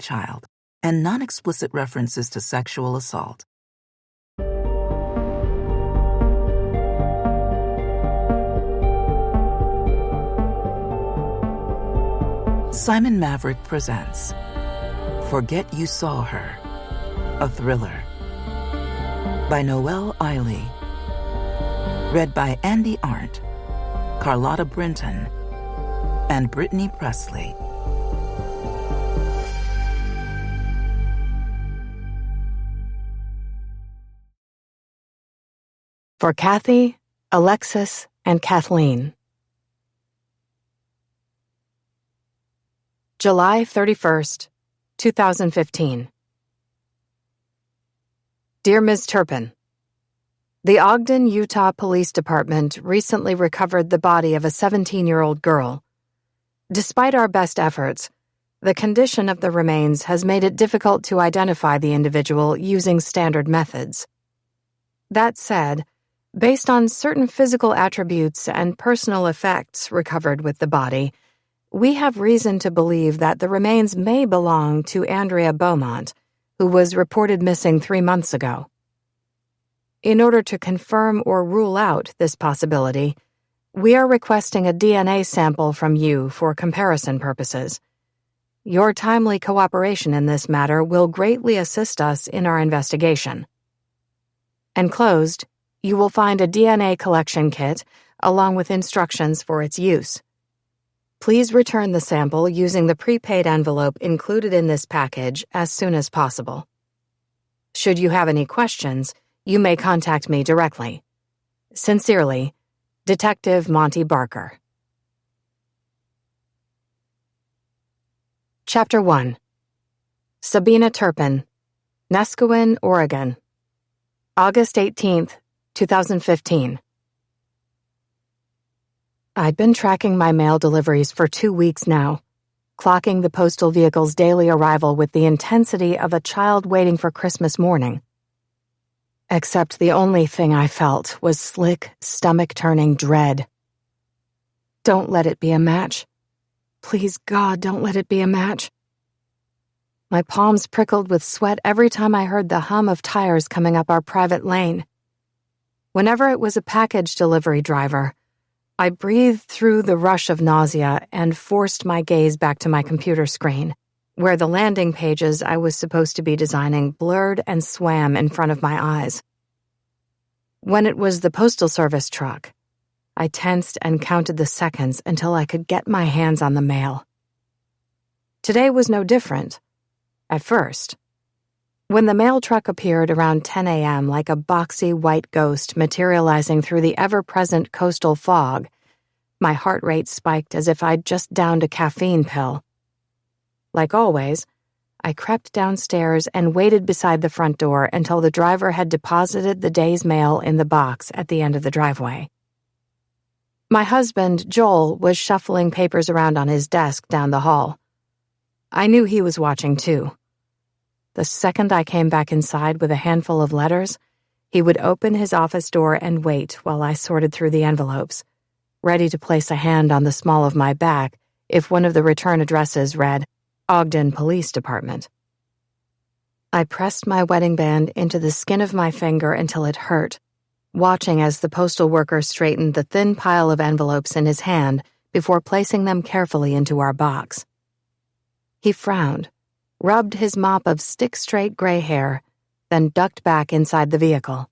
child, and non-explicit references to sexual assault. Simon Maverick presents Forget You Saw Her, a thriller by Noelle Eiley. Read by Andy Arndt, Carlotta Brinton, and Brittany Presley. For Kathy, Alexis, and Kathleen. July 31st, 2015. Dear Ms. Turpin, the Ogden, Utah Police Department recently recovered the body of a 17-year-old girl. Despite our best efforts, the condition of the remains has made it difficult to identify the individual using standard methods. That said, based on certain physical attributes and personal effects recovered with the body, we have reason to believe that the remains may belong to Andrea Beaumont, who was reported missing 3 months ago. In order to confirm or rule out this possibility, we are requesting a DNA sample from you for comparison purposes. Your timely cooperation in this matter will greatly assist us in our investigation. Enclosed, you will find a DNA collection kit along with instructions for its use. Please return the sample using the prepaid envelope included in this package as soon as possible. Should you have any questions, you may contact me directly. Sincerely, Detective Monty Barker. Chapter 1. Sabina Turpin, Neskowin, Oregon. August 18th, 2015. I'd been tracking my mail deliveries for 2 weeks now, clocking the postal vehicle's daily arrival with the intensity of a child waiting for Christmas morning. Except the only thing I felt was slick, stomach-turning dread. Don't let it be a match. Please, God, don't let it be a match. My palms prickled with sweat every time I heard the hum of tires coming up our private lane. Whenever it was a package delivery driver, I breathed through the rush of nausea and forced my gaze back to my computer screen, where the landing pages I was supposed to be designing blurred and swam in front of my eyes. When it was the Postal Service truck, I tensed and counted the seconds until I could get my hands on the mail. Today was no different. At first, when the mail truck appeared around 10 a.m. like a boxy white ghost materializing through the ever-present coastal fog, my heart rate spiked as if I'd just downed a caffeine pill. Like always, I crept downstairs and waited beside the front door until the driver had deposited the day's mail in the box at the end of the driveway. My husband, Joel, was shuffling papers around on his desk down the hall. I knew he was watching too. The second I came back inside with a handful of letters, he would open his office door and wait while I sorted through the envelopes, ready to place a hand on the small of my back if one of the return addresses read, Ogden Police Department. I pressed my wedding band into the skin of my finger until it hurt, watching as the postal worker straightened the thin pile of envelopes in his hand before placing them carefully into our box. He frowned, rubbed his mop of stick-straight gray hair, then ducked back inside the vehicle.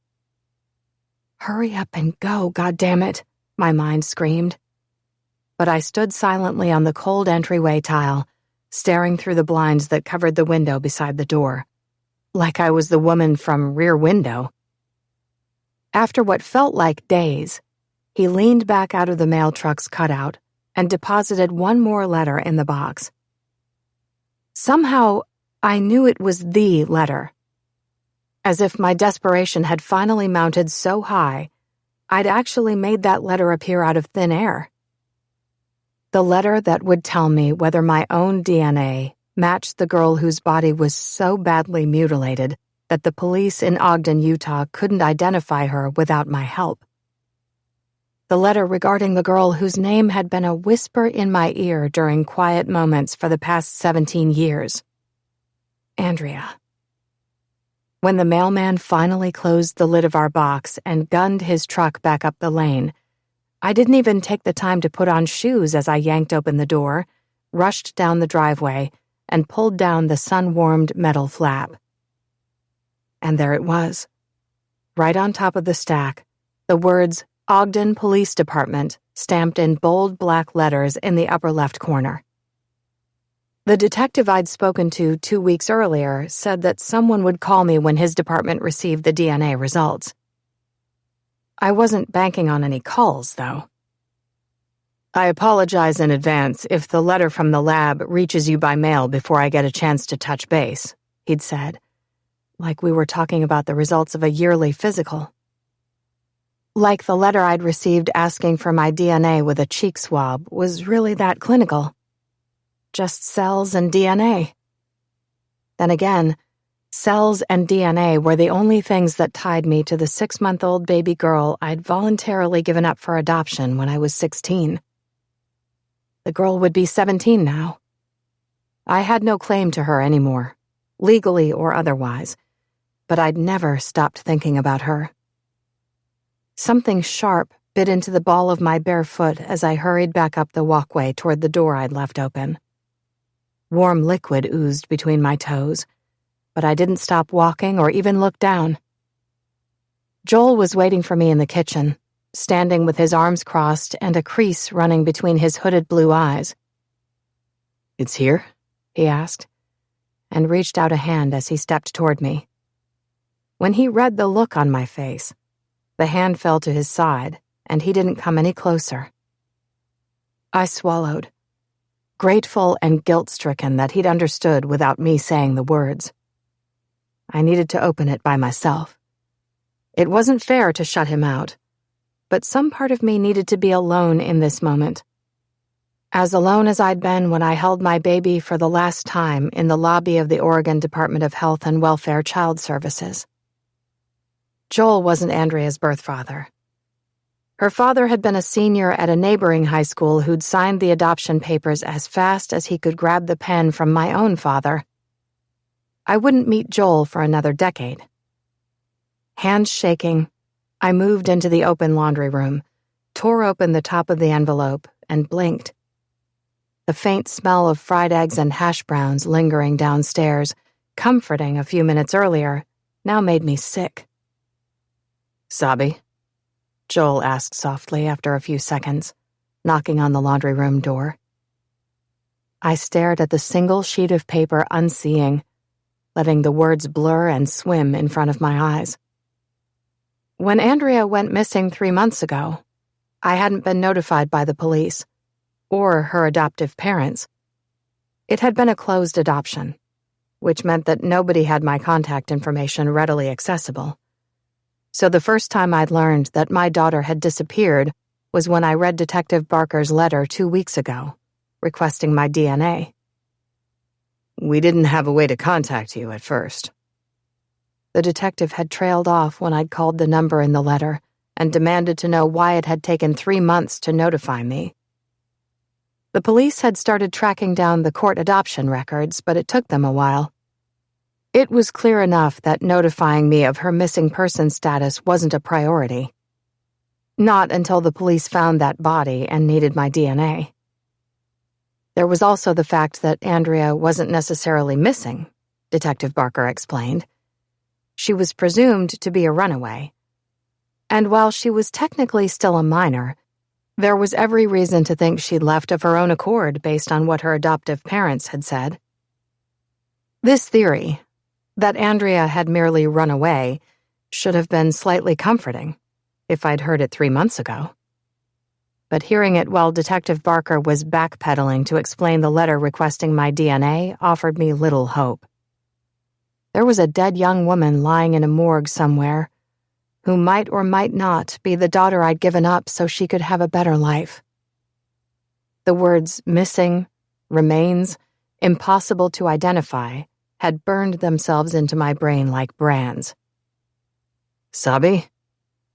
Hurry up and go, goddammit, my mind screamed. But I stood silently on the cold entryway tile, staring through the blinds that covered the window beside the door, like I was the woman from Rear Window. After what felt like days, he leaned back out of the mail truck's cutout and deposited one more letter in the box. Somehow, I knew it was the letter. As if my desperation had finally mounted so high, I'd actually made that letter appear out of thin air. The letter that would tell me whether my own DNA matched the girl whose body was so badly mutilated that the police in Ogden, Utah couldn't identify her without my help. The letter regarding the girl whose name had been a whisper in my ear during quiet moments for the past 17 years. Andrea. When the mailman finally closed the lid of our box and gunned his truck back up the lane, I didn't even take the time to put on shoes as I yanked open the door, rushed down the driveway, and pulled down the sun-warmed metal flap. And there it was. Right on top of the stack, the words Ogden Police Department stamped in bold black letters in the upper left corner. The detective I'd spoken to 2 weeks earlier said that someone would call me when his department received the DNA results. I wasn't banking on any calls, though. "I apologize in advance if the letter from the lab reaches you by mail before I get a chance to touch base," he'd said, like we were talking about the results of a yearly physical. Like the letter I'd received asking for my DNA with a cheek swab was really that clinical. Just cells and DNA. Then again, cells and DNA were the only things that tied me to the 6-month-old baby girl I'd voluntarily given up for adoption when I was 16. The girl would be 17 now. I had no claim to her anymore, legally or otherwise, but I'd never stopped thinking about her. Something sharp bit into the ball of my bare foot as I hurried back up the walkway toward the door I'd left open. Warm liquid oozed between my toes, but I didn't stop walking or even look down. Joel was waiting for me in the kitchen, standing with his arms crossed and a crease running between his hooded blue eyes. "It's here?" he asked, and reached out a hand as he stepped toward me. When he read the look on my face, the hand fell to his side, and he didn't come any closer. I swallowed, grateful and guilt-stricken that he'd understood without me saying the words. I needed to open it by myself. It wasn't fair to shut him out, but some part of me needed to be alone in this moment. As alone as I'd been when I held my baby for the last time in the lobby of the Oregon Department of Health and Welfare Child Services. Joel wasn't Andrea's birth father. Her father had been a senior at a neighboring high school who'd signed the adoption papers as fast as he could grab the pen from my own father. I wouldn't meet Joel for another decade. Hands shaking, I moved into the open laundry room, tore open the top of the envelope, and blinked. The faint smell of fried eggs and hash browns lingering downstairs, comforting a few minutes earlier, now made me sick. "Sabi?" Joel asked softly after a few seconds, knocking on the laundry room door. I stared at the single sheet of paper unseeing, letting the words blur and swim in front of my eyes. When Andrea went missing 3 months ago, I hadn't been notified by the police, or her adoptive parents. It had been a closed adoption, which meant that nobody had my contact information readily accessible. So the first time I'd learned that my daughter had disappeared was when I read Detective Barker's letter 2 weeks ago, requesting my DNA. "We didn't have a way to contact you at first." The detective had trailed off when I'd called the number in the letter and demanded to know why it had taken 3 months to notify me. The police had started tracking down the court adoption records, but it took them a while. It was clear enough that notifying me of her missing person status wasn't a priority. Not until the police found that body and needed my DNA. There was also the fact that Andrea wasn't necessarily missing, Detective Barker explained. She was presumed to be a runaway. And while she was technically still a minor, there was every reason to think she'd left of her own accord based on what her adoptive parents had said. This theory, that Andrea had merely run away, should have been slightly comforting if I'd heard it 3 months ago. But hearing it while Detective Barker was backpedaling to explain the letter requesting my DNA offered me little hope. There was a dead young woman lying in a morgue somewhere who might or might not be the daughter I'd given up so she could have a better life. The words missing, remains, impossible to identify had burned themselves into my brain like brands. "Sabi?"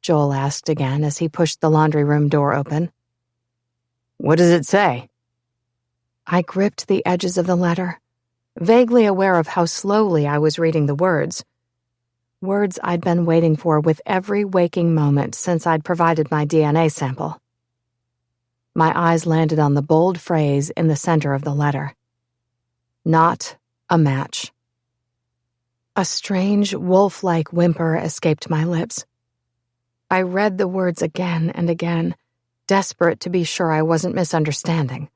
Joel asked again as he pushed the laundry room door open. "What does it say?" I gripped the edges of the letter, vaguely aware of how slowly I was reading the words. Words I'd been waiting for with every waking moment since I'd provided my DNA sample. My eyes landed on the bold phrase in the center of the letter. Not a match. A strange, wolf-like whimper escaped my lips. I read the words again and again, desperate to be sure I wasn't misunderstanding.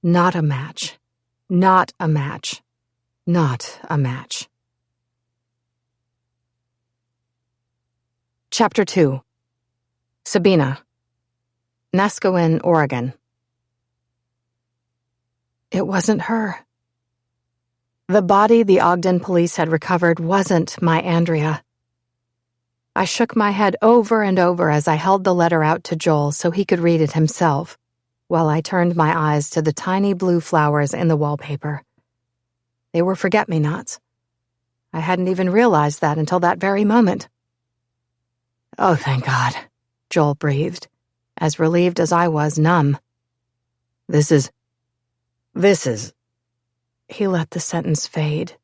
Not a match. Not a match. Not a match. Chapter 2. Sabina. Nescoin, Oregon. It wasn't her. The body the Ogden police had recovered wasn't my Andrea. I shook my head over and over as I held the letter out to Joel so he could read it himself, while I turned my eyes to the tiny blue flowers in the wallpaper. They were forget-me-nots. I hadn't even realized that until that very moment. "Oh, thank God," Joel breathed, as relieved as I was numb. This is... He let the sentence fade,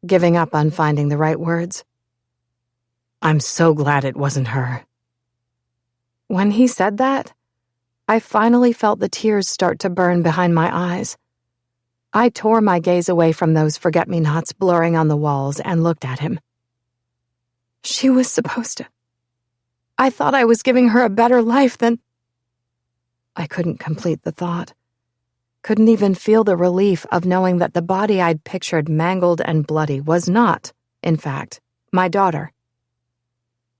giving up on finding the right words. "I'm so glad it wasn't her." When he said that, I finally felt the tears start to burn behind my eyes. I tore my gaze away from those forget-me-nots blurring on the walls and looked at him. She was supposed to... I thought I was giving her a better life than... I couldn't complete the thought. Couldn't even feel the relief of knowing that the body I'd pictured mangled and bloody was not, in fact, my daughter.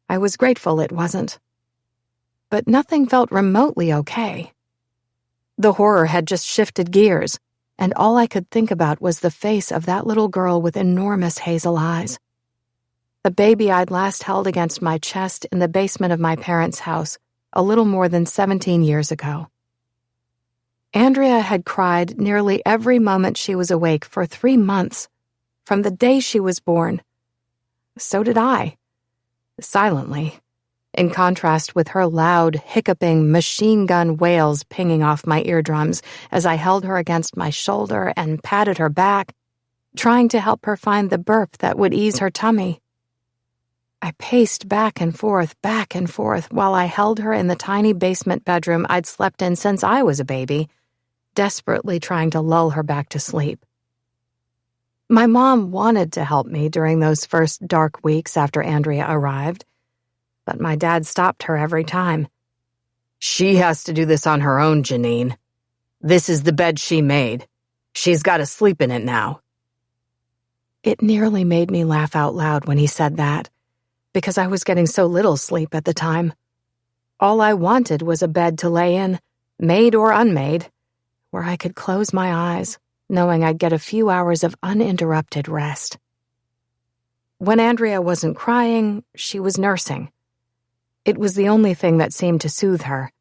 I was grateful it wasn't. But nothing felt remotely okay. The horror had just shifted gears, and all I could think about was the face of that little girl with enormous hazel eyes. The baby I'd last held against my chest in the basement of my parents' house a little more than 17 years ago. Andrea had cried nearly every moment she was awake for 3 months, from the day she was born. So did I. Silently, in contrast with her loud, hiccuping, machine gun wails pinging off my eardrums as I held her against my shoulder and patted her back, trying to help her find the burp that would ease her tummy. I paced back and forth, while I held her in the tiny basement bedroom I'd slept in since I was a baby, desperately trying to lull her back to sleep. My mom wanted to help me during those first dark weeks after Andrea arrived, but my dad stopped her every time. "She has to do this on her own, Janine. This is the bed she made. She's got to sleep in it now." It nearly made me laugh out loud when he said that, because I was getting so little sleep at the time. All I wanted was a bed to lay in, made or unmade, where I could close my eyes, knowing I'd get a few hours of uninterrupted rest. When Andrea wasn't crying, she was nursing. It was the only thing that seemed to soothe her,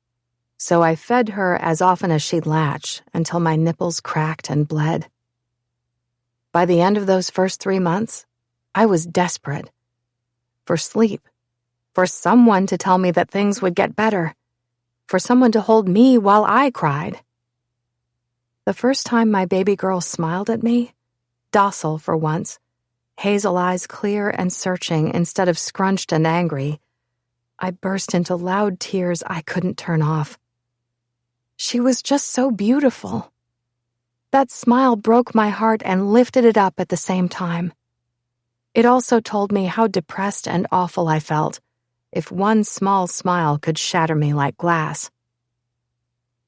so I fed her as often as she'd latch until my nipples cracked and bled. By the end of those first 3 months, I was desperate. For sleep. For someone to tell me that things would get better. For someone to hold me while I cried. The first time my baby girl smiled at me, docile for once, hazel eyes clear and searching instead of scrunched and angry, I burst into loud tears I couldn't turn off. She was just so beautiful. That smile broke my heart and lifted it up at the same time. It also told me how depressed and awful I felt if one small smile could shatter me like glass.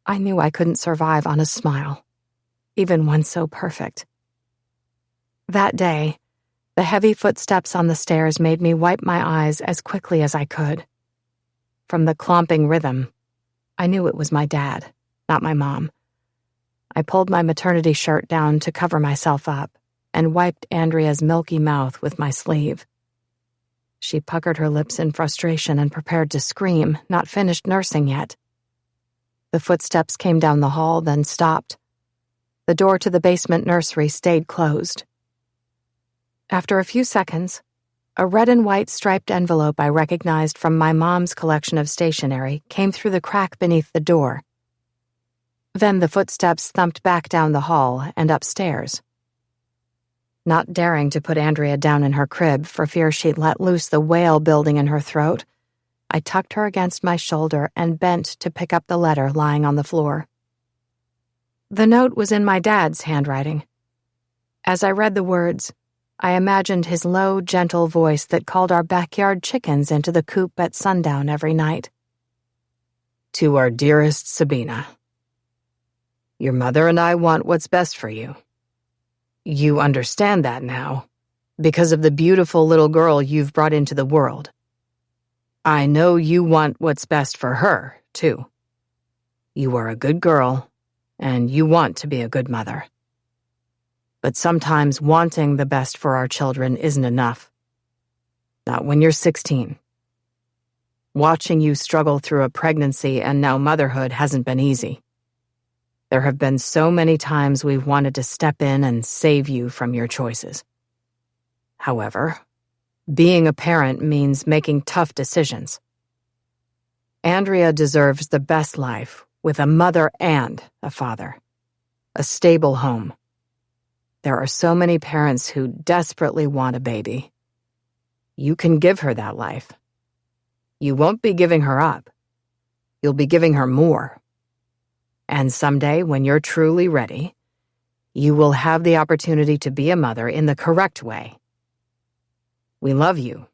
I knew I couldn't survive on a smile, even one so perfect. That day, the heavy footsteps on the stairs made me wipe my eyes as quickly as I could. From the clomping rhythm, I knew it was my dad, not my mom. I pulled my maternity shirt down to cover myself up and wiped Andrea's milky mouth with my sleeve. She puckered her lips in frustration and prepared to scream, not finished nursing yet. The footsteps came down the hall, then stopped. The door to the basement nursery stayed closed. After a few seconds, a red and white striped envelope I recognized from my mom's collection of stationery came through the crack beneath the door. Then the footsteps thumped back down the hall and upstairs. Not daring to put Andrea down in her crib for fear she'd let loose the wail building in her throat, I tucked her against my shoulder and bent to pick up the letter lying on the floor. The note was in my dad's handwriting. As I read the words, I imagined his low, gentle voice that called our backyard chickens into the coop at sundown every night. To our dearest Sabina, your mother and I want what's best for you. You understand that now, because of the beautiful little girl you've brought into the world. I know you want what's best for her, too. You are a good girl, and you want to be a good mother. But sometimes wanting the best for our children isn't enough. Not when you're 16. Watching you struggle through a pregnancy and now motherhood hasn't been easy. There have been so many times we've wanted to step in and save you from your choices. However, being a parent means making tough decisions. Andrea deserves the best life with a mother and a father. A stable home. There are so many parents who desperately want a baby. You can give her that life. You won't be giving her up. You'll be giving her more. And someday, when you're truly ready, you will have the opportunity to be a mother in the correct way. We love you,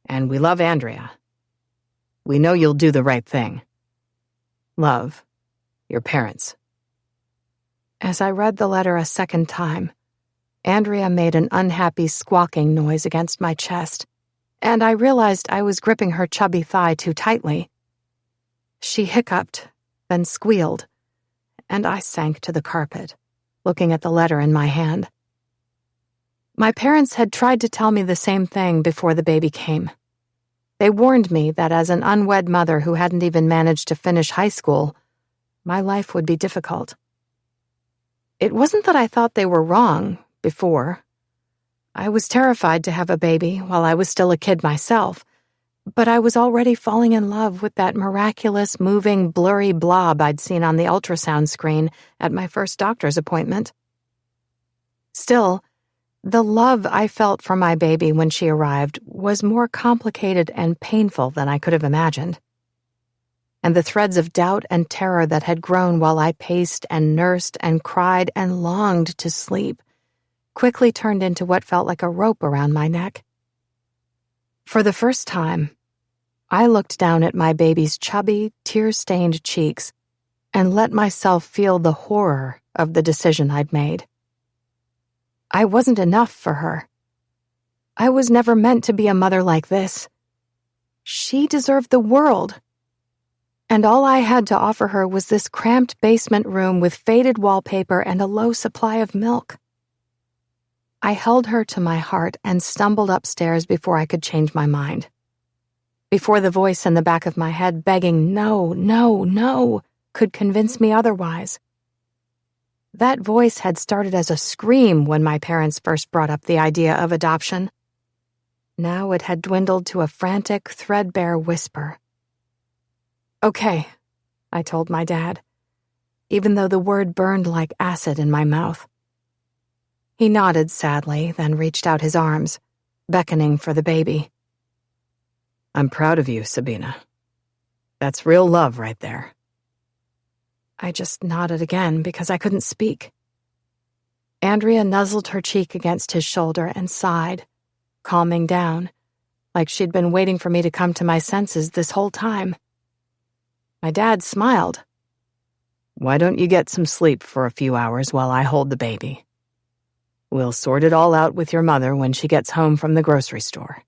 and we love Andrea. We know you'll do the right thing. Love, your parents. As I read the letter a second time, Andrea made an unhappy squawking noise against my chest, and I realized I was gripping her chubby thigh too tightly. She hiccuped, then squealed, and I sank to the carpet, looking at the letter in my hand. My parents had tried to tell me the same thing before the baby came. They warned me that as an unwed mother who hadn't even managed to finish high school, my life would be difficult. It wasn't that I thought they were wrong before. I was terrified to have a baby while I was still a kid myself, but I was already falling in love with that miraculous, moving, blurry blob I'd seen on the ultrasound screen at my first doctor's appointment. Still, the love I felt for my baby when she arrived was more complicated and painful than I could have imagined. And the threads of doubt and terror that had grown while I paced and nursed and cried and longed to sleep quickly turned into what felt like a rope around my neck. For the first time, I looked down at my baby's chubby, tear-stained cheeks and let myself feel the horror of the decision I'd made. I wasn't enough for her. I was never meant to be a mother like this. She deserved the world. And all I had to offer her was this cramped basement room with faded wallpaper and a low supply of milk. I held her to my heart and stumbled upstairs before I could change my mind. Before the voice in the back of my head begging no, no, no could convince me otherwise. That voice had started as a scream when my parents first brought up the idea of adoption. Now it had dwindled to a frantic, threadbare whisper. Okay, I told my dad, even though the word burned like acid in my mouth. He nodded sadly, then reached out his arms, beckoning for the baby. I'm proud of you, Sabina. That's real love right there. I just nodded again because I couldn't speak. Andrea nuzzled her cheek against his shoulder and sighed, calming down, like she'd been waiting for me to come to my senses this whole time. My dad smiled. Why don't you get some sleep for a few hours while I hold the baby? We'll sort it all out with your mother when she gets home from the grocery store.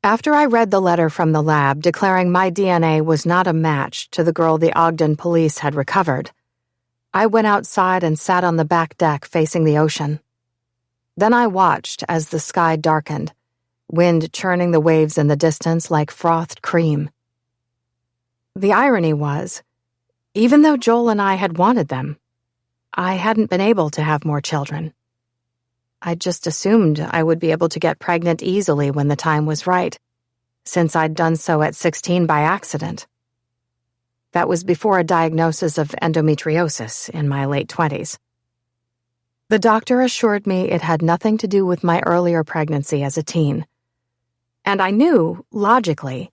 After I read the letter from the lab declaring my DNA was not a match to the girl the Ogden police had recovered, I went outside and sat on the back deck facing the ocean. Then I watched as the sky darkened, wind churning the waves in the distance like frothed cream. The irony was, even though Joel and I had wanted them, I hadn't been able to have more children. I just assumed I would be able to get pregnant easily when the time was right, since I'd done so at 16 by accident. That was before a diagnosis of endometriosis in my late 20s. The doctor assured me it had nothing to do with my earlier pregnancy as a teen. And I knew, logically,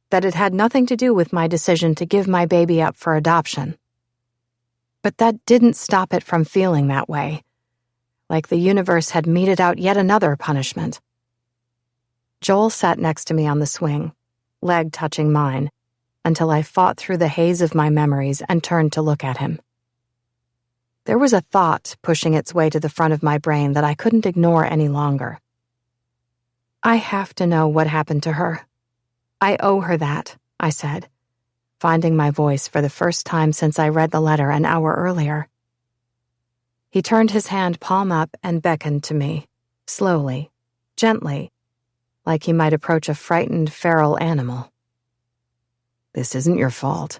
that it had nothing to do with my decision to give my baby up for adoption. But that didn't stop it from feeling that way, like the universe had meted out yet another punishment. Joel sat next to me on the swing, leg touching mine, until I fought through the haze of my memories and turned to look at him. There was a thought pushing its way to the front of my brain that I couldn't ignore any longer. I have to know what happened to her. I owe her that, I said, finding my voice for the first time since I read the letter an hour earlier. He turned his hand palm up and beckoned to me, slowly, gently, like he might approach a frightened feral animal. This isn't your fault.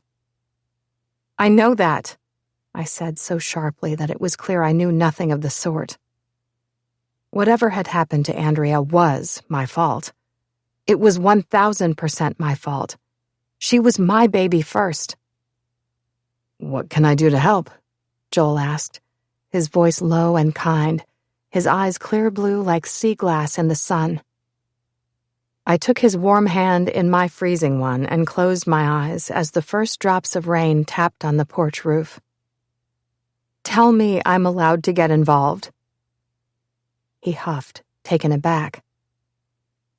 I know that, I said so sharply that it was clear I knew nothing of the sort. Whatever had happened to Andrea was my fault. It was 1,000% my fault. She was my baby first. What can I do to help? Joel asked, his voice low and kind, his eyes clear blue like sea glass in the sun. I took his warm hand in my freezing one and closed my eyes as the first drops of rain tapped on the porch roof. Tell me I'm allowed to get involved. He huffed, taken aback.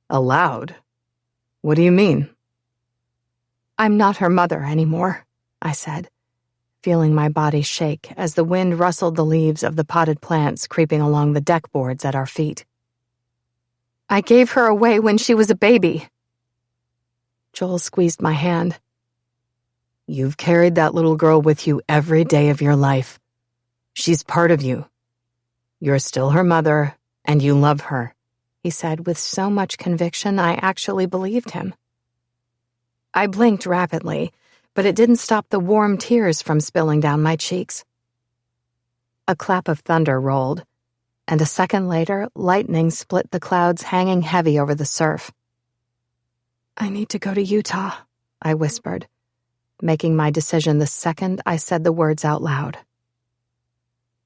Allowed? What do you mean? I'm not her mother anymore, I said, feeling my body shake as the wind rustled the leaves of the potted plants creeping along the deck boards at our feet. I gave her away when she was a baby. Joel squeezed my hand. You've carried that little girl with you every day of your life. She's part of you. You're still her mother, and you love her, he said with so much conviction I actually believed him. I blinked rapidly, but it didn't stop the warm tears from spilling down my cheeks. A clap of thunder rolled, and a second later, lightning split the clouds hanging heavy over the surf. I need to go to Utah, I whispered, making my decision the second I said the words out loud.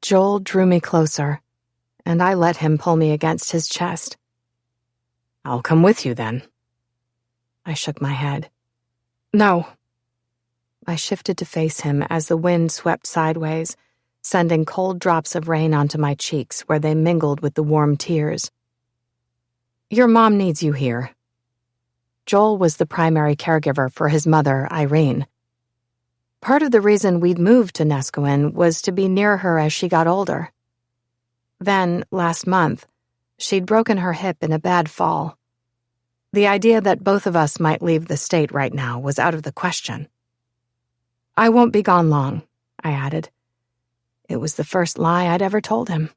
Joel drew me closer, and I let him pull me against his chest. I'll come with you then. I shook my head. No. I shifted to face him as the wind swept sideways, sending cold drops of rain onto my cheeks where they mingled with the warm tears. Your mom needs you here. Joel was the primary caregiver for his mother, Irene. Part of the reason we'd moved to Nescoin was to be near her as she got older. Then, last month, she'd broken her hip in a bad fall. The idea that both of us might leave the state right now was out of the question. I won't be gone long, I added. It was the first lie I'd ever told him.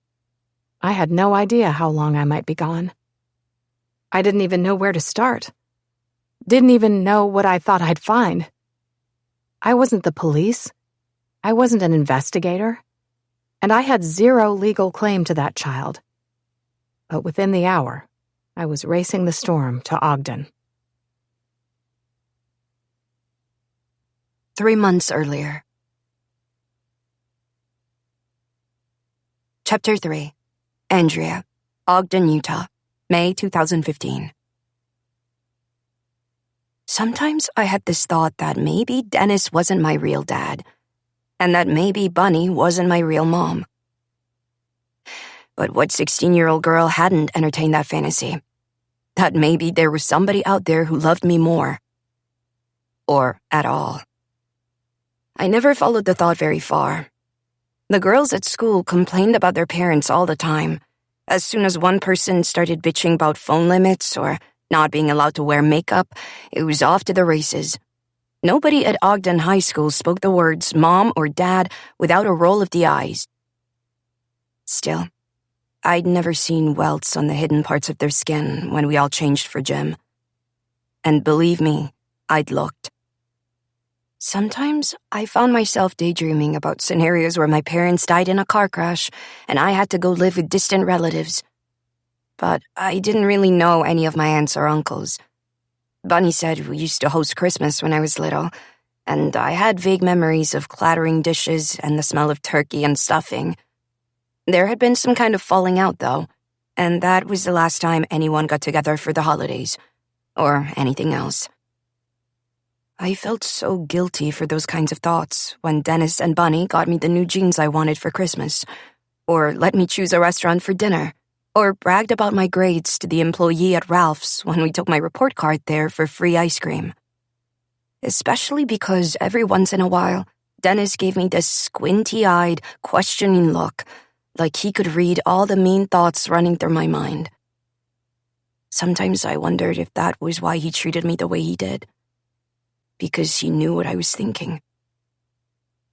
I had no idea how long I might be gone. I didn't even know where to start. Didn't even know what I thought I'd find. I wasn't the police. I wasn't an investigator. And I had zero legal claim to that child. But within the hour, I was racing the storm to Ogden. 3 months earlier. Chapter 3. Andrea, Ogden, Utah, May 2015. Sometimes I had this thought that maybe Dennis wasn't my real dad, and that maybe Bunny wasn't my real mom. But what 16-year-old girl hadn't entertained that fantasy? That maybe there was somebody out there who loved me more. Or at all. I never followed the thought very far. The girls at school complained about their parents all the time. As soon as one person started bitching about phone limits or not being allowed to wear makeup, it was off to the races. Nobody at Ogden High School spoke the words mom or dad without a roll of the eyes. Still, I'd never seen welts on the hidden parts of their skin when we all changed for gym. And believe me, I'd looked. Sometimes I found myself daydreaming about scenarios where my parents died in a car crash and I had to go live with distant relatives. But I didn't really know any of my aunts or uncles. Bunny said we used to host Christmas when I was little, and I had vague memories of clattering dishes and the smell of turkey and stuffing. There had been some kind of falling out, though, and that was the last time anyone got together for the holidays, or anything else. I felt so guilty for those kinds of thoughts when Dennis and Bunny got me the new jeans I wanted for Christmas, or let me choose a restaurant for dinner, or bragged about my grades to the employee at Ralph's when we took my report card there for free ice cream. Especially because every once in a while, Dennis gave me this squinty-eyed, questioning look, like he could read all the mean thoughts running through my mind. Sometimes I wondered if that was why he treated me the way he did. Because he knew what I was thinking.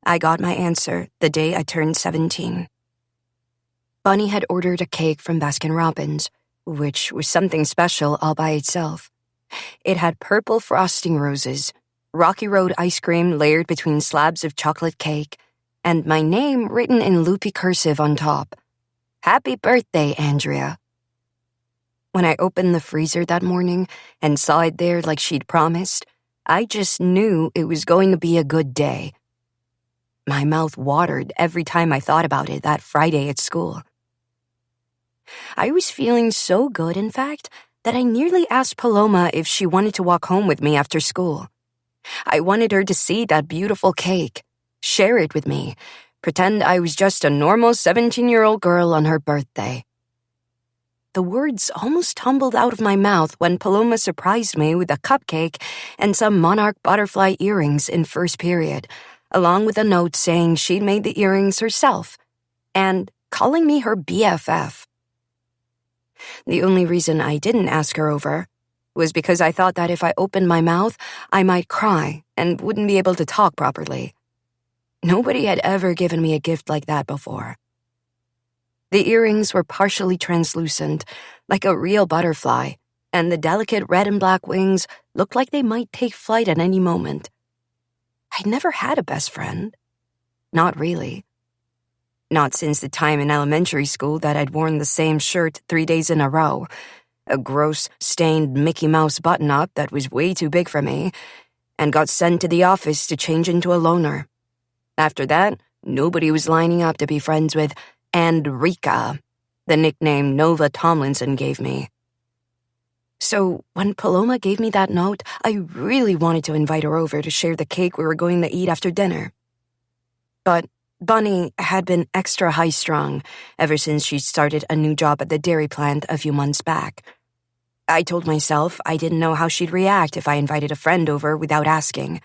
I got my answer the day I turned 17. Bunny had ordered a cake from Baskin-Robbins, which was something special all by itself. It had purple frosting roses, Rocky Road ice cream layered between slabs of chocolate cake, and my name written in loopy cursive on top. Happy birthday, Andrea. When I opened the freezer that morning and saw it there like she'd promised, I just knew it was going to be a good day. My mouth watered every time I thought about it that Friday at school. I was feeling so good, in fact, that I nearly asked Paloma if she wanted to walk home with me after school. I wanted her to see that beautiful cake, share it with me, pretend I was just a normal 17-year-old girl on her birthday. The words almost tumbled out of my mouth when Paloma surprised me with a cupcake and some monarch butterfly earrings in first period, along with a note saying she'd made the earrings herself, and calling me her BFF. The only reason I didn't ask her over was because I thought that if I opened my mouth, I might cry and wouldn't be able to talk properly. Nobody had ever given me a gift like that before. The earrings were partially translucent, like a real butterfly, and the delicate red and black wings looked like they might take flight at any moment. I'd never had a best friend. Not really. Not since the time in elementary school that I'd worn the same shirt 3 days in a row, a gross, stained Mickey Mouse button-up that was way too big for me, and got sent to the office to change into a loner. After that, nobody was lining up to be friends with and Rika, the nickname Nova Tomlinson gave me. So when Paloma gave me that note, I really wanted to invite her over to share the cake we were going to eat after dinner. But Bunny had been extra high-strung ever since she started a new job at the dairy plant a few months back. I told myself I didn't know how she'd react if I invited a friend over without asking.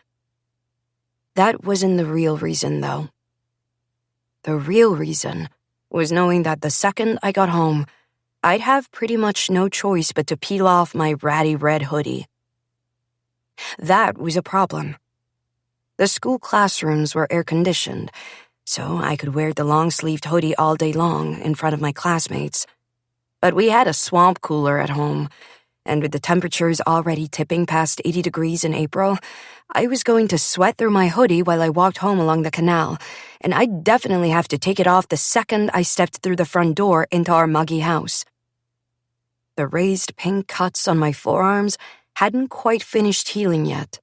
That wasn't the real reason, though. The real reason was knowing that the second I got home, I'd have pretty much no choice but to peel off my ratty red hoodie. That was a problem. The school classrooms were air-conditioned, so I could wear the long-sleeved hoodie all day long in front of my classmates. But we had a swamp cooler at home, and with the temperatures already tipping past 80 degrees in April, I was going to sweat through my hoodie while I walked home along the canal, and I'd definitely have to take it off the second I stepped through the front door into our muggy house. The raised pink cuts on my forearms hadn't quite finished healing yet,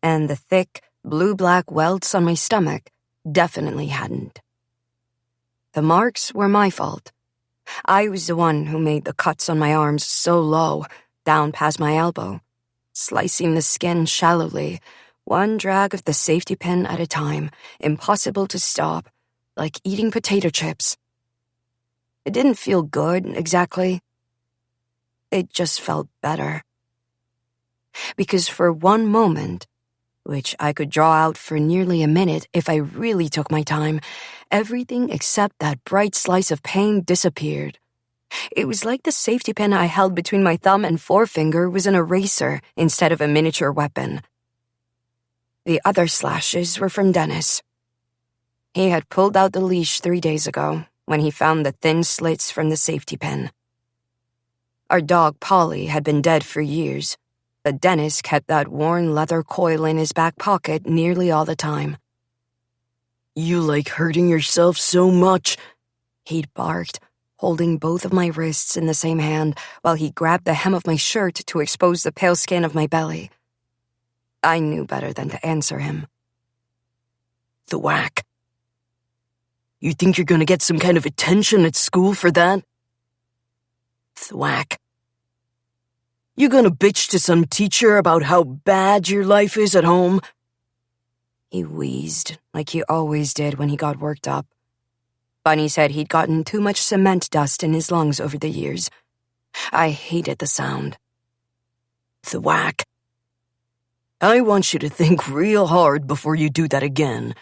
and the thick, blue-black welts on my stomach definitely hadn't. The marks were my fault. I was the one who made the cuts on my arms so low, down past my elbow, slicing the skin shallowly, one drag of the safety pin at a time, impossible to stop, like eating potato chips. It didn't feel good, exactly. It just felt better. Because for one moment, which I could draw out for nearly a minute if I really took my time, everything except that bright slice of pain disappeared. It was like the safety pin I held between my thumb and forefinger was an eraser instead of a miniature weapon. The other slashes were from Dennis. He had pulled out the leash 3 days ago when he found the thin slits from the safety pin. Our dog Polly had been dead for years, but Dennis kept that worn leather coil in his back pocket nearly all the time. "You like hurting yourself so much," he'd barked, holding both of my wrists in the same hand while he grabbed the hem of my shirt to expose the pale skin of my belly. I knew better than to answer him. "The whack." You think you're gonna get some kind of attention at school for that? Thwack. You gonna bitch to some teacher about how bad your life is at home? He wheezed, like he always did when he got worked up. Bunny said he'd gotten too much cement dust in his lungs over the years. I hated the sound. Thwack. I want you to think real hard before you do that again.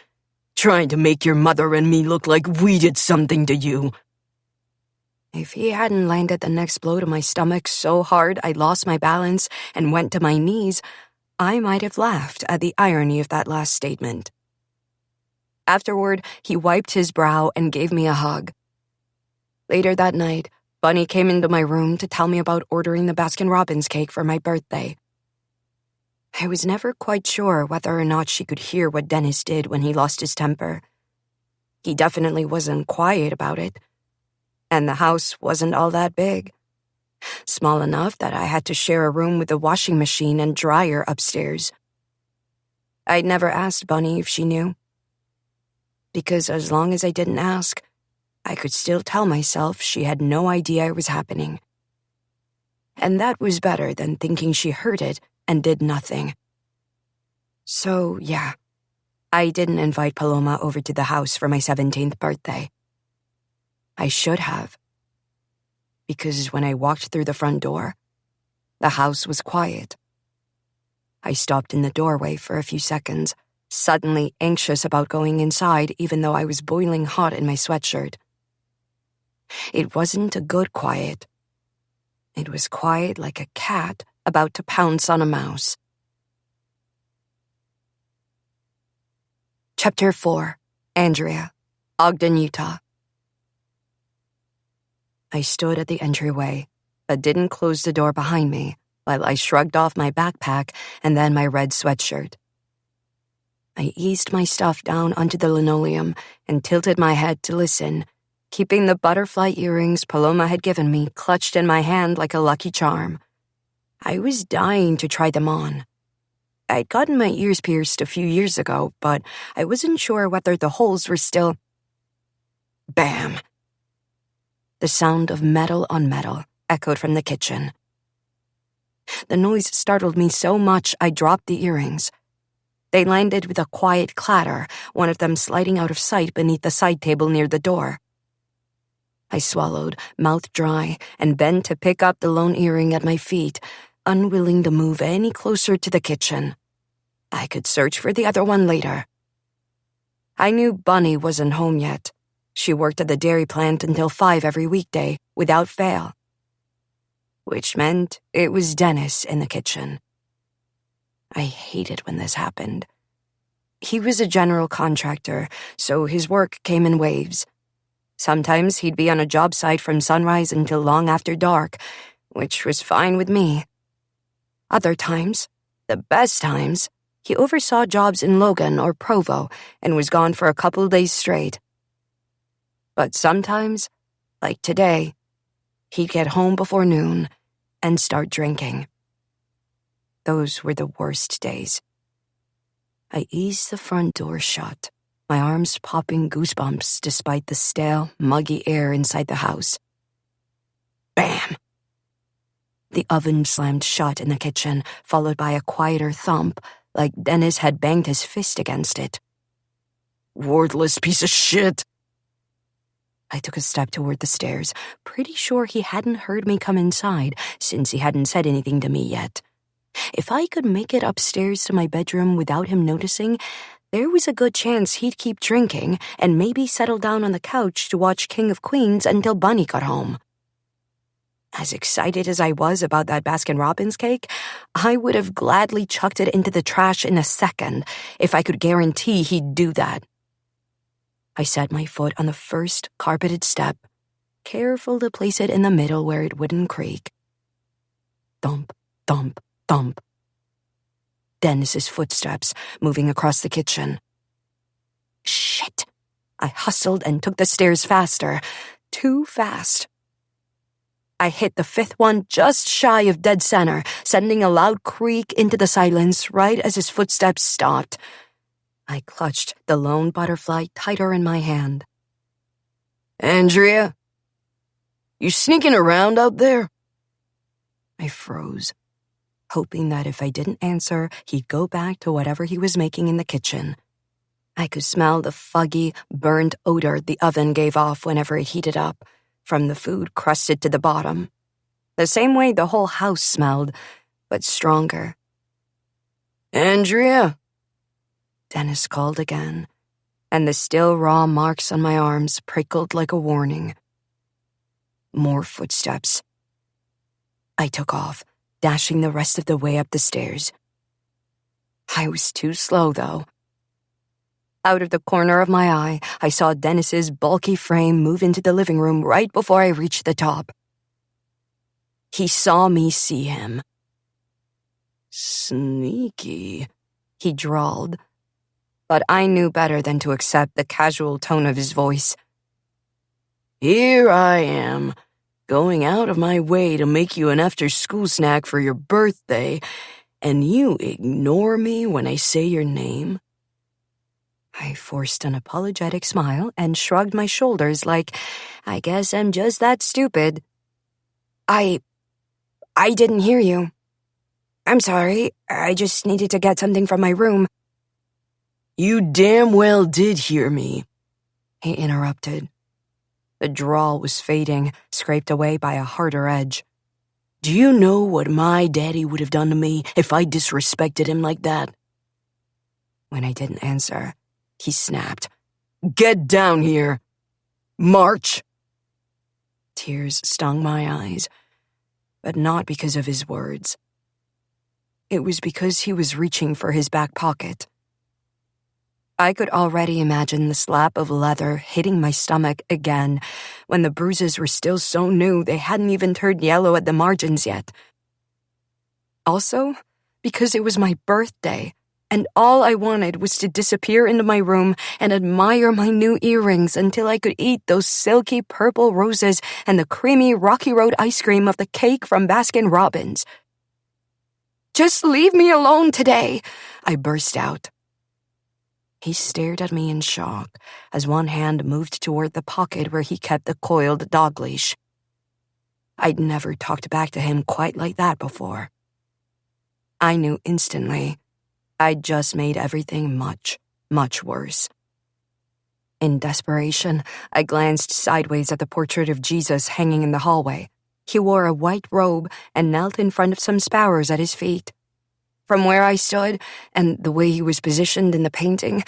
Trying to make your mother and me look like we did something to you. If he hadn't landed the next blow to my stomach so hard I lost my balance and went to my knees, I might have laughed at the irony of that last statement. Afterward, he wiped his brow and gave me a hug. Later that night, Bunny came into my room to tell me about ordering the Baskin-Robbins cake for my birthday. I was never quite sure whether or not she could hear what Dennis did when he lost his temper. He definitely wasn't quiet about it. And the house wasn't all that big. Small enough that I had to share a room with a washing machine and dryer upstairs. I'd never asked Bunny if she knew. Because as long as I didn't ask, I could still tell myself she had no idea it was happening. And that was better than thinking she heard it and did nothing. So, yeah, I didn't invite Paloma over to the house for my 17th birthday. I should have. Because when I walked through the front door, the house was quiet. I stopped in the doorway for a few seconds, suddenly anxious about going inside even though I was boiling hot in my sweatshirt. It wasn't a good quiet. It was quiet like a cat about to pounce on a mouse. Chapter 4. Andrea, Ogden, Utah. I stood at the entryway, but didn't close the door behind me while I shrugged off my backpack and then my red sweatshirt. I eased my stuff down onto the linoleum and tilted my head to listen, keeping the butterfly earrings Paloma had given me clutched in my hand like a lucky charm. I was dying to try them on. I'd gotten my ears pierced a few years ago, but I wasn't sure whether the holes were still... Bam! The sound of metal on metal echoed from the kitchen. The noise startled me so much I dropped the earrings. They landed with a quiet clatter, one of them sliding out of sight beneath the side table near the door. I swallowed, mouth dry, and bent to pick up the lone earring at my feet, unwilling to move any closer to the kitchen. I could search for the other one later. I knew Bunny wasn't home yet. She worked at the dairy plant until 5 every weekday, without fail. Which meant it was Dennis in the kitchen. I hated when this happened. He was a general contractor, so his work came in waves. Sometimes he'd be on a job site from sunrise until long after dark, which was fine with me. Other times, the best times, he oversaw jobs in Logan or Provo and was gone for a couple days straight. But sometimes, like today, he'd get home before noon and start drinking. Those were the worst days. I eased the front door shut, my arms popping goosebumps despite the stale, muggy air inside the house. Bam! The oven slammed shut in the kitchen, followed by a quieter thump, like Dennis had banged his fist against it. Wordless piece of shit! I took a step toward the stairs, pretty sure he hadn't heard me come inside since he hadn't said anything to me yet. If I could make it upstairs to my bedroom without him noticing, there was a good chance he'd keep drinking and maybe settle down on the couch to watch King of Queens until Bunny got home. As excited as I was about that Baskin-Robbins cake, I would have gladly chucked it into the trash in a second if I could guarantee he'd do that. I set my foot on the first carpeted step, careful to place it in the middle where it wouldn't creak. Thump, thump, thump. Dennis's footsteps moving across the kitchen. Shit! I hustled and took the stairs faster. Too fast. I hit the 5th one just shy of dead center, sending a loud creak into the silence right as his footsteps stopped. I clutched the lone butterfly tighter in my hand. Andrea? You sneaking around out there? I froze, hoping that if I didn't answer, he'd go back to whatever he was making in the kitchen. I could smell the foggy, burned odor the oven gave off whenever it heated up, from the food crusted to the bottom. The same way the whole house smelled, but stronger. Andrea? Dennis called again, and the still raw marks on my arms prickled like a warning. More footsteps. I took off, dashing the rest of the way up the stairs. I was too slow, though. Out of the corner of my eye, I saw Dennis's bulky frame move into the living room right before I reached the top. He saw me see him. Sneaky, he drawled, but I knew better than to accept the casual tone of his voice. Here I am, going out of my way to make you an after-school snack for your birthday, and you ignore me when I say your name? I forced an apologetic smile and shrugged my shoulders like, I guess I'm just that stupid. I didn't hear you. I'm sorry, I just needed to get something from my room. You damn well did hear me, he interrupted. The drawl was fading, scraped away by a harder edge. Do you know what my daddy would have done to me if I disrespected him like that? When I didn't answer, he snapped. Get down here. March. Tears stung my eyes, but not because of his words. It was because he was reaching for his back pocket. I could already imagine the slap of leather hitting my stomach again when the bruises were still so new they hadn't even turned yellow at the margins yet. Also, because it was my birthday, and all I wanted was to disappear into my room and admire my new earrings until I could eat those silky purple roses and the creamy Rocky Road ice cream of the cake from Baskin-Robbins. Just leave me alone today, I burst out. He stared at me in shock as one hand moved toward the pocket where he kept the coiled dog leash. I'd never talked back to him quite like that before. I knew instantly I'd just made everything much, much worse. In desperation, I glanced sideways at the portrait of Jesus hanging in the hallway. He wore a white robe and knelt in front of some sparrows at his feet. From where I stood, and the way he was positioned in the painting,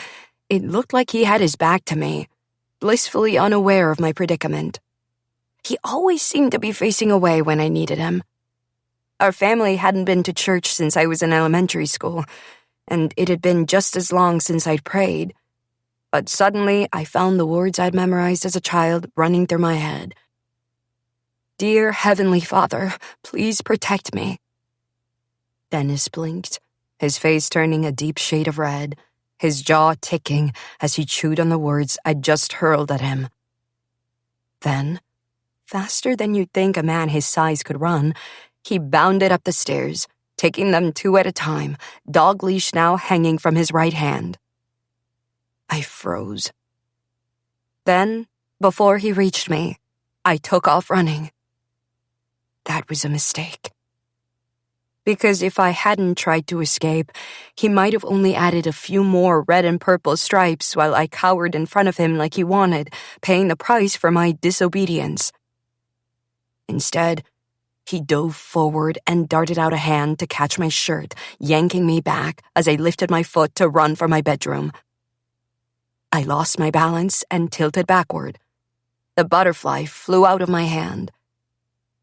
it looked like he had his back to me, blissfully unaware of my predicament. He always seemed to be facing away when I needed him. Our family hadn't been to church since I was in elementary school, and it had been just as long since I'd prayed. But suddenly, I found the words I'd memorized as a child running through my head. Dear Heavenly Father, please protect me. Dennis blinked, his face turning a deep shade of red, his jaw ticking as he chewed on the words I'd just hurled at him. Then, faster than you'd think a man his size could run, he bounded up the stairs, taking them two at a time, dog leash now hanging from his right hand. I froze. Then, before he reached me, I took off running. That was a mistake. Because if I hadn't tried to escape, he might have only added a few more red and purple stripes while I cowered in front of him like he wanted, paying the price for my disobedience. Instead, he dove forward and darted out a hand to catch my shirt, yanking me back as I lifted my foot to run for my bedroom. I lost my balance and tilted backward. The butterfly flew out of my hand.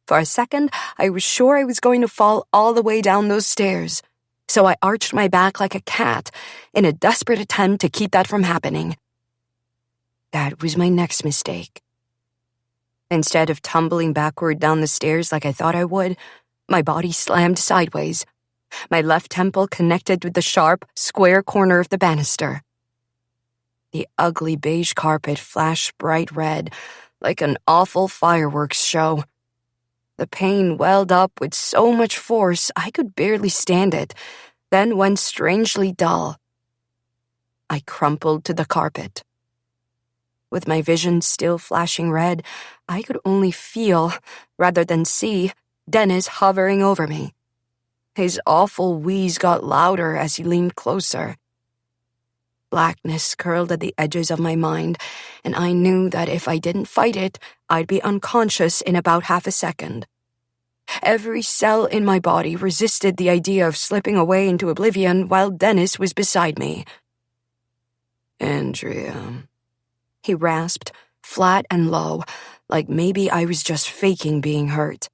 For a second, I was sure I was going to fall all the way down those stairs, so I arched my back like a cat in a desperate attempt to keep that from happening. That was my next mistake. Instead of tumbling backward down the stairs like I thought I would, my body slammed sideways. My left temple connected with the sharp, square corner of the banister. The ugly beige carpet flashed bright red, like an awful fireworks show. The pain welled up with so much force I could barely stand it, then went strangely dull. I crumpled to the carpet. With my vision still flashing red, I could only feel, rather than see, Dennis hovering over me. His awful wheeze got louder as he leaned closer. Blackness curled at the edges of my mind, and I knew that if I didn't fight it, I'd be unconscious in about half a second. Every cell in my body resisted the idea of slipping away into oblivion while Dennis was beside me. "Andrea," he rasped, flat and low, like maybe I was just faking being hurt.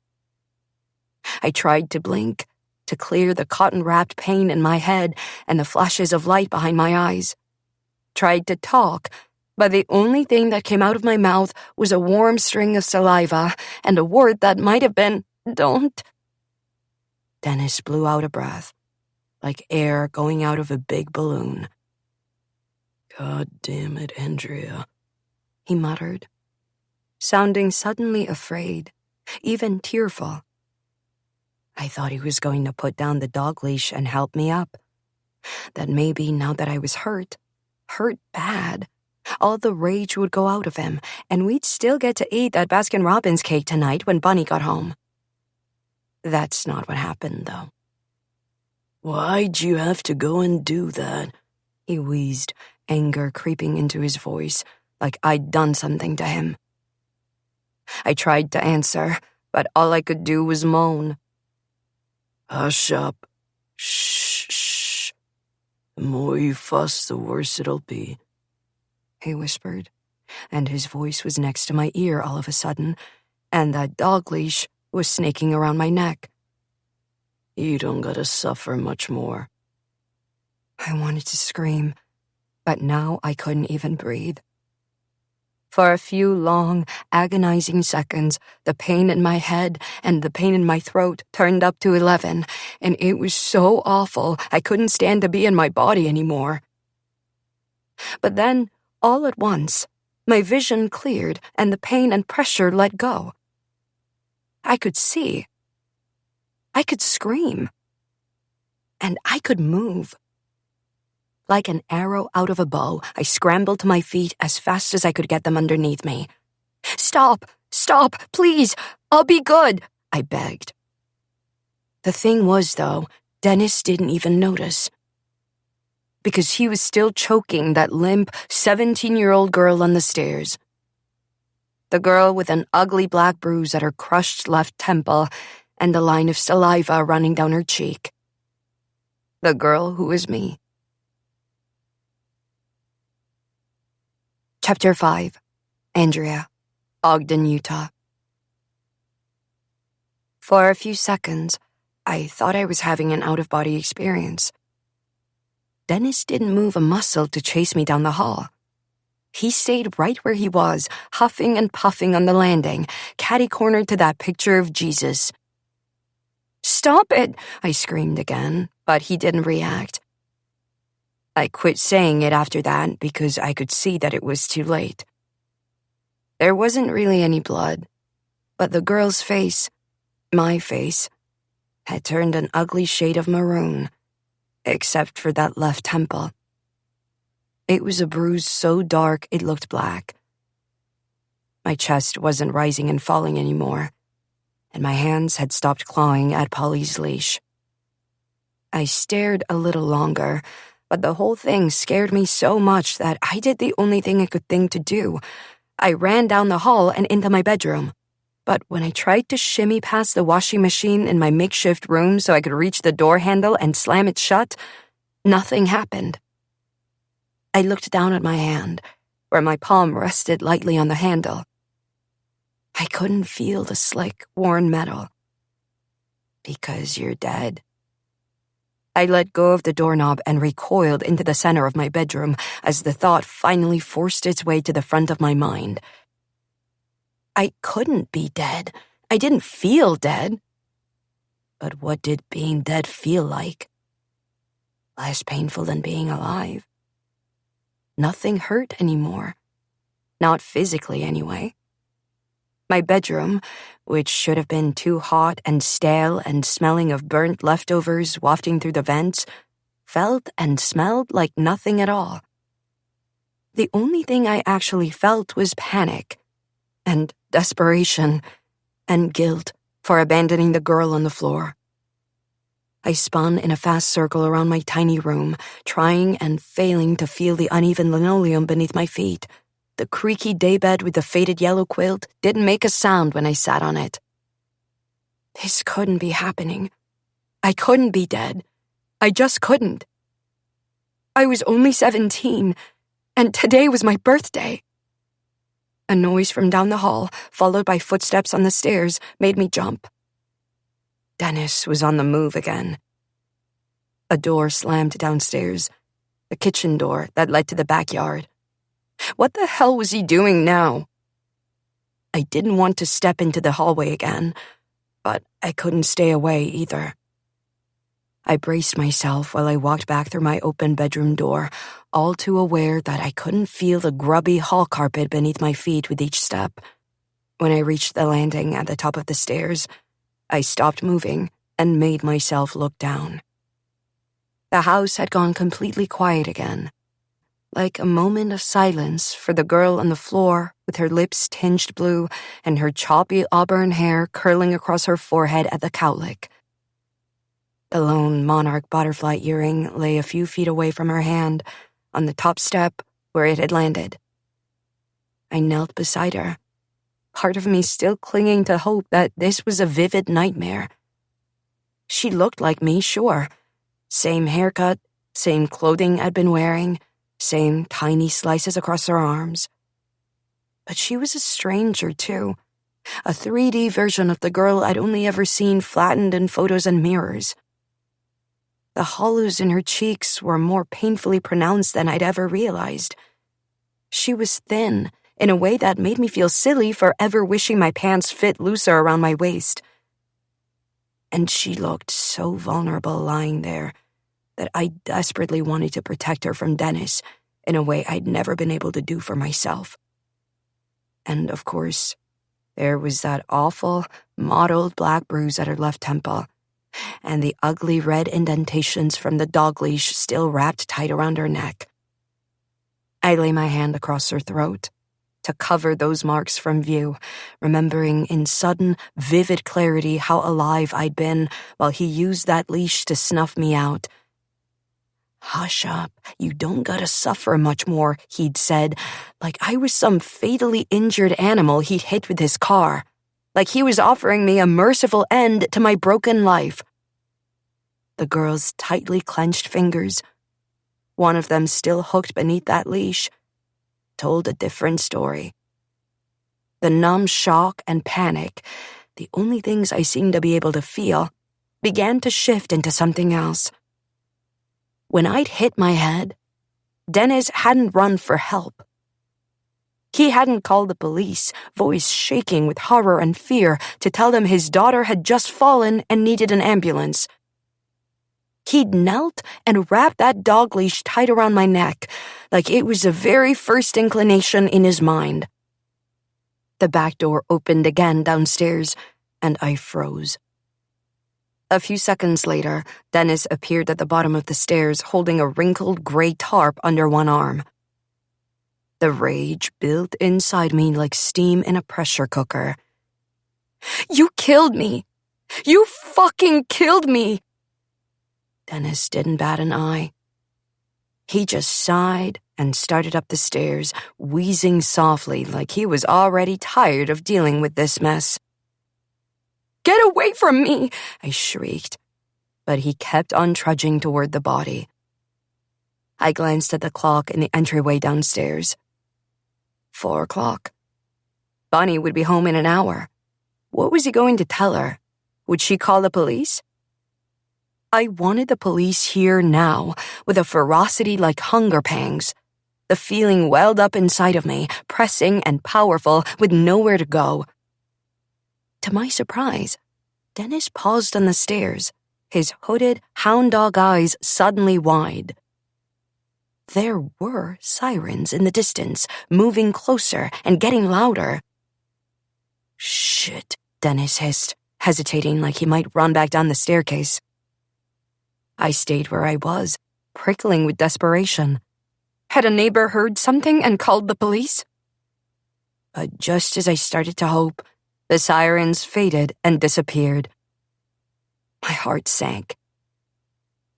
I tried to blink, to clear the cotton-wrapped pain in my head and the flashes of light behind my eyes. Tried to talk, but the only thing that came out of my mouth was a warm string of saliva and a word that might have been, "Don't." Dennis blew out a breath, like air going out of a big balloon. "God damn it, Andrea," he muttered, sounding suddenly afraid, even tearful. I thought he was going to put down the dog leash and help me up. That maybe now that I was hurt bad, all the rage would go out of him, and we'd still get to eat that Baskin-Robbins cake tonight when Bunny got home. That's not what happened, though. "Why'd you have to go and do that?" he wheezed, anger creeping into his voice, like I'd done something to him. I tried to answer, but all I could do was moan. "Hush up. Shh, shh. The more you fuss, the worse it'll be," he whispered, and his voice was next to my ear all of a sudden, and that dog leash was snaking around my neck. "You don't gotta suffer much more." I wanted to scream, but now I couldn't even breathe. For a few long, agonizing seconds, the pain in my head and the pain in my throat turned up to 11, and it was so awful I couldn't stand to be in my body anymore. But then, all at once, my vision cleared and the pain and pressure let go. I could see. I could scream. And I could move. Like an arrow out of a bow, I scrambled to my feet as fast as I could get them underneath me. "Stop! Stop! Please! I'll be good!" I begged. The thing was, though, Dennis didn't even notice. Because he was still choking that limp 17-year-old girl on the stairs. The girl with an ugly black bruise at her crushed left temple and a line of saliva running down her cheek. The girl who was me. Chapter 5. Andrea, Ogden, Utah. For a few seconds, I thought I was having an out-of-body experience. Dennis didn't move a muscle to chase me down the hall. He stayed right where he was, huffing and puffing on the landing, catty-cornered to that picture of Jesus. "Stop it!" I screamed again, but he didn't react. I quit saying it after that because I could see that it was too late. There wasn't really any blood, but the girl's face, my face, had turned an ugly shade of maroon, except for that left temple. It was a bruise so dark it looked black. My chest wasn't rising and falling anymore, and my hands had stopped clawing at Polly's leash. I stared a little longer, but the whole thing scared me so much that I did the only thing I could think to do. I ran down the hall and into my bedroom. But when I tried to shimmy past the washing machine in my makeshift room so I could reach the door handle and slam it shut, nothing happened. I looked down at my hand, where my palm rested lightly on the handle. I couldn't feel the slick, worn metal. "Because you're dead." I let go of the doorknob and recoiled into the center of my bedroom as the thought finally forced its way to the front of my mind. I couldn't be dead. I didn't feel dead. But what did being dead feel like? Less painful than being alive. Nothing hurt anymore. Not physically, anyway. My bedroom, which should have been too hot and stale and smelling of burnt leftovers wafting through the vents, felt and smelled like nothing at all. The only thing I actually felt was panic, and desperation, and guilt for abandoning the girl on the floor. I spun in a fast circle around my tiny room, trying and failing to feel the uneven linoleum beneath my feet. The creaky daybed with the faded yellow quilt didn't make a sound when I sat on it. This couldn't be happening. I couldn't be dead. I just couldn't. I was only 17, and today was my birthday. A noise from down the hall, followed by footsteps on the stairs, made me jump. Dennis was on the move again. A door slammed downstairs, the kitchen door that led to the backyard. What the hell was he doing now? I didn't want to step into the hallway again, but I couldn't stay away either. I braced myself while I walked back through my open bedroom door, all too aware that I couldn't feel the grubby hall carpet beneath my feet with each step. When I reached the landing at the top of the stairs, I stopped moving and made myself look down. The house had gone completely quiet again, like a moment of silence for the girl on the floor with her lips tinged blue and her choppy auburn hair curling across her forehead at the cowlick. The lone monarch butterfly earring lay a few feet away from her hand, on the top step where it had landed. I knelt beside her, part of me still clinging to hope that this was a vivid nightmare. She looked like me, sure. Same haircut, same clothing I'd been wearing, same tiny slices across her arms. But she was a stranger, too. A 3D version of the girl I'd only ever seen flattened in photos and mirrors. The hollows in her cheeks were more painfully pronounced than I'd ever realized. She was thin, in a way that made me feel silly for ever wishing my pants fit looser around my waist. And she looked so vulnerable lying there that I desperately wanted to protect her from Dennis in a way I'd never been able to do for myself. And of course, there was that awful, mottled black bruise at her left temple, and the ugly red indentations from the dog leash still wrapped tight around her neck. I lay my hand across her throat to cover those marks from view, remembering in sudden, vivid clarity how alive I'd been while he used that leash to snuff me out. "Hush up, you don't gotta suffer much more," he'd said, like I was some fatally injured animal he'd hit with his car, like he was offering me a merciful end to my broken life. The girl's tightly clenched fingers, one of them still hooked beneath that leash, told a different story. The numb shock and panic, the only things I seemed to be able to feel, began to shift into something else. When I'd hit my head, Dennis hadn't run for help. He hadn't called the police, voice shaking with horror and fear, to tell them his daughter had just fallen and needed an ambulance. He'd knelt and wrapped that dog leash tight around my neck, like it was the very first inclination in his mind. The back door opened again downstairs, and I froze. A few seconds later, Dennis appeared at the bottom of the stairs holding a wrinkled gray tarp under one arm. The rage built inside me like steam in a pressure cooker. "You killed me! You fucking killed me!" Dennis didn't bat an eye. He just sighed and started up the stairs, wheezing softly like he was already tired of dealing with this mess. "Get away from me!" I shrieked, but he kept on trudging toward the body. I glanced at the clock in the entryway downstairs. 4 o'clock. Bunny would be home in an hour. What was he going to tell her? Would she call the police? I wanted the police here now, with a ferocity like hunger pangs. The feeling welled up inside of me, pressing and powerful, with nowhere to go. To my surprise, Dennis paused on the stairs, his hooded, hound dog eyes suddenly wide. There were sirens in the distance, moving closer and getting louder. "Shit," Dennis hissed, hesitating like he might run back down the staircase. I stayed where I was, prickling with desperation. Had a neighbor heard something and called the police? But just as I started to hope, the sirens faded and disappeared. My heart sank.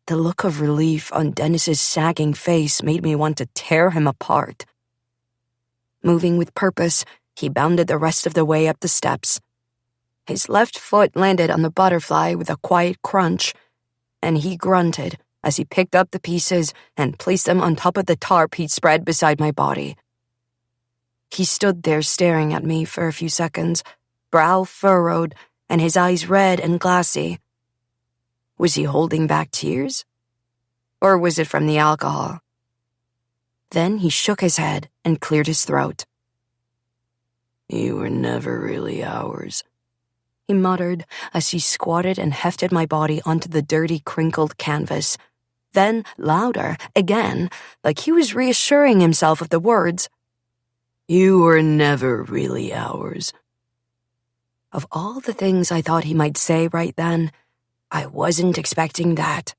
The look of relief on Dennis's sagging face made me want to tear him apart. Moving with purpose, he bounded the rest of the way up the steps. His left foot landed on the butterfly with a quiet crunch, and he grunted as he picked up the pieces and placed them on top of the tarp he'd spread beside my body. He stood there staring at me for a few seconds, brow furrowed and his eyes red and glassy. Was he holding back tears? Or was it from the alcohol? Then he shook his head and cleared his throat. "You were never really ours," he muttered as he squatted and hefted my body onto the dirty, crinkled canvas. Then, louder, again, like he was reassuring himself of the words. "You were never really ours." Of all the things I thought he might say right then, I wasn't expecting that.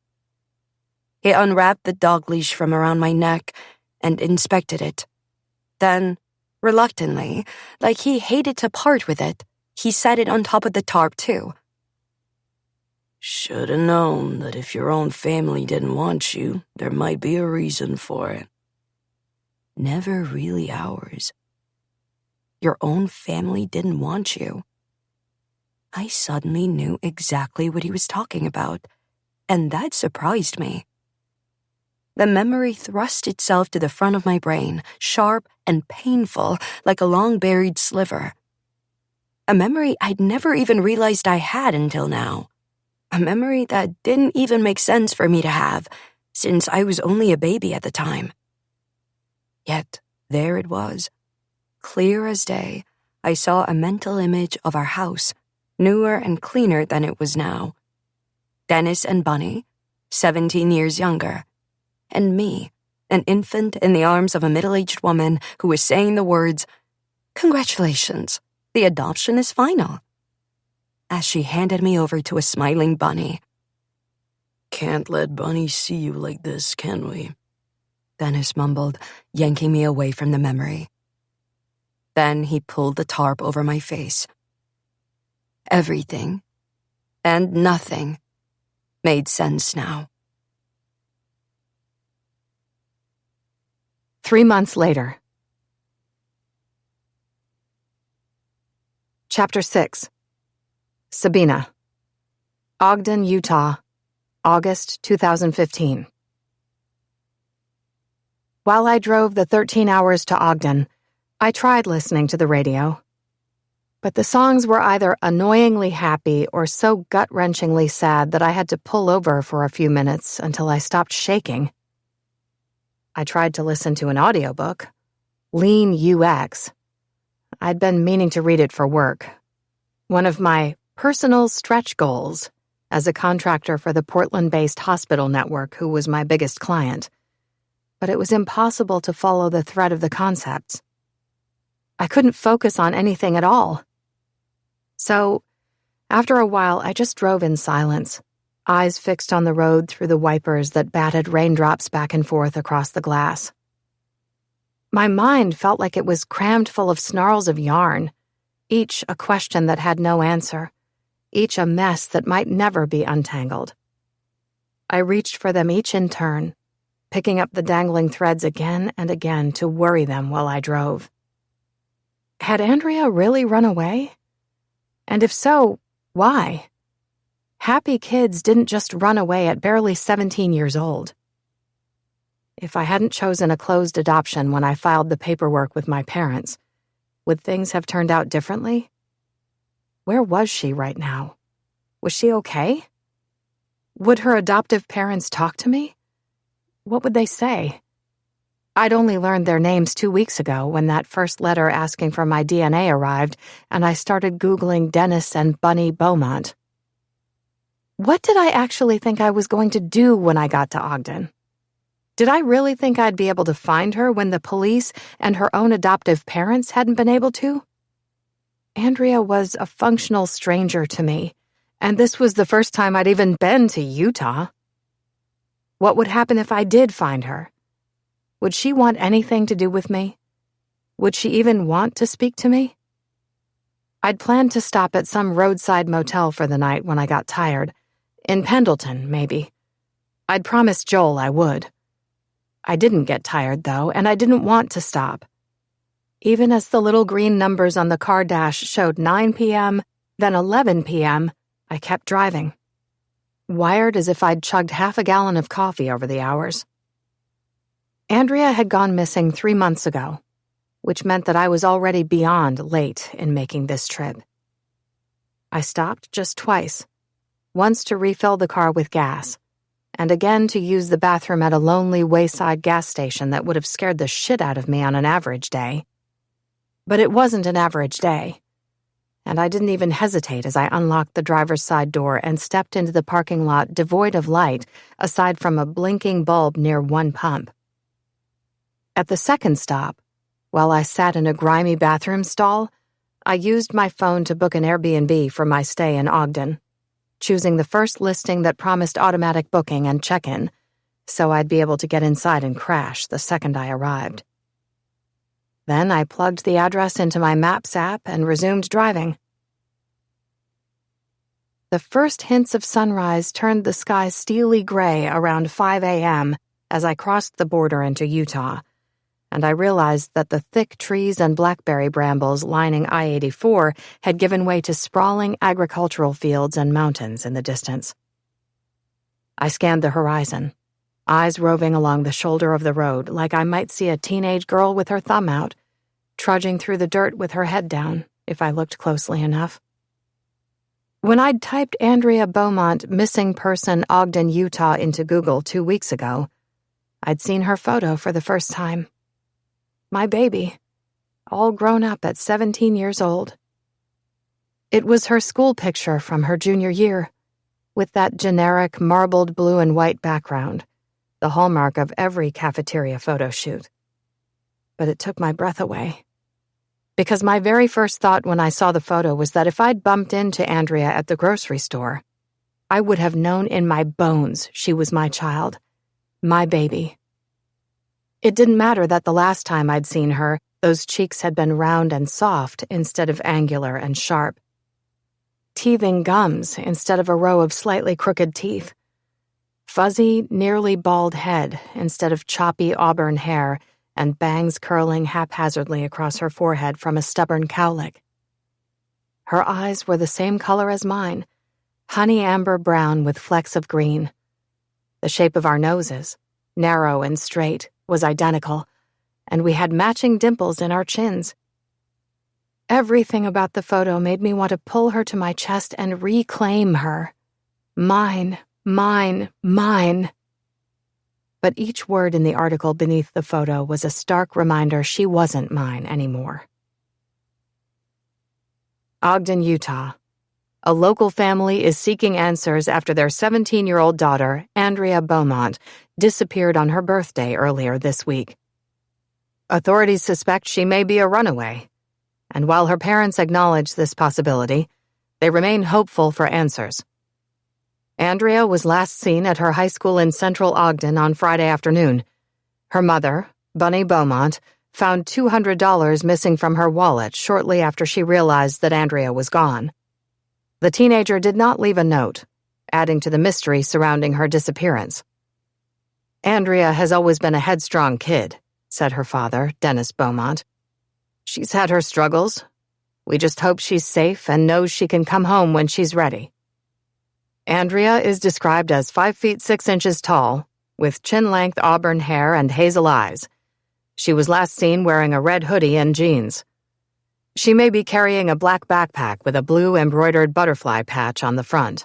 He unwrapped the dog leash from around my neck and inspected it. Then, reluctantly, like he hated to part with it, he set it on top of the tarp too. "Shoulda known that if your own family didn't want you, there might be a reason for it." Never really ours. Your own family didn't want you. I suddenly knew exactly what he was talking about, and that surprised me. The memory thrust itself to the front of my brain, sharp and painful, like a long-buried sliver. A memory I'd never even realized I had until now. A memory that didn't even make sense for me to have, since I was only a baby at the time. Yet, there it was. Clear as day, I saw a mental image of our house, newer and cleaner than it was now. Dennis and Bunny, 17 years younger. And me, an infant in the arms of a middle-aged woman who was saying the words, "Congratulations, the adoption is final," as she handed me over to a smiling Bunny. "Can't let Bunny see you like this, can we?" Dennis mumbled, yanking me away from the memory. Then he pulled the tarp over my face. Everything and nothing made sense now. 3 months later. Chapter 6. Sabina. Ogden, Utah, August 2015. While I drove the 13 hours to Ogden, I tried listening to the radio. But the songs were either annoyingly happy or so gut-wrenchingly sad that I had to pull over for a few minutes until I stopped shaking. I tried to listen to an audiobook, Lean UX. I'd been meaning to read it for work. One of my personal stretch goals as a contractor for the Portland-based hospital network who was my biggest client. But it was impossible to follow the thread of the concepts. I couldn't focus on anything at all. So, after a while, I just drove in silence, eyes fixed on the road through the wipers that batted raindrops back and forth across the glass. My mind felt like it was crammed full of snarls of yarn, each a question that had no answer, each a mess that might never be untangled. I reached for them each in turn, picking up the dangling threads again and again to worry them while I drove. Had Andrea really run away? And if so, why? Happy kids didn't just run away at barely 17 years old. If I hadn't chosen a closed adoption when I filed the paperwork with my parents, would things have turned out differently? Where was she right now? Was she okay? Would her adoptive parents talk to me? What would they say? I'd only learned their names 2 weeks ago when that first letter asking for my DNA arrived and I started Googling Dennis and Bunny Beaumont. What did I actually think I was going to do when I got to Ogden? Did I really think I'd be able to find her when the police and her own adoptive parents hadn't been able to? Andrea was a functional stranger to me, and this was the first time I'd even been to Utah. What would happen if I did find her? Would she want anything to do with me? Would she even want to speak to me? I'd planned to stop at some roadside motel for the night when I got tired. In Pendleton, maybe. I'd promised Joel I would. I didn't get tired, though, and I didn't want to stop. Even as the little green numbers on the car dash showed 9 p.m., then 11 p.m., I kept driving. Wired as if I'd chugged half a gallon of coffee over the hours. Andrea had gone missing 3 months ago, which meant that I was already beyond late in making this trip. I stopped just twice, once to refill the car with gas, and again to use the bathroom at a lonely wayside gas station that would have scared the shit out of me on an average day. But it wasn't an average day, and I didn't even hesitate as I unlocked the driver's side door and stepped into the parking lot devoid of light aside from a blinking bulb near one pump. At the second stop, while I sat in a grimy bathroom stall, I used my phone to book an Airbnb for my stay in Ogden, choosing the first listing that promised automatic booking and check-in, so I'd be able to get inside and crash the second I arrived. Then I plugged the address into my Maps app and resumed driving. The first hints of sunrise turned the sky steely gray around 5 a.m. as I crossed the border into Utah, and I realized that the thick trees and blackberry brambles lining I-84 had given way to sprawling agricultural fields and mountains in the distance. I scanned the horizon, eyes roving along the shoulder of the road like I might see a teenage girl with her thumb out, trudging through the dirt with her head down, if I looked closely enough. When I'd typed Andrea Beaumont missing person Ogden, Utah into Google 2 weeks ago, I'd seen her photo for the first time. My baby, all grown up at 17 years old. It was her school picture from her junior year, with that generic marbled blue and white background, the hallmark of every cafeteria photo shoot. But it took my breath away. Because my very first thought when I saw the photo was that if I'd bumped into Andrea at the grocery store, I would have known in my bones she was my child, my baby. It didn't matter that the last time I'd seen her, those cheeks had been round and soft instead of angular and sharp. Teething gums instead of a row of slightly crooked teeth. Fuzzy, nearly bald head instead of choppy auburn hair and bangs curling haphazardly across her forehead from a stubborn cowlick. Her eyes were the same color as mine, honey amber brown with flecks of green. The shape of our noses, narrow and straight, was identical, and we had matching dimples in our chins. Everything about the photo made me want to pull her to my chest and reclaim her. Mine, mine, mine. But each word in the article beneath the photo was a stark reminder she wasn't mine anymore. Ogden, Utah. A local family is seeking answers after their 17-year-old daughter, Andrea Beaumont, disappeared on her birthday earlier this week. Authorities suspect she may be a runaway, and while her parents acknowledge this possibility, they remain hopeful for answers. Andrea was last seen at her high school in central Ogden on Friday afternoon. Her mother, Bunny Beaumont, found $200 missing from her wallet shortly after she realized that Andrea was gone. The teenager did not leave a note, adding to the mystery surrounding her disappearance. Andrea has always been a headstrong kid, said her father, Dennis Beaumont. She's had her struggles. We just hope she's safe and knows she can come home when she's ready. Andrea is described as 5 feet 6 inches tall, with chin-length auburn hair and hazel eyes. She was last seen wearing a red hoodie and jeans. She may be carrying a black backpack with a blue embroidered butterfly patch on the front.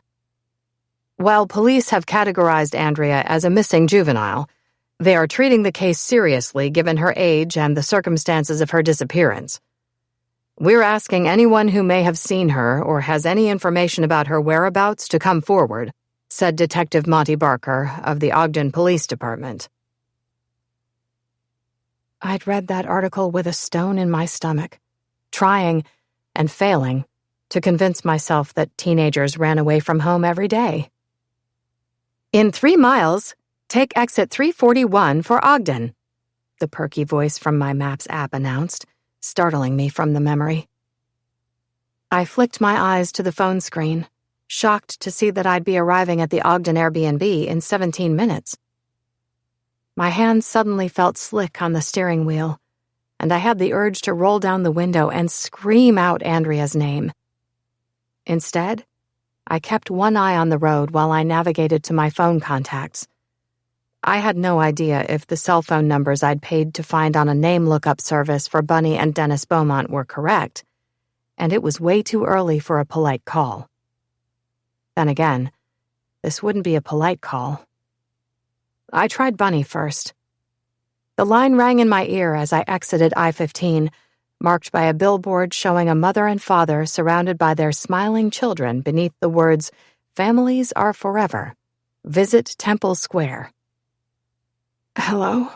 While police have categorized Andrea as a missing juvenile, they are treating the case seriously given her age and the circumstances of her disappearance. We're asking anyone who may have seen her or has any information about her whereabouts to come forward, said Detective Monty Barker of the Ogden Police Department. I'd read that article with a stone in my stomach, trying and failing to convince myself that teenagers ran away from home every day. In 3 miles, take exit 341 for Ogden. the perky voice from my Maps app announced, startling me from the memory. I flicked my eyes to the phone screen, shocked to see that I'd be arriving at the Ogden Airbnb in 17 minutes. My hands suddenly felt slick on the steering wheel, and I had the urge to roll down the window and scream out Andrea's name. Instead, I kept one eye on the road while I navigated to my phone contacts. I had no idea if the cell phone numbers I'd paid to find on a name lookup service for Bunny and Dennis Beaumont were correct, and it was way too early for a polite call. Then again, this wouldn't be a polite call. I tried Bunny first. The line rang in my ear as I exited I-15, marked by a billboard showing a mother and father surrounded by their smiling children beneath the words, "Families are forever. Visit Temple Square." "Hello?"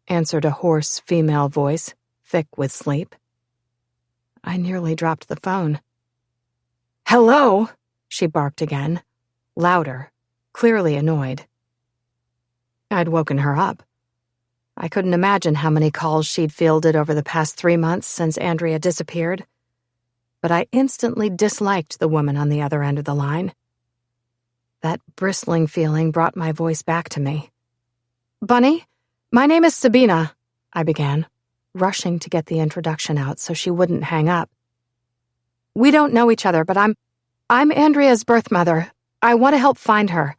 answered a hoarse female voice, thick with sleep. I nearly dropped the phone. "Hello?" she barked again, louder, clearly annoyed. I'd woken her up. I couldn't imagine how many calls she'd fielded over the past 3 months since Andrea disappeared, but I instantly disliked the woman on the other end of the line. That bristling feeling brought my voice back to me. "Bunny, my name is Sabina," I began, rushing to get the introduction out so she wouldn't hang up. "We don't know each other, but I'm Andrea's birth mother. I want to help find her.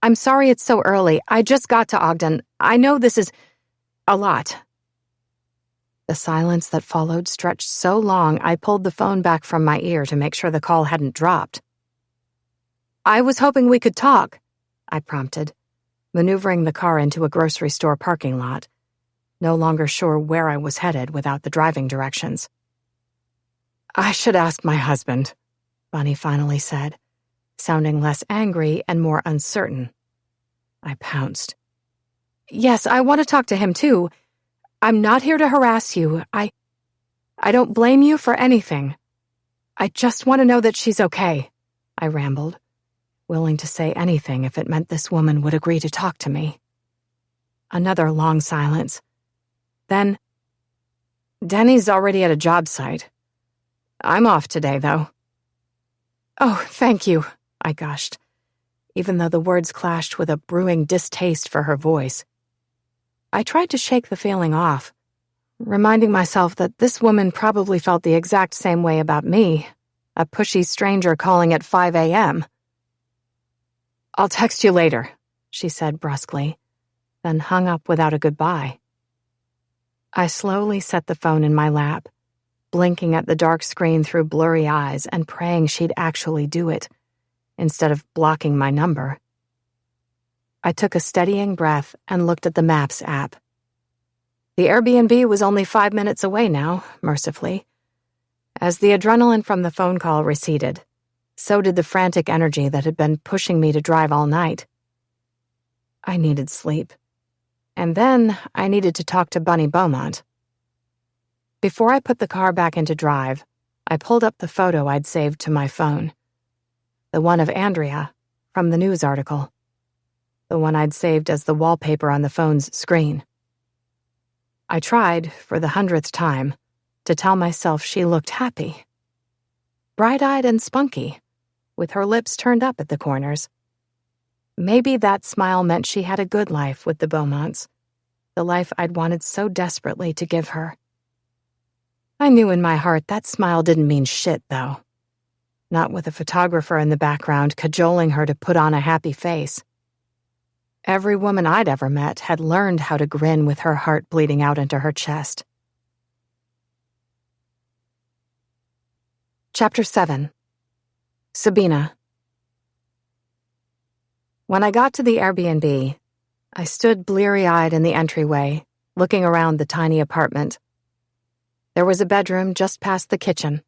I'm sorry it's so early. I just got to Ogden. I know this is a lot." The silence that followed stretched so long I pulled the phone back from my ear to make sure the call hadn't dropped. "I was hoping we could talk," I prompted, maneuvering the car into a grocery store parking lot, no longer sure where I was headed without the driving directions. "I should ask my husband," Bunny finally said, sounding less angry and more uncertain. I pounced. "Yes, I want to talk to him too. I'm not here to harass you. I don't blame you for anything. I just want to know that she's okay," I rambled, willing to say anything if it meant this woman would agree to talk to me. Another long silence. Then, "Denny's already at a job site. I'm off today, though." "Oh, thank you," I gushed, even though the words clashed with a brewing distaste for her voice. I tried to shake the feeling off, reminding myself that this woman probably felt the exact same way about me, a pushy stranger calling at 5 a.m. "I'll text you later," she said brusquely, then hung up without a goodbye. I slowly set the phone in my lap, blinking at the dark screen through blurry eyes and praying she'd actually do it, instead of blocking my number. I took a steadying breath and looked at the Maps app. The Airbnb was only 5 minutes away now, mercifully. As the adrenaline from the phone call receded, so did the frantic energy that had been pushing me to drive all night. I needed sleep. And then I needed to talk to Bunny Beaumont. Before I put the car back into drive, I pulled up the photo I'd saved to my phone. The one of Andrea, from the news article. The one I'd saved as the wallpaper on the phone's screen. I tried, for the 100th time, to tell myself she looked happy. Bright-eyed and spunky, with her lips turned up at the corners. Maybe that smile meant she had a good life with the Beaumonts, the life I'd wanted so desperately to give her. I knew in my heart that smile didn't mean shit, though. Not with a photographer in the background cajoling her to put on a happy face. Every woman I'd ever met had learned how to grin with her heart bleeding out into her chest. Chapter 7. Sabina. When I got to the Airbnb, I stood bleary-eyed in the entryway, looking around the tiny apartment. There was a bedroom just past the kitchen,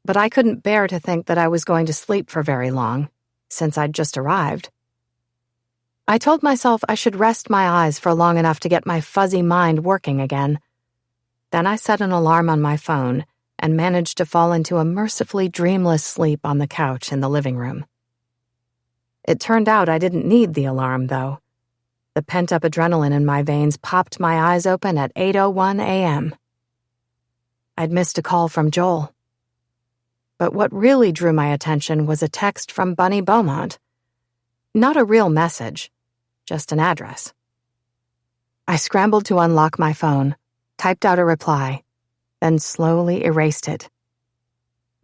but I couldn't bear to think that I was going to sleep for very long, since I'd just arrived. I told myself I should rest my eyes for long enough to get my fuzzy mind working again. Then I set an alarm on my phone and managed to fall into a mercifully dreamless sleep on the couch in the living room. It turned out I didn't need the alarm, though. The pent-up adrenaline in my veins popped my eyes open at 8:01 a.m. I'd missed a call from Joel. But what really drew my attention was a text from Bunny Beaumont. Not a real message, just an address. I scrambled to unlock my phone, typed out a reply, then slowly erased it.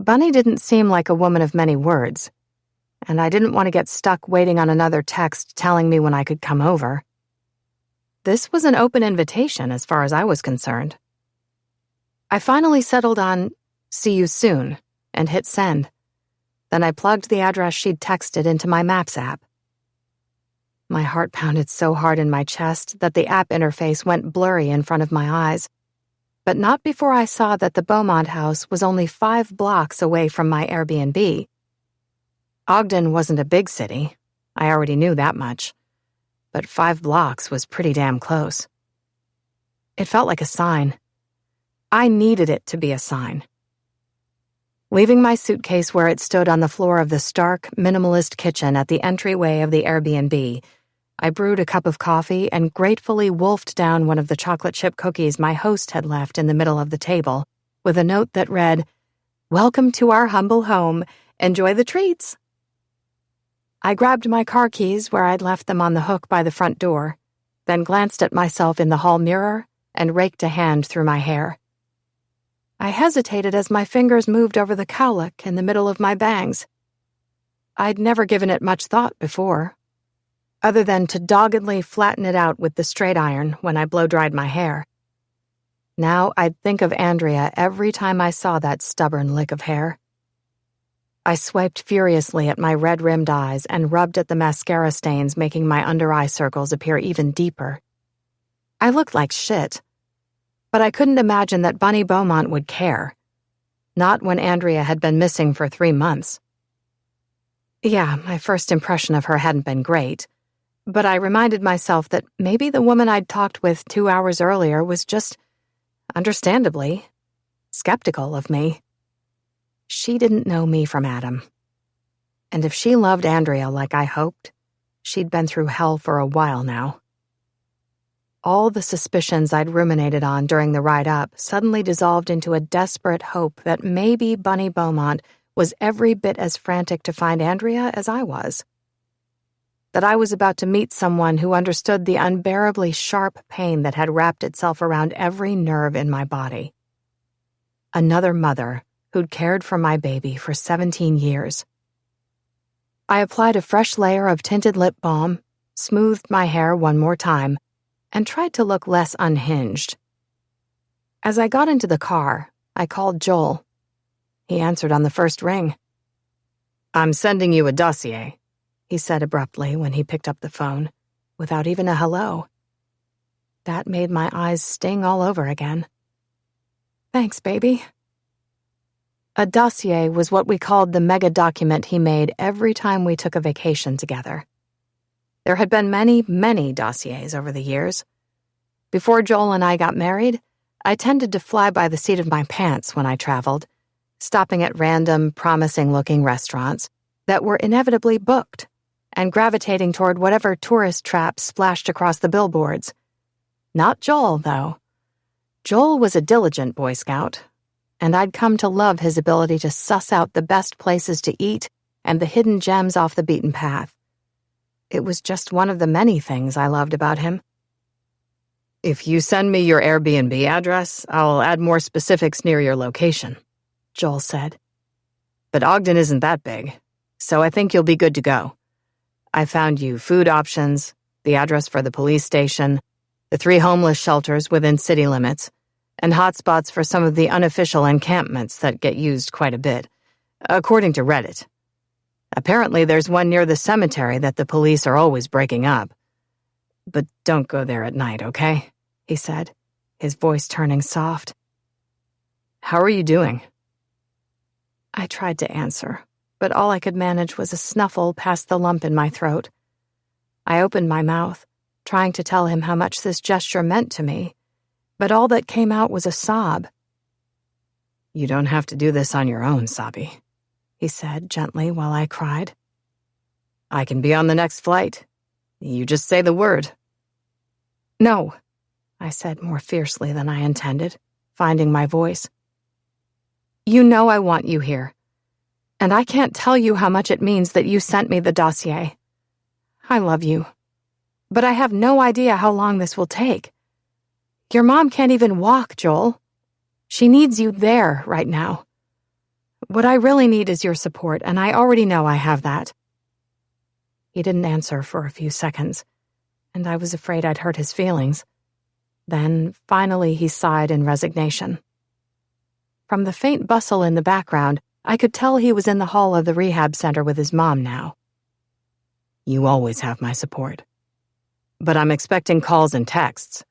Bunny didn't seem like a woman of many words, and I didn't want to get stuck waiting on another text telling me when I could come over. This was an open invitation as far as I was concerned. I finally settled on, "See you soon," and hit send. Then I plugged the address she'd texted into my Maps app. My heart pounded so hard in my chest that the app interface went blurry in front of my eyes, but not before I saw that the Beaumont house was only 5 blocks away from my Airbnb. Ogden wasn't a big city. I already knew that much. But 5 blocks was pretty damn close. It felt like a sign. I needed it to be a sign. Leaving my suitcase where it stood on the floor of the stark, minimalist kitchen at the entryway of the Airbnb, I brewed a cup of coffee and gratefully wolfed down one of the chocolate chip cookies my host had left in the middle of the table, with a note that read, "Welcome to our humble home. Enjoy the treats." I grabbed my car keys where I'd left them on the hook by the front door, then glanced at myself in the hall mirror and raked a hand through my hair. I hesitated as my fingers moved over the cowlick in the middle of my bangs. I'd never given it much thought before, other than to doggedly flatten it out with the straight iron when I blow-dried my hair. Now I'd think of Andrea every time I saw that stubborn lick of hair. I swiped furiously at my red-rimmed eyes and rubbed at the mascara stains making my under-eye circles appear even deeper. I looked like shit, but I couldn't imagine that Bunny Beaumont would care. Not when Andrea had been missing for 3 months. Yeah, my first impression of her hadn't been great, but I reminded myself that maybe the woman I'd talked with 2 hours earlier was just, understandably, skeptical of me. She didn't know me from Adam. And if she loved Andrea like I hoped, she'd been through hell for a while now. All the suspicions I'd ruminated on during the ride up suddenly dissolved into a desperate hope that maybe Bunny Beaumont was every bit as frantic to find Andrea as I was. That I was about to meet someone who understood the unbearably sharp pain that had wrapped itself around every nerve in my body. Another mother who'd cared for my baby for 17 years. I applied a fresh layer of tinted lip balm, smoothed my hair one more time, and tried to look less unhinged. As I got into the car, I called Joel. He answered on the first ring. "I'm sending you a dossier," he said abruptly when he picked up the phone, without even a hello. That made my eyes sting all over again. "Thanks, baby." A dossier was what we called the mega document he made every time we took a vacation together. There had been many, many dossiers over the years. Before Joel and I got married, I tended to fly by the seat of my pants when I traveled, stopping at random, promising-looking restaurants that were inevitably booked and gravitating toward whatever tourist traps splashed across the billboards. Not Joel, though. Joel was a diligent Boy Scout, and I'd come to love his ability to suss out the best places to eat and the hidden gems off the beaten path. It was just one of the many things I loved about him. "If you send me your Airbnb address, I'll add more specifics near your location," Joel said. "But Ogden isn't that big, so I think you'll be good to go. I found you food options, the address for the police station, the 3 homeless shelters within city limits, and hotspots for some of the unofficial encampments that get used quite a bit, according to Reddit. Apparently there's one near the cemetery that the police are always breaking up. But don't go there at night, okay?" he said, his voice turning soft. "How are you doing?" I tried to answer, but all I could manage was a snuffle past the lump in my throat. I opened my mouth, trying to tell him how much this gesture meant to me, but all that came out was a sob. "You don't have to do this on your own, Sabi," he said gently while I cried. "I can be on the next flight. You just say the word, No, I said more fiercely than I intended, finding my voice. You know I want you here, and I can't tell you how much it means that you sent me the dossier. I love you, but I have no idea how long this will take. Your mom can't even walk, Joel. She needs you there right now. What I really need is your support, and I already know I have that. He didn't answer for a few seconds, and I was afraid I'd hurt his feelings. Then, finally, he sighed in resignation. From the faint bustle in the background, I could tell he was in the hall of the rehab center with his mom now. You always have my support. But I'm expecting calls and texts.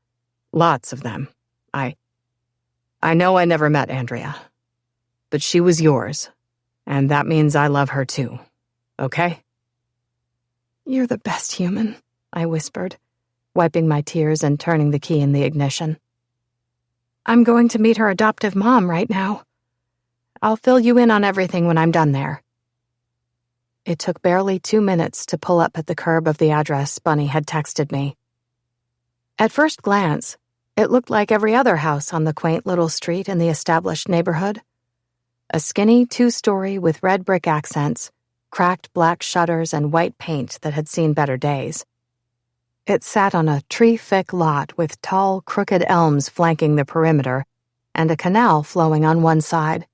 Lots of them. I know I never met Andrea, but she was yours, and that means I love her too. Okay? You're the best human, I whispered, wiping my tears and turning the key in the ignition. I'm going to meet her adoptive mom right now. I'll fill you in on everything when I'm done there. It took barely 2 minutes to pull up at the curb of the address Bunny had texted me. At first glance, it looked like every other house on the quaint little street in the established neighborhood. A skinny 2-story with red brick accents, cracked black shutters, and white paint that had seen better days. It sat on a tree-thick lot with tall, crooked elms flanking the perimeter and a canal flowing on one side.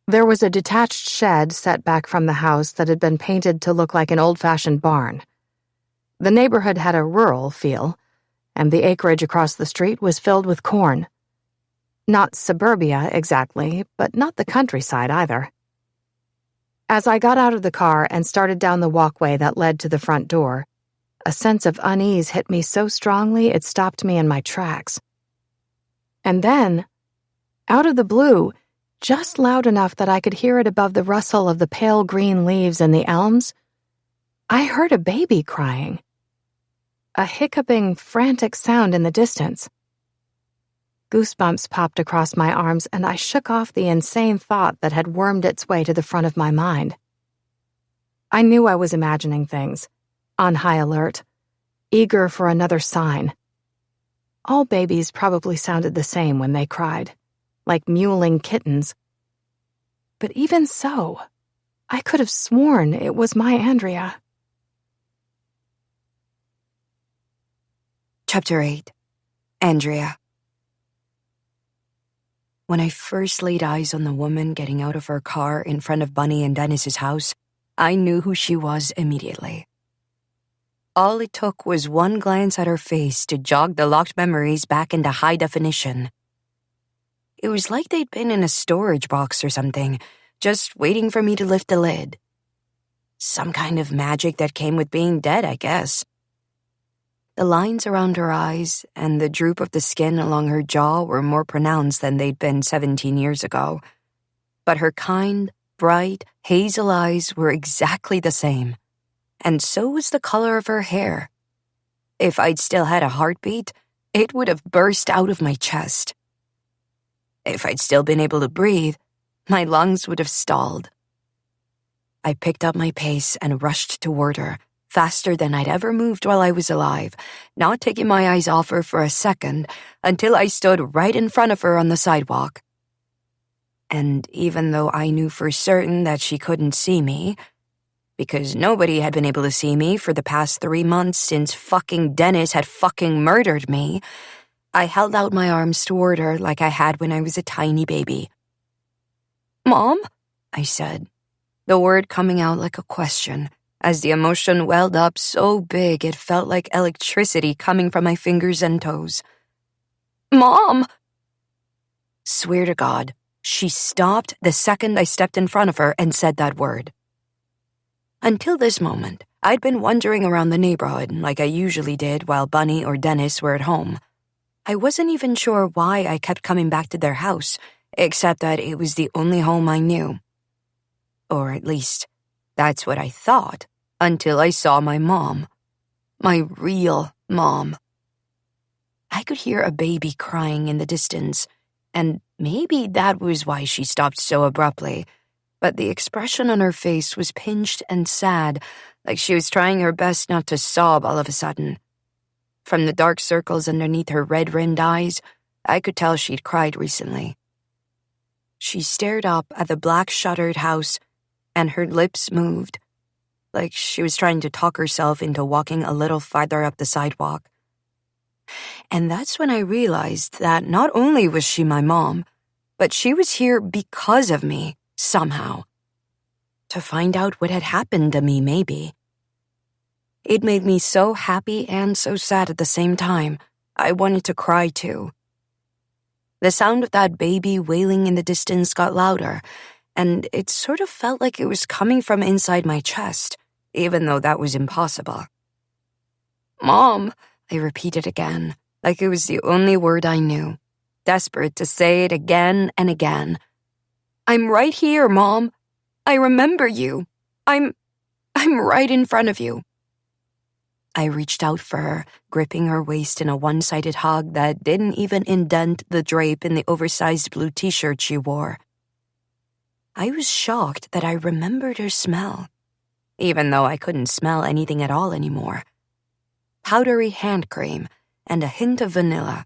There was a detached shed set back from the house that had been painted to look like an old-fashioned barn. The neighborhood had a rural feel, and the acreage across the street was filled with corn. Not suburbia exactly, but not the countryside either. As I got out of the car and started down the walkway that led to the front door, a sense of unease hit me so strongly it stopped me in my tracks. And then, out of the blue, just loud enough that I could hear it above the rustle of the pale green leaves in the elms, I heard a baby crying. A hiccuping, frantic sound in the distance. Goosebumps popped across my arms, and I shook off the insane thought that had wormed its way to the front of my mind. I knew I was imagining things, on high alert, eager for another sign. All babies probably sounded the same when they cried, like mewling kittens. But even so, I could have sworn it was my Andrea. Chapter 8. Andrea. When I first laid eyes on the woman getting out of her car in front of Bunny and Dennis's house, I knew who she was immediately. All it took was one glance at her face to jog the locked memories back into high definition. It was like they'd been in a storage box or something, just waiting for me to lift the lid. Some kind of magic that came with being dead, I guess. The lines around her eyes and the droop of the skin along her jaw were more pronounced than they'd been 17 years ago. But her kind, bright, hazel eyes were exactly the same. And so was the color of her hair. If I'd still had a heartbeat, it would have burst out of my chest. If I'd still been able to breathe, my lungs would have stalled. I picked up my pace and rushed toward her, faster than I'd ever moved while I was alive, not taking my eyes off her for a second until I stood right in front of her on the sidewalk. And even though I knew for certain that she couldn't see me, because nobody had been able to see me for the past 3 months since fucking Dennis had fucking murdered me, I held out my arms toward her like I had when I was a tiny baby. "Mom?" I said, the word coming out like a question, as the emotion welled up so big it felt like electricity coming from my fingers and toes. "Mom!" Swear to God, she stopped the second I stepped in front of her and said that word. Until this moment, I'd been wandering around the neighborhood like I usually did while Bunny or Dennis were at home. I wasn't even sure why I kept coming back to their house, except that it was the only home I knew. Or at least, that's what I thought, until I saw my mom. My real mom. I could hear a baby crying in the distance, and maybe that was why she stopped so abruptly, but the expression on her face was pinched and sad, like she was trying her best not to sob all of a sudden. From the dark circles underneath her red-rimmed eyes, I could tell she'd cried recently. She stared up at the black-shuttered house, and her lips moved, like she was trying to talk herself into walking a little farther up the sidewalk. And that's when I realized that not only was she my mom, but she was here because of me, somehow. To find out what had happened to me, maybe. It made me so happy and so sad at the same time. I wanted to cry too. The sound of that baby wailing in the distance got louder, and it sort of felt like it was coming from inside my chest, even though that was impossible. "Mom," I repeated again, like it was the only word I knew, desperate to say it again and again. "I'm right here, Mom. I remember you. I'm right in front of you." I reached out for her, gripping her waist in a one-sided hug that didn't even indent the drape in the oversized blue t-shirt she wore. I was shocked that I remembered her smell, even though I couldn't smell anything at all anymore. Powdery hand cream and a hint of vanilla.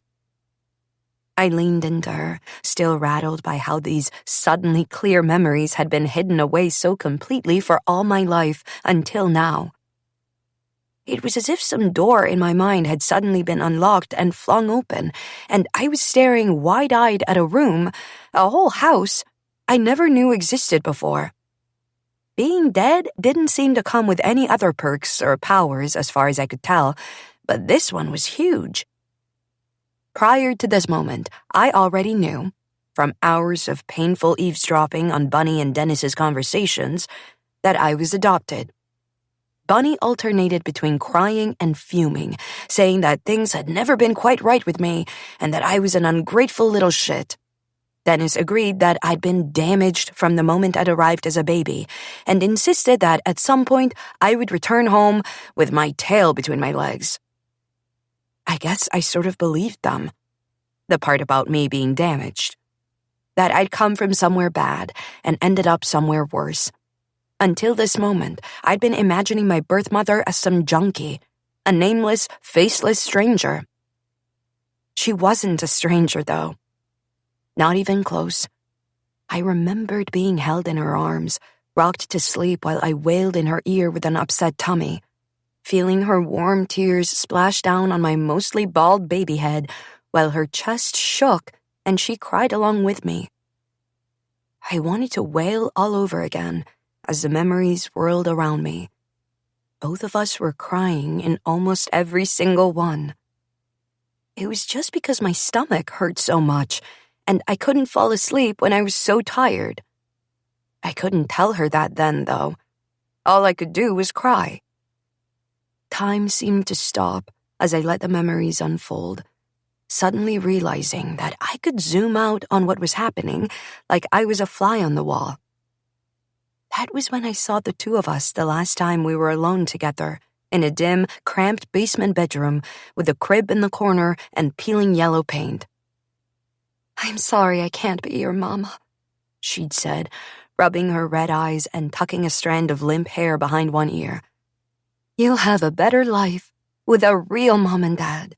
I leaned into her, still rattled by how these suddenly clear memories had been hidden away so completely for all my life until now. It was as if some door in my mind had suddenly been unlocked and flung open, and I was staring wide-eyed at a room, a whole house, I never knew existed before. Being dead didn't seem to come with any other perks or powers as far as I could tell, but this one was huge. Prior to this moment, I already knew, from hours of painful eavesdropping on Bunny and Dennis's conversations, that I was adopted. Bunny alternated between crying and fuming, saying that things had never been quite right with me and that I was an ungrateful little shit. Dennis agreed that I'd been damaged from the moment I'd arrived as a baby and insisted that at some point I would return home with my tail between my legs. I guess I sort of believed them. The part about me being damaged. That I'd come from somewhere bad and ended up somewhere worse. Until this moment, I'd been imagining my birth mother as some junkie, a nameless, faceless stranger. She wasn't a stranger, though. Not even close. I remembered being held in her arms, rocked to sleep while I wailed in her ear with an upset tummy, feeling her warm tears splash down on my mostly bald baby head while her chest shook and she cried along with me. I wanted to wail all over again, as the memories whirled around me. Both of us were crying in almost every single one. It was just because my stomach hurt so much, and I couldn't fall asleep when I was so tired. I couldn't tell her that then, though. All I could do was cry. Time seemed to stop as I let the memories unfold, suddenly realizing that I could zoom out on what was happening like I was a fly on the wall. That was when I saw the two of us the last time we were alone together, in a dim, cramped basement bedroom with a crib in the corner and peeling yellow paint. "I'm sorry I can't be your mama," she'd said, rubbing her red eyes and tucking a strand of limp hair behind one ear. "You'll have a better life with a real mom and dad."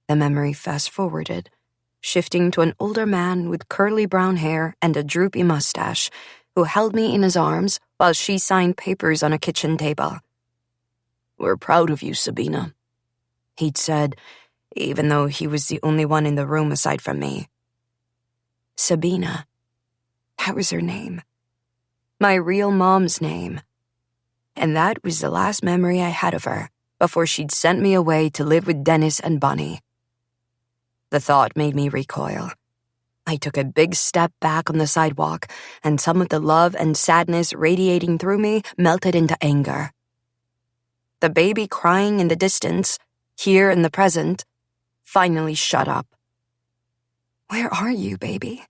The memory fast-forwarded, shifting to an older man with curly brown hair and a droopy mustache, who held me in his arms while she signed papers on a kitchen table. "We're proud of you, Sabina," he'd said, even though he was the only one in the room aside from me. Sabina. That was her name. My real mom's name. And that was the last memory I had of her before she'd sent me away to live with Dennis and Bunny. The thought made me recoil. I took a big step back on the sidewalk, and some of the love and sadness radiating through me melted into anger. The baby crying in the distance, here in the present, finally shut up. "Where are you, baby?"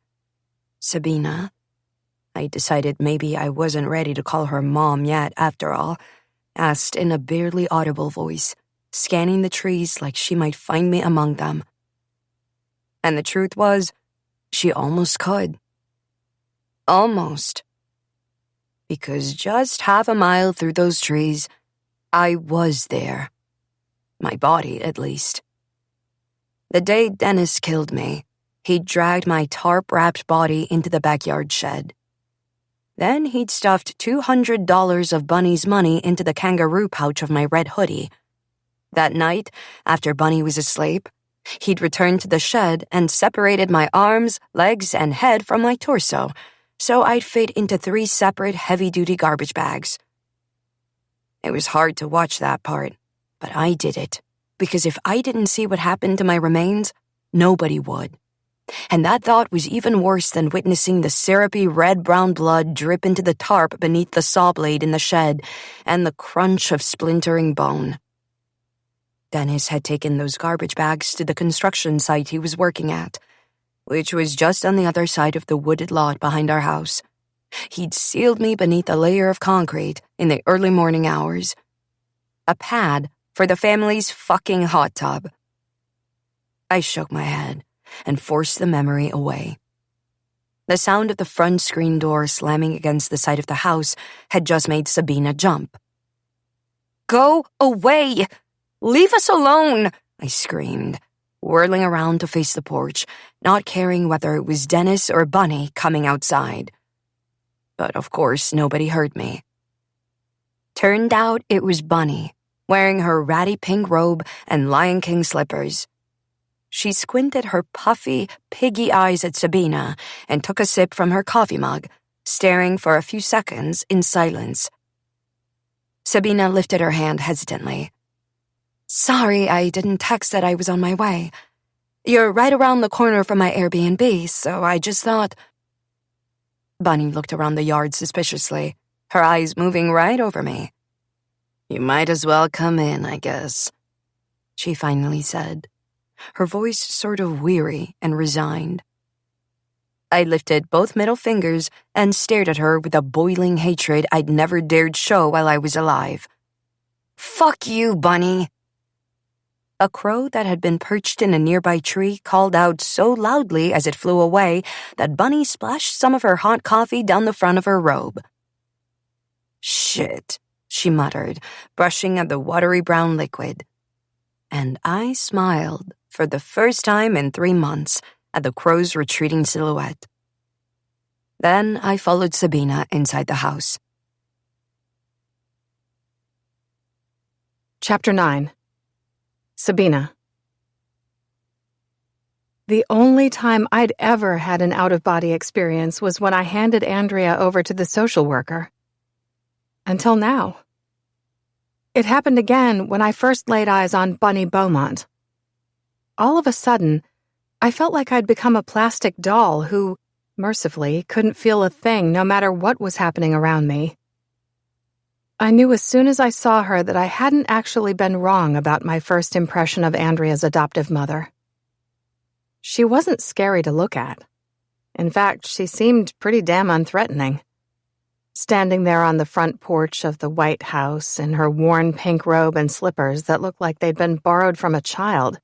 Sabina. I decided maybe I wasn't ready to call her mom yet, after all, asked in a barely audible voice, scanning the trees like she might find me among them. And the truth was, she almost could. Almost. Because just half a mile through those trees, I was there. My body, at least. The day Dennis killed me, he'd dragged my tarp-wrapped body into the backyard shed. Then he'd stuffed $200 of Bunny's money into the kangaroo pouch of my red hoodie. That night, after Bunny was asleep, he'd returned to the shed and separated my arms, legs, and head from my torso, so I'd fit into 3 separate heavy-duty garbage bags. It was hard to watch that part, but I did it, because if I didn't see what happened to my remains, nobody would. And that thought was even worse than witnessing the syrupy red-brown blood drip into the tarp beneath the saw blade in the shed and the crunch of splintering bone. Dennis had taken those garbage bags to the construction site he was working at, which was just on the other side of the wooded lot behind our house. He'd sealed me beneath a layer of concrete in the early morning hours. A pad for the family's fucking hot tub. I shook my head and forced the memory away. The sound of the front screen door slamming against the side of the house had just made Sabina jump. "Go away! Leave us alone!" I screamed, whirling around to face the porch, not caring whether it was Dennis or Bunny coming outside. But of course, nobody heard me. Turned out it was Bunny, wearing her ratty pink robe and Lion King slippers. She squinted her puffy, piggy eyes at Sabina and took a sip from her coffee mug, staring for a few seconds in silence. Sabina lifted her hand hesitantly. "Sorry, I didn't text that I was on my way. You're right around the corner from my Airbnb, so I just thought..." Bunny looked around the yard suspiciously, her eyes moving right over me. "You might as well come in, I guess," she finally said, her voice sort of weary and resigned. I lifted both middle fingers and stared at her with a boiling hatred I'd never dared show while I was alive. "Fuck you, Bunny!" A crow that had been perched in a nearby tree called out so loudly as it flew away that Bunny splashed some of her hot coffee down the front of her robe. "Shit," she muttered, brushing at the watery brown liquid. And I smiled for the first time in 3 months at the crow's retreating silhouette. Then I followed Sabina inside the house. Chapter 9. Sabina. The only time I'd ever had an out-of-body experience was when I handed Andrea over to the social worker. Until now. It happened again when I first laid eyes on Bunny Beaumont. All of a sudden, I felt like I'd become a plastic doll who, mercifully, couldn't feel a thing no matter what was happening around me. I knew as soon as I saw her that I hadn't actually been wrong about my first impression of Andrea's adoptive mother. She wasn't scary to look at. In fact, she seemed pretty damn unthreatening. Standing there on the front porch of the White House in her worn pink robe and slippers that looked like they'd been borrowed from a child.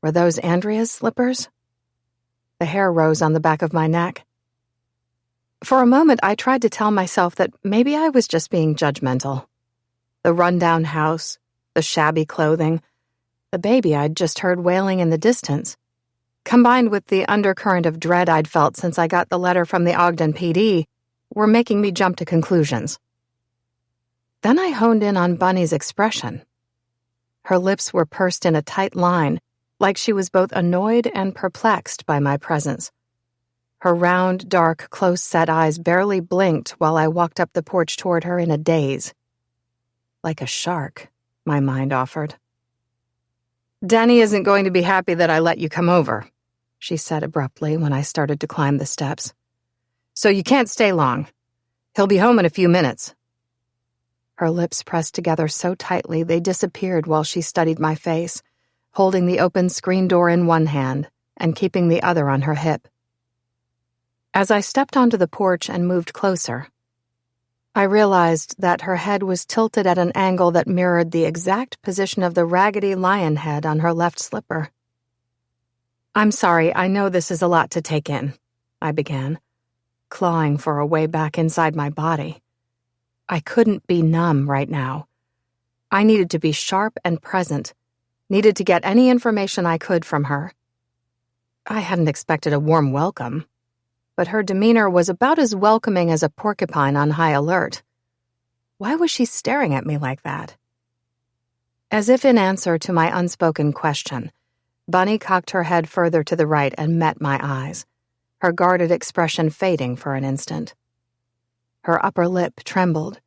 Were those Andrea's slippers? The hair rose on the back of my neck. For a moment, I tried to tell myself that maybe I was just being judgmental. The rundown house, the shabby clothing, the baby I'd just heard wailing in the distance, combined with the undercurrent of dread I'd felt since I got the letter from the Ogden PD, were making me jump to conclusions. Then I honed in on Bunny's expression. Her lips were pursed in a tight line, like she was both annoyed and perplexed by my presence. Her round, dark, close-set eyes barely blinked while I walked up the porch toward her in a daze. Like a shark, my mind offered. "Danny isn't going to be happy that I let you come over," she said abruptly when I started to climb the steps. "So you can't stay long. He'll be home in a few minutes." Her lips pressed together so tightly they disappeared while she studied my face, holding the open screen door in one hand and keeping the other on her hip. As I stepped onto the porch and moved closer, I realized that her head was tilted at an angle that mirrored the exact position of the raggedy lion head on her left slipper. "I'm sorry, I know this is a lot to take in," I began, clawing for a way back inside my body. I couldn't be numb right now. I needed to be sharp and present, needed to get any information I could from her. I hadn't expected a warm welcome, but her demeanor was about as welcoming as a porcupine on high alert. Why was she staring at me like that? As if in answer to my unspoken question, Bunny cocked her head further to the right and met my eyes, her guarded expression fading for an instant. Her upper lip trembled,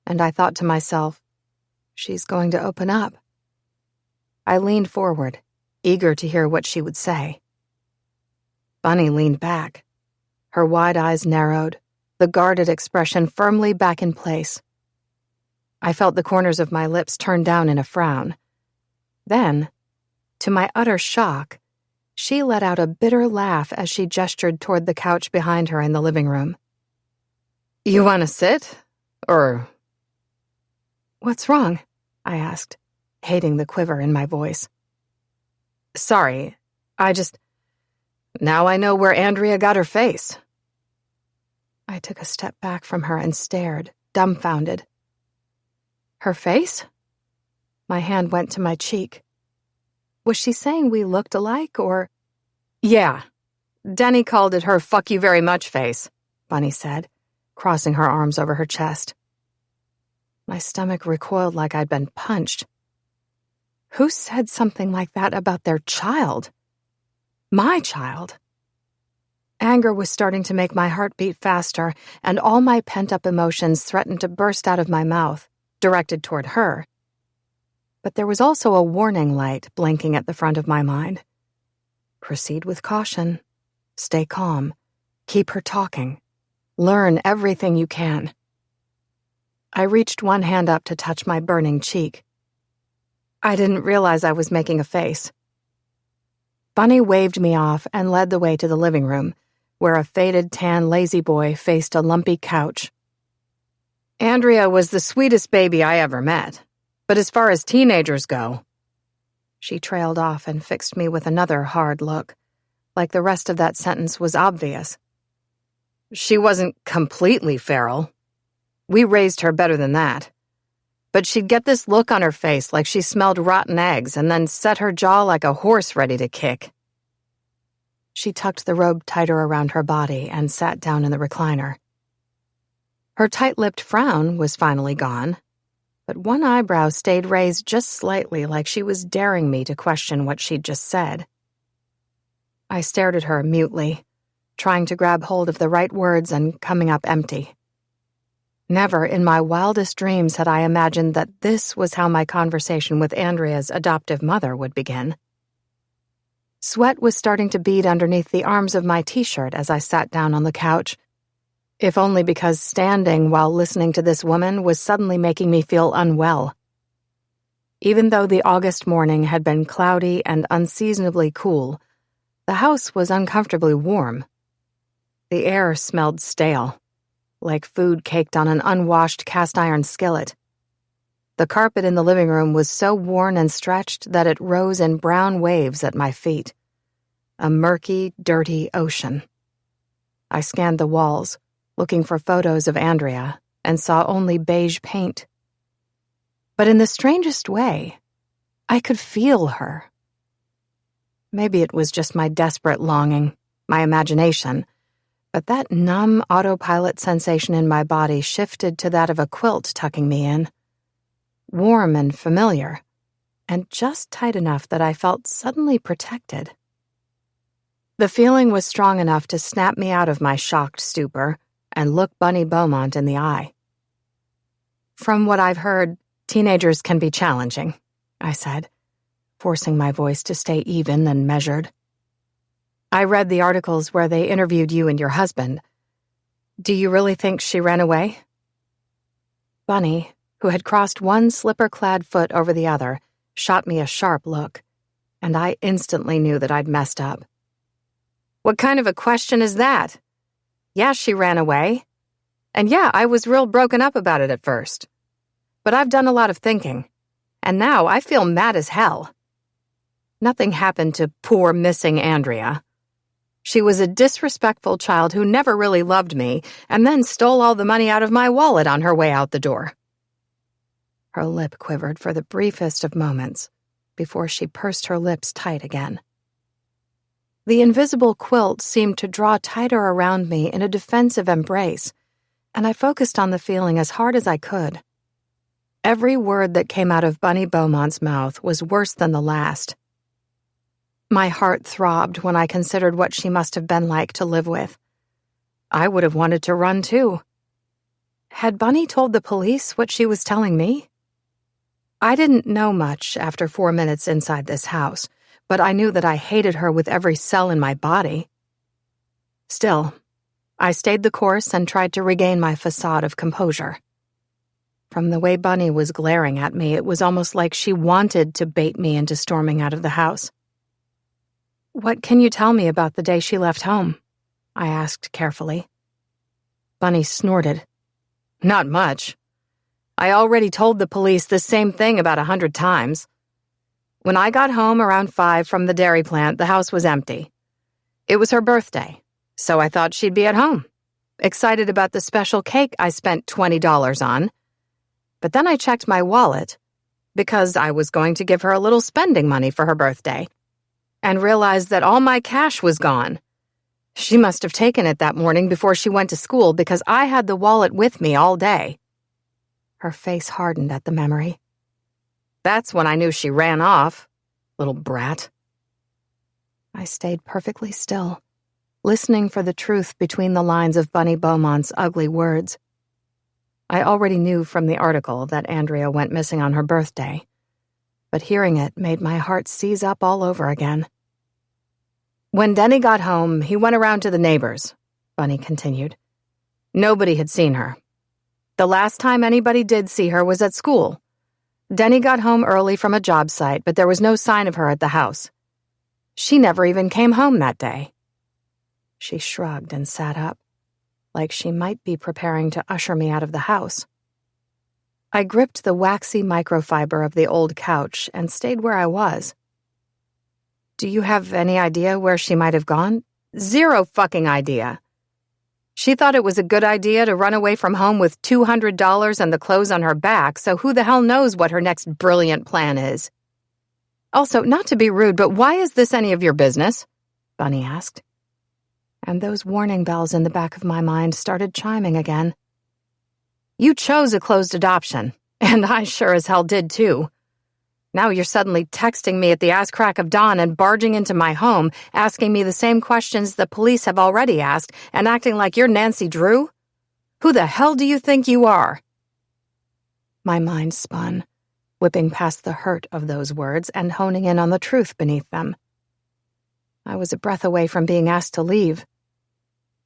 and I thought to myself, she's going to open up. I leaned forward, eager to hear what she would say. Bunny leaned back. Her wide eyes narrowed, the guarded expression firmly back in place. I felt the corners of my lips turn down in a frown. Then, to my utter shock, she let out a bitter laugh as she gestured toward the couch behind her in the living room. "You want to sit? Or—" "What's wrong?" I asked, hating the quiver in my voice. "Sorry, now I know where Andrea got her face." I took a step back from her and stared, dumbfounded. Her face? My hand went to my cheek. Was she saying we looked alike, or— "Yeah. Denny called it her fuck you very much face," Bunny said, crossing her arms over her chest. My stomach recoiled like I'd been punched. Who said something like that about their child? My child? Anger was starting to make my heart beat faster, and all my pent-up emotions threatened to burst out of my mouth, directed toward her. But there was also a warning light blinking at the front of my mind. Proceed with caution. Stay calm. Keep her talking. Learn everything you can. I reached one hand up to touch my burning cheek. I didn't realize I was making a face. Bunny waved me off and led the way to the living room, where a faded tan lazy boy faced a lumpy couch. "Andrea was the sweetest baby I ever met. But as far as teenagers go—" She trailed off and fixed me with another hard look, like the rest of that sentence was obvious. "She wasn't completely feral. We raised her better than that. But she'd get this look on her face like she smelled rotten eggs and then set her jaw like a horse ready to kick." She tucked the robe tighter around her body and sat down in the recliner. Her tight-lipped frown was finally gone, but one eyebrow stayed raised just slightly, like she was daring me to question what she'd just said. I stared at her mutely, trying to grab hold of the right words and coming up empty. Never in my wildest dreams had I imagined that this was how my conversation with Andrea's adoptive mother would begin. Sweat was starting to bead underneath the arms of my t-shirt as I sat down on the couch, if only because standing while listening to this woman was suddenly making me feel unwell. Even though the August morning had been cloudy and unseasonably cool, the house was uncomfortably warm. The air smelled stale, like food caked on an unwashed cast-iron skillet. The carpet in the living room was so worn and stretched that it rose in brown waves at my feet. A murky, dirty ocean. I scanned the walls, looking for photos of Andrea, and saw only beige paint. But in the strangest way, I could feel her. Maybe it was just my desperate longing, my imagination, but that numb autopilot sensation in my body shifted to that of a quilt tucking me in. Warm and familiar, and just tight enough that I felt suddenly protected. The feeling was strong enough to snap me out of my shocked stupor and look Bunny Beaumont in the eye. "From what I've heard, teenagers can be challenging," I said, forcing my voice to stay even and measured. "I read the articles where they interviewed you and your husband. Do you really think she ran away?" Bunny, who had crossed one slipper-clad foot over the other, shot me a sharp look, and I instantly knew that I'd messed up. "What kind of a question is that? Yeah, she ran away. And yeah, I was real broken up about it at first. But I've done a lot of thinking, and now I feel mad as hell. Nothing happened to poor missing Andrea. She was a disrespectful child who never really loved me and then stole all the money out of my wallet on her way out the door." Her lip quivered for the briefest of moments before she pursed her lips tight again. The invisible quilt seemed to draw tighter around me in a defensive embrace, and I focused on the feeling as hard as I could. Every word that came out of Bunny Beaumont's mouth was worse than the last. My heart throbbed when I considered what she must have been like to live with. I would have wanted to run too. Had Bunny told the police what she was telling me? I didn't know much after 4 minutes inside this house, but I knew that I hated her with every cell in my body. Still, I stayed the course and tried to regain my facade of composure. From the way Bunny was glaring at me, it was almost like she wanted to bait me into storming out of the house. "What can you tell me about the day she left home?" I asked carefully. Bunny snorted. "Not much. I already told the police the same thing about 100 times. When I got home around 5 from the dairy plant, the house was empty. It was her birthday, so I thought she'd be at home, excited about the special cake I spent $20 on. But then I checked my wallet, because I was going to give her a little spending money for her birthday, and realized that all my cash was gone. She must have taken it that morning before she went to school because I had the wallet with me all day." Her face hardened at the memory. "That's when I knew she ran off, little brat." I stayed perfectly still, listening for the truth between the lines of Bunny Beaumont's ugly words. I already knew from the article that Andrea went missing on her birthday, but hearing it made my heart seize up all over again. "When Denny got home, he went around to the neighbors," Bunny continued. "Nobody had seen her. The last time anybody did see her was at school. Denny got home early from a job site, but there was no sign of her at the house. She never even came home that day." She shrugged and sat up, like she might be preparing to usher me out of the house. I gripped the waxy microfiber of the old couch and stayed where I was. "Do you have any idea where she might have gone?" "Zero fucking idea. She thought it was a good idea to run away from home with $200 and the clothes on her back, so who the hell knows what her next brilliant plan is? Also, not to be rude, but why is this any of your business?" Bunny asked. And those warning bells in the back of my mind started chiming again. "You chose a closed adoption, and I sure as hell did too. Now you're suddenly texting me at the ass crack of dawn and barging into my home, asking me the same questions the police have already asked, and acting like you're Nancy Drew? Who the hell do you think you are?" My mind spun, whipping past the hurt of those words and honing in on the truth beneath them. I was a breath away from being asked to leave.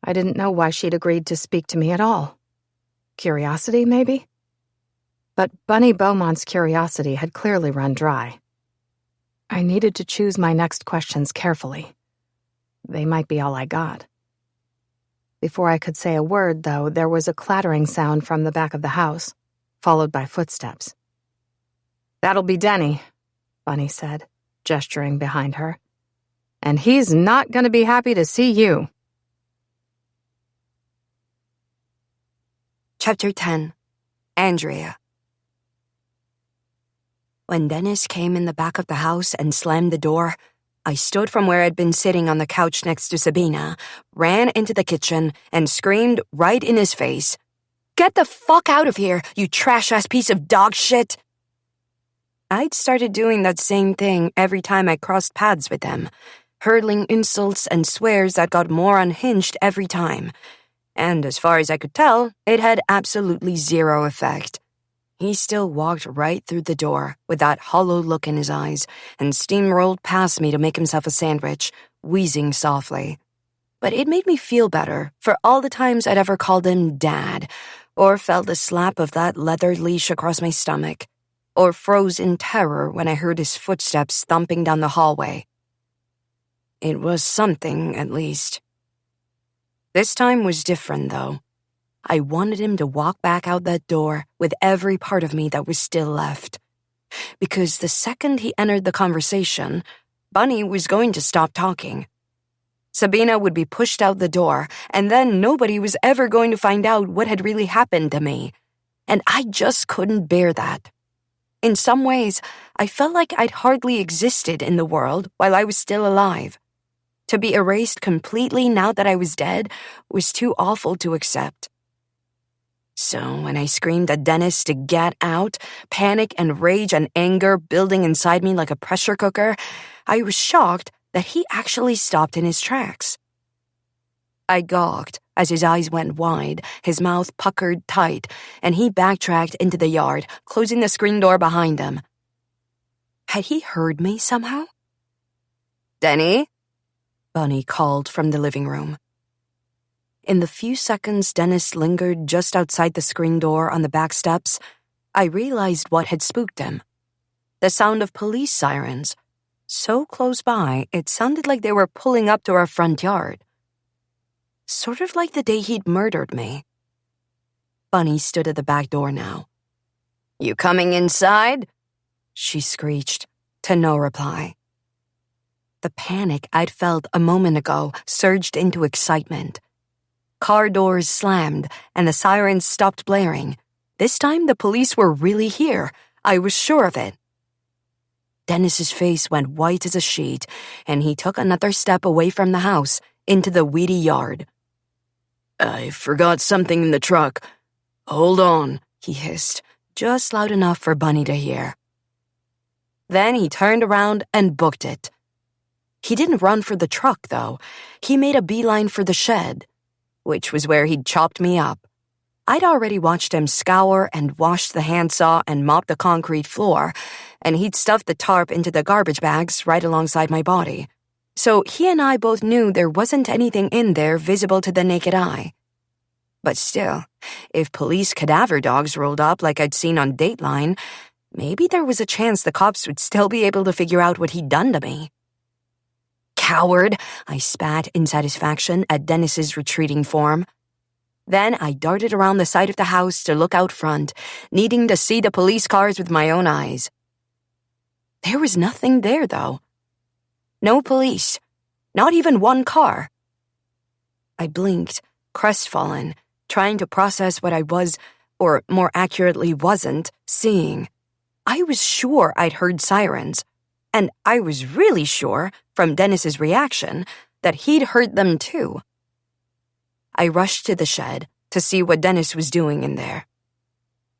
I didn't know why she'd agreed to speak to me at all. Curiosity, maybe? But Bunny Beaumont's curiosity had clearly run dry. I needed to choose my next questions carefully. They might be all I got. Before I could say a word, though, there was a clattering sound from the back of the house, followed by footsteps. "That'll be Denny," Bunny said, gesturing behind her. "And he's not going to be happy to see you." Chapter 10. Andrea. When Dennis came in the back of the house and slammed the door, I stood from where I'd been sitting on the couch next to Sabina, ran into the kitchen, and screamed right in his face, "Get the fuck out of here, you trash-ass piece of dog shit!" I'd started doing that same thing every time I crossed paths with him, hurling insults and swears that got more unhinged every time. And as far as I could tell, it had absolutely zero effect. He still walked right through the door with that hollow look in his eyes and steamrolled past me to make himself a sandwich, wheezing softly. But it made me feel better for all the times I'd ever called him Dad, or felt the slap of that leather leash across my stomach, or froze in terror when I heard his footsteps thumping down the hallway. It was something, at least. This time was different, though. I wanted him to walk back out that door with every part of me that was still left. Because the second he entered the conversation, Bunny was going to stop talking. Sabina would be pushed out the door, and then nobody was ever going to find out what had really happened to me. And I just couldn't bear that. In some ways, I felt like I'd hardly existed in the world while I was still alive. To be erased completely now that I was dead was too awful to accept. So when I screamed at Dennis to get out, panic and rage and anger building inside me like a pressure cooker, I was shocked that he actually stopped in his tracks. I gawked as his eyes went wide, his mouth puckered tight, and he backtracked into the yard, closing the screen door behind him. Had he heard me somehow? "Denny?" Bunny called from the living room. In the few seconds Dennis lingered just outside the screen door on the back steps, I realized what had spooked him. The sound of police sirens. So close by, it sounded like they were pulling up to our front yard. Sort of like the day he'd murdered me. Bunny stood at the back door now. "You coming inside?" she screeched, to no reply. The panic I'd felt a moment ago surged into excitement. Car doors slammed, and the sirens stopped blaring. This time the police were really here. I was sure of it. Dennis's face went white as a sheet, and he took another step away from the house, into the weedy yard. "I forgot something in the truck. Hold on," he hissed, just loud enough for Bunny to hear. Then he turned around and booked it. He didn't run for the truck, though. He made a beeline for the shed, which was where he'd chopped me up. I'd already watched him scour and wash the handsaw and mop the concrete floor, and he'd stuffed the tarp into the garbage bags right alongside my body. So he and I both knew there wasn't anything in there visible to the naked eye. But still, if police cadaver dogs rolled up like I'd seen on Dateline, maybe there was a chance the cops would still be able to figure out what he'd done to me. "Coward!" I spat in satisfaction at Dennis's retreating form. Then I darted around the side of the house to look out front, needing to see the police cars with my own eyes. There was nothing there, though. No police. Not even one car. I blinked, crestfallen, trying to process what I was, or more accurately wasn't, seeing. I was sure I'd heard sirens, and I was really sure, from Dennis's reaction, that he'd heard them too. I rushed to the shed to see what Dennis was doing in there.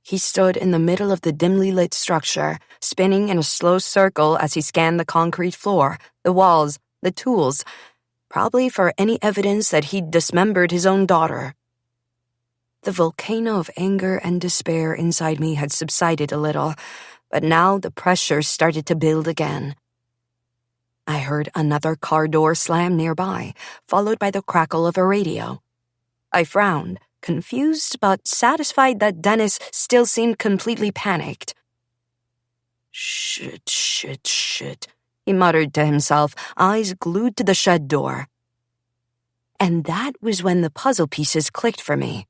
He stood in the middle of the dimly lit structure, spinning in a slow circle as he scanned the concrete floor, the walls, the tools, probably for any evidence that he'd dismembered his own daughter. The volcano of anger and despair inside me had subsided a little, but now the pressure started to build again. I heard another car door slam nearby, followed by the crackle of a radio. I frowned, confused but satisfied that Dennis still seemed completely panicked. Shit, he muttered to himself, eyes glued to the shed door. And that was when the puzzle pieces clicked for me.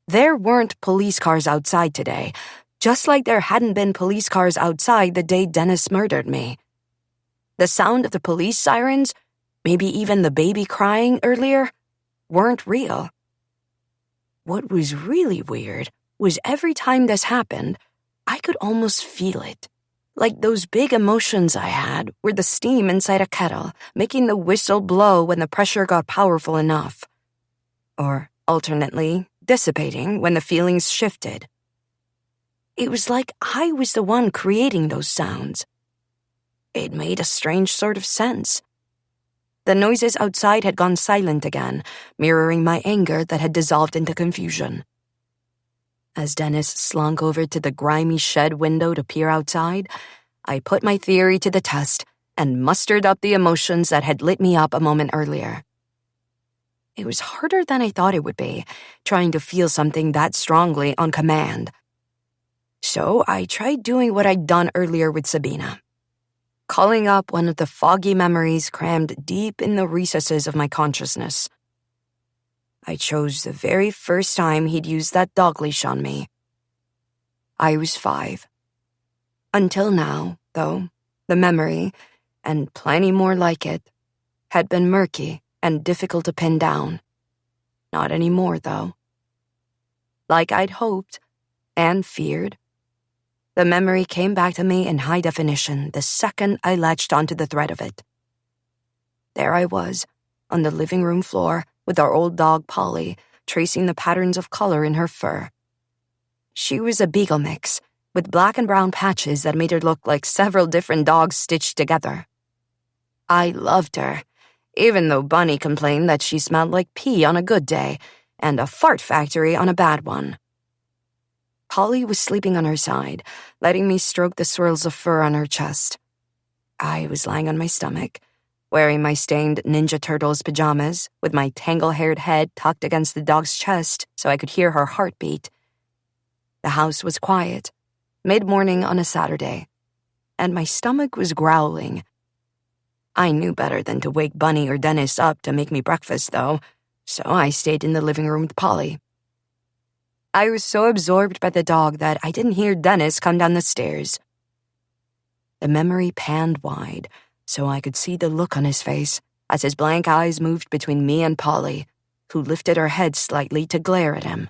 There weren't police cars outside today, just like there hadn't been police cars outside the day Dennis murdered me. The sound of the police sirens, maybe even the baby crying earlier, weren't real. What was really weird was every time this happened, I could almost feel it. Like those big emotions I had were the steam inside a kettle, making the whistle blow when the pressure got powerful enough. Or, alternately, dissipating when the feelings shifted. It was like I was the one creating those sounds. It made a strange sort of sense. The noises outside had gone silent again, mirroring my anger that had dissolved into confusion. As Dennis slunk over to the grimy shed window to peer outside, I put my theory to the test and mustered up the emotions that had lit me up a moment earlier. It was harder than I thought it would be, trying to feel something that strongly on command. So I tried doing what I'd done earlier with Sabina. Calling up one of the foggy memories crammed deep in the recesses of my consciousness. I chose the very first time he'd used that dog leash on me. I was 5. Until now, though, the memory, and plenty more like it, had been murky and difficult to pin down. Not anymore, though. Like I'd hoped, and feared, The memory came back to me in high definition the second I latched onto the thread of it. There I was, on the living room floor, with our old dog Polly, tracing the patterns of color in her fur. She was a beagle mix, with black and brown patches that made her look like several different dogs stitched together. I loved her, even though Bunny complained that she smelled like pee on a good day and a fart factory on a bad one. Polly was sleeping on her side, letting me stroke the swirls of fur on her chest. I was lying on my stomach, wearing my stained Ninja Turtles pajamas, with my tangle-haired head tucked against the dog's chest so I could hear her heartbeat. The house was quiet, mid-morning on a Saturday, and my stomach was growling. I knew better than to wake Bunny or Dennis up to make me breakfast, though, so I stayed in the living room with Polly. I was so absorbed by the dog that I didn't hear Dennis come down the stairs. The memory panned wide, so I could see the look on his face as his blank eyes moved between me and Polly, who lifted her head slightly to glare at him.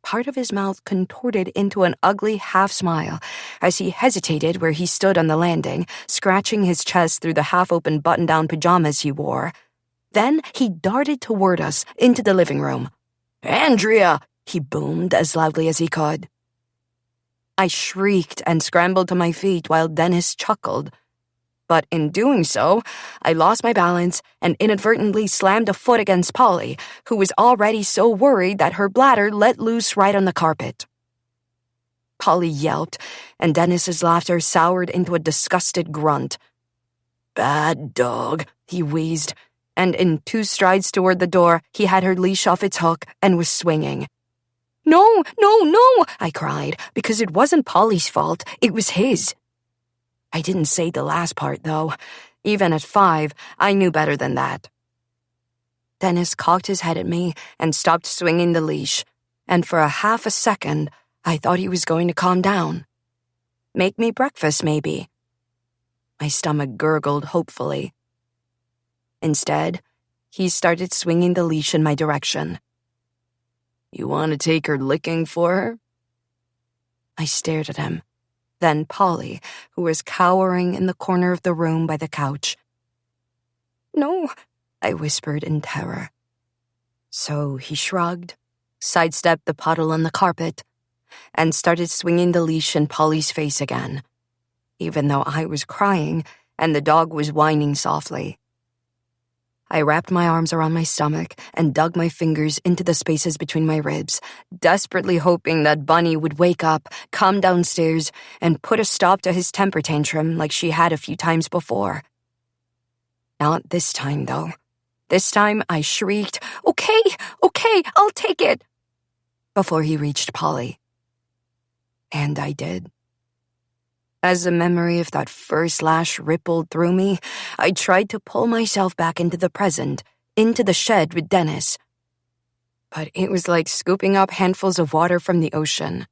Part of his mouth contorted into an ugly half-smile as he hesitated where he stood on the landing, scratching his chest through the half-open button-down pajamas he wore. Then he darted toward us into the living room. "Andrea!" he boomed as loudly as he could. I shrieked and scrambled to my feet while Dennis chuckled. But in doing so, I lost my balance and inadvertently slammed a foot against Polly, who was already so worried that her bladder let loose right on the carpet. Polly yelped, and Dennis's laughter soured into a disgusted grunt. "Bad dog," he wheezed, and in 2 strides toward the door, he had her leash off its hook and was swinging. "No, no, no," I cried, because it wasn't Polly's fault, it was his. I didn't say the last part, though. Even at 5, I knew better than that. Dennis cocked his head at me and stopped swinging the leash, and for a half a second, I thought he was going to calm down. Make me breakfast, maybe. My stomach gurgled hopefully. Instead, he started swinging the leash in my direction. "You want to take her licking for her?" I stared at him, then Polly, who was cowering in the corner of the room by the couch. "No," I whispered in terror. So he shrugged, sidestepped the puddle on the carpet, and started swinging the leash in Polly's face again, even though I was crying and the dog was whining softly. I wrapped my arms around my stomach and dug my fingers into the spaces between my ribs, desperately hoping that Bunny would wake up, come downstairs, and put a stop to his temper tantrum like she had a few times before. Not this time, though. This time I shrieked, okay, I'll take it," before he reached Polly. And I did. As the memory of that first lash rippled through me, I tried to pull myself back into the present, into the shed with Dennis. But it was like scooping up handfuls of water from the ocean.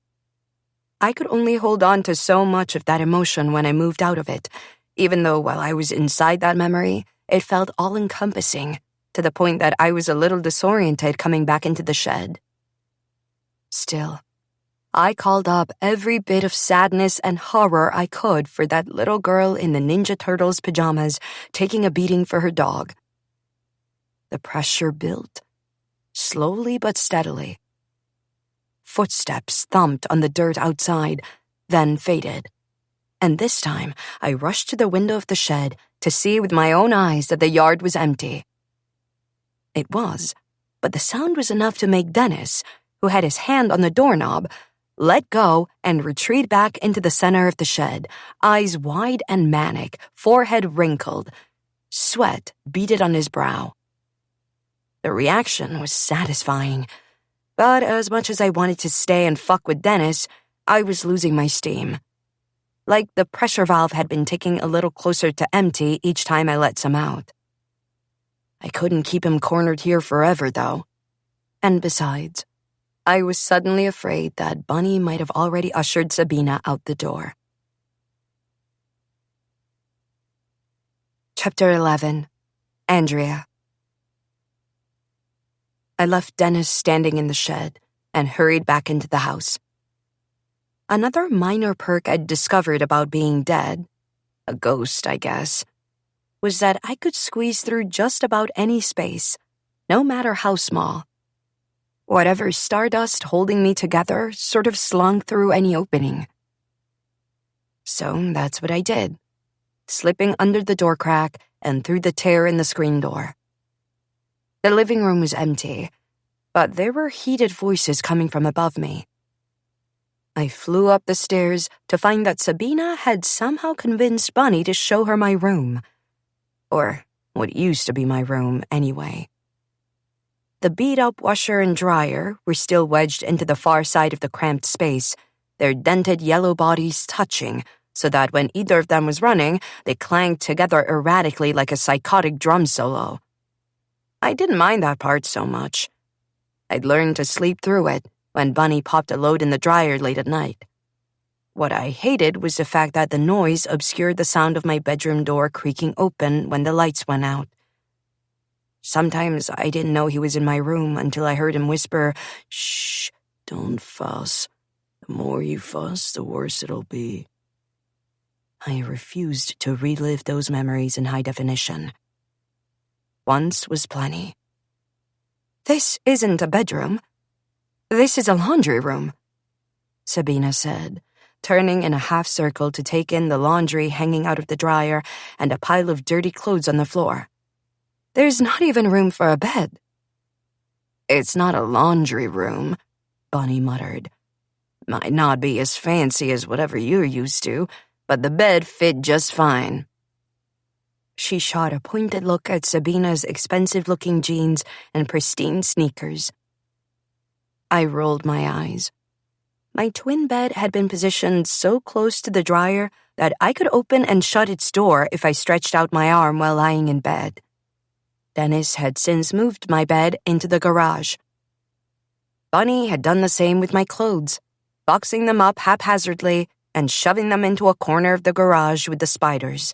I could only hold on to so much of that emotion when I moved out of it, even though while I was inside that memory, it felt all-encompassing, to the point that I was a little disoriented coming back into the shed. Still, I called up every bit of sadness and horror I could for that little girl in the Ninja Turtles pajamas taking a beating for her dog. The pressure built, slowly but steadily. Footsteps thumped on the dirt outside, then faded. And this time, I rushed to the window of the shed to see with my own eyes that the yard was empty. It was, but the sound was enough to make Dennis, who had his hand on the doorknob, let go and retreat back into the center of the shed, eyes wide and manic, forehead wrinkled. Sweat beaded on his brow. The reaction was satisfying, but as much as I wanted to stay and fuck with Dennis, I was losing my steam. Like the pressure valve had been ticking a little closer to empty each time I let some out. I couldn't keep him cornered here forever, though. And besides, I was suddenly afraid that Bunny might have already ushered Sabina out the door. Chapter 11. Andrea. I left Dennis standing in the shed and hurried back into the house. Another minor perk I'd discovered about being dead, a ghost, I guess, was that I could squeeze through just about any space, no matter how small. Whatever stardust holding me together sort of slunk through any opening. So that's what I did, slipping under the door crack and through the tear in the screen door. The living room was empty, but there were heated voices coming from above me. I flew up the stairs to find that Sabina had somehow convinced Bunny to show her my room. Or what used to be my room, anyway. The beat-up washer and dryer were still wedged into the far side of the cramped space, their dented yellow bodies touching, so that when either of them was running, they clanged together erratically like a psychotic drum solo. I didn't mind that part so much. I'd learned to sleep through it when Bunny popped a load in the dryer late at night. What I hated was the fact that the noise obscured the sound of my bedroom door creaking open when the lights went out. Sometimes I didn't know he was in my room until I heard him whisper, "Shh, don't fuss. The more you fuss, the worse it'll be." I refused to relive those memories in high definition. Once was plenty. "This isn't a bedroom. This is a laundry room," Sabina said, turning in a half circle to take in the laundry hanging out of the dryer and a pile of dirty clothes on the floor. "There's not even room for a bed." "It's not a laundry room," Bunny muttered. "Might not be as fancy as whatever you're used to, but the bed fit just fine." She shot a pointed look at Sabina's expensive-looking jeans and pristine sneakers. I rolled my eyes. My twin bed had been positioned so close to the dryer that I could open and shut its door if I stretched out my arm while lying in bed. Dennis had since moved my bed into the garage. Bunny had done the same with my clothes, boxing them up haphazardly and shoving them into a corner of the garage with the spiders.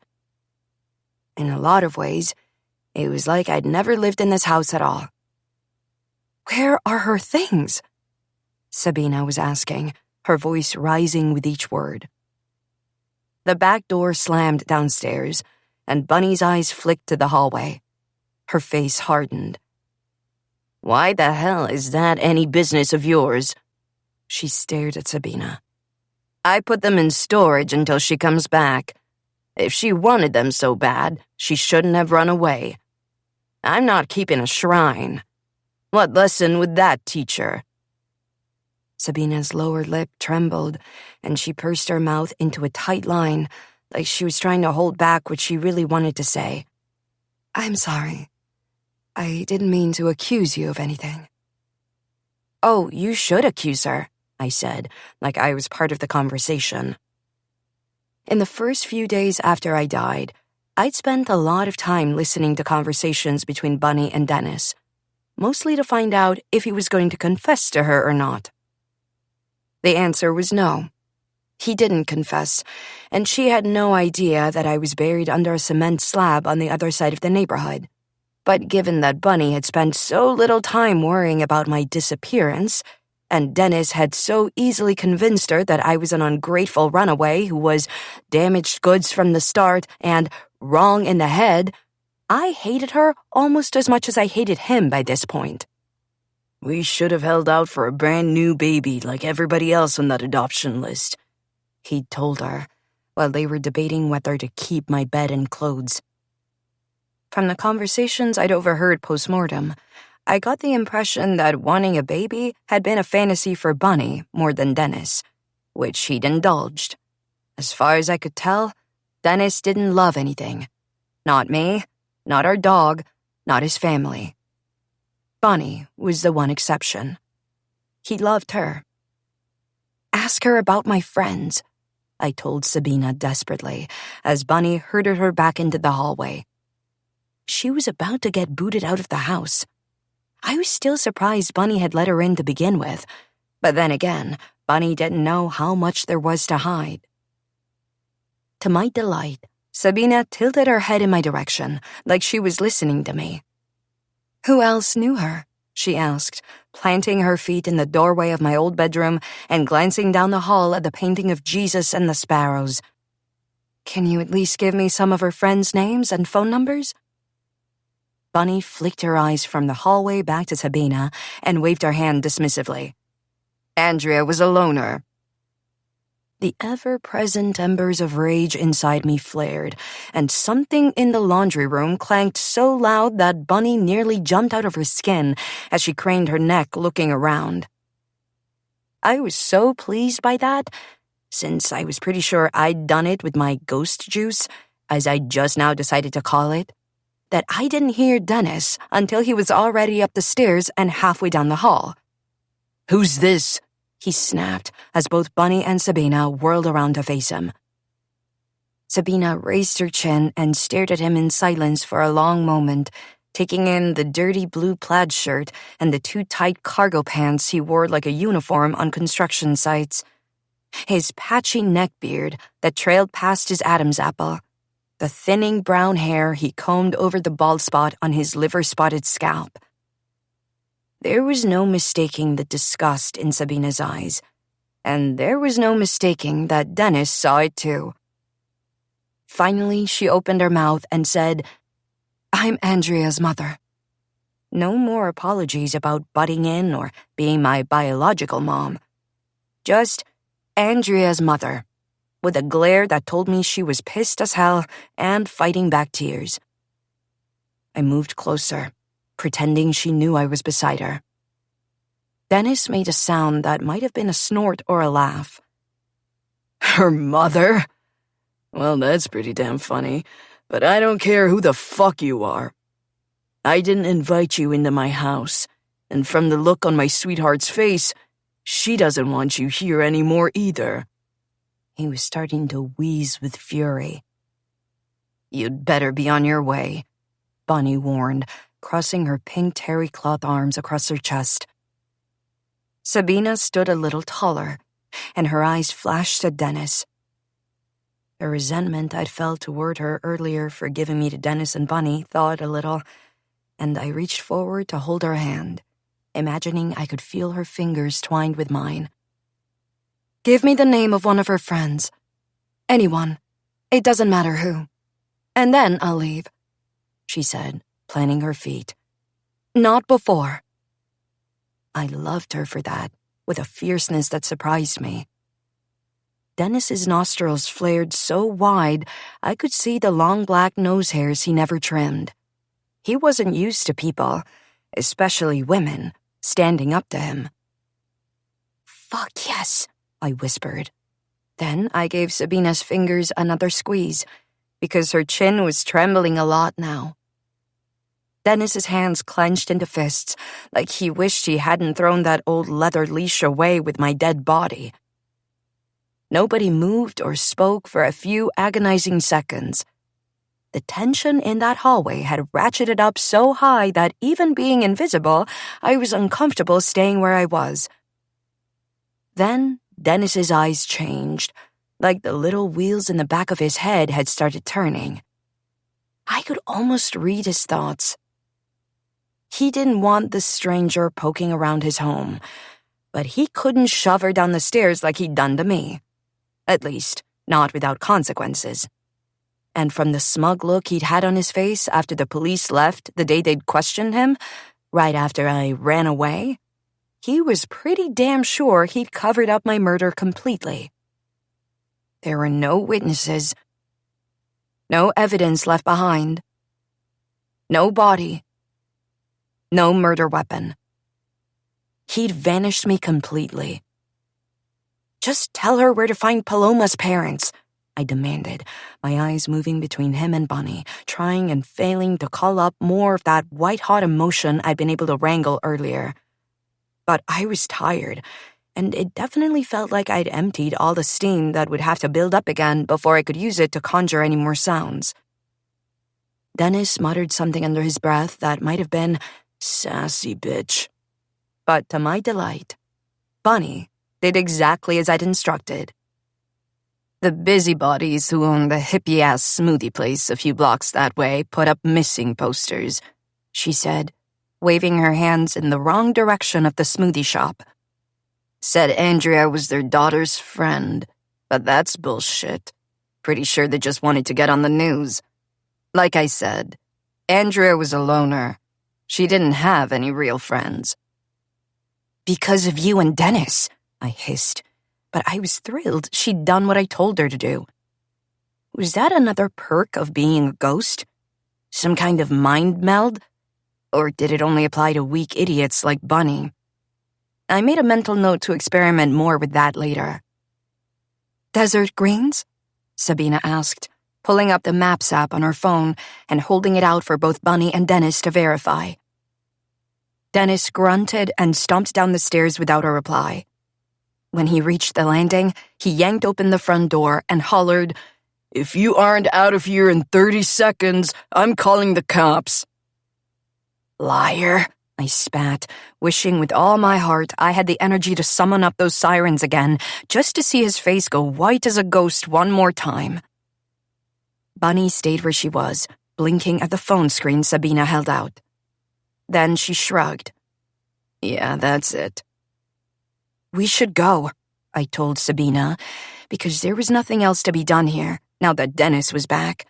In a lot of ways, it was like I'd never lived in this house at all. "Where are her things?" Sabina was asking, her voice rising with each word. The back door slammed downstairs, and Bunny's eyes flicked to the hallway. Her face hardened. "Why the hell is that any business of yours?" She stared at Sabina. "I put them in storage until she comes back. If she wanted them so bad, she shouldn't have run away. I'm not keeping a shrine. What lesson would that teach her?" Sabina's lower lip trembled, and she pursed her mouth into a tight line, like she was trying to hold back what she really wanted to say. "I'm sorry. I didn't mean to accuse you of anything." "Oh, you should accuse her," I said, like I was part of the conversation. In the first few days after I died, I'd spent a lot of time listening to conversations between Bunny and Dennis, mostly to find out if he was going to confess to her or not. The answer was no. He didn't confess, and she had no idea that I was buried under a cement slab on the other side of the neighborhood. But given that Bunny had spent so little time worrying about my disappearance, and Dennis had so easily convinced her that I was an ungrateful runaway who was damaged goods from the start and wrong in the head, I hated her almost as much as I hated him by this point. "We should have held out for a brand new baby like everybody else on that adoption list," he'd told her, while they were debating whether to keep my bed and clothes. From the conversations I'd overheard post-mortem, I got the impression that wanting a baby had been a fantasy for Bunny more than Dennis, which he'd indulged. As far as I could tell, Dennis didn't love anything. Not me, not our dog, not his family. Bunny was the one exception. He loved her. "Ask her about my friends," I told Sabina desperately, as Bunny herded her back into the hallway. She was about to get booted out of the house. I was still surprised Bunny had let her in to begin with, but then again, Bunny didn't know how much there was to hide. To my delight, Sabina tilted her head in my direction, like she was listening to me. "Who else knew her?" she asked, planting her feet in the doorway of my old bedroom and glancing down the hall at the painting of Jesus and the sparrows. "Can you at least give me some of her friends' names and phone numbers?" Bunny flicked her eyes from the hallway back to Sabina and waved her hand dismissively. "Andrea was a loner." The ever-present embers of rage inside me flared, and something in the laundry room clanked so loud that Bunny nearly jumped out of her skin as she craned her neck looking around. I was so pleased by that, since I was pretty sure I'd done it with my ghost juice, as I just now decided to call it, that I didn't hear Dennis until he was already up the stairs and halfway down the hall. "Who's this?" he snapped as both Bunny and Sabina whirled around to face him. Sabina raised her chin and stared at him in silence for a long moment, taking in the dirty blue plaid shirt and the too tight cargo pants he wore like a uniform on construction sites, his patchy neckbeard that trailed past his Adam's apple, the thinning brown hair he combed over the bald spot on his liver-spotted scalp. There was no mistaking the disgust in Sabina's eyes, and there was no mistaking that Dennis saw it too. Finally, she opened her mouth and said, "I'm Andrea's mother." No more apologies about butting in or being my biological mom. Just Andrea's mother, with a glare that told me she was pissed as hell and fighting back tears. I moved closer, pretending she knew I was beside her. Dennis made a sound that might have been a snort or a laugh. "Her mother? Well, that's pretty damn funny, but I don't care who the fuck you are. I didn't invite you into my house, and from the look on my sweetheart's face, she doesn't want you here anymore either." He was starting to wheeze with fury. "You'd better be on your way," Bunny warned, crossing her pink terry cloth arms across her chest. Sabina stood a little taller, and her eyes flashed at Dennis. The resentment I'd felt toward her earlier for giving me to Dennis and Bunny thawed a little, and I reached forward to hold her hand, imagining I could feel her fingers twined with mine. "Give me the name of one of her friends. Anyone. It doesn't matter who. And then I'll leave," she said, planting her feet. "Not before." I loved her for that, with a fierceness that surprised me. Dennis's nostrils flared so wide I could see the long black nose hairs he never trimmed. He wasn't used to people, especially women, standing up to him. "Fuck yes," I whispered. Then I gave Sabina's fingers another squeeze, because her chin was trembling a lot now. Dennis's hands clenched into fists, like he wished he hadn't thrown that old leather leash away with my dead body. Nobody moved or spoke for a few agonizing seconds. The tension in that hallway had ratcheted up so high that even being invisible, I was uncomfortable staying where I was. Then Dennis's eyes changed, like the little wheels in the back of his head had started turning. I could almost read his thoughts. He didn't want the stranger poking around his home, but he couldn't shove her down the stairs like he'd done to me. At least, not without consequences. And from the smug look he'd had on his face after the police left the day they'd questioned him, right after I ran away, he was pretty damn sure he'd covered up my murder completely. There were no witnesses, no evidence left behind, no body, no murder weapon. He'd vanished me completely. "Just tell her where to find Paloma's parents," I demanded, my eyes moving between him and Bunny, trying and failing to call up more of that white-hot emotion I'd been able to wrangle earlier. But I was tired, and it definitely felt like I'd emptied all the steam that would have to build up again before I could use it to conjure any more sounds. Dennis muttered something under his breath that might have been, "Sassy bitch." But to my delight, Bunny did exactly as I'd instructed. "The busybodies who own the hippie-ass smoothie place a few blocks that way put up missing posters," she said, waving her hands in the wrong direction of the smoothie shop. Said Andrea was their daughter's friend, but that's bullshit. Pretty sure they just wanted to get on the news. Like I said, Andrea was a loner. She didn't have any real friends. Because of you and Dennis, I hissed, but I was thrilled she'd done what I told her to do. Was that another perk of being a ghost? Some kind of mind meld? Or did it only apply to weak idiots like Bunny? I made a mental note to experiment more with that later. Desert Greens? Sabina asked, pulling up the Maps app on her phone and holding it out for both Bunny and Dennis to verify. Dennis grunted and stomped down the stairs without a reply. When he reached the landing, he yanked open the front door and hollered, "If you aren't out of here in 30 seconds, I'm calling the cops." Liar, I spat, wishing with all my heart I had the energy to summon up those sirens again, just to see his face go white as a ghost one more time. Bunny stayed where she was, blinking at the phone screen Sabina held out. Then she shrugged. Yeah, that's it. We should go, I told Sabina, because there was nothing else to be done here, now that Dennis was back.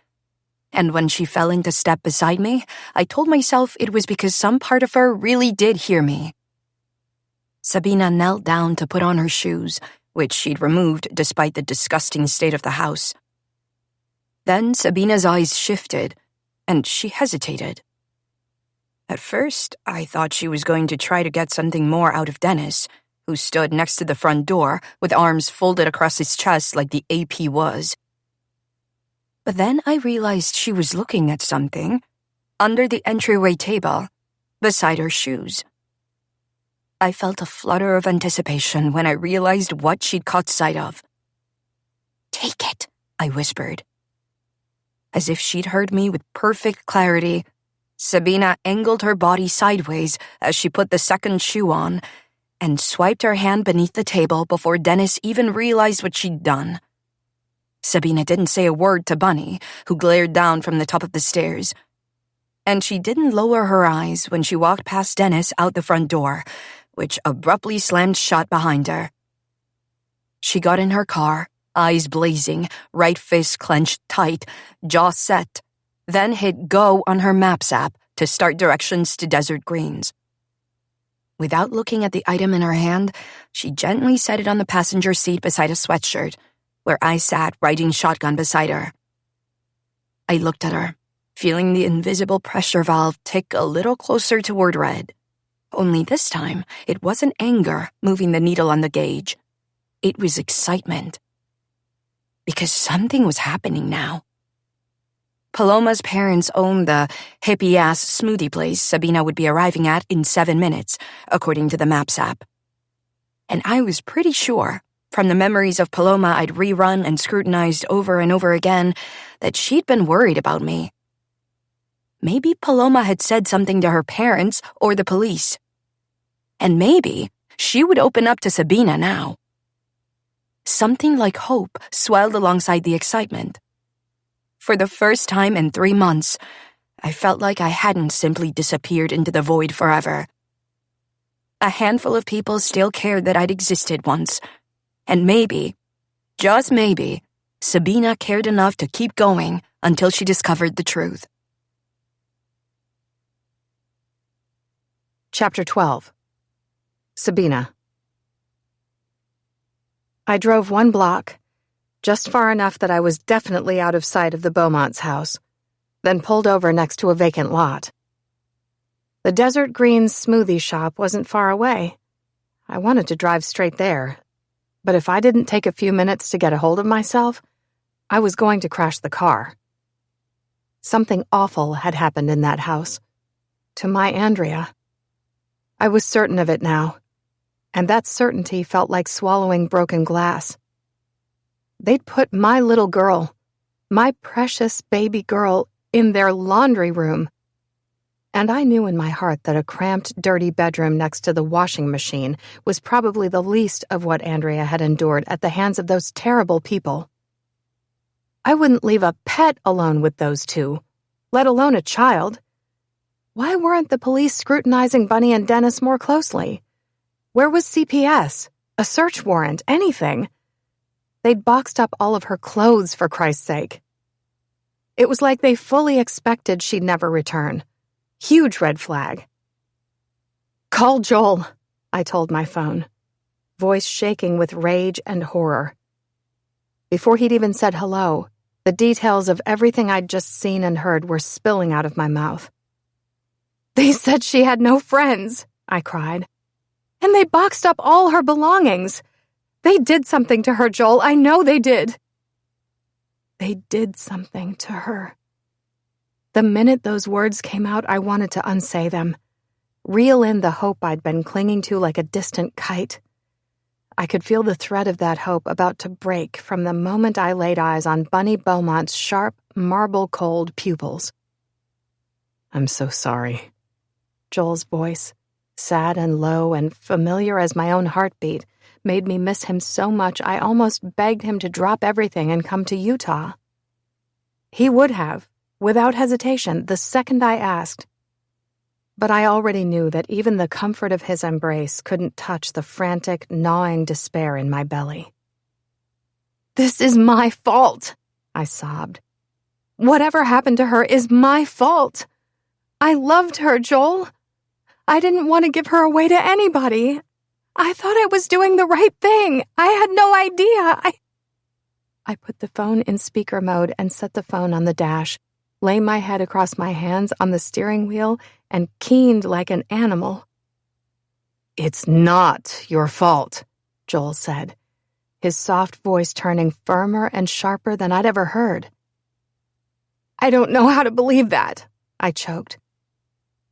And when she fell into step beside me, I told myself it was because some part of her really did hear me. Sabina knelt down to put on her shoes, which she'd removed despite the disgusting state of the house. Then Sabina's eyes shifted, and she hesitated. At first, I thought she was going to try to get something more out of Dennis, who stood next to the front door with arms folded across his chest like the AP was. But then I realized she was looking at something under the entryway table, beside her shoes. I felt a flutter of anticipation when I realized what she'd caught sight of. Take it, I whispered. As if she'd heard me with perfect clarity, Sabina angled her body sideways as she put the second shoe on and swiped her hand beneath the table before Dennis even realized what she'd done. Sabina didn't say a word to Bunny, who glared down from the top of the stairs. And she didn't lower her eyes when she walked past Dennis out the front door, which abruptly slammed shut behind her. She got in her car, eyes blazing, right fist clenched tight, jaw set, then hit go on her Maps app to start directions to Desert Greens. Without looking at the item in her hand, she gently set it on the passenger seat beside a sweatshirt, where I sat riding shotgun beside her. I looked at her, feeling the invisible pressure valve tick a little closer toward red. Only this time, it wasn't anger moving the needle on the gauge. It was excitement. Because something was happening now. Paloma's parents owned the hippie-ass smoothie place Sabina would be arriving at in 7 minutes, according to the Maps app. And I was pretty sure, from the memories of Paloma I'd rerun and scrutinized over and over again, that she'd been worried about me. Maybe Paloma had said something to her parents or the police. And maybe she would open up to Sabina now. Something like hope swelled alongside the excitement. For the first time in 3 months, I felt like I hadn't simply disappeared into the void forever. A handful of people still cared that I'd existed once. And maybe, just maybe, Sabina cared enough to keep going until she discovered the truth. Chapter 12. Sabina. I drove 1 block, just far enough that I was definitely out of sight of the Beaumont's house, then pulled over next to a vacant lot. The Desert Greens smoothie shop wasn't far away. I wanted to drive straight there, but if I didn't take a few minutes to get a hold of myself, I was going to crash the car. Something awful had happened in that house. To my Andrea. I was certain of it now, and that certainty felt like swallowing broken glass. They'd put my little girl, my precious baby girl, in their laundry room. And I knew in my heart that a cramped, dirty bedroom next to the washing machine was probably the least of what Andrea had endured at the hands of those terrible people. I wouldn't leave a pet alone with those two, let alone a child. Why weren't the police scrutinizing Bunny and Dennis more closely? Where was CPS? A search warrant? Anything? They'd boxed up all of her clothes, for Christ's sake. It was like they fully expected she'd never return. Huge red flag. "Call Joel," I told my phone, voice shaking with rage and horror. Before he'd even said hello, the details of everything I'd just seen and heard were spilling out of my mouth. "They said she had no friends," I cried. "And they boxed up all her belongings. They did something to her, Joel. I know they did." They did something to her. The minute those words came out, I wanted to unsay them, reel in the hope I'd been clinging to like a distant kite. I could feel the thread of that hope about to break from the moment I laid eyes on Bunny Beaumont's sharp, marble-cold pupils. "I'm so sorry." Joel's voice, sad and low and familiar as my own heartbeat, made me miss him so much I almost begged him to drop everything and come to Utah. He would have, without hesitation, the second I asked. But I already knew that even the comfort of his embrace couldn't touch the frantic, gnawing despair in my belly. "This is my fault," I sobbed. "Whatever happened to her is my fault. I loved her, Joel. I didn't want to give her away to anybody. I thought I was doing the right thing. I had no idea. I put the phone in speaker mode and set the phone on the dash, lay my head across my hands on the steering wheel, and keened like an animal. "It's not your fault," Joel said, his soft voice turning firmer and sharper than I'd ever heard. "I don't know how to believe that," I choked.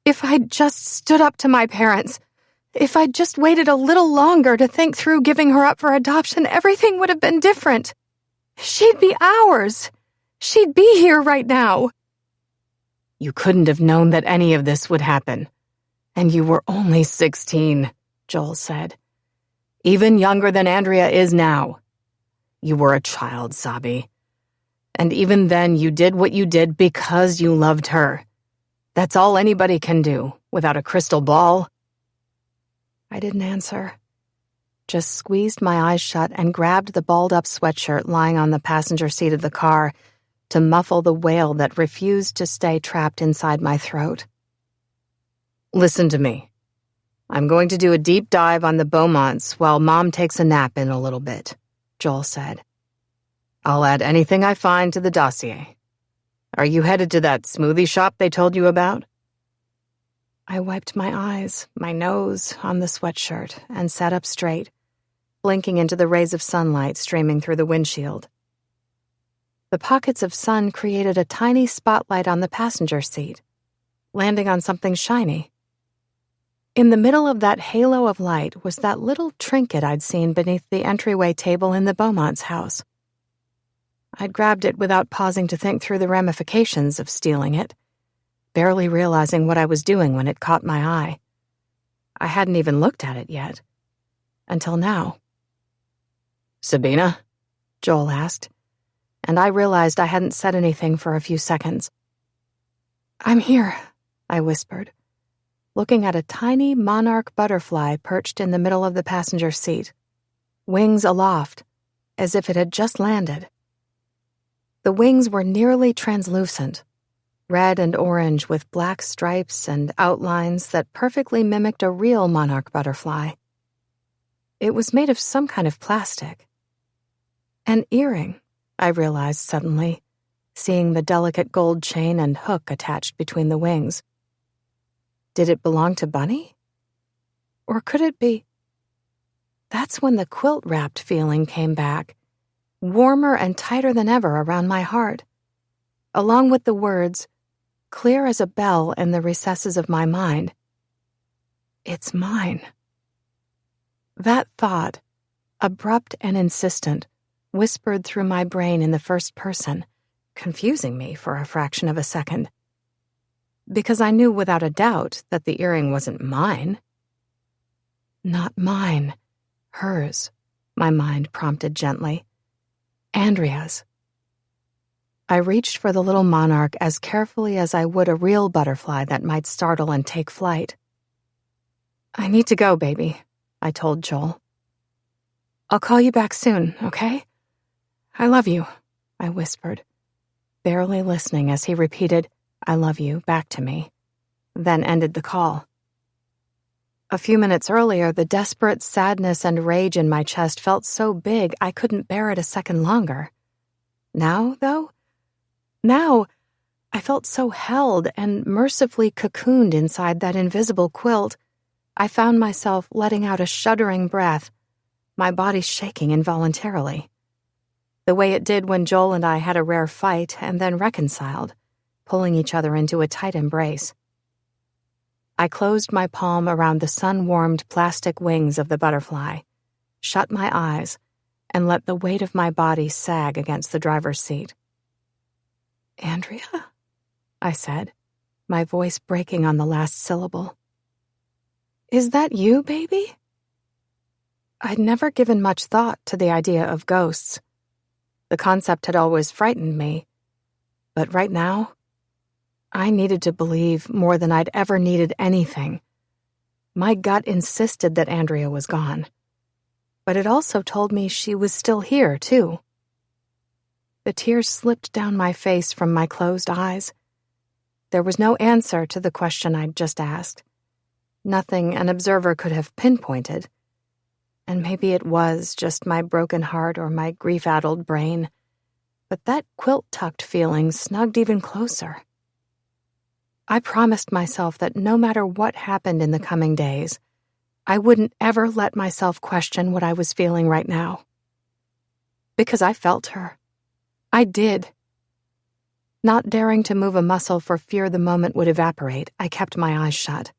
"If I'd just stood up to my parents, if I'd just waited a little longer to think through giving her up for adoption, everything would have been different. She'd be ours. She'd be here right now." "You couldn't have known that any of this would happen. And you were only 16, Joel said. "Even younger than Andrea is now. You were a child, Sabi. And even then you did what you did because you loved her. That's all anybody can do, without a crystal ball." I didn't answer. Just squeezed my eyes shut and grabbed the balled-up sweatshirt lying on the passenger seat of the car to muffle the wail that refused to stay trapped inside my throat. "Listen to me. I'm going to do a deep dive on the Beaumonts while Mom takes a nap in a little bit," Joel said. "I'll add anything I find to the dossier. Are you headed to that smoothie shop they told you about?" I wiped my eyes, my nose, on the sweatshirt and sat up straight, blinking into the rays of sunlight streaming through the windshield. The pockets of sun created a tiny spotlight on the passenger seat, landing on something shiny. In the middle of that halo of light was that little trinket I'd seen beneath the entryway table in the Beaumont's house. I'd grabbed it without pausing to think through the ramifications of stealing it, barely realizing what I was doing when it caught my eye. I hadn't even looked at it yet. Until now. "Sabina?" Joel asked, and I realized I hadn't said anything for a few seconds. "I'm here," I whispered, looking at a tiny monarch butterfly perched in the middle of the passenger seat, wings aloft, as if it had just landed. The wings were nearly translucent, red and orange with black stripes and outlines that perfectly mimicked a real monarch butterfly. It was made of some kind of plastic. An earring, I realized suddenly, seeing the delicate gold chain and hook attached between the wings. Did it belong to Bunny? Or could it be? That's when the quilt-wrapped feeling came back, warmer and tighter than ever around my heart, along with the words, clear as a bell in the recesses of my mind. It's mine. That thought, abrupt and insistent, whispered through my brain in the first person, confusing me for a fraction of a second. Because I knew without a doubt that the earring wasn't mine. Not mine. Hers, my mind prompted gently. Andrea's. I reached for the little monarch as carefully as I would a real butterfly that might startle and take flight. "I need to go, baby," I told Joel. "I'll call you back soon, okay? I love you," I whispered, barely listening as he repeated, "I love you," back to me, then ended the call. A few minutes earlier, the desperate sadness and rage in my chest felt so big I couldn't bear it a second longer. Now, though? Now, I felt so held and mercifully cocooned inside that invisible quilt, I found myself letting out a shuddering breath, my body shaking involuntarily. The way it did when Joel and I had a rare fight and then reconciled, pulling each other into a tight embrace. I closed my palm around the sun-warmed plastic wings of the butterfly, shut my eyes, and let the weight of my body sag against the driver's seat. "Andrea?" I said, my voice breaking on the last syllable. "Is that you, baby?" I'd never given much thought to the idea of ghosts. The concept had always frightened me, but right now, I needed to believe more than I'd ever needed anything. My gut insisted that Andrea was gone, but it also told me she was still here, too. The tears slipped down my face from my closed eyes. There was no answer to the question I'd just asked. Nothing an observer could have pinpointed. And maybe it was just my broken heart or my grief-addled brain, but that quilt-tucked feeling snugged even closer. I promised myself that no matter what happened in the coming days, I wouldn't ever let myself question what I was feeling right now. Because I felt her. I did. Not daring to move a muscle for fear the moment would evaporate, I kept my eyes shut.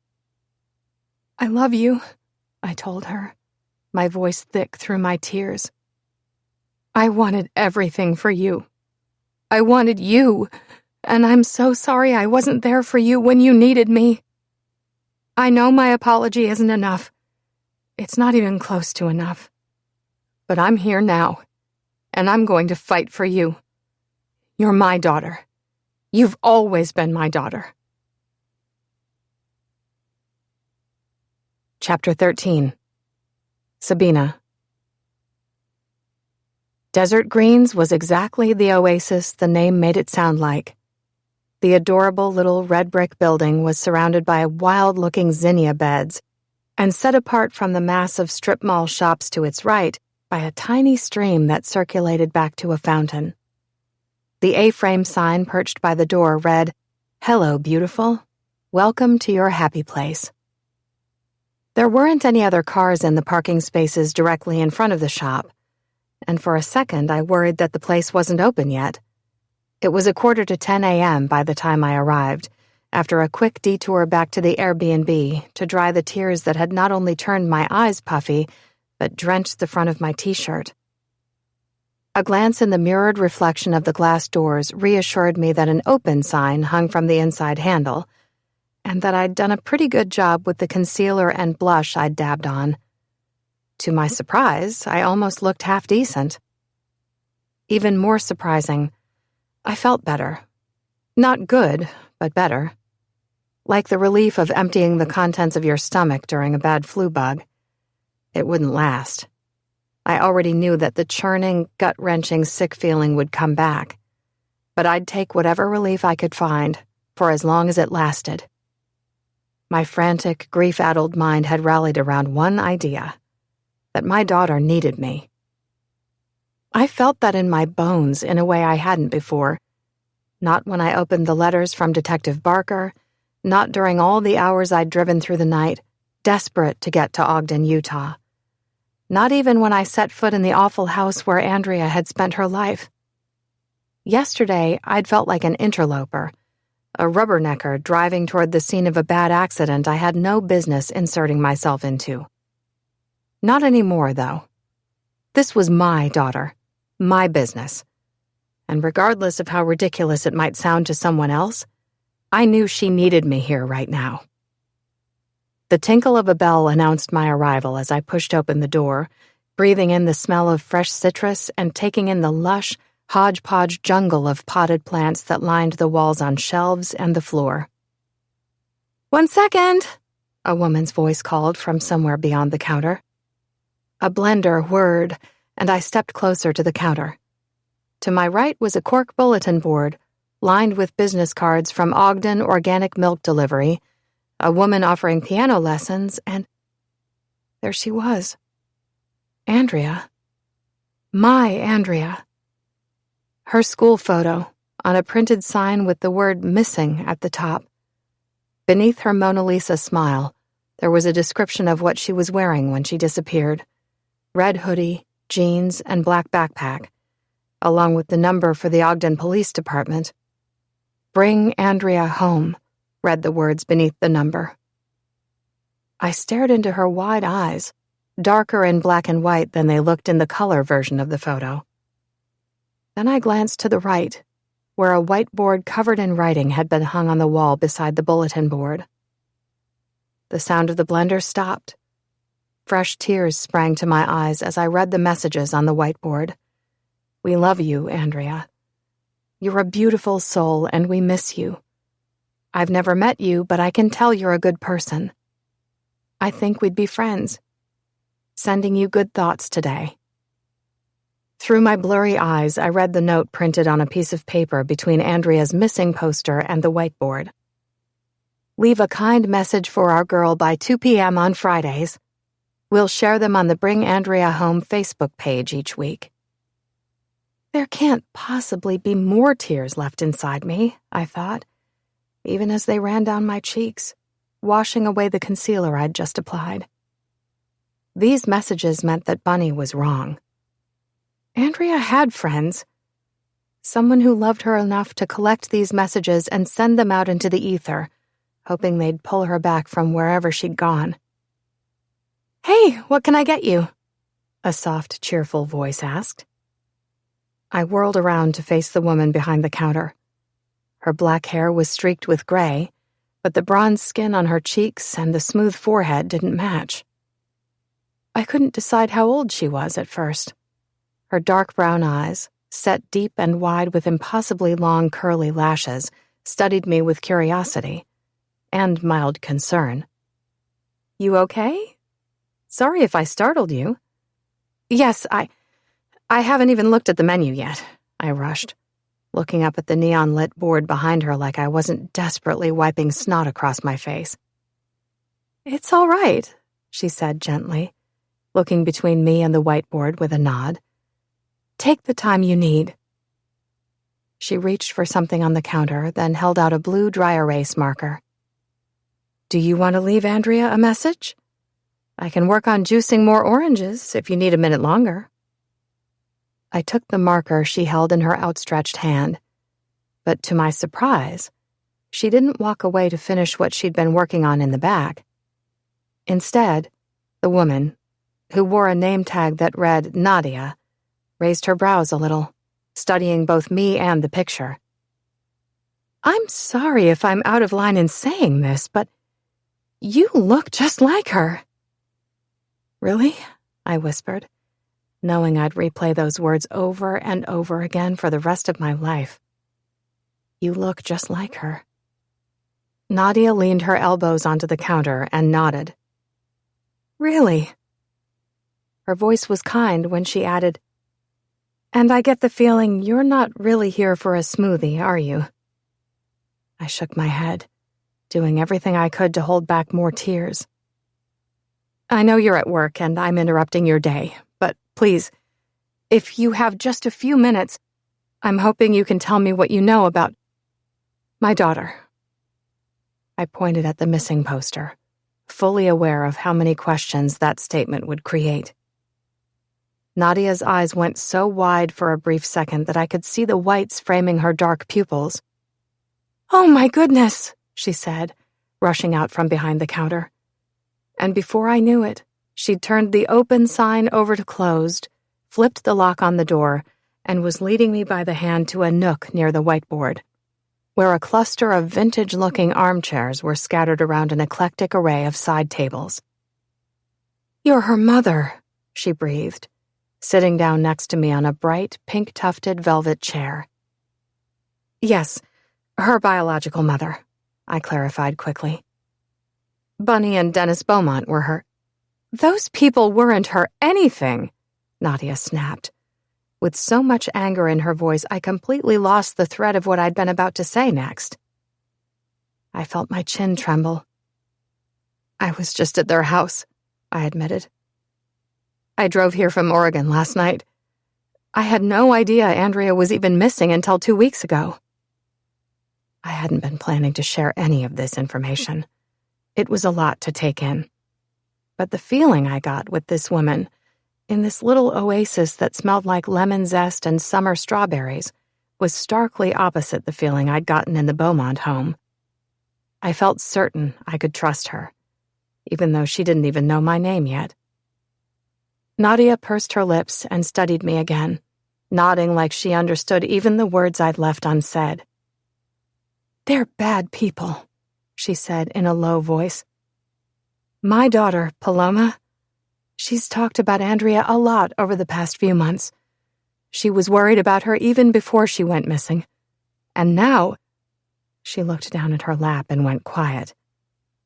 "I love you," I told her, my voice thick through my tears. "I wanted everything for you. I wanted you, and I'm so sorry I wasn't there for you when you needed me. I know my apology isn't enough. It's not even close to enough. But I'm here now, and I'm going to fight for you. You're my daughter. You've always been my daughter." Chapter 13. Sabina. Desert Greens was exactly the oasis the name made it sound like. The adorable little red brick building was surrounded by wild-looking zinnia beds and set apart from the mass of strip mall shops to its right by a tiny stream that circulated back to a fountain. The A-frame sign perched by the door read, "Hello, beautiful. Welcome to your happy place." There weren't any other cars in the parking spaces directly in front of the shop, and for a second I worried that the place wasn't open yet. It was 9:45 a.m. by the time I arrived, after a quick detour back to the Airbnb to dry the tears that had not only turned my eyes puffy, but drenched the front of my t-shirt. A glance in the mirrored reflection of the glass doors reassured me that an open sign hung from the inside handle, and that I'd done a pretty good job with the concealer and blush I'd dabbed on. To my surprise, I almost looked half decent. Even more surprising, I felt better. Not good, but better. Like the relief of emptying the contents of your stomach during a bad flu bug. It wouldn't last. I already knew that the churning, gut-wrenching sick feeling would come back, but I'd take whatever relief I could find, for as long as it lasted. My frantic, grief-addled mind had rallied around one idea, that my daughter needed me. I felt that in my bones in a way I hadn't before, not when I opened the letters from Detective Barker, not during all the hours I'd driven through the night, desperate to get to Ogden, Utah. Not even when I set foot in the awful house where Andrea had spent her life. Yesterday, I'd felt like an interloper, a rubbernecker driving toward the scene of a bad accident I had no business inserting myself into. Not anymore, though. This was my daughter, my business. And regardless of how ridiculous it might sound to someone else, I knew she needed me here right now. The tinkle of a bell announced my arrival as I pushed open the door, breathing in the smell of fresh citrus and taking in the lush, hodgepodge jungle of potted plants that lined the walls on shelves and the floor. "1 second," a woman's voice called from somewhere beyond the counter. A blender whirred, and I stepped closer to the counter. To my right was a cork bulletin board, lined with business cards from Ogden Organic Milk Delivery, a woman offering piano lessons, and there she was. Andrea. My Andrea. Her school photo, on a printed sign with the word "missing" at the top. Beneath her Mona Lisa smile, there was a description of what she was wearing when she disappeared. Red hoodie, jeans, and black backpack, along with the number for the Ogden Police Department. "Bring Andrea home," read the words beneath the number. I stared into her wide eyes, darker in black and white than they looked in the color version of the photo. Then I glanced to the right, where a whiteboard covered in writing had been hung on the wall beside the bulletin board. The sound of the blender stopped. Fresh tears sprang to my eyes as I read the messages on the whiteboard. "We love you, Andrea. You're a beautiful soul, and we miss you. I've never met you, but I can tell you're a good person. I think we'd be friends. Sending you good thoughts today." Through my blurry eyes, I read the note printed on a piece of paper between Andrea's missing poster and the whiteboard. "Leave a kind message for our girl by 2 p.m. on Fridays. We'll share them on the Bring Andrea Home Facebook page each week." There can't possibly be more tears left inside me, I thought, even as they ran down my cheeks, washing away the concealer I'd just applied. These messages meant that Bunny was wrong. Andrea had friends. Someone who loved her enough to collect these messages and send them out into the ether, hoping they'd pull her back from wherever she'd gone. "Hey, what can I get you?" a soft, cheerful voice asked. I whirled around to face the woman behind the counter. Her black hair was streaked with gray, but the bronze skin on her cheeks and the smooth forehead didn't match. I couldn't decide how old she was at first. Her dark brown eyes, set deep and wide with impossibly long curly lashes, studied me with curiosity and mild concern. "You okay? Sorry if I startled you." "Yes, I haven't even looked at the menu yet," I rushed, looking up at the neon-lit board behind her like I wasn't desperately wiping snot across my face. "It's all right," she said gently, looking between me and the whiteboard with a nod. "Take the time you need." She reached for something on the counter, then held out a blue dry erase marker. "Do you want to leave Andrea a message? I can work on juicing more oranges if you need a minute longer." I took the marker she held in her outstretched hand, but to my surprise, she didn't walk away to finish what she'd been working on in the back. Instead, the woman, who wore a name tag that read Nadia, raised her brows a little, studying both me and the picture. "I'm sorry if I'm out of line in saying this, but you look just like her." "Really?" I whispered, knowing I'd replay those words over and over again for the rest of my life. "You look just like her." Nadia leaned her elbows onto the counter and nodded. "Really?" Her voice was kind when she added, "And I get the feeling you're not really here for a smoothie, are you?" I shook my head, doing everything I could to hold back more tears. "I know you're at work and I'm interrupting your day, but please, if you have just a few minutes, I'm hoping you can tell me what you know about my daughter." I pointed at the missing poster, fully aware of how many questions that statement would create. Nadia's eyes went so wide for a brief second that I could see the whites framing her dark pupils. "Oh my goodness," she said, rushing out from behind the counter. And before I knew it, she'd turned the open sign over to closed, flipped the lock on the door, and was leading me by the hand to a nook near the whiteboard, where a cluster of vintage-looking armchairs were scattered around an eclectic array of side tables. "You're her mother," she breathed, sitting down next to me on a bright, pink-tufted velvet chair. Yes, her biological mother, I clarified quickly. Bunny and Dennis Beaumont were her. Those people weren't her anything, Nadia snapped. With so much anger in her voice, I completely lost the thread of what I'd been about to say next. I felt my chin tremble. I was just at their house, I admitted. I drove here from Oregon last night. I had no idea Andrea was even missing until 2 weeks ago. I hadn't been planning to share any of this information. It was a lot to take in. But the feeling I got with this woman, in this little oasis that smelled like lemon zest and summer strawberries, was starkly opposite the feeling I'd gotten in the Beaumont home. I felt certain I could trust her, even though she didn't even know my name yet. Nadia pursed her lips and studied me again, nodding like she understood even the words I'd left unsaid. "They're bad people," she said in a low voice. "My daughter, Paloma, she's talked about Andrea a lot over the past few months. She was worried about her even before she went missing. And now..." She looked down at her lap and went quiet,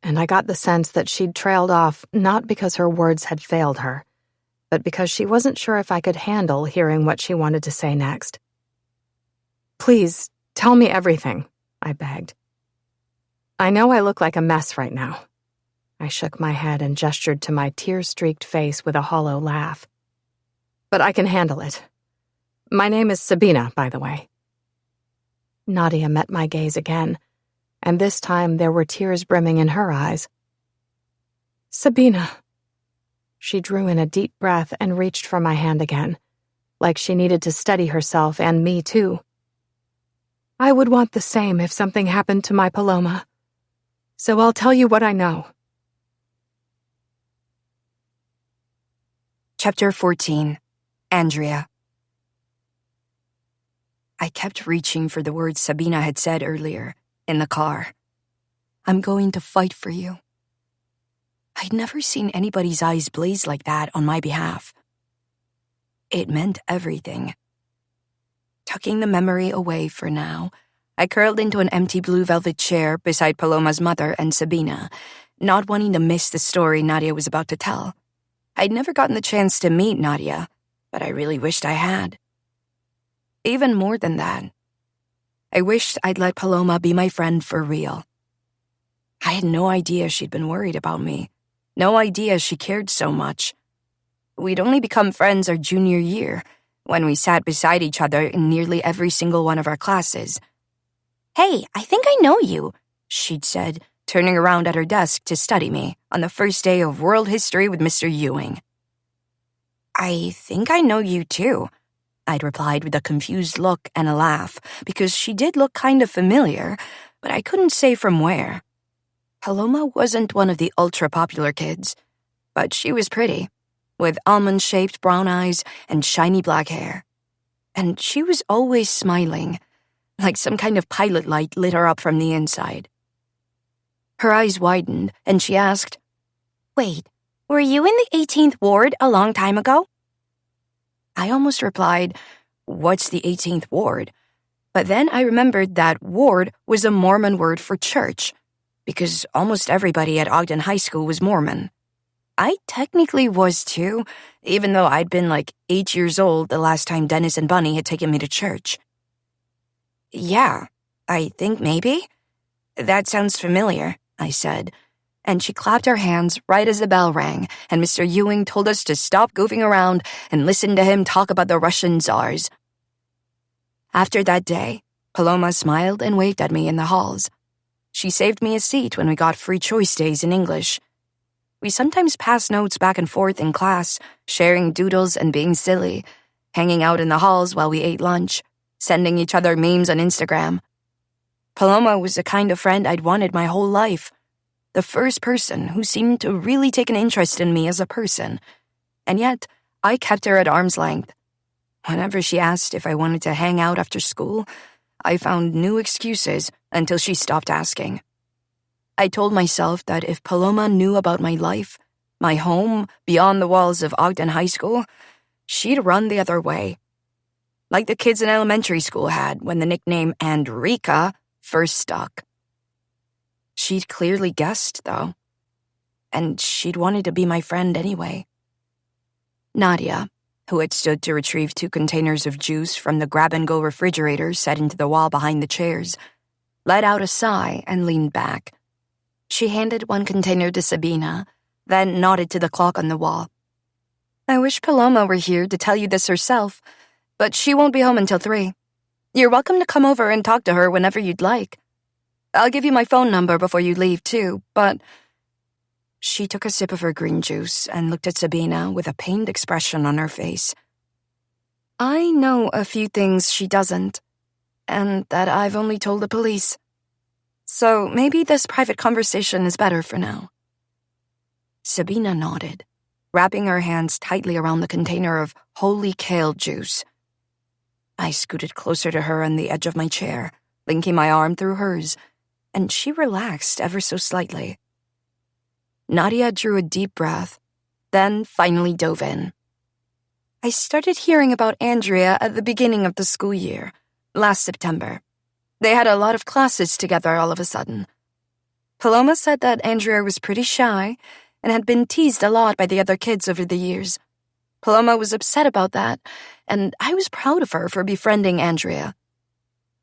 and I got the sense that she'd trailed off not because her words had failed her, but because she wasn't sure if I could handle hearing what she wanted to say next. "Please, tell me everything," I begged. "I know I look like a mess right now." I shook my head and gestured to my tear-streaked face with a hollow laugh. "But I can handle it. My name is Sabina, by the way." Nadia met my gaze again, and this time there were tears brimming in her eyes. "Sabina." She drew in a deep breath and reached for my hand again, like she needed to steady herself and me too. "I would want the same if something happened to my Paloma. So I'll tell you what I know." Chapter 14. Andrea. I kept reaching for the words Sabina had said earlier, in the car. "I'm going to fight for you." I'd never seen anybody's eyes blaze like that on my behalf. It meant everything. Tucking the memory away for now, I curled into an empty blue velvet chair beside Paloma's mother and Sabina, not wanting to miss the story Nadia was about to tell. I'd never gotten the chance to meet Nadia, but I really wished I had. Even more than that, I wished I'd let Paloma be my friend for real. I had no idea she'd been worried about me. No idea she cared so much. We'd only become friends our junior year, when we sat beside each other in nearly every single one of our classes. "Hey, I think I know you," she'd said, turning around at her desk to study me on the first day of world history with Mr. Ewing. "I think I know you too," I'd replied with a confused look and a laugh, because she did look kind of familiar, but I couldn't say from where. Paloma wasn't one of the ultra-popular kids, but she was pretty, with almond-shaped brown eyes and shiny black hair. And she was always smiling, like some kind of pilot light lit her up from the inside. Her eyes widened, and she asked, "Wait, were you in the 18th Ward a long time ago?" I almost replied, "What's the 18th Ward?" But then I remembered that ward was a Mormon word for church, because almost everybody at Ogden High School was Mormon. I technically was too, even though I'd been like 8 years old the last time Dennis and Bunny had taken me to church. "Yeah, I think maybe. That sounds familiar," I said, and she clapped her hands right as the bell rang, and Mr. Ewing told us to stop goofing around and listen to him talk about the Russian czars. After that day, Paloma smiled and waved at me in the halls. She saved me a seat when we got free choice days in English. We sometimes passed notes back and forth in class, sharing doodles and being silly, hanging out in the halls while we ate lunch, sending each other memes on Instagram. Paloma was the kind of friend I'd wanted my whole life. The first person who seemed to really take an interest in me as a person. And yet, I kept her at arm's length. Whenever she asked if I wanted to hang out after school, I found new excuses until she stopped asking. I told myself that if Paloma knew about my life, my home beyond the walls of Ogden High School, she'd run the other way, like the kids in elementary school had when the nickname Andrika first stuck. She'd clearly guessed, though, and she'd wanted to be my friend anyway. Nadia, who had stood to retrieve 2 containers of juice from the grab-and-go refrigerator set into the wall behind the chairs, let out a sigh and leaned back. She handed 1 container to Sabina, then nodded to the clock on the wall. I wish Paloma were here to tell you this herself, but she won't be home until 3. You're welcome to come over and talk to her whenever you'd like. I'll give you my phone number before you leave, too, but... She took a sip of her green juice and looked at Sabina with a pained expression on her face. I know a few things she doesn't, and that I've only told the police. So maybe this private conversation is better for now. Sabina nodded, wrapping her hands tightly around the container of holy kale juice. I scooted closer to her on the edge of my chair, linking my arm through hers, and she relaxed ever so slightly. Nadia drew a deep breath, then finally dove in. I started hearing about Andrea at the beginning of the school year, last September. They had a lot of classes together all of a sudden. Paloma said that Andrea was pretty shy and had been teased a lot by the other kids over the years. Paloma was upset about that, and I was proud of her for befriending Andrea.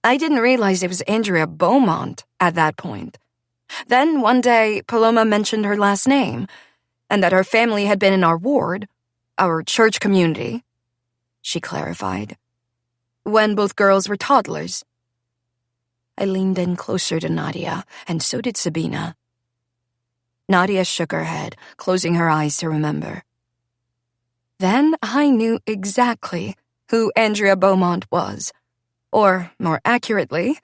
I didn't realize it was Andrea Beaumont at that point. Then one day, Paloma mentioned her last name, and that her family had been in our ward, our church community, she clarified, when both girls were toddlers. I leaned in closer to Nadia, and so did Sabina. Nadia shook her head, closing her eyes to remember. Then I knew exactly who Andrea Beaumont was, or, more accurately,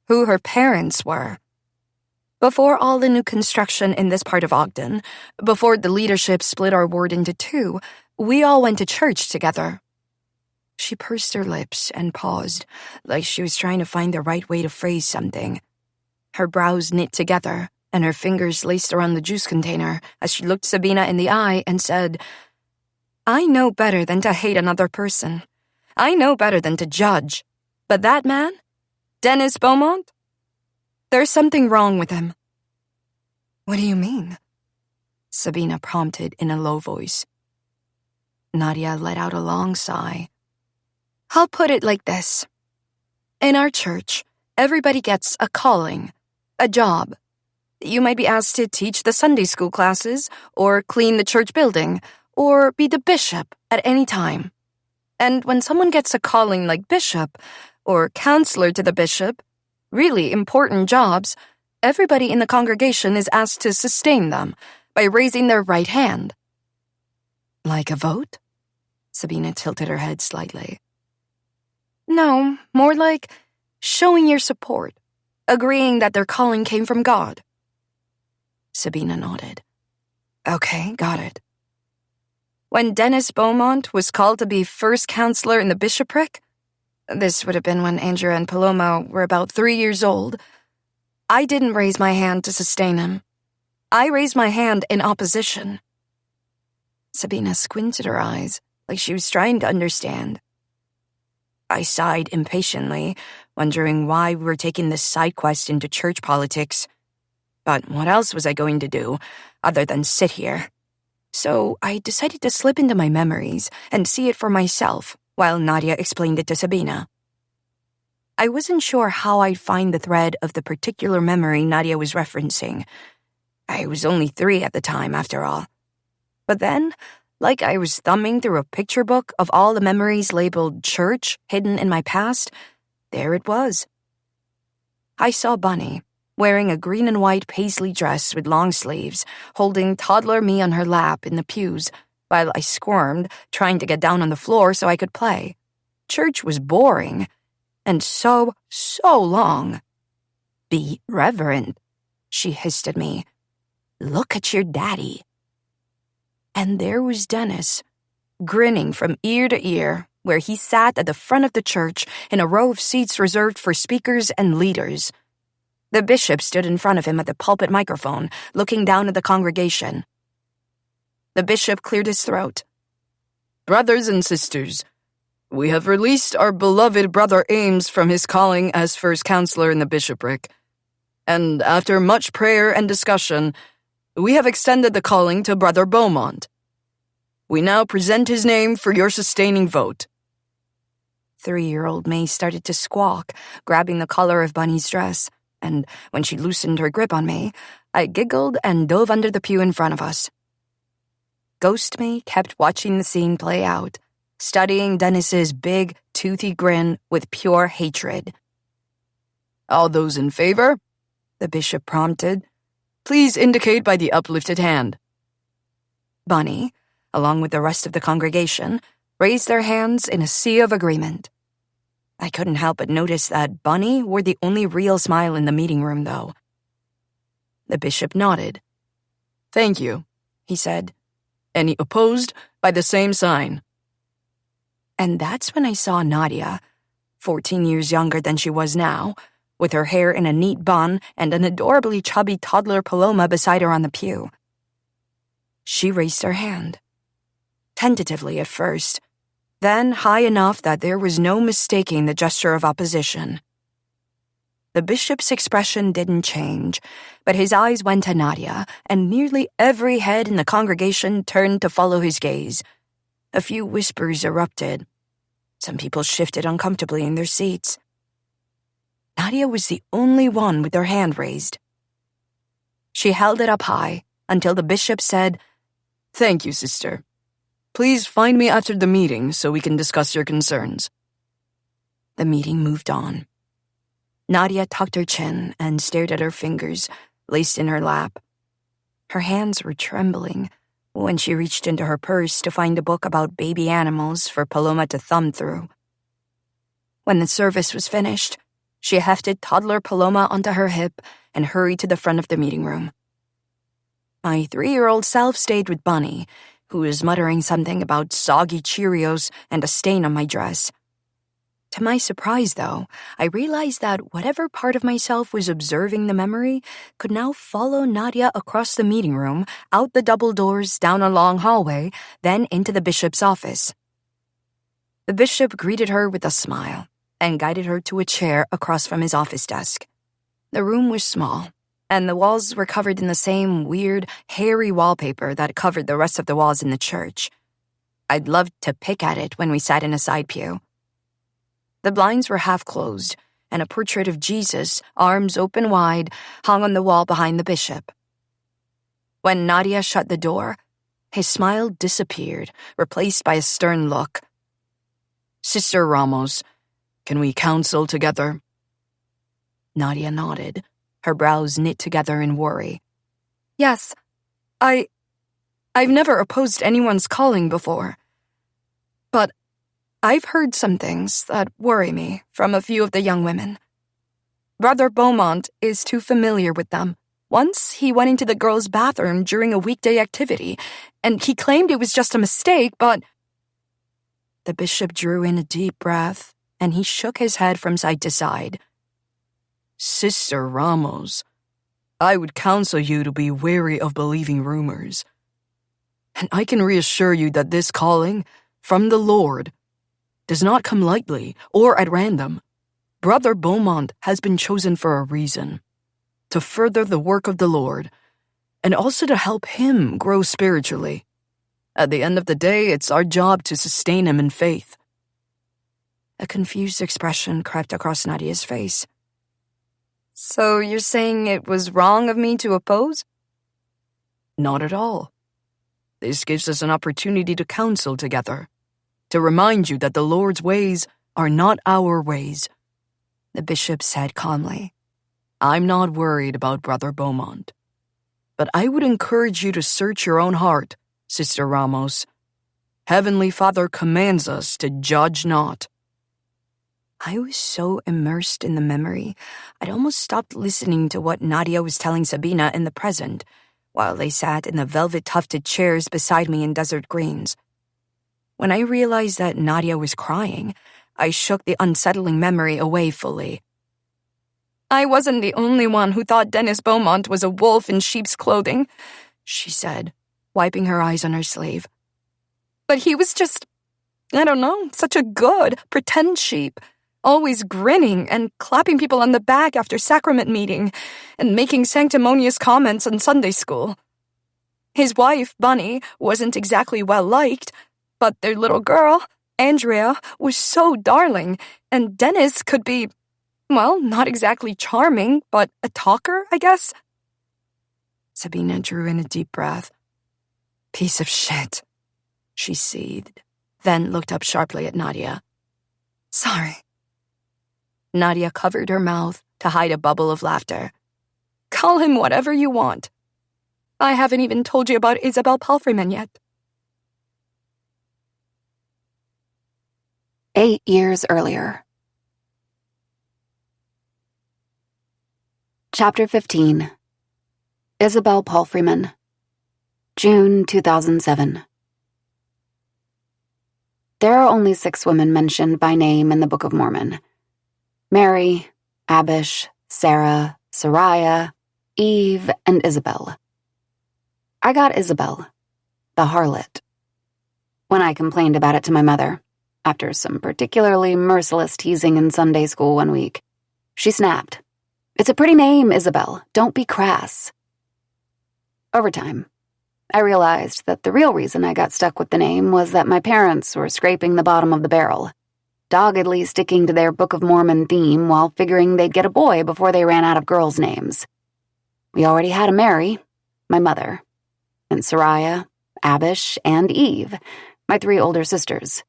who her parents were. Before all the new construction in this part of Ogden, before the leadership split our ward into 2, we all went to church together. She pursed her lips and paused, like she was trying to find the right way to phrase something. Her brows knit together, and her fingers laced around the juice container as she looked Sabina in the eye and said, I know better than to hate another person. I know better than to judge. But that man, Dennis Beaumont, there's something wrong with him. What do you mean? Sabina prompted in a low voice. Nadia let out a long sigh. I'll put it like this. In our church, everybody gets a calling, a job. You might be asked to teach the Sunday school classes, or clean the church building, or be the bishop at any time. And when someone gets a calling like bishop, or counselor to the bishop, really important jobs, everybody in the congregation is asked to sustain them by raising their right hand. Like a vote? Sabina tilted her head slightly. No, more like showing your support, agreeing that their calling came from God. Sabina nodded. Okay, got it. When Dennis Beaumont was called to be first counselor in the bishopric, this would have been when Andrea and Paloma were about 3 years old, I didn't raise my hand to sustain him. I raised my hand in opposition. Sabina squinted her eyes, like she was trying to understand. I sighed impatiently, wondering why we were taking this side quest into church politics. But what else was I going to do, other than sit here? So I decided to slip into my memories and see it for myself, while Nadia explained it to Sabina. I wasn't sure how I'd find the thread of the particular memory Nadia was referencing. I was only 3 at the time, after all. But then, like I was thumbing through a picture book of all the memories labeled church hidden in my past, there it was. I saw Bunny, wearing a green and white paisley dress with long sleeves, holding toddler me on her lap in the pews, while I squirmed, trying to get down on the floor so I could play. Church was boring, and so long. Be reverent, she hissed at me. Look at your daddy. And there was Dennis, grinning from ear to ear, where he sat at the front of the church in a row of seats reserved for speakers and leaders. The bishop stood in front of him at the pulpit microphone, looking down at the congregation. The bishop cleared his throat. Brothers and sisters, we have released our beloved Brother Ames from his calling as first counselor in the bishopric, and after much prayer and discussion, we have extended the calling to Brother Beaumont. We now present his name for your sustaining vote. 3-year-old May started to squawk, grabbing the collar of Bunny's dress, and when she loosened her grip on me, I giggled and dove under the pew in front of us. Ghost May kept watching the scene play out, studying Dennis's big, toothy grin with pure hatred. All those in favor? The bishop prompted. Please indicate by the uplifted hand. Bunny, along with the rest of the congregation, raised their hands in a sea of agreement. I couldn't help but notice that Bunny wore the only real smile in the meeting room, though. The bishop nodded. Thank you, he said. Any opposed by the same sign. And that's when I saw Nadia, 14 years younger than she was now, with her hair in a neat bun and an adorably chubby toddler Paloma beside her on the pew. She raised her hand. Tentatively at first, then high enough that there was no mistaking the gesture of opposition. The bishop's expression didn't change, but his eyes went to Nadia, and nearly every head in the congregation turned to follow his gaze. A few whispers erupted. Some people shifted uncomfortably in their seats. Nadia was the only one with her hand raised. She held it up high until the bishop said, Thank you, sister. Please find me after the meeting so we can discuss your concerns. The meeting moved on. Nadia tucked her chin and stared at her fingers, laced in her lap. Her hands were trembling when she reached into her purse to find a book about baby animals for Paloma to thumb through. When the service was finished, she hefted toddler Paloma onto her hip and hurried to the front of the meeting room. My 3-year-old self stayed with Bunny, who was muttering something about soggy Cheerios and a stain on my dress. To my surprise, though, I realized that whatever part of myself was observing the memory could now follow Nadia across the meeting room, out the double doors, down a long hallway, then into the bishop's office. The bishop greeted her with a smile and guided her to a chair across from his office desk. The room was small, and the walls were covered in the same weird, hairy wallpaper that covered the rest of the walls in the church. I'd loved to pick at it when we sat in a side pew. The blinds were half closed, and a portrait of Jesus, arms open wide, hung on the wall behind the bishop. When Nadia shut the door, his smile disappeared, replaced by a stern look. Sister Ramos, can we counsel together? Nadia nodded, her brows knit together in worry. Yes, I've never opposed anyone's calling before. But I've heard some things that worry me from a few of the young women. Brother Beaumont is too familiar with them. Once he went into the girls' bathroom during a weekday activity, and he claimed it was just a mistake, but... The bishop drew in a deep breath, and he shook his head from side to side. Sister Ramos, I would counsel you to be wary of believing rumors. And I can reassure you that this calling, from the Lord, does not come lightly or at random. Brother Beaumont has been chosen for a reason, to further the work of the Lord, and also to help him grow spiritually. At the end of the day, it's our job to sustain him in faith. A confused expression crept across Nadia's face. So you're saying it was wrong of me to oppose? Not at all. This gives us an opportunity to counsel together, to remind you that the Lord's ways are not our ways. The bishop said calmly. I'm not worried about Brother Beaumont, but I would encourage you to search your own heart, Sister Ramos. Heavenly Father commands us to judge not. I was so immersed in the memory, I'd almost stopped listening to what Nadia was telling Sabina in the present, while they sat in the velvet-tufted chairs beside me in desert greens. When I realized that Nadia was crying, I shook the unsettling memory away fully. I wasn't the only one who thought Dennis Beaumont was a wolf in sheep's clothing, she said, wiping her eyes on her sleeve. But he was just I don't know, such a good pretend sheep. Always grinning and clapping people on the back after sacrament meeting and making sanctimonious comments on Sunday school. His wife, Bunny, wasn't exactly well liked, but their little girl, Andrea, was so darling, and Dennis could be, well, not exactly charming, but a talker, I guess. Sabina drew in a deep breath. Piece of shit, she seethed, then looked up sharply at Nadia. Sorry. Nadia covered her mouth to hide a bubble of laughter. Call him whatever you want. I haven't even told you about Isabel Palfreyman yet. 8 years earlier. Chapter 15. Isabel Palfreyman. June 2007. There are only 6 women mentioned by name in the Book of Mormon. Mary, Abish, Sarah, Sariah, Eve, and Isabel. I got Isabel, the harlot. When I complained about it to my mother, after some particularly merciless teasing in Sunday school one week, she snapped, "It's a pretty name, Isabel. Don't be crass." Over time, I realized that the real reason I got stuck with the name was that my parents were scraping the bottom of the barrel, doggedly sticking to their Book of Mormon theme while figuring they'd get a boy before they ran out of girls' names. We already had a Mary, my mother, and Sariah, Abish, and Eve, my 3 older sisters.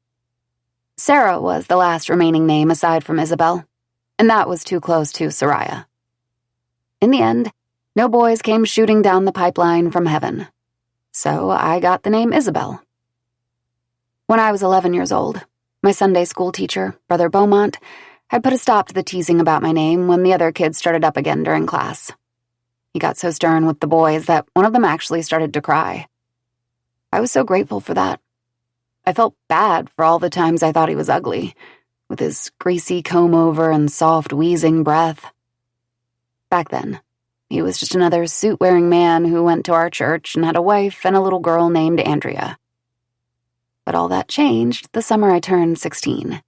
Sarah was the last remaining name aside from Isabel, and that was too close to Sariah. In the end, no boys came shooting down the pipeline from heaven, so I got the name Isabel. When I was 11 years old, my Sunday school teacher, Brother Beaumont, had put a stop to the teasing about my name when the other kids started up again during class. He got so stern with the boys that one of them actually started to cry. I was so grateful for that. I felt bad for all the times I thought he was ugly, with his greasy comb-over and soft, wheezing breath. Back then, he was just another suit-wearing man who went to our church and had a wife and a little girl named Andrea. But all that changed the summer I turned 16.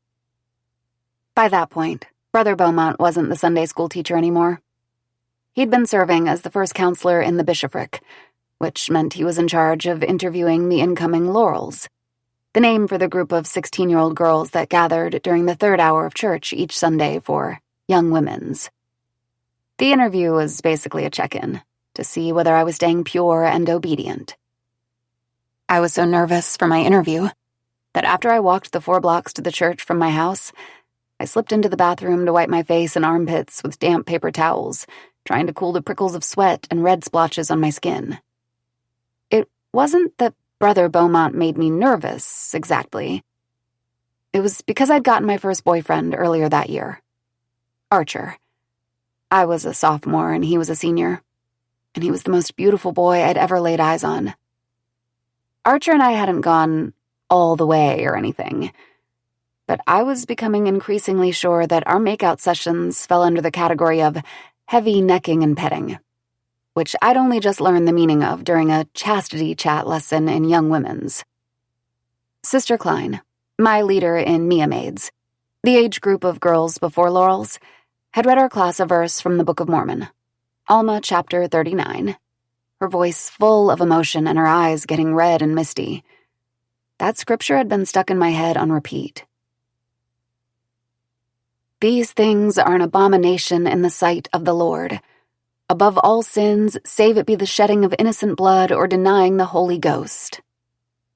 By that point, Brother Beaumont wasn't the Sunday school teacher anymore. He'd been serving as the first counselor in the bishopric, which meant he was in charge of interviewing the incoming Laurels, the name for the group of 16-year-old girls that gathered during the 3rd hour of church each Sunday for Young Women's. The interview was basically a check-in to see whether I was staying pure and obedient. I was so nervous for my interview that after I walked the 4 blocks to the church from my house, I slipped into the bathroom to wipe my face and armpits with damp paper towels, trying to cool the prickles of sweat and red splotches on my skin. It wasn't that Brother Beaumont made me nervous, exactly. It was because I'd gotten my first boyfriend earlier that year. Archer. I was a sophomore and he was a senior, and he was the most beautiful boy I'd ever laid eyes on. Archer and I hadn't gone all the way or anything, but I was becoming increasingly sure that our makeout sessions fell under the category of heavy necking and petting, which I'd only just learned the meaning of during a chastity chat lesson in Young Women's. Sister Klein, my leader in Mia Maids, the age group of girls before Laurel's, had read our class a verse from the Book of Mormon, Alma chapter 39, her voice full of emotion and her eyes getting red and misty. That scripture had been stuck in my head on repeat. "These things are an abomination in the sight of the Lord. Above all sins, save it be the shedding of innocent blood or denying the Holy Ghost."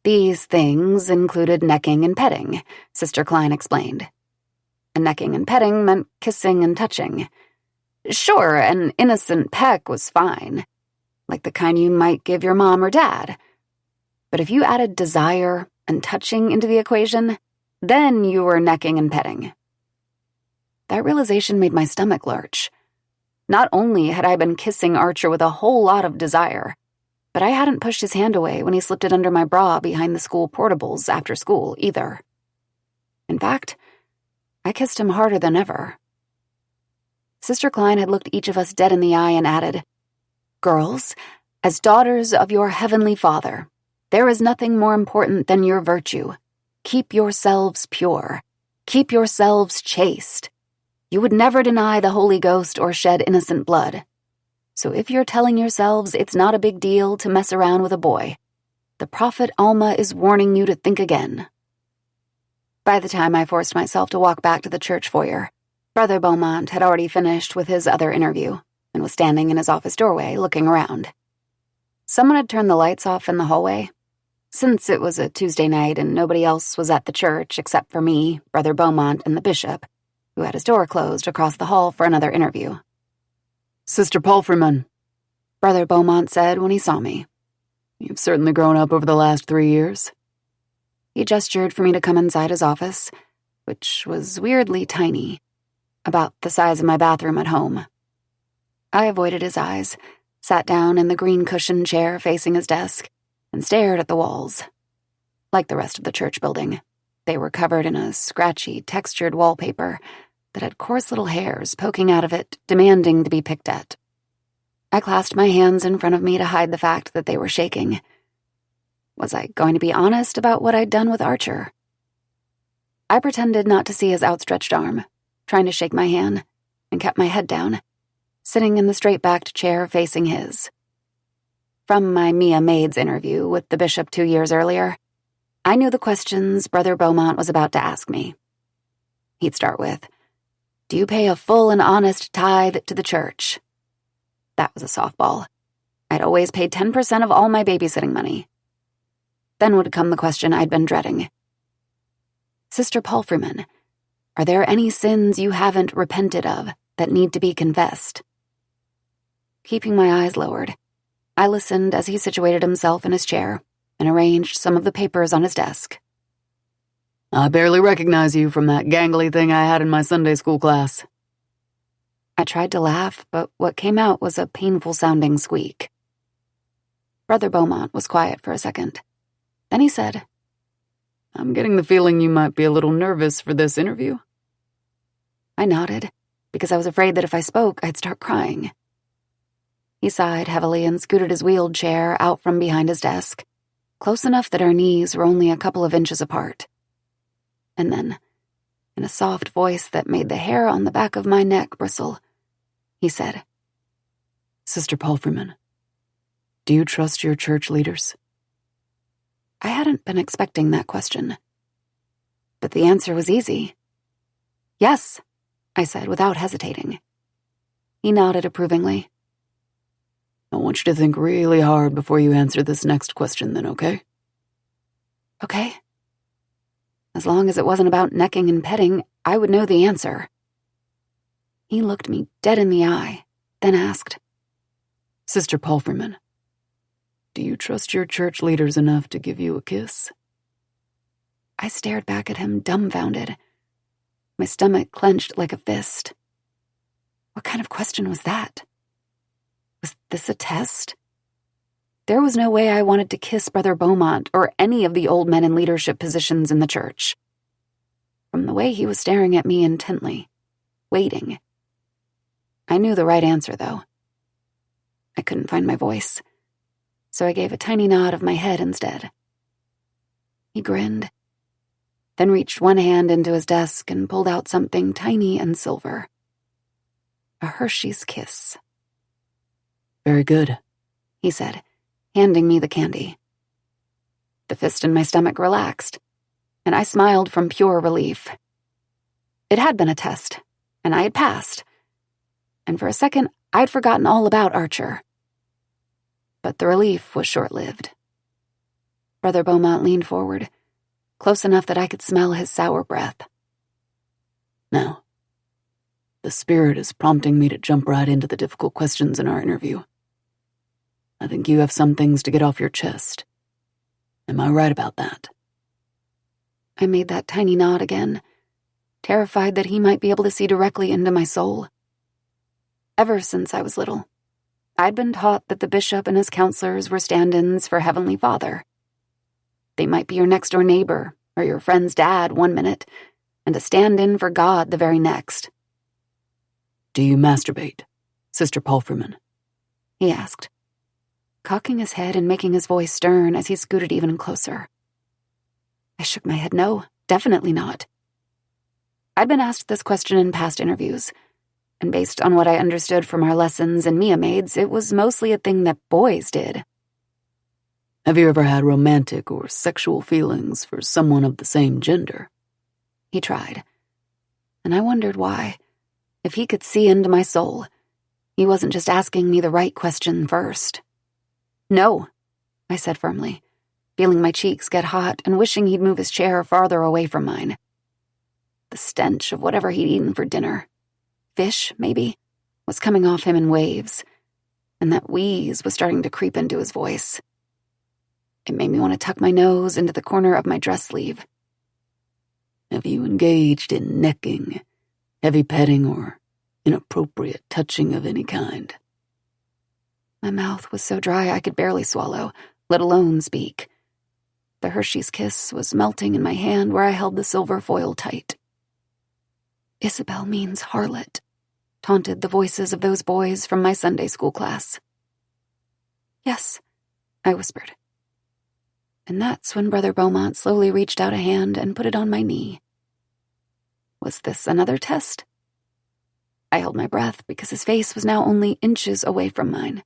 These things included necking and petting, Sister Klein explained. And necking and petting meant kissing and touching. Sure, an innocent peck was fine, like the kind you might give your mom or dad. But if you added desire and touching into the equation, then you were necking and petting. That realization made my stomach lurch. Not only had I been kissing Archer with a whole lot of desire, but I hadn't pushed his hand away when he slipped it under my bra behind the school portables after school, either. In fact, I kissed him harder than ever. Sister Klein had looked each of us dead in the eye and added, "Girls, as daughters of your heavenly Father, there is nothing more important than your virtue. keep yourselves pure. Keep yourselves chaste. You would never deny the Holy Ghost or shed innocent blood. So if you're telling yourselves it's not a big deal to mess around with a boy, the prophet Alma is warning you to think again. By the time I forced myself to walk back to the church foyer, Brother Beaumont had already finished with his other interview and was standing in his office doorway looking around. Someone had turned the lights off in the hallway. Since it was a Tuesday night and nobody else was at the church except for me, Brother Beaumont, and the bishop, who had his door closed across the hall for another interview. Sister Palfreyman, Brother Beaumont said when he saw me. You've certainly grown up over the last 3 years. He gestured for me to come inside his office, which was weirdly tiny, about the size of my bathroom at home. I avoided his eyes, sat down in the green cushioned chair facing his desk, and stared at the walls. Like the rest of the church building, they were covered in a scratchy, textured wallpaper that had coarse little hairs poking out of it, demanding to be picked at. I clasped my hands in front of me to hide the fact that they were shaking. Was I going to be honest about what I'd done with Archer? I pretended not to see his outstretched arm, trying to shake my hand, and kept my head down, sitting in the straight-backed chair facing his. From my Mia Maid's interview with the bishop 2 years earlier, I knew the questions Brother Beaumont was about to ask me. He'd start with, "Do you pay a full and honest tithe to the church?" That was a softball. I'd always paid 10% of all my babysitting money. Then would come the question I'd been dreading. "Sister Palfreyman, are there any sins you haven't repented of that need to be confessed?" Keeping my eyes lowered, I listened as he situated himself in his chair and arranged some of the papers on his desk. I barely recognize you from that gangly thing I had in my Sunday school class. I tried to laugh, but what came out was a painful-sounding squeak. Brother Beaumont was quiet for a second. Then he said, I'm getting the feeling you might be a little nervous for this interview. I nodded, because I was afraid that if I spoke, I'd start crying. He sighed heavily and scooted his wheeled chair out from behind his desk, close enough that our knees were only a couple of inches apart. And then, in a soft voice that made the hair on the back of my neck bristle, he said, Sister Palfreyman, do you trust your church leaders? I hadn't been expecting that question. But the answer was easy. Yes, I said without hesitating. He nodded approvingly. I want you to think really hard before you answer this next question then, okay? Okay. As long as it wasn't about necking and petting, I would know the answer. He looked me dead in the eye, then asked, Sister Palfreyman, do you trust your church leaders enough to give you a kiss? I stared back at him, dumbfounded. My stomach clenched like a fist. What kind of question was that? Was this a test? There was no way I wanted to kiss Brother Beaumont or any of the old men in leadership positions in the church. From the way he was staring at me intently, waiting. I knew the right answer, though. I couldn't find my voice, so I gave a tiny nod of my head instead. He grinned, then reached one hand into his desk and pulled out something tiny and silver. A Hershey's Kiss. Very good, he said, handing me the candy. The fist in my stomach relaxed, and I smiled from pure relief. It had been a test, and I had passed. And for a second, I'd forgotten all about Archer. But the relief was short-lived. Brother Beaumont leaned forward, close enough that I could smell his sour breath. Now, the Spirit is prompting me to jump right into the difficult questions in our interview. I think you have some things to get off your chest. Am I right about that? I made that tiny nod again, terrified that he might be able to see directly into my soul. Ever since I was little, I'd been taught that the bishop and his counselors were stand-ins for Heavenly Father. They might be your next-door neighbor or your friend's dad one minute, and a stand-in for God the very next. Do you masturbate, Sister Palfreyman? He asked, cocking his head and making his voice stern as he scooted even closer. I shook my head no, definitely not. I'd been asked this question in past interviews, and based on what I understood from our lessons and Mia maids, it was mostly a thing that boys did. Have you ever had romantic or sexual feelings for someone of the same gender? He tried, and I wondered why. If he could see into my soul, he wasn't just asking me the right question first. No, I said firmly, feeling my cheeks get hot and wishing he'd move his chair farther away from mine. The stench of whatever he'd eaten for dinner, fish, maybe, was coming off him in waves, and that wheeze was starting to creep into his voice. It made me want to tuck my nose into the corner of my dress sleeve. Have you engaged in necking, heavy petting, or inappropriate touching of any kind? My mouth was so dry I could barely swallow, let alone speak. The Hershey's Kiss was melting in my hand where I held the silver foil tight. Isabel means harlot, taunted the voices of those boys from my Sunday school class. Yes, I whispered. And that's when Brother Beaumont slowly reached out a hand and put it on my knee. Was this another test? I held my breath because his face was now only inches away from mine.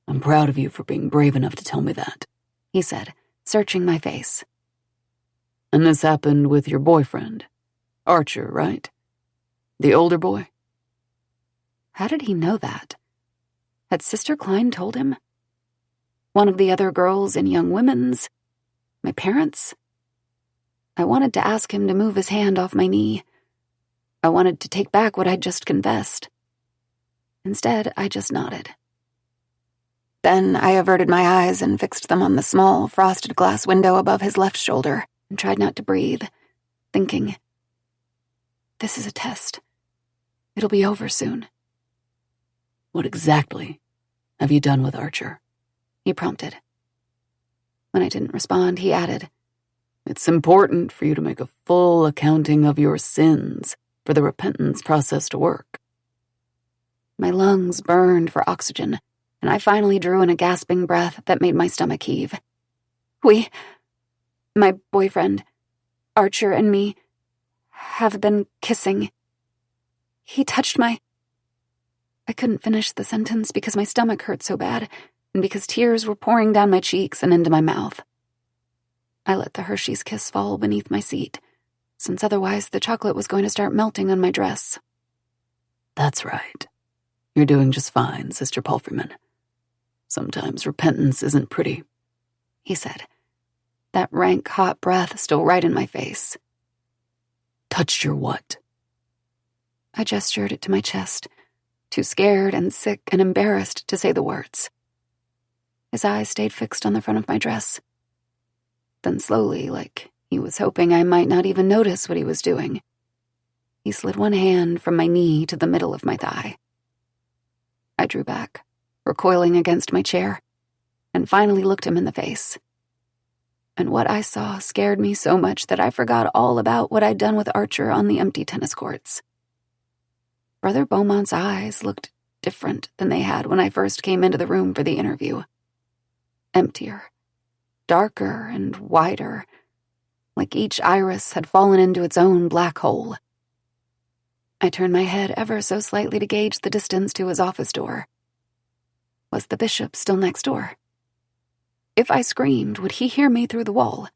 I'm proud of you for being brave enough to tell me that, he said, searching my face. And this happened with your boyfriend, Archer, right? The older boy? How did he know that? Had Sister Klein told him? One of the other girls in Young Women's? My parents? I wanted to ask him to move his hand off my knee. I wanted to take back what I'd just confessed. Instead, I just nodded. Then I averted my eyes and fixed them on the small, frosted glass window above his left shoulder and tried not to breathe, thinking, this is a test. It'll be over soon. What exactly have you done with Archer? He prompted. When I didn't respond, he added, It's important for you to make a full accounting of your sins for the repentance process to work. My lungs burned for oxygen, and I finally drew in a gasping breath that made my stomach heave. My boyfriend, Archer, and me have been kissing. He touched my... I couldn't finish the sentence because my stomach hurt so bad, and because tears were pouring down my cheeks and into my mouth. I let the Hershey's Kiss fall beneath my seat, since otherwise the chocolate was going to start melting on my dress. That's right. You're doing just fine, Sister Palfreyman. Sometimes repentance isn't pretty, he said, that rank, hot breath still right in my face. Touched your what? I gestured it to my chest, too scared and sick and embarrassed to say the words. His eyes stayed fixed on the front of my dress. Then slowly, like he was hoping I might not even notice what he was doing, he slid one hand from my knee to the middle of my thigh. I drew back, recoiling against my chair, and finally looked him in the face. And what I saw scared me so much that I forgot all about what I'd done with Archer on the empty tennis courts. Brother Beaumont's eyes looked different than they had when I first came into the room for the interview. Emptier, darker, and wider, like each iris had fallen into its own black hole. I turned my head ever so slightly to gauge the distance to his office door. Was the bishop still next door? If I screamed, would he hear me through the wall?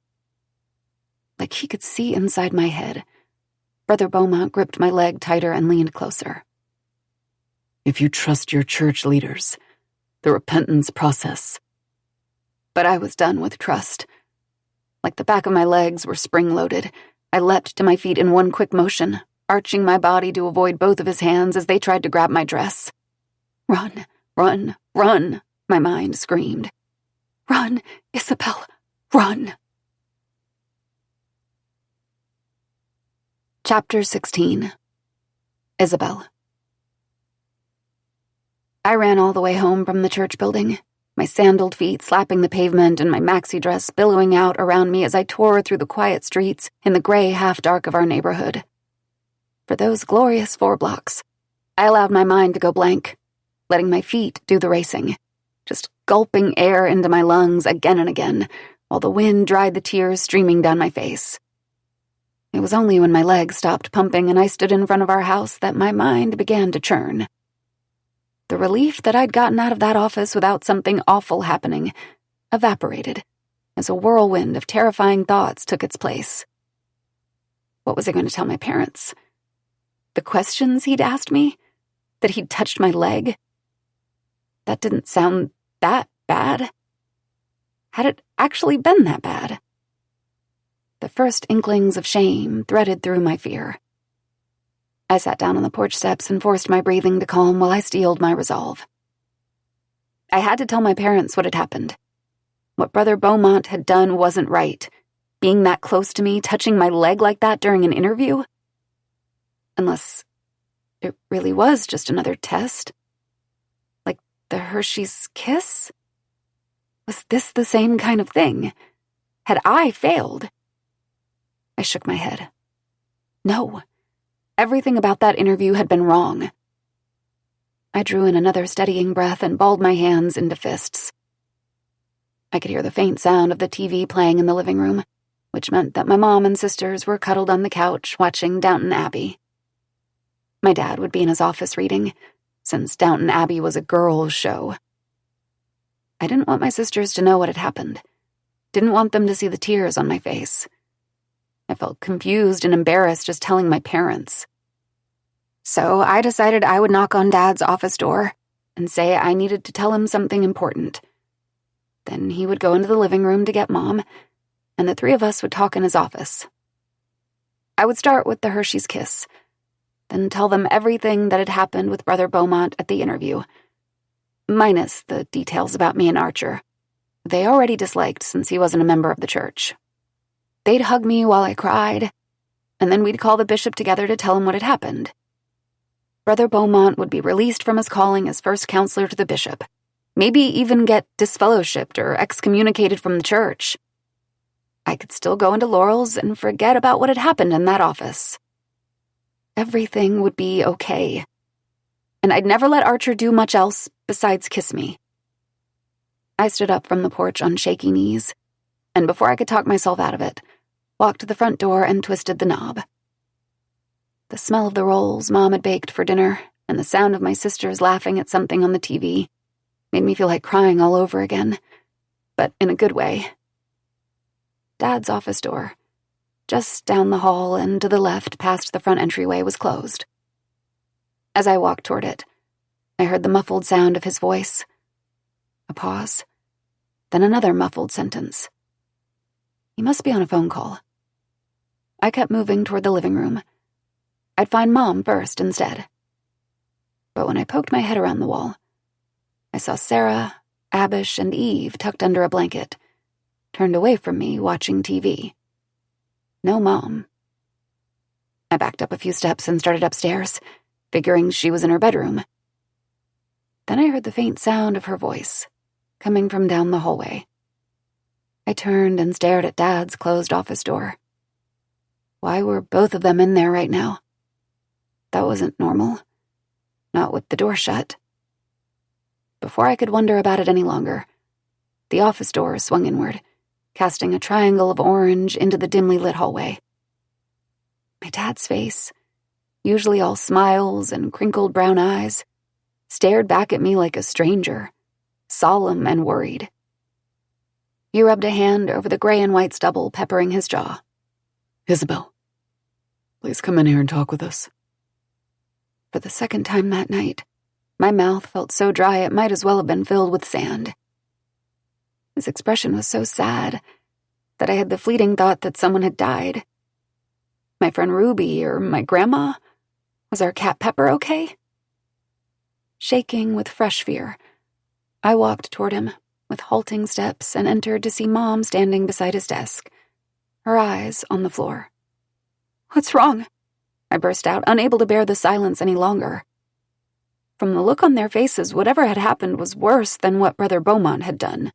Like he could see inside my head, Brother Beaumont gripped my leg tighter and leaned closer. If you trust your church leaders, the repentance process... But I was done with trust. Like the back of my legs were spring-loaded, I leapt to my feet in one quick motion, arching my body to avoid both of his hands as they tried to grab my dress. Run, run, run, my mind screamed. Run, Isabel, run. Chapter 16. Isabel. I ran all the way home from the church building, my sandaled feet slapping the pavement and my maxi dress billowing out around me as I tore through the quiet streets in the gray half-dark of our neighborhood. For those glorious 4 blocks, I allowed my mind to go blank, letting my feet do the racing, just gulping air into my lungs again and again, while the wind dried the tears streaming down my face. It was only when my legs stopped pumping and I stood in front of our house that my mind began to churn. The relief that I'd gotten out of that office without something awful happening evaporated as a whirlwind of terrifying thoughts took its place. What was I going to tell my parents? The questions he'd asked me? That he'd touched my leg? That didn't sound that bad. Had it actually been that bad? The first inklings of shame threaded through my fear. I sat down on the porch steps and forced my breathing to calm while I steeled my resolve. I had to tell my parents what had happened. What Brother Beaumont had done wasn't right. Being that close to me, touching my leg like that during an interview? Unless it really was just another test? Like the Hershey's kiss? Was this the same kind of thing? Had I failed? I shook my head. No. Everything about that interview had been wrong. I drew in another steadying breath and balled my hands into fists. I could hear the faint sound of the TV playing in the living room, which meant that my mom and sisters were cuddled on the couch watching Downton Abbey. My dad would be in his office reading, since Downton Abbey was a girls' show. I didn't want my sisters to know what had happened. Didn't want them to see the tears on my face. I felt confused and embarrassed just telling my parents. So I decided I would knock on Dad's office door and say I needed to tell him something important. Then he would go into the living room to get Mom, and the three of us would talk in his office. I would start with the Hershey's kiss, then tell them everything that had happened with Brother Beaumont at the interview, minus the details about me and Archer. They already disliked since he wasn't a member of the church. They'd hug me while I cried, and then we'd call the bishop together to tell him what had happened. Brother Beaumont would be released from his calling as first counselor to the bishop, maybe even get disfellowshipped or excommunicated from the church. I could still go into Laurel's and forget about what had happened in that office. Everything would be okay. And I'd never let Archer do much else besides kiss me. I stood up from the porch on shaky knees, and before I could talk myself out of it, walked to the front door and twisted the knob. The smell of the rolls Mom had baked for dinner and the sound of my sisters laughing at something on the TV made me feel like crying all over again, but in a good way. Dad's office door, just down the hall and to the left past the front entryway, was closed. As I walked toward it, I heard the muffled sound of his voice. A pause, then another muffled sentence. He must be on a phone call. I kept moving toward the living room. I'd find Mom first instead. But when I poked my head around the wall, I saw Sarah, Abish, and Eve tucked under a blanket, turned away from me watching TV. No Mom. I backed up a few steps and started upstairs, figuring she was in her bedroom. Then I heard the faint sound of her voice, coming from down the hallway. I turned and stared at Dad's closed office door. Why were both of them in there right now? That wasn't normal. Not with the door shut. Before I could wonder about it any longer, the office door swung inward, casting a triangle of orange into the dimly lit hallway. My dad's face, usually all smiles and crinkled brown eyes, stared back at me like a stranger, solemn and worried. He rubbed a hand over the gray and white stubble peppering his jaw. Isabel, please come in here and talk with us. For the second time that night, my mouth felt so dry it might as well have been filled with sand. His expression was so sad that I had the fleeting thought that someone had died. My friend Ruby or my grandma? Was our cat Pepper okay? Shaking with fresh fear, I walked toward him with halting steps and entered to see Mom standing beside his desk, her eyes on the floor. "What's wrong?" I burst out, unable to bear the silence any longer. From the look on their faces, whatever had happened was worse than what Brother Beaumont had done.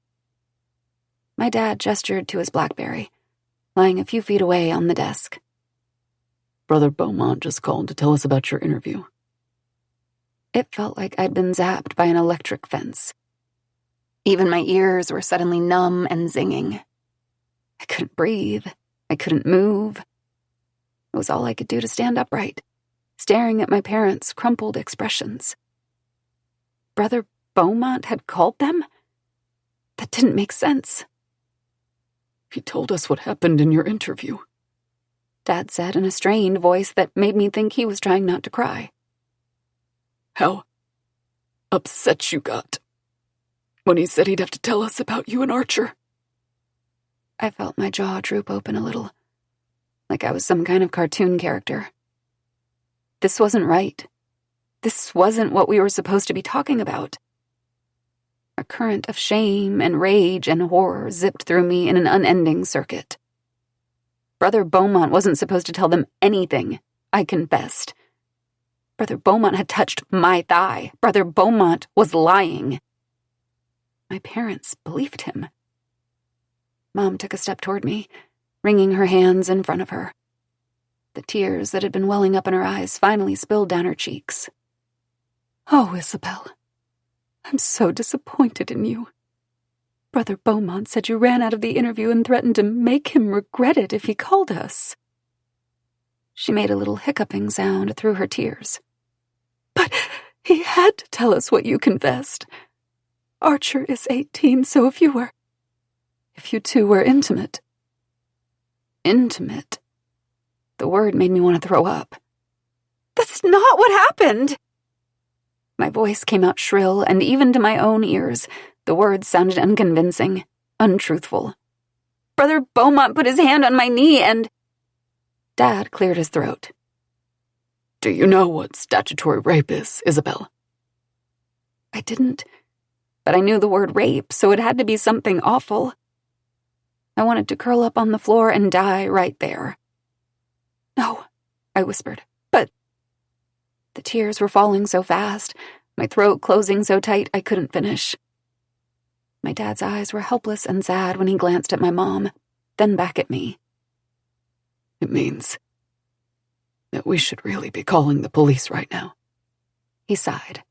My dad gestured to his BlackBerry, lying a few feet away on the desk. Brother Beaumont just called to tell us about your interview. It felt like I'd been zapped by an electric fence. Even my ears were suddenly numb and zinging. I couldn't breathe. I couldn't move. It was all I could do to stand upright, staring at my parents' crumpled expressions. Brother Beaumont had called them? That didn't make sense. He told us what happened in your interview, Dad said in a strained voice that made me think he was trying not to cry. How upset you got when he said he'd have to tell us about you and Archer. I felt my jaw droop open a little, like I was some kind of cartoon character. This wasn't right. This wasn't what we were supposed to be talking about. A current of shame and rage and horror zipped through me in an unending circuit. Brother Beaumont wasn't supposed to tell them anything, I confessed. Brother Beaumont had touched my thigh. Brother Beaumont was lying. My parents believed him. Mom took a step toward me, wringing her hands in front of her. The tears that had been welling up in her eyes finally spilled down her cheeks. "Oh, Isabel, I'm so disappointed in you. Brother Beaumont said you ran out of the interview and threatened to make him regret it if he called us." She made a little hiccuping sound through her tears. "But he had to tell us what you confessed. Archer is 18, so if you two were intimate." Intimate? The word made me want to throw up. "That's not what happened!" My voice came out shrill, and even to my own ears, the words sounded unconvincing, untruthful. Brother Beaumont put his hand on my knee and... Dad cleared his throat. "Do you know what statutory rape is, Isabel?" I didn't, but I knew the word rape, so it had to be something awful. I wanted to curl up on the floor and die right there. "No," I whispered, "but..." The tears were falling so fast, my throat closing so tight I couldn't finish. My dad's eyes were helpless and sad when he glanced at my mom, then back at me. "It means that we should really be calling the police right now," he sighed.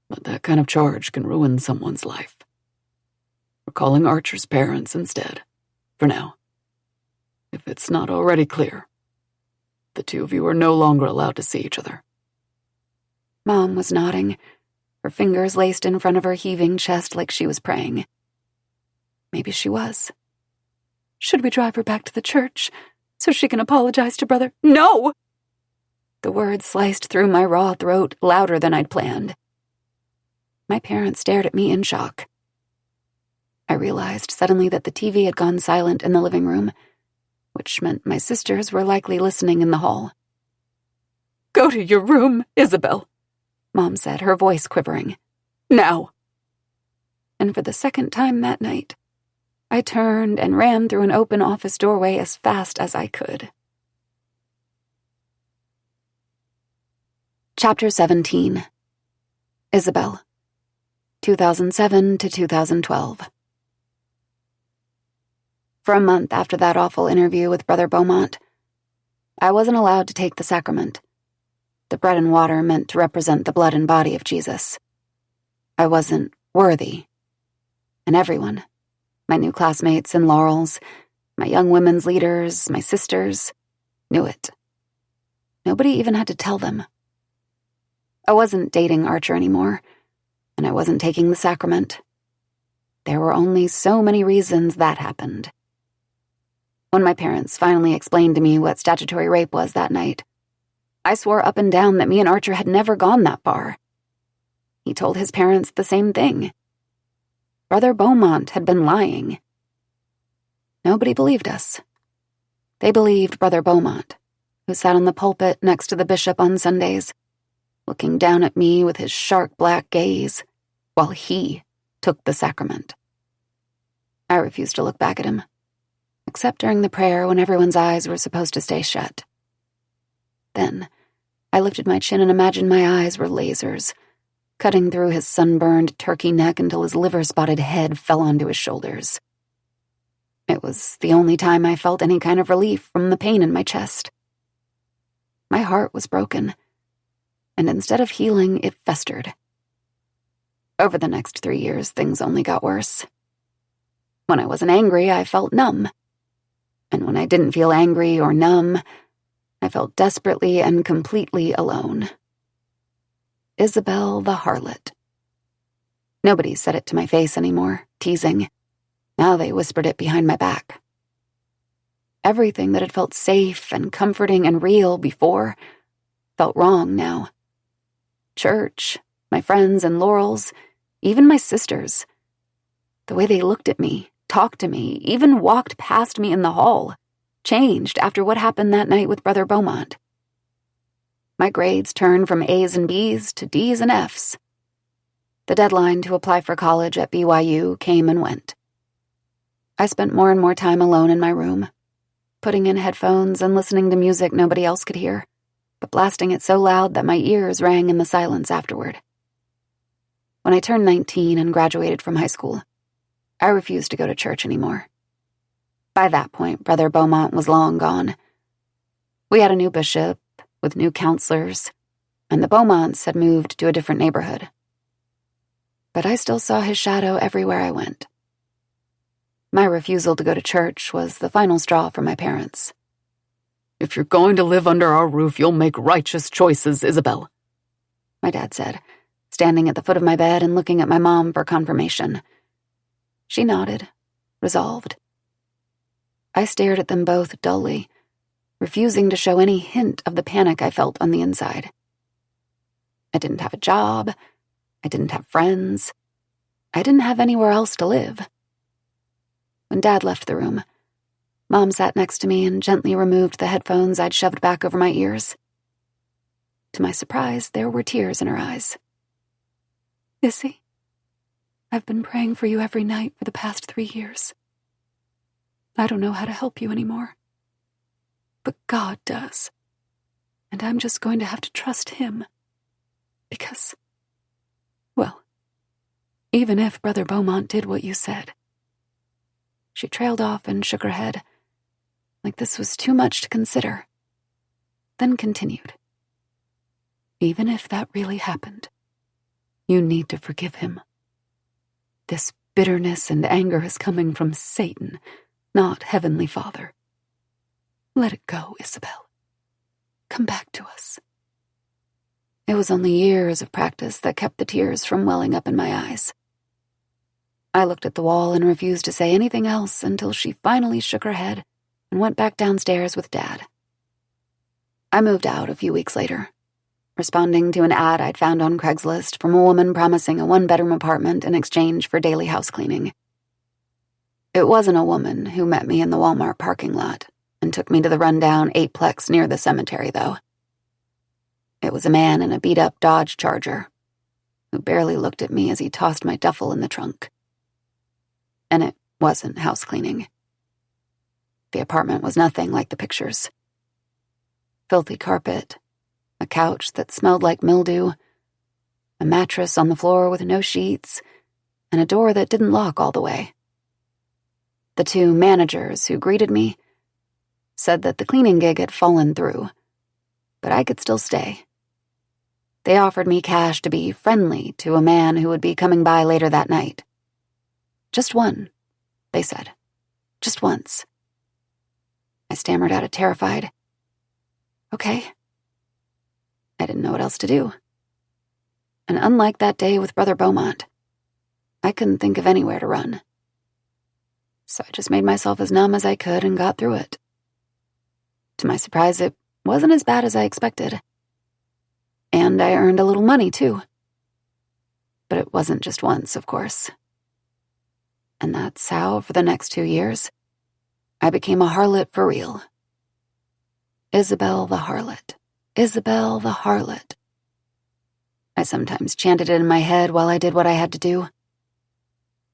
"But that kind of charge can ruin someone's life. We're calling Archer's parents instead, for now. If it's not already clear, the two of you are no longer allowed to see each other." Mom was nodding, her fingers laced in front of her heaving chest like she was praying. Maybe she was. "Should we drive her back to the church so she can apologize to Brother—" "No!" The words sliced through my raw throat louder than I'd planned. My parents stared at me in shock. I realized suddenly that the TV had gone silent in the living room, which meant my sisters were likely listening in the hall. "Go to your room, Isabel," Mom said, her voice quivering. "Now!" And for the second time that night, I turned and ran through an open office doorway as fast as I could. Chapter 17. Isabel. 2007 to 2012. For a month after that awful interview with Brother Beaumont, I wasn't allowed to take the sacrament. The bread and water meant to represent the blood and body of Jesus. I wasn't worthy. And everyone, my new classmates in Laurel's, my young women's leaders, my sisters, knew it. Nobody even had to tell them. I wasn't dating Archer anymore, and I wasn't taking the sacrament. There were only so many reasons that happened. When my parents finally explained to me what statutory rape was that night, I swore up and down that me and Archer had never gone that far. He told his parents the same thing. Brother Beaumont had been lying. Nobody believed us. They believed Brother Beaumont, who sat on the pulpit next to the bishop on Sundays, looking down at me with his sharp black gaze, while he took the sacrament. I refused to look back at him, except during the prayer when everyone's eyes were supposed to stay shut. Then, I lifted my chin and imagined my eyes were lasers, cutting through his sunburned turkey neck until his liver-spotted head fell onto his shoulders. It was the only time I felt any kind of relief from the pain in my chest. My heart was broken, and instead of healing, it festered. Over the next 3 years, things only got worse. When I wasn't angry, I felt numb. And when I didn't feel angry or numb, I felt desperately and completely alone. Isabel the harlot. Nobody said it to my face anymore, teasing. Now they whispered it behind my back. Everything that had felt safe and comforting and real before felt wrong now. Church, my friends and Laurel's, even my sisters. The way they looked at me, talked to me, even walked past me in the hall, changed after what happened that night with Brother Beaumont. My grades turned from A's and B's to D's and F's. The deadline to apply for college at BYU came and went. I spent more and more time alone in my room, putting in headphones and listening to music nobody else could hear, but blasting it so loud that my ears rang in the silence afterward. When I turned 19 and graduated from high school, I refused to go to church anymore. By that point, Brother Beaumont was long gone. We had a new bishop, with new counselors, and the Beaumonts had moved to a different neighborhood. But I still saw his shadow everywhere I went. My refusal to go to church was the final straw for my parents. "If you're going to live under our roof, you'll make righteous choices, Isabel," my dad said, standing at the foot of my bed and looking at my mom for confirmation. She nodded, resolved. I stared at them both dully, refusing to show any hint of the panic I felt on the inside. I didn't have a job. I didn't have friends. I didn't have anywhere else to live. When Dad left the room, Mom sat next to me and gently removed the headphones I'd shoved back over my ears. To my surprise, there were tears in her eyes. "Issy, I've been praying for you every night for the past 3 years. I don't know how to help you anymore. But God does. And I'm just going to have to trust Him. Because, well, even if Brother Beaumont did what you said." She trailed off and shook her head, like this was too much to consider, then continued. "Even if that really happened, you need to forgive him. This bitterness and anger is coming from Satan, not Heavenly Father. Let it go, Isabel. Come back to us." It was only years of practice that kept the tears from welling up in my eyes. I looked at the wall and refused to say anything else until she finally shook her head and went back downstairs with Dad. I moved out a few weeks later, responding to an ad I'd found on Craigslist from a woman promising a 1-bedroom apartment in exchange for daily house cleaning. It wasn't a woman who met me in the Walmart parking lot and took me to the rundown 8-plex near the cemetery, though. It was a man in a beat-up Dodge Charger who barely looked at me as he tossed my duffel in the trunk. And it wasn't house cleaning. The apartment was nothing like the pictures. Filthy carpet, a couch that smelled like mildew, a mattress on the floor with no sheets, and a door that didn't lock all the way. The 2 managers who greeted me said that the cleaning gig had fallen through, but I could still stay. They offered me cash to be friendly to a man who would be coming by later that night. "Just one," they said. "Just once." I stammered out a terrified, "Okay." I didn't know what else to do. And unlike that day with Brother Beaumont, I couldn't think of anywhere to run. So I just made myself as numb as I could and got through it. To my surprise, it wasn't as bad as I expected. And I earned a little money, too. But it wasn't just once, of course. And that's how, for the next 2 years, I became a harlot for real. Isabel the harlot. Isabel the harlot. I sometimes chanted it in my head while I did what I had to do.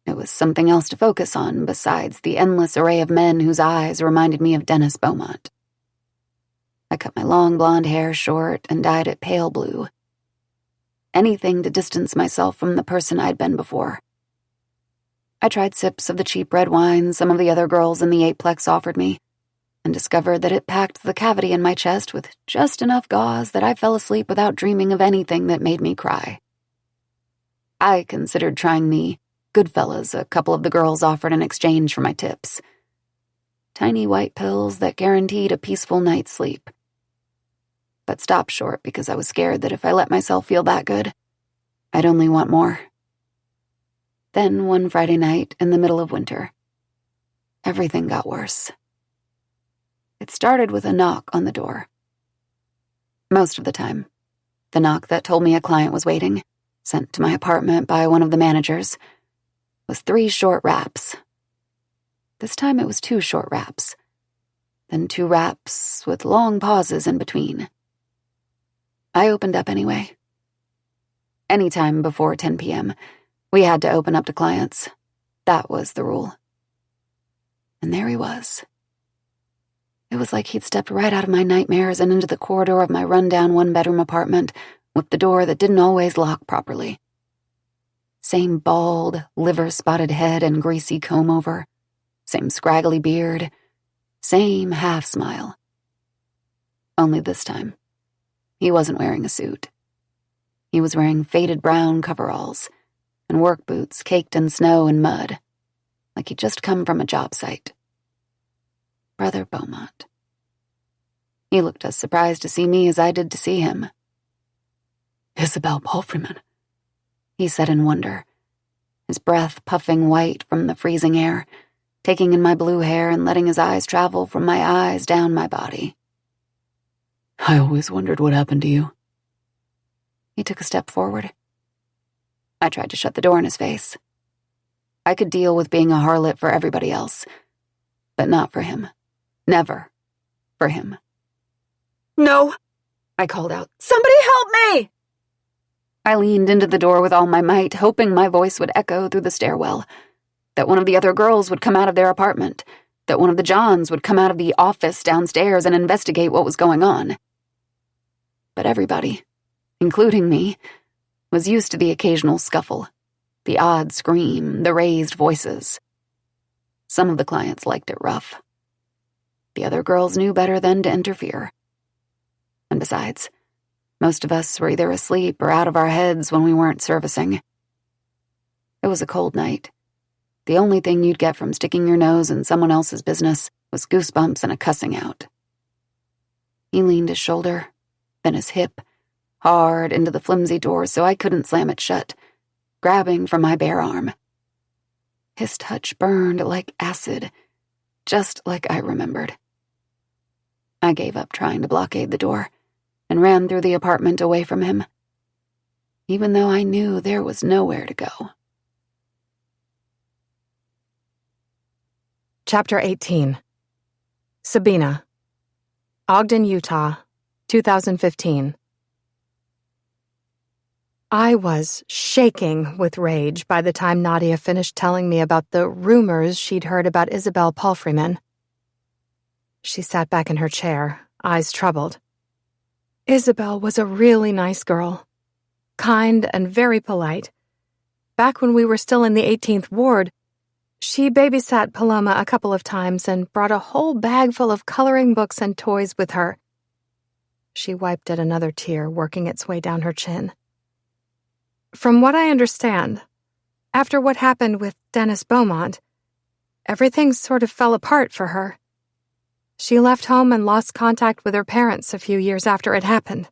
It was something else to focus on besides the endless array of men whose eyes reminded me of Dennis Beaumont. I cut my long blonde hair short and dyed it pale blue. Anything to distance myself from the person I'd been before. I tried sips of the cheap red wine some of the other girls in the 8-plex offered me, and discovered that it packed the cavity in my chest with just enough gauze that I fell asleep without dreaming of anything that made me cry. I considered trying the Goodfellas a couple of the girls offered in exchange for my tips. Tiny white pills that guaranteed a peaceful night's sleep. But stopped short because I was scared that if I let myself feel that good, I'd only want more. Then one Friday night in the middle of winter, everything got worse. It started with a knock on the door. Most of the time, the knock that told me a client was waiting, sent to my apartment by one of the managers, was 3 short raps. This time it was 2 short raps, then 2 raps with long pauses in between. I opened up anyway. Anytime before 10 p.m., we had to open up to clients. That was the rule. And there he was. It was like he'd stepped right out of my nightmares and into the corridor of my rundown 1-bedroom apartment with the door that didn't always lock properly. Same bald, liver-spotted head and greasy comb-over. Same scraggly beard. Same half-smile. Only this time, he wasn't wearing a suit. He was wearing faded brown coveralls and work boots caked in snow and mud, like he'd just come from a job site. Brother Beaumont. He looked as surprised to see me as I did to see him. Isabel Palfreyman, he said in wonder, his breath puffing white from the freezing air, taking in my blue hair and letting his eyes travel from my eyes down my body. I always wondered what happened to you. He took a step forward. I tried to shut the door in his face. I could deal with being a harlot for everybody else, but not for him. Never for him. No, I called out. Somebody help me! I leaned into the door with all my might, hoping my voice would echo through the stairwell, that one of the other girls would come out of their apartment, that one of the Johns would come out of the office downstairs and investigate what was going on. But everybody, including me, was used to the occasional scuffle, the odd scream, the raised voices. Some of the clients liked it rough. The other girls knew better than to interfere. And besides, most of us were either asleep or out of our heads when we weren't servicing. It was a cold night. The only thing you'd get from sticking your nose in someone else's business was goosebumps and a cussing out. He leaned his shoulder, then his hip, hard into the flimsy door so I couldn't slam it shut, grabbing for my bare arm. His touch burned like acid, just like I remembered. I gave up trying to blockade the door and ran through the apartment away from him, even though I knew there was nowhere to go. Chapter 18. Sabina. Ogden, Utah, 2015. I was shaking with rage by the time Nadia finished telling me about the rumors she'd heard about Isabel Palfreyman. She sat back in her chair, eyes troubled. Isabel was a really nice girl, kind and very polite. Back when we were still in the 18th Ward, she babysat Paloma a couple of times and brought a whole bag full of coloring books and toys with her. She wiped at another tear working its way down her chin. From what I understand, after what happened with Dennis Beaumont, everything sort of fell apart for her. She left home and lost contact with her parents a few years after it happened.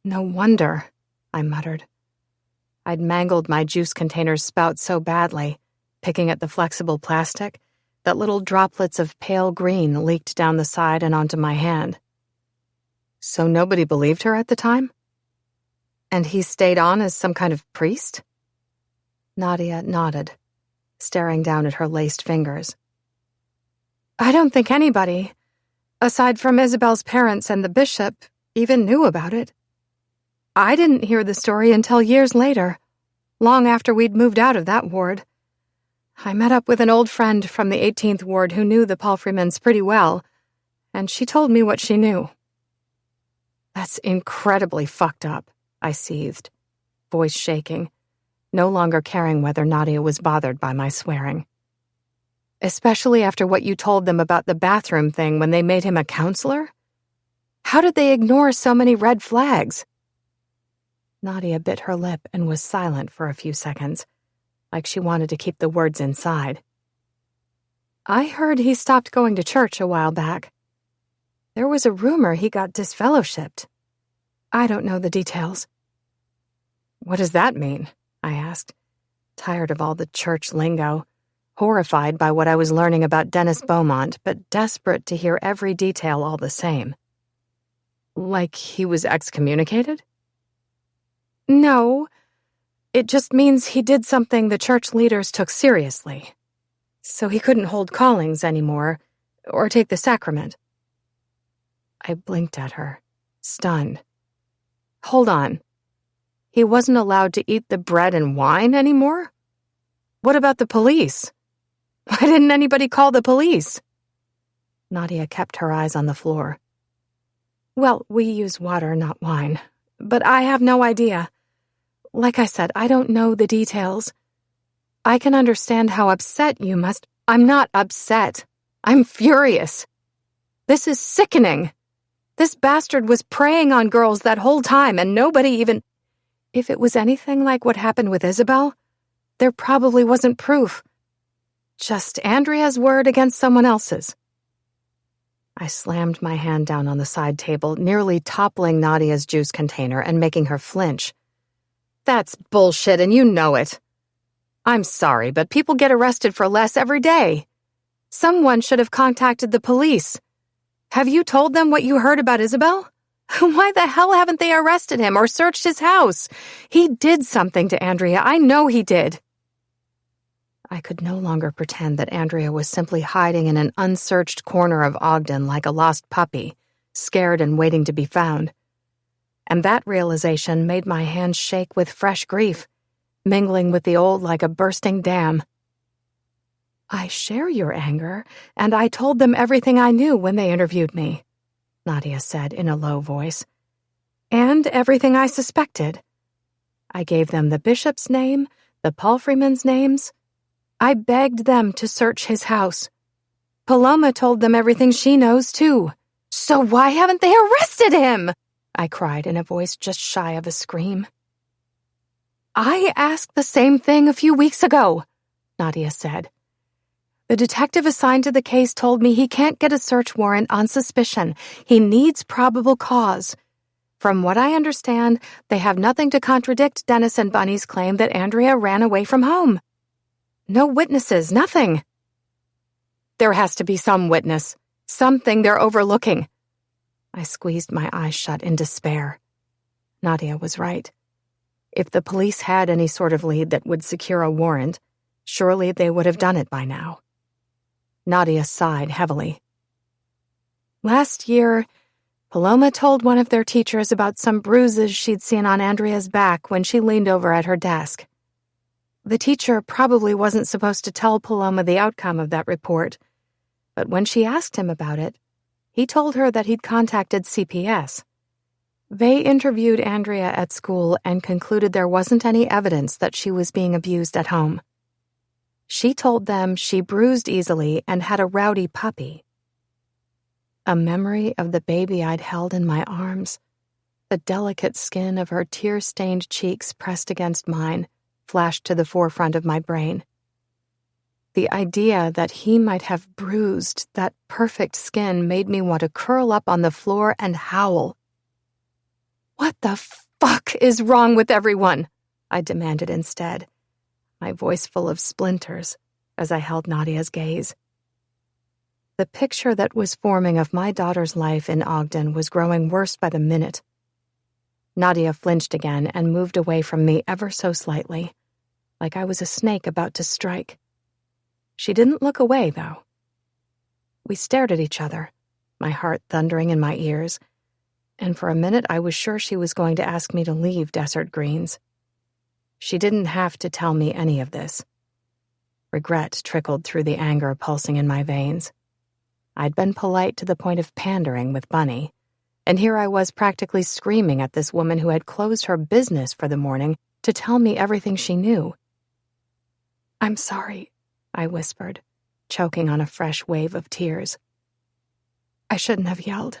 No wonder, I muttered. I'd mangled my juice container's spout so badly, picking at the flexible plastic, that little droplets of pale green leaked down the side and onto my hand. So nobody believed her at the time? And he stayed on as some kind of priest? Nadia nodded, staring down at her laced fingers. I don't think anybody, aside from Isabel's parents and the bishop, even knew about it. I didn't hear the story until years later, long after we'd moved out of that ward. I met up with an old friend from the 18th Ward who knew the Palfreymans pretty well, and she told me what she knew. That's incredibly fucked up, I seethed, voice shaking, no longer caring whether Nadia was bothered by my swearing. Especially after what you told them about the bathroom thing when they made him a counselor? How did they ignore so many red flags? Nadia bit her lip and was silent for a few seconds, like she wanted to keep the words inside. I heard he stopped going to church a while back. There was a rumor he got disfellowshipped. I don't know the details. What does that mean? I asked, tired of all the church lingo, horrified by what I was learning about Dennis Beaumont, but desperate to hear every detail all the same. Like he was excommunicated? No, it just means he did something the church leaders took seriously. So he couldn't hold callings anymore, or take the sacrament. I blinked at her, stunned. Hold on. He wasn't allowed to eat the bread and wine anymore? What about the police? Why didn't anybody call the police? Nadia kept her eyes on the floor. Well, we use water, not wine. But I have no idea. Like I said, I don't know the details. I can understand how upset you must. I'm not upset. I'm furious. This is sickening. This bastard was preying on girls that whole time, and nobody even... If it was anything like what happened with Isabel, there probably wasn't proof. Just Andrea's word against someone else's. I slammed my hand down on the side table, nearly toppling Nadia's juice container and making her flinch. That's bullshit, and you know it. I'm sorry, but people get arrested for less every day. Someone should have contacted the police. Have you told them what you heard about Isabel? Why the hell haven't they arrested him or searched his house? He did something to Andrea. I know he did. I could no longer pretend that Andrea was simply hiding in an unsearched corner of Ogden like a lost puppy, scared and waiting to be found. And that realization made my hands shake with fresh grief, mingling with the old like a bursting dam. I share your anger, and I told them everything I knew when they interviewed me, Nadia said in a low voice. And everything I suspected. I gave them the bishop's name, the Palfreyman's names. I begged them to search his house. Paloma told them everything she knows, too. So why haven't they arrested him? I cried in a voice just shy of a scream. I asked the same thing a few weeks ago, Nadia said. The detective assigned to the case told me he can't get a search warrant on suspicion. He needs probable cause. From what I understand, they have nothing to contradict Dennis and Bunny's claim that Andrea ran away from home. No witnesses, nothing. There has to be some witness, something they're overlooking. I squeezed my eyes shut in despair. Nadia was right. If the police had any sort of lead that would secure a warrant, surely they would have done it by now. Nadia sighed heavily. Last year, Paloma told one of their teachers about some bruises she'd seen on Andrea's back when she leaned over at her desk. The teacher probably wasn't supposed to tell Paloma the outcome of that report, but when she asked him about it, he told her that he'd contacted CPS. They interviewed Andrea at school and concluded there wasn't any evidence that she was being abused at home. She told them she bruised easily and had a rowdy puppy. A memory of the baby I'd held in my arms, the delicate skin of her tear-stained cheeks pressed against mine, flashed to the forefront of my brain. The idea that he might have bruised that perfect skin made me want to curl up on the floor and howl. What the fuck is wrong with everyone? I demanded instead, my voice full of splinters as I held Nadia's gaze. The picture that was forming of my daughter's life in Ogden was growing worse by the minute. Nadia flinched again and moved away from me ever so slightly, like I was a snake about to strike. She didn't look away, though. We stared at each other, my heart thundering in my ears, and for a minute I was sure she was going to ask me to leave Desert Greens. She didn't have to tell me any of this. Regret trickled through the anger pulsing in my veins. I'd been polite to the point of pandering with Bunny, and here I was practically screaming at this woman who had closed her business for the morning to tell me everything she knew. I'm sorry, I whispered, choking on a fresh wave of tears. I shouldn't have yelled.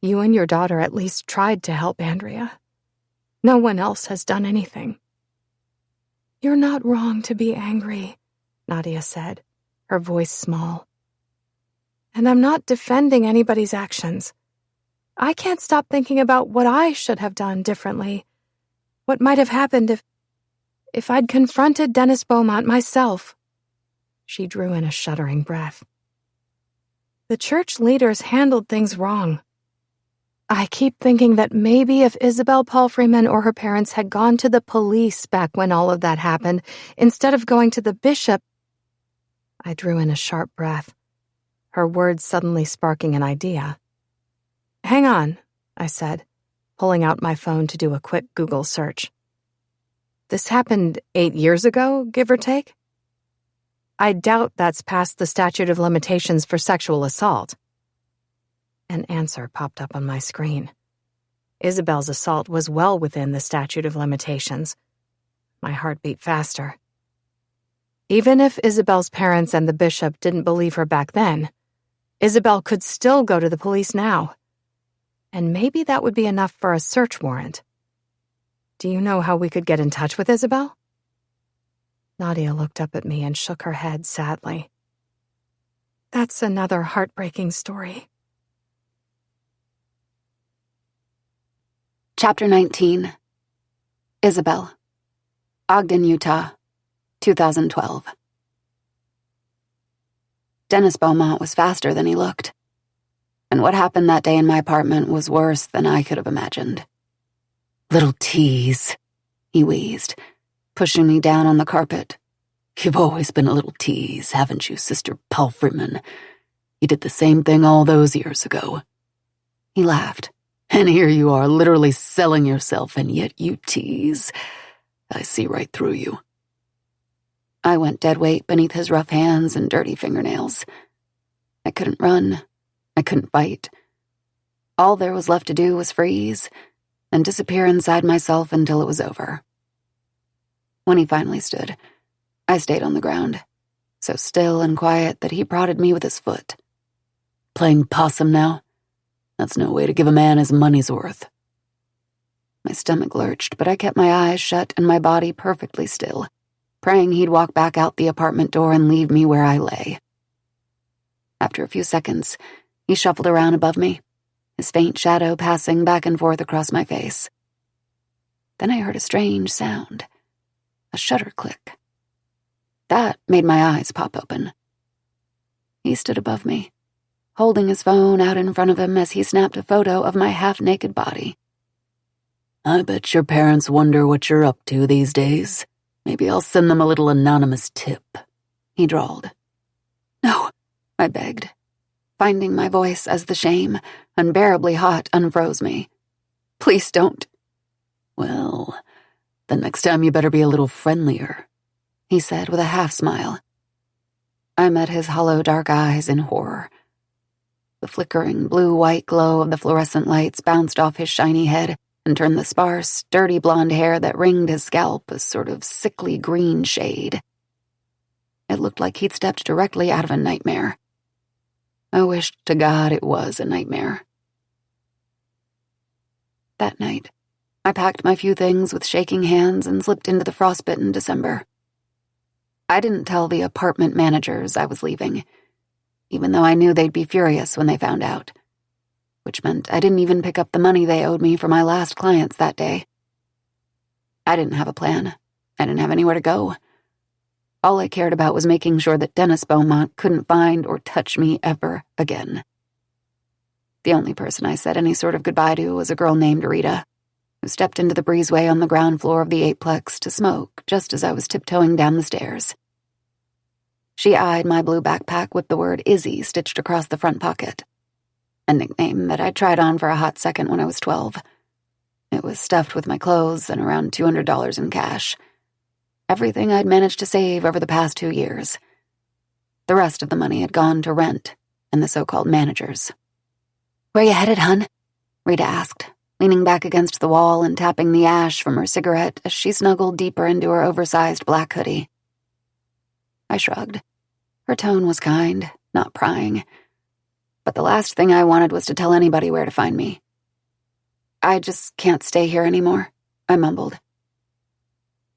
You and your daughter at least tried to help Andrea. No one else has done anything. "You're not wrong to be angry," Nadia said, her voice small. "And I'm not defending anybody's actions. I can't stop thinking about what I should have done differently. What might have happened if I'd confronted Dennis Beaumont myself." She drew in a shuddering breath. "The church leaders handled things wrong. I keep thinking that maybe if Isabel Palfreyman or her parents had gone to the police back when all of that happened, instead of going to the bishop—" I drew in a sharp breath, her words suddenly sparking an idea. "Hang on," I said, pulling out my phone to do a quick Google search. "This happened 8 years ago, give or take? I doubt that's past the statute of limitations for sexual assault." An answer popped up on my screen. Isabel's assault was well within the statute of limitations. My heart beat faster. Even if Isabel's parents and the bishop didn't believe her back then, Isabel could still go to the police now. And maybe that would be enough for a search warrant. "Do you know how we could get in touch with Isabel?" Nadia looked up at me and shook her head sadly. "That's another heartbreaking story." Chapter 19. Isabel. Ogden, Utah, 2012. Dennis Beaumont was faster than he looked. And what happened that day in my apartment was worse than I could have imagined. "Little tease," he wheezed, pushing me down on the carpet. "You've always been a little tease, haven't you, Sister Palfreyman? You did the same thing all those years ago." He laughed. "And here you are, literally selling yourself, and yet you tease. I see right through you." I went dead weight beneath his rough hands and dirty fingernails. I couldn't run. I couldn't fight. All there was left to do was freeze and disappear inside myself until it was over. When he finally stood, I stayed on the ground, so still and quiet that he prodded me with his foot. "Playing possum now? That's no way to give a man his money's worth." My stomach lurched, but I kept my eyes shut and my body perfectly still, praying he'd walk back out the apartment door and leave me where I lay. After a few seconds, he shuffled around above me, his faint shadow passing back and forth across my face. Then I heard a strange sound, a shutter click. That made my eyes pop open. He stood above me, holding his phone out in front of him as he snapped a photo of my half-naked body. "I bet your parents wonder what you're up to these days. Maybe I'll send them a little anonymous tip," he drawled. "No," I begged, finding my voice as the shame, unbearably hot, unfroze me. "Please don't." "Well, the next time you better be a little friendlier," he said with a half-smile. I met his hollow dark eyes in horror. The flickering blue-white glow of the fluorescent lights bounced off his shiny head and turned the sparse, dirty blonde hair that ringed his scalp a sort of sickly green shade. It looked like he'd stepped directly out of a nightmare. I wished to God it was a nightmare. That night, I packed my few things with shaking hands and slipped into the frostbitten December. I didn't tell the apartment managers I was leaving, even though I knew they'd be furious when they found out, which meant I didn't even pick up the money they owed me for my last clients that day. I didn't have a plan. I didn't have anywhere to go. All I cared about was making sure that Dennis Beaumont couldn't find or touch me ever again. The only person I said any sort of goodbye to was a girl named Rita, who stepped into the breezeway on the ground floor of the eightplex to smoke just as I was tiptoeing down the stairs. She eyed my blue backpack with the word Izzy stitched across the front pocket, a nickname that I tried on for a hot second when I was 12. It was stuffed with my clothes and around $200 in cash. Everything I'd managed to save over the past 2 years. The rest of the money had gone to rent and the so-called managers. "Where you headed, hun?" Rita asked, leaning back against the wall and tapping the ash from her cigarette as she snuggled deeper into her oversized black hoodie. I shrugged. Her tone was kind, not prying. But the last thing I wanted was to tell anybody where to find me. "I just can't stay here anymore," I mumbled.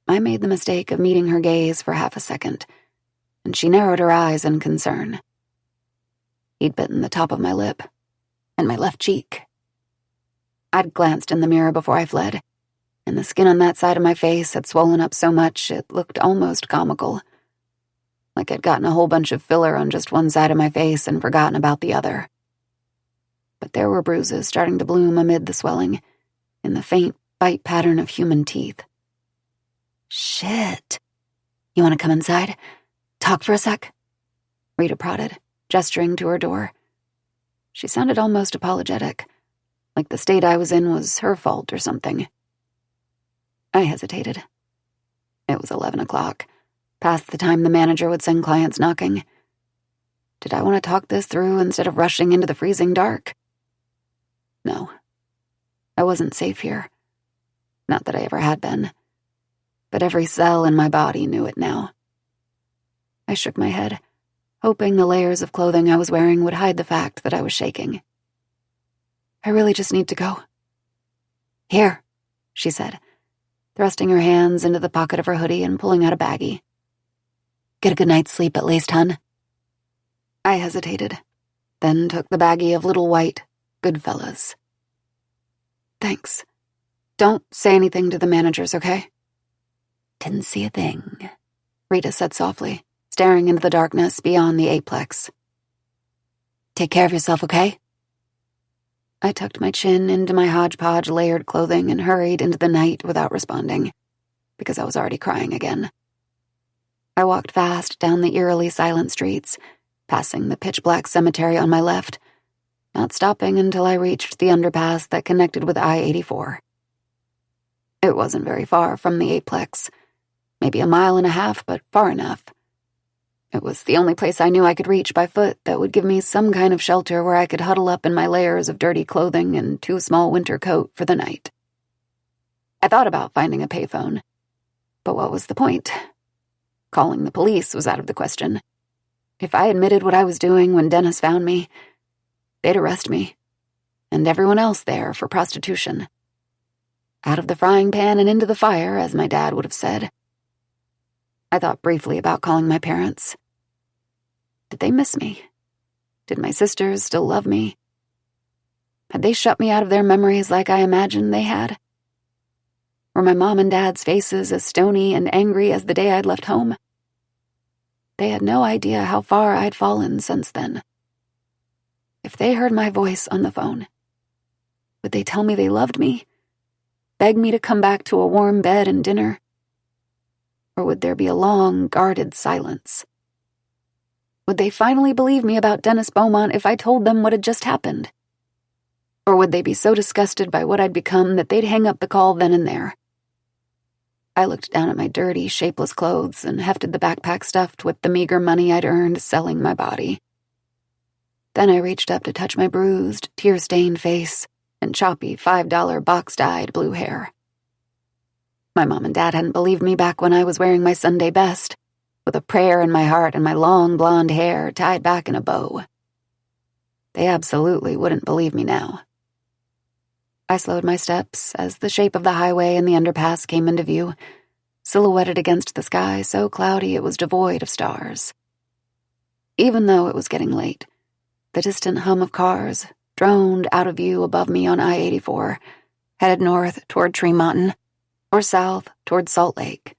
I made the mistake of meeting her gaze for half a second, and she narrowed her eyes in concern. He'd bitten the top of my lip and my left cheek. I'd glanced in the mirror before I fled, and the skin on that side of my face had swollen up so much it looked almost comical, like I'd gotten a whole bunch of filler on just one side of my face and forgotten about the other. But there were bruises starting to bloom amid the swelling, in the faint bite pattern of human teeth. Shit. You want to come inside? Talk for a sec? Rita prodded, gesturing to her door. She sounded almost apologetic, like the state I was in was her fault or something. I hesitated. It was 11 o'clock, past the time the manager would send clients knocking. Did I want to talk this through instead of rushing into the freezing dark? No. I wasn't safe here. Not that I ever had been. But every cell in my body knew it now. I shook my head, hoping the layers of clothing I was wearing would hide the fact that I was shaking. I really just need to go. Here, she said, thrusting her hands into the pocket of her hoodie and pulling out a baggie. Get a good night's sleep at least, hun. I hesitated, then took the baggie of little white Goodfellas. Thanks. Don't say anything to the managers, okay? Didn't see a thing, Rita said softly, staring into the darkness beyond the eightplex. Take care of yourself, okay? I tucked my chin into my hodgepodge layered clothing and hurried into the night without responding, because I was already crying again. I walked fast down the eerily silent streets, passing the pitch-black cemetery on my left, not stopping until I reached the underpass that connected with I-84. It wasn't very far from the eightplex, maybe a mile and a half, but far enough. It was the only place I knew I could reach by foot that would give me some kind of shelter where I could huddle up in my layers of dirty clothing and too small winter coat for the night. I thought about finding a payphone, but what was the point? Calling the police was out of the question. If I admitted what I was doing when Dennis found me, they'd arrest me, and everyone else there for prostitution. Out of the frying pan and into the fire, as my dad would have said. I thought briefly about calling my parents. Did they miss me? Did my sisters still love me? Had they shut me out of their memories like I imagined they had? Were my mom and dad's faces as stony and angry as the day I'd left home? They had no idea how far I'd fallen since then. If they heard my voice on the phone, would they tell me they loved me? Beg me to come back to a warm bed and dinner? Or would there be a long, guarded silence? Would they finally believe me about Dennis Beaumont if I told them what had just happened? Or would they be so disgusted by what I'd become that they'd hang up the call then and there? I looked down at my dirty, shapeless clothes and hefted the backpack stuffed with the meager money I'd earned selling my body. Then I reached up to touch my bruised, tear-stained face and choppy $5 box-dyed blue hair. My mom and dad hadn't believed me back when I was wearing my Sunday best, with a prayer in my heart and my long blonde hair tied back in a bow. They absolutely wouldn't believe me now. I slowed my steps as the shape of the highway and the underpass came into view, silhouetted against the sky so cloudy it was devoid of stars. Even though it was getting late, the distant hum of cars droned out of view above me on I-84, headed north toward Tree or south toward Salt Lake.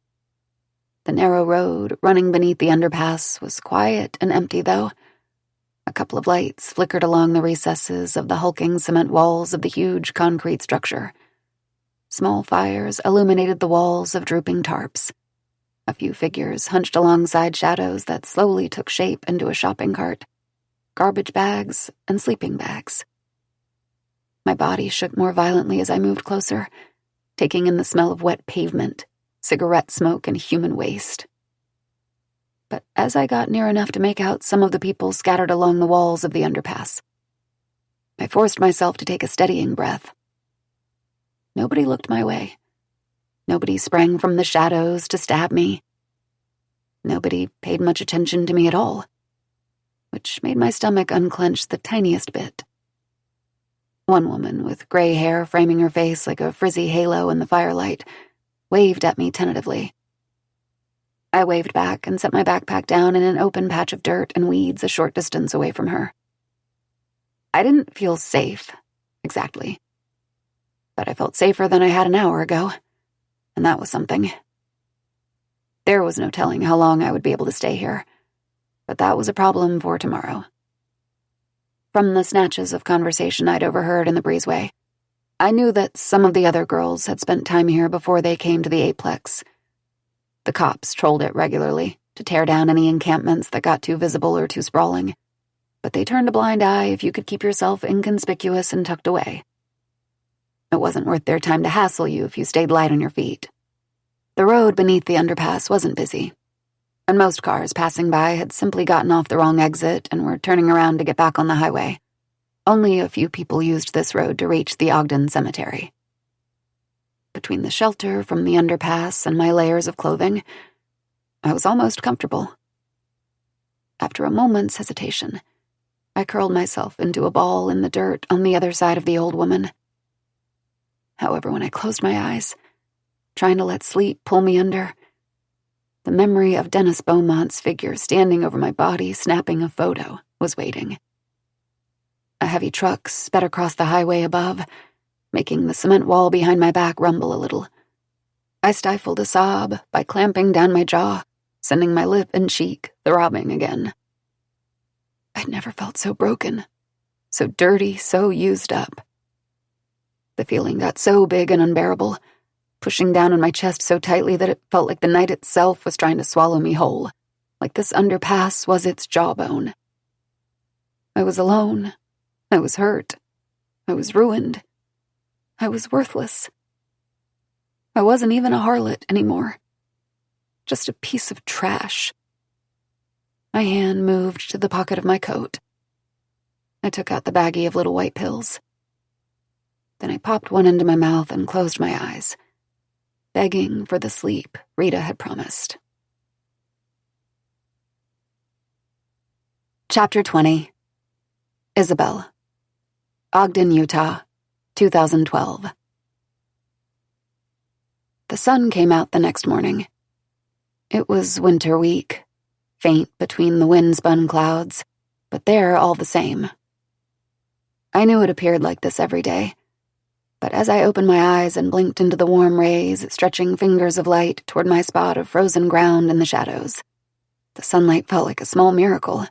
The narrow road running beneath the underpass was quiet and empty, though. A couple of lights flickered along the recesses of the hulking cement walls of the huge concrete structure. Small fires illuminated the walls of drooping tarps. A few figures hunched alongside shadows that slowly took shape into a shopping cart, garbage bags and sleeping bags. My body shook more violently as I moved closer, taking in the smell of wet pavement, cigarette smoke, and human waste. But as I got near enough to make out some of the people scattered along the walls of the underpass, I forced myself to take a steadying breath. Nobody looked my way. Nobody sprang from the shadows to stab me. Nobody paid much attention to me at all, which made my stomach unclench the tiniest bit. One woman with gray hair framing her face like a frizzy halo in the firelight waved at me tentatively, I waved back and set my backpack down in an open patch of dirt and weeds a short distance away from her. I didn't feel safe, exactly. But I felt safer than I had an hour ago, and that was something. There was no telling how long I would be able to stay here, but that was a problem for tomorrow. From the snatches of conversation I'd overheard in the breezeway, I knew that some of the other girls had spent time here before they came to the Aplex. The cops trolled it regularly to tear down any encampments that got too visible or too sprawling, but they turned a blind eye if you could keep yourself inconspicuous and tucked away. It wasn't worth their time to hassle you if you stayed light on your feet. The road beneath the underpass wasn't busy, and most cars passing by had simply gotten off the wrong exit and were turning around to get back on the highway. Only a few people used this road to reach the Ogden Cemetery. Between the shelter from the underpass and my layers of clothing, I was almost comfortable. After a moment's hesitation, I curled myself into a ball in the dirt on the other side of the old woman. However, when I closed my eyes, trying to let sleep pull me under, the memory of Dennis Beaumont's figure standing over my body, snapping a photo, was waiting. A heavy truck sped across the highway above, making the cement wall behind my back rumble a little. I stifled a sob by clamping down my jaw, sending my lip and cheek throbbing again. I'd never felt so broken, so dirty, so used up. The feeling got so big and unbearable, pushing down on my chest so tightly that it felt like the night itself was trying to swallow me whole, like this underpass was its jawbone. I was alone. I was hurt. I was ruined. I was worthless. I wasn't even a harlot anymore. Just a piece of trash. My hand moved to the pocket of my coat. I took out the baggie of little white pills. Then I popped one into my mouth and closed my eyes, begging for the sleep Rita had promised. Chapter 20. Isabel. Ogden, Utah, 2012. The sun came out the next morning. It was winter week, faint between the wind-spun clouds, but there all the same. I knew it appeared like this every day, but as I opened my eyes and blinked into the warm rays, stretching fingers of light toward my spot of frozen ground in the shadows, the sunlight felt like a small miracle.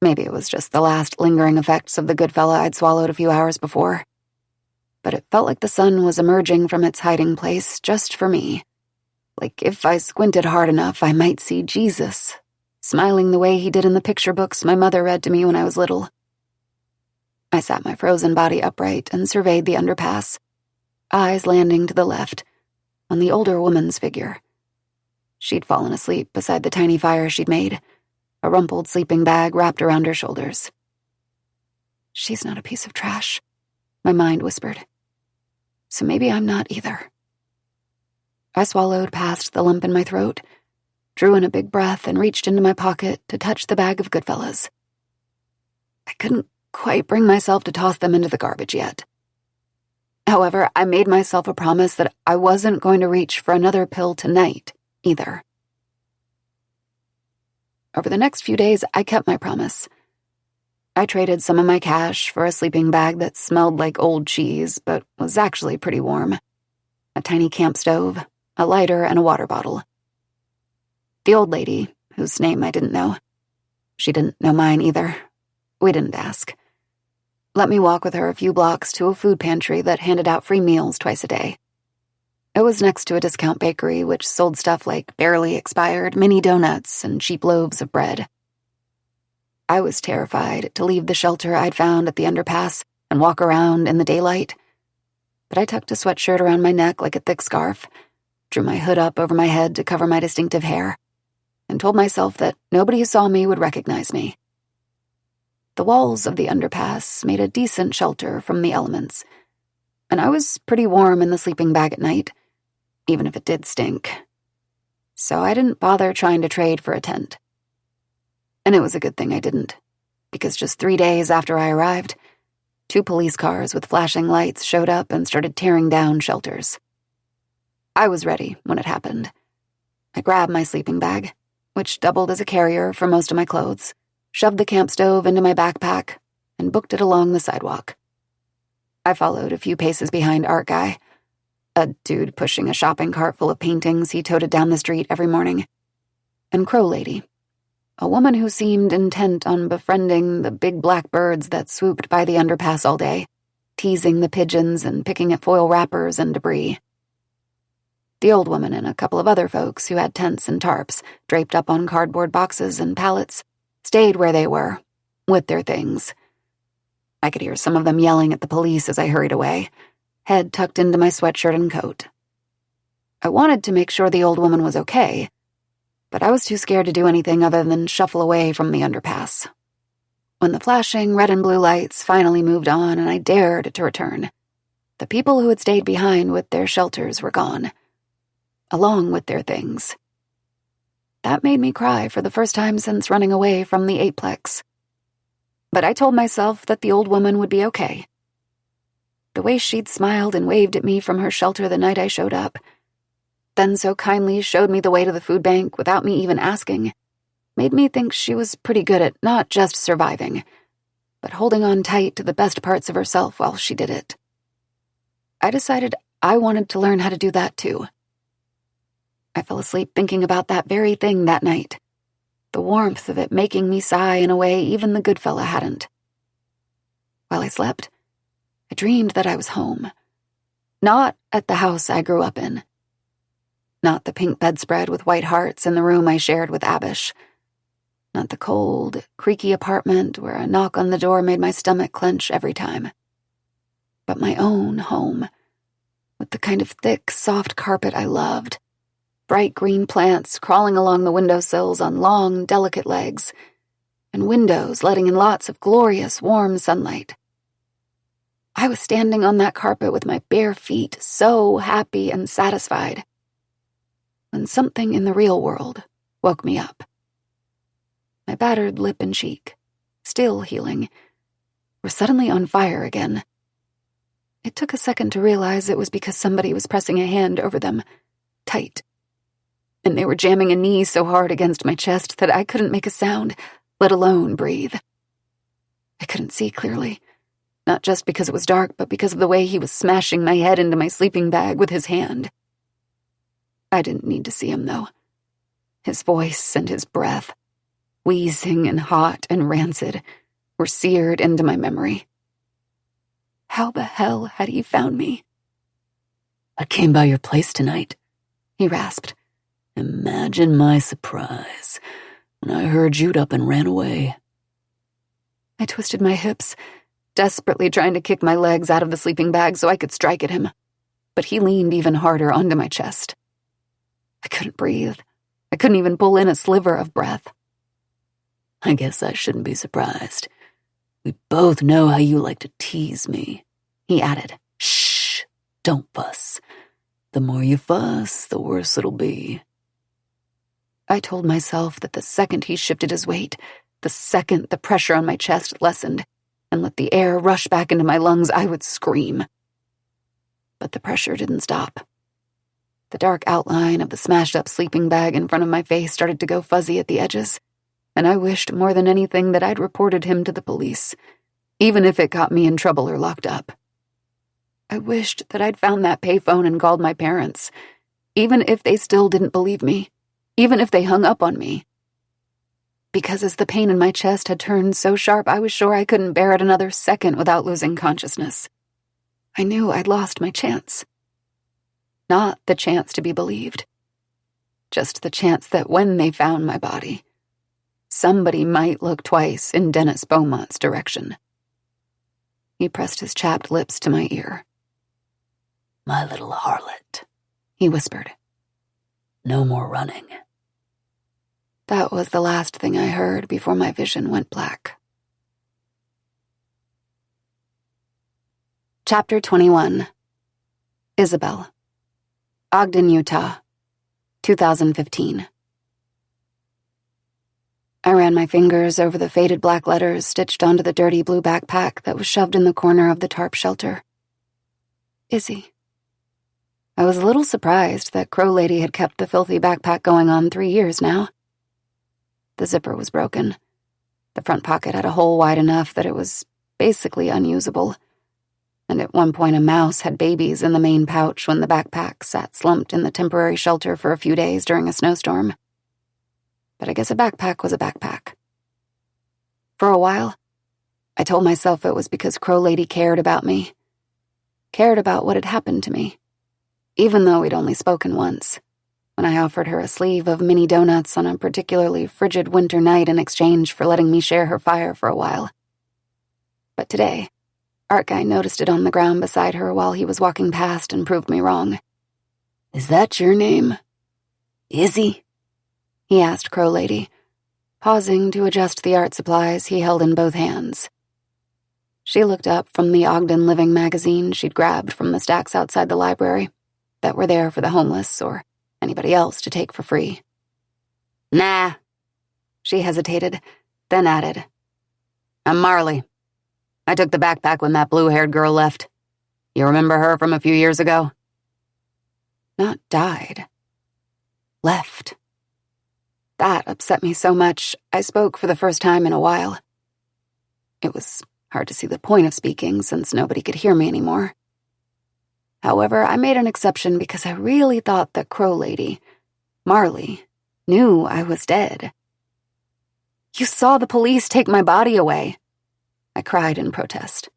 Maybe it was just the last lingering effects of the good fella I'd swallowed a few hours before. But it felt like the sun was emerging from its hiding place just for me. Like if I squinted hard enough, I might see Jesus, smiling the way he did in the picture books my mother read to me when I was little. I sat my frozen body upright and surveyed the underpass, eyes landing to the left, on the older woman's figure. She'd fallen asleep beside the tiny fire she'd made, a rumpled sleeping bag wrapped around her shoulders. She's not a piece of trash, my mind whispered. So maybe I'm not either. I swallowed past the lump in my throat, drew in a big breath, and reached into my pocket to touch the bag of Goodfellas. I couldn't quite bring myself to toss them into the garbage yet. However, I made myself a promise that I wasn't going to reach for another pill tonight, either. Over the next few days, I kept my promise. I traded some of my cash for a sleeping bag that smelled like old cheese, but was actually pretty warm. A tiny camp stove, a lighter, and a water bottle. The old lady, whose name I didn't know. She didn't know mine either. We didn't ask. Let me walk with her a few blocks to a food pantry that handed out free meals twice a day. It was next to a discount bakery which sold stuff like barely expired mini donuts and cheap loaves of bread. I was terrified to leave the shelter I'd found at the underpass and walk around in the daylight, but I tucked a sweatshirt around my neck like a thick scarf, drew my hood up over my head to cover my distinctive hair, and told myself that nobody who saw me would recognize me. The walls of the underpass made a decent shelter from the elements, and I was pretty warm in the sleeping bag at night, even if it did stink. So I didn't bother trying to trade for a tent. And it was a good thing I didn't, because just 3 days after I arrived, 2 police cars with flashing lights showed up and started tearing down shelters. I was ready when it happened. I grabbed my sleeping bag, which doubled as a carrier for most of my clothes, shoved the camp stove into my backpack, and booked it along the sidewalk. I followed a few paces behind Art Guy, a dude pushing a shopping cart full of paintings he toted down the street every morning, and Crow Lady, a woman who seemed intent on befriending the big black birds that swooped by the underpass all day, teasing the pigeons and picking at foil wrappers and debris. The old woman and a couple of other folks who had tents and tarps draped up on cardboard boxes and pallets stayed where they were, with their things. I could hear some of them yelling at the police as I hurried away, head tucked into my sweatshirt and coat. I wanted to make sure the old woman was okay, but I was too scared to do anything other than shuffle away from the underpass. When the flashing red and blue lights finally moved on and I dared to return, the people who had stayed behind with their shelters were gone, along with their things. That made me cry for the first time since running away from the eightplex. But I told myself that the old woman would be okay. The way she'd smiled and waved at me from her shelter the night I showed up, then so kindly showed me the way to the food bank without me even asking, made me think she was pretty good at not just surviving, but holding on tight to the best parts of herself while she did it. I decided I wanted to learn how to do that too. I fell asleep thinking about that very thing that night, the warmth of it making me sigh in a way even the good fella hadn't. While I slept, I dreamed that I was home, not at the house I grew up in, not the pink bedspread with white hearts in the room I shared with Abish, not the cold, creaky apartment where a knock on the door made my stomach clench every time, but my own home, with the kind of thick, soft carpet I loved, bright green plants crawling along the windowsills on long, delicate legs, and windows letting in lots of glorious, warm sunlight. I was standing on that carpet with my bare feet, so happy and satisfied, when something in the real world woke me up. My battered lip and cheek, still healing, were suddenly on fire again. It took a second to realize it was because somebody was pressing a hand over them, tight, and they were jamming a knee so hard against my chest that I couldn't make a sound, let alone breathe. I couldn't see clearly, not just because it was dark, but because of the way he was smashing my head into my sleeping bag with his hand. I didn't need to see him, though. His voice and his breath, wheezing and hot and rancid, were seared into my memory. How the hell had he found me? I came by your place tonight, he rasped. Imagine my surprise when I heard you'd up and ran away. I twisted my hips, desperately trying to kick my legs out of the sleeping bag so I could strike at him, but he leaned even harder onto my chest. I couldn't breathe. I couldn't even pull in a sliver of breath. I guess I shouldn't be surprised. We both know how you like to tease me, he added. Shh, don't fuss. The more you fuss, the worse it'll be. I told myself that the second he shifted his weight, the second the pressure on my chest lessened, and let the air rush back into my lungs, I would scream. But the pressure didn't stop. The dark outline of the smashed-up sleeping bag in front of my face started to go fuzzy at the edges, and I wished more than anything that I'd reported him to the police, even if it got me in trouble or locked up. I wished that I'd found that payphone and called my parents, even if they still didn't believe me, even if they hung up on me. Because as the pain in my chest had turned so sharp, I was sure I couldn't bear it another second without losing consciousness. I knew I'd lost my chance. Not the chance to be believed. Just the chance that when they found my body, somebody might look twice in Dennis Beaumont's direction. He pressed his chapped lips to my ear. My little harlot, he whispered. No more running. That was the last thing I heard before my vision went black. Chapter 21. Isabel. Ogden, Utah, 2015. I ran my fingers over the faded black letters stitched onto the dirty blue backpack that was shoved in the corner of the tarp shelter. Izzy. I was a little surprised that Crow Lady had kept the filthy backpack going on 3 years now. The zipper was broken. The front pocket had a hole wide enough that it was basically unusable. And at one point a mouse had babies in the main pouch when the backpack sat slumped in the temporary shelter for a few days during a snowstorm. But I guess a backpack was a backpack. For a while, I told myself it was because Crow Lady cared about me. Cared about what had happened to me. Even though we'd only spoken once, when I offered her a sleeve of mini donuts on a particularly frigid winter night in exchange for letting me share her fire for a while. But today, Art Guy noticed it on the ground beside her while he was walking past and proved me wrong. Is that your name? Izzy? He asked Crow Lady, pausing to adjust the art supplies he held in both hands. She looked up from the Ogden Living magazine she'd grabbed from the stacks outside the library that were there for the homeless or anybody else to take for free. Nah. She hesitated, then added, I'm Marley. I took the backpack when that blue-haired girl left. You remember her from a few years ago? Not died. Left. That upset me so much, I spoke for the first time in a while. It was hard to see the point of speaking since nobody could hear me anymore. However, I made an exception because I really thought that Crow Lady, Marley, knew I was dead. You saw the police take my body away, I cried in protest.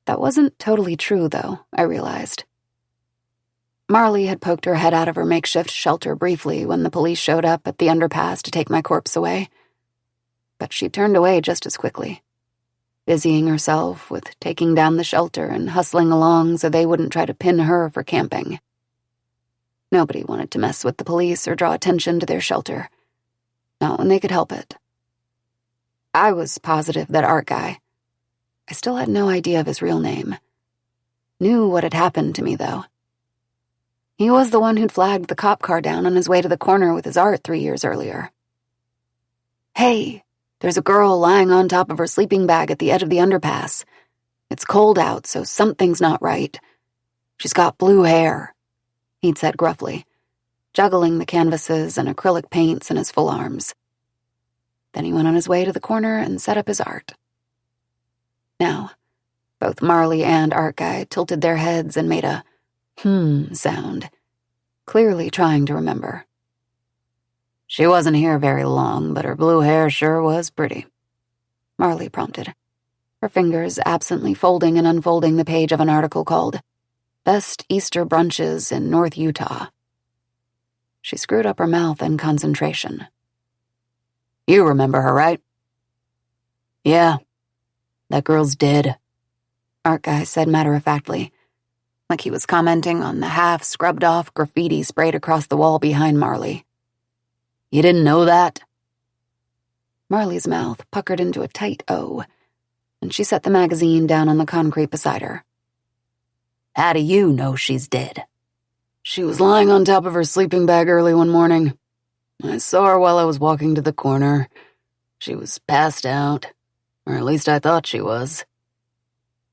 That wasn't totally true, though, I realized. Marley had poked her head out of her makeshift shelter briefly when the police showed up at the underpass to take my corpse away. But she turned away just as quickly, busying herself with taking down the shelter and hustling along so they wouldn't try to pin her for camping. Nobody wanted to mess with the police or draw attention to their shelter. Not when they could help it. I was positive that Art Guy, I still had no idea of his real name, knew what had happened to me, though. He was the one who'd flagged the cop car down on his way to the corner with his art 3 years earlier. Hey, there's a girl lying on top of her sleeping bag at the edge of the underpass. It's cold out, so something's not right. She's got blue hair, he'd said gruffly, juggling the canvases and acrylic paints in his full arms. Then he went on his way to the corner and set up his art. Now, both Marley and Art Guy tilted their heads and made a sound, clearly trying to remember. She wasn't here very long, but her blue hair sure was pretty, Marley prompted, her fingers absently folding and unfolding the page of an article called Best Easter Brunches in North Utah. She screwed up her mouth in concentration. You remember her, right? Yeah. That girl's dead, Art Guy said matter-of-factly, like he was commenting on the half-scrubbed-off graffiti sprayed across the wall behind Marley. You didn't know that? Marley's mouth puckered into a tight O, and she set the magazine down on the concrete beside her. How do you know she's dead? She was lying on top of her sleeping bag early one morning. I saw her while I was walking to the corner. She was passed out, or at least I thought she was.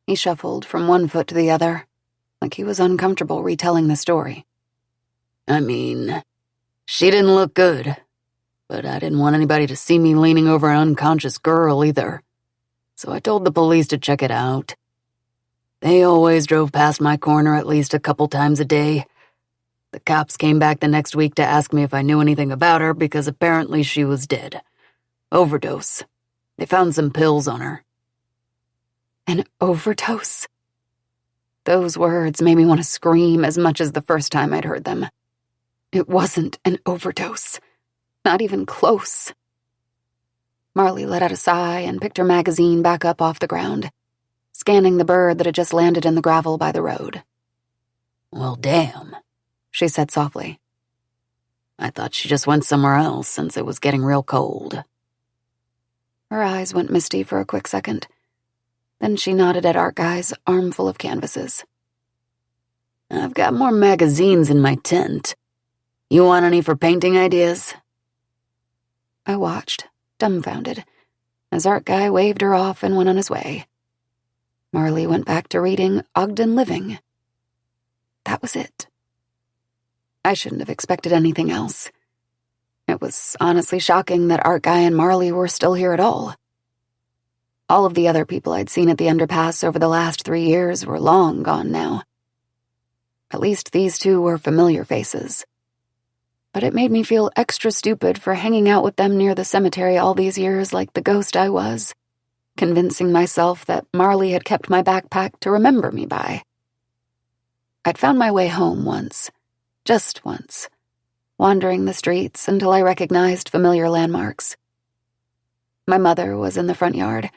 He shuffled from one foot to the other, like he was uncomfortable retelling the story. I mean, she didn't look good, but I didn't want anybody to see me leaning over an unconscious girl either. So I told the police to check it out. They always drove past my corner at least a couple times a day. The cops came back the next week to ask me if I knew anything about her because apparently she was dead. Overdose. They found some pills on her. An overdose? Those words made me want to scream as much as the first time I'd heard them. It wasn't an overdose. Not even close. Marley let out a sigh and picked her magazine back up off the ground, scanning the bird that had just landed in the gravel by the road. Well, damn, she said softly. I thought she just went somewhere else since it was getting real cold. Her eyes went misty for a quick second. Then she nodded at Art Guy's armful of canvases. I've got more magazines in my tent. You want any for painting ideas? I watched, dumbfounded, as Art Guy waved her off and went on his way. Marley went back to reading Ogden Living. that was it. I shouldn't have expected anything else. It was honestly shocking that Art Guy and Marley were still here at all. All of the other people I'd seen at the underpass over the last 3 years were long gone now. At least these two were familiar faces. But it made me feel extra stupid for hanging out with them near the cemetery all these years like the ghost I was, convincing myself that Marley had kept my backpack to remember me by. I'd found my way home once, just once, wandering the streets until I recognized familiar landmarks. My mother was in the front yard,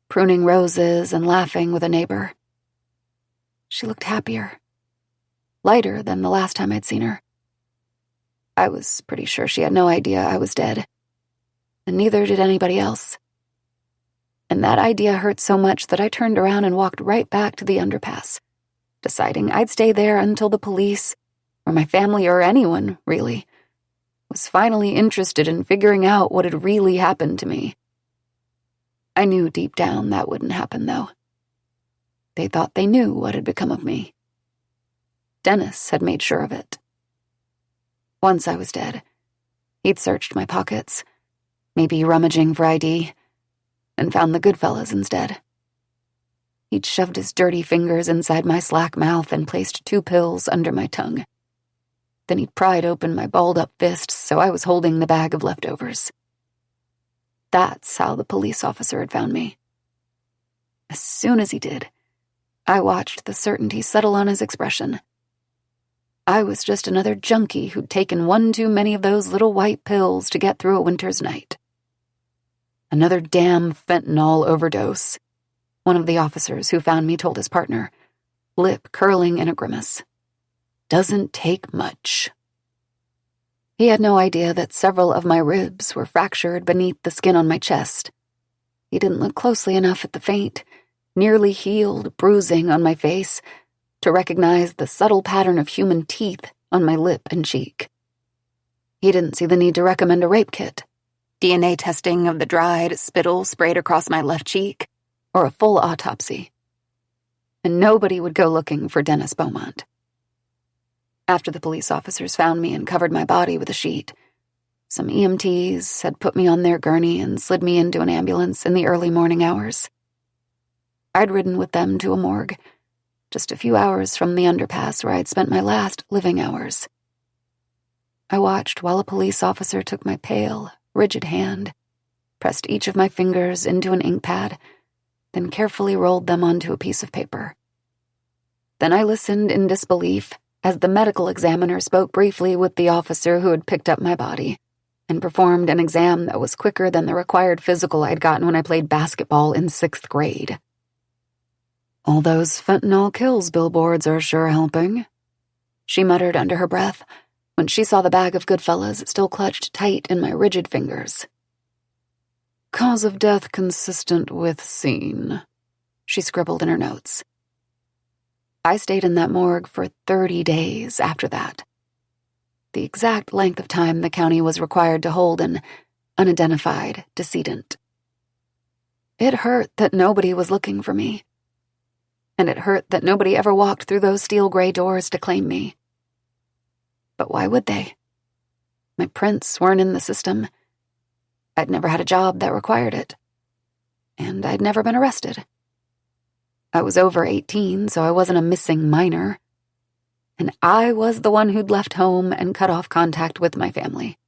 pruning roses and laughing with a neighbor. She looked happier, lighter than the last time I'd seen her. I was pretty sure she had no idea I was dead, and neither did anybody else. And that idea hurt so much that I turned around and walked right back to the underpass, deciding I'd stay there until the police, or my family, or anyone, really, was finally interested in figuring out what had really happened to me. I knew deep down that wouldn't happen, though. They thought they knew what had become of me. Dennis had made sure of it. Once I was dead, he'd searched my pockets, maybe rummaging for ID, and found the Goodfellas instead. He'd shoved his dirty fingers inside my slack mouth and placed 2 pills under my tongue. Then he'd pried open my balled-up fists so I was holding the bag of leftovers. That's how the police officer had found me. As soon as he did, I watched the certainty settle on his expression. I was just another junkie who'd taken 1 too many of those little white pills to get through a winter's night. Another damn fentanyl overdose, one of the officers who found me told his partner, lip curling in a grimace. Doesn't take much. He had no idea that several of my ribs were fractured beneath the skin on my chest. He didn't look closely enough at the faint, nearly healed bruising on my face to recognize the subtle pattern of human teeth on my lip and cheek. He didn't see the need to recommend a rape kit, DNA testing of the dried spittle sprayed across my left cheek, or a full autopsy. And nobody would go looking for Dennis Beaumont. After the police officers found me and covered my body with a sheet, some EMTs had put me on their gurney and slid me into an ambulance in the early morning hours. I'd ridden with them to a morgue, just a few hours from the underpass where I'd spent my last living hours. I watched while a police officer took my pale, rigid hand, pressed each of my fingers into an ink pad, then carefully rolled them onto a piece of paper. Then I listened in disbelief as the medical examiner spoke briefly with the officer who had picked up my body and performed an exam that was quicker than the required physical I'd gotten when I played basketball in 6th grade. "All those fentanyl kills billboards are sure helping," she muttered under her breath when she saw the bag of Goodfellas still clutched tight in my rigid fingers. "Cause of death consistent with scene," she scribbled in her notes. I stayed in that morgue for 30 days after that, the exact length of time the county was required to hold an unidentified decedent. It hurt that nobody was looking for me, and it hurt that nobody ever walked through those steel gray doors to claim me. But why would they? My prints weren't in the system. I'd never had a job that required it, and I'd never been arrested. I was over 18, so I wasn't a missing minor. And I was the one who'd left home and cut off contact with my family.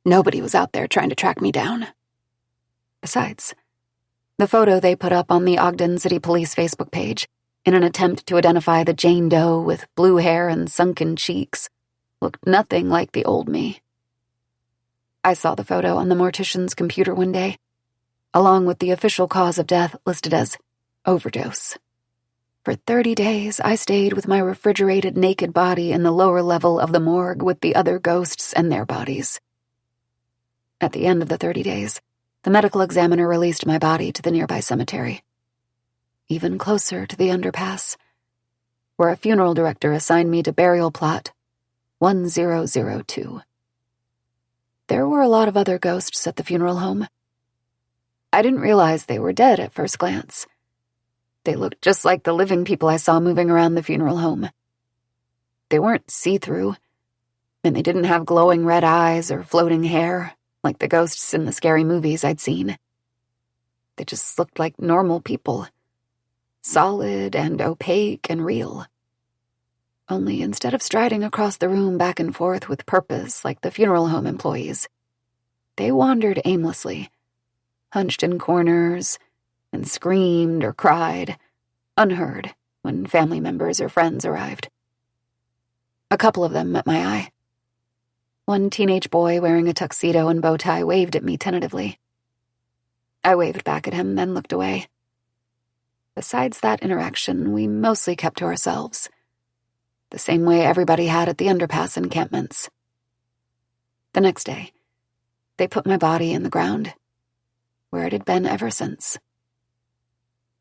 Nobody was out there trying to track me down. Besides, the photo they put up on the Ogden City Police Facebook page, in an attempt to identify the Jane Doe with blue hair and sunken cheeks, looked nothing like the old me. I saw the photo on the mortician's computer one day, along with the official cause of death listed as overdose. For 30 days, I stayed with my refrigerated naked body in the lower level of the morgue with the other ghosts and their bodies. At the end of the 30 days, the medical examiner released my body to the nearby cemetery, even closer to the underpass, where a funeral director assigned me to burial plot 1002. There were a lot of other ghosts at the funeral home. I didn't realize they were dead at first glance. They looked just like the living people I saw moving around the funeral home, they weren't see-through, and they didn't have glowing red eyes or floating hair like the ghosts in the scary movies I'd seen. They just looked like normal people, solid and opaque and real. Only instead of striding across the room back and forth with purpose like the funeral home employees, they wandered aimlessly, hunched in corners, and screamed or cried, unheard, when family members or friends arrived. A couple of them met my eye. One teenage boy wearing a tuxedo and bow tie waved at me tentatively. I waved back at him, then looked away. Besides that interaction, we mostly kept to ourselves, the same way everybody had at the underpass encampments. The next day, they put my body in the ground, where it had been ever since.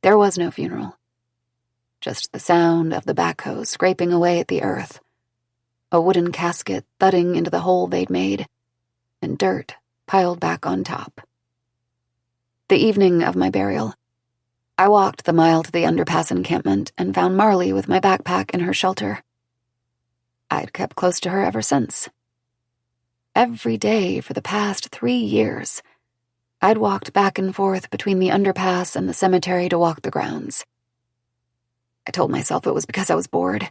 There was no funeral, just the sound of the backhoe scraping away at the earth, a wooden casket thudding into the hole they'd made, and dirt piled back on top. The evening of my burial, I walked the mile to the underpass encampment and found Marley with my backpack in her shelter. I'd kept close to her ever since. Every day for the past 3 years, I'd walked back and forth between the underpass and the cemetery to walk the grounds. I told myself it was because I was bored.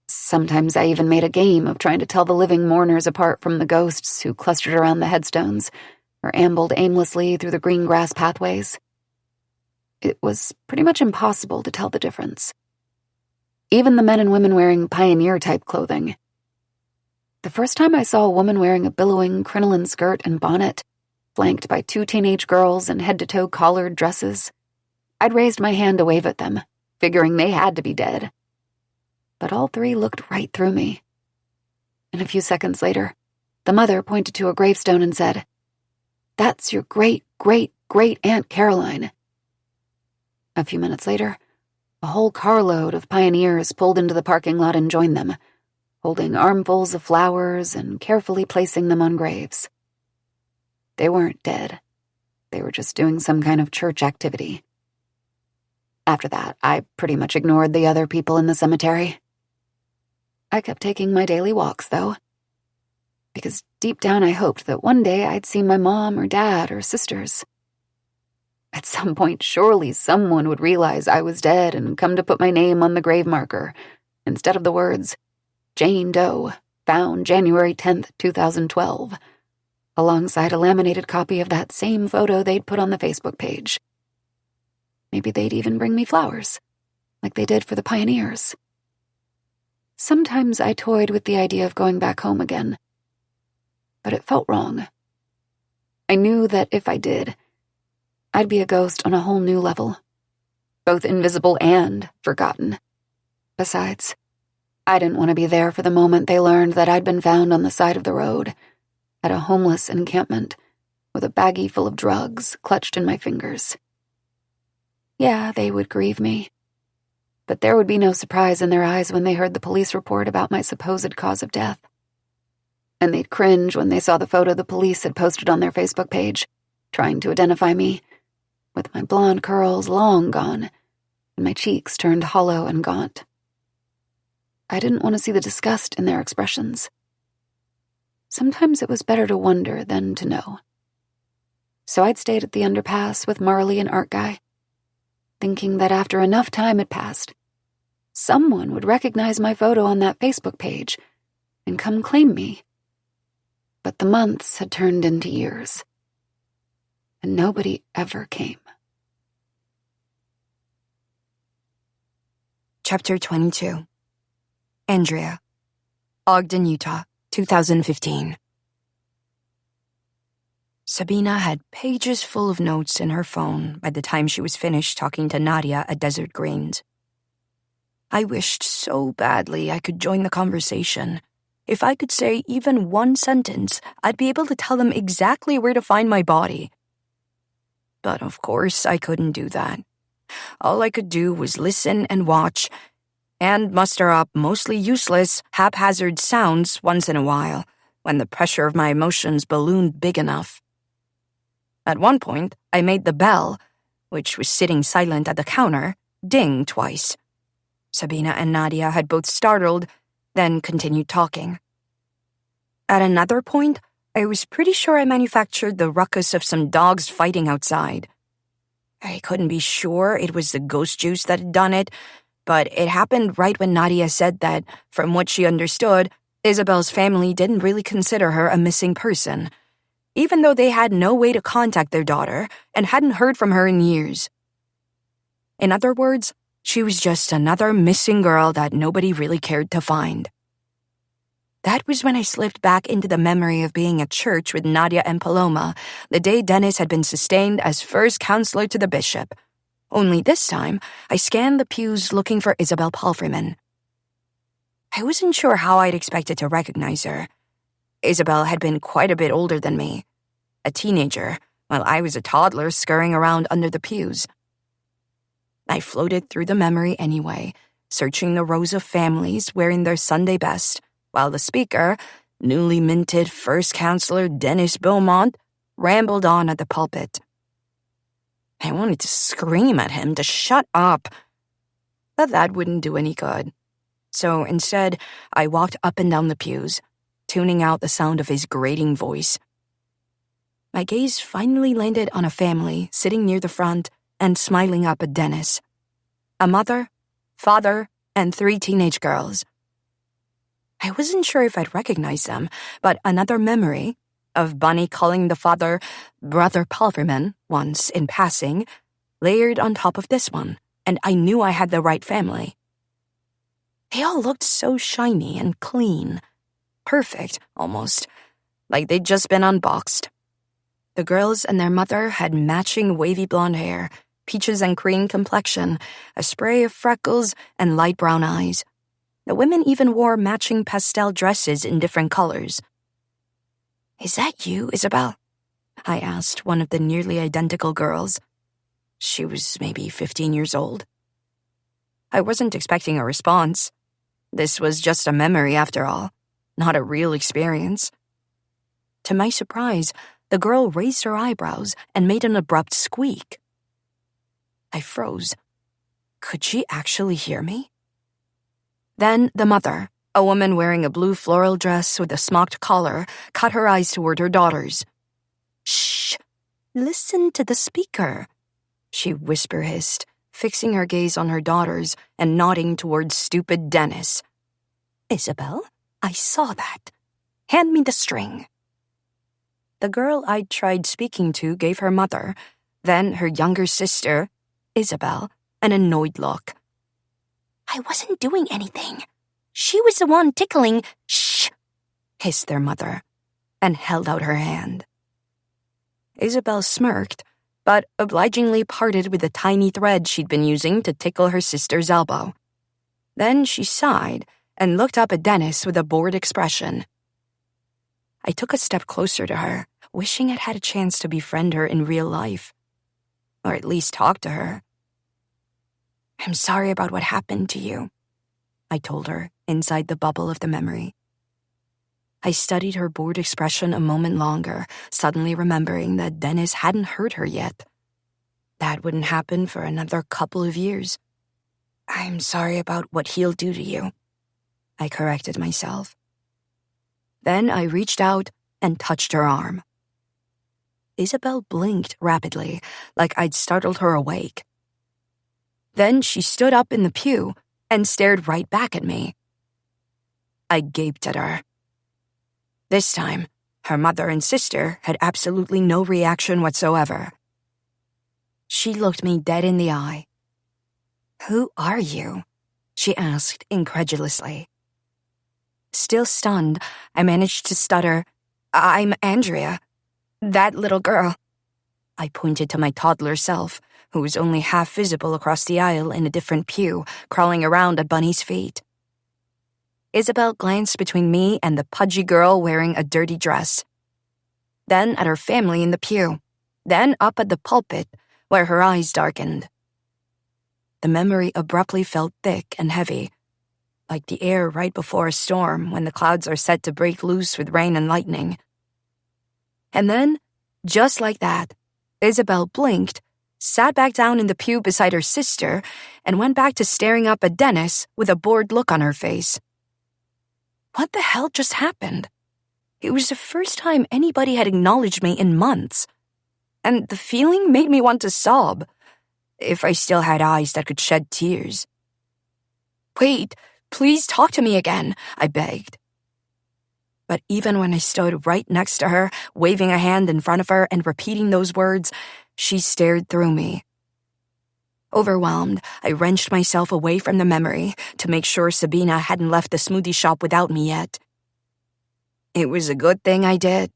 Sometimes I even made a game of trying to tell the living mourners apart from the ghosts who clustered around the headstones or ambled aimlessly through the green grass pathways. It was pretty much impossible to tell the difference. Even the men and women wearing pioneer-type clothing. The first time I saw a woman wearing a billowing crinoline skirt and bonnet, flanked by 2 teenage girls in head-to-toe collared dresses, I'd raised my hand to wave at them, figuring they had to be dead. But all 3 looked right through me. And a few seconds later, the mother pointed to a gravestone and said, "That's your great-great-great-Aunt Caroline." A few minutes later, a whole carload of pioneers pulled into the parking lot and joined them, holding armfuls of flowers and carefully placing them on graves. They weren't dead. They were just doing some kind of church activity. After that, I pretty much ignored the other people in the cemetery. I kept taking my daily walks, though, because deep down I hoped that one day I'd see my mom or dad or sisters. At some point, surely someone would realize I was dead and come to put my name on the grave marker, instead of the words, "Jane Doe, found January 10th, 2012, alongside a laminated copy of that same photo they'd put on the Facebook page. Maybe they'd even bring me flowers, like they did for the pioneers. Sometimes I toyed with the idea of going back home again, but it felt wrong. I knew that if I did, I'd be a ghost on a whole new level, both invisible and forgotten. Besides, I didn't want to be there for the moment they learned that I'd been found on the side of the road, at a homeless encampment, with a baggie full of drugs clutched in my fingers. Yeah, they would grieve me, but there would be no surprise in their eyes when they heard the police report about my supposed cause of death. And they'd cringe when they saw the photo the police had posted on their Facebook page, trying to identify me, with my blonde curls long gone and my cheeks turned hollow and gaunt. I didn't want to see the disgust in their expressions. Sometimes it was better to wonder than to know. So I'd stayed at the underpass with Marley and Art Guy, thinking that after enough time had passed, someone would recognize my photo on that Facebook page and come claim me. But the months had turned into years, and nobody ever came. Chapter 22. Andrea. Ogden, Utah, 2015. Sabina had pages full of notes in her phone by the time she was finished talking to Nadia at Desert Greens. I wished so badly I could join the conversation. If I could say even one sentence, I'd be able to tell them exactly where to find my body. But of course, I couldn't do that. All I could do was listen and watch, and muster up mostly useless, haphazard sounds once in a while, when the pressure of my emotions ballooned big enough. At one point, I made the bell, which was sitting silent at the counter, ding twice. Sabina and Nadia had both startled, then continued talking. At another point, I was pretty sure I manufactured the ruckus of some dogs fighting outside. I couldn't be sure it was the ghost juice that had done it, but it happened right when Nadia said that, from what she understood, Isabel's family didn't really consider her a missing person, even though they had no way to contact their daughter and hadn't heard from her in years. In other words, she was just another missing girl that nobody really cared to find. That was when I slipped back into the memory of being at church with Nadia and Paloma the day Dennis had been sustained as first counselor to the bishop. Only this time, I scanned the pews looking for Isabel Palfreyman. I wasn't sure how I'd expected to recognize her. Isabel had been quite a bit older than me, a teenager, while I was a toddler scurrying around under the pews. I floated through the memory anyway, searching the rows of families wearing their Sunday best, while the speaker, newly minted First Counselor Dennis Beaumont, rambled on at the pulpit. I wanted to scream at him to shut up, but that wouldn't do any good. So instead, I walked up and down the pews, tuning out the sound of his grating voice. My gaze finally landed on a family sitting near the front and smiling up at Dennis. A mother, father, and 3 teenage girls. I wasn't sure if I'd recognize them, but another memory of Bunny calling the father Brother Palfreyman once in passing layered on top of this one, and I knew I had the right family. They all looked so shiny and clean. Perfect, almost, like they'd just been unboxed. The girls and their mother had matching wavy blonde hair, peaches and cream complexion, a spray of freckles, and light brown eyes. The women even wore matching pastel dresses in different colors. "Is that you, Isabel?" I asked one of the nearly identical girls. She was maybe 15 years old. I wasn't expecting a response. This was just a memory after all, not a real experience. To my surprise, the girl raised her eyebrows and made an abrupt squeak. I froze. Could she actually hear me? Then the mother, a woman wearing a blue floral dress with a smocked collar, cut her eyes toward her daughters. "Shh! Listen to the speaker," she whisper-hissed, fixing her gaze on her daughters and nodding towards stupid Dennis. "Isabel, I saw that. Hand me the string." The girl I'd tried speaking to gave her mother, then her younger sister, Isabel, an annoyed look. "I wasn't doing anything. She was the one tickling." "Shh!" hissed their mother, and held out her hand. Isabel smirked, but obligingly parted with the tiny thread she'd been using to tickle her sister's elbow. Then she sighed and looked up at Dennis with a bored expression. I took a step closer to her, wishing I'd had a chance to befriend her in real life, or at least talk to her. "I'm sorry about what happened to you," I told her inside the bubble of the memory. I studied her bored expression a moment longer, suddenly remembering that Dennis hadn't hurt her yet. That wouldn't happen for another couple of years. "I'm sorry about what he'll do to you," I corrected myself. Then I reached out and touched her arm. Isabel blinked rapidly, like I'd startled her awake. Then she stood up in the pew and stared right back at me. I gaped at her. This time, her mother and sister had absolutely no reaction whatsoever. She looked me dead in the eye. "Who are you?" she asked incredulously. Still stunned, I managed to stutter, "I'm Andrea. That little girl." I pointed to my toddler self, who was only half visible across the aisle in a different pew, crawling around at Bunny's feet. Isabel glanced between me and the pudgy girl wearing a dirty dress. Then at her family in the pew. Then up at the pulpit, where her eyes darkened. The memory abruptly felt thick and heavy, like the air right before a storm when the clouds are set to break loose with rain and lightning. And then, just like that, Isabel blinked, sat back down in the pew beside her sister, and went back to staring up at Dennis with a bored look on her face. what the hell just happened? It was the first time anybody had acknowledged me in months. And the feeling made me want to sob, if I still had eyes that could shed tears. Wait, please talk to me again, I begged. But even when I stood right next to her, waving a hand in front of her and repeating those words, she stared through me. Overwhelmed, I wrenched myself away from the memory to make sure Sabina hadn't left the smoothie shop without me yet. It was a good thing I did.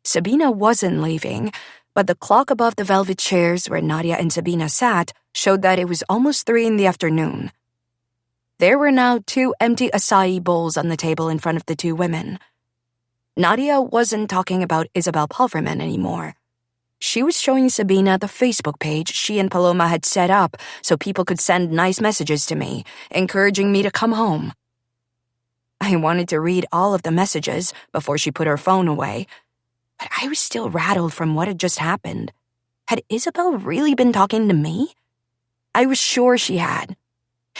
Sabina wasn't leaving, but the clock above the velvet chairs where Nadia and Sabina sat showed that it was almost 3 in the afternoon. There were now 2 empty acai bowls on the table in front of the 2 women. Nadia wasn't talking about Isabel Palverman anymore. She was showing Sabina the Facebook page she and Paloma had set up so people could send nice messages to me, encouraging me to come home. I wanted to read all of the messages before she put her phone away, but I was still rattled from what had just happened. Had Isabel really been talking to me? I was sure she had.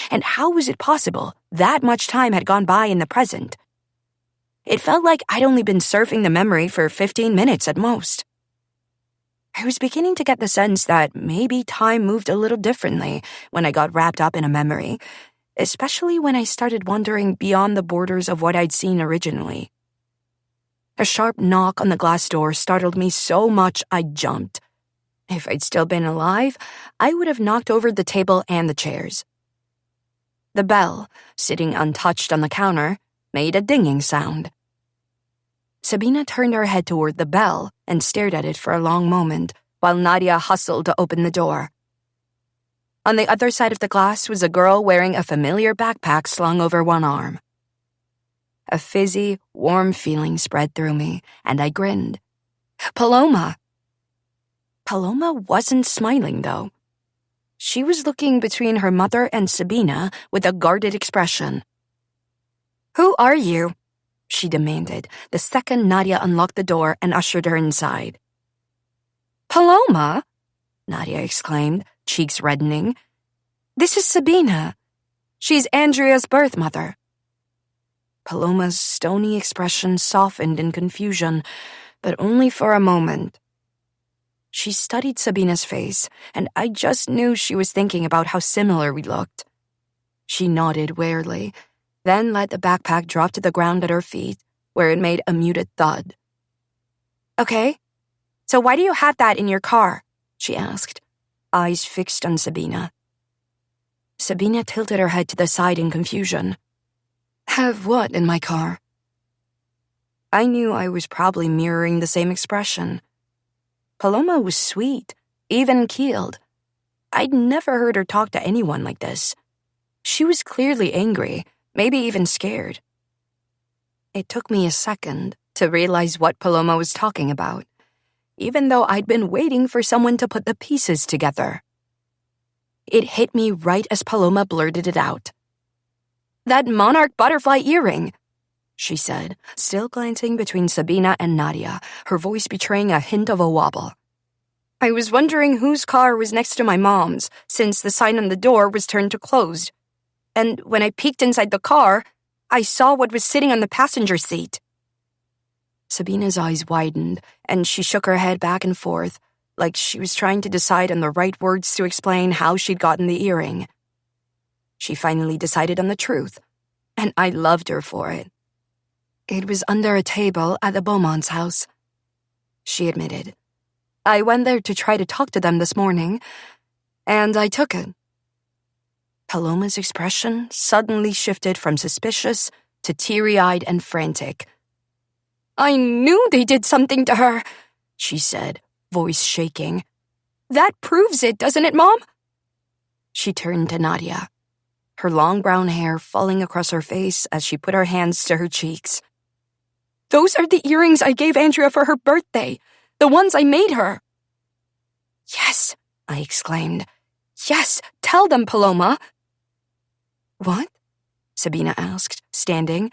And how was it possible that much time had gone by in the present? It felt like I'd only been surfing the memory for 15 minutes at most. I was beginning to get the sense that maybe time moved a little differently when I got wrapped up in a memory, especially when I started wandering beyond the borders of what I'd seen originally. A sharp knock on the glass door startled me so much I jumped. If I'd still been alive, I would have knocked over the table and the chairs. The bell, sitting untouched on the counter, made a dinging sound. Sabina turned her head toward the bell and stared at it for a long moment, while Nadia hustled to open the door. On the other side of the glass was a girl wearing a familiar backpack slung over one arm. A fizzy, warm feeling spread through me, and I grinned. Paloma! Paloma wasn't smiling, though. She was looking between her mother and Sabina with a guarded expression. "Who are you?" she demanded the second Nadia unlocked the door and ushered her inside. "Paloma?" Nadia exclaimed, cheeks reddening. "This is Sabina. She's Andrea's birth mother." Paloma's stony expression softened in confusion, but only for a moment. She studied Sabina's face, and I just knew she was thinking about how similar we looked. She nodded warily, then let the backpack drop to the ground at her feet, where it made a muted thud. "Okay, so why do you have that in your car?" she asked, eyes fixed on Sabina. Sabina tilted her head to the side in confusion. "Have what in my car?" I knew I was probably mirroring the same expression. Paloma was sweet, even-keeled. I'd never heard her talk to anyone like this. She was clearly angry, maybe even scared. It took me a second to realize what Paloma was talking about, even though I'd been waiting for someone to put the pieces together. It hit me right as Paloma blurted it out. "That monarch butterfly earring," she said, still glancing between Sabina and Nadia, her voice betraying a hint of a wobble. "I was wondering whose car was next to my mom's, since the sign on the door was turned to closed. And when I peeked inside the car, I saw what was sitting on the passenger seat." Sabina's eyes widened, and she shook her head back and forth, like she was trying to decide on the right words to explain how she'd gotten the earring. She finally decided on the truth, and I loved her for it. "It was under a table at the Beaumont's house," she admitted. "I went there to try to talk to them this morning, and I took it." Paloma's expression suddenly shifted from suspicious to teary-eyed and frantic. "I knew they did something to her," she said, voice shaking. "That proves it, doesn't it, Mom?" She turned to Nadia, her long brown hair falling across her face as she put her hands to her cheeks. "Those are the earrings I gave Andrea for her birthday, the ones I made her." "Yes," I exclaimed. "Yes, tell them, Paloma." "What?" Sabina asked, standing.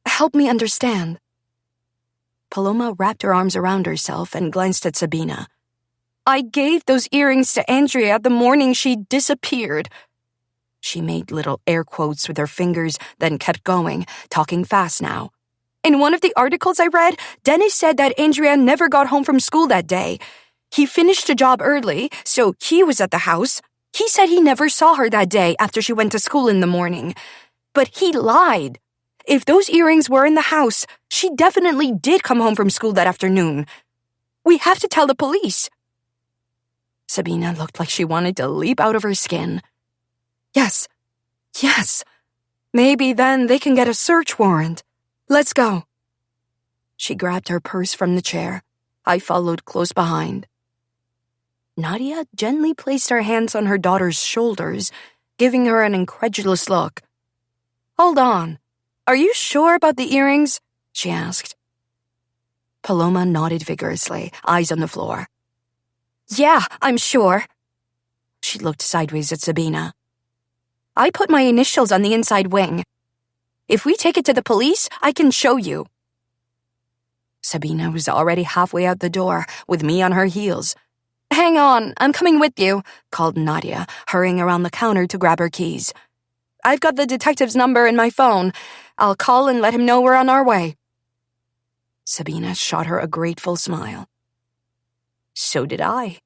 "Help me understand." Paloma wrapped her arms around herself and glanced at Sabina. "I gave those earrings to Andrea the morning she disappeared." She made little air quotes with her fingers, then kept going, talking fast now. In one of the articles I read, Dennis said that Andrea never got home from school that day. He finished the job early, so he was at the house. He said he never saw her that day after she went to school in the morning. But he lied. If those earrings were in the house, she definitely did come home from school that afternoon. We have to tell the police. Sabina looked like she wanted to leap out of her skin. Yes. Maybe then they can get a search warrant. Let's go. She grabbed her purse from the chair. I followed close behind. Nadia gently placed her hands on her daughter's shoulders, giving her an incredulous look. Hold on. Are you sure about the earrings? She asked. Paloma nodded vigorously, eyes on the floor. Yeah, I'm sure. She looked sideways at Sabina. I put my initials on the inside wing. If we take it to the police, I can show you. Sabina was already halfway out the door, with me on her heels. Hang on, I'm coming with you, called Nadia, hurrying around the counter to grab her keys. I've got the detective's number in my phone. I'll call and let him know we're on our way. Sabina shot her a grateful smile. So did I.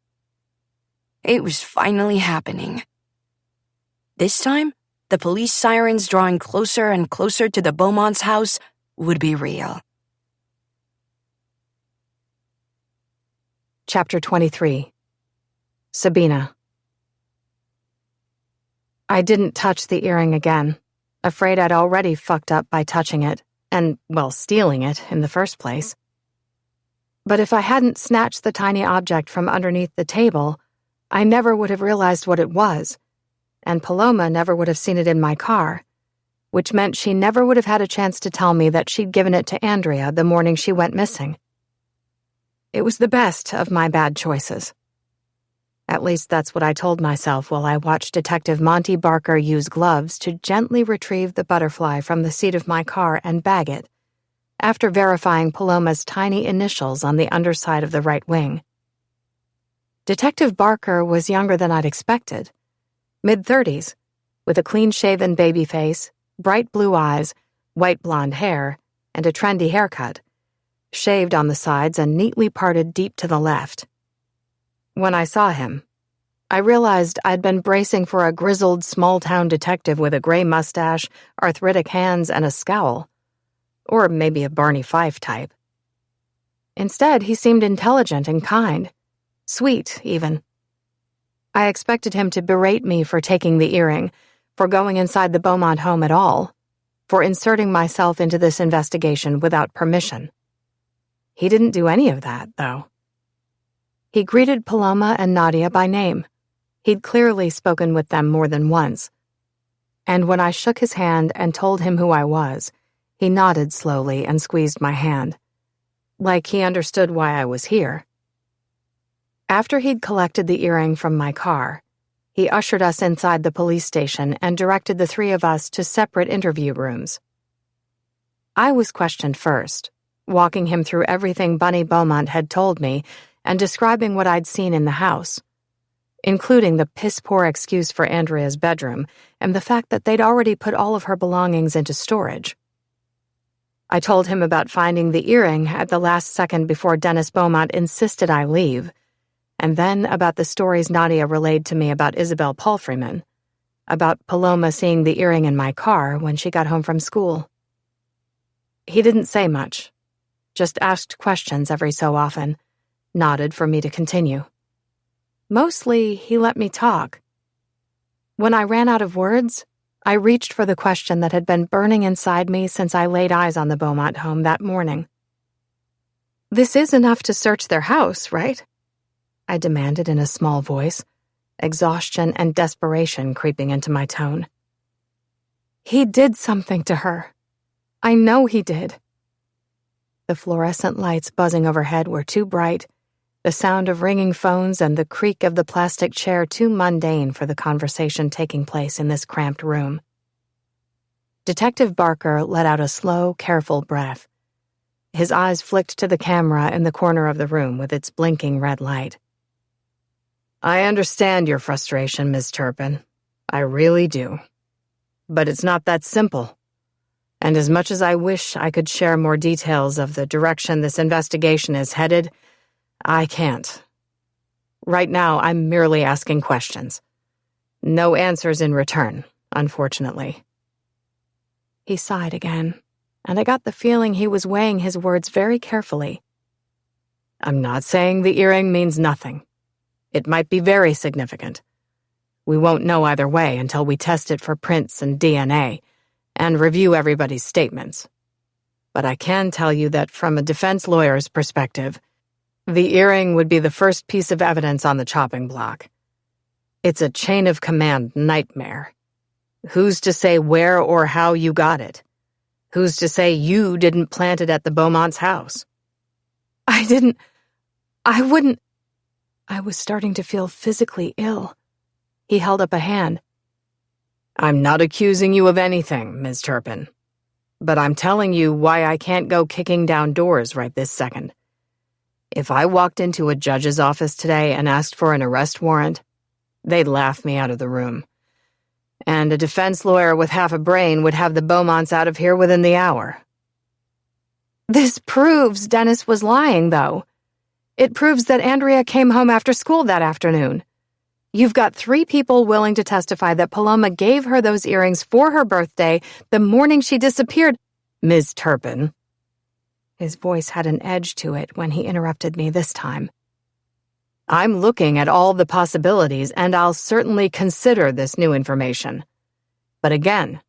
It was finally happening. This time, the police sirens drawing closer and closer to the Beaumont's house would be real. Chapter 23. Sabina. I didn't touch the earring again, afraid I'd already fucked up by touching it, and, well, stealing it in the first place. But if I hadn't snatched the tiny object from underneath the table, I never would have realized what it was, and Paloma never would have seen it in my car, which meant she never would have had a chance to tell me that she'd given it to Andrea the morning she went missing. It was the best of my bad choices. At least that's what I told myself while I watched Detective Monty Barker use gloves to gently retrieve the butterfly from the seat of my car and bag it, after verifying Paloma's tiny initials on the underside of the right wing. Detective Barker was younger than I'd expected, mid-30s, with a clean-shaven baby face, bright blue eyes, white blonde hair, and a trendy haircut, shaved on the sides and neatly parted deep to the left. When I saw him, I realized I'd been bracing for a grizzled small-town detective with a gray mustache, arthritic hands, and a scowl. Or maybe a Barney Fife type. Instead, he seemed intelligent and kind. Sweet, even. I expected him to berate me for taking the earring, for going inside the Beaumont home at all, for inserting myself into this investigation without permission. He didn't do any of that, though. He greeted Paloma and Nadia by name. He'd clearly spoken with them more than once. And when I shook his hand and told him who I was, he nodded slowly and squeezed my hand, like he understood why I was here. After he'd collected the earring from my car, he ushered us inside the police station and directed the three of us to separate interview rooms. I was questioned first, walking him through everything Bunny Beaumont had told me and describing what I'd seen in the house, including the piss-poor excuse for Andrea's bedroom and the fact that they'd already put all of her belongings into storage. I told him about finding the earring at the last second before Dennis Beaumont insisted I leave, and then about the stories Nadia relayed to me about Isabel Palfreyman, about Paloma seeing the earring in my car when she got home from school. He didn't say much, just asked questions every so often, nodded for me to continue. Mostly, he let me talk. When I ran out of words, I reached for the question that had been burning inside me since I laid eyes on the Beaumont home that morning. "This is enough to search their house, right?" I demanded in a small voice, exhaustion and desperation creeping into my tone. "He did something to her. I know he did." The fluorescent lights buzzing overhead were too bright, the sound of ringing phones and the creak of the plastic chair too mundane for the conversation taking place in this cramped room. Detective Barker let out a slow, careful breath. His eyes flicked to the camera in the corner of the room with its blinking red light. "I understand your frustration, Ms. Turpin. I really do. But it's not that simple. And as much as I wish I could share more details of the direction this investigation is headed, I can't. Right now, I'm merely asking questions. No answers in return, unfortunately. He sighed again, and I got the feeling he was weighing his words very carefully. I'm not saying the earring means nothing. It might be very significant. We won't know either way until we test it for prints and DNA, and review everybody's statements. But I can tell you that from a defense lawyer's perspective, the earring would be the first piece of evidence on the chopping block. It's a chain of command nightmare. Who's to say where or how you got it? Who's to say you didn't plant it at the Beaumont's house? I wouldn't. I was starting to feel physically ill. He held up a hand. I'm not accusing you of anything, Ms. Turpin. But I'm telling you why I can't go kicking down doors right this second. If I walked into a judge's office today and asked for an arrest warrant, they'd laugh me out of the room. And a defense lawyer with half a brain would have the Beaumonts out of here within the hour. This proves Dennis was lying, though. It proves that Andrea came home after school that afternoon. You've got 3 people willing to testify that Paloma gave her those earrings for her birthday the morning she disappeared. Ms. Turpin. His voice had an edge to it when he interrupted me this time. I'm looking at all the possibilities, and I'll certainly consider this new information. But again,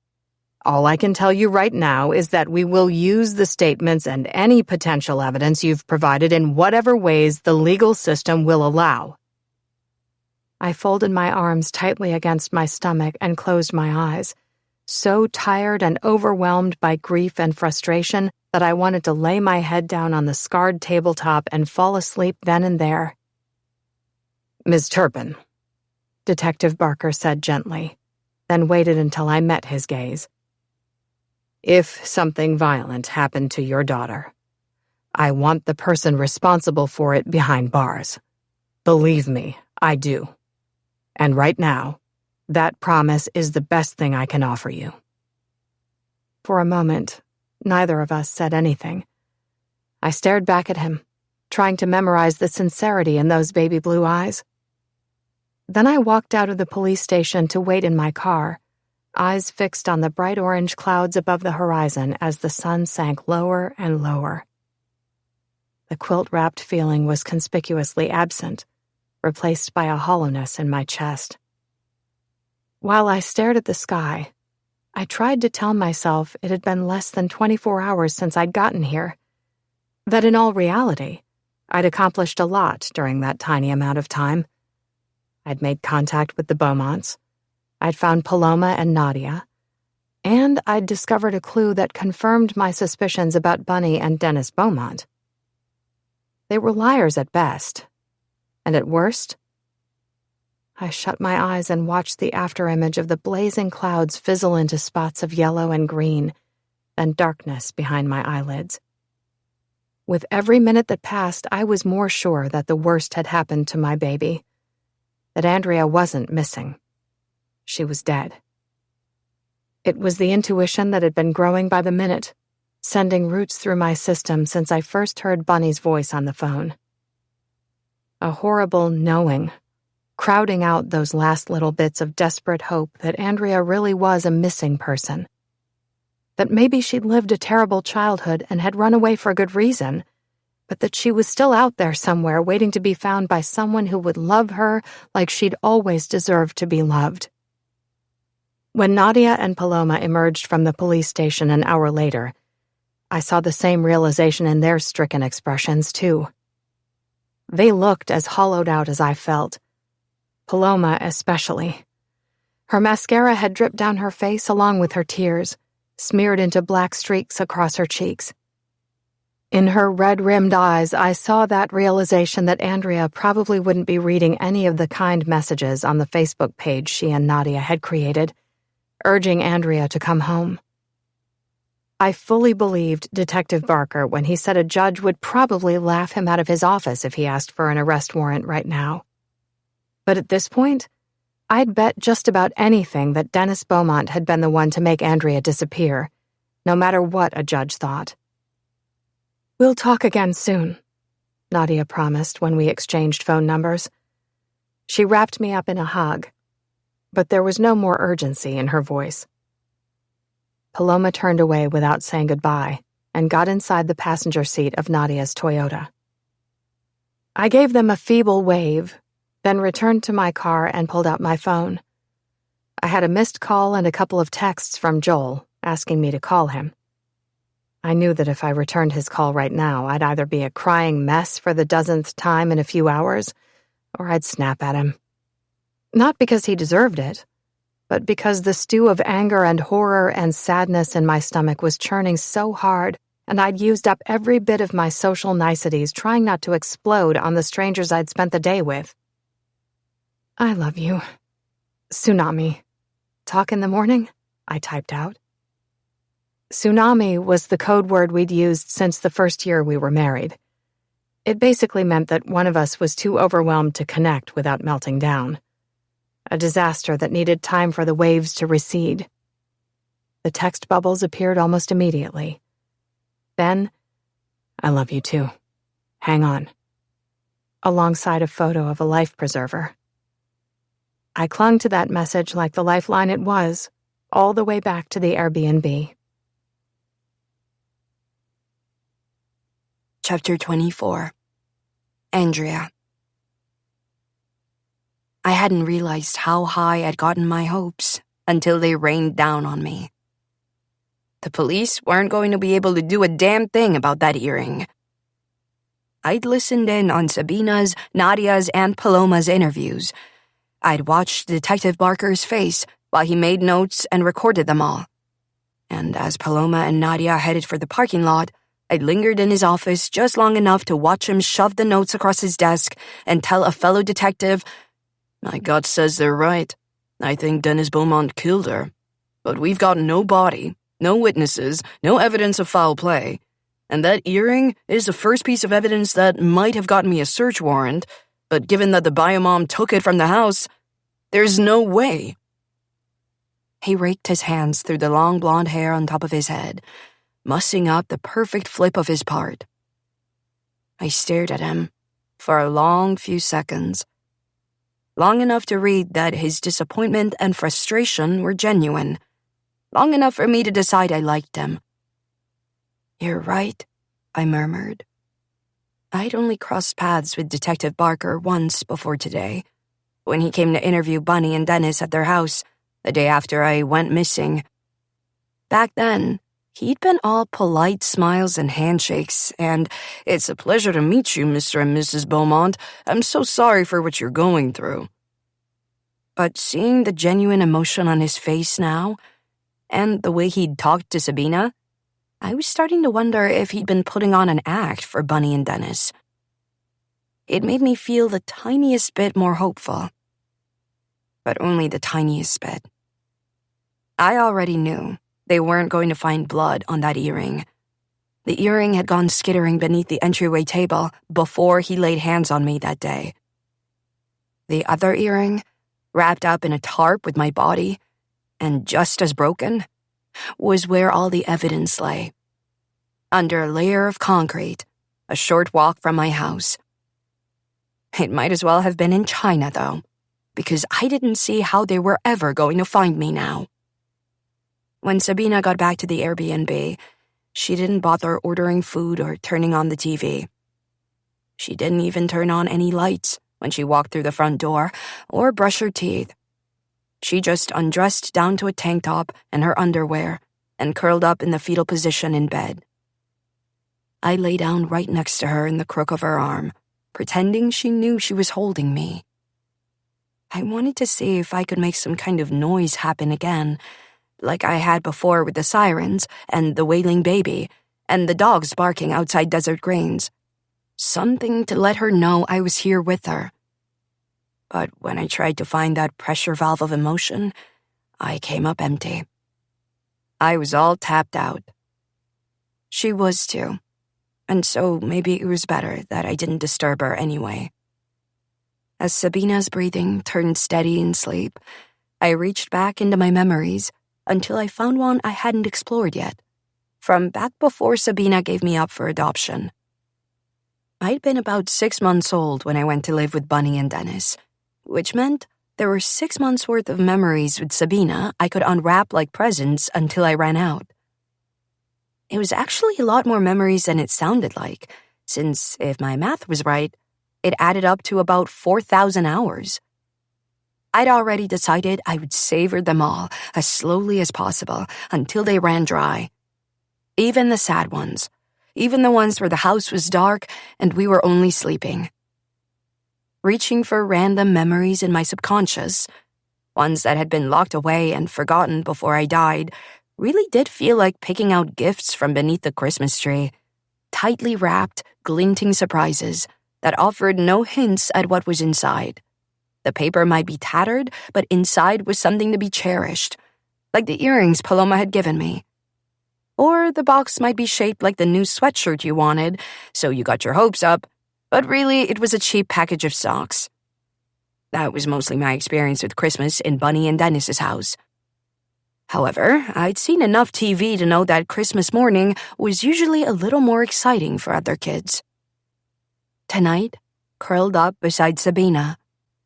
all I can tell you right now is that we will use the statements and any potential evidence you've provided in whatever ways the legal system will allow. I folded my arms tightly against my stomach and closed my eyes, so tired and overwhelmed by grief and frustration that I wanted to lay my head down on the scarred tabletop and fall asleep then and there. Ms. Turpin, Detective Barker said gently, then waited until I met his gaze. If something violent happened to your daughter, I want the person responsible for it behind bars. Believe me, I do. And right now, that promise is the best thing I can offer you. For a moment, neither of us said anything. I stared back at him, trying to memorize the sincerity in those baby blue eyes. Then I walked out of the police station to wait in my car, eyes fixed on the bright orange clouds above the horizon as the sun sank lower and lower. The quilt-wrapped feeling was conspicuously absent, replaced by a hollowness in my chest. While I stared at the sky, I tried to tell myself it had been less than 24 hours since I'd gotten here, that in all reality, I'd accomplished a lot during that tiny amount of time. I'd made contact with the Beaumonts, I'd found Paloma and Nadia, and I'd discovered a clue that confirmed my suspicions about Bunny and Dennis Beaumont. They were liars at best, and at worst, I shut my eyes and watched the afterimage of the blazing clouds fizzle into spots of yellow and green, then darkness behind my eyelids. With every minute that passed, I was more sure that the worst had happened to my baby, that Andrea wasn't missing. She was dead. It was the intuition that had been growing by the minute, sending roots through my system since I first heard Bunny's voice on the phone. A horrible knowing, crowding out those last little bits of desperate hope that Andrea really was a missing person. That maybe she'd lived a terrible childhood and had run away for good reason, but that she was still out there somewhere waiting to be found by someone who would love her like she'd always deserved to be loved. When Nadia and Paloma emerged from the police station an hour later, I saw the same realization in their stricken expressions, too. They looked as hollowed out as I felt. Paloma especially. Her mascara had dripped down her face along with her tears, smeared into black streaks across her cheeks. In her red-rimmed eyes, I saw that realization that Andrea probably wouldn't be reading any of the kind messages on the Facebook page she and Nadia had created, urging Andrea to come home. I fully believed Detective Barker when he said a judge would probably laugh him out of his office if he asked for an arrest warrant right now. But at this point, I'd bet just about anything that Dennis Beaumont had been the one to make Andrea disappear, no matter what a judge thought. "We'll talk again soon," Nadia promised when we exchanged phone numbers. She wrapped me up in a hug, but there was no more urgency in her voice. Paloma turned away without saying goodbye and got inside the passenger seat of Nadia's Toyota. I gave them a feeble wave, then returned to my car and pulled out my phone. I had a missed call and a couple of texts from Joel asking me to call him. I knew that if I returned his call right now, I'd either be a crying mess for the dozenth time in a few hours, or I'd snap at him. Not because he deserved it, but because the stew of anger and horror and sadness in my stomach was churning so hard, and I'd used up every bit of my social niceties trying not to explode on the strangers I'd spent the day with. "I love you. Tsunami. Talk in the morning?" I typed out. Tsunami was the code word we'd used since the first year we were married. It basically meant that one of us was too overwhelmed to connect without melting down. A disaster that needed time for the waves to recede. The text bubbles appeared almost immediately. Then, "I love you too. Hang on," alongside a photo of a life preserver. I clung to that message like the lifeline it was, all the way back to the Airbnb. Chapter 24. Andrea. I hadn't realized how high I'd gotten my hopes until they rained down on me. The police weren't going to be able to do a damn thing about that earring. I'd listened in on Sabina's, Nadia's, and Paloma's interviews. I'd watched Detective Barker's face while he made notes and recorded them all. And as Paloma and Nadia headed for the parking lot, I'd lingered in his office just long enough to watch him shove the notes across his desk and tell a fellow detective, "My gut says they're right. I think Dennis Beaumont killed her. But we've got no body, no witnesses, no evidence of foul play. And that earring is the first piece of evidence that might have gotten me a search warrant, but given that the biomom took it from the house, there's no way." He raked his hands through the long blonde hair on top of his head, mussing up the perfect flip of his part. I stared at him for a long few seconds, long enough to read that his disappointment and frustration were genuine, long enough for me to decide I liked him. "You're right," I murmured. I'd only crossed paths with Detective Barker once before today, when he came to interview Bunny and Dennis at their house the day after I went missing. Back then, he'd been all polite smiles and handshakes, and "It's a pleasure to meet you, Mr. and Mrs. Beaumont. I'm so sorry for what you're going through." But seeing the genuine emotion on his face now, and the way he'd talked to Sabina, I was starting to wonder if he'd been putting on an act for Bunny and Dennis. It made me feel the tiniest bit more hopeful. But only the tiniest bit. I already knew they weren't going to find blood on that earring. The earring had gone skittering beneath the entryway table before he laid hands on me that day. The other earring, wrapped up in a tarp with my body, and just as broken, was where all the evidence lay. Under a layer of concrete, a short walk from my house. It might as well have been in China, though, because I didn't see how they were ever going to find me now. When Sabina got back to the Airbnb, she didn't bother ordering food or turning on the TV. She didn't even turn on any lights when she walked through the front door or brush her teeth. She just undressed down to a tank top and her underwear and curled up in the fetal position in bed. I lay down right next to her in the crook of her arm, pretending she knew she was holding me. I wanted to see if I could make some kind of noise happen again, like I had before with the sirens and the wailing baby and the dogs barking outside Desert Grains. Something to let her know I was here with her. But when I tried to find that pressure valve of emotion, I came up empty. I was all tapped out. She was too, and so maybe it was better that I didn't disturb her anyway. As Sabina's breathing turned steady in sleep, I reached back into my memories until I found one I hadn't explored yet, from back before Sabina gave me up for adoption. I'd been about 6 months old when I went to live with Bunny and Dennis, which meant there were 6 months' worth of memories with Sabina I could unwrap like presents until I ran out. It was actually a lot more memories than it sounded like, since, if my math was right, it added up to about 4,000 hours. I'd already decided I would savor them all as slowly as possible until they ran dry. Even the sad ones. Even the ones where the house was dark and we were only sleeping. Reaching for random memories in my subconscious, ones that had been locked away and forgotten before I died, really did feel like picking out gifts from beneath the Christmas tree. Tightly wrapped, glinting surprises that offered no hints at what was inside. The paper might be tattered, but inside was something to be cherished, like the earrings Paloma had given me. Or the box might be shaped like the new sweatshirt you wanted, so you got your hopes up, but really it was a cheap package of socks. That was mostly my experience with Christmas in Bunny and Dennis's house. However, I'd seen enough TV to know that Christmas morning was usually a little more exciting for other kids. Tonight, curled up beside Sabina,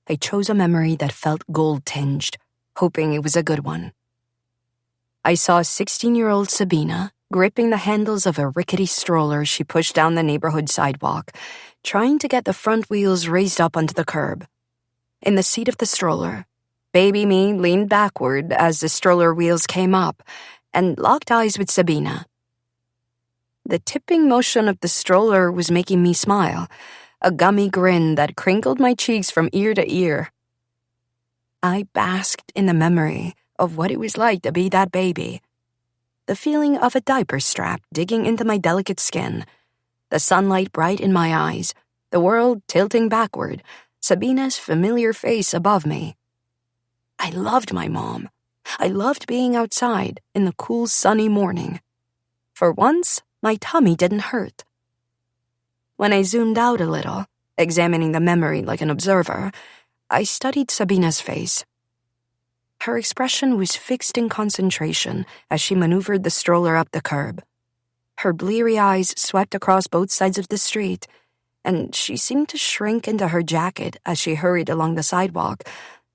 I chose a memory that felt gold-tinged, hoping it was a good one. I saw 16-year-old Sabina gripping the handles of a rickety stroller she pushed down the neighborhood sidewalk, trying to get the front wheels raised up onto the curb. In the seat of the stroller, baby me leaned backward as the stroller wheels came up and locked eyes with Sabina. The tipping motion of the stroller was making me smile, a gummy grin that crinkled my cheeks from ear to ear. I basked in the memory of what it was like to be that baby. The feeling of a diaper strap digging into my delicate skin, the sunlight bright in my eyes, the world tilting backward, Sabina's familiar face above me. I loved my mom. I loved being outside in the cool, sunny morning. For once, my tummy didn't hurt. When I zoomed out a little, examining the memory like an observer, I studied Sabina's face. Her expression was fixed in concentration as she maneuvered the stroller up the curb. Her bleary eyes swept across both sides of the street, and she seemed to shrink into her jacket as she hurried along the sidewalk,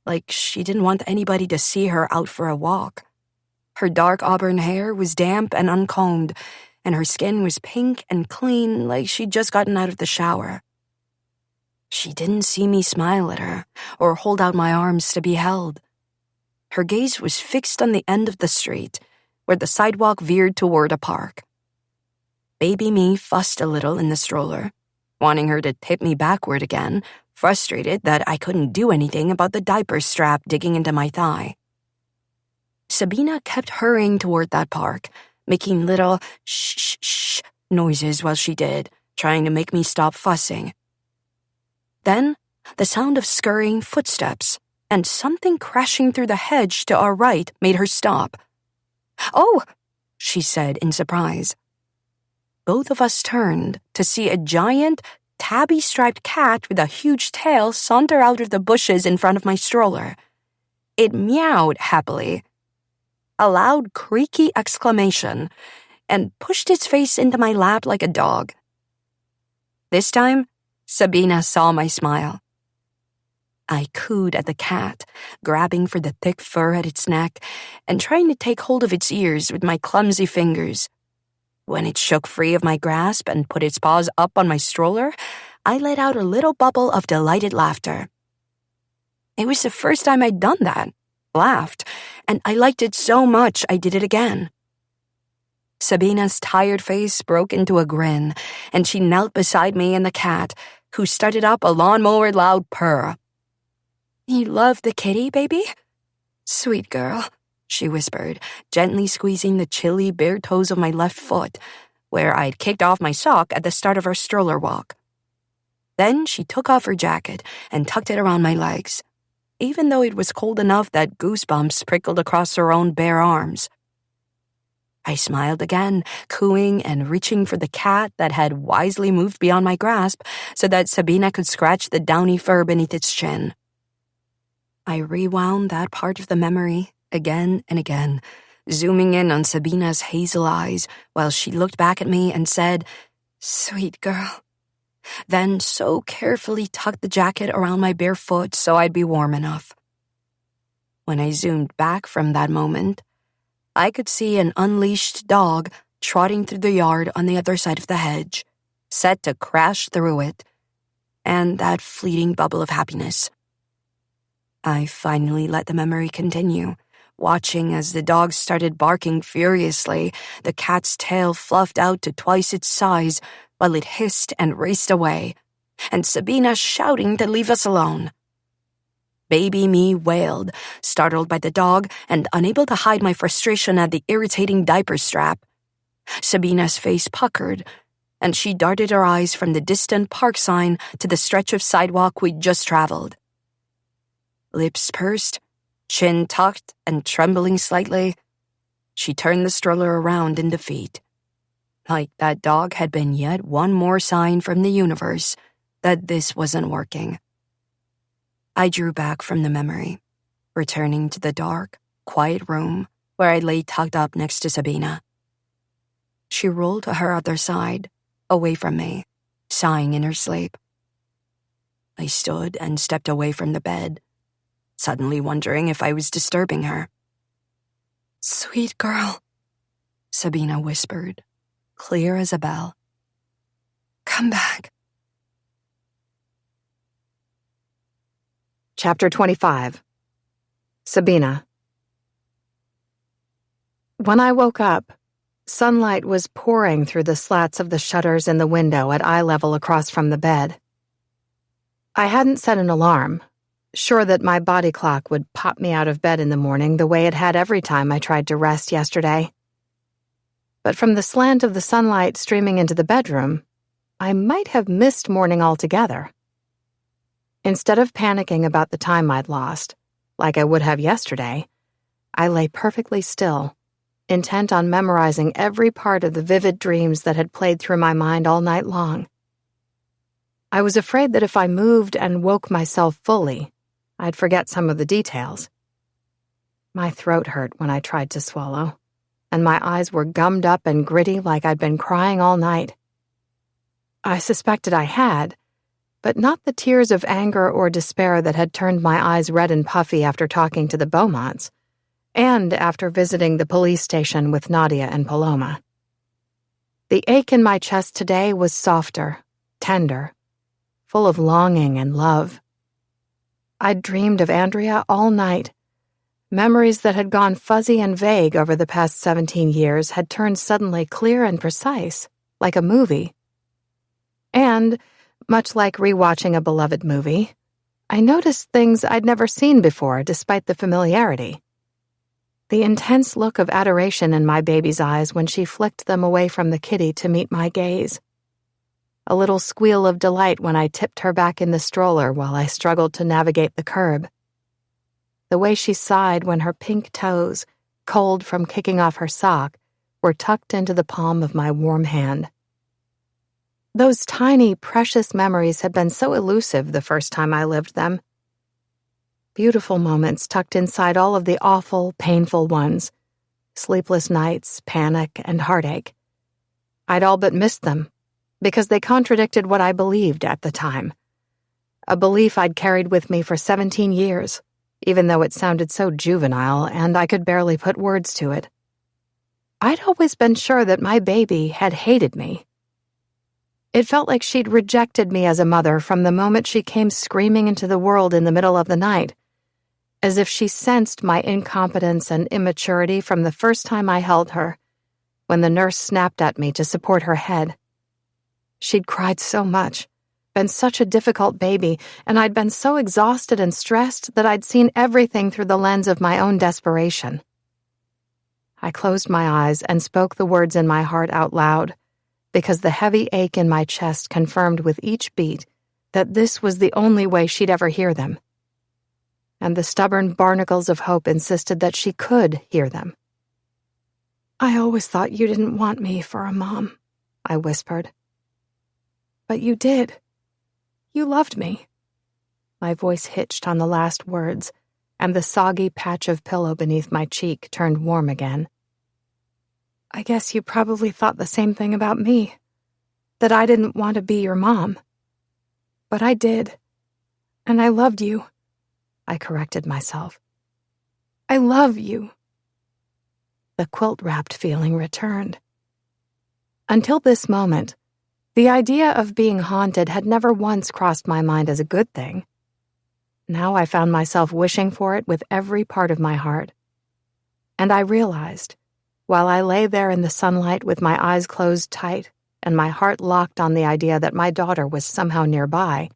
like she didn't want anybody to see her out for a walk. Her dark auburn hair was damp and uncombed, and her skin was pink and clean like she'd just gotten out of the shower. She didn't see me smile at her or hold out my arms to be held. Her gaze was fixed on the end of the street, where the sidewalk veered toward a park. Baby me fussed a little in the stroller, wanting her to tip me backward again, frustrated that I couldn't do anything about the diaper strap digging into my thigh. Sabina kept hurrying toward that park, making little shh noises while she did, trying to make me stop fussing. Then, the sound of scurrying footsteps and something crashing through the hedge to our right made her stop. "Oh," she said in surprise. Both of us turned to see a giant, tabby-striped cat with a huge tail saunter out of the bushes in front of my stroller. It meowed happily, a loud, creaky exclamation, and pushed its face into my lap like a dog. This time, Sabina saw my smile. I cooed at the cat, grabbing for the thick fur at its neck and trying to take hold of its ears with my clumsy fingers. When it shook free of my grasp and put its paws up on my stroller, I let out a little bubble of delighted laughter. It was the first time I'd done that, laughed, and I liked it so much I did it again. Sabina's tired face broke into a grin, and she knelt beside me and the cat, who started up a lawnmower loud purr. "You love the kitty, baby?" "Sweet girl," she whispered, gently squeezing the chilly bare toes of my left foot, where I'd kicked off my sock at the start of our stroller walk. Then she took off her jacket and tucked it around my legs, even though it was cold enough that goosebumps prickled across her own bare arms. I smiled again, cooing and reaching for the cat that had wisely moved beyond my grasp so that Sabina could scratch the downy fur beneath its chin. I rewound that part of the memory again and again, zooming in on Sabina's hazel eyes while she looked back at me and said, "Sweet girl." Then so carefully tucked the jacket around my bare foot so I'd be warm enough. When I zoomed back from that moment, I could see an unleashed dog trotting through the yard on the other side of the hedge, set to crash through it, and that fleeting bubble of happiness. I finally let the memory continue, watching as the dog started barking furiously, the cat's tail fluffed out to twice its size while it hissed and raced away, and Sabina shouting to leave us alone. Baby me wailed, startled by the dog and unable to hide my frustration at the irritating diaper strap. Sabina's face puckered, and she darted her eyes from the distant park sign to the stretch of sidewalk we'd just traveled. Lips pursed, chin tucked and trembling slightly, she turned the stroller around in defeat. Like that dog had been yet one more sign from the universe that this wasn't working. I drew back from the memory, returning to the dark, quiet room where I lay tucked up next to Sabina. She rolled to her other side, away from me, sighing in her sleep. I stood and stepped away from the bed, suddenly wondering if I was disturbing her. "Sweet girl," Sabina whispered, clear as a bell. "Come back." Chapter 25. Sabina. When I woke up, sunlight was pouring through the slats of the shutters in the window at eye level across from the bed. I hadn't set an alarm, sure that my body clock would pop me out of bed in the morning the way it had every time I tried to rest yesterday. But from the slant of the sunlight streaming into the bedroom, I might have missed morning altogether. Instead of panicking about the time I'd lost, like I would have yesterday, I lay perfectly still, intent on memorizing every part of the vivid dreams that had played through my mind all night long. I was afraid that if I moved and woke myself fully, I'd forget some of the details. My throat hurt when I tried to swallow, and my eyes were gummed up and gritty like I'd been crying all night. I suspected I had, but not the tears of anger or despair that had turned my eyes red and puffy after talking to the Beaumonts, and after visiting the police station with Nadia and Paloma. The ache in my chest today was softer, tender, full of longing and love. I'd dreamed of Andrea all night. Memories that had gone fuzzy and vague over the past 17 years had turned suddenly clear and precise, like a movie. And, much like rewatching a beloved movie, I noticed things I'd never seen before despite the familiarity. The intense look of adoration in my baby's eyes when she flicked them away from the kitty to meet my gaze. A little squeal of delight when I tipped her back in the stroller while I struggled to navigate the curb. The way she sighed when her pink toes, cold from kicking off her sock, were tucked into the palm of my warm hand. Those tiny, precious memories had been so elusive the first time I lived them. Beautiful moments tucked inside all of the awful, painful ones. Sleepless nights, panic, and heartache. I'd all but missed them, because they contradicted what I believed at the time. A belief I'd carried with me for 17 years, even though it sounded so juvenile and I could barely put words to it. I'd always been sure that my baby had hated me. It felt like she'd rejected me as a mother from the moment she came screaming into the world in the middle of the night, as if she sensed my incompetence and immaturity from the first time I held her, when the nurse snapped at me to support her head. She'd cried so much, been such a difficult baby, and I'd been so exhausted and stressed that I'd seen everything through the lens of my own desperation. I closed my eyes and spoke the words in my heart out loud, because the heavy ache in my chest confirmed with each beat that this was the only way she'd ever hear them. And the stubborn barnacles of hope insisted that she could hear them. I always thought you didn't want me for a mom, I whispered. But you did. You loved me. My voice hitched on the last words, and the soggy patch of pillow beneath my cheek turned warm again. I guess you probably thought the same thing about me, that I didn't want to be your mom. But I did, and I loved you. I corrected myself. I love you. The quilt-wrapped feeling returned. Until this moment, the idea of being haunted had never once crossed my mind as a good thing. Now I found myself wishing for it with every part of my heart. And I realized, while I lay there in the sunlight with my eyes closed tight and my heart locked on the idea that my daughter was somehow nearby,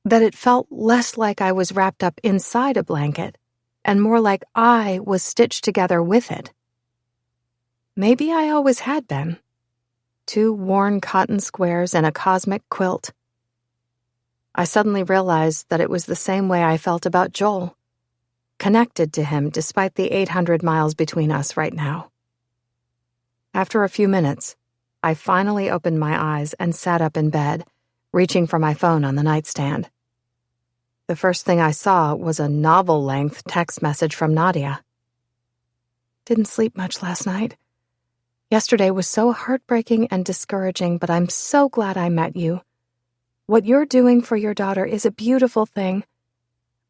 that it felt less like I was wrapped up inside a blanket and more like I was stitched together with it. Maybe I always had been. 2 worn cotton squares and a cosmic quilt. I suddenly realized that it was the same way I felt about Joel, connected to him despite the 800 miles between us right now. After a few minutes, I finally opened my eyes and sat up in bed, reaching for my phone on the nightstand. The first thing I saw was a novel-length text message from Nadia. Didn't sleep much last night. Yesterday was so heartbreaking and discouraging, but I'm so glad I met you. What you're doing for your daughter is a beautiful thing.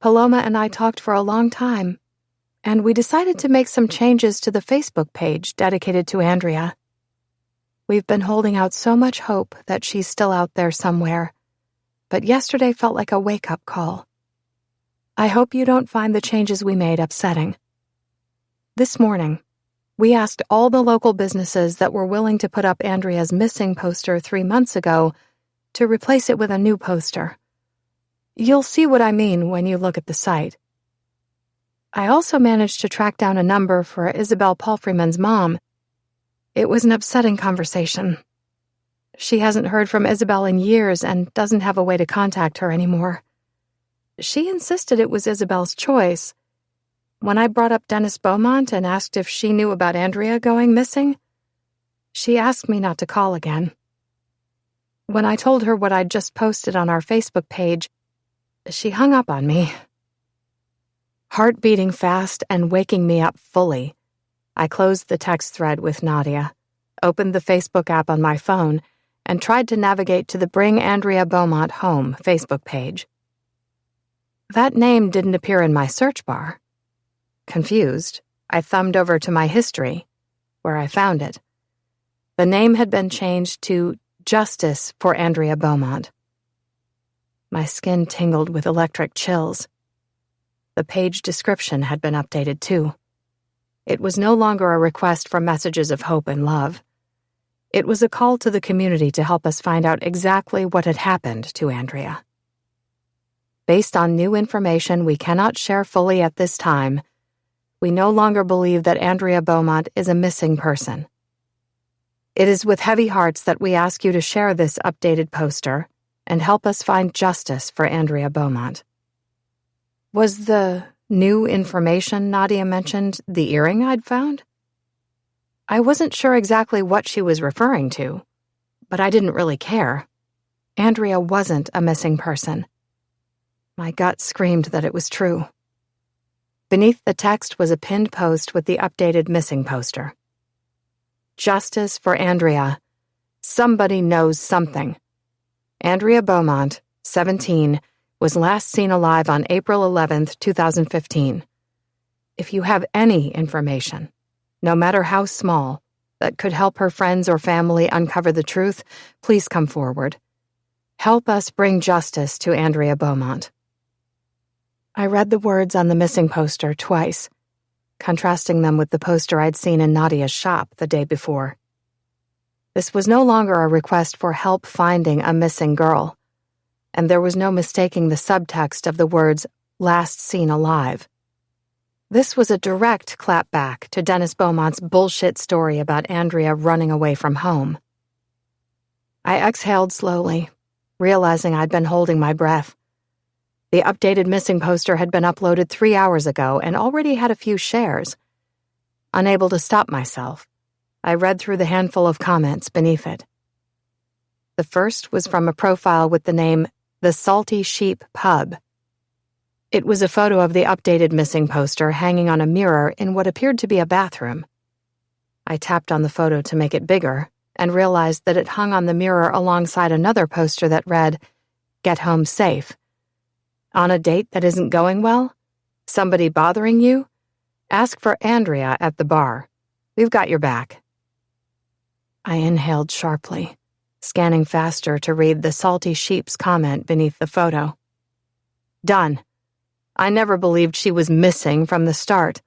Paloma and I talked for a long time, and we decided to make some changes to the Facebook page dedicated to Andrea. We've been holding out so much hope that she's still out there somewhere, but yesterday felt like a wake-up call. I hope you don't find the changes we made upsetting. This morning, we asked all the local businesses that were willing to put up Andrea's missing poster 3 months ago to replace it with a new poster. You'll see what I mean when you look at the site. I also managed to track down a number for Isabel Palfreyman's mom. It was an upsetting conversation. She hasn't heard from Isabel in years and doesn't have a way to contact her anymore. She insisted it was Isabel's choice. When I brought up Dennis Beaumont and asked if she knew about Andrea going missing, she asked me not to call again. When I told her what I'd just posted on our Facebook page, she hung up on me. Heart beating fast and waking me up fully, I closed the text thread with Nadia, opened the Facebook app on my phone, and tried to navigate to the Bring Andrea Beaumont Home Facebook page. That name didn't appear in my search bar. Confused, I thumbed over to my history, where I found it. The name had been changed to Justice for Andrea Beaumont. My skin tingled with electric chills. The page description had been updated too. It was no longer a request for messages of hope and love. It was a call to the community to help us find out exactly what had happened to Andrea. Based on new information we cannot share fully at this time, we no longer believe that Andrea Beaumont is a missing person. It is with heavy hearts that we ask you to share this updated poster and help us find justice for Andrea Beaumont. Was the new information Nadia mentioned the earring I'd found? I wasn't sure exactly what she was referring to, but I didn't really care. Andrea wasn't a missing person. My gut screamed that it was true. Beneath the text was a pinned post with the updated missing poster. Justice for Andrea. Somebody knows something. Andrea Beaumont, 17, was last seen alive on April 11th, 2015. If you have any information, no matter how small, that could help her friends or family uncover the truth, please come forward. Help us bring justice to Andrea Beaumont. I read the words on the missing poster twice, contrasting them with the poster I'd seen in Nadia's shop the day before. This was no longer a request for help finding a missing girl, and there was no mistaking the subtext of the words, last seen alive. This was a direct clapback to Dennis Beaumont's bullshit story about Andrea running away from home. I exhaled slowly, realizing I'd been holding my breath. The updated missing poster had been uploaded 3 hours ago and already had a few shares. Unable to stop myself, I read through the handful of comments beneath it. The first was from a profile with the name The Salty Sheep Pub. It was a photo of the updated missing poster hanging on a mirror in what appeared to be a bathroom. I tapped on the photo to make it bigger and realized that it hung on the mirror alongside another poster that read, "Get home safe." On a date that isn't going well? Somebody bothering you? Ask for Andrea at the bar. We've got your back. I inhaled sharply, scanning faster to read the Salty Sheep's comment beneath the photo. Done. I never believed she was missing from the start,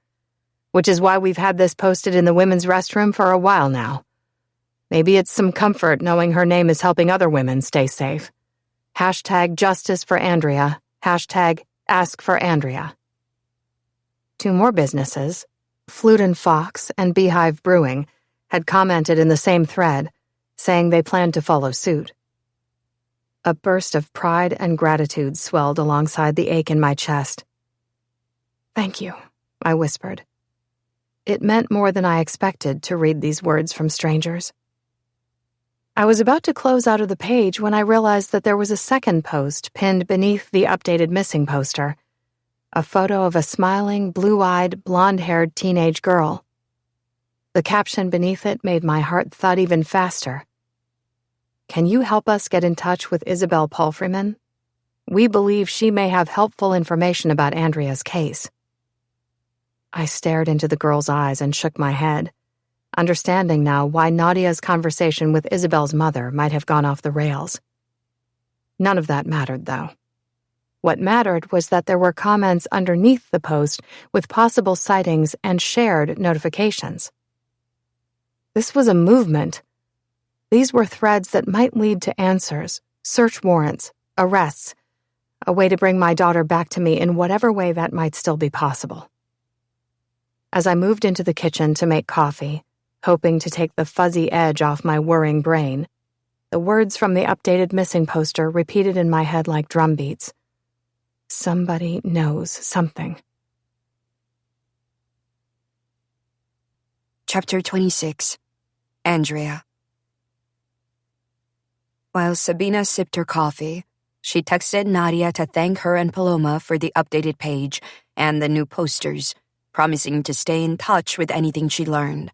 which is why we've had this posted in the women's restroom for a while now. Maybe it's some comfort knowing her name is helping other women stay safe. Hashtag justice for Andrea. Hashtag ask for Andrea. 2 more businesses, Flute and Fox and Beehive Brewing, had commented in the same thread, saying they planned to follow suit. A burst of pride and gratitude swelled alongside the ache in my chest. "Thank you," I whispered. It meant more than I expected to read these words from strangers. I was about to close out of the page when I realized that there was a second post pinned beneath the updated missing poster, a photo of a smiling, blue-eyed, blonde-haired teenage girl. The caption beneath it made my heart thud even faster. "Can you help us get in touch with Isabel Palfreyman? We believe she may have helpful information about Andrea's case." I stared into the girl's eyes and shook my head, understanding now why Nadia's conversation with Isabel's mother might have gone off the rails. None of that mattered, though. What mattered was that there were comments underneath the post with possible sightings and shared notifications. This was a movement. These were threads that might lead to answers, search warrants, arrests, a way to bring my daughter back to me in whatever way that might still be possible. As I moved into the kitchen to make coffee, hoping to take the fuzzy edge off my whirring brain, the words from the updated missing poster repeated in my head like drum beats. Somebody knows something. Chapter 26. Andrea. While Sabina sipped her coffee, she texted Nadia to thank her and Paloma for the updated page and the new posters, promising to stay in touch with anything she learned.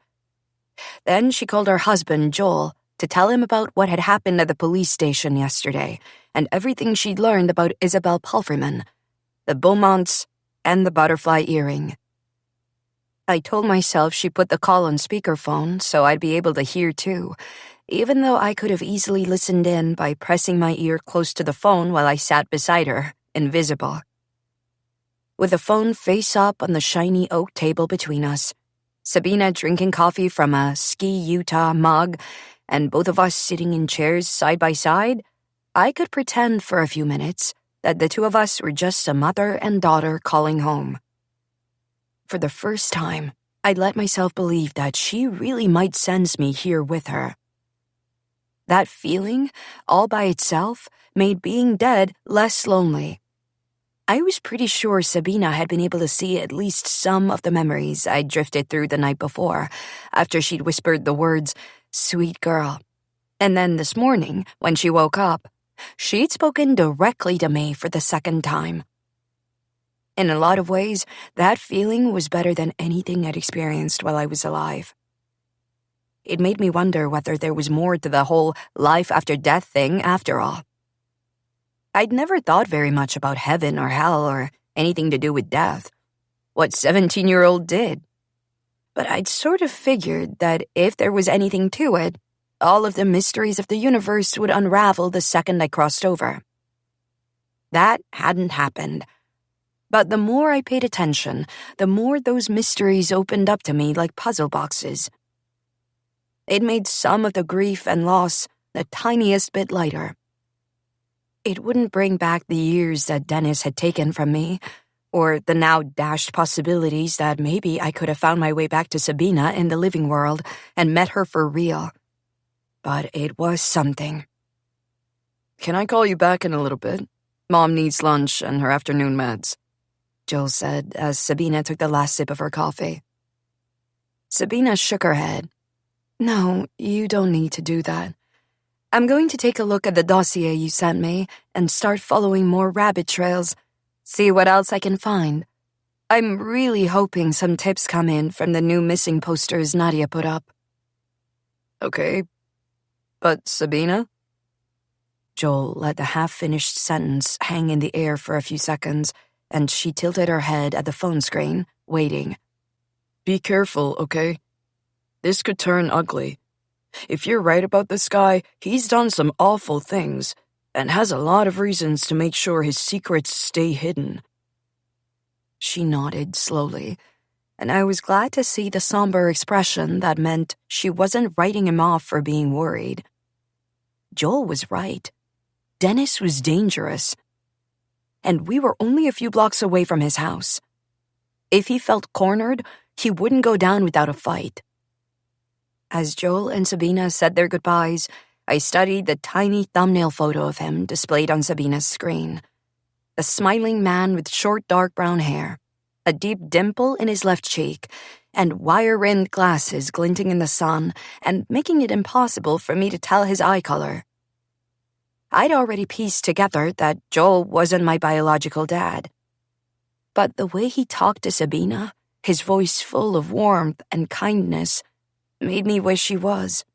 Then she called her husband, Joel, to tell him about what had happened at the police station yesterday and everything she'd learned about Isabel Palfreyman, the Beaumonts, and the butterfly earring. I told myself she put the call on speakerphone so I'd be able to hear too, even though I could have easily listened in by pressing my ear close to the phone while I sat beside her, invisible. With the phone face up on the shiny oak table between us, Sabina drinking coffee from a Ski Utah mug, and both of us sitting in chairs side by side, I could pretend for a few minutes that the two of us were just a mother and daughter calling home. For the first time, I'd let myself believe that she really might sense me here with her. That feeling, all by itself, made being dead less lonely. I was pretty sure Sabina had been able to see at least some of the memories I'd drifted through the night before, after she'd whispered the words, "Sweet girl." And then this morning, when she woke up, she'd spoken directly to me for the second time. In a lot of ways, that feeling was better than anything I'd experienced while I was alive. It made me wonder whether there was more to the whole life after death thing after all. I'd never thought very much about heaven or hell or anything to do with death, what 17-year-old did. But I'd sort of figured that if there was anything to it, all of the mysteries of the universe would unravel the second I crossed over. That hadn't happened. But the more I paid attention, the more those mysteries opened up to me like puzzle boxes. It made some of the grief and loss the tiniest bit lighter. It wouldn't bring back the years that Dennis had taken from me, or the now dashed possibilities that maybe I could have found my way back to Sabina in the living world and met her for real. But it was something. "Can I call you back in a little bit? Mom needs lunch and her afternoon meds," Joel said as Sabina took the last sip of her coffee. Sabina shook her head. No, you don't need to do that. I'm going to take a look at the dossier you sent me and start following more rabbit trails, see what else I can find. I'm really hoping some tips come in from the new missing posters Nadia put up. Okay, but Sabina? Joel let the half-finished sentence hang in the air for a few seconds, and she tilted her head at the phone screen, waiting. Be careful, okay? This could turn ugly. If you're right about this guy, he's done some awful things and has a lot of reasons to make sure his secrets stay hidden. She nodded slowly, and I was glad to see the somber expression that meant she wasn't writing him off for being worried. Joel was right. Dennis was dangerous, and we were only a few blocks away from his house. If he felt cornered, he wouldn't go down without a fight. As Joel and Sabina said their goodbyes, I studied the tiny thumbnail photo of him displayed on Sabina's screen. A smiling man with short dark brown hair, a deep dimple in his left cheek, and wire-rimmed glasses glinting in the sun and making it impossible for me to tell his eye color. I'd already pieced together that Joel wasn't my biological dad. But the way he talked to Sabina, his voice full of warmth and kindness, made me wish he was.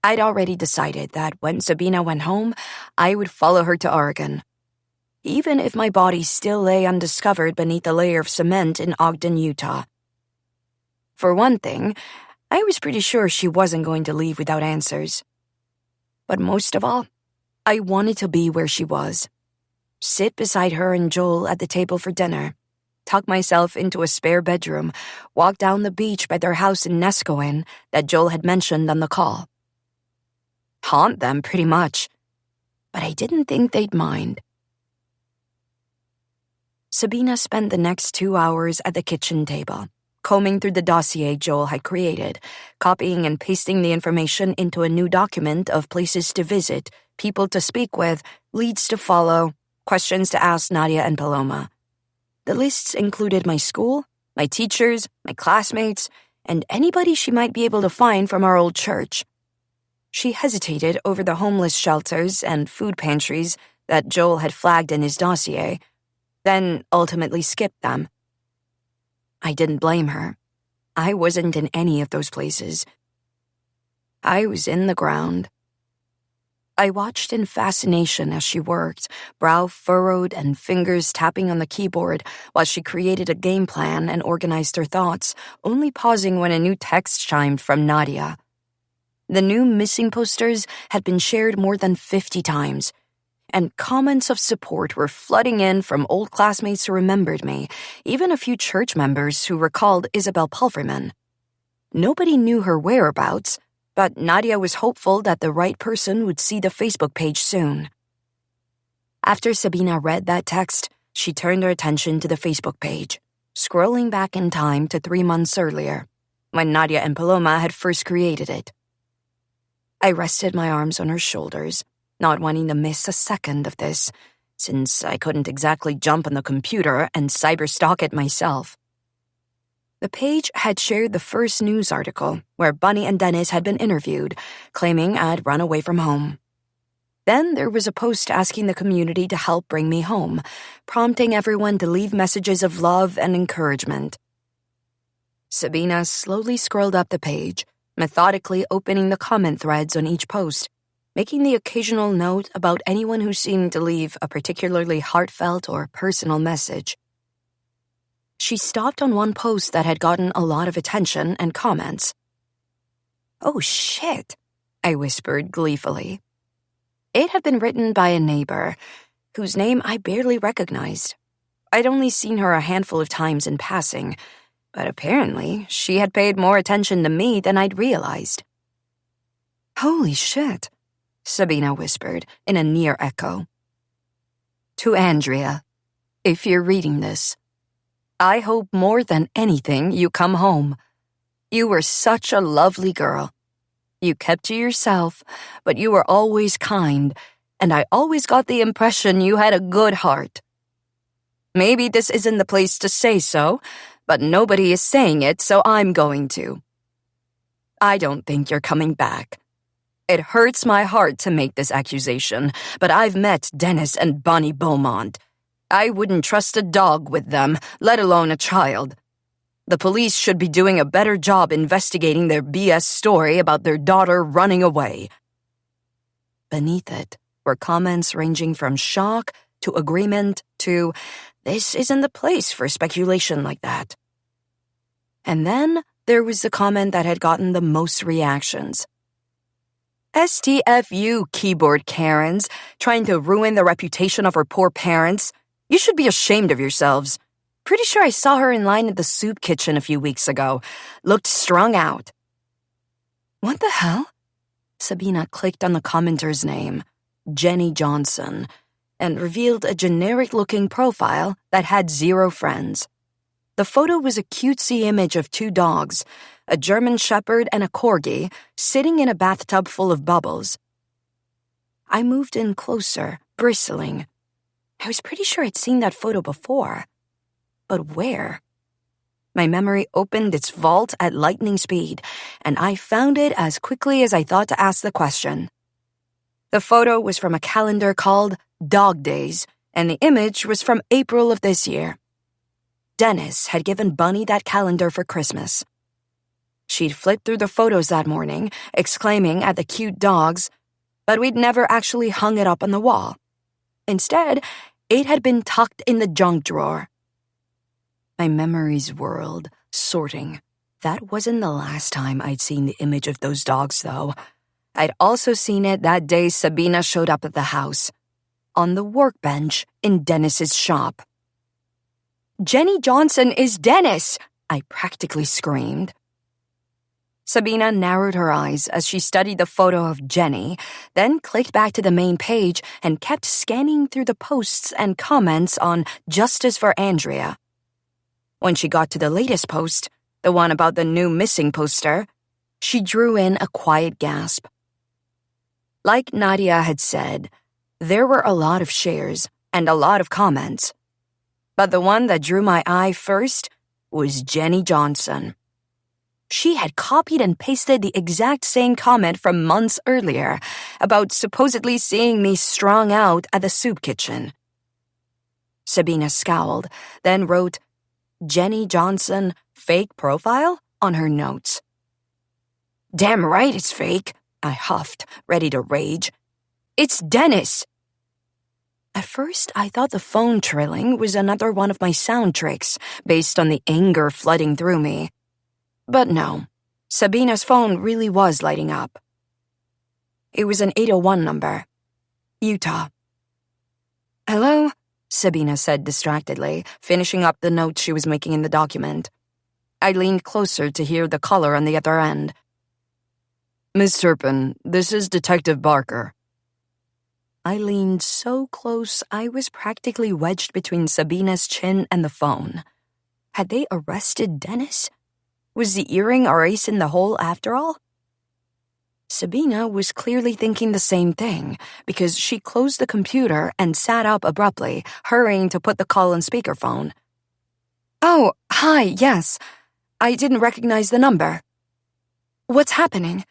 I'd already decided that when Sabina went home, I would follow her to Oregon. Even if my body still lay undiscovered beneath a layer of cement in Ogden, Utah. For one thing, I was pretty sure she wasn't going to leave without answers. But most of all, I wanted to be where she was. Sit beside her and Joel at the table for dinner. Tuck myself into a spare bedroom, walk down the beach by their house in Nescoin that Joel had mentioned on the call. Haunt them, pretty much. But I didn't think they'd mind. Sabina spent the next 2 hours at the kitchen table, combing through the dossier Joel had created, copying and pasting the information into a new document of places to visit, people to speak with, leads to follow, questions to ask Nadia and Paloma. The lists included my school, my teachers, my classmates, and anybody she might be able to find from our old church. She hesitated over the homeless shelters and food pantries that Joel had flagged in his dossier, then ultimately skipped them. I didn't blame her. I wasn't in any of those places. I was in the ground. I watched in fascination as she worked, brow furrowed and fingers tapping on the keyboard while she created a game plan and organized her thoughts, only pausing when a new text chimed from Nadia. The new missing posters had been shared more than 50 times, and comments of support were flooding in from old classmates who remembered me, even a few church members who recalled Isabel Pulverman. Nobody knew her whereabouts, but Nadia was hopeful that the right person would see the Facebook page soon. After Sabina read that text, she turned her attention to the Facebook page, scrolling back in time to 3 months earlier, when Nadia and Paloma had first created it. I rested my arms on her shoulders, not wanting to miss a second of this, since I couldn't exactly jump on the computer and cyberstalk it myself. The page had shared the first news article where Bunny and Dennis had been interviewed, claiming I'd run away from home. Then there was a post asking the community to help bring me home, prompting everyone to leave messages of love and encouragement. Sabina slowly scrolled up the page, methodically opening the comment threads on each post, making the occasional note about anyone who seemed to leave a particularly heartfelt or personal message. She stopped on one post that had gotten a lot of attention and comments. "Oh, shit," I whispered gleefully. It had been written by a neighbor, whose name I barely recognized. I'd only seen her a handful of times in passing, but apparently she had paid more attention to me than I'd realized. "Holy shit," Sabina whispered in a near echo. "To Andrea, if you're reading this, I hope more than anything you come home. You were such a lovely girl. You kept to yourself, but you were always kind, and I always got the impression you had a good heart. Maybe this isn't the place to say so, but nobody is saying it, so I'm going to. I don't think you're coming back. It hurts my heart to make this accusation, but I've met Dennis and Bonnie Beaumont. I wouldn't trust a dog with them, let alone a child. The police should be doing a better job investigating their BS story about their daughter running away. Beneath it were comments ranging from shock to agreement to, this isn't the place for speculation like that. And then there was the comment that had gotten the most reactions. STFU, keyboard Karens, trying to ruin the reputation of her poor parents. You should be ashamed of yourselves. Pretty sure I saw her in line at the soup kitchen a few weeks ago. Looked strung out. What the hell? Sabina clicked on the commenter's name, Jenny Johnson, and revealed a generic-looking profile that had 0 friends. The photo was a cutesy image of 2 dogs, a German Shepherd and a Corgi, sitting in a bathtub full of bubbles. I moved in closer, bristling. I was pretty sure I'd seen that photo before. But where? My memory opened its vault at lightning speed, and I found it as quickly as I thought to ask the question. The photo was from a calendar called Dog Days, and the image was from April of this year. Dennis had given Bunny that calendar for Christmas. She'd flipped through the photos that morning, exclaiming at the cute dogs, but we'd never actually hung it up on the wall. Instead, it had been tucked in the junk drawer. My memories whirled, sorting. That wasn't the last time I'd seen the image of those dogs, though. I'd also seen it that day Sabina showed up at the house, on the workbench in Dennis's shop. Jenny Johnson is Dennis! I practically screamed. Sabina narrowed her eyes as she studied the photo of Jenny, then clicked back to the main page and kept scanning through the posts and comments on Justice for Andrea. When she got to the latest post, the one about the new missing poster, she drew in a quiet gasp. Like Nadia had said, there were a lot of shares and a lot of comments. But the one that drew my eye first was Jenny Johnson. She had copied and pasted the exact same comment from months earlier about supposedly seeing me strung out at the soup kitchen. Sabina scowled, then wrote, Jenny Johnson, fake profile, on her notes. Damn right it's fake, I huffed, ready to rage. It's Dennis! At first, I thought the phone trilling was another one of my sound tricks, based on the anger flooding through me. But no, Sabina's phone really was lighting up. It was an 801 number. Utah. Hello? Sabina said distractedly, finishing up the notes she was making in the document. I leaned closer to hear the caller on the other end. Miss Turpin, this is Detective Barker. I leaned so close I was practically wedged between Sabina's chin and the phone. Had they arrested Dennis? Was the earring a ace in the hole after all? Sabina was clearly thinking the same thing, because she closed the computer and sat up abruptly, hurrying to put the call on speakerphone. Oh, hi, yes. I didn't recognize the number. What's happening?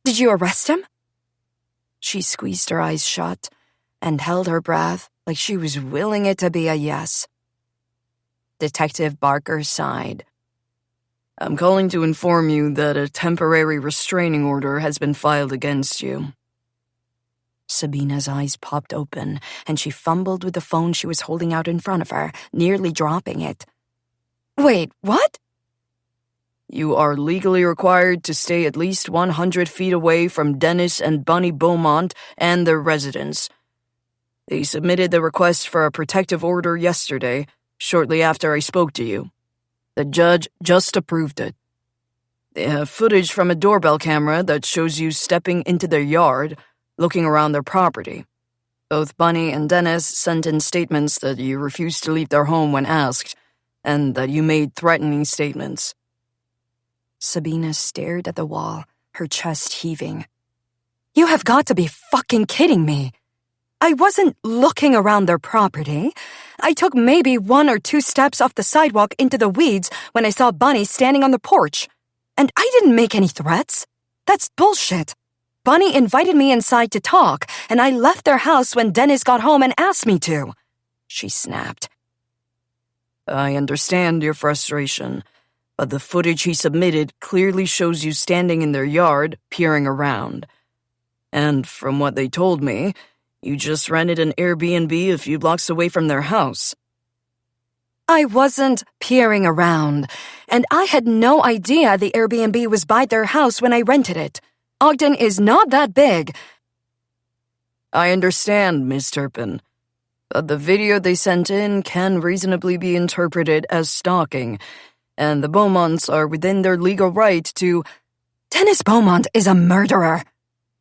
Did you arrest him? She squeezed her eyes shut and held her breath like she was willing it to be a yes. Detective Barker sighed. I'm calling to inform you that a temporary restraining order has been filed against you. Sabina's eyes popped open, and she fumbled with the phone she was holding out in front of her, nearly dropping it. Wait, what? You are legally required to stay at least 100 feet away from Dennis and Bunny Beaumont and their residence. They submitted the request for a protective order yesterday, shortly after I spoke to you. The judge just approved it. They have footage from a doorbell camera that shows you stepping into their yard, looking around their property. Both Bunny and Dennis sent in statements that you refused to leave their home when asked, and that you made threatening statements. Sabina stared at the wall, her chest heaving. You have got to be fucking kidding me. I wasn't looking around their property. I took maybe 1 or 2 steps off the sidewalk into the weeds when I saw Bunny standing on the porch. And I didn't make any threats. That's bullshit. Bunny invited me inside to talk, and I left their house when Dennis got home and asked me to. She snapped. I understand your frustration, but the footage he submitted clearly shows you standing in their yard, peering around. And from what they told me, you just rented an Airbnb a few blocks away from their house. I wasn't peering around, and I had no idea the Airbnb was by their house when I rented it. Ogden is not that big. I understand, Miss Turpin, but the video they sent in can reasonably be interpreted as stalking, and the Beaumonts are within their legal right to— Dennis Beaumont is a murderer,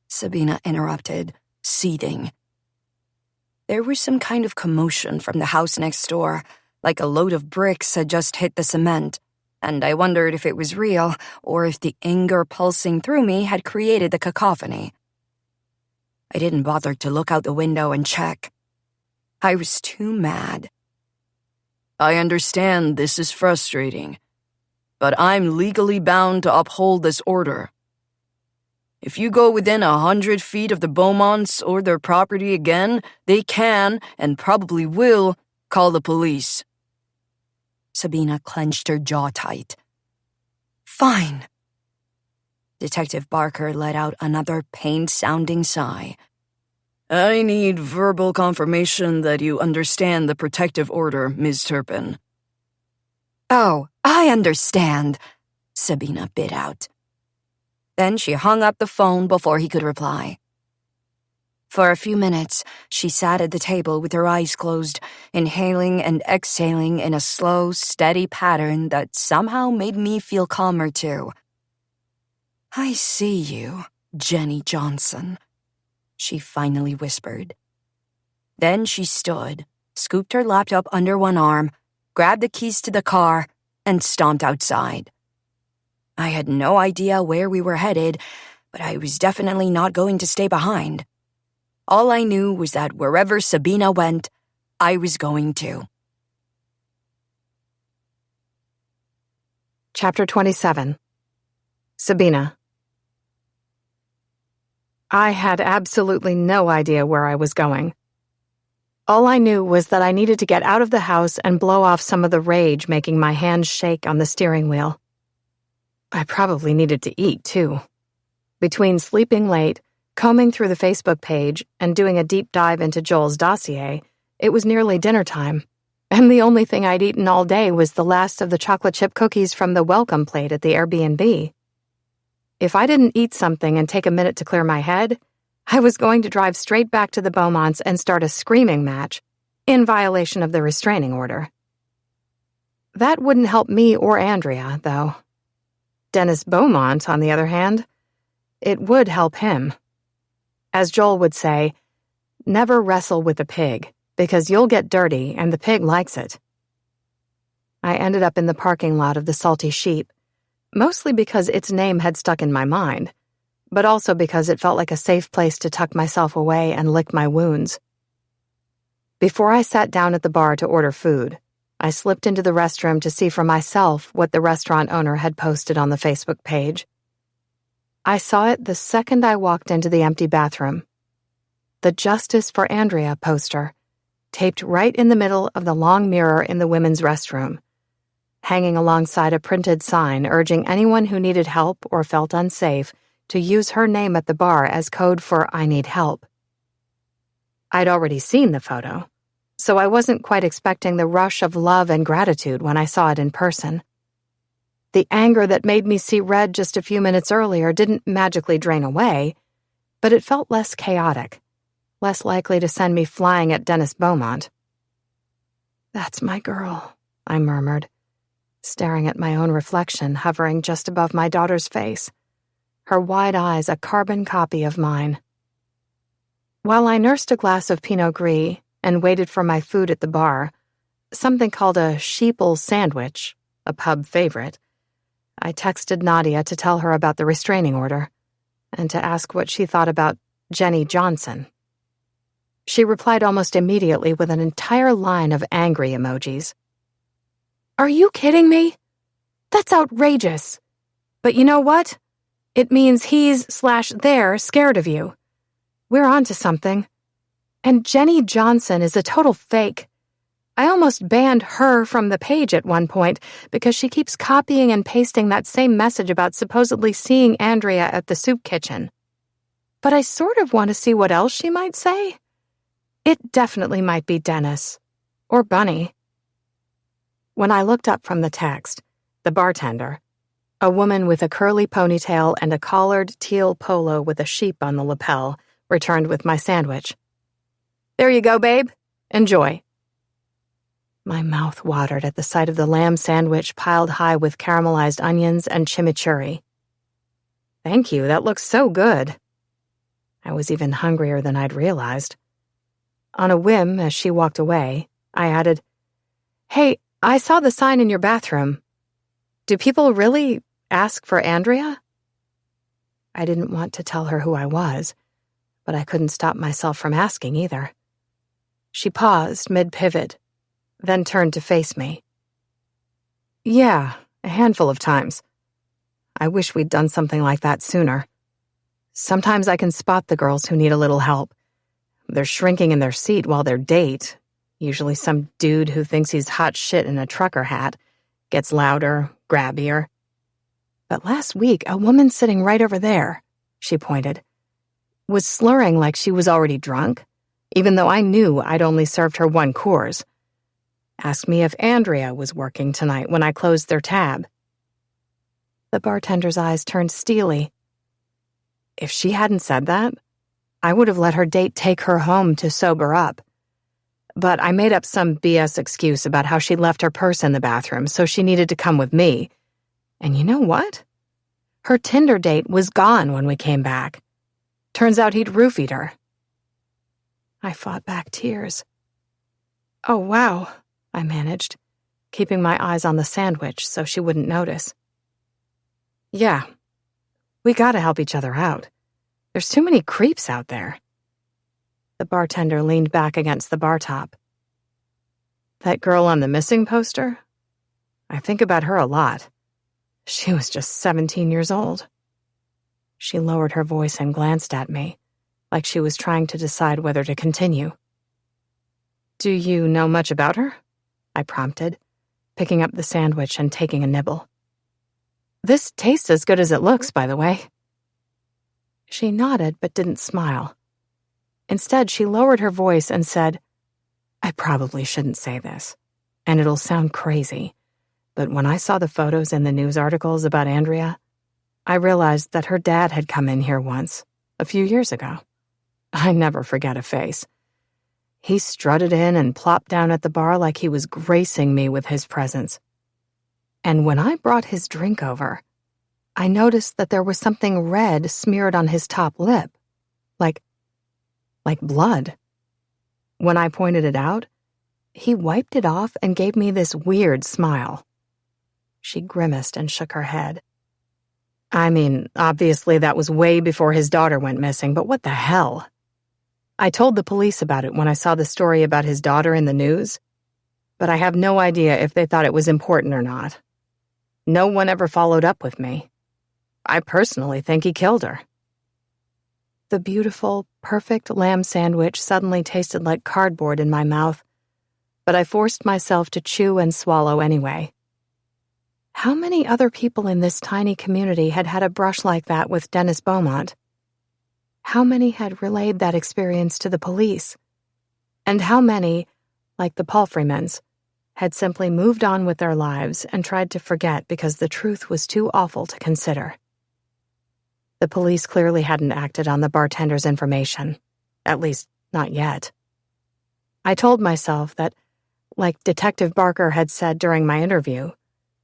Sabina interrupted, seething. There was some kind of commotion from the house next door, like a load of bricks had just hit the cement, and I wondered if it was real or if the anger pulsing through me had created the cacophony. I didn't bother to look out the window and check. I was too mad. I understand this is frustrating, but I'm legally bound to uphold this order. If you go within 100 feet of the Beaumonts or their property again, they can, and probably will, call the police. Sabina clenched her jaw tight. Fine. Detective Barker let out another pained-sounding sigh. I need verbal confirmation that you understand the protective order, Ms. Turpin. Oh, I understand, Sabina bit out. Then she hung up the phone before he could reply. For a few minutes, she sat at the table with her eyes closed, inhaling and exhaling in a slow, steady pattern that somehow made me feel calmer too. I see you, Jenny Johnson, she finally whispered. Then she stood, scooped her laptop under one arm, grabbed the keys to the car, and stomped outside. I had no idea where we were headed, but I was definitely not going to stay behind. All I knew was that wherever Sabina went, I was going to. Chapter 27. Sabina. I had absolutely no idea where I was going. All I knew was that I needed to get out of the house and blow off some of the rage making my hands shake on the steering wheel. I probably needed to eat, too. Between sleeping late, combing through the Facebook page, and doing a deep dive into Joel's dossier, it was nearly dinner time, and the only thing I'd eaten all day was the last of the chocolate chip cookies from the welcome plate at the Airbnb. If I didn't eat something and take a minute to clear my head, I was going to drive straight back to the Beaumonts and start a screaming match, in violation of the restraining order. That wouldn't help me or Andrea, though. Dennis Beaumont, on the other hand, it would help him. As Joel would say, never wrestle with a pig, because you'll get dirty and the pig likes it. I ended up in the parking lot of the Salty Sheep, mostly because its name had stuck in my mind, but also because it felt like a safe place to tuck myself away and lick my wounds. Before I sat down at the bar to order food, I slipped into the restroom to see for myself what the restaurant owner had posted on the Facebook page. I saw it the second I walked into the empty bathroom. The Justice for Andrea poster, taped right in the middle of the long mirror in the women's restroom, hanging alongside a printed sign urging anyone who needed help or felt unsafe to use her name at the bar as code for "I need help." I'd already seen the photo, so I wasn't quite expecting the rush of love and gratitude when I saw it in person. The anger that made me see red just a few minutes earlier didn't magically drain away, but it felt less chaotic, less likely to send me flying at Dennis Beaumont. "That's my girl," I murmured, staring at my own reflection hovering just above my daughter's face, her wide eyes a carbon copy of mine. While I nursed a glass of Pinot Gris and waited for my food at the bar, something called a sheeple sandwich, a pub favorite, I texted Nadia to tell her about the restraining order and to ask what she thought about Jenny Johnson. She replied almost immediately with an entire line of angry emojis. Are you kidding me? That's outrageous. But you know what? It means he's/they're scared of you. We're onto something. And Jenny Johnson is a total fake. I almost banned her from the page at one point because she keeps copying and pasting that same message about supposedly seeing Andrea at the soup kitchen. But I sort of want to see what else she might say. It definitely might be Dennis. Or Bunny. When I looked up from the text, the bartender, a woman with a curly ponytail and a collared teal polo with a sheep on the lapel, returned with my sandwich. There you go, babe. Enjoy. My mouth watered at the sight of the lamb sandwich piled high with caramelized onions and chimichurri. Thank you, that looks so good. I was even hungrier than I'd realized. On a whim, as she walked away, I added, Hey, I saw the sign in your bathroom. Do people really ask for Andrea? I didn't want to tell her who I was, but I couldn't stop myself from asking either. She paused mid-pivot, then turned to face me. Yeah, a handful of times. I wish we'd done something like that sooner. Sometimes I can spot the girls who need a little help. They're shrinking in their seat while they date, usually some dude who thinks he's hot shit in a trucker hat, gets louder, grabbier. But last week, a woman sitting right over there, she pointed, was slurring like she was already drunk, even though I knew I'd only served her one Coors. Asked me if Andrea was working tonight when I closed their tab. The bartender's eyes turned steely. If she hadn't said that, I would have let her date take her home to sober up. But I made up some BS excuse about how she left her purse in the bathroom, so she needed to come with me. And you know what? Her Tinder date was gone when we came back. Turns out he'd roofied her. I fought back tears. Oh, wow, I managed, keeping my eyes on the sandwich so she wouldn't notice. Yeah, we gotta help each other out. There's too many creeps out there. The bartender leaned back against the bar top. That girl on the missing poster? I think about her a lot. She was just 17 years old. She lowered her voice and glanced at me, like she was trying to decide whether to continue. Do you know much about her? I prompted, picking up the sandwich and taking a nibble. This tastes as good as it looks, by the way. She nodded but didn't smile. Instead, she lowered her voice and said, I probably shouldn't say this, and it'll sound crazy, but when I saw the photos in the news articles about Andrea, I realized that her dad had come in here once, a few years ago. I never forget a face. He strutted in and plopped down at the bar like he was gracing me with his presence. And when I brought his drink over, I noticed that there was something red smeared on his top lip, like blood. When I pointed it out, he wiped it off and gave me this weird smile. She grimaced and shook her head. I mean, obviously that was way before his daughter went missing, but what the hell? I told the police about it when I saw the story about his daughter in the news, but I have no idea if they thought it was important or not. No one ever followed up with me. I personally think he killed her. The beautiful, perfect lamb sandwich suddenly tasted like cardboard in my mouth, but I forced myself to chew and swallow anyway. How many other people in this tiny community had had a brush like that with Dennis Beaumont? How many had relayed that experience to the police? And how many, like the Palfreymans, had simply moved on with their lives and tried to forget because the truth was too awful to consider? The police clearly hadn't acted on the bartender's information, at least not yet. I told myself that, like Detective Barker had said during my interview,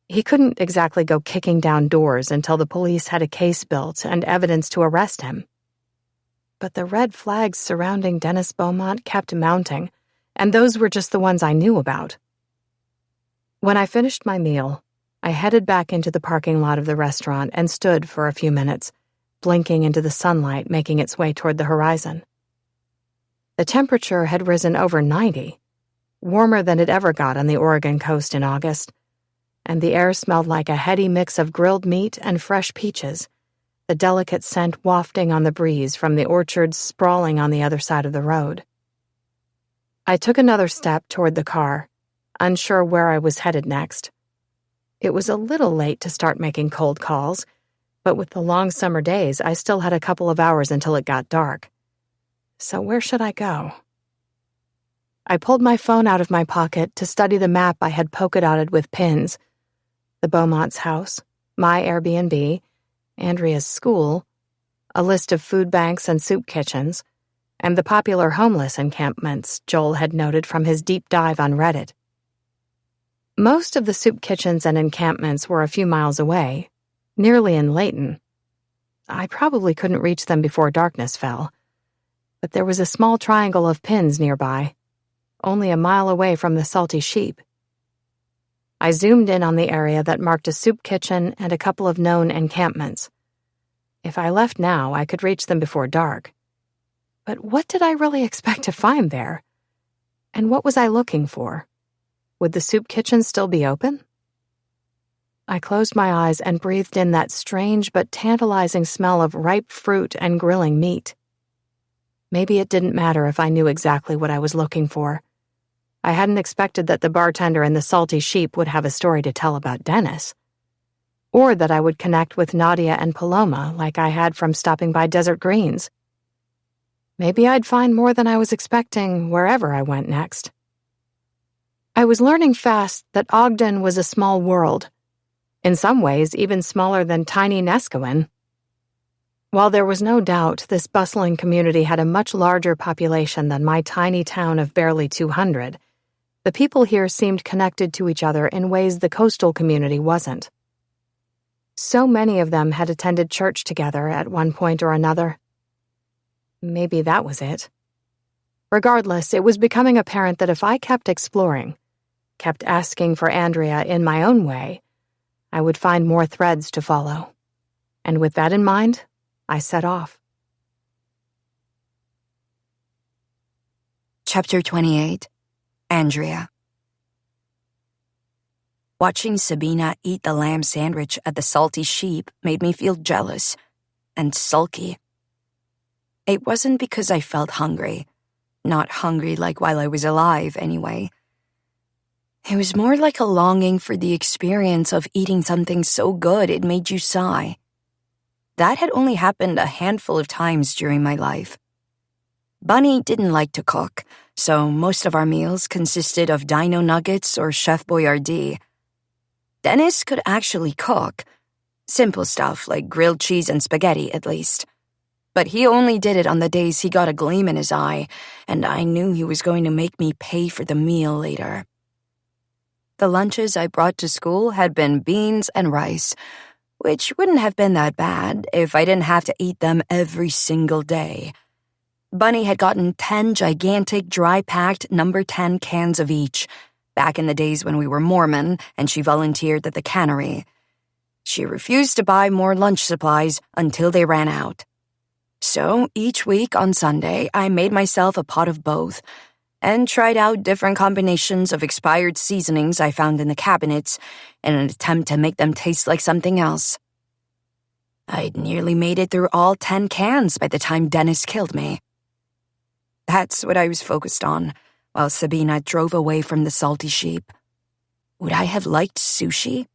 he couldn't exactly go kicking down doors until the police had a case built and evidence to arrest him. But the red flags surrounding Dennis Beaumont kept mounting, and those were just the ones I knew about. When I finished my meal, I headed back into the parking lot of the restaurant and stood for a few minutes, blinking into the sunlight making its way toward the horizon. The temperature had risen over 90, warmer than it ever got on the Oregon coast in August, and the air smelled like a heady mix of grilled meat and fresh peaches, the delicate scent wafting on the breeze from the orchards sprawling on the other side of the road. I took another step toward the car, unsure where I was headed next. It was a little late to start making cold calls, but with the long summer days, I still had a couple of hours until it got dark. So where should I go? I pulled my phone out of my pocket to study the map I had polka-dotted with pins. The Beaumont's house, my Airbnb, Andrea's school, a list of food banks and soup kitchens, and the popular homeless encampments Joel had noted from his deep dive on Reddit. Most of the soup kitchens and encampments were a few miles away, nearly in Layton. I probably couldn't reach them before darkness fell, but there was a small triangle of pins nearby, only a mile away from the Salty Sheep. I zoomed in on the area that marked a soup kitchen and a couple of known encampments. If I left now, I could reach them before dark. But what did I really expect to find there? And what was I looking for? Would the soup kitchen still be open? I closed my eyes and breathed in that strange but tantalizing smell of ripe fruit and grilling meat. Maybe it didn't matter if I knew exactly what I was looking for. I hadn't expected that the bartender in the Salty Sheep would have a story to tell about Dennis, or that I would connect with Nadia and Paloma like I had from stopping by Desert Greens. Maybe I'd find more than I was expecting wherever I went next. I was learning fast that Ogden was a small world, in some ways even smaller than tiny Neskowin. While there was no doubt this bustling community had a much larger population than my tiny town of barely 200, the people here seemed connected to each other in ways the coastal community wasn't. So many of them had attended church together at one point or another. Maybe that was it. Regardless, it was becoming apparent that if I kept exploring, kept asking for Andrea in my own way, I would find more threads to follow. And with that in mind, I set off. Chapter 28. Andrea. Watching Sabina eat the lamb sandwich at the Salty Sheep made me feel jealous and sulky. It wasn't because I felt hungry. Not hungry like while I was alive, anyway. It was more like a longing for the experience of eating something so good it made you sigh. That had only happened a handful of times during my life. Bunny didn't like to cook, so most of our meals consisted of dino nuggets or Chef Boyardee. Dennis could actually cook. Simple stuff like grilled cheese and spaghetti, at least. But he only did it on the days he got a gleam in his eye, and I knew he was going to make me pay for the meal later. The lunches I brought to school had been beans and rice, which wouldn't have been that bad if I didn't have to eat them every single day. Bunny had gotten 10 gigantic, dry-packed number 10 cans of each, back in the days when we were Mormon and she volunteered at the cannery. She refused to buy more lunch supplies until they ran out. So each week on Sunday, I made myself a pot of both and tried out different combinations of expired seasonings I found in the cabinets in an attempt to make them taste like something else. I'd nearly made it through all 10 cans by the time Dennis killed me. That's what I was focused on, while Sabina drove away from the Salty Sheep. Would I have liked sushi?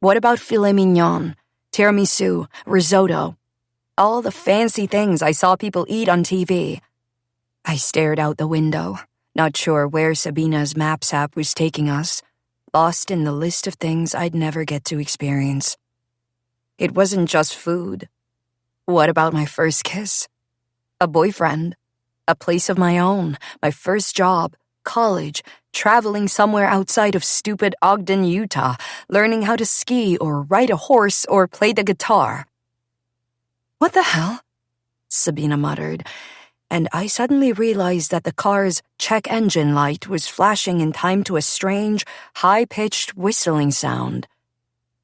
What about filet mignon, tiramisu, risotto? All the fancy things I saw people eat on TV. I stared out the window, not sure where Sabina's Maps app was taking us, lost in the list of things I'd never get to experience. It wasn't just food. What about my first kiss? A boyfriend? A place of my own, my first job, college, traveling somewhere outside of stupid Ogden, Utah, learning how to ski or ride a horse or play the guitar. "What the hell?" Sabina muttered, and I suddenly realized that the car's check engine light was flashing in time to a strange, high-pitched whistling sound.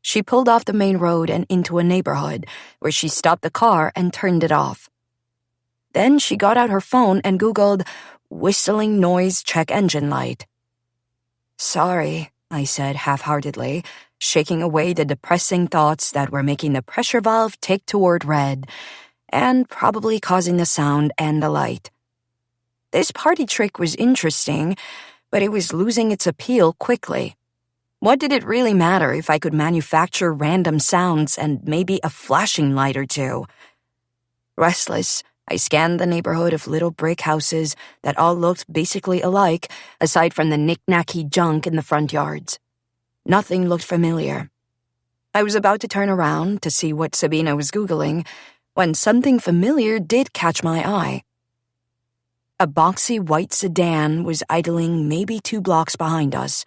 She pulled off the main road and into a neighborhood, where she stopped the car and turned it off. Then she got out her phone and Googled whistling noise check engine light. Sorry, I said half-heartedly, shaking away the depressing thoughts that were making the pressure valve tick toward red and probably causing the sound and the light. This party trick was interesting, but it was losing its appeal quickly. What did it really matter if I could manufacture random sounds and maybe a flashing light or two? Restless, I scanned the neighborhood of little brick houses that all looked basically alike, aside from the knick-knacky junk in the front yards. Nothing looked familiar. I was about to turn around to see what Sabina was Googling when something familiar did catch my eye. A boxy white sedan was idling maybe 2 blocks behind us.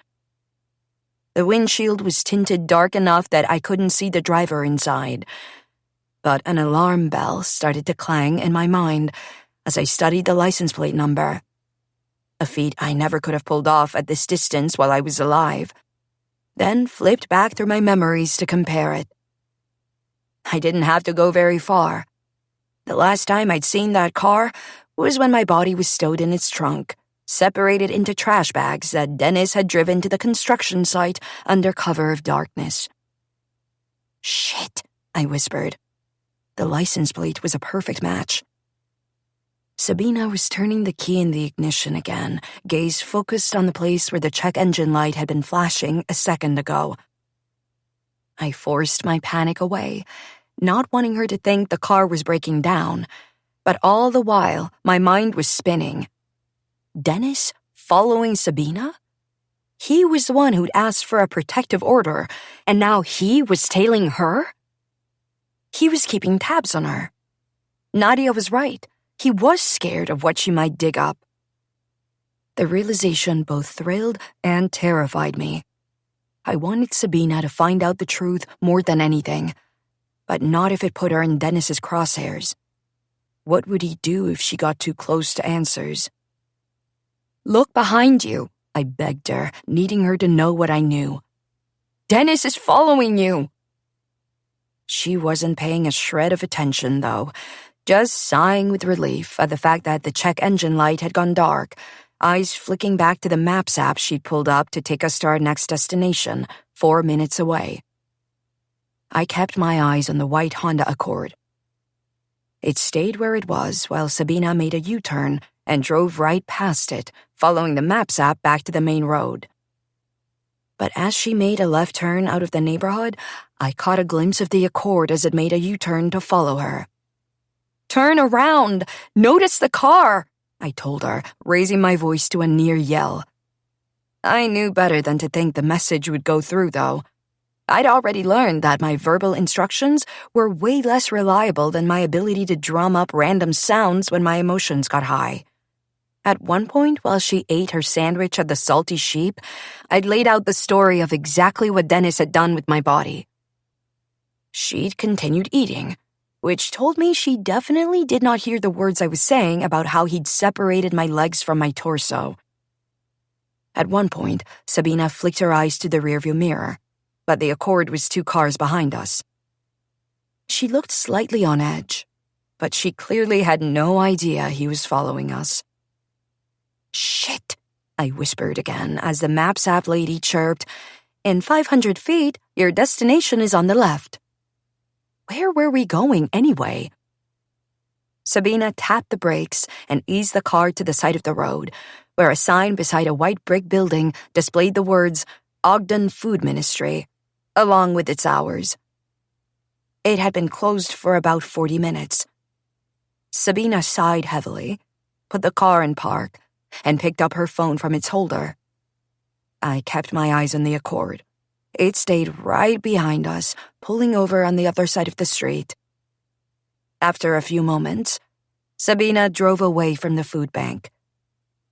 The windshield was tinted dark enough that I couldn't see the driver inside, but an alarm bell started to clang in my mind as I studied the license plate number. A feat I never could have pulled off at this distance while I was alive. Then flipped back through my memories to compare it. I didn't have to go very far. The last time I'd seen that car was when my body was stowed in its trunk, separated into trash bags that Dennis had driven to the construction site under cover of darkness. Shit, I whispered. The license plate was a perfect match. Sabina was turning the key in the ignition again, gaze focused on the place where the check engine light had been flashing a second ago. I forced my panic away, not wanting her to think the car was breaking down, but all the while my mind was spinning. Dennis following Sabina? He was the one who'd asked for a protective order, and now he was tailing her? He was keeping tabs on her. Nadia was right. He was scared of what she might dig up. The realization both thrilled and terrified me. I wanted Sabina to find out the truth more than anything, but not if it put her in Dennis's crosshairs. What would he do if she got too close to answers? Look behind you, I begged her, needing her to know what I knew. Dennis is following you. She wasn't paying a shred of attention, though, just sighing with relief at the fact that the check engine light had gone dark, eyes flicking back to the Maps app she'd pulled up to take us to our next destination, 4 minutes away. I kept my eyes on the white Honda Accord. It stayed where it was while Sabina made a U-turn and drove right past it, following the Maps app back to the main road. But as she made a left turn out of the neighborhood, I caught a glimpse of the Accord as it made a U-turn to follow her. Turn around! Notice the car! I told her, raising my voice to a near yell. I knew better than to think the message would go through, though. I'd already learned that my verbal instructions were way less reliable than my ability to drum up random sounds when my emotions got high. At one point, while she ate her sandwich at the Salty Sheep, I'd laid out the story of exactly what Dennis had done with my body. She'd continued eating, which told me she definitely did not hear the words I was saying about how he'd separated my legs from my torso. At one point, Sabina flicked her eyes to the rearview mirror, but the Accord was 2 cars behind us. She looked slightly on edge, but she clearly had no idea he was following us. Shit, I whispered again as the Maps app lady chirped, In 500 feet, your destination is on the left. Where were we going anyway? Sabina tapped the brakes and eased the car to the side of the road, where a sign beside a white brick building displayed the words Ogden Food Ministry, along with its hours. It had been closed for about 40 minutes. Sabina sighed heavily, put the car in park, and picked up her phone from its holder. I kept my eyes on the Accord. It stayed right behind us, pulling over on the other side of the street. After a few moments, Sabina drove away from the food bank.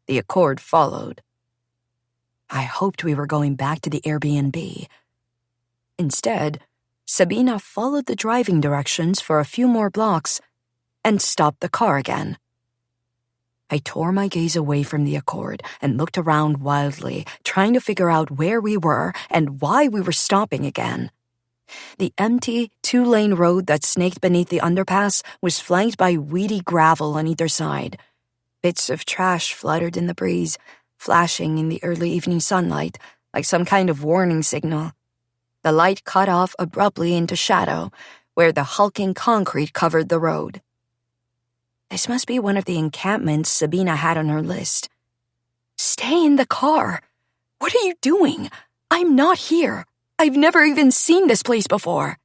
The Accord followed. I hoped we were going back to the Airbnb. Instead, Sabina followed the driving directions for a few more blocks and stopped the car again. I tore my gaze away from the Accord and looked around wildly, trying to figure out where we were and why we were stopping again. The empty, two-lane road that snaked beneath the underpass was flanked by weedy gravel on either side. Bits of trash fluttered in the breeze, flashing in the early evening sunlight like some kind of warning signal. The light cut off abruptly into shadow, where the hulking concrete covered the road. This must be one of the encampments Sabina had on her list. "Stay in the car! What are you doing? I'm not here! I've never even seen this place before!"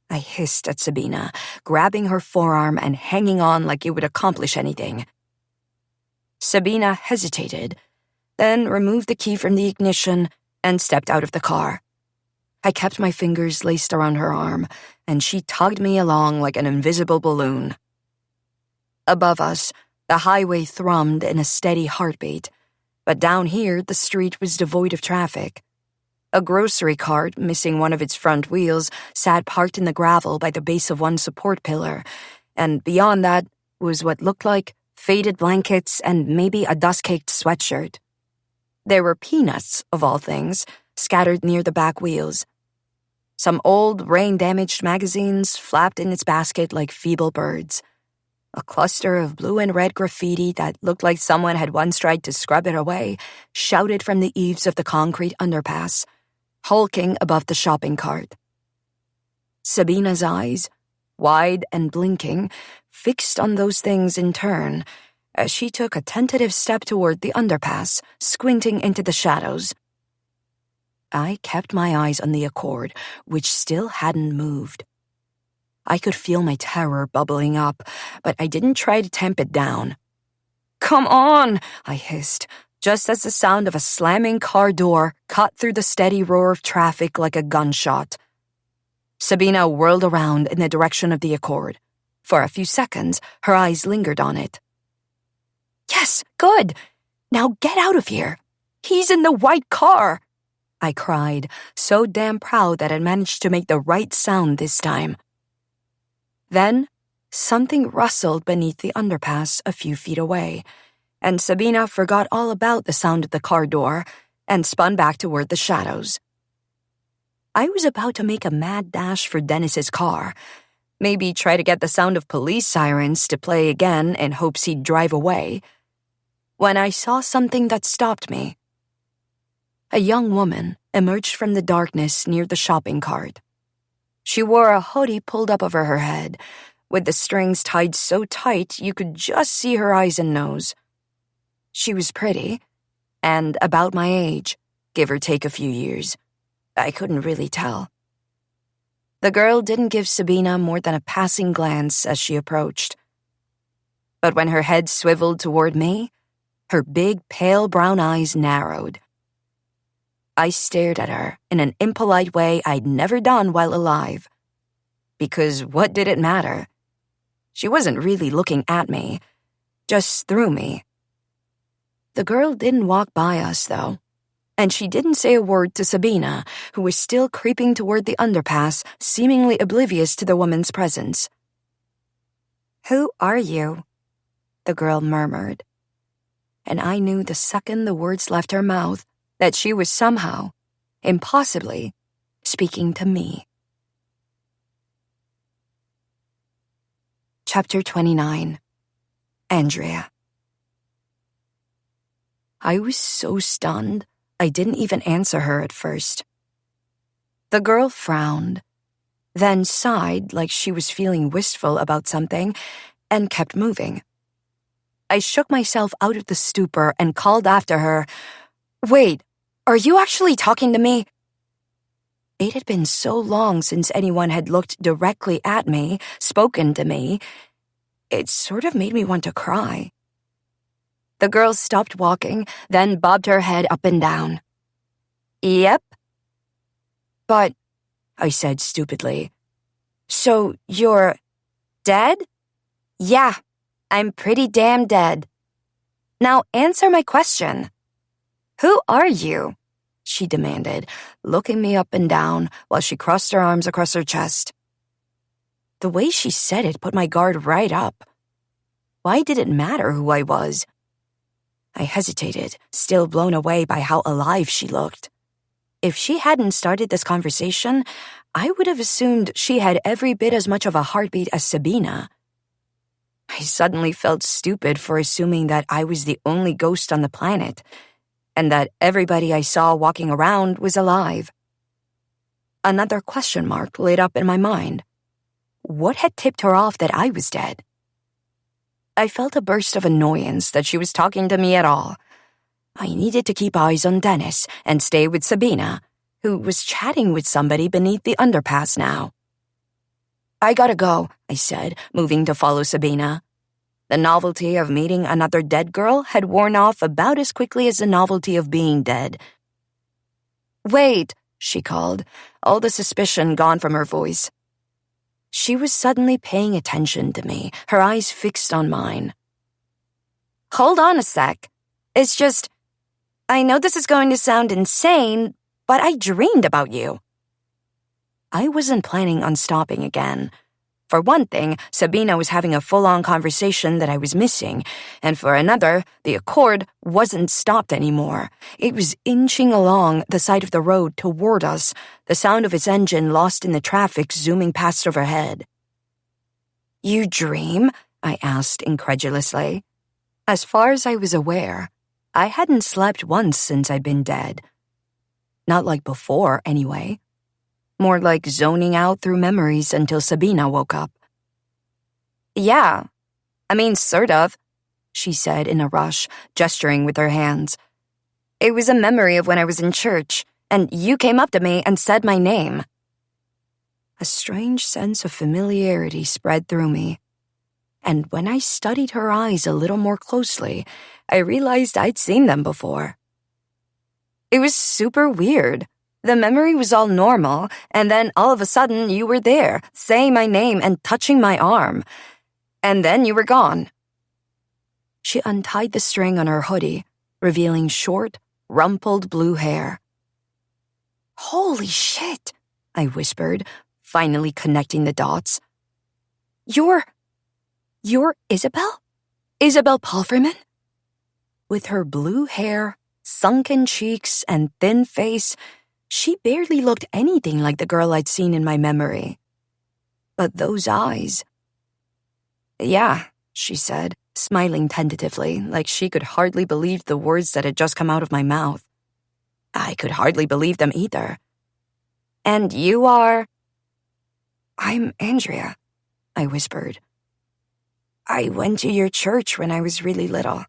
I hissed at Sabina, grabbing her forearm and hanging on like it would accomplish anything. Sabina hesitated, then removed the key from the ignition and stepped out of the car. I kept my fingers laced around her arm, and she tugged me along like an invisible balloon. Above us, the highway thrummed in a steady heartbeat, but down here the street was devoid of traffic. A grocery cart, missing one of its front wheels, sat parked in the gravel by the base of one support pillar, and beyond that was what looked like faded blankets and maybe a dust-caked sweatshirt. There were peanuts, of all things, scattered near the back wheels. Some old, rain-damaged magazines flapped in its basket like feeble birds. A cluster of blue and red graffiti that looked like someone had once tried to scrub it away shouted from the eaves of the concrete underpass, hulking above the shopping cart. Sabina's eyes, wide and blinking, fixed on those things in turn, as she took a tentative step toward the underpass, squinting into the shadows. I kept my eyes on the Accord, which still hadn't moved. I could feel my terror bubbling up, but I didn't try to tamp it down. "Come on!" I hissed, just as the sound of a slamming car door cut through the steady roar of traffic like a gunshot. Sabina whirled around in the direction of the Accord. For a few seconds, her eyes lingered on it. "Yes, good! Now get out of here! He's in the white car!" I cried, so damn proud that I'd managed to make the right sound this time. Then, something rustled beneath the underpass a few feet away, and Sabina forgot all about the sound of the car door and spun back toward the shadows. I was about to make a mad dash for Dennis's car, maybe try to get the sound of police sirens to play again in hopes he'd drive away, when I saw something that stopped me. A young woman emerged from the darkness near the shopping cart. She wore a hoodie pulled up over her head, with the strings tied so tight you could just see her eyes and nose. She was pretty, and about my age, give or take a few years. I couldn't really tell. The girl didn't give Sabina more than a passing glance as she approached. But when her head swiveled toward me, her big, pale brown eyes narrowed. I stared at her in an impolite way I'd never done while alive. Because what did it matter? She wasn't really looking at me, just through me. The girl didn't walk by us, though, and she didn't say a word to Sabina, who was still creeping toward the underpass, seemingly oblivious to the woman's presence. "Who are you?" the girl murmured. And I knew the second the words left her mouth that she was somehow, impossibly, speaking to me. Chapter 29. Andrea. I was so stunned, I didn't even answer her at first. The girl frowned, then sighed like she was feeling wistful about something, and kept moving. I shook myself out of the stupor and called after her, "Wait, are you actually talking to me?" It had been so long since anyone had looked directly at me, spoken to me. It sort of made me want to cry. The girl stopped walking, then bobbed her head up and down. "Yep." "But," I said stupidly, "so you're dead?" "Yeah, I'm pretty damn dead." "Now answer my question. Who are you?" she demanded, looking me up and down while she crossed her arms across her chest. The way she said it put my guard right up. Why did it matter who I was? I hesitated, still blown away by how alive she looked. If she hadn't started this conversation, I would have assumed she had every bit as much of a heartbeat as Sabina. I suddenly felt stupid for assuming that I was the only ghost on the planet, and that everybody I saw walking around was alive. Another question mark lit up in my mind. What had tipped her off that I was dead? I felt a burst of annoyance that she was talking to me at all. I needed to keep eyes on Dennis and stay with Sabina, who was chatting with somebody beneath the underpass now. I gotta go, I said, moving to follow Sabina. The novelty of meeting another dead girl had worn off about as quickly as the novelty of being dead. Wait, she called, all the suspicion gone from her voice. She was suddenly paying attention to me, her eyes fixed on mine. Hold on a sec. It's just, I know this is going to sound insane, but I dreamed about you. I wasn't planning on stopping again. For one thing, Sabina was having a full-on conversation that I was missing, and for another, the Accord wasn't stopped anymore. It was inching along the side of the road toward us, the sound of its engine lost in the traffic zooming past overhead. You dream? I asked incredulously. As far as I was aware, I hadn't slept once since I'd been dead. Not like before, anyway. More like zoning out through memories until Sabina woke up. Yeah, I mean, sort of, she said in a rush, gesturing with her hands. It was a memory of when I was in church, and you came up to me and said my name. A strange sense of familiarity spread through me. And when I studied her eyes a little more closely, I realized I'd seen them before. It was super weird. The memory was all normal, and then all of a sudden you were there, saying my name and touching my arm. And then you were gone. She untied the string on her hoodie, revealing short, rumpled blue hair. Holy shit, I whispered, finally connecting the dots. You're Isabel? Isabel Palfreyman? With her blue hair, sunken cheeks, and thin face, she barely looked anything like the girl I'd seen in my memory. But those eyes... Yeah, she said, smiling tentatively, like she could hardly believe the words that had just come out of my mouth. I could hardly believe them either. And you are... I'm Andrea, I whispered. I went to your church when I was really little.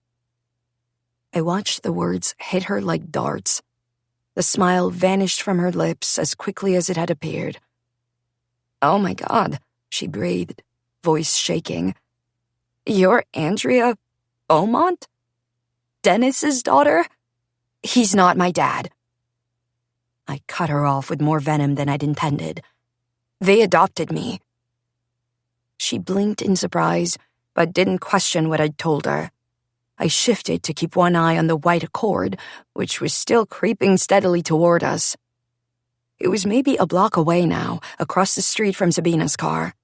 I watched the words hit her like darts. The smile vanished from her lips as quickly as it had appeared. Oh my God, she breathed, voice shaking. You're Andrea Beaumont? Dennis's daughter? He's not my dad. I cut her off with more venom than I'd intended. They adopted me. She blinked in surprise, but didn't question what I'd told her. I shifted to keep one eye on the white Accord, which was still creeping steadily toward us. It was maybe a block away now, across the street from Sabina's car.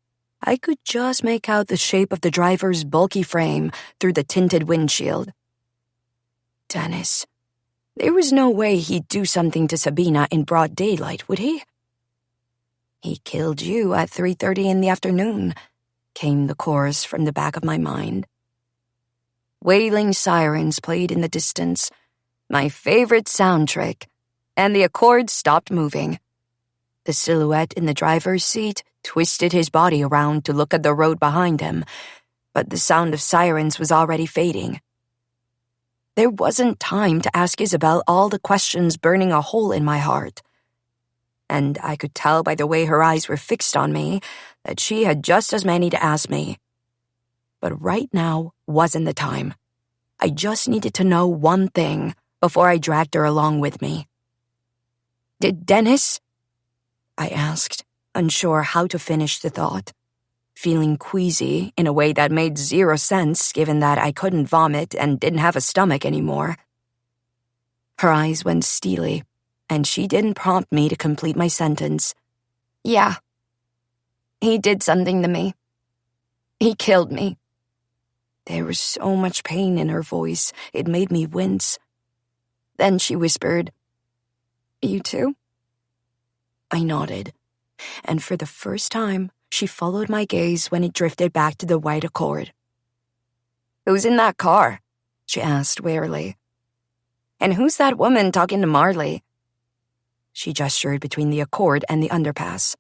I could just make out the shape of the driver's bulky frame through the tinted windshield. Dennis. There was no way he'd do something to Sabina in broad daylight, would he? He killed you at 3:30 in the afternoon, came the chorus from the back of my mind. Wailing sirens played in the distance, my favorite sound trick, and the Accord stopped moving. The silhouette in the driver's seat twisted his body around to look at the road behind him, but the sound of sirens was already fading. There wasn't time to ask Isabel all the questions burning a hole in my heart. And I could tell by the way her eyes were fixed on me that she had just as many to ask me. But right now wasn't the time. I just needed to know one thing before I dragged her along with me. Did Dennis? I asked, unsure how to finish the thought, feeling queasy in a way that made zero sense given that I couldn't vomit and didn't have a stomach anymore. Her eyes went steely, and she didn't prompt me to complete my sentence. Yeah. He did something to me. He killed me. There was so much pain in her voice, it made me wince. Then she whispered, You too? I nodded, and for the first time, she followed my gaze when it drifted back to the white Accord. Who's in that car? She asked wearily. And who's that woman talking to Marley? She gestured between the Accord and the underpass.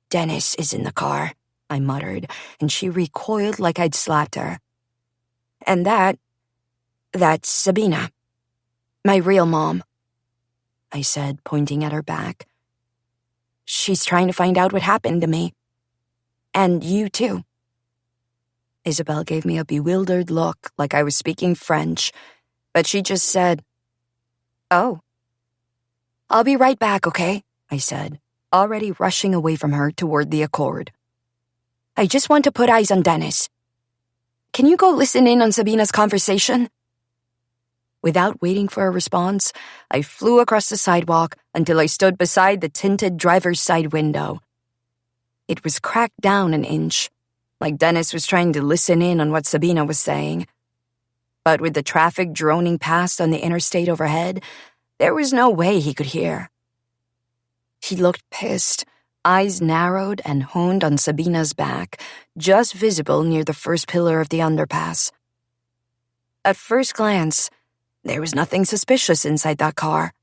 Dennis is in the car, I muttered, and she recoiled like I'd slapped her. And that's Sabina, my real mom, I said, pointing at her back. She's trying to find out what happened to me. And you too. Isabel gave me a bewildered look like I was speaking French, but she just said, "Oh." "I'll be right back, okay?" I said, already rushing away from her toward the Accord. "I just want to put eyes on Dennis. Can you go listen in on Sabina's conversation?" Without waiting for a response, I flew across the sidewalk until I stood beside the tinted driver's side window. It was cracked down an inch, like Dennis was trying to listen in on what Sabina was saying. But with the traffic droning past on the interstate overhead, there was no way he could hear. He looked pissed, eyes narrowed and honed on Sabina's back, just visible near the first pillar of the underpass. At first glance, there was nothing suspicious inside that car.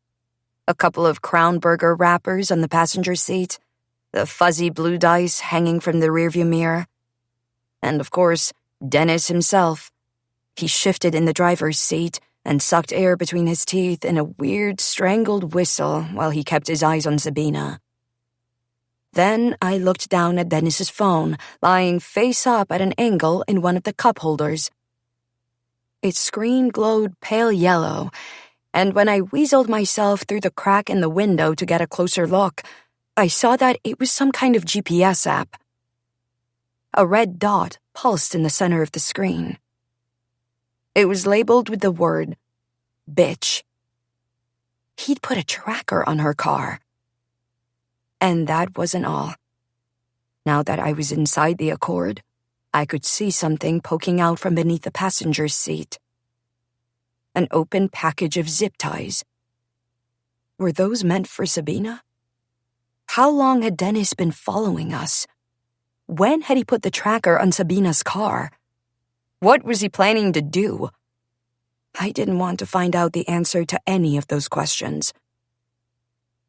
A couple of Crown Burger wrappers on the passenger seat, the fuzzy blue dice hanging from the rearview mirror. And of course, Dennis himself. He shifted in the driver's seat and sucked air between his teeth in a weird, strangled whistle while he kept his eyes on Sabina. Then I looked down at Dennis's phone, lying face up at an angle in one of the cup holders. Its screen glowed pale yellow, and when I weaseled myself through the crack in the window to get a closer look, I saw that it was some kind of GPS app. A red dot pulsed in the center of the screen. It was labeled with the word, bitch. He'd put a tracker on her car. And that wasn't all. Now that I was inside the Accord, I could see something poking out from beneath the passenger's seat. An open package of zip ties. Were those meant for Sabina? How long had Dennis been following us? When had he put the tracker on Sabina's car? What was he planning to do? I didn't want to find out the answer to any of those questions.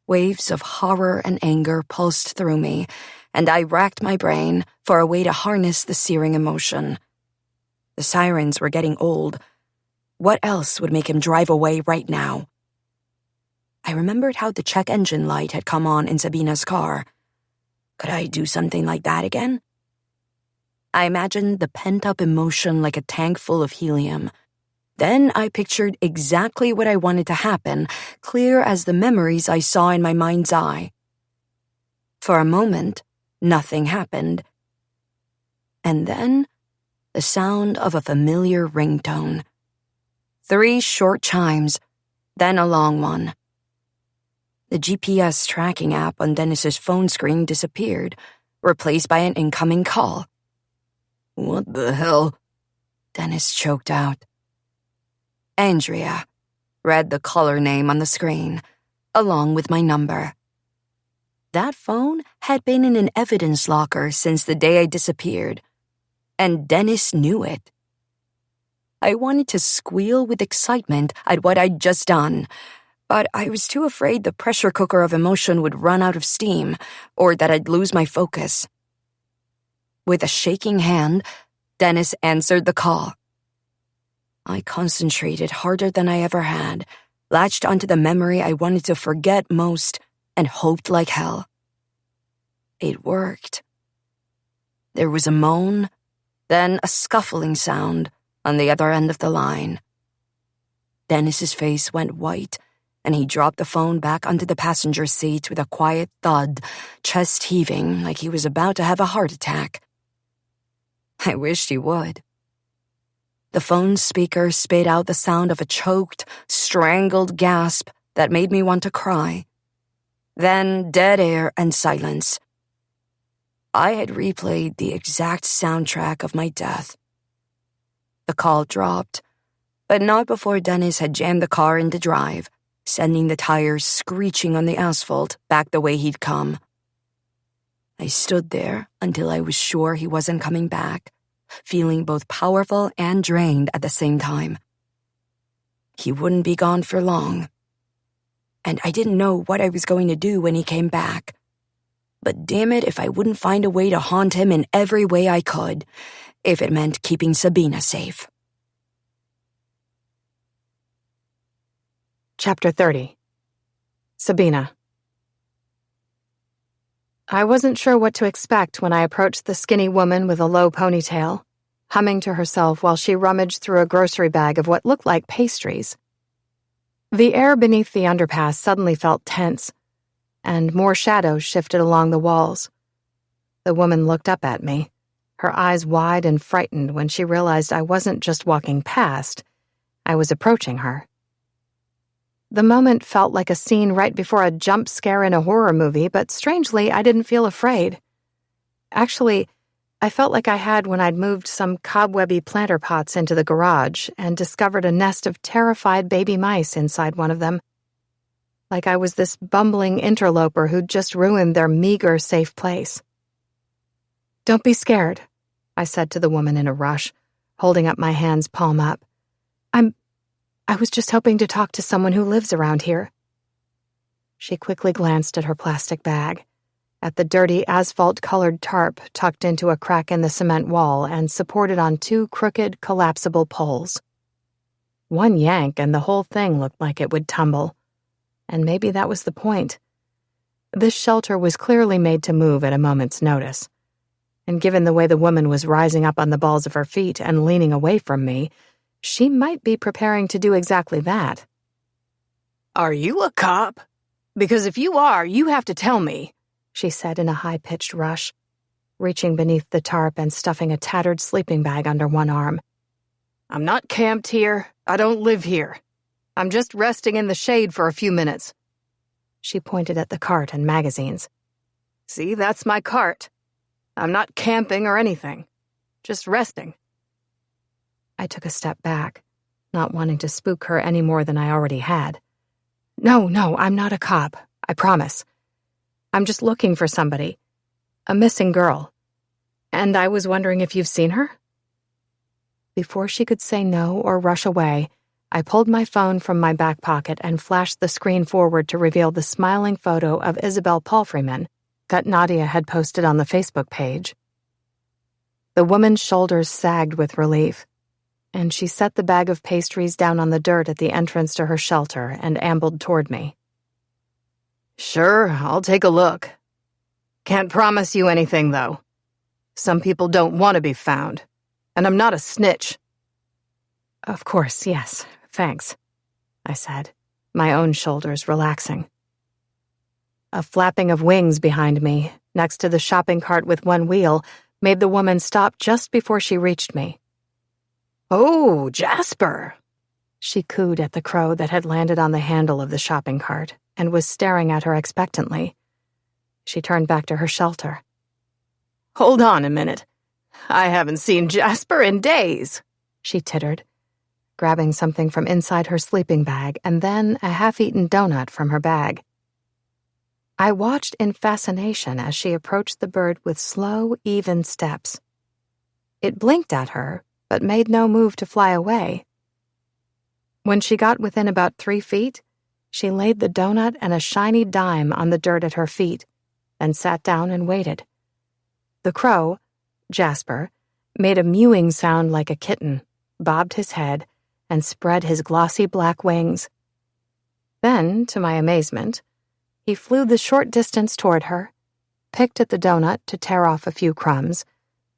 Waves of horror and anger pulsed through me, and I racked my brain for a way to harness the searing emotion. The sirens were getting old. What else would make him drive away right now? I remembered how the check engine light had come on in Sabina's car. Could I do something like that again? I imagined the pent-up emotion like a tank full of helium. Then I pictured exactly what I wanted to happen, clear as the memories I saw in my mind's eye. For a moment, nothing happened. And then, the sound of a familiar ringtone. 3 short chimes, then a long one. The GPS tracking app on Dennis's phone screen disappeared, replaced by an incoming call. "What the hell?" Dennis choked out. Andrea, read the caller name on the screen, along with my number. That phone had been in an evidence locker since the day I disappeared, and Dennis knew it. I wanted to squeal with excitement at what I'd just done, but I was too afraid the pressure cooker of emotion would run out of steam, or that I'd lose my focus. With a shaking hand, Dennis answered the call. I concentrated harder than I ever had, latched onto the memory I wanted to forget most, and hoped like hell. It worked. There was a moan, then a scuffling sound on the other end of the line. Dennis's face went white, and he dropped the phone back onto the passenger seat with a quiet thud, chest heaving like he was about to have a heart attack. I wished he would. The phone's speaker spit out the sound of a choked, strangled gasp that made me want to cry. Then dead air and silence. I had replayed the exact soundtrack of my death. The call dropped, but not before Dennis had jammed the car into drive, sending the tires screeching on the asphalt back the way he'd come. I stood there until I was sure he wasn't coming back, feeling both powerful and drained at the same time. He wouldn't be gone for long, and I didn't know what I was going to do when he came back. But damn it if I wouldn't find a way to haunt him in every way I could, if it meant keeping Sabina safe. Chapter 30. Sabina. I wasn't sure what to expect when I approached the skinny woman with a low ponytail, humming to herself while she rummaged through a grocery bag of what looked like pastries. The air beneath the underpass suddenly felt tense, and more shadows shifted along the walls. The woman looked up at me, her eyes wide and frightened when she realized I wasn't just walking past, I was approaching her. The moment felt like a scene right before a jump scare in a horror movie, but strangely, I didn't feel afraid. Actually, I felt like I had when I'd moved some cobwebby planter pots into the garage and discovered a nest of terrified baby mice inside one of them. Like I was this bumbling interloper who'd just ruined their meager, safe place. "Don't be scared," I said to the woman in a rush, holding up my hands palm up. I was just hoping to talk to someone who lives around here." She quickly glanced at her plastic bag, at the dirty asphalt-colored tarp tucked into a crack in the cement wall and supported on two crooked, collapsible poles. One yank and the whole thing looked like it would tumble. And maybe that was the point. This shelter was clearly made to move at a moment's notice. And given the way the woman was rising up on the balls of her feet and leaning away from me, she might be preparing to do exactly that. "Are you a cop? Because if you are, you have to tell me," she said in a high-pitched rush, reaching beneath the tarp and stuffing a tattered sleeping bag under one arm. "I'm not camped here. I don't live here. I'm just resting in the shade for a few minutes." She pointed at the cart and magazines. "See, that's my cart. I'm not camping or anything. Just resting." I took a step back, not wanting to spook her any more than I already had. No, I'm not a cop, I promise. I'm just looking for somebody. A missing girl. And I was wondering if you've seen her?" Before she could say no or rush away, I pulled my phone from my back pocket and flashed the screen forward to reveal the smiling photo of Isabel Palfreyman that Nadia had posted on the Facebook page. The woman's shoulders sagged with relief, and she set the bag of pastries down on the dirt at the entrance to her shelter and ambled toward me. "Sure, I'll take a look. Can't promise you anything, though. Some people don't want to be found, and I'm not a snitch." "Of course, yes, thanks," I said, my own shoulders relaxing. A flapping of wings behind me, next to the shopping cart with one wheel, made the woman stop just before she reached me. "Oh, Jasper!" She cooed at the crow that had landed on the handle of the shopping cart and was staring at her expectantly. She turned back to her shelter. "Hold on a minute. I haven't seen Jasper in days," she tittered, grabbing something from inside her sleeping bag and then a half-eaten donut from her bag. I watched in fascination as she approached the bird with slow, even steps. It blinked at her, but made no move to fly away. When she got within about 3 feet, she laid the donut and a shiny dime on the dirt at her feet, and sat down and waited. The crow, Jasper, made a mewing sound like a kitten, bobbed his head, and spread his glossy black wings. Then, to my amazement, he flew the short distance toward her, picked at the donut to tear off a few crumbs,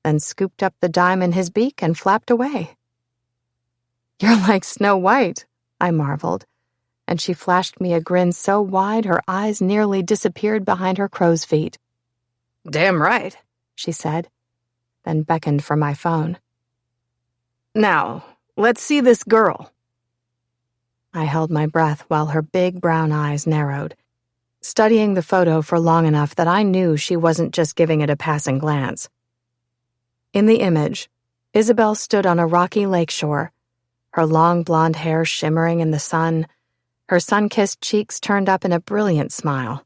then scooped up the dime in his beak and flapped away. "You're like Snow White," I marveled, and she flashed me a grin so wide her eyes nearly disappeared behind her crow's feet. "Damn right," she said, then beckoned for my phone. "Now, let's see this girl." I held my breath while her big brown eyes narrowed, studying the photo for long enough that I knew she wasn't just giving it a passing glance. In the image, Isabel stood on a rocky lakeshore, her long blonde hair shimmering in the sun, Her sun-kissed cheeks turned up in a brilliant smile.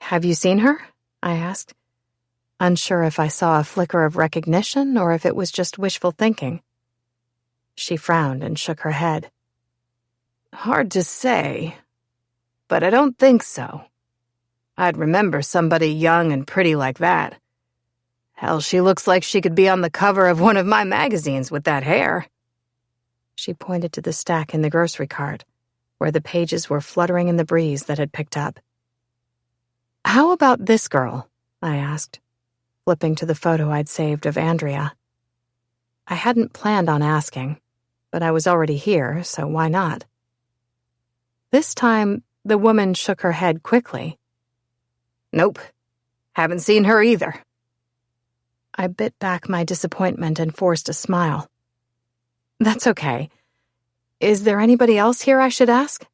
"Have you seen her?" I asked, unsure if I saw a flicker of recognition or if it was just wishful thinking. She frowned and shook her head. "Hard to say, but I don't think so. I'd remember somebody young and pretty like that. Hell, she looks like she could be on the cover of one of my magazines with that hair." She pointed to the stack in the grocery cart, where the pages were fluttering in the breeze that had picked up. "How about this girl?" I asked, flipping to the photo I'd saved of Andrea. I hadn't planned on asking, but I was already here, so why not? This time, the woman shook her head quickly. "Nope, haven't seen her either." I bit back my disappointment and forced a smile. "That's okay. Is there anybody else here I should ask?"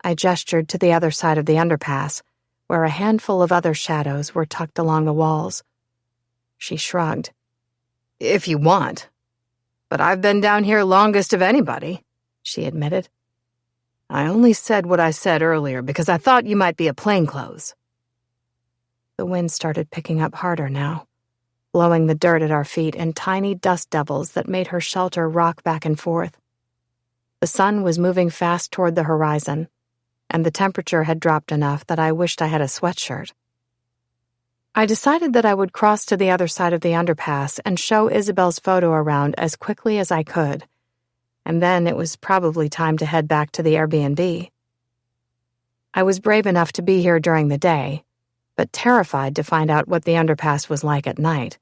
I gestured to the other side of the underpass, where a handful of other shadows were tucked along the walls. She shrugged. "If you want. But I've been down here longest of anybody," she admitted. "I only said what I said earlier because I thought you might be a plainclothes." The wind started picking up harder now, blowing the dirt at our feet in tiny dust devils that made her shelter rock back and forth. The sun was moving fast toward the horizon, and the temperature had dropped enough that I wished I had a sweatshirt. I decided that I would cross to the other side of the underpass and show Isabel's photo around as quickly as I could, and then it was probably time to head back to the Airbnb. I was brave enough to be here during the day, but terrified to find out what the underpass was like at night,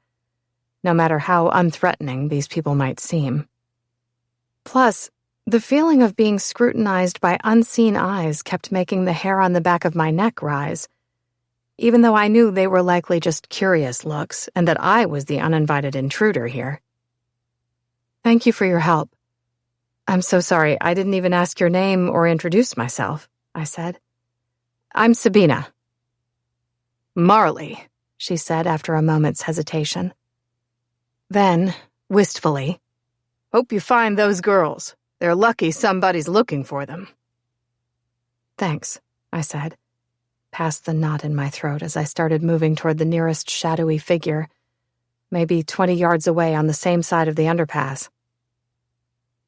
no matter how unthreatening these people might seem. Plus, the feeling of being scrutinized by unseen eyes kept making the hair on the back of my neck rise, even though I knew they were likely just curious looks and that I was the uninvited intruder here. "Thank you for your help. I'm so sorry I didn't even ask your name or introduce myself," I said. "I'm Sabina." "Marley," she said after a moment's hesitation. Then, wistfully, "Hope you find those girls. They're lucky somebody's looking for them." "Thanks," I said, past the knot in my throat as I started moving toward the nearest shadowy figure, maybe 20 yards away on the same side of the underpass.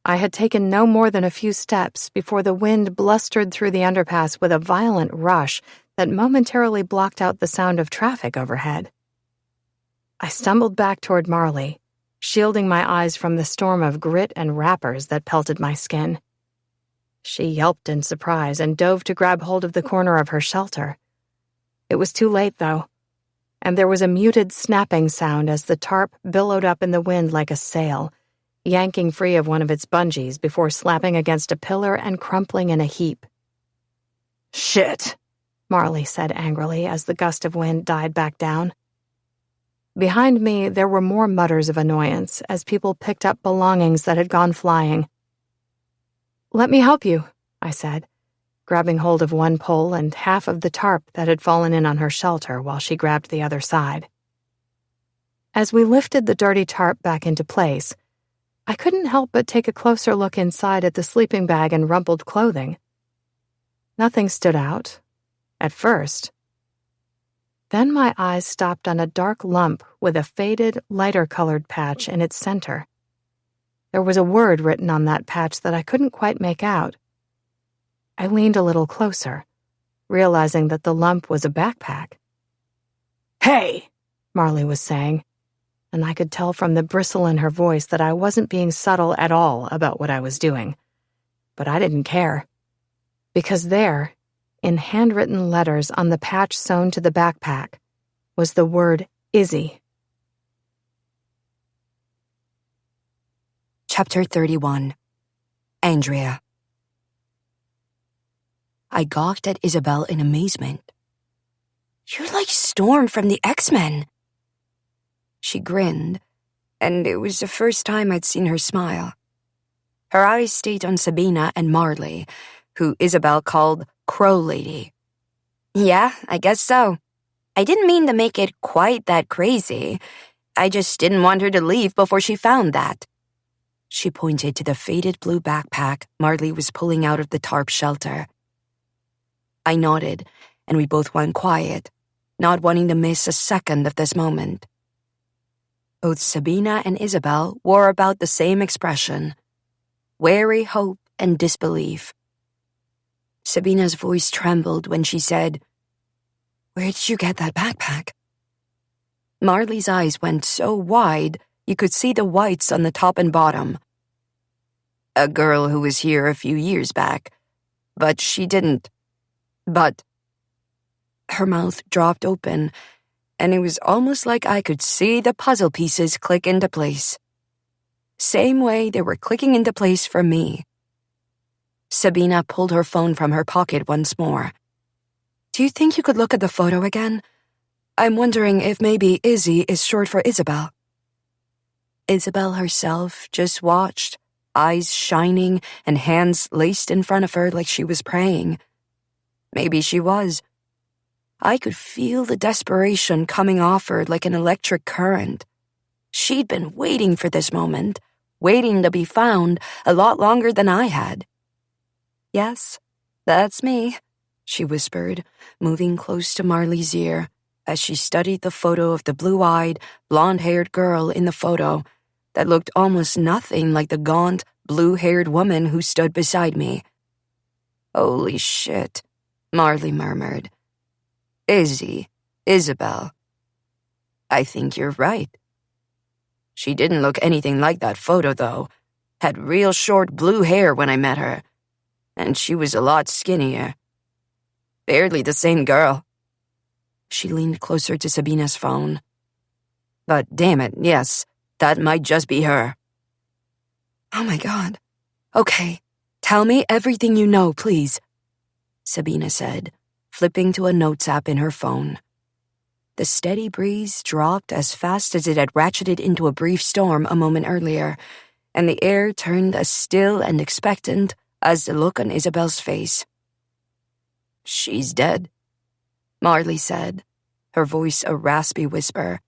I had taken no more than a few steps before the wind blustered through the underpass with a violent rush that momentarily blocked out the sound of traffic overhead. I stumbled back toward Marley, shielding my eyes from the storm of grit and wrappers that pelted my skin. She yelped in surprise and dove to grab hold of the corner of her shelter. It was too late, though, and there was a muted snapping sound as the tarp billowed up in the wind like a sail, yanking free of one of its bungees before slapping against a pillar and crumpling in a heap. "Shit," Marley said angrily as the gust of wind died back down. Behind me, there were more mutters of annoyance as people picked up belongings that had gone flying. "Let me help you," I said, grabbing hold of one pole and half of the tarp that had fallen in on her shelter while she grabbed the other side. As we lifted the dirty tarp back into place, I couldn't help but take a closer look inside at the sleeping bag and rumpled clothing. Nothing stood out, at first. Then my eyes stopped on a dark lump with a faded, lighter-colored patch in its center. There was a word written on that patch that I couldn't quite make out. I leaned a little closer, realizing that the lump was a backpack. "Hey!" Marley was saying, and I could tell from the bristle in her voice that I wasn't being subtle at all about what I was doing. But I didn't care. Because there, in handwritten letters on the patch sewn to the backpack, was the word Izzy. Chapter 31. Andrea. I gawked at Isabel in amazement. "You're like Storm from the X-Men." She grinned, and it was the first time I'd seen her smile. Her eyes stayed on Sabina and Marley, who Isabel called Crow Lady. "Yeah, I guess so. I didn't mean to make it quite that crazy. I just didn't want her to leave before she found that." She pointed to the faded blue backpack Marley was pulling out of the tarp shelter. I nodded, and we both went quiet, not wanting to miss a second of this moment. Both Sabina and Isabel wore about the same expression: wary hope and disbelief. Sabina's voice trembled when she said, "Where did you get that backpack?" Marley's eyes went so wide you could see the whites on the top and bottom. "A girl who was here a few years back, but she didn't. But..." Her mouth dropped open, and it was almost like I could see the puzzle pieces click into place. Same way they were clicking into place for me. Sabina pulled her phone from her pocket once more. "Do you think you could look at the photo again? I'm wondering if maybe Izzy is short for Isabel." Isabel herself just watched, eyes shining and hands laced in front of her like she was praying. Maybe she was. I could feel the desperation coming off her like an electric current. She'd been waiting for this moment, waiting to be found a lot longer than I had. "Yes, that's me," she whispered, moving close to Marley's ear as she studied the photo of the blue-eyed, blonde-haired girl in the photo that looked almost nothing like the gaunt, blue-haired woman who stood beside me. "Holy shit," Marley murmured. "Izzy, Isabel. I think you're right. She didn't look anything like that photo, though. Had real short blue hair when I met her. And she was a lot skinnier. Barely the same girl." She leaned closer to Sabina's phone. "But damn it, yes, that might just be her." "Oh my God. Okay, tell me everything you know, please," Sabina said, flipping to a notes app in her phone. The steady breeze dropped as fast as it had ratcheted into a brief storm a moment earlier, and the air turned as still and expectant as the look on Isabel's face. "She's dead," Marley said, her voice a raspy whisper.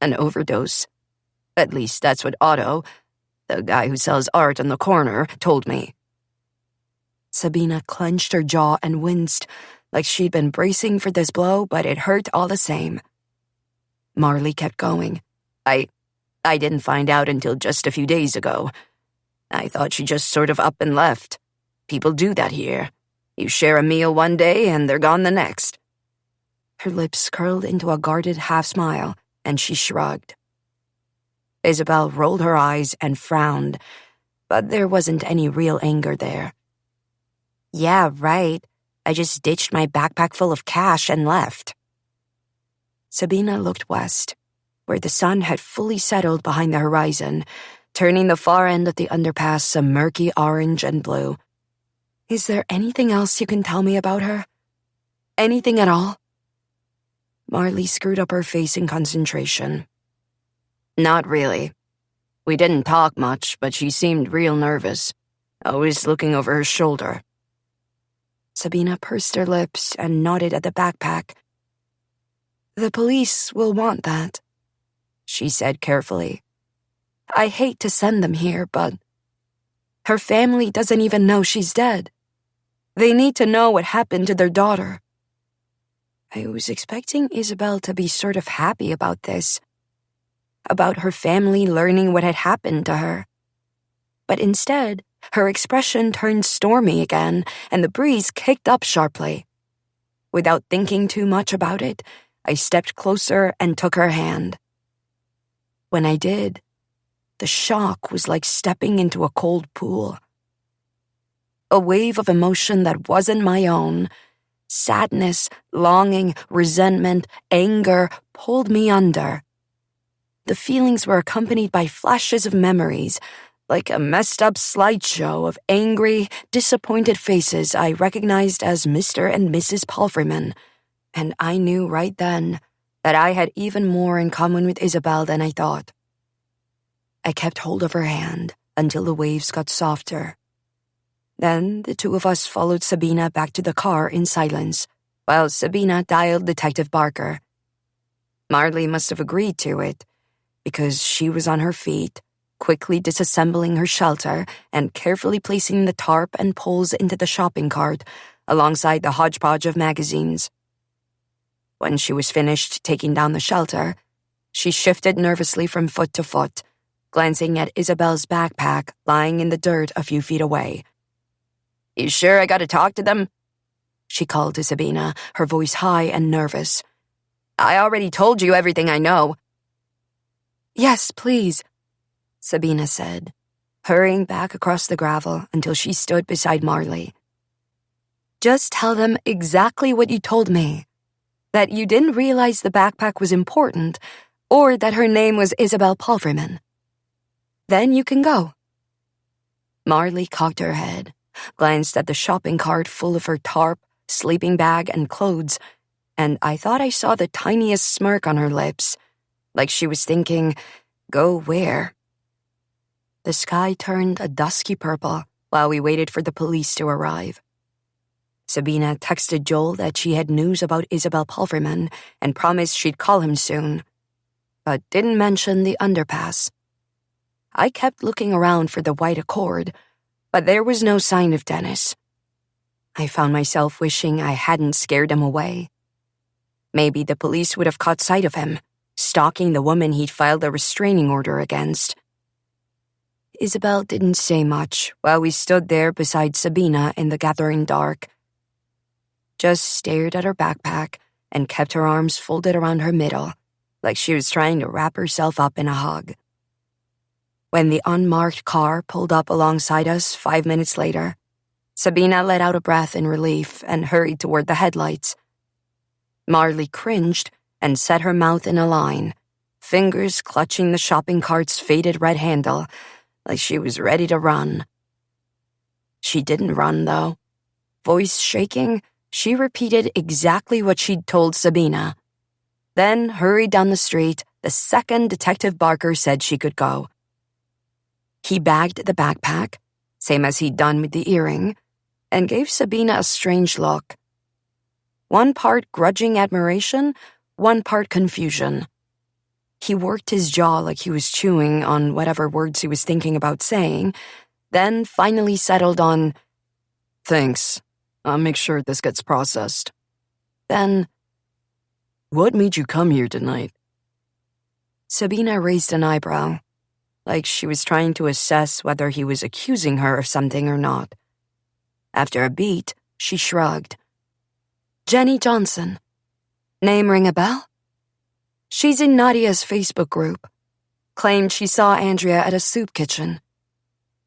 "An overdose. At least that's what Otto, the guy who sells art on the corner, told me." Sabina clenched her jaw and winced, like she'd been bracing for this blow, but it hurt all the same. Marley kept going. I didn't find out until just a few days ago. I thought she just sort of up and left. People do that here. You share a meal one day and they're gone the next." Her lips curled into a guarded half-smile, and she shrugged. Isabel rolled her eyes and frowned, but there wasn't any real anger there. "Yeah, right. I just ditched my backpack full of cash and left." Sabina looked west, where the sun had fully settled behind the horizon, turning the far end of the underpass a murky orange and blue. "Is there anything else you can tell me about her? Anything at all?" Marley screwed up her face in concentration. "Not really. We didn't talk much, but she seemed real nervous, always looking over her shoulder." Sabina pursed her lips and nodded at the backpack. "The police will want that," she said carefully. "I hate to send them here, but her family doesn't even know she's dead. They need to know what happened to their daughter." I was expecting Isabel to be sort of happy about this, about her family learning what had happened to her. But instead, her expression turned stormy again, and the breeze kicked up sharply. Without thinking too much about it, I stepped closer and took her hand. When I did, the shock was like stepping into a cold pool. A wave of emotion that wasn't my own, sadness, longing, resentment, anger, pulled me under. The feelings were accompanied by flashes of memories, like a messed-up slideshow of angry, disappointed faces I recognized as Mr. and Mrs. Palfreyman, and I knew right then that I had even more in common with Isabel than I thought. I kept hold of her hand until the waves got softer. Then the two of us followed Sabina back to the car in silence, while Sabina dialed Detective Barker. Marley must have agreed to it, because she was on her feet, quickly disassembling her shelter and carefully placing the tarp and poles into the shopping cart alongside the hodgepodge of magazines. When she was finished taking down the shelter, she shifted nervously from foot to foot, glancing at Isabel's backpack lying in the dirt a few feet away. "You sure I gotta talk to them?" she called to Sabina, her voice high and nervous. "I already told you everything I know." Yes, please, Sabina said, hurrying back across the gravel until she stood beside Marley. "Just tell them exactly what you told me. That you didn't realize the backpack was important, or that her name was Isabel Palfreyman. Then you can go." Marley cocked her head, glanced at the shopping cart full of her tarp, sleeping bag, and clothes, and I thought I saw the tiniest smirk on her lips, like she was thinking, "Go where?" The sky turned a dusky purple while we waited for the police to arrive. Sabina texted Joel that she had news about Isabel Palfreyman and promised she'd call him soon, but didn't mention the underpass. I kept looking around for the white Accord, but there was no sign of Dennis. I found myself wishing I hadn't scared him away. Maybe the police would have caught sight of him, stalking the woman he'd filed a restraining order against. Isabel didn't say much while we stood there beside Sabina in the gathering dark. Just stared at her backpack and kept her arms folded around her middle, like she was trying to wrap herself up in a hug. When the unmarked car pulled up alongside us 5 minutes later, Sabina let out a breath in relief and hurried toward the headlights. Marley cringed and set her mouth in a line, fingers clutching the shopping cart's faded red handle, like she was ready to run. She didn't run, though. Voice shaking, she repeated exactly what she'd told Sabina, then hurried down the street the second Detective Barker said she could go. He bagged the backpack, same as he'd done with the earring, and gave Sabina a strange look. One part grudging admiration, one part confusion. He worked his jaw like he was chewing on whatever words he was thinking about saying, then finally settled on, "Thanks. I'll make sure this gets processed." Then, "What made you come here tonight?" Sabina raised an eyebrow, like she was trying to assess whether he was accusing her of something or not. After a beat, she shrugged. "Jenny Johnson. Name ring a bell? She's in Nadia's Facebook group. Claimed she saw Andrea at a soup kitchen.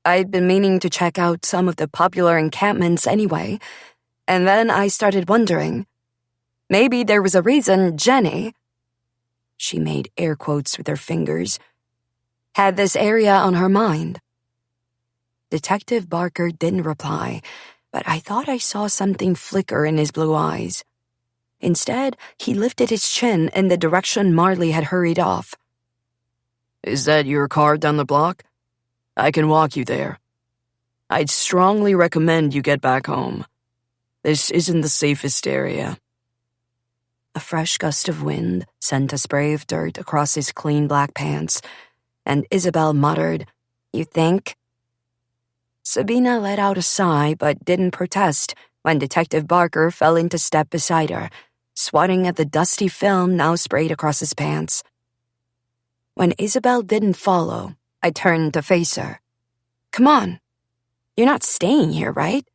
I'd been meaning to check out some of the popular encampments anyway, and then I started wondering, maybe there was a reason Jenny," she made air quotes with her fingers, "had this area on her mind." Detective Barker didn't reply, but I thought I saw something flicker in his blue eyes. Instead, he lifted his chin in the direction Marley had hurried off. "Is that your car down the block? I can walk you there. I'd strongly recommend you get back home. This isn't the safest area." A fresh gust of wind sent a spray of dirt across his clean black pants, and Isabel muttered, "You think?" Sabina let out a sigh but didn't protest when Detective Barker fell into step beside her, swatting at the dusty film now sprayed across his pants. When Isabel didn't follow, I turned to face her. "Come on. You're not staying here, right?"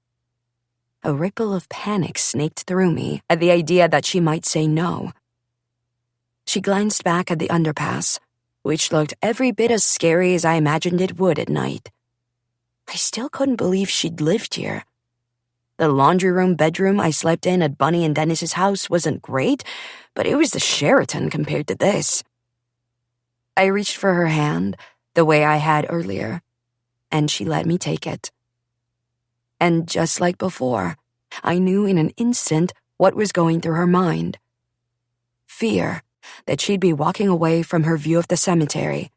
A ripple of panic snaked through me at the idea that she might say no. She glanced back at the underpass, which looked every bit as scary as I imagined it would at night. I still couldn't believe she'd lived here. The laundry room bedroom I slept in at Bunny and Dennis's house wasn't great, but it was the Sheraton compared to this. I reached for her hand, the way I had earlier, and she let me take it. And just like before, I knew in an instant what was going through her mind. Fear that she'd be walking away from her view of the cemetery.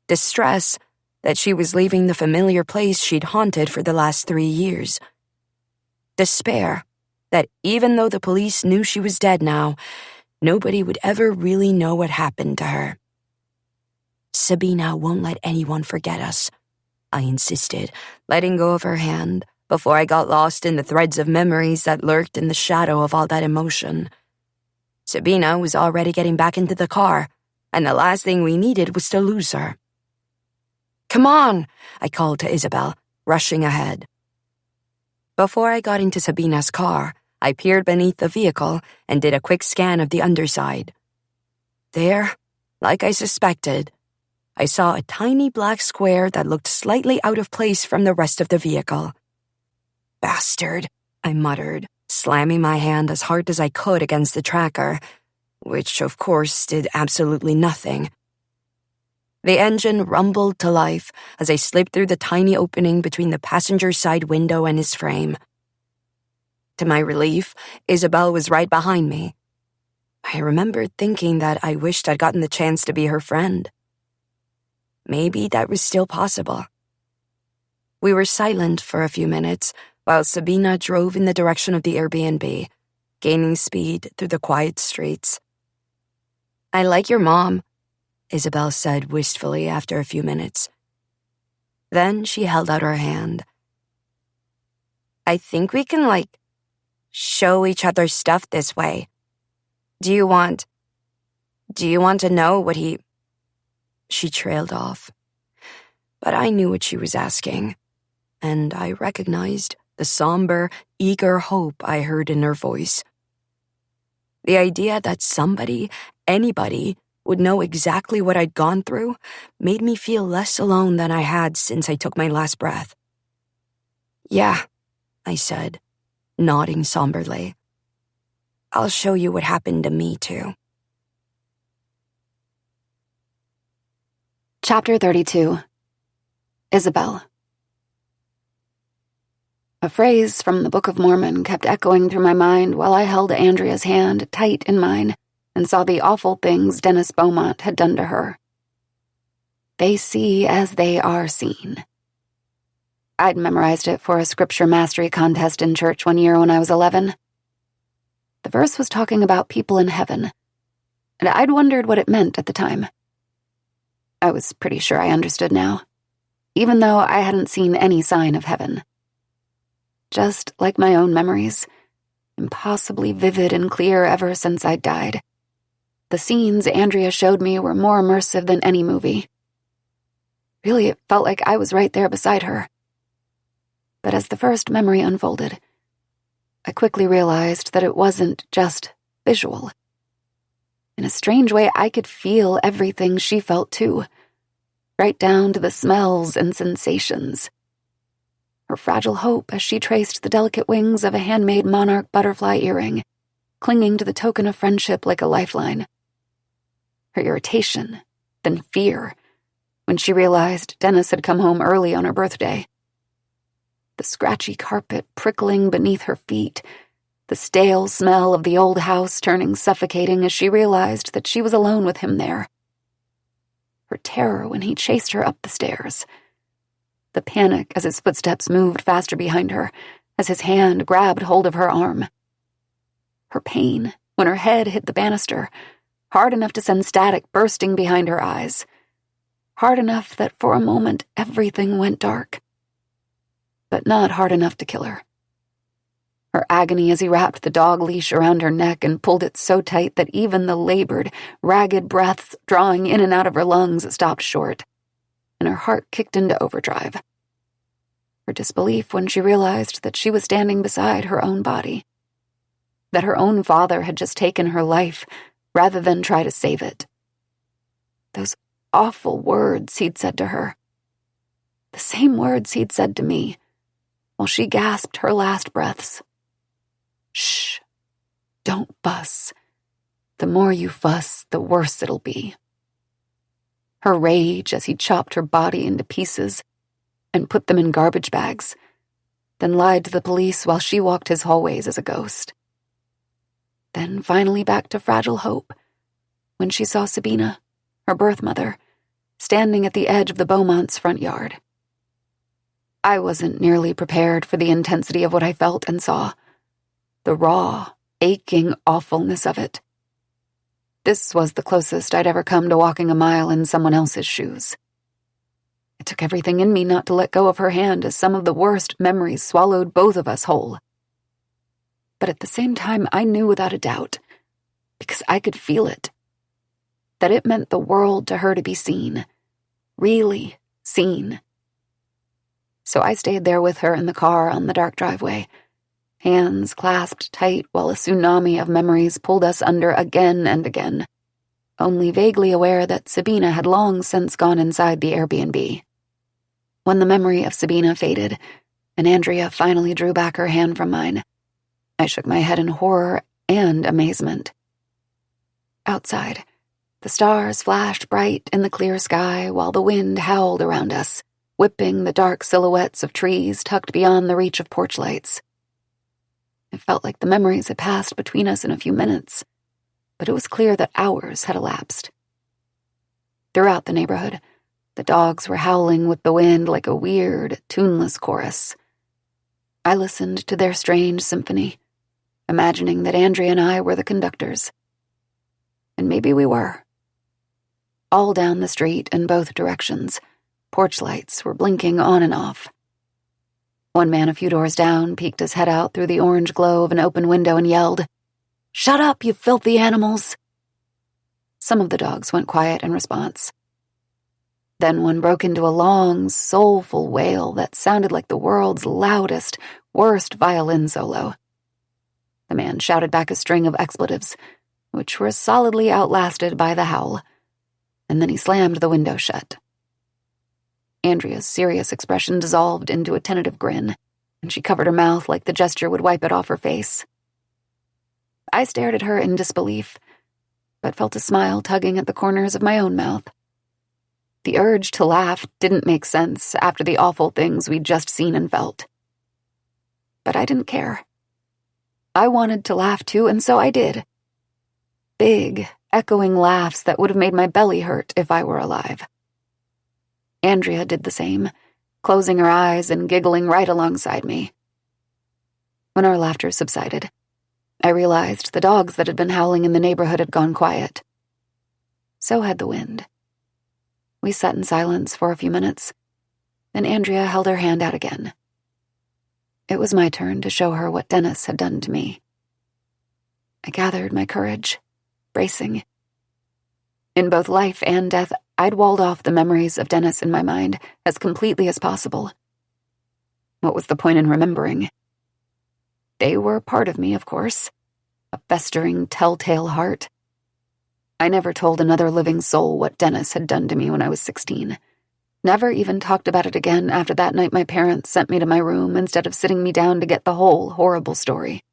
Distress that she was leaving the familiar place she'd haunted for the last 3 years. Despair that even though the police knew she was dead now, nobody would ever really know what happened to her. Sabina won't let anyone forget us, I insisted, letting go of her hand before I got lost in the threads of memories that lurked in the shadow of all that emotion. Sabina was already getting back into the car, and the last thing we needed was to lose her. "Come on," I called to Isabel, rushing ahead. Before I got into Sabina's car, I peered beneath the vehicle and did a quick scan of the underside. There, like I suspected, I saw a tiny black square that looked slightly out of place from the rest of the vehicle. "Bastard," I muttered, slamming my hand as hard as I could against the tracker, which of course did absolutely nothing. The engine rumbled to life as I slipped through the tiny opening between the passenger side window and his frame. To my relief, Isabel was right behind me. I remembered thinking that I wished I'd gotten the chance to be her friend. Maybe that was still possible. We were silent for a few minutes while Sabina drove in the direction of the Airbnb, gaining speed through the quiet streets. "I like your mom," Isabel said wistfully after a few minutes. Then she held out her hand. "I think we can, show each other stuff this way. Do you want to know what he..." She trailed off. But I knew what she was asking, and I recognized the somber, eager hope I heard in her voice. The idea that somebody, anybody, would know exactly what I'd gone through made me feel less alone than I had since I took my last breath. "Yeah," I said, nodding somberly. "I'll show you what happened to me, too." Chapter 32. Isabel. A phrase from the Book of Mormon kept echoing through my mind while I held Andrea's hand tight in mine and saw the awful things Dennis Beaumont had done to her. They see as they are seen. I'd memorized it for a scripture mastery contest in church one year when I was 11. The verse was talking about people in heaven, and I'd wondered what it meant at the time. I was pretty sure I understood now, even though I hadn't seen any sign of heaven. Just like my own memories, impossibly vivid and clear ever since I'd died. The scenes Andrea showed me were more immersive than any movie. Really, it felt like I was right there beside her. But as the first memory unfolded, I quickly realized that it wasn't just visual. In a strange way, I could feel everything she felt too, right down to the smells and sensations. Her fragile hope as she traced the delicate wings of a handmade monarch butterfly earring, clinging to the token of friendship like a lifeline. Her irritation, then fear, when she realized Dennis had come home early on her birthday. The scratchy carpet prickling beneath her feet, the stale smell of the old house turning suffocating as she realized that she was alone with him there. Her terror when he chased her up the stairs. The panic as his footsteps moved faster behind her, as his hand grabbed hold of her arm. Her pain when her head hit the banister, hard enough to send static bursting behind her eyes. Hard enough that for a moment everything went dark. But not hard enough to kill her. Her agony as he wrapped the dog leash around her neck and pulled it so tight that even the labored, ragged breaths drawing in and out of her lungs stopped short, and her heart kicked into overdrive. Her disbelief when she realized that she was standing beside her own body, that her own father had just taken her life rather than try to save it. Those awful words he'd said to her. The same words he'd said to me, while she gasped her last breaths. "Shh, don't fuss. The more you fuss, the worse it'll be." Her rage as he chopped her body into pieces and put them in garbage bags, then lied to the police while she walked his hallways as a ghost. Then finally back to fragile hope, when she saw Sabina, her birth mother, standing at the edge of the Beaumonts' front yard. I wasn't nearly prepared for the intensity of what I felt and saw, the raw, aching awfulness of it. This was the closest I'd ever come to walking a mile in someone else's shoes. It took everything in me not to let go of her hand as some of the worst memories swallowed both of us whole. But at the same time, I knew without a doubt, because I could feel it, that it meant the world to her to be seen, really seen. So I stayed there with her in the car on the dark driveway, hands clasped tight while a tsunami of memories pulled us under again and again, only vaguely aware that Sabina had long since gone inside the Airbnb. When the memory of Sabina faded, and Andrea finally drew back her hand from mine, I shook my head in horror and amazement. Outside, the stars flashed bright in the clear sky while the wind howled around us, whipping the dark silhouettes of trees tucked beyond the reach of porch lights. It felt like the memories had passed between us in a few minutes, but it was clear that hours had elapsed. Throughout the neighborhood, the dogs were howling with the wind like a weird, tuneless chorus. I listened to their strange symphony, imagining that Andrea and I were the conductors. And maybe we were. All down the street in both directions, porch lights were blinking on and off. One man a few doors down peeked his head out through the orange glow of an open window and yelled, "Shut up, you filthy animals!" Some of the dogs went quiet in response. Then one broke into a long, soulful wail that sounded like the world's loudest, worst violin solo. The man shouted back a string of expletives, which were solidly outlasted by the howl, and then he slammed the window shut. Andrea's serious expression dissolved into a tentative grin, and she covered her mouth like the gesture would wipe it off her face. I stared at her in disbelief, but felt a smile tugging at the corners of my own mouth. The urge to laugh didn't make sense after the awful things we'd just seen and felt. But I didn't care. I wanted to laugh too, and so I did. Big, echoing laughs that would have made my belly hurt if I were alive. Andrea did the same, closing her eyes and giggling right alongside me. When our laughter subsided, I realized the dogs that had been howling in the neighborhood had gone quiet. So had the wind. We sat in silence for a few minutes, then Andrea held her hand out again. It was my turn to show her what Dennis had done to me. I gathered my courage, bracing. In both life and death, I'd walled off the memories of Dennis in my mind as completely as possible. What was the point in remembering? They were part of me, of course, a festering, telltale heart. I never told another living soul what Dennis had done to me when I was 16. Never even talked about it again after that night my parents sent me to my room instead of sitting me down to get the whole horrible story.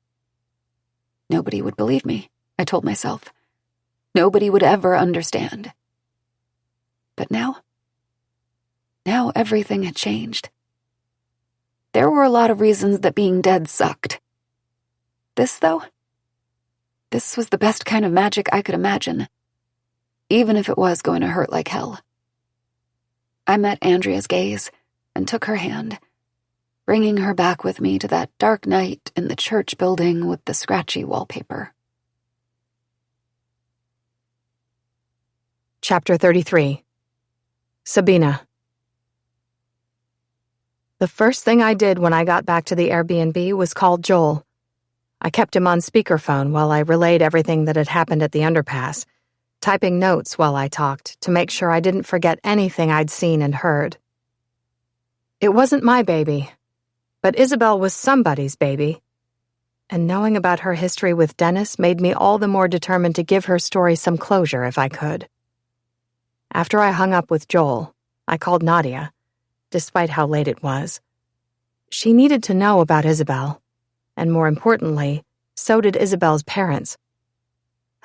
Nobody would believe me, I told myself. Nobody would ever understand. But now everything had changed. There were a lot of reasons that being dead sucked. This, though, this was the best kind of magic I could imagine, even if it was going to hurt like hell. I met Andrea's gaze and took her hand, bringing her back with me to that dark night in the church building with the scratchy wallpaper. Chapter 33. Sabina. The first thing I did when I got back to the Airbnb was call Joel. I kept him on speakerphone while I relayed everything that had happened at the underpass, typing notes while I talked to make sure I didn't forget anything I'd seen and heard. It wasn't my baby, but Isabel was somebody's baby, and knowing about her history with Dennis made me all the more determined to give her story some closure if I could. After I hung up with Joel, I called Nadia, despite how late it was. She needed to know about Isabel, and more importantly, so did Isabel's parents.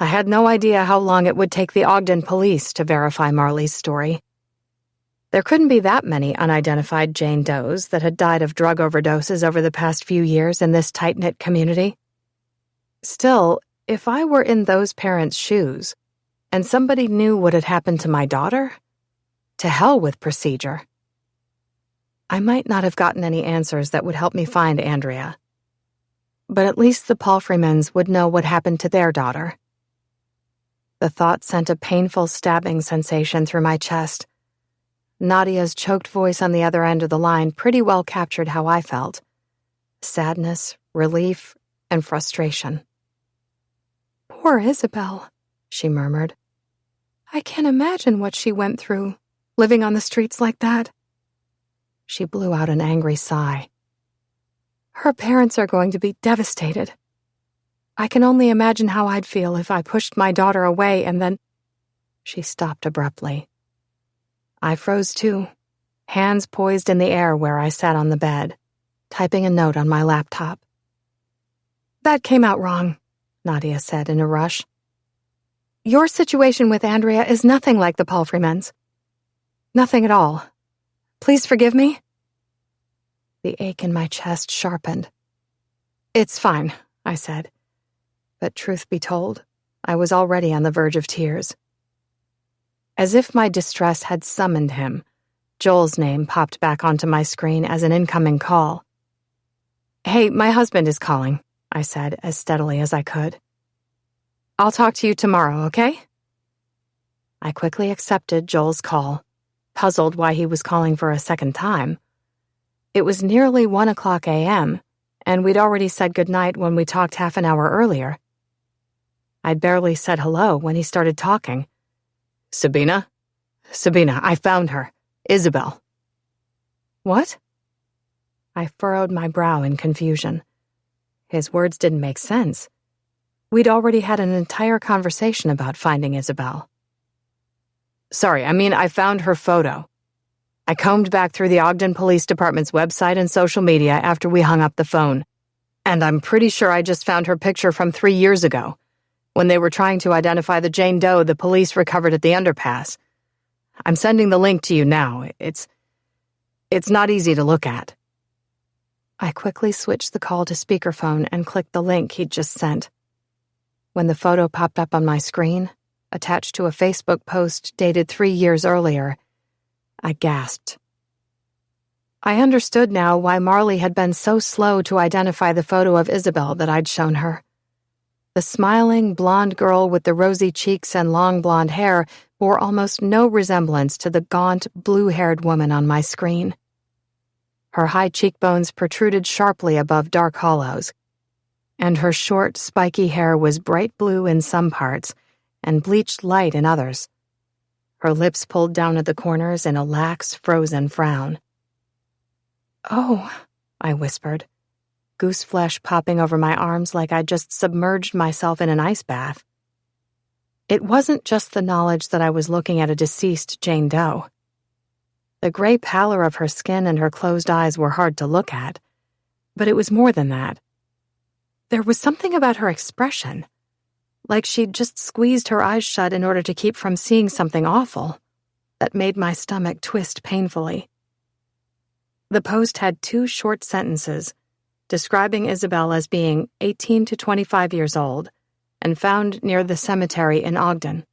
I had no idea how long it would take the Ogden police to verify Marley's story. There couldn't be that many unidentified Jane Does that had died of drug overdoses over the past few years in this tight-knit community. Still, if I were in those parents' shoes, and somebody knew what had happened to my daughter, to hell with procedure. I might not have gotten any answers that would help me find Andrea, but at least the Palfreymans would know what happened to their daughter. The thought sent a painful stabbing sensation through my chest. Nadia's choked voice on the other end of the line pretty well captured how I felt. Sadness, relief, and frustration. "Poor Isabel," she murmured. "I can't imagine what she went through, living on the streets like that." She blew out an angry sigh. "Her parents are going to be devastated. I can only imagine how I'd feel if I pushed my daughter away and then—" She stopped abruptly. I froze too, hands poised in the air where I sat on the bed, typing a note on my laptop. "That came out wrong," Nadia said in a rush. "Your situation with Andrea is nothing like the Palfreymans. Nothing at all. Please forgive me?" The ache in my chest sharpened. "It's fine," I said. But truth be told, I was already on the verge of tears. As if my distress had summoned him, Joel's name popped back onto my screen as an incoming call. "Hey, my husband is calling," I said as steadily as I could. "I'll talk to you tomorrow, okay?" I quickly accepted Joel's call, puzzled why he was calling for a second time. It was nearly 1:00 a.m., and we'd already said goodnight when we talked half an hour earlier. I'd barely said hello when he started talking. Sabina, I found her. Isabel." "What?" I furrowed my brow in confusion. His words didn't make sense. We'd already had an entire conversation about finding Isabel. "Sorry, I found her photo. I combed back through the Ogden Police Department's website and social media after we hung up the phone. And I'm pretty sure I just found her picture from 3 years ago, when they were trying to identify the Jane Doe the police recovered at the underpass. I'm sending the link to you now. It's not easy to look at." I quickly switched the call to speakerphone and clicked the link he'd just sent. When the photo popped up on my screen, attached to a Facebook post dated 3 years earlier, I gasped. I understood now why Marley had been so slow to identify the photo of Isabel that I'd shown her. The smiling, blonde girl with the rosy cheeks and long blonde hair bore almost no resemblance to the gaunt, blue-haired woman on my screen. Her high cheekbones protruded sharply above dark hollows, and her short, spiky hair was bright blue in some parts and bleached light in others. Her lips pulled down at the corners in a lax, frozen frown. "Oh," I whispered, goose flesh popping over my arms like I'd just submerged myself in an ice bath. It wasn't just the knowledge that I was looking at a deceased Jane Doe. The gray pallor of her skin and her closed eyes were hard to look at, but it was more than that. There was something about her expression, like she'd just squeezed her eyes shut in order to keep from seeing something awful, that made my stomach twist painfully. The post had 2 short sentences describing Isabel as being 18 to 25 years old and found near the cemetery in Ogden.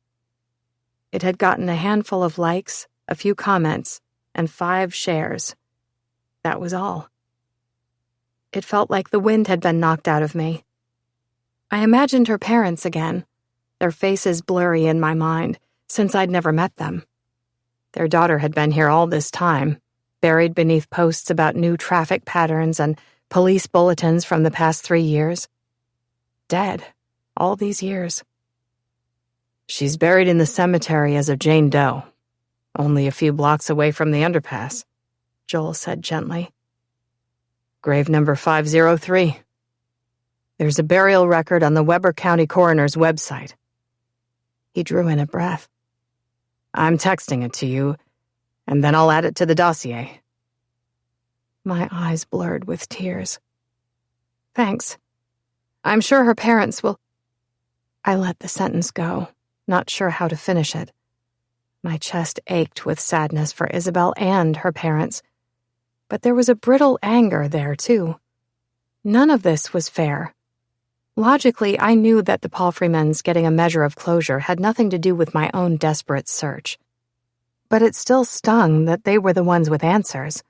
It had gotten a handful of likes, a few comments, and 5 shares. That was all. It felt like the wind had been knocked out of me. I imagined her parents again, their faces blurry in my mind, since I'd never met them. Their daughter had been here all this time, buried beneath posts about new traffic patterns and police bulletins from the past 3 years. Dead, all these years. "She's buried in the cemetery as a Jane Doe, only a few blocks away from the underpass," Joel said gently. "Grave number 503. There's a burial record on the Weber County Coroner's website." He drew in a breath. "I'm texting it to you, and then I'll add it to the dossier." My eyes blurred with tears. "Thanks. I'm sure her parents will—" I let the sentence go, not sure how to finish it. My chest ached with sadness for Isabel and her parents, but there was a brittle anger there, too. None of this was fair. Logically, I knew that the Palfreymans getting a measure of closure had nothing to do with my own desperate search. But it still stung that they were the ones with answers.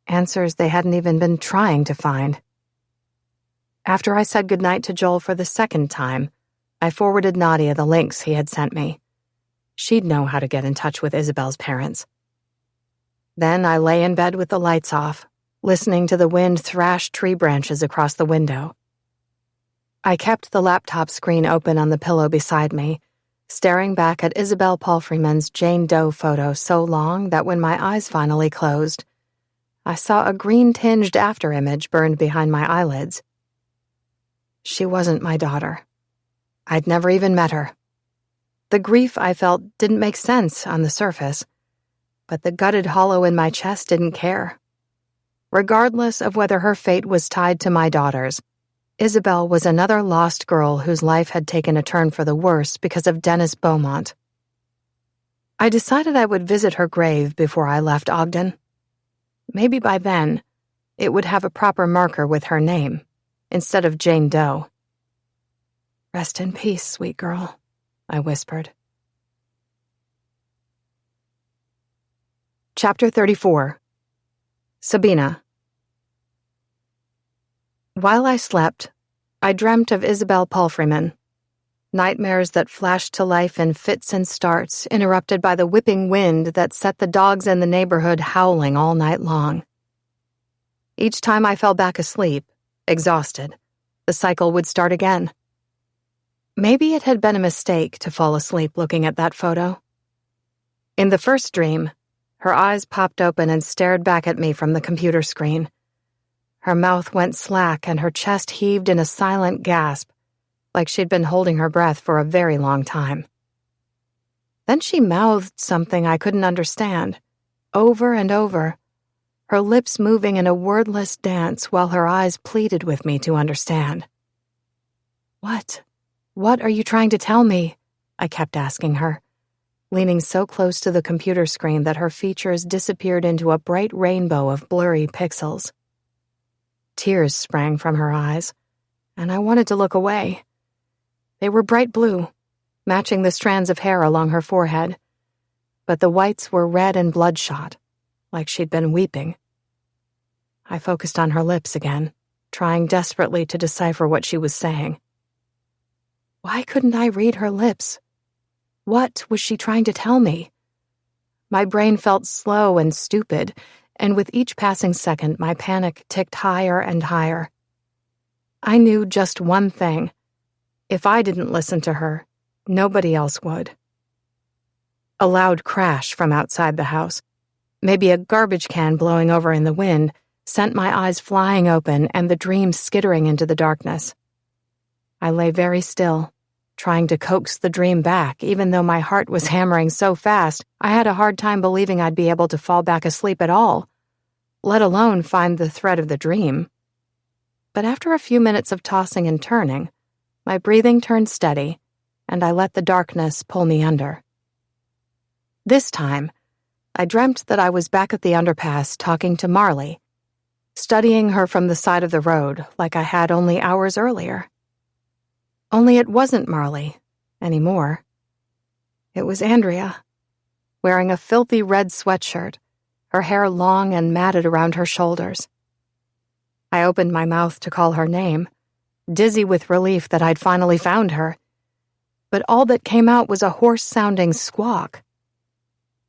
Answers they hadn't even been trying to find. After I said goodnight to Joel for the second time, I forwarded Nadia the links he had sent me. She'd know how to get in touch with Isabel's parents. Then I lay in bed with the lights off, listening to the wind thrash tree branches across the window. I kept the laptop screen open on the pillow beside me, staring back at Isabel Palfreyman's Jane Doe photo so long that when my eyes finally closed, I saw a green-tinged afterimage burned behind my eyelids. She wasn't my daughter. I'd never even met her. The grief I felt didn't make sense on the surface, but the gutted hollow in my chest didn't care. Regardless of whether her fate was tied to my daughter's, Isabel was another lost girl whose life had taken a turn for the worse because of Dennis Beaumont. I decided I would visit her grave before I left Ogden. Maybe by then, it would have a proper marker with her name, instead of Jane Doe. "Rest in peace, sweet girl," I whispered. Chapter 34. Sabina. While I slept, I dreamt of Isabel Palfreyman. Nightmares that flashed to life in fits and starts, interrupted by the whipping wind that set the dogs in the neighborhood howling all night long. Each time I fell back asleep, exhausted, the cycle would start again. Maybe it had been a mistake to fall asleep looking at that photo. In the first dream, her eyes popped open and stared back at me from the computer screen. Her mouth went slack and her chest heaved in a silent gasp, like she'd been holding her breath for a very long time. Then she mouthed something I couldn't understand, over and over, her lips moving in a wordless dance while her eyes pleaded with me to understand. "What? What are you trying to tell me?" I kept asking her, leaning so close to the computer screen that her features disappeared into a bright rainbow of blurry pixels. Tears sprang from her eyes, and I wanted to look away. They were bright blue, matching the strands of hair along her forehead, but the whites were red and bloodshot, like she'd been weeping. I focused on her lips again, trying desperately to decipher what she was saying. Why couldn't I read her lips? What was she trying to tell me? My brain felt slow and stupid, and with each passing second, my panic ticked higher and higher. I knew just one thing. If I didn't listen to her, nobody else would. A loud crash from outside the house, maybe a garbage can blowing over in the wind, sent my eyes flying open and the dream skittering into the darkness. I lay very still, trying to coax the dream back, even though my heart was hammering so fast I had a hard time believing I'd be able to fall back asleep at all, let alone find the thread of the dream. But after a few minutes of tossing and turning, my breathing turned steady, and I let the darkness pull me under. This time, I dreamt that I was back at the underpass talking to Marley, studying her from the side of the road like I had only hours earlier. Only it wasn't Marley anymore. It was Andrea, wearing a filthy red sweatshirt, her hair long and matted around her shoulders. I opened my mouth to call her name, dizzy with relief that I'd finally found her, but all that came out was a hoarse-sounding squawk.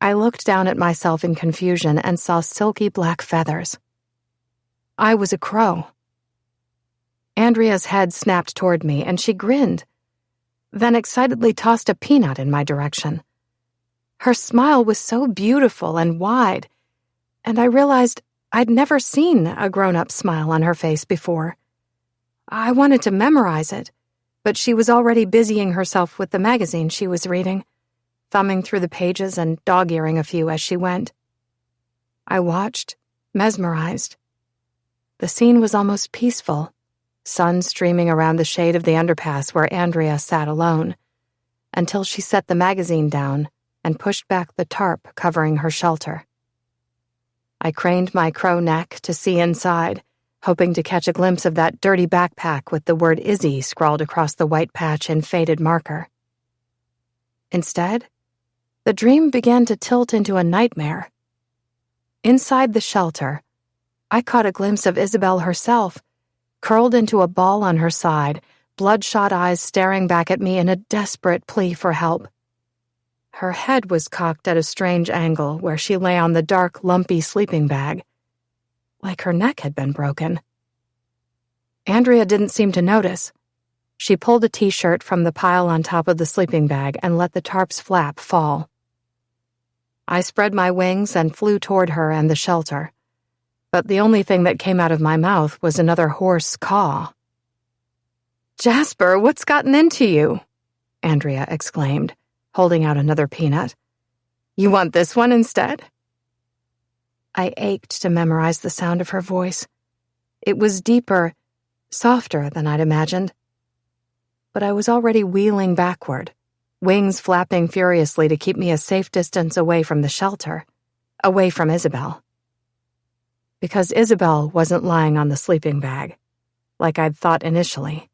I looked down at myself in confusion and saw silky black feathers. I was a crow. Andrea's head snapped toward me, and she grinned, then excitedly tossed a peanut in my direction. Her smile was so beautiful and wide, and I realized I'd never seen a grown-up smile on her face before. I wanted to memorize it, but she was already busying herself with the magazine she was reading, thumbing through the pages and dog-earing a few as she went. I watched, mesmerized. The scene was almost peaceful, sun streaming around the shade of the underpass where Andrea sat alone, until she set the magazine down and pushed back the tarp covering her shelter. I craned my crow neck to see inside, hoping to catch a glimpse of that dirty backpack with the word Izzy scrawled across the white patch in faded marker. Instead, the dream began to tilt into a nightmare. Inside the shelter, I caught a glimpse of Isabel herself, curled into a ball on her side, bloodshot eyes staring back at me in a desperate plea for help. Her head was cocked at a strange angle where she lay on the dark, lumpy sleeping bag, like her neck had been broken. Andrea didn't seem to notice. She pulled a t-shirt from the pile on top of the sleeping bag and let the tarp's flap fall. I spread my wings and flew toward her and the shelter, but the only thing that came out of my mouth was another hoarse caw. "Jasper, what's gotten into you?" Andrea exclaimed, holding out another peanut. "You want this one instead?" I ached to memorize the sound of her voice. It was deeper, softer than I'd imagined. But I was already wheeling backward, wings flapping furiously to keep me a safe distance away from the shelter, away from Isabel. Because Isabel wasn't lying on the sleeping bag, like I'd thought initially.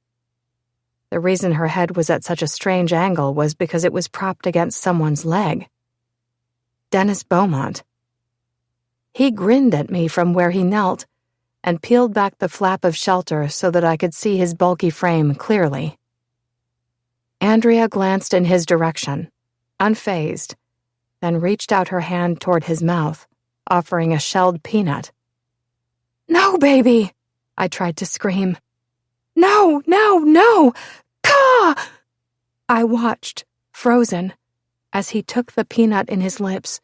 The reason her head was at such a strange angle was because it was propped against someone's leg. Dennis Beaumont. He grinned at me from where he knelt and peeled back the flap of shelter so that I could see his bulky frame clearly. Andrea glanced in his direction, unfazed, then reached out her hand toward his mouth, offering a shelled peanut. "No, baby!" I tried to scream. "No, no, no! Caw!" I watched, frozen, as he took the peanut in his lips,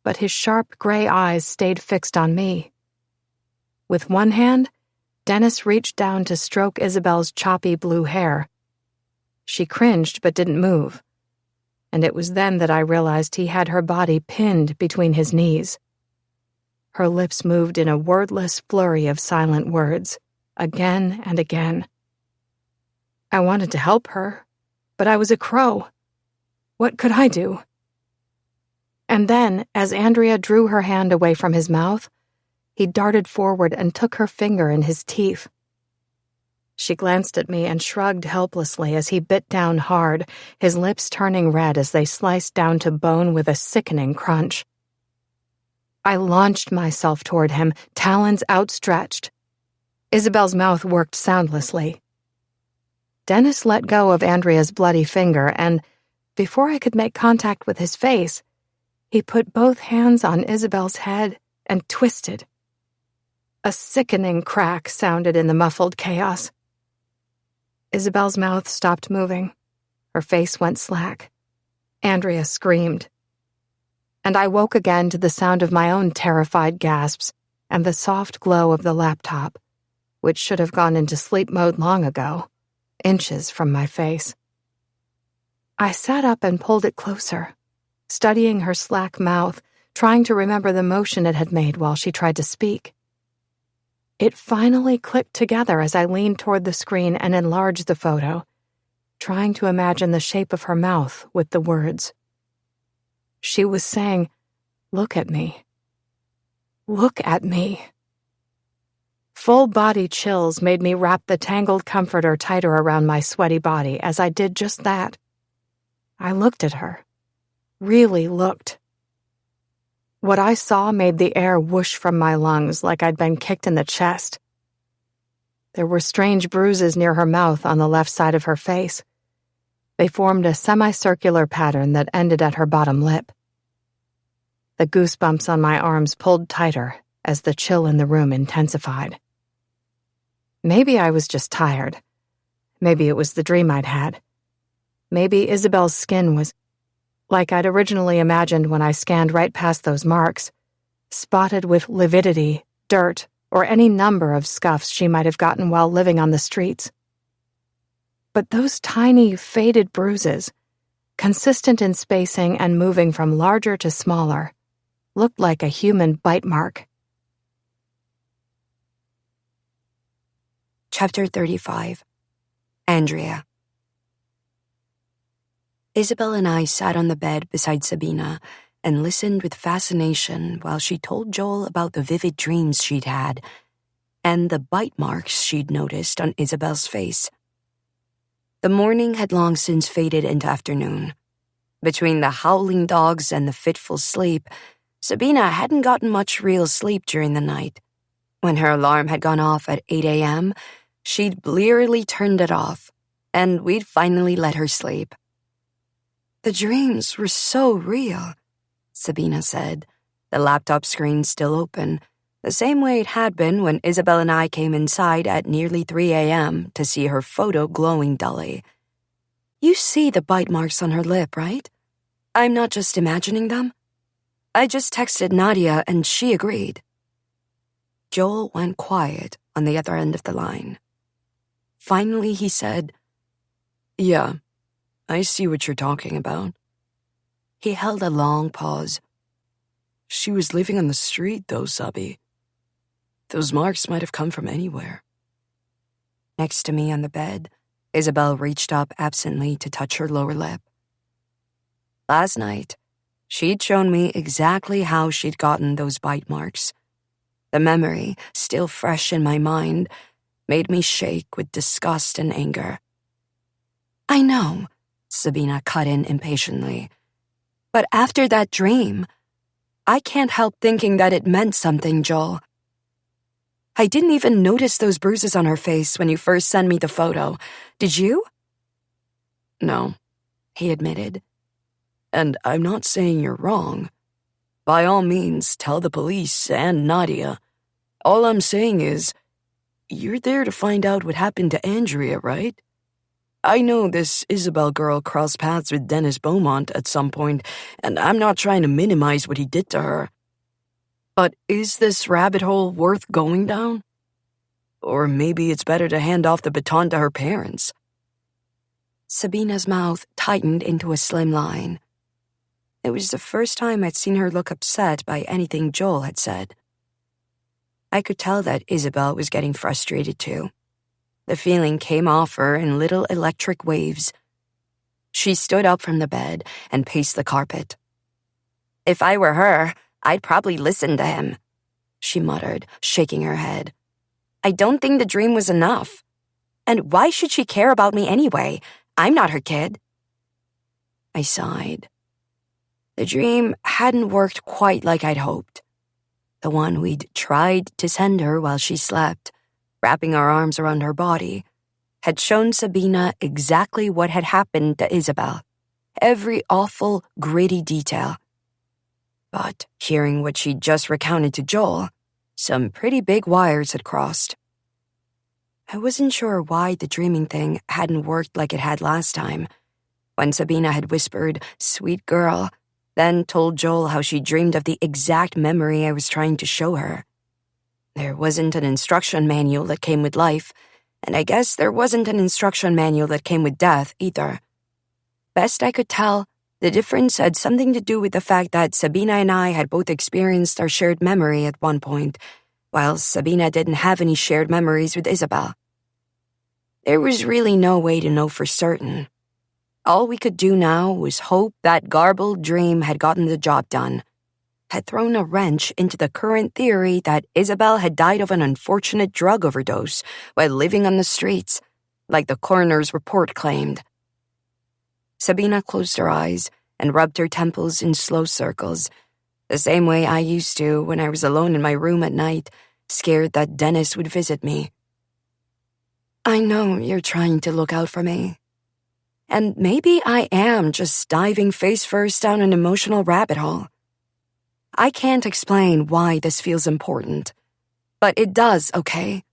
but his sharp gray eyes stayed fixed on me. With one hand, Dennis reached down to stroke Isabel's choppy blue hair. She cringed but didn't move, and it was then that I realized he had her body pinned between his knees. Her lips moved in a wordless flurry of silent words, again and again. I wanted to help her, but I was a crow. What could I do? And then, as Andrea drew her hand away from his mouth, he darted forward and took her finger in his teeth. She glanced at me and shrugged helplessly as he bit down hard, his lips turning red as they sliced down to bone with a sickening crunch. I launched myself toward him, talons outstretched. Isabel's mouth worked soundlessly. Dennis let go of Andrea's bloody finger, and, before I could make contact with his face, he put both hands on Isabel's head and twisted. A sickening crack sounded in the muffled chaos. Isabel's mouth stopped moving. Her face went slack. Andrea screamed. And I woke again to the sound of my own terrified gasps and the soft glow of the laptop, which should have gone into sleep mode long ago, inches from my face. I sat up and pulled it closer, studying her slack mouth, trying to remember the motion it had made while she tried to speak. It finally clicked together as I leaned toward the screen and enlarged the photo, trying to imagine the shape of her mouth with the words. She was saying, "Look at me. Look at me." Full-body chills made me wrap the tangled comforter tighter around my sweaty body as I did just that. I looked at her. Really looked. What I saw made the air whoosh from my lungs like I'd been kicked in the chest. There were strange bruises near her mouth on the left side of her face. They formed a semicircular pattern that ended at her bottom lip. The goosebumps on my arms pulled tighter as the chill in the room intensified. Maybe I was just tired. Maybe it was the dream I'd had. Maybe Isabel's skin was like I'd originally imagined when I scanned right past those marks, spotted with lividity, dirt, or any number of scuffs she might have gotten while living on the streets. But those tiny, faded bruises, consistent in spacing and moving from larger to smaller, looked like a human bite mark. Chapter 35. Andrea. Isabel and I sat on the bed beside Sabina and listened with fascination while she told Joel about the vivid dreams she'd had and the bite marks she'd noticed on Isabel's face. The morning had long since faded into afternoon. Between the howling dogs and the fitful sleep, Sabina hadn't gotten much real sleep during the night. When her alarm had gone off at 8 a.m., she'd blearily turned it off, and we'd finally let her sleep. "The dreams were so real," Sabina said, the laptop screen still open, the same way it had been when Isabel and I came inside at nearly 3 a.m. to see her photo glowing dully. "You see the bite marks on her lip, right? I'm not just imagining them. I just texted Nadia and she agreed." Joel went quiet on the other end of the line. Finally, he said, "Yeah, I see what you're talking about." He held a long pause. "She was living on the street, though, Sabi. Those marks might have come from anywhere." Next to me on the bed, Isabel reached up absently to touch her lower lip. Last night, she'd shown me exactly how she'd gotten those bite marks. The memory, still fresh in my mind, made me shake with disgust and anger. "I know," Sabina cut in impatiently. "But after that dream, I can't help thinking that it meant something, Joel. I didn't even notice those bruises on her face when you first sent me the photo. Did you?" "No," he admitted. "And I'm not saying you're wrong. By all means, tell the police and Nadia. All I'm saying is, you're there to find out what happened to Andrea, right? I know this Isabel girl crossed paths with Dennis Beaumont at some point, and I'm not trying to minimize what he did to her. But is this rabbit hole worth going down? Or maybe it's better to hand off the baton to her parents." Sabina's mouth tightened into a slim line. It was the first time I'd seen her look upset by anything Joel had said. I could tell that Isabel was getting frustrated too. The feeling came off her in little electric waves. She stood up from the bed and paced the carpet. "If I were her, I'd probably listen to him," she muttered, shaking her head. "I don't think the dream was enough. And why should she care about me anyway? I'm not her kid." I sighed. The dream hadn't worked quite like I'd hoped. The one we'd tried to send her while she slept, wrapping our arms around her body, had shown Sabina exactly what had happened to Isabel. Every awful, gritty detail. But hearing what she'd just recounted to Joel, some pretty big wires had crossed. I wasn't sure why the dreaming thing hadn't worked like it had last time, when Sabina had whispered, "Sweet girl," then told Joel how she dreamed of the exact memory I was trying to show her. There wasn't an instruction manual that came with life, and I guess there wasn't an instruction manual that came with death either. Best I could tell, the difference had something to do with the fact that Sabina and I had both experienced our shared memory at one point, while Sabina didn't have any shared memories with Isabel. There was really no way to know for certain. All we could do now was hope that garbled dream had gotten the job done, had thrown a wrench into the current theory that Isabel had died of an unfortunate drug overdose while living on the streets, like the coroner's report claimed. Sabina closed her eyes and rubbed her temples in slow circles, the same way I used to when I was alone in my room at night, scared that Dennis would visit me. "I know you're trying to look out for me. And maybe I am just diving face first down an emotional rabbit hole. I can't explain why this feels important, but it does, okay?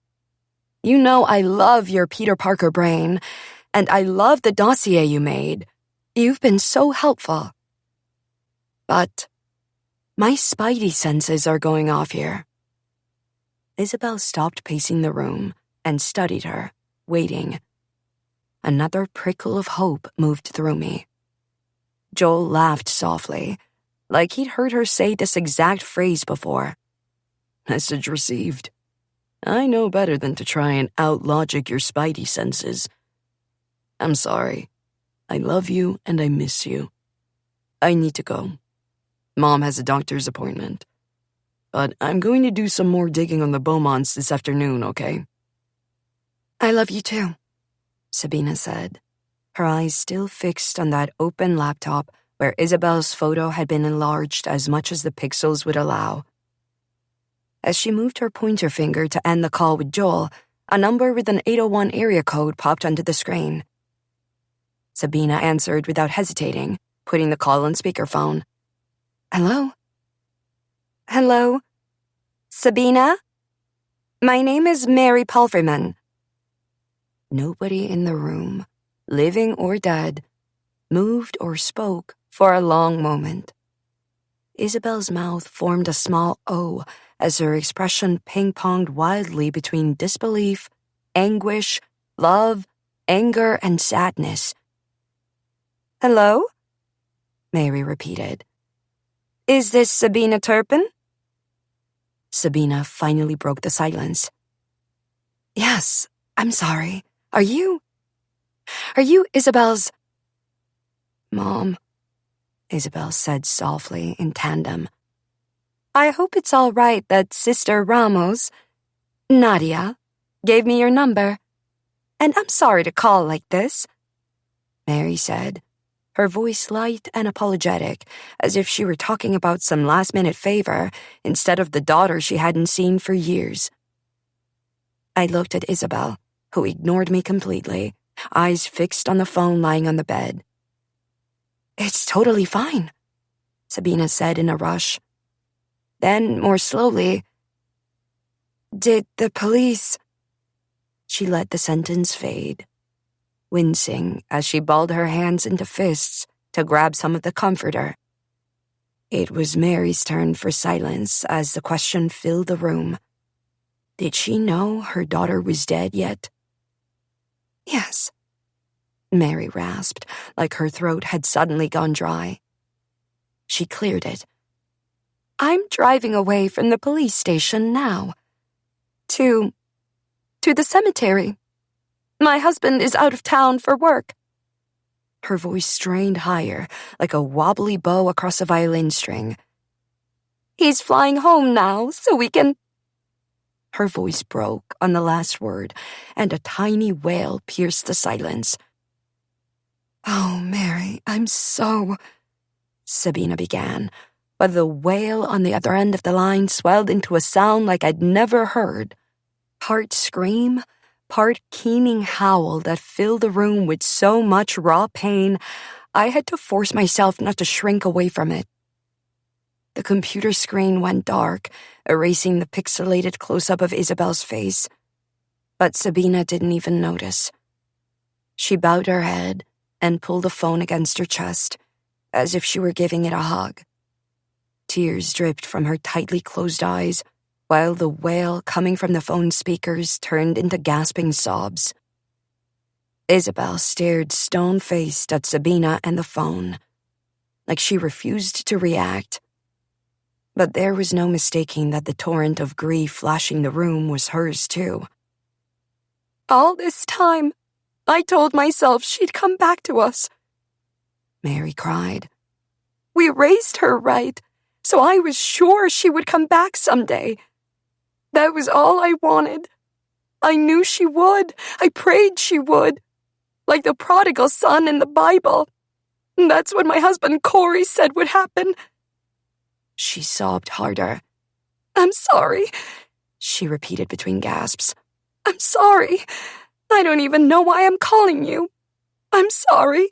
You know I love your Peter Parker brain, and I love the dossier you made. You've been so helpful. But my spidey senses are going off here." Isabel stopped pacing the room and studied her, waiting. Another prickle of hope moved through me. Joel laughed softly, like he'd heard her say this exact phrase before. "Message received. I know better than to try and out-logic your spidey senses. I'm sorry. I love you and I miss you. I need to go. Mom has a doctor's appointment. But I'm going to do some more digging on the Beaumonts this afternoon, okay?" "I love you too," Sabina said, her eyes still fixed on that open laptop where Isabel's photo had been enlarged as much as the pixels would allow. As she moved her pointer finger to end the call with Joel, a number with an 801 area code popped onto the screen. Sabina answered without hesitating, putting the call on speakerphone. Hello? Hello? Sabina? My name is Mary Palfreyman. Nobody in the room, living or dead, moved or spoke for a long moment. Isabel's mouth formed a small O as her expression ping-ponged wildly between disbelief, anguish, love, anger, and sadness. Hello? Mary repeated. Is this Sabina Turpin? Sabina finally broke the silence. Yes, I'm sorry. Are you Isabel's... Mom, Isabel said softly in tandem. I hope it's all right that Sister Ramos, Nadia, gave me your number. And I'm sorry to call like this, Mary said, her voice light and apologetic, as if she were talking about some last-minute favor instead of the daughter she hadn't seen for years. I looked at Isabel, who ignored me completely, eyes fixed on the phone lying on the bed. It's totally fine, Sabina said in a rush. Then, more slowly, Did the police... She let the sentence fade, wincing as she balled her hands into fists to grab some of the comforter. It was Mary's turn for silence as the question filled the room. Did she know her daughter was dead yet? Yes, Mary rasped, like her throat had suddenly gone dry. She cleared it. I'm driving away from the police station now. To the cemetery. My husband is out of town for work. Her voice strained higher, like a wobbly bow across a violin string. He's flying home now, so we can... Her voice broke on the last word, and a tiny wail pierced the silence. Oh, Mary, I'm so... Sabina began, but the wail on the other end of the line swelled into a sound like I'd never heard. Part scream, part keening howl that filled the room with so much raw pain, I had to force myself not to shrink away from it. The computer screen went dark, erasing the pixelated close-up of Isabel's face. But Sabina didn't even notice. She bowed her head and pulled the phone against her chest, as if she were giving it a hug. Tears dripped from her tightly closed eyes, while the wail coming from the phone speakers turned into gasping sobs. Isabel stared stone-faced at Sabina and the phone, like she refused to react. But there was no mistaking that the torrent of grief flashing the room was hers too. All this time, I told myself she'd come back to us. Mary cried. We raised her right, so I was sure she would come back someday. That was all I wanted. I knew she would. I prayed she would. Like the prodigal son in the Bible. That's what my husband Corey said would happen. She sobbed harder. I'm sorry, she repeated between gasps. I'm sorry. I don't even know why I'm calling you. I'm sorry.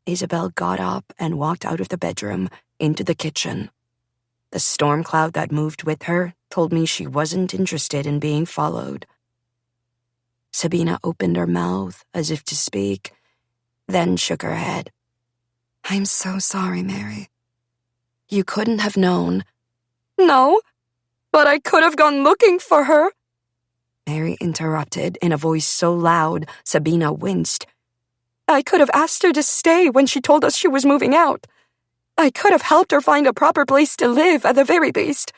Isabel got up and walked out of the bedroom into the kitchen. The storm cloud that moved with her told me she wasn't interested in being followed. Sabina opened her mouth as if to speak, then shook her head. I'm so sorry, Mary. You couldn't have known. No, but I could have gone looking for her. Mary interrupted in a voice so loud Sabina winced. I could have asked her to stay when she told us she was moving out. I could have helped her find a proper place to live at the very least.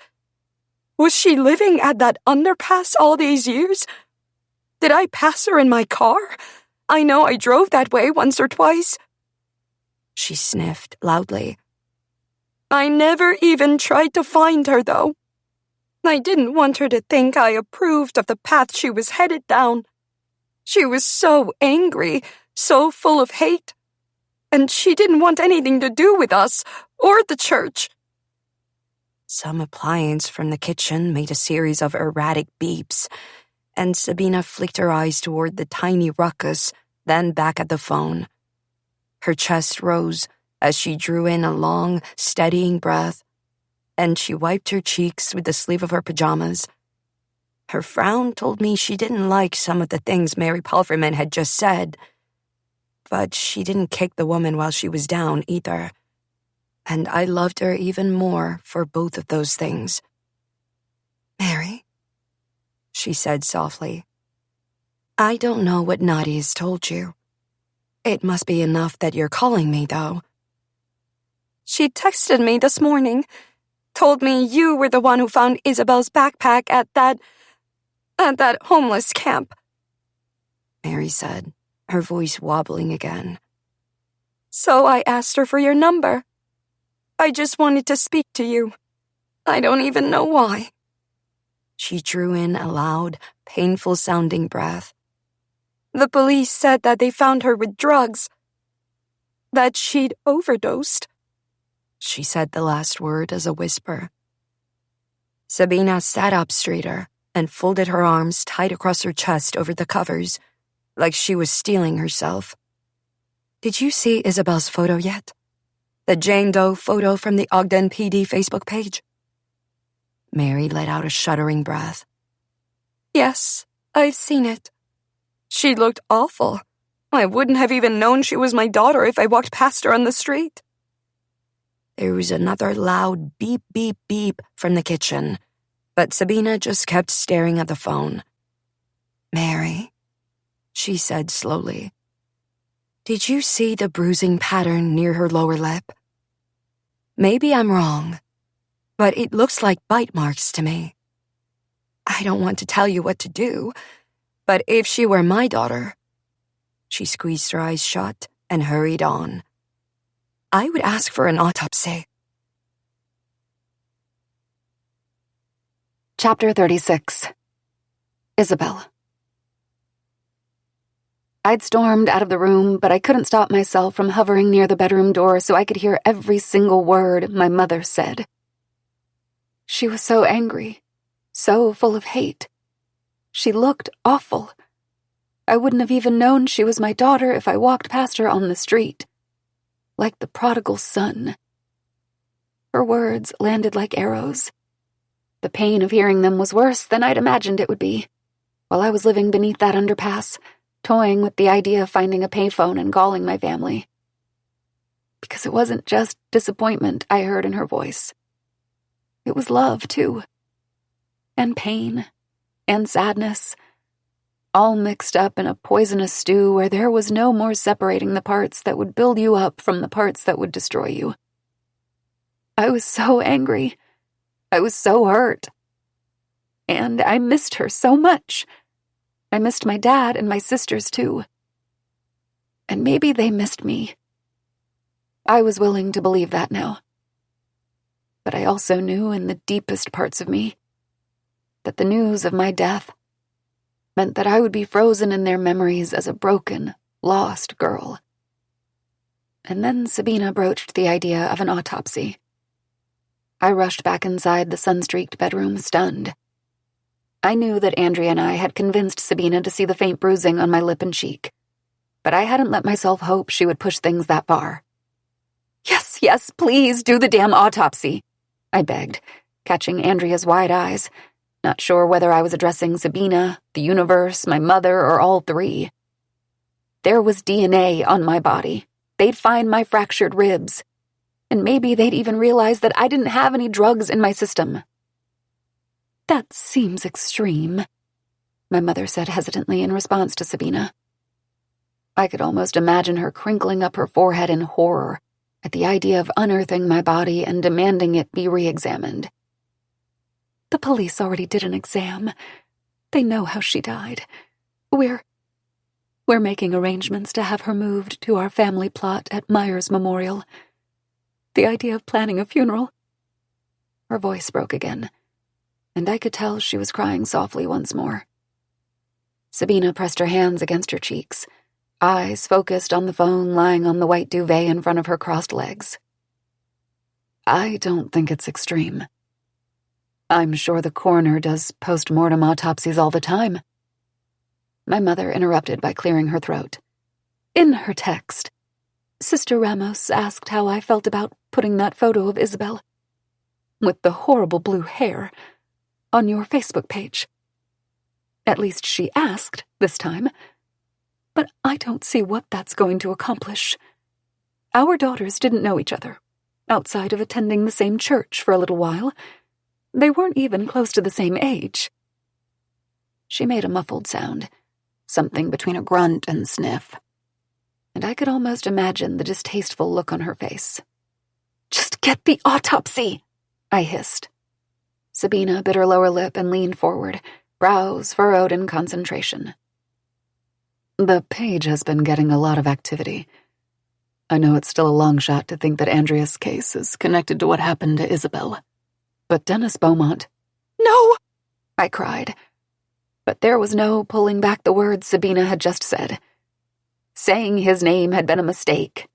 Was she living at that underpass all these years? Did I pass her in my car? I know I drove that way once or twice. She sniffed loudly. I never even tried to find her, though. I didn't want her to think I approved of the path she was headed down. She was so angry, so full of hate. And she didn't want anything to do with us or the church. Some appliance from the kitchen made a series of erratic beeps, and Sabina flicked her eyes toward the tiny ruckus then back at the phone. Her chest rose as she drew in a long, steadying breath, and she wiped her cheeks with the sleeve of her pajamas. Her frown told me she didn't like some of the things Mary Pulverman had just said, but she didn't kick the woman while she was down either. And I loved her even more for both of those things. "Mary," she said softly, "I don't know what Nadia's told you. It must be enough that you're calling me, though." "She texted me this morning, told me you were the one who found Isabel's backpack at that homeless camp," Mary said, her voice wobbling again. "So I asked her for your number. I just wanted to speak to you. I don't even know why." She drew in a loud, painful-sounding breath. "The police said that they found her with drugs, that she'd overdosed." She said the last word as a whisper. Sabina sat up straighter and folded her arms tight across her chest over the covers, like she was steeling herself. "Did you see Isabel's photo yet? The Jane Doe photo from the Ogden PD Facebook page?" Mary let out a shuddering breath. "Yes, I've seen it. She looked awful. I wouldn't have even known she was my daughter if I walked past her on the street." There was another loud beep, beep, beep from the kitchen, but Sabina just kept staring at the phone. "Mary," she said slowly, "did you see the bruising pattern near her lower lip? Maybe I'm wrong, but it looks like bite marks to me. I don't want to tell you what to do, but if she were my daughter—" She squeezed her eyes shut and hurried on. "I would ask for an autopsy." Chapter 36. Isabel. I'd stormed out of the room, but I couldn't stop myself from hovering near the bedroom door so I could hear every single word my mother said. She was so angry, so full of hate. She looked awful. I wouldn't have even known she was my daughter if I walked past her on the street. Like the prodigal son. Her words landed like arrows. The pain of hearing them was worse than I'd imagined it would be, while I was living beneath that underpass, toying with the idea of finding a payphone and calling my family. Because it wasn't just disappointment I heard in her voice. It was love, too. And pain. And sadness. All mixed up in a poisonous stew where there was no more separating the parts that would build you up from the parts that would destroy you. I was so angry. I was so hurt. And I missed her so much. I missed my dad and my sisters, too. And maybe they missed me. I was willing to believe that now. But I also knew in the deepest parts of me that the news of my death meant that I would be frozen in their memories as a broken, lost girl. And then Sabina broached the idea of an autopsy. I rushed back inside the sun-streaked bedroom, stunned. I knew that Andrea and I had convinced Sabina to see the faint bruising on my lip and cheek, but I hadn't let myself hope she would push things that far. Yes, please do the damn autopsy," I begged, catching Andrea's wide eyes, not sure whether I was addressing Sabina, the universe, my mother, or all three. There was DNA on my body. They'd find my fractured ribs. And maybe they'd even realize that I didn't have any drugs in my system. "That seems extreme," my mother said hesitantly in response to Sabina. I could almost imagine her crinkling up her forehead in horror at the idea of unearthing my body and demanding it be re-examined. "The police already did an exam. They know how she died. We're making arrangements to have her moved to our family plot at Myers Memorial. The idea of planning a funeral—" Her voice broke again, and I could tell she was crying softly once more. Sabina pressed her hands against her cheeks, eyes focused on the phone lying on the white duvet in front of her crossed legs. "I don't think it's extreme. I'm sure the coroner does post-mortem autopsies all the time." My mother interrupted by clearing her throat. In her text, Sister Ramos asked how I felt about putting that photo of Isabel, with the horrible blue hair, on your Facebook page. At least she asked this time, but I don't see what that's going to accomplish. Our daughters didn't know each other, outside of attending the same church for a little while. They weren't even close to the same age. She made a muffled sound, something between a grunt and sniff, and I could almost imagine the distasteful look on her face. "Just get the autopsy," I hissed. Sabina bit her lower lip and leaned forward, brows furrowed in concentration. The page has been getting a lot of activity. I know it's still a long shot to think that Andrea's case is connected to what happened to Isabel. But Dennis Beaumont— "No!" I cried. But there was no pulling back the words Sabina had just said. Saying his name had been a mistake.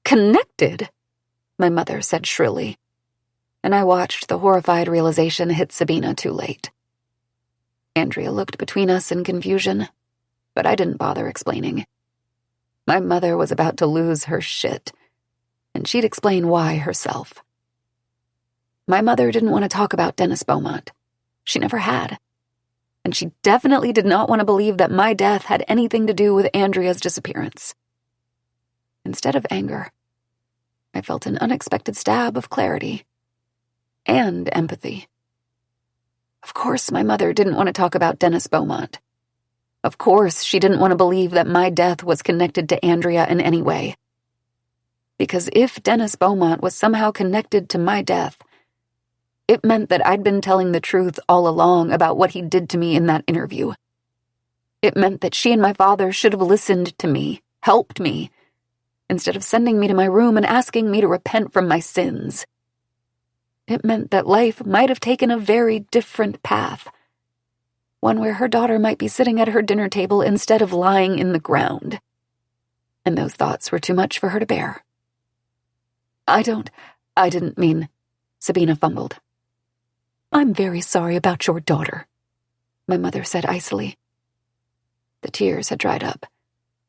"Connected?" my mother said shrilly, and I watched the horrified realization hit Sabina too late. Andrea looked between us in confusion, but I didn't bother explaining. My mother was about to lose her shit, and she'd explain why herself. My mother didn't want to talk about Dennis Beaumont. She never had. And she definitely did not want to believe that my death had anything to do with Andrea's disappearance. Instead of anger, I felt an unexpected stab of clarity and empathy. Of course my mother didn't want to talk about Dennis Beaumont. Of course she didn't want to believe that my death was connected to Andrea in any way. Because if Dennis Beaumont was somehow connected to my death, it meant that I'd been telling the truth all along about what he did to me in that interview. It meant that she and my father should have listened to me, helped me, instead of sending me to my room and asking me to repent from my sins. It meant that life might have taken a very different path, one where her daughter might be sitting at her dinner table instead of lying in the ground. And those thoughts were too much for her to bear. I didn't mean, Sabina fumbled. "I'm very sorry about your daughter," my mother said icily. The tears had dried up,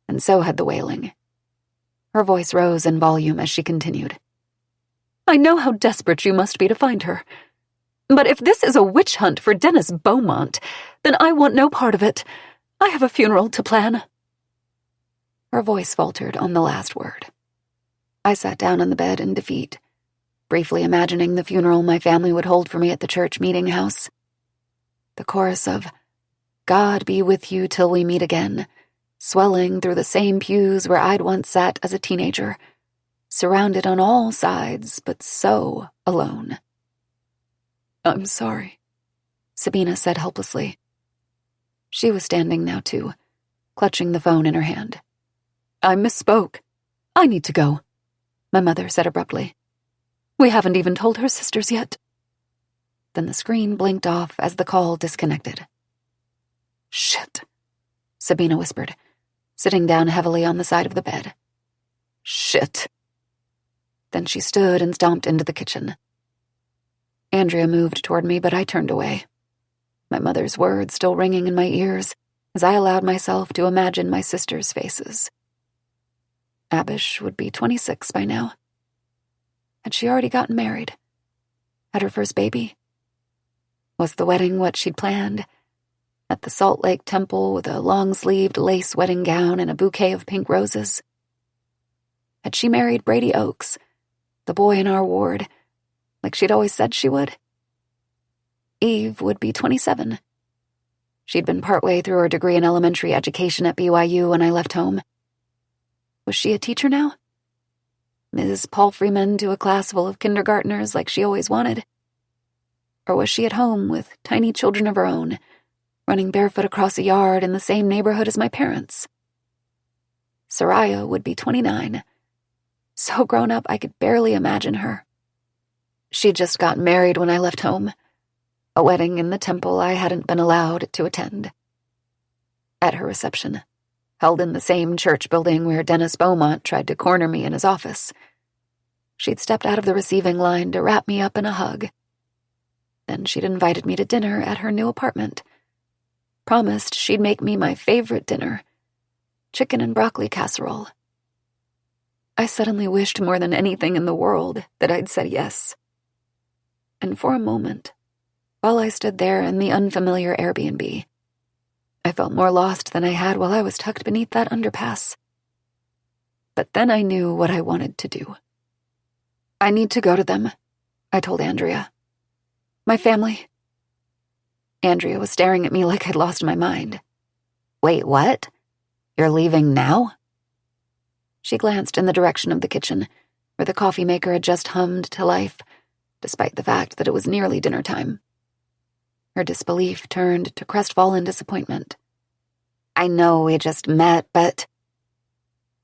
and so had the wailing. Her voice rose in volume as she continued. "I know how desperate you must be to find her. But if this is a witch hunt for Dennis Beaumont, then I want no part of it. I have a funeral to plan." Her voice faltered on the last word. I sat down on the bed in defeat, briefly imagining the funeral my family would hold for me at the church meeting house. The chorus of "God be with you till we meet again," swelling through the same pews where I'd once sat as a teenager, surrounded on all sides, but so alone. "I'm sorry," Sabina said helplessly. She was standing now too, clutching the phone in her hand. "I misspoke. I need to go," my mother said abruptly. "We haven't even told her sisters yet." Then the screen blinked off as the call disconnected. "Shit," Sabina whispered, sitting down heavily on the side of the bed. "Shit." Then she stood and stomped into the kitchen. Andrea moved toward me, but I turned away, my mother's words still ringing in my ears as I allowed myself to imagine my sisters' faces. Abish would be 26 by now. Had she already gotten married? Had her first baby? Was the wedding what she'd planned? At the Salt Lake Temple with a long-sleeved lace wedding gown and a bouquet of pink roses? Had she married Brady Oakes, the boy in our ward, like she'd always said she would? Eve would be 27. She'd been partway through her degree in elementary education at BYU when I left home. Was she a teacher now? Ms. Paul Freeman to a class full of kindergartners like she always wanted? Or was she at home with tiny children of her own, running barefoot across a yard in the same neighborhood as my parents? Soraya would be 29. So grown up I could barely imagine her. She'd just gotten married when I left home, a wedding in the temple I hadn't been allowed to attend. At her reception, held in the same church building where Dennis Beaumont tried to corner me in his office, she'd stepped out of the receiving line to wrap me up in a hug. Then she'd invited me to dinner at her new apartment, promised she'd make me my favorite dinner, chicken and broccoli casserole. I suddenly wished more than anything in the world that I'd said yes. And for a moment, while I stood there in the unfamiliar Airbnb, I felt more lost than I had while I was tucked beneath that underpass. But then I knew what I wanted to do. I need to go to them, I told Andrea. My family. Andrea was staring at me like I'd lost my mind. Wait, what? You're leaving now? She glanced in the direction of the kitchen, where the coffee maker had just hummed to life, despite the fact that it was nearly dinner time. Her disbelief turned to crestfallen disappointment. I know we just met, but...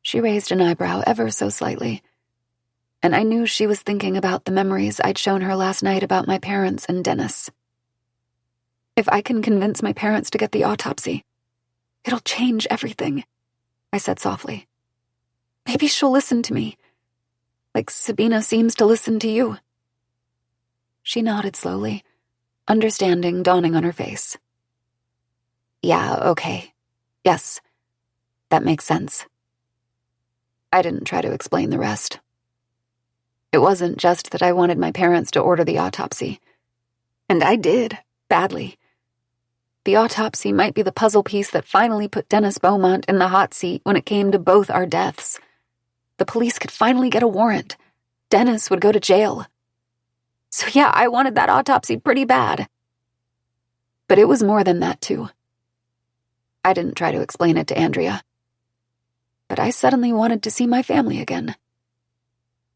She raised an eyebrow ever so slightly, and I knew she was thinking about the memories I'd shown her last night about my parents and Dennis. If I can convince my parents to get the autopsy, it'll change everything, I said softly. Maybe she'll listen to me, like Sabina seems to listen to you. She nodded slowly, understanding dawning on her face. Yeah, okay. Yes, that makes sense. I didn't try to explain the rest. It wasn't just that I wanted my parents to order the autopsy. And I did, badly. The autopsy might be the puzzle piece that finally put Dennis Beaumont in the hot seat when it came to both our deaths. The police could finally get a warrant. Dennis would go to jail. So yeah, I wanted that autopsy pretty bad. But it was more than that, too. I didn't try to explain it to Andrea. But I suddenly wanted to see my family again.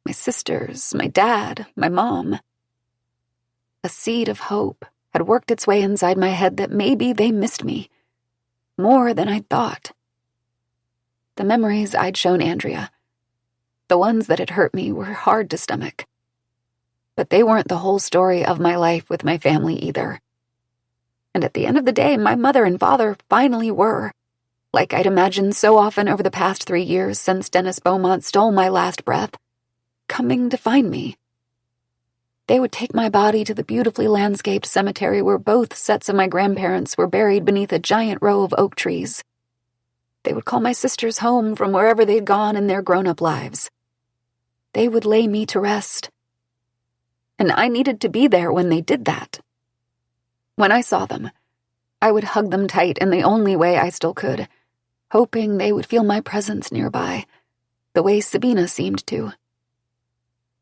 My sisters, my dad, my mom. A seed of hope had worked its way inside my head that maybe they missed me. More than I'd thought. The memories I'd shown Andrea, the ones that had hurt me, were hard to stomach. But they weren't the whole story of my life with my family either. And at the end of the day, my mother and father finally were, like I'd imagined so often over the past 3 years since Dennis Beaumont stole my last breath, coming to find me. They would take my body to the beautifully landscaped cemetery where both sets of my grandparents were buried beneath a giant row of oak trees. They would call my sisters home from wherever they'd gone in their grown-up lives. They would lay me to rest. And I needed to be there when they did that. When I saw them, I would hug them tight in the only way I still could, hoping they would feel my presence nearby, the way Sabina seemed to.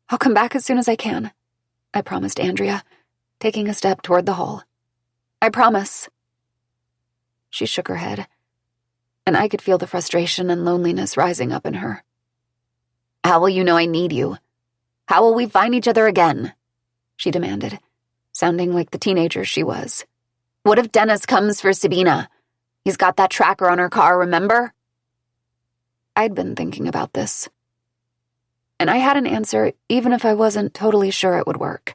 I'll come back as soon as I can, I promised Andrea, taking a step toward the hall. I promise. She shook her head, and I could feel the frustration and loneliness rising up in her. How will you know I need you? How will we find each other again? She demanded, sounding like the teenager she was. What if Dennis comes for Sabina? He's got that tracker on her car, remember? I'd been thinking about this. And I had an answer even if I wasn't totally sure it would work.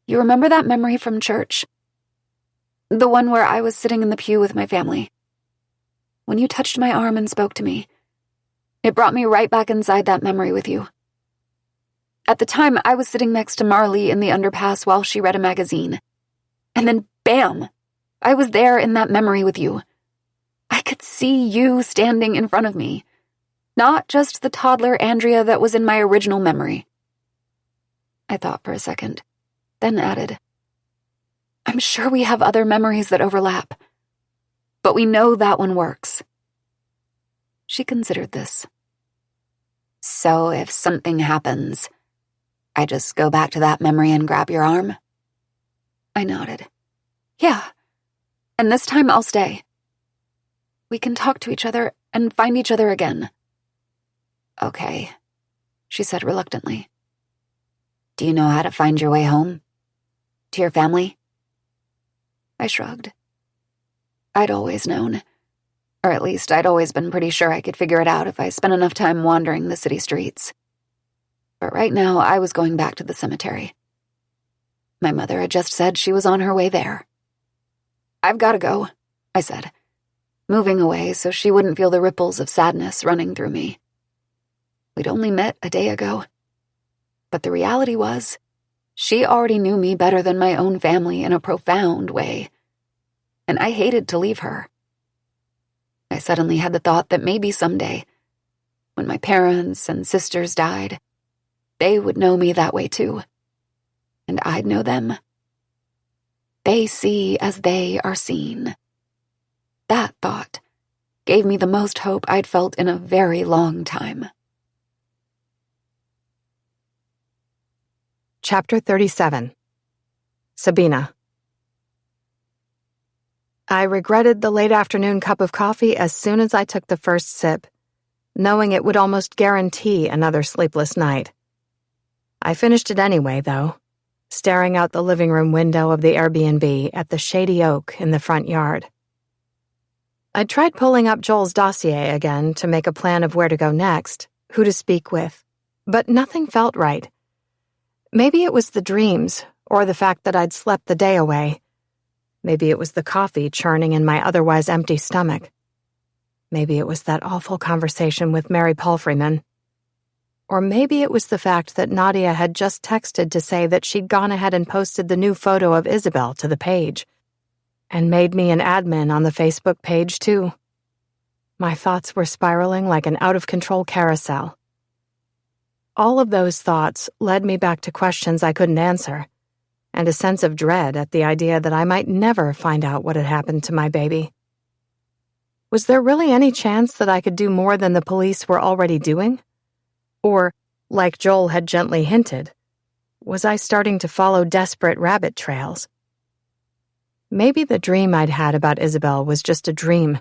You remember that memory from church? The one where I was sitting in the pew with my family. When you touched my arm and spoke to me, it brought me right back inside that memory with you. At the time, I was sitting next to Marley in the underpass while she read a magazine. And then, bam! I was there in that memory with you. I could see you standing in front of me. Not just the toddler Andrea that was in my original memory. I thought for a second, then added, I'm sure we have other memories that overlap. But we know that one works. She considered this. So if something happens, I just go back to that memory and grab your arm? I nodded. Yeah. And this time I'll stay. We can talk to each other and find each other again. Okay, she said reluctantly. Do you know how to find your way home? To your family? I shrugged. I'd always known. Or at least I'd always been pretty sure I could figure it out if I spent enough time wandering the city streets. But right now I was going back to the cemetery. My mother had just said she was on her way there. I've got to go, I said, moving away so she wouldn't feel the ripples of sadness running through me. We'd only met a day ago. But the reality was, she already knew me better than my own family in a profound way. And I hated to leave her. I I suddenly had the thought that maybe someday, when my parents and sisters died, they would know me that way too, and I'd know them. They see as they are seen. That thought gave me the most hope I'd felt in a very long time. Chapter 37. Sabina. I regretted the late afternoon cup of coffee as soon as I took the first sip, knowing it would almost guarantee another sleepless night. I finished it anyway, though, staring out the living room window of the Airbnb at the shady oak in the front yard. I'd tried pulling up Joel's dossier again to make a plan of where to go next, who to speak with, but nothing felt right. Maybe it was the dreams, or the fact that I'd slept the day away. Maybe it was the coffee churning in my otherwise empty stomach. Maybe it was that awful conversation with Mary Palfreyman. Or maybe it was the fact that Nadia had just texted to say that she'd gone ahead and posted the new photo of Isabel to the page, and made me an admin on the Facebook page too. My thoughts were spiraling like an out-of-control carousel. All of those thoughts led me back to questions I couldn't answer, and a sense of dread at the idea that I might never find out what had happened to my baby. Was there really any chance that I could do more than the police were already doing? Or, like Joel had gently hinted, was I starting to follow desperate rabbit trails? Maybe the dream I'd had about Isabel was just a dream.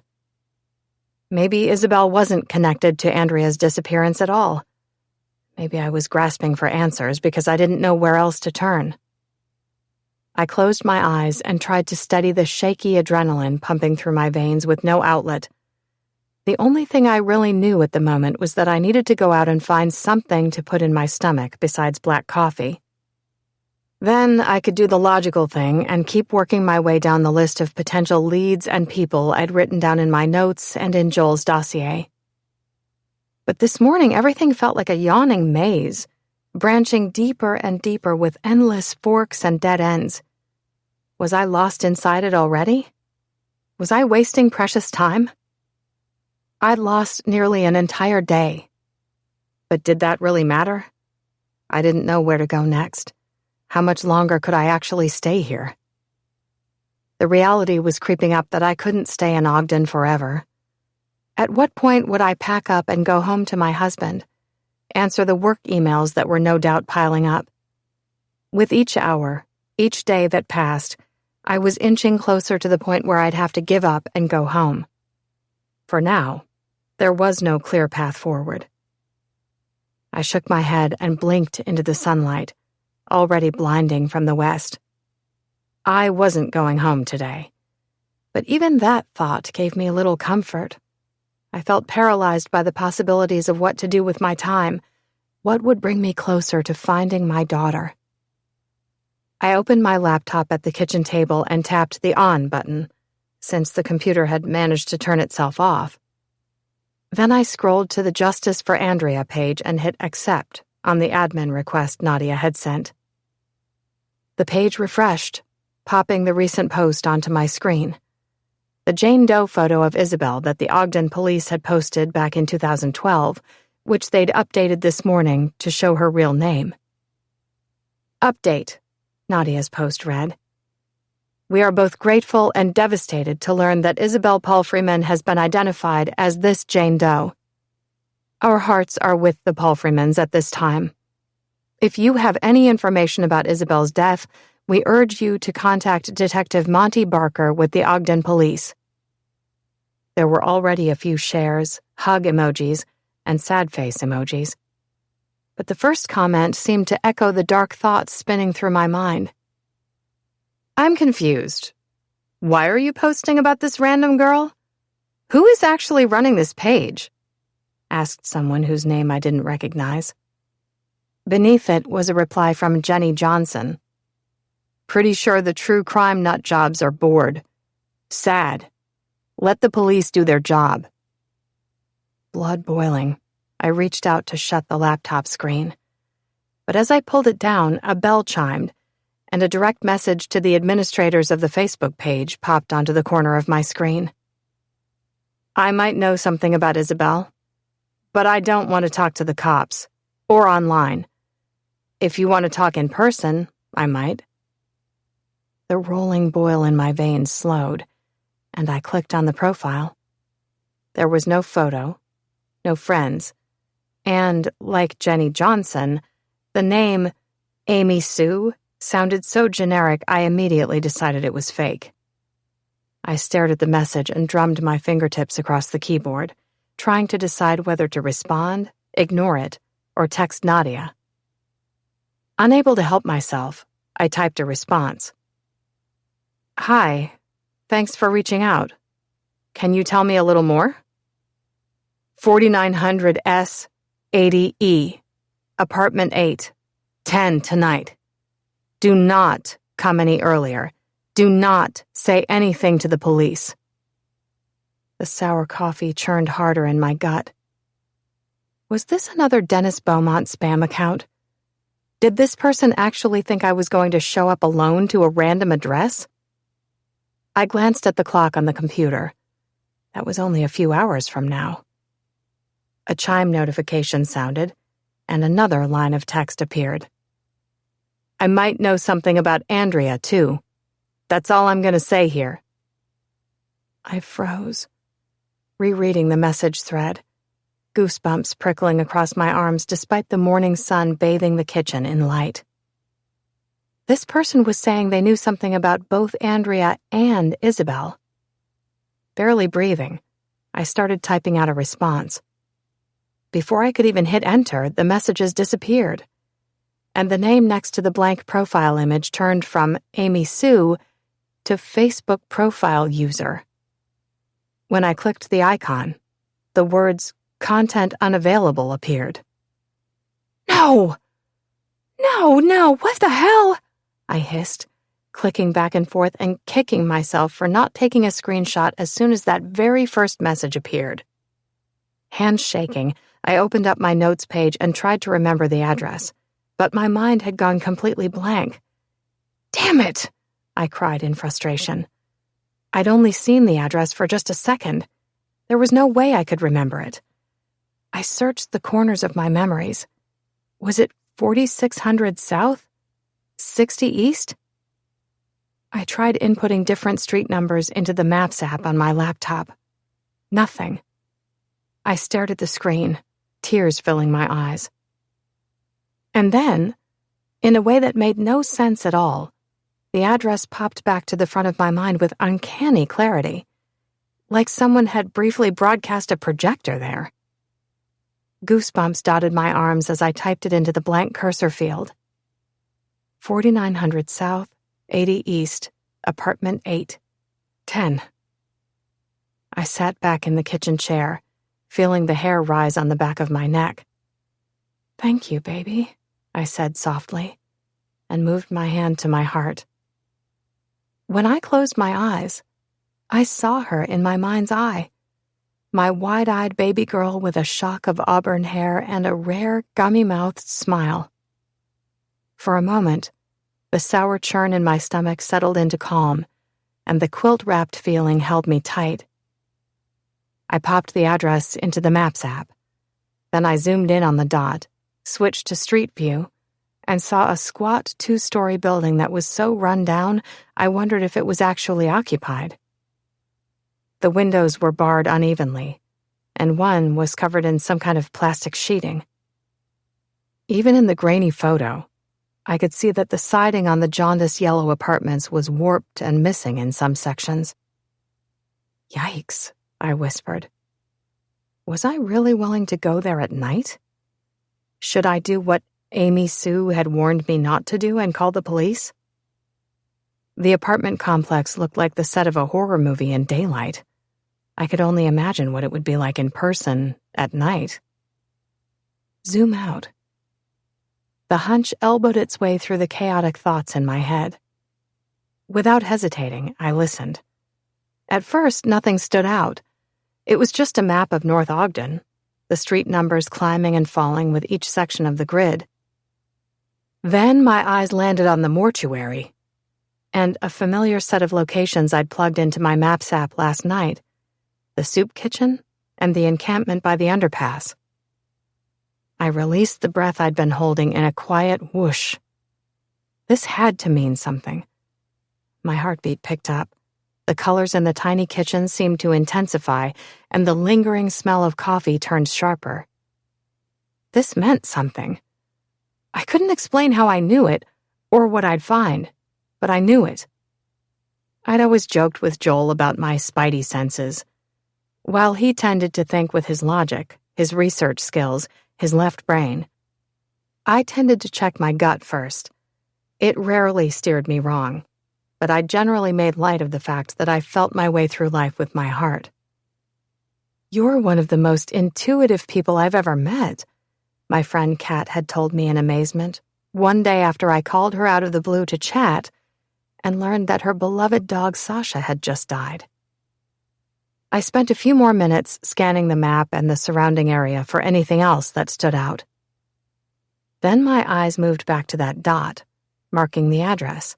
Maybe Isabel wasn't connected to Andrea's disappearance at all. Maybe I was grasping for answers because I didn't know where else to turn. I closed my eyes and tried to steady the shaky adrenaline pumping through my veins with no outlet. The only thing I really knew at the moment was that I needed to go out and find something to put in my stomach besides black coffee. Then I could do the logical thing and keep working my way down the list of potential leads and people I'd written down in my notes and in Joel's dossier. But this morning everything felt like a yawning maze, branching deeper and deeper with endless forks and dead ends. Was I lost inside it already? Was I wasting precious time? I'd lost nearly an entire day. But did that really matter? I didn't know where to go next. How much longer could I actually stay here? The reality was creeping up that I couldn't stay in Ogden forever. At what point would I pack up and go home to my husband, answer the work emails that were no doubt piling up? With each hour, each day that passed, I was inching closer to the point where I'd have to give up and go home. For now, there was no clear path forward. I shook my head and blinked into the sunlight, already blinding from the west. I wasn't going home today. But even that thought gave me a little comfort. I felt paralyzed by the possibilities of what to do with my time, what would bring me closer to finding my daughter. I opened my laptop at the kitchen table and tapped the on button, since the computer had managed to turn itself off. Then I scrolled to the Justice for Andrea page and hit accept on the admin request Nadia had sent. The page refreshed, popping the recent post onto my screen. The Jane Doe photo of Isabel that the Ogden police had posted back in 2012, which they'd updated this morning to show her real name. Update, Nadia's post read. We are both grateful and devastated to learn that Isabel Palfreyman has been identified as this Jane Doe. Our hearts are with the Palfreymans at this time. If you have any information about Isabel's death, we urge you to contact Detective Monty Barker with the Ogden Police. There were already a few shares, hug emojis, and sad face emojis. But the first comment seemed to echo the dark thoughts spinning through my mind. I'm confused. Why are you posting about this random girl? Who is actually running this page? Asked someone whose name I didn't recognize. Beneath it was a reply from Jenny Johnson. Pretty sure the true crime nut jobs are bored. Sad. Let the police do their job. Blood boiling, I reached out to shut the laptop screen. But as I pulled it down, a bell chimed, and a direct message to the administrators of the Facebook page popped onto the corner of my screen. I might know something about Isabel, but I don't want to talk to the cops, or online. If you want to talk in person, I might. The rolling boil in my veins slowed, and I clicked on the profile. There was no photo, no friends, and, like Jenny Johnson, the name Amy Sue sounded so generic I immediately decided it was fake. I stared at the message and drummed my fingertips across the keyboard, trying to decide whether to respond, ignore it, or text Nadia. Unable to help myself, I typed a response. Hi, thanks for reaching out. Can you tell me a little more? 4900 S 80E, apartment 8, 10 tonight. Do not come any earlier. Do not say anything to the police. The sour coffee churned harder in my gut. Was this another Dennis Beaumont spam account? Did this person actually think I was going to show up alone to a random address? I glanced at the clock on the computer. That was only a few hours from now. A chime notification sounded, and another line of text appeared. I might know something about Andrea, too. That's all I'm going to say here. I froze, rereading the message thread, goosebumps prickling across my arms despite the morning sun bathing the kitchen in light. This person was saying they knew something about both Andrea and Isabel. Barely breathing, I started typing out a response. Before I could even hit enter, the messages disappeared, and the name next to the blank profile image turned from Amy Sue to Facebook profile user. When I clicked the icon, the words "content unavailable" appeared. No, what the hell? I hissed, clicking back and forth and kicking myself for not taking a screenshot as soon as that very first message appeared. Hands shaking, I opened up my notes page and tried to remember the address, but my mind had gone completely blank. Damn it! I cried in frustration. I'd only seen the address for just a second. There was no way I could remember it. I searched the corners of my memories. Was it 4600 South? 60 East? I tried inputting different street numbers into the Maps app on my laptop. Nothing. I stared at the screen, tears filling my eyes. And then, in a way that made no sense at all, the address popped back to the front of my mind with uncanny clarity, like someone had briefly broadcast a projector there. Goosebumps dotted my arms as I typed it into the blank cursor field. 4900 South, 80 East, apartment 8, 10. I sat back in the kitchen chair, feeling the hair rise on the back of my neck. Thank you, baby, I said softly, and moved my hand to my heart. When I closed my eyes, I saw her in my mind's eye, my wide-eyed baby girl with a shock of auburn hair and a rare, gummy-mouthed smile. For a moment, the sour churn in my stomach settled into calm, and the quilt-wrapped feeling held me tight. I popped the address into the Maps app. Then I zoomed in on the dot, switched to Street View, and saw a squat 2-story building that was so run down I wondered if it was actually occupied. The windows were barred unevenly, and one was covered in some kind of plastic sheeting. Even in the grainy photo, I could see that the siding on the jaundiced yellow apartments was warped and missing in some sections. Yikes, I whispered. Was I really willing to go there at night? Should I do what Amy Sue had warned me not to do and call the police? The apartment complex looked like the set of a horror movie in daylight. I could only imagine what it would be like in person at night. Zoom out. The hunch elbowed its way through the chaotic thoughts in my head. Without hesitating, I listened. At first, nothing stood out. It was just a map of North Ogden, the street numbers climbing and falling with each section of the grid. Then my eyes landed on the mortuary, and a familiar set of locations I'd plugged into my Maps app last night. the soup kitchen, and the encampment by the underpass. I released the breath I'd been holding in a quiet whoosh. This had to mean something. My heartbeat picked up. The colors in the tiny kitchen seemed to intensify, and the lingering smell of coffee turned sharper. This meant something. I couldn't explain how I knew it, or what I'd find, but I knew it. I'd always joked with Joel about my spidey senses. While he tended to think with his logic, his research skills, his left brain, I tended to check my gut first. It rarely steered me wrong, but I generally made light of the fact that I felt my way through life with my heart. "You're one of the most intuitive people I've ever met," my friend Kat had told me in amazement, one day after I called her out of the blue to chat and learned that her beloved dog Sasha had just died. I spent a few more minutes scanning the map and the surrounding area for anything else that stood out. Then my eyes moved back to that dot, marking the address.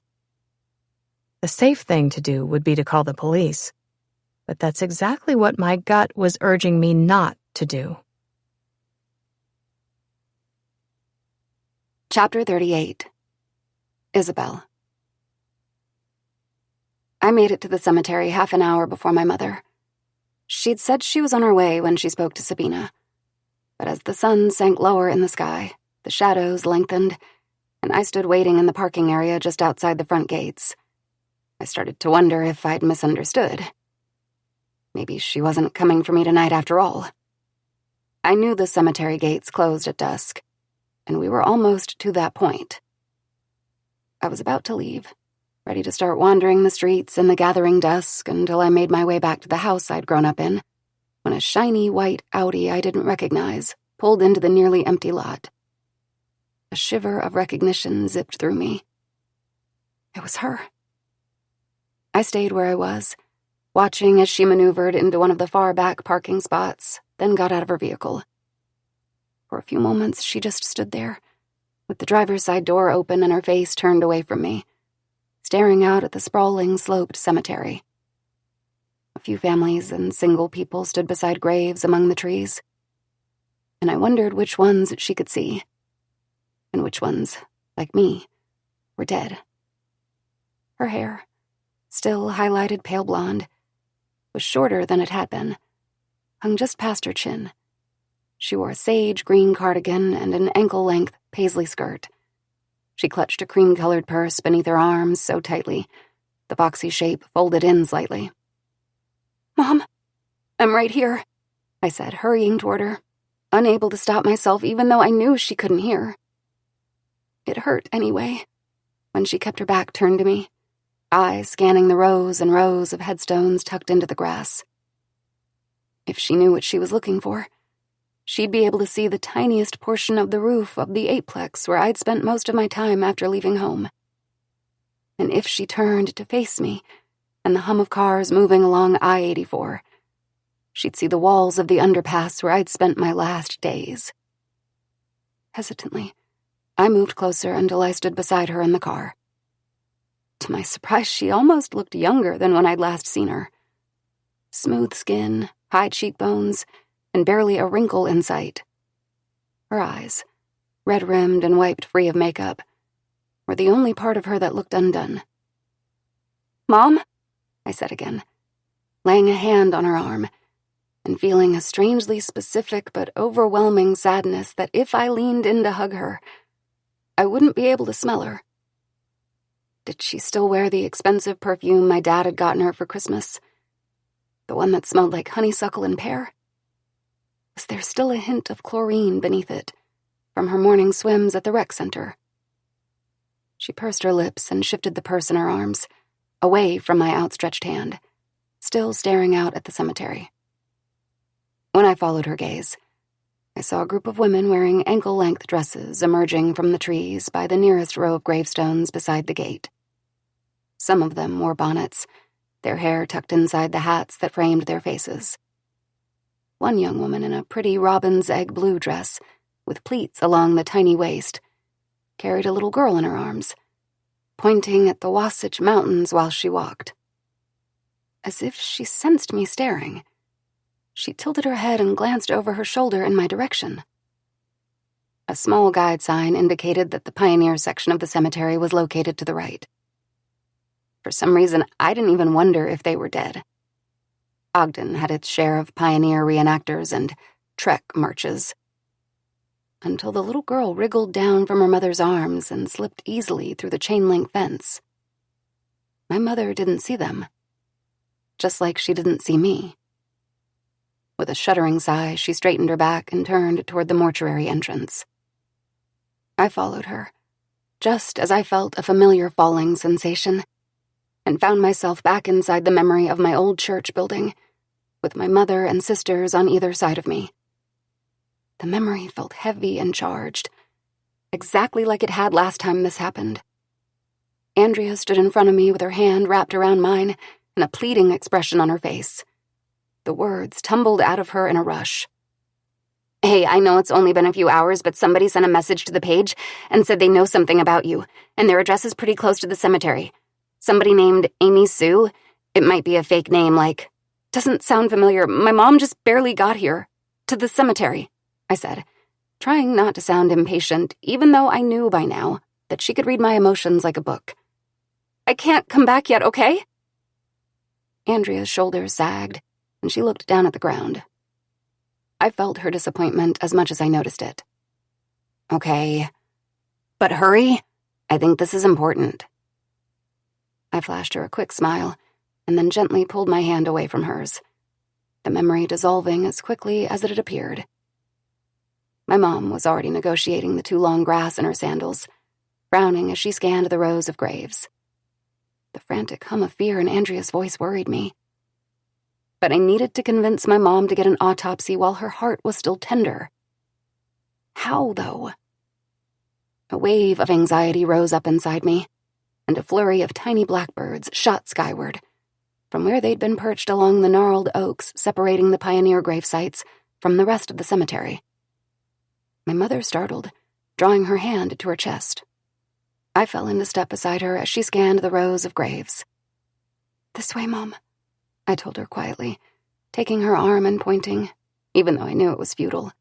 The safe thing to do would be to call the police, but that's exactly what my gut was urging me not to do. Chapter 38. Isabel. I made it to the cemetery half an hour before my mother. She'd said she was on her way when she spoke to Sabina. But as the sun sank lower in the sky, the shadows lengthened, and I stood waiting in the parking area just outside the front gates, I started to wonder if I'd misunderstood. Maybe she wasn't coming for me tonight after all. I knew the cemetery gates closed at dusk, and we were almost to that point. I was about to leave, ready to start wandering the streets in the gathering dusk until I made my way back to the house I'd grown up in, when a shiny white Audi I didn't recognize pulled into the nearly empty lot. A shiver of recognition zipped through me. It was her. I stayed where I was, watching as she maneuvered into one of the far back parking spots, then got out of her vehicle. For a few moments, she just stood there, with the driver's side door open and her face turned away from me, staring out at the sprawling, sloped cemetery. A few families and single people stood beside graves among the trees, and I wondered which ones she could see, and which ones, like me, were dead. Her hair, still highlighted pale blonde, was shorter than it had been, hung just past her chin. She wore a sage green cardigan and an ankle-length paisley skirt. She clutched a cream-colored purse beneath her arms so tightly, the boxy shape folded in slightly. "Mom, I'm right here," I said, hurrying toward her, unable to stop myself even though I knew she couldn't hear. It hurt anyway, when she kept her back turned to me, eyes scanning the rows and rows of headstones tucked into the grass. If she knew what she was looking for, she'd be able to see the tiniest portion of the roof of the eightplex where I'd spent most of my time after leaving home. And if she turned to face me, and the hum of cars moving along I-84, she'd see the walls of the underpass where I'd spent my last days. Hesitantly, I moved closer until I stood beside her in the car. To my surprise, she almost looked younger than when I'd last seen her. Smooth skin, high cheekbones, and barely a wrinkle in sight. Her eyes, red-rimmed and wiped free of makeup, were the only part of her that looked undone. "Mom?" I said again, laying a hand on her arm, and feeling a strangely specific but overwhelming sadness that if I leaned in to hug her, I wouldn't be able to smell her. Did she still wear the expensive perfume my dad had gotten her for Christmas? The one that smelled like honeysuckle and pear? Was there still a hint of chlorine beneath it, from her morning swims at the rec center? She pursed her lips and shifted the purse in her arms, away from my outstretched hand, still staring out at the cemetery. When I followed her gaze, I saw a group of women wearing ankle-length dresses emerging from the trees by the nearest row of gravestones beside the gate. Some of them wore bonnets, their hair tucked inside the hats that framed their faces. One young woman in a pretty robin's egg blue dress, with pleats along the tiny waist, carried a little girl in her arms, pointing at the Wasatch Mountains while she walked. As if she sensed me staring, She tilted her head and glanced over her shoulder in my direction. A small guide sign indicated that the Pioneer section of the cemetery was located to the right. For some reason, I didn't even wonder if they were dead. Ogden had its share of Pioneer reenactors and Trek marches. Until the little girl wriggled down from her mother's arms and slipped easily through the chain-link fence. My mother didn't see them, just like she didn't see me. With a shuddering sigh, she straightened her back and turned toward the mortuary entrance. I followed her, just as I felt a familiar falling sensation, and found myself back inside the memory of my old church building, with my mother and sisters on either side of me. The memory felt heavy and charged, exactly like it had last time this happened. Andrea stood in front of me with her hand wrapped around mine and a pleading expression on her face. The words tumbled out of her in a rush. "Hey, I know it's only been a few hours, but somebody sent a message to the page and said they know something about you, and their address is pretty close to the cemetery. Somebody named Amy Sue. It might be a fake name, like... Doesn't sound familiar. My mom just barely got here. To the cemetery," I said, trying not to sound impatient, even though I knew by now that she could read my emotions like a book. "I can't come back yet, okay?" Andrea's shoulders sagged, and she looked down at the ground. I felt her disappointment as much as I noticed it. "Okay, but hurry. I think this is important." I flashed her a quick smile, and then gently pulled my hand away from hers, the memory dissolving as quickly as it had appeared. My mom was already negotiating the too long grass in her sandals, frowning as she scanned the rows of graves. The frantic hum of fear in Andrea's voice worried me. But I needed to convince my mom to get an autopsy while her heart was still tender. How, though? A wave of anxiety rose up inside me, and a flurry of tiny blackbirds shot skyward, from where they'd been perched along the gnarled oaks separating the Pioneer grave sites from the rest of the cemetery. My mother startled, drawing her hand to her chest. I fell into step beside her as she scanned the rows of graves. "This way, Mom," I told her quietly, taking her arm and pointing, even though I knew it was futile.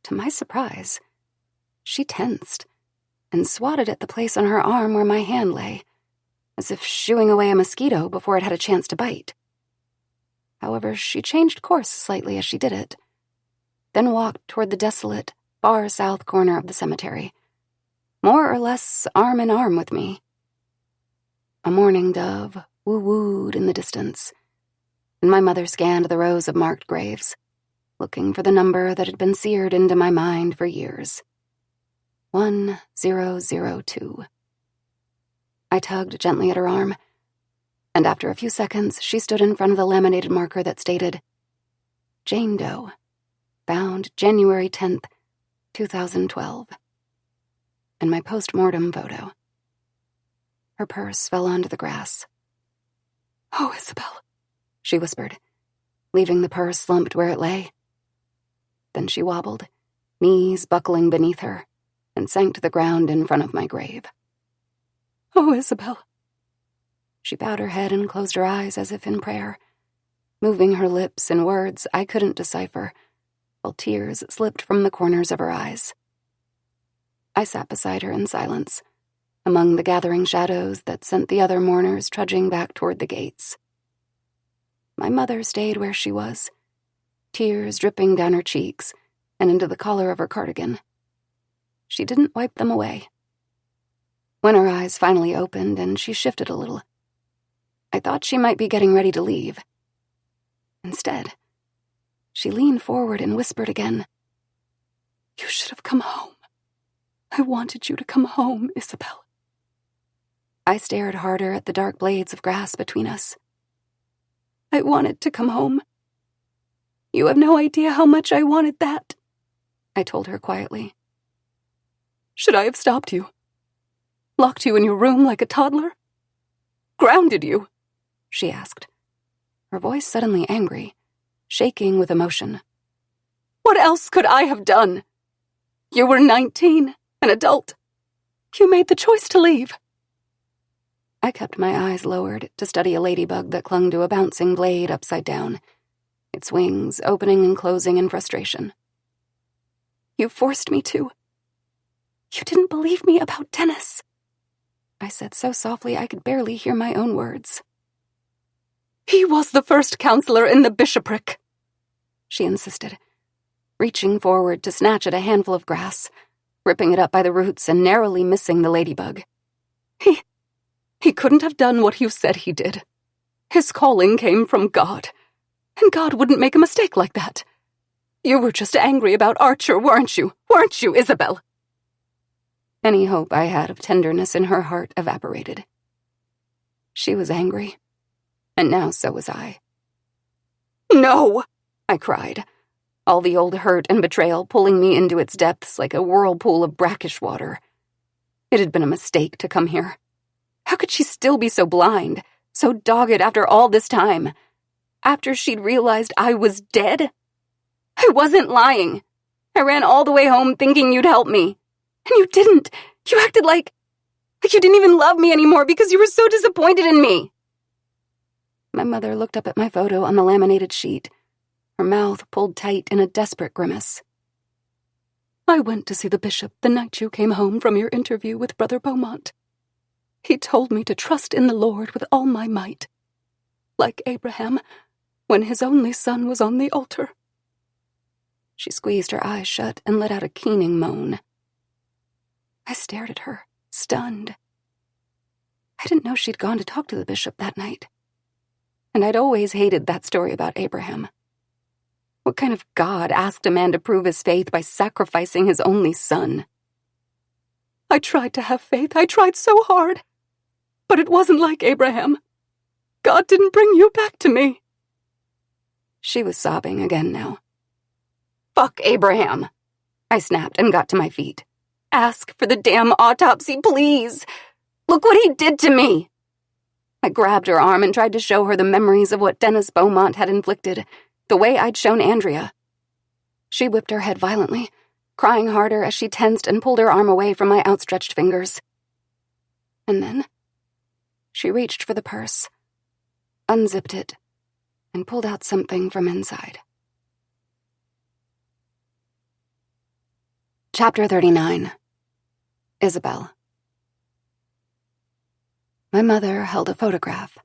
To my surprise, she tensed and swatted at the place on her arm where my hand lay, as if shooing away a mosquito before it had a chance to bite. However, she changed course slightly as she did it, then walked toward the desolate, far south corner of the cemetery, more or less arm in arm with me. A mourning dove woo-wooed in the distance, and my mother scanned the rows of marked graves, looking for the number that had been seared into my mind for years. 1002. I tugged gently at her arm, and after a few seconds, she stood in front of the laminated marker that stated, "Jane Doe, found January 10th, 2012, and my post-mortem photo. Her purse fell onto the grass. "Oh, Isabel," she whispered, leaving the purse slumped where it lay. Then she wobbled, knees buckling beneath her, and sank to the ground in front of my grave. "Oh, Isabel." She bowed her head and closed her eyes as if in prayer, moving her lips in words I couldn't decipher, while tears slipped from the corners of her eyes. I sat beside her in silence, among the gathering shadows that sent the other mourners trudging back toward the gates. My mother stayed where she was, tears dripping down her cheeks and into the collar of her cardigan. She didn't wipe them away. When her eyes finally opened and she shifted a little, I thought she might be getting ready to leave. Instead, she leaned forward and whispered again, "You should have come home. I wanted you to come home, Isabel." I stared harder at the dark blades of grass between us. "I wanted to come home. You have no idea how much I wanted that," I told her quietly. "Should I have stopped you? Locked you in your room like a toddler? Grounded you?" she asked, her voice suddenly angry, shaking with emotion. "What else could I have done? You were 19, an adult. You made the choice to leave." I kept my eyes lowered to study a ladybug that clung to a bouncing blade upside down, its wings opening and closing in frustration. "You forced me to. You didn't believe me about Dennis," I said so softly I could barely hear my own words. "He was the first counselor in the bishopric," she insisted, reaching forward to snatch at a handful of grass, ripping it up by the roots and narrowly missing the ladybug. He couldn't have done what you said he did. His calling came from God, and God wouldn't make a mistake like that. You were just angry about Archer, weren't you? Weren't you, Isabel?" Any hope I had of tenderness in her heart evaporated. She was angry, and now so was I. "No!" I cried, all the old hurt and betrayal pulling me into its depths like a whirlpool of brackish water. It had been a mistake to come here. How could she still be so blind, so dogged after all this time? After she'd realized I was dead? I wasn't lying. I ran all the way home thinking you'd help me. And you didn't. You acted like you didn't even love me anymore because you were so disappointed in me. My mother looked up at my photo on the laminated sheet, her mouth pulled tight in a desperate grimace. "I went to see the bishop the night you came home from your interview with Brother Beaumont. He told me to trust in the Lord with all my might, like Abraham when his only son was on the altar." She squeezed her eyes shut and let out a keening moan. I stared at her, stunned. I didn't know she'd gone to talk to the bishop that night. And I'd always hated that story about Abraham. What kind of God asked a man to prove his faith by sacrificing his only son? "I tried to have faith. I tried so hard. But it wasn't like Abraham. God didn't bring you back to me." She was sobbing again now. "Fuck Abraham," I snapped and got to my feet. "Ask for the damn autopsy, please. Look what he did to me." I grabbed her arm and tried to show her the memories of what Dennis Beaumont had inflicted, the way I'd shown Andrea. She whipped her head violently, crying harder as she tensed and pulled her arm away from my outstretched fingers. And then she reached for the purse, unzipped it, and pulled out something from inside. Chapter 39. Isabel. My mother held a photograph,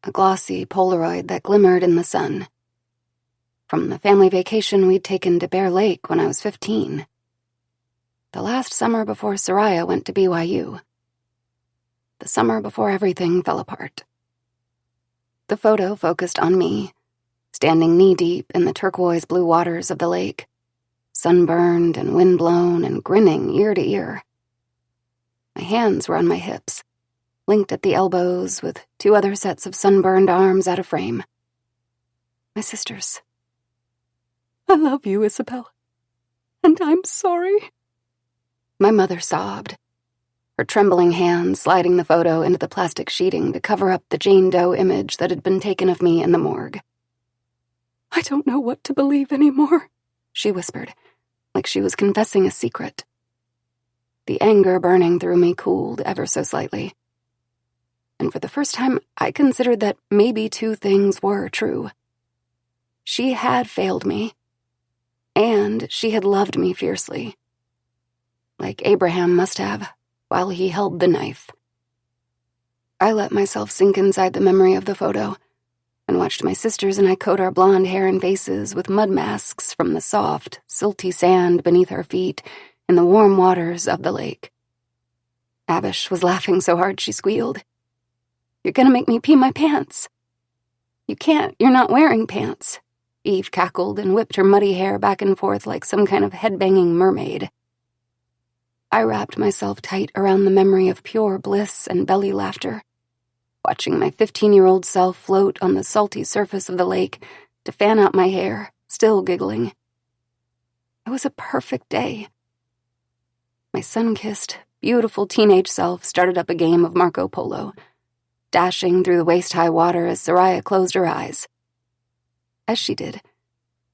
a glossy Polaroid that glimmered in the sun, from the family vacation we'd taken to Bear Lake when I was 15. The last summer before Soraya went to BYU. The summer before everything fell apart. The photo focused on me, standing knee-deep in the turquoise blue waters of the lake, sunburned and windblown and grinning ear to ear. My hands were on my hips, linked at the elbows with two other sets of sunburned arms out of frame. My sisters. "I love you, Isabel, and I'm sorry." My mother sobbed, her trembling hands sliding the photo into the plastic sheeting to cover up the Jane Doe image that had been taken of me in the morgue. "I don't know what to believe anymore," she whispered, like she was confessing a secret. The anger burning through me cooled ever so slightly. And for the first time, I considered that maybe two things were true. She had failed me, and she had loved me fiercely, like Abraham must have while he held the knife. I let myself sink inside the memory of the photo and watched my sisters and I coat our blonde hair and faces with mud masks from the soft, silty sand beneath our feet in the warm waters of the lake. Abish was laughing so hard she squealed. "You're gonna make me pee my pants." "You can't, you're not wearing pants," Eve cackled and whipped her muddy hair back and forth like some kind of head-banging mermaid. I wrapped myself tight around the memory of pure bliss and belly laughter, watching my 15-year-old self float on the salty surface of the lake to fan out my hair, still giggling. It was a perfect day. My sun-kissed, beautiful teenage self started up a game of Marco Polo, dashing through the waist-high water as Soraya closed her eyes. As she did,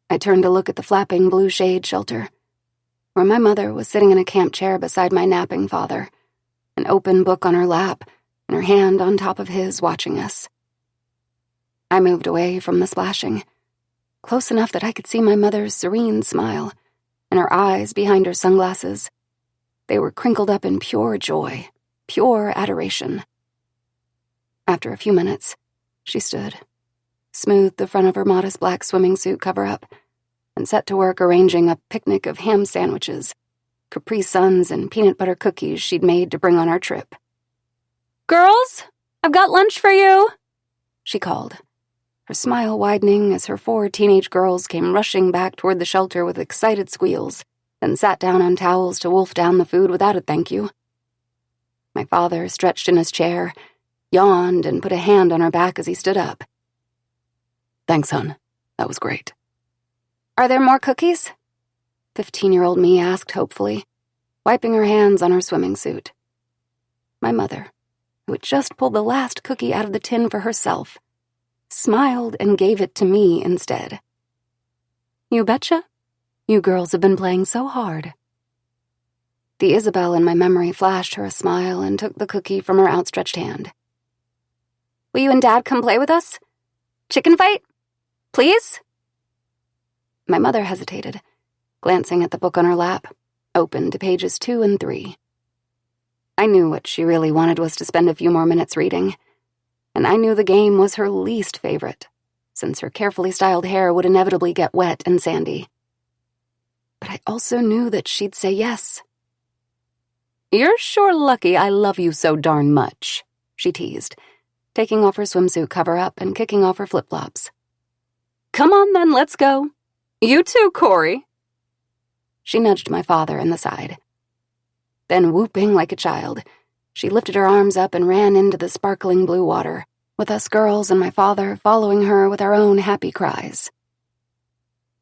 I turned to look at the flapping blue shade shelter, where my mother was sitting in a camp chair beside my napping father, an open book on her lap and her hand on top of his watching us. I moved away from the splashing, close enough that I could see my mother's serene smile and her eyes behind her sunglasses. They were crinkled up in pure joy, pure adoration. After a few minutes, she stood, smoothed the front of her modest black swimming suit cover-up, and set to work arranging a picnic of ham sandwiches, Capri Suns, and peanut butter cookies she'd made to bring on our trip. "Girls, I've got lunch for you," she called, her smile widening as her 4 teenage girls came rushing back toward the shelter with excited squeals, then sat down on towels to wolf down the food without a thank you. My father stretched in his chair, yawned, and put a hand on her back as he stood up. Thanks, hon. That was great. "Are there more cookies?" 15-year-old me asked hopefully, wiping her hands on her swimming suit. My mother, who had just pulled the last cookie out of the tin for herself, smiled and gave it to me instead. "You betcha. You girls have been playing so hard." The Isabel in my memory flashed her a smile and took the cookie from her outstretched hand. "Will you and Dad come play with us? Chicken fight? Please?" My mother hesitated, glancing at the book on her lap, open to pages 2 and 3. I knew what she really wanted was to spend a few more minutes reading, and I knew the game was her least favorite, since her carefully styled hair would inevitably get wet and sandy. But I also knew that she'd say yes. "You're sure lucky I love you so darn much," she teased, taking off her swimsuit cover-up and kicking off her flip-flops. "Come on then, let's go. You too, Corey." She nudged my father in the side. Then, whooping like a child, she lifted her arms up and ran into the sparkling blue water, with us girls and my father following her with our own happy cries.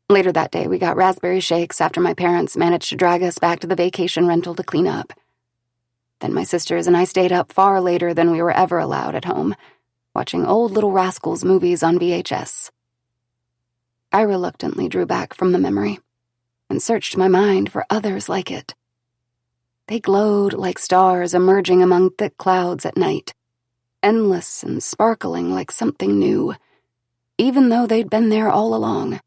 Later that day, we got raspberry shakes after my parents managed to drag us back to the vacation rental to clean up. Then my sisters and I stayed up far later than we were ever allowed at home, watching old Little Rascals movies on VHS. I reluctantly drew back from the memory and searched my mind for others like it. They glowed like stars emerging among thick clouds at night, endless and sparkling like something new, even though they'd been there all along.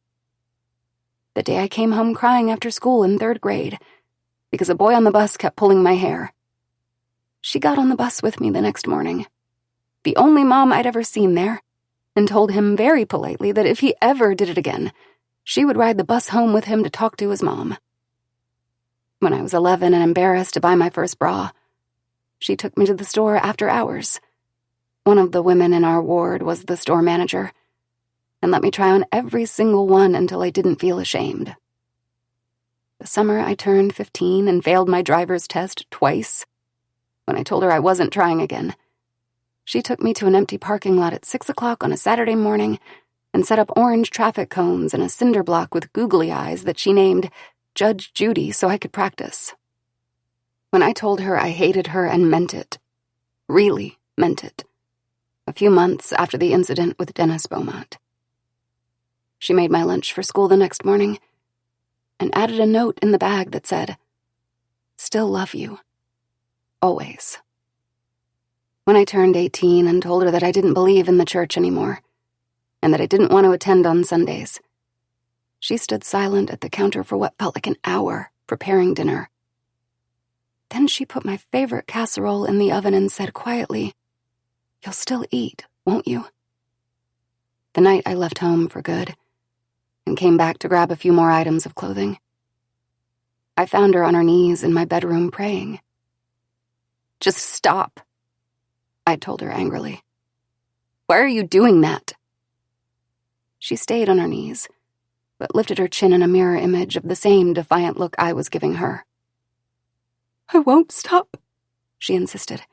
The day I came home crying after school in 3rd grade, because a boy on the bus kept pulling my hair. She got on the bus with me the next morning, the only mom I'd ever seen there, and told him very politely that if he ever did it again, she would ride the bus home with him to talk to his mom. When I was 11 and embarrassed to buy my first bra, she took me to the store after hours. One of the women in our ward was the store manager, and let me try on every single one until I didn't feel ashamed. The summer I turned 15 and failed my driver's test twice, when I told her I wasn't trying again, she took me to an empty parking lot at 6 o'clock on a Saturday morning and set up orange traffic cones in a cinder block with googly eyes that she named Judge Judy so I could practice. When I told her I hated her and meant it, really meant it, a few months after the incident with Dennis Beaumont. She made my lunch for school the next morning and added a note in the bag that said, "Still love you. Always." When I turned 18 and told her that I didn't believe in the church anymore, and that I didn't want to attend on Sundays, she stood silent at the counter for what felt like an hour, preparing dinner. Then she put my favorite casserole in the oven and said quietly, "You'll still eat, won't you?" The night I left home for good, and came back to grab a few more items of clothing, I found her on her knees in my bedroom praying. "Just stop," I told her angrily. "Why are you doing that?" She stayed on her knees, but lifted her chin in a mirror image of the same defiant look I was giving her. "I won't stop," she insisted,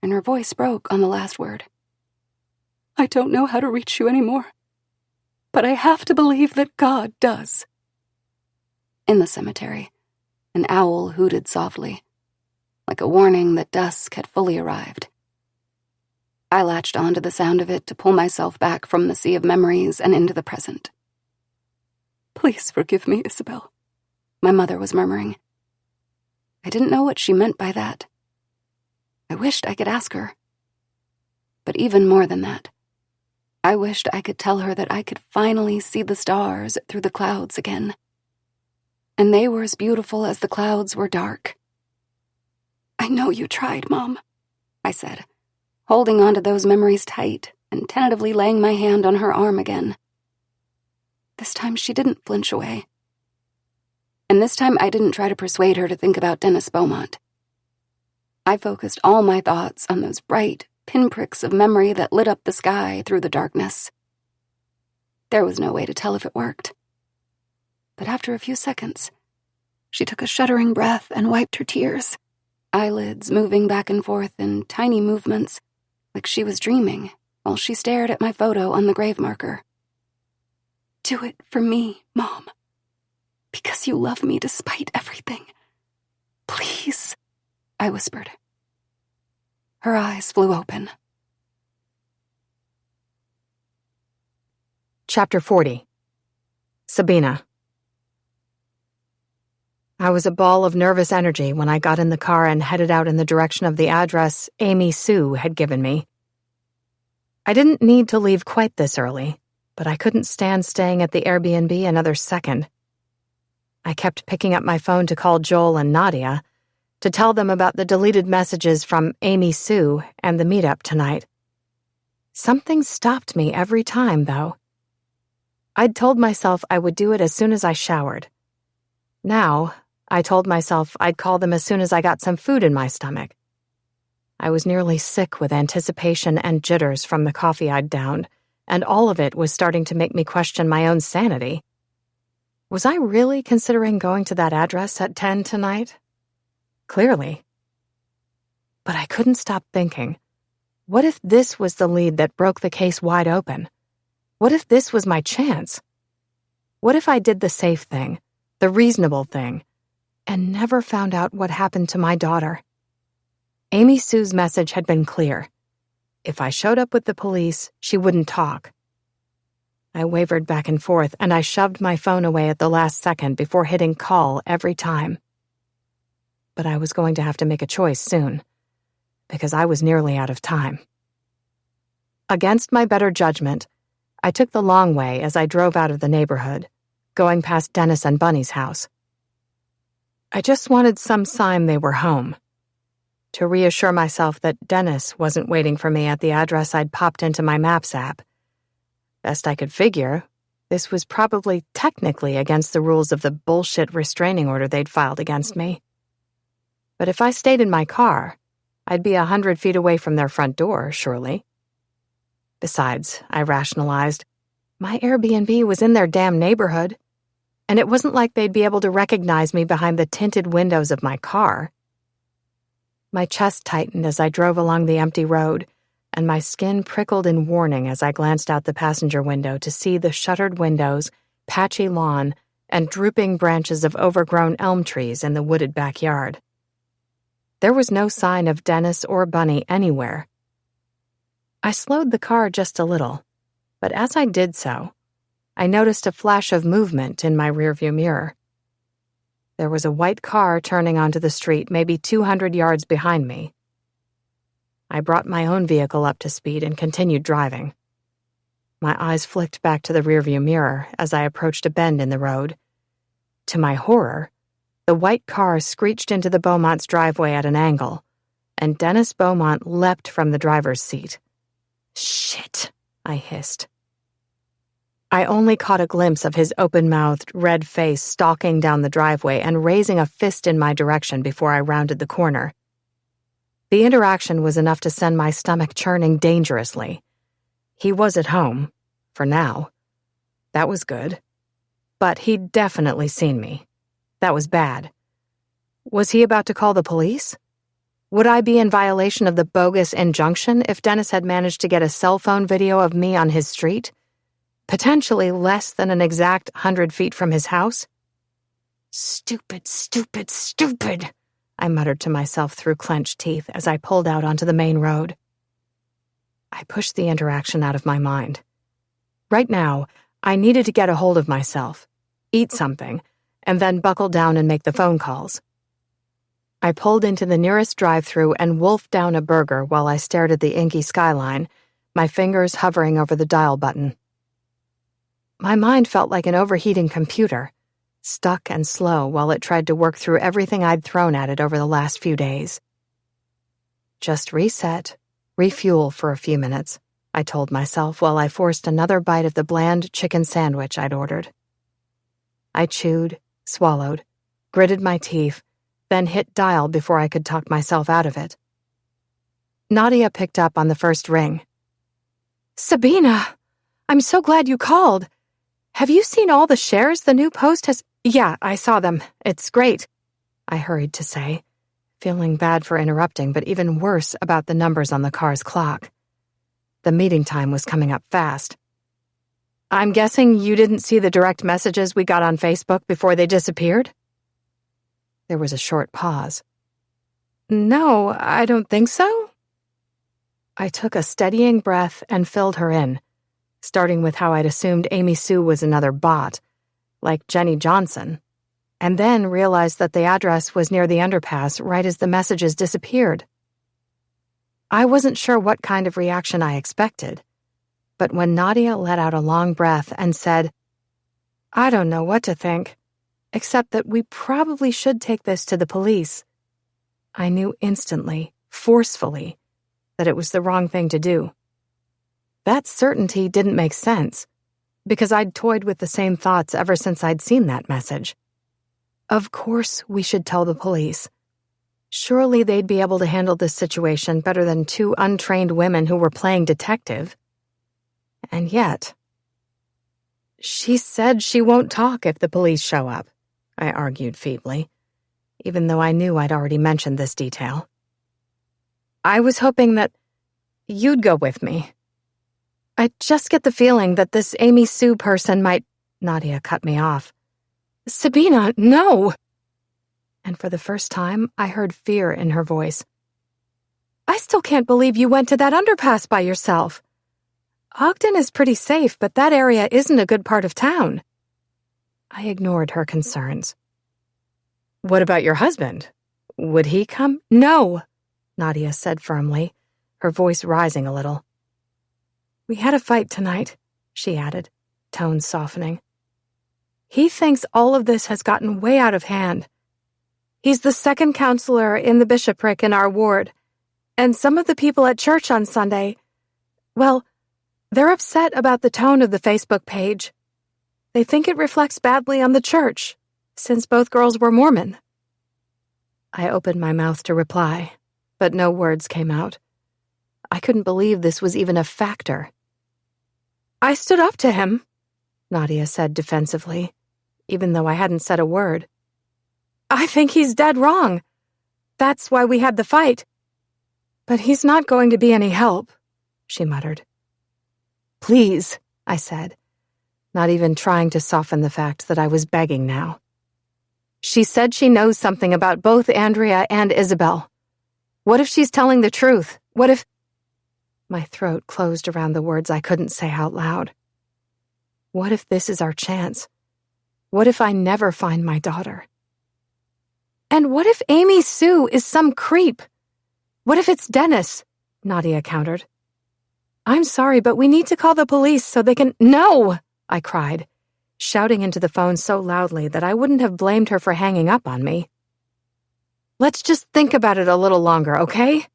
and her voice broke on the last word. "I don't know how to reach you anymore, but I have to believe that God does." In the cemetery, an owl hooted softly, like a warning that dusk had fully arrived. I latched onto the sound of it to pull myself back from the sea of memories and into the present. "Please forgive me, Isabel," my mother was murmuring. I didn't know what she meant by that. I wished I could ask her. But even more than that, I wished I could tell her that I could finally see the stars through the clouds again. And they were as beautiful as the clouds were dark. "I know you tried, Mom," I said, holding on to those memories tight and tentatively laying my hand on her arm again. This time she didn't flinch away. And this time I didn't try to persuade her to think about Dennis Beaumont. I focused all my thoughts on those bright pinpricks of memory that lit up the sky through the darkness. There was no way to tell if it worked. But after a few seconds, she took a shuddering breath and wiped her tears, eyelids moving back and forth in tiny movements, like she was dreaming, while she stared at my photo on the grave marker. "Do it for me, Mom. Because you love me despite everything. Please," I whispered. Her eyes flew open. Chapter 40. Sabina. I was a ball of nervous energy when I got in the car and headed out in the direction of the address Amy Sue had given me. I didn't need to leave quite this early, but I couldn't stand staying at the Airbnb another second. I kept picking up my phone to call Joel and Nadia, to tell them about the deleted messages from Amy Sue and the meetup tonight. Something stopped me every time, though. I'd told myself I would do it as soon as I showered. Now, I told myself I'd call them as soon as I got some food in my stomach. I was nearly sick with anticipation and jitters from the coffee I'd downed, and all of it was starting to make me question my own sanity. Was I really considering going to that address at 10 tonight? Clearly. But I couldn't stop thinking, what if this was the lead that broke the case wide open? What if this was my chance? What if I did the safe thing, the reasonable thing, and never found out what happened to my daughter? Amy Sue's message had been clear. If I showed up with the police, she wouldn't talk. I wavered back and forth, and I shoved my phone away at the last second before hitting call every time. But I was going to have to make a choice soon, because I was nearly out of time. Against my better judgment, I took the long way as I drove out of the neighborhood, going past Dennis and Bunny's house. I just wanted some sign they were home, to reassure myself that Dennis wasn't waiting for me at the address I'd popped into my Maps app. Best I could figure, this was probably technically against the rules of the bullshit restraining order they'd filed against me. But if I stayed in my car, I'd be 100 feet away from their front door, surely. Besides, I rationalized, my Airbnb was in their damn neighborhood, and it wasn't like they'd be able to recognize me behind the tinted windows of my car. My chest tightened as I drove along the empty road, and my skin prickled in warning as I glanced out the passenger window to see the shuttered windows, patchy lawn, and drooping branches of overgrown elm trees in the wooded backyard. There was no sign of Dennis or Bunny anywhere. I slowed the car just a little, but as I did so, I noticed a flash of movement in my rearview mirror. There was a white car turning onto the street maybe 200 yards behind me. I brought my own vehicle up to speed and continued driving. My eyes flicked back to the rearview mirror as I approached a bend in the road. To my horror, the white car screeched into the Beaumont's driveway at an angle, and Dennis Beaumont leapt from the driver's seat. "Shit," I hissed. I only caught a glimpse of his open-mouthed, red face stalking down the driveway and raising a fist in my direction before I rounded the corner. The interaction was enough to send my stomach churning dangerously. He was at home, for now. That was good. But he'd definitely seen me. That was bad. Was he about to call the police? Would I be in violation of the bogus injunction if Dennis had managed to get a cell phone video of me on his street? Potentially less than an exact 100 feet from his house? Stupid, stupid, stupid, I muttered to myself through clenched teeth as I pulled out onto the main road. I pushed the interaction out of my mind. Right now, I needed to get a hold of myself, eat something, and then buckle down and make the phone calls. I pulled into the nearest drive-thru and wolfed down a burger while I stared at the inky skyline, my fingers hovering over the dial button. My mind felt like an overheating computer, stuck and slow while it tried to work through everything I'd thrown at it over the last few days. Just reset, refuel for a few minutes, I told myself while I forced another bite of the bland chicken sandwich I'd ordered. I chewed, swallowed, gritted my teeth, then hit dial before I could talk myself out of it. Nadia picked up on the first ring. "Sabina, I'm so glad you called. Have you seen all the shares the new post has—" "Yeah, I saw them. It's great," I hurried to say, feeling bad for interrupting, but even worse about the numbers on the car's clock. The meeting time was coming up fast. "I'm guessing you didn't see the direct messages we got on Facebook before they disappeared?" There was a short pause. "No, I don't think so." I took a steadying breath and filled her in, starting with how I'd assumed Amy Sue was another bot, like Jenny Johnson, and then realized that the address was near the underpass right as the messages disappeared. I wasn't sure what kind of reaction I expected, but when Nadia let out a long breath and said, "I don't know what to think, except that we probably should take this to the police," I knew instantly, forcefully, that it was the wrong thing to do. That certainty didn't make sense, because I'd toyed with the same thoughts ever since I'd seen that message. Of course we should tell the police. Surely they'd be able to handle this situation better than two untrained women who were playing detective. And yet... "She said she won't talk if the police show up," I argued feebly, even though I knew I'd already mentioned this detail. "I was hoping that you'd go with me. I just get the feeling that this Amy Sue person might—" Nadia cut me off. "Sabina, no!" And for the first time, I heard fear in her voice. "I still can't believe you went to that underpass by yourself. Ogden is pretty safe, but that area isn't a good part of town." I ignored her concerns. "What about your husband? Would he come?" "No," Nadia said firmly, her voice rising a little. "We had a fight tonight," she added, tone softening. "He thinks all of this has gotten way out of hand. He's the second counselor in the bishopric in our ward, and some of the people at church on Sunday, well, they're upset about the tone of the Facebook page. They think it reflects badly on the church, since both girls were Mormon." I opened my mouth to reply, but no words came out. I couldn't believe this was even a factor. "I stood up to him," Nadia said defensively, even though I hadn't said a word. "I think he's dead wrong. That's why we had the fight. But he's not going to be any help," she muttered. "Please," I said, not even trying to soften the fact that I was begging now. "She said she knows something about both Andrea and Isabel. What if she's telling the truth? What if—" My throat closed around the words I couldn't say out loud. What if this is our chance? What if I never find my daughter? "And what if Amy Sue is some creep? What if it's Dennis?" Nadia countered. "I'm sorry, but we need to call the police so they can—" "No!" I cried, shouting into the phone so loudly that I wouldn't have blamed her for hanging up on me. "Let's just think about it a little longer, okay?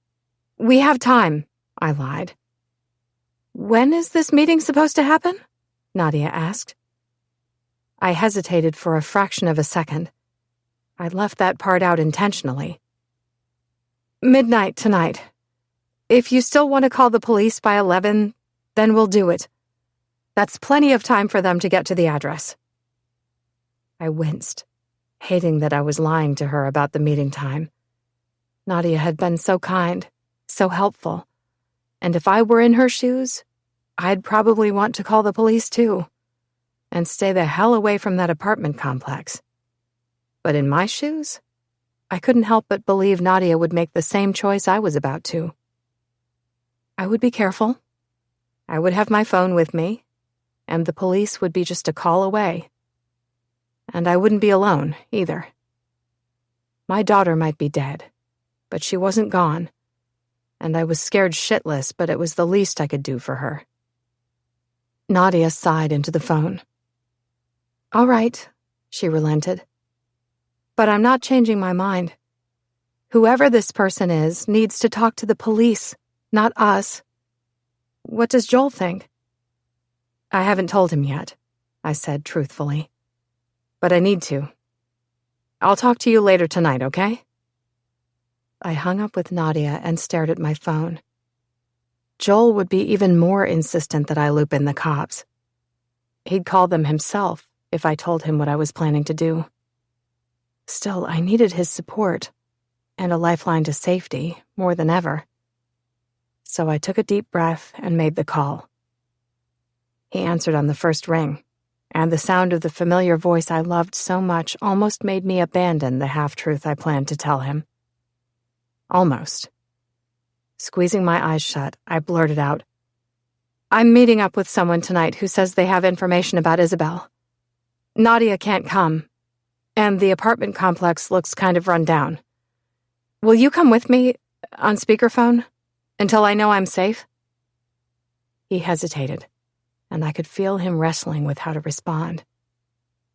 We have time," I lied. "When is this meeting supposed to happen?" Nadia asked. I hesitated for a fraction of a second. I left that part out intentionally. "Midnight tonight. If you still want to call the police by 11, then we'll do it. That's plenty of time for them to get to the address." I winced, hating that I was lying to her about the meeting time. Nadia had been so kind, so helpful, and if I were in her shoes, I'd probably want to call the police too, and stay the hell away from that apartment complex. But in my shoes, I couldn't help but believe Nadia would make the same choice I was about to. I would be careful. I would have my phone with me, and the police would be just a call away. And I wouldn't be alone, either. My daughter might be dead, but she wasn't gone. and I was scared shitless, but it was the least I could do for her. Nadia sighed into the phone. "All right," she relented. "But I'm not changing my mind. Whoever this person is needs to talk to the police, not us. What does Joel think?" "I haven't told him yet," I said truthfully. "But I need to. I'll talk to you later tonight, okay?" I hung up with Nadia and stared at my phone. Joel would be even more insistent that I loop in the cops. He'd call them himself if I told him what I was planning to do. Still, I needed his support and a lifeline to safety more than ever. So I took a deep breath and made the call. He answered on the first ring, and the sound of the familiar voice I loved so much almost made me abandon the half-truth I planned to tell him. Almost. Squeezing my eyes shut, I blurted out, "I'm meeting up with someone tonight who says they have information about Isabel. Nadia can't come, and the apartment complex looks kind of run down. Will you come with me, on speakerphone, until I know I'm safe?" He hesitated, and I could feel him wrestling with how to respond.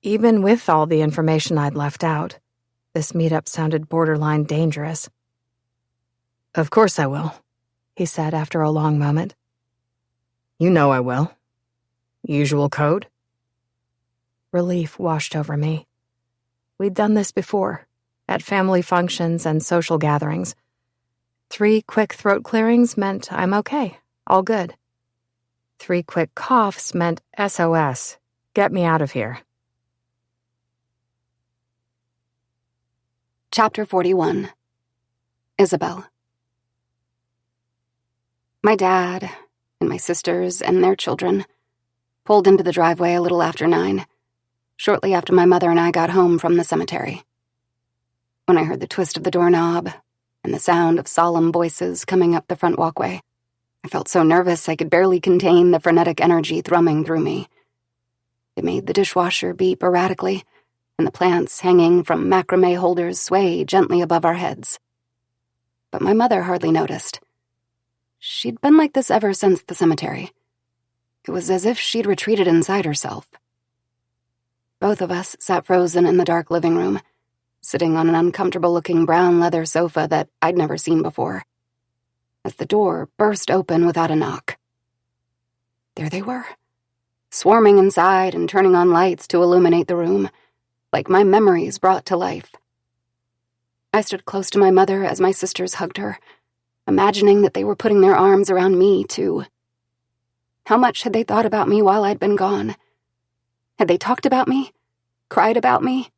Even with all the information I'd left out, this meetup sounded borderline dangerous. "Of course I will," he said after a long moment. "You know I will. Usual code?" Relief washed over me. We'd done this before, at family functions and social gatherings. 3 quick throat clearings meant I'm okay, all good. 3 quick coughs meant SOS, get me out of here. Chapter 41. Isabel. My dad and my sisters and their children pulled into the driveway a little after 9, shortly after my mother and I got home from the cemetery. When I heard the twist of the doorknob and the sound of solemn voices coming up the front walkway, I felt so nervous I could barely contain the frenetic energy thrumming through me. It made the dishwasher beep erratically, and the plants hanging from macrame holders sway gently above our heads. But my mother hardly noticed. She'd been like this ever since the cemetery. It was as if she'd retreated inside herself. Both of us sat frozen in the dark living room, sitting on an uncomfortable-looking brown leather sofa that I'd never seen before, as the door burst open without a knock. There they were, swarming inside and turning on lights to illuminate the room, like my memories brought to life. I stood close to my mother as my sisters hugged her, imagining that they were putting their arms around me, too. How much had they thought about me while I'd been gone? Had they talked about me? Cried about me?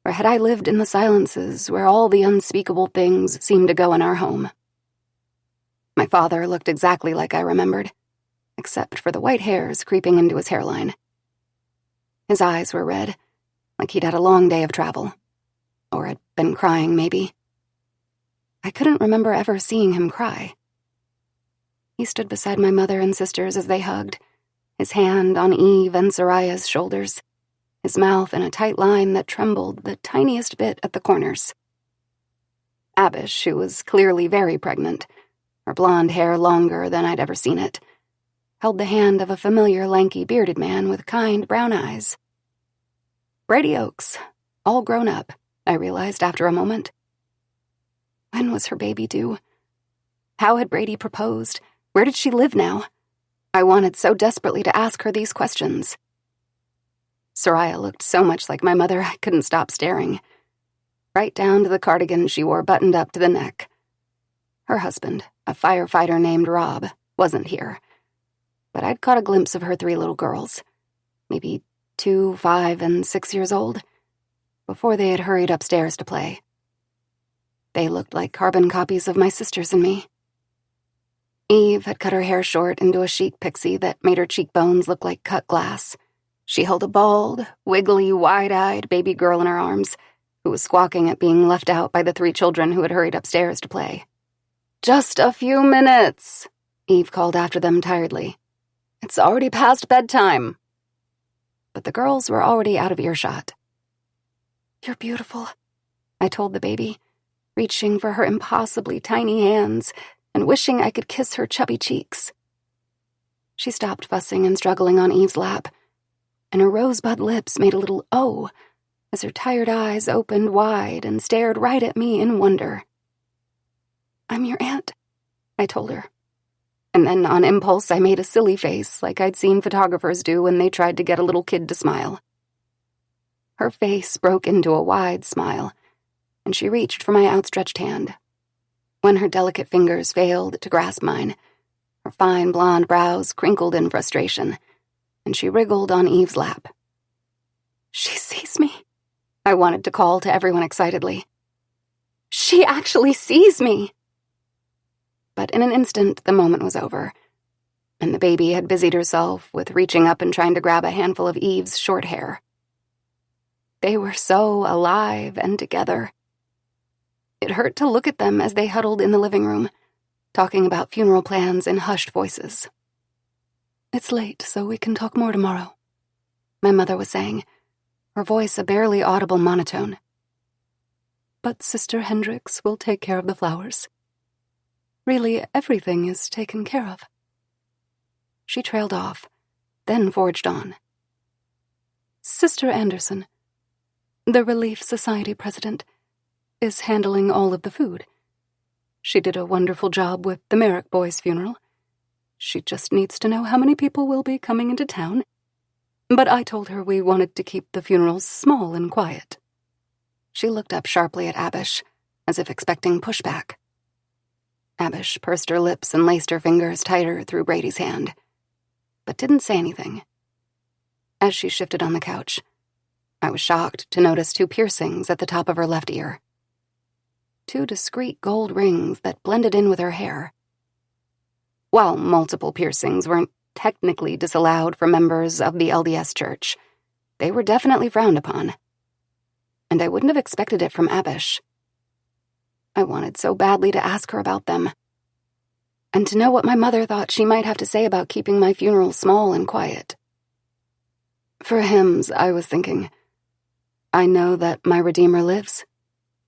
Or had I lived in the silences where all the unspeakable things seemed to go in our home? My father looked exactly like I remembered, except for the white hairs creeping into his hairline. His eyes were red, like he'd had a long day of travel. Or had been crying, maybe. I couldn't remember ever seeing him cry. He stood beside my mother and sisters as they hugged, his hand on Eve and Soraya's shoulders, his mouth in a tight line that trembled the tiniest bit at the corners. Abish, who was clearly very pregnant, her blonde hair longer than I'd ever seen it, held the hand of a familiar lanky bearded man with kind brown eyes. Brady Oakes, all grown up, I realized after a moment. When was her baby due? How had Brady proposed? Where did she live now? I wanted so desperately to ask her these questions. Soraya looked so much like my mother I couldn't stop staring. Right down to the cardigan she wore buttoned up to the neck. Her husband, a firefighter named Rob, wasn't here. But I'd caught a glimpse of her 3 little girls, maybe 2, 5, and 6 years old, before they had hurried upstairs to play. They looked like carbon copies of my sisters and me. Eve had cut her hair short into a chic pixie that made her cheekbones look like cut glass. She held a bald, wiggly, wide-eyed baby girl in her arms, who was squawking at being left out by the 3 children who had hurried upstairs to play. "Just a few minutes," Eve called after them tiredly. "It's already past bedtime." But the girls were already out of earshot. "You're beautiful," I told the baby, reaching for her impossibly tiny hands and wishing I could kiss her chubby cheeks. She stopped fussing and struggling on Eve's lap, and her rosebud lips made a little O as her tired eyes opened wide and stared right at me in wonder. "I'm your aunt," I told her. And then, on impulse, I made a silly face like I'd seen photographers do when they tried to get a little kid to smile. Her face broke into a wide smile, and she reached for my outstretched hand. When her delicate fingers failed to grasp mine, her fine blonde brows crinkled in frustration, and she wriggled on Eve's lap. "She sees me," I wanted to call to everyone excitedly. "She actually sees me!" But in an instant, the moment was over, and the baby had busied herself with reaching up and trying to grab a handful of Eve's short hair. They were so alive and together. It hurt to look at them as they huddled in the living room, talking about funeral plans in hushed voices. "It's late, so we can talk more tomorrow," my mother was saying, her voice a barely audible monotone. "But Sister Hendricks will take care of the flowers. Really, everything is taken care of." She trailed off, then forged on. "Sister Anderson, the Relief Society president, is handling all of the food. She did a wonderful job with the Merrick boys' funeral. She just needs to know how many people will be coming into town. But I told her we wanted to keep the funerals small and quiet." She looked up sharply at Abish, as if expecting pushback. Abish pursed her lips and laced her fingers tighter through Brady's hand, but didn't say anything. As she shifted on the couch, I was shocked to notice 2 piercings at the top of her left ear. 2 discreet gold rings that blended in with her hair. While multiple piercings weren't technically disallowed for members of the LDS Church, they were definitely frowned upon. And I wouldn't have expected it from Abish. I wanted so badly to ask her about them, and to know what my mother thought she might have to say about keeping my funeral small and quiet. For hymns, I was thinking, "I know that my Redeemer lives,"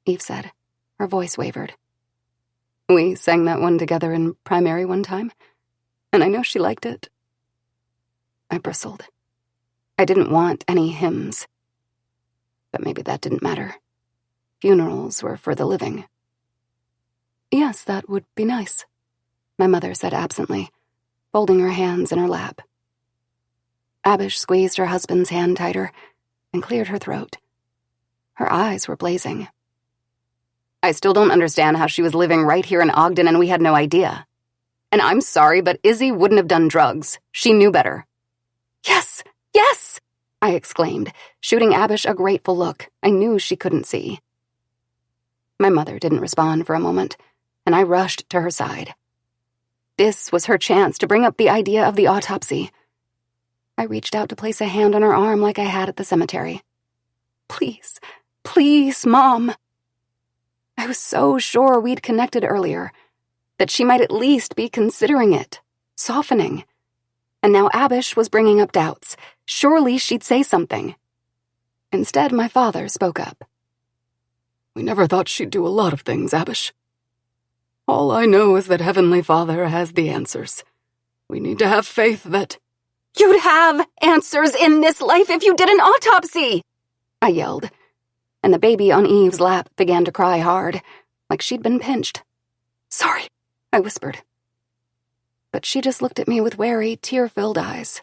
Eve said. Her voice wavered. "We sang that one together in primary one time, and I know she liked it." I bristled. I didn't want any hymns. But maybe that didn't matter. Funerals were for the living. "Yes, that would be nice," my mother said absently, folding her hands in her lap. Abish squeezed her husband's hand tighter and cleared her throat. Her eyes were blazing. "I still don't understand how she was living right here in Ogden and we had no idea. And I'm sorry, but Izzy wouldn't have done drugs. She knew better." "Yes, yes!" I exclaimed, shooting Abish a grateful look I knew she couldn't see. My mother didn't respond for a moment, and I rushed to her side. This was her chance to bring up the idea of the autopsy. I reached out to place a hand on her arm like I had at the cemetery. "Please, please, Mom." I was so sure we'd connected earlier, that she might at least be considering it, softening. And now Abish was bringing up doubts. Surely she'd say something. Instead, my father spoke up. "We never thought she'd do a lot of things, Abish. All I know is that Heavenly Father has the answers. We need to have faith that—" "You'd have answers in this life if you did an autopsy!" I yelled, and the baby on Eve's lap began to cry hard, like she'd been pinched. "Sorry," I whispered. But she just looked at me with wary, tear-filled eyes.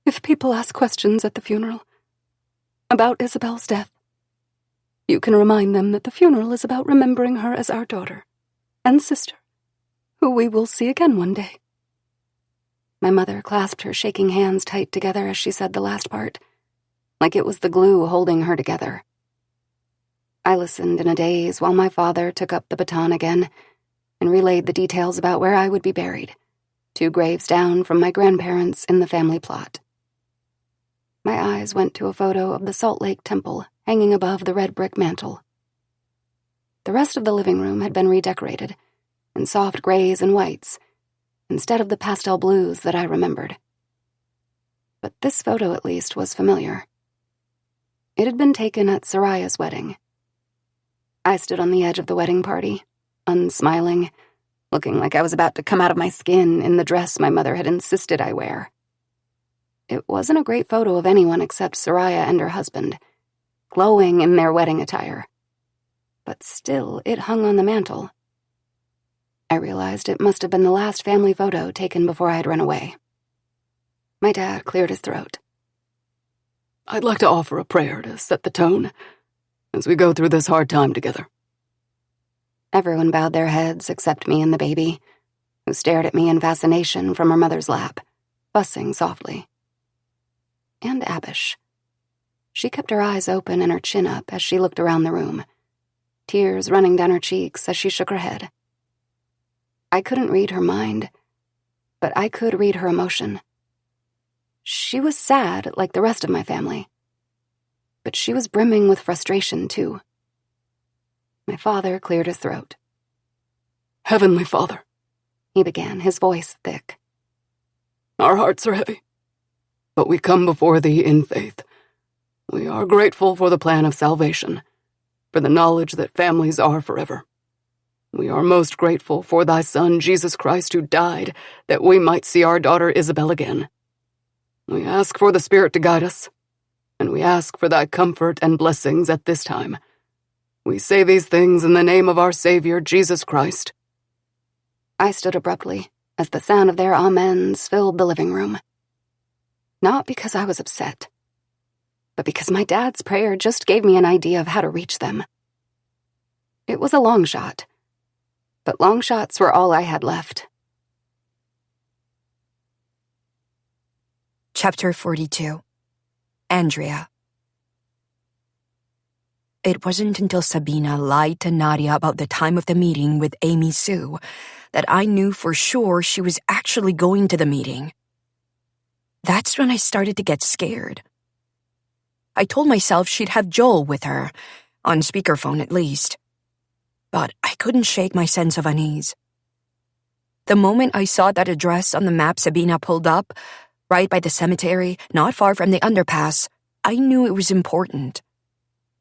"If people ask questions at the funeral about Isabel's death, you can remind them that the funeral is about remembering her as our daughter and sister, who we will see again one day." My mother clasped her shaking hands tight together as she said the last part, like it was the glue holding her together. I listened in a daze while my father took up the baton again and relayed the details about where I would be buried, 2 graves down from my grandparents in the family plot. My eyes went to a photo of the Salt Lake Temple hanging above the red brick mantel. The rest of the living room had been redecorated in soft grays and whites, instead of the pastel blues that I remembered. But this photo, at least, was familiar. It had been taken at Soraya's wedding. I stood on the edge of the wedding party, unsmiling, looking like I was about to come out of my skin in the dress my mother had insisted I wear. It wasn't a great photo of anyone except Soraya and her husband, glowing in their wedding attire. But still, it hung on the mantel. I realized it must have been the last family photo taken before I had run away. My dad cleared his throat. I'd like to offer a prayer to set the tone as we go through this hard time together. Everyone bowed their heads except me and the baby, who stared at me in fascination from her mother's lap, fussing softly. And Abish. She kept her eyes open and her chin up as she looked around the room, tears running down her cheeks as she shook her head. I couldn't read her mind, but I could read her emotion. She was sad like the rest of my family, but she was brimming with frustration too. My father cleared his throat. Heavenly Father, he began, his voice thick. Our hearts are heavy, but we come before thee in faith. We are grateful for the plan of salvation, for the knowledge that families are forever. We are most grateful for thy Son, Jesus Christ, who died, that we might see our daughter Isabel again. We ask for the Spirit to guide us, and we ask for thy comfort and blessings at this time. We say these things in the name of our Savior, Jesus Christ. I stood abruptly as the sound of their amens filled the living room. Not because I was upset, but because my dad's prayer just gave me an idea of how to reach them. It was a long shot, but long shots were all I had left. Chapter 42. Andrea. It wasn't until Sabina lied to Nadia about the time of the meeting with Amy Sue that I knew for sure she was actually going to the meeting. That's when I started to get scared. I told myself she'd have Joel with her, on speakerphone at least. But I couldn't shake my sense of unease. The moment I saw that address on the map Sabina pulled up, right by the cemetery, not far from the underpass, I knew it was important.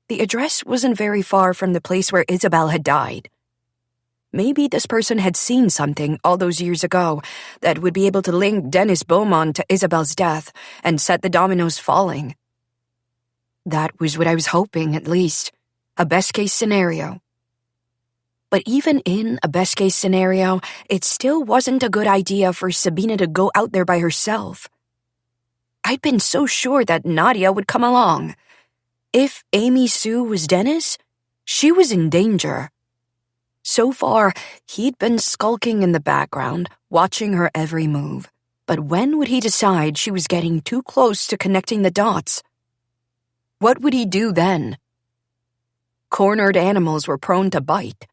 The address wasn't very far from the place where Isabel had died. Maybe this person had seen something all those years ago that would be able to link Dennis Beaumont to Isabel's death and set the dominoes falling. That was what I was hoping, at least. A best-case scenario. But even in a best-case scenario, it still wasn't a good idea for Sabina to go out there by herself. I'd been so sure that Nadia would come along. If Amy Sue was Dennis, she was in danger. So far, he'd been skulking in the background, watching her every move. But when would he decide she was getting too close to connecting the dots? What would he do then? Cornered animals were prone to bite.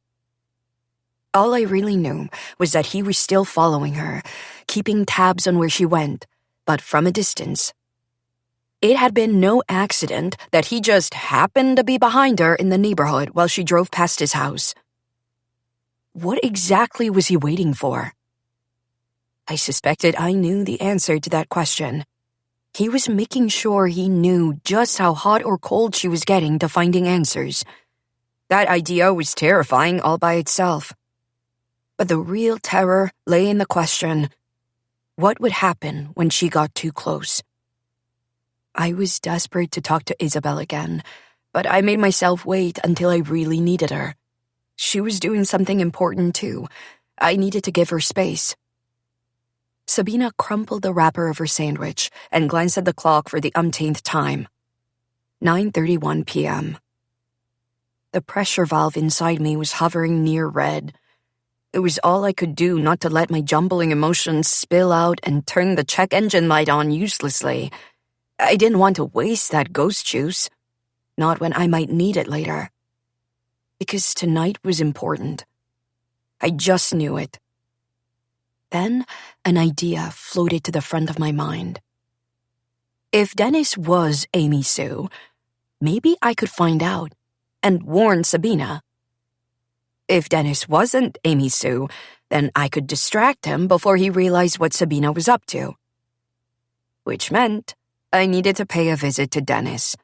All I really knew was that he was still following her, keeping tabs on where she went, but from a distance. It had been no accident that he just happened to be behind her in the neighborhood while she drove past his house. What exactly was he waiting for? I suspected I knew the answer to that question. He was making sure he knew just how hot or cold she was getting to finding answers. That idea was terrifying all by itself. But the real terror lay in the question, what would happen when she got too close? I was desperate to talk to Isabel again, but I made myself wait until I really needed her. She was doing something important too. I needed to give her space. Sabina crumpled the wrapper of her sandwich and glanced at the clock for the umpteenth time. 9:31 p.m. The pressure valve inside me was hovering near red. It was all I could do not to let my jumbling emotions spill out and turn the check engine light on uselessly. I didn't want to waste that ghost juice, not when I might need it later. Because tonight was important. I just knew it. Then an idea floated to the front of my mind. If Dennis was Amy Sue, maybe I could find out and warn Sabina. If Dennis wasn't Amy Sue, then I could distract him before he realized what Sabina was up to. Which meant I needed to pay a visit to Dennis.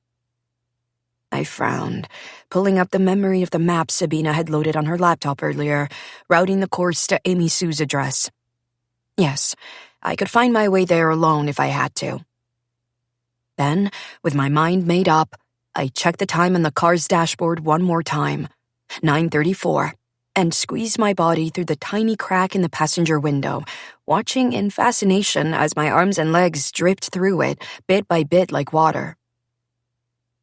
I frowned, pulling up the memory of the map Sabina had loaded on her laptop earlier, routing the course to Amy Sue's address. Yes, I could find my way there alone if I had to. Then, with my mind made up, I checked the time on the car's dashboard one more time, 9:34, and squeezed my body through the tiny crack in the passenger window, watching in fascination as my arms and legs dripped through it, bit by bit like water.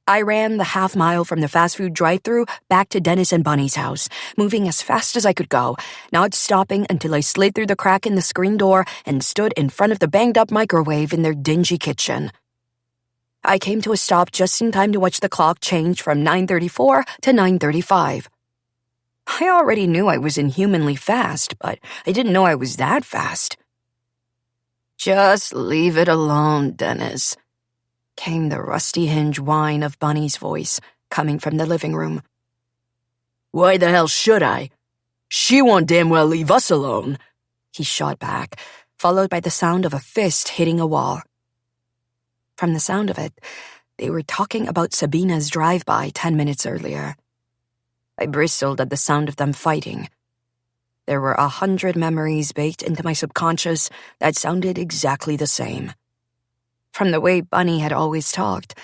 I ran the half-mile from the fast food drive-thru back to Dennis and Bunny's house, moving as fast as I could go, not stopping until I slid through the crack in the screen door and stood in front of the banged-up microwave in their dingy kitchen. I came to a stop just in time to watch the clock change from 9:34 to 9:35. I already knew I was inhumanly fast, but I didn't know I was that fast. "Just leave it alone, Dennis," came the rusty hinge whine of Bunny's voice, coming from the living room. "Why the hell should I? She won't damn well leave us alone," he shot back, followed by the sound of a fist hitting a wall. From the sound of it, they were talking about Sabina's drive-by 10 minutes earlier. I bristled at the sound of them fighting. There were 100 memories baked into my subconscious that sounded exactly the same. From the way Bunny had always talked,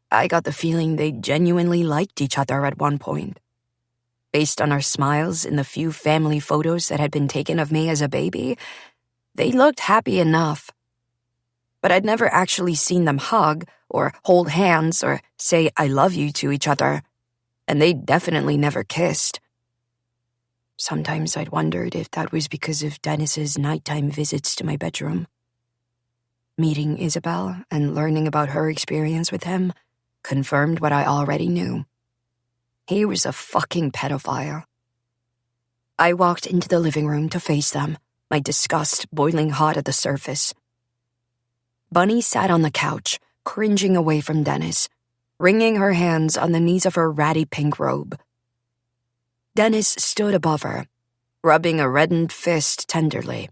I got the feeling they genuinely liked each other at one point. Based on our smiles in the few family photos that had been taken of me as a baby, they looked happy enough. But I'd never actually seen them hug or hold hands or say I love you to each other, and they definitely never kissed. Sometimes I'd wondered if that was because of Dennis's nighttime visits to my bedroom. Meeting Isabel and learning about her experience with him confirmed what I already knew. He was a fucking pedophile. I walked into the living room to face them, my disgust boiling hot at the surface. Bunny sat on the couch, cringing away from Dennis, wringing her hands on the knees of her ratty pink robe. Dennis stood above her, rubbing a reddened fist tenderly.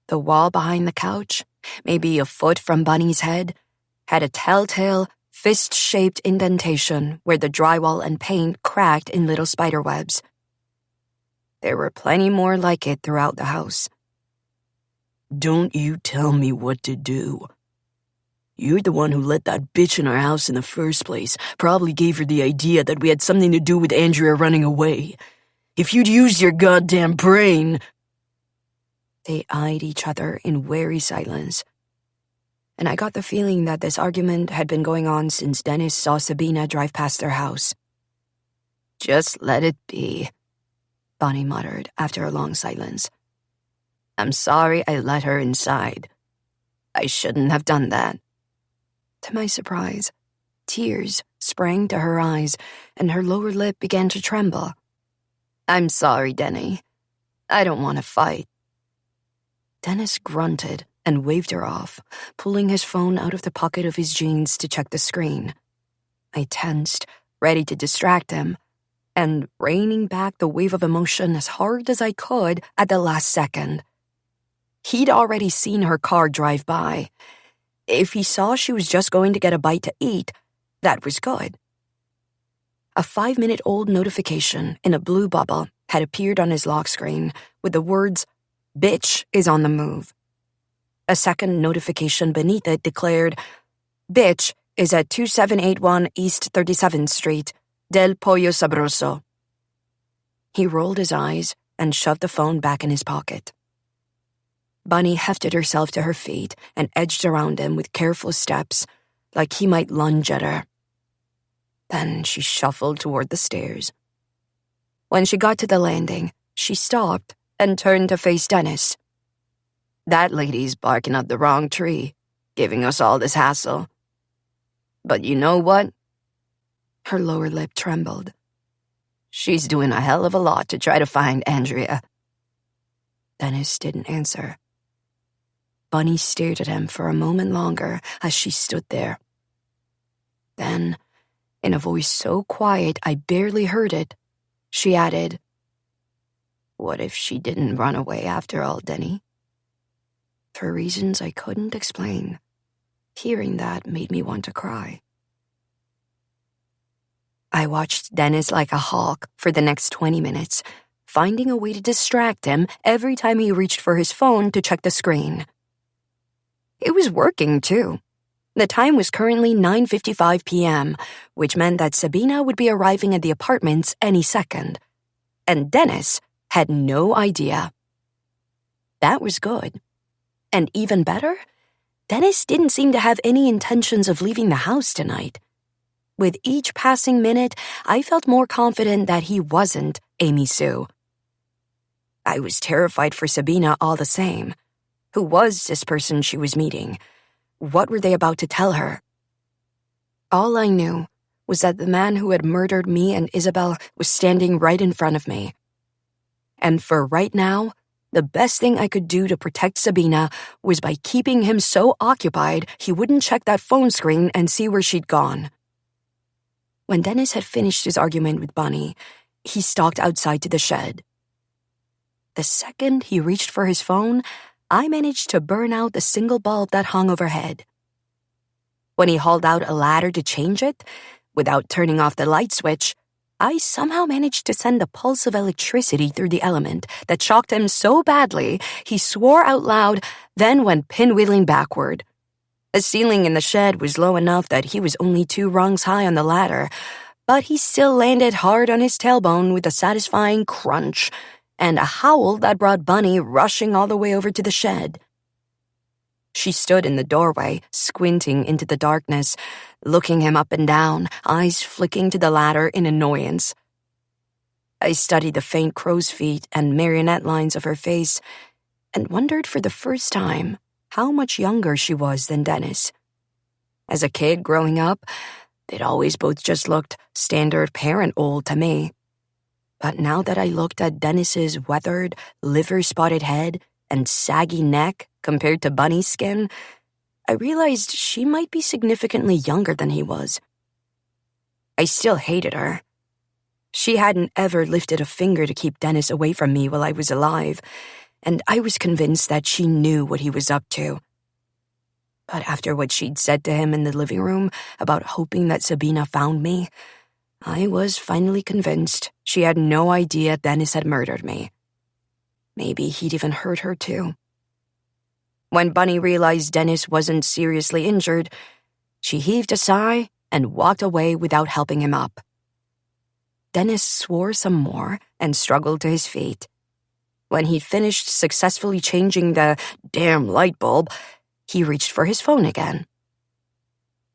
The wall behind the couch, maybe a foot from Bunny's head, had a telltale, fist-shaped indentation where the drywall and paint cracked in little spiderwebs. There were plenty more like it throughout the house. "Don't you tell me what to do. You're the one who let that bitch in our house in the first place, probably gave her the idea that we had something to do with Andrea running away. If you'd used your goddamn brain..." They eyed each other in wary silence, and I got the feeling that this argument had been going on since Dennis saw Sabina drive past their house. "Just let it be," Bonnie muttered after a long silence. "I'm sorry I let her inside. I shouldn't have done that." To my surprise, tears sprang to her eyes and her lower lip began to tremble. "I'm sorry, Denny. I don't want to fight." Dennis grunted and waved her off, pulling his phone out of the pocket of his jeans to check the screen. I tensed, ready to distract him, and reining back the wave of emotion as hard as I could at the last second. He'd already seen her car drive by. If he saw she was just going to get a bite to eat, that was good. A 5-minute-old notification in a blue bubble had appeared on his lock screen with the words, "Bitch is on the move." A second notification beneath it declared, "Bitch is at 2781 East 37th Street, Del Pollo Sabroso." He rolled his eyes and shoved the phone back in his pocket. Bunny hefted herself to her feet and edged around him with careful steps, like he might lunge at her. Then she shuffled toward the stairs. When she got to the landing, she stopped and turned to face Dennis. "That lady's barking up the wrong tree, giving us all this hassle. But you know what?" Her lower lip trembled. "She's doing a hell of a lot to try to find Andrea." Dennis didn't answer. Bunny stared at him for a moment longer as she stood there. Then, in a voice so quiet I barely heard it, she added, "What if she didn't run away after all, Denny?" For reasons I couldn't explain, hearing that made me want to cry. I watched Dennis like a hawk for the next 20 minutes, finding a way to distract him every time he reached for his phone to check the screen. It was working, too. The time was currently 9:55 p.m., which meant that Sabina would be arriving at the apartments any second. And Dennis had no idea. That was good. And even better, Dennis didn't seem to have any intentions of leaving the house tonight. With each passing minute, I felt more confident that he wasn't Amy Sue. I was terrified for Sabina all the same. Who was this person she was meeting? What were they about to tell her? All I knew was that the man who had murdered me and Isabel was standing right in front of me. And for right now, the best thing I could do to protect Sabina was by keeping him so occupied he wouldn't check that phone screen and see where she'd gone. When Dennis had finished his argument with Bunny, he stalked outside to the shed. The second he reached for his phone, I managed to burn out the single bulb that hung overhead. When he hauled out a ladder to change it, without turning off the light switch, I somehow managed to send a pulse of electricity through the element that shocked him so badly he swore out loud, then went pinwheeling backward. The ceiling in the shed was low enough that he was only 2 rungs high on the ladder, but he still landed hard on his tailbone with a satisfying crunch and a howl that brought Bunny rushing all the way over to the shed. She stood in the doorway, squinting into the darkness, looking him up and down, eyes flicking to the ladder in annoyance. I studied the faint crow's feet and marionette lines of her face and wondered for the first time how much younger she was than Dennis. As a kid growing up, they'd always both just looked standard parent old to me. But now that I looked at Dennis's weathered, liver-spotted head and saggy neck compared to Bunny's skin, I realized she might be significantly younger than he was. I still hated her. She hadn't ever lifted a finger to keep Dennis away from me while I was alive, and I was convinced that she knew what he was up to. But after what she'd said to him in the living room about hoping that Sabina found me, I was finally convinced she had no idea Dennis had murdered me. Maybe he'd even hurt her too. When Bunny realized Dennis wasn't seriously injured, she heaved a sigh and walked away without helping him up. Dennis swore some more and struggled to his feet. When he'd finished successfully changing the damn light bulb, he reached for his phone again.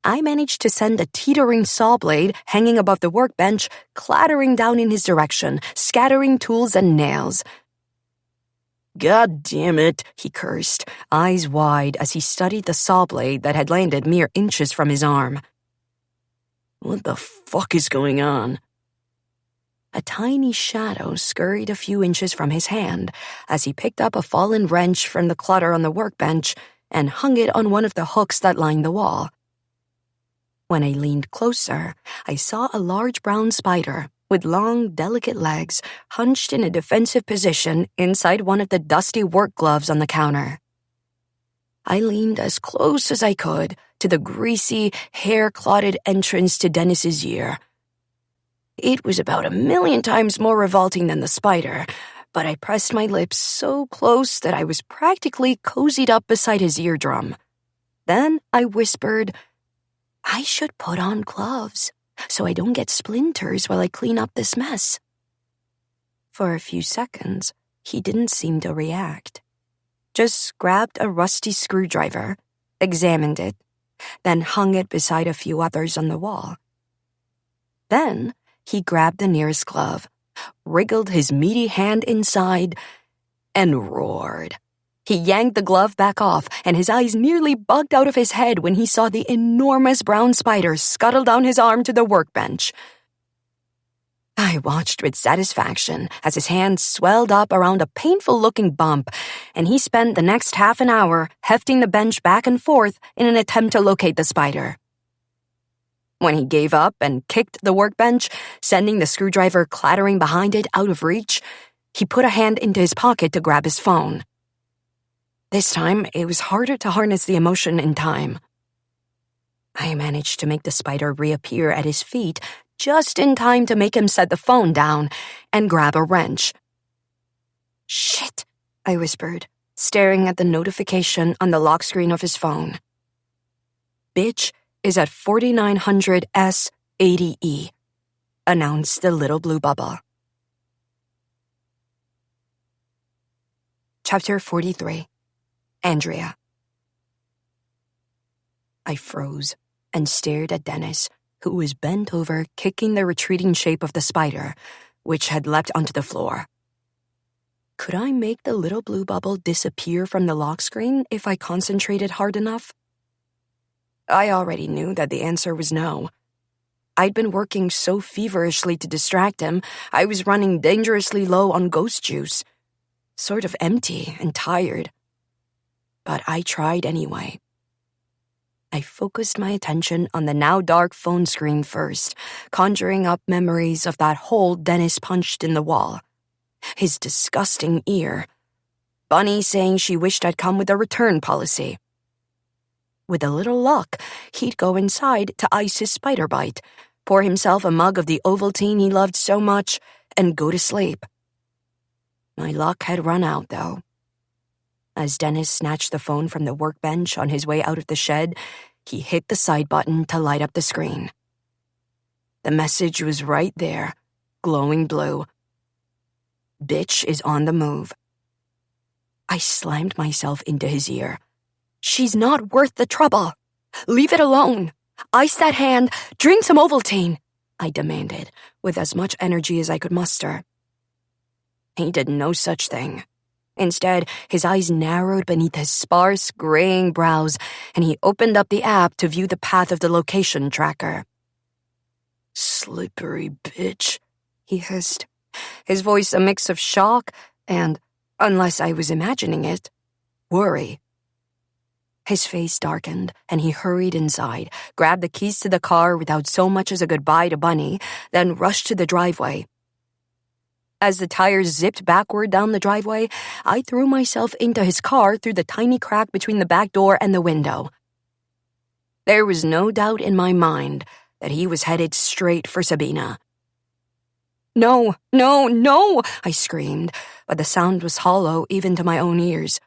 I managed to send a teetering saw blade hanging above the workbench clattering down in his direction, scattering tools and nails. "God damn it," he cursed, eyes wide as he studied the saw blade that had landed mere inches from his arm. "What the fuck is going on?" A tiny shadow scurried a few inches from his hand as he picked up a fallen wrench from the clutter on the workbench and hung it on one of the hooks that lined the wall. When I leaned closer, I saw a large brown spider with long, delicate legs hunched in a defensive position inside one of the dusty work gloves on the counter. I leaned as close as I could to the greasy, hair-clotted entrance to Dennis's ear. It was about 1,000,000 times more revolting than the spider, but I pressed my lips so close that I was practically cozied up beside his eardrum. Then I whispered, "I should put on gloves so I don't get splinters while I clean up this mess." For a few seconds, he didn't seem to react. Just grabbed a rusty screwdriver, examined it, then hung it beside a few others on the wall. Then he grabbed the nearest glove, wriggled his meaty hand inside, and roared. He yanked the glove back off, and his eyes nearly bugged out of his head when he saw the enormous brown spider scuttle down his arm to the workbench. I watched with satisfaction as his hand swelled up around a painful-looking bump, and he spent the next half an hour hefting the bench back and forth in an attempt to locate the spider. When he gave up and kicked the workbench, sending the screwdriver clattering behind it out of reach, he put a hand into his pocket to grab his phone. This time, it was harder to harness the emotion in time. I managed to make the spider reappear at his feet just in time to make him set the phone down and grab a wrench. "Shit," I whispered, staring at the notification on the lock screen of his phone. "Bitch is at 4900 S 80E, announced the little blue bubble. Chapter 43. Andrea. I froze and stared at Dennis, who was bent over kicking the retreating shape of the spider, which had leapt onto the floor. Could I make the little blue bubble disappear from the lock screen if I concentrated hard enough? I already knew that the answer was no. I'd been working so feverishly to distract him, I was running dangerously low on ghost juice, sort of empty and tired. But I tried anyway. I focused my attention on the now dark phone screen first, conjuring up memories of that hole Dennis punched in the wall. His disgusting ear. Bunny saying she wished I'd come with a return policy. With a little luck, he'd go inside to ice his spider bite, pour himself a mug of the Ovaltine he loved so much, and go to sleep. My luck had run out, though. As Dennis snatched the phone from the workbench on his way out of the shed, he hit the side button to light up the screen. The message was right there, glowing blue. "Bitch is on the move." I slammed myself into his ear. "She's not worth the trouble. Leave it alone. Ice that hand, drink some Ovaltine," I demanded, with as much energy as I could muster. He did no such thing. Instead, his eyes narrowed beneath his sparse, graying brows, and he opened up the app to view the path of the location tracker. "Slippery bitch," he hissed, his voice a mix of shock and, unless I was imagining it, worry. His face darkened, and he hurried inside, grabbed the keys to the car without so much as a goodbye to Bunny, then rushed to the driveway. As the tires zipped backward down the driveway, I threw myself into his car through the tiny crack between the back door and the window. There was no doubt in my mind that he was headed straight for Sabina. "No, no, no!" I screamed, but the sound was hollow even to my own ears.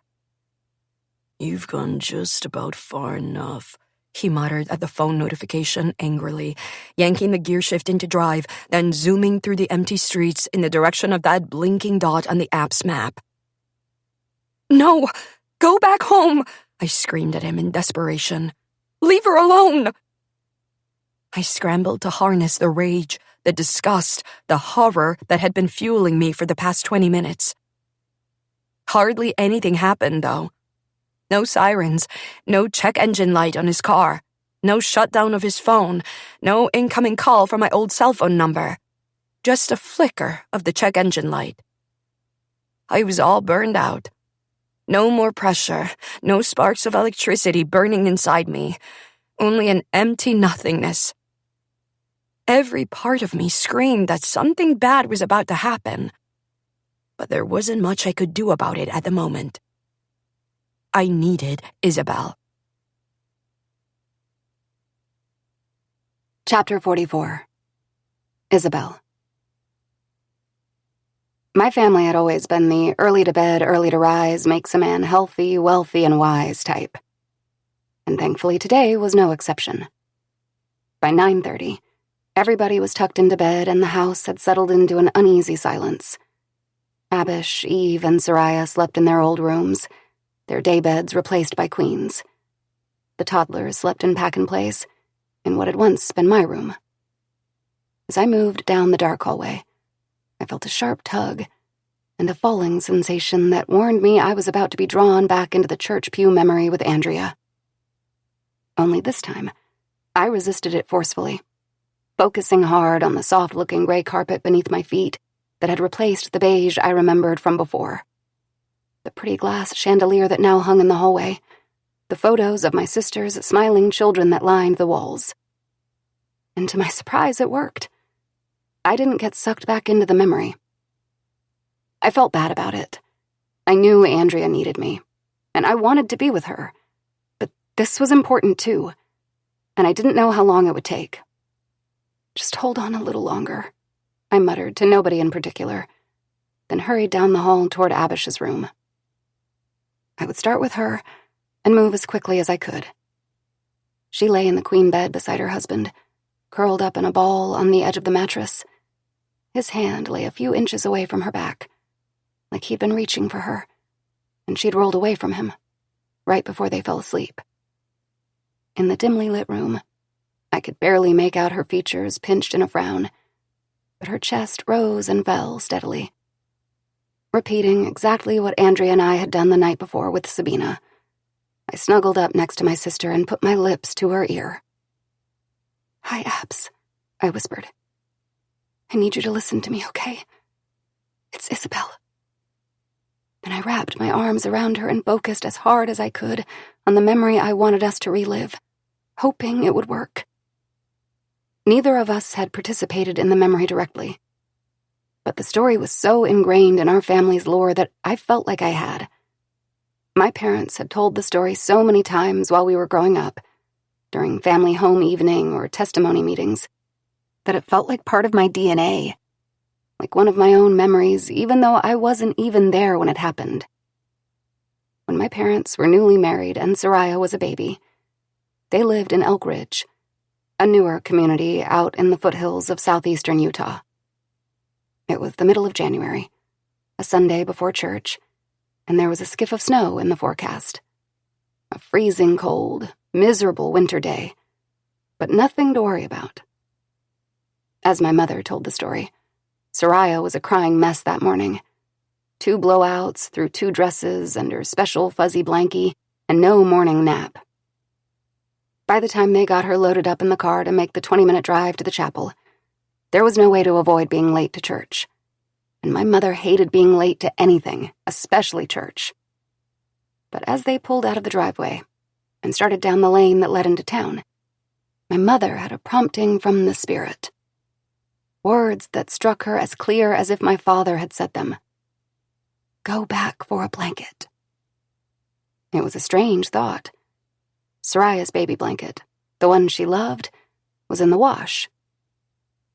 "You've gone just about far enough," he muttered at the phone notification angrily, yanking the gear shift into drive, then zooming through the empty streets in the direction of that blinking dot on the app's map. "No! Go back home!" I screamed at him in desperation. "Leave her alone!" I scrambled to harness the rage, the disgust, the horror that had been fueling me for the past 20 minutes. Hardly anything happened, though. No sirens, no check engine light on his car, no shutdown of his phone, no incoming call from my old cell phone number. Just a flicker of the check engine light. I was all burned out. No more pressure, no sparks of electricity burning inside me, only an empty nothingness. Every part of me screamed that something bad was about to happen, but there wasn't much I could do about it at the moment. I needed Isabel. Chapter 44. Isabel. My family had always been the early to bed, early to rise makes a man healthy, wealthy, and wise type. And thankfully today was no exception. By 9:30, everybody was tucked into bed and the house had settled into an uneasy silence. Abish, Eve, and Soraya slept in their old rooms, their daybeds replaced by queens. The toddlers slept in pack-and-place, in what had once been my room. As I moved down the dark hallway, I felt a sharp tug and a falling sensation that warned me I was about to be drawn back into the church pew memory with Andrea. Only this time, I resisted it forcefully, focusing hard on the soft-looking gray carpet beneath my feet that had replaced the beige I remembered from before. The pretty glass chandelier that now hung in the hallway, the photos of my sister's smiling children that lined the walls. And to my surprise, it worked. I didn't get sucked back into the memory. I felt bad about it. I knew Andrea needed me, and I wanted to be with her. But this was important too, and I didn't know how long it would take. Just hold on a little longer, I muttered to nobody in particular, then hurried down the hall toward Abish's room. I would start with her and move as quickly as I could. She lay in the queen bed beside her husband, curled up in a ball on the edge of the mattress. His hand lay a few inches away from her back, like he'd been reaching for her, and she'd rolled away from him, right before they fell asleep. In the dimly lit room, I could barely make out her features pinched in a frown, but her chest rose and fell steadily. Repeating exactly what Andrea and I had done the night before with Sabina, I snuggled up next to my sister and put my lips to her ear. "Hi, Abs," I whispered. "I need you to listen to me, okay? It's Isabel." Then I wrapped my arms around her and focused as hard as I could on the memory I wanted us to relive, hoping it would work. Neither of us had participated in the memory directly, but the story was so ingrained in our family's lore that I felt like I had. My parents had told the story so many times while we were growing up, during family home evening or testimony meetings, that it felt like part of my DNA, like one of my own memories, even though I wasn't even there when it happened. When my parents were newly married and Soraya was a baby, they lived in Elk Ridge, a newer community out in the foothills of southeastern Utah. It was the middle of January, a Sunday before church, and there was a skiff of snow in the forecast. A freezing cold, miserable winter day, but nothing to worry about. As my mother told the story, Soraya was a crying mess that morning. 2 blowouts through 2 dresses and her special fuzzy blankie, and no morning nap. By the time they got her loaded up in the car to make the 20-minute drive to the chapel, there was no way to avoid being late to church. And my mother hated being late to anything, especially church. But as they pulled out of the driveway and started down the lane that led into town, my mother had a prompting from the Spirit. Words that struck her as clear as if my father had said them. "Go back for a blanket." It was a strange thought. Soraya's baby blanket, the one she loved, was in the wash.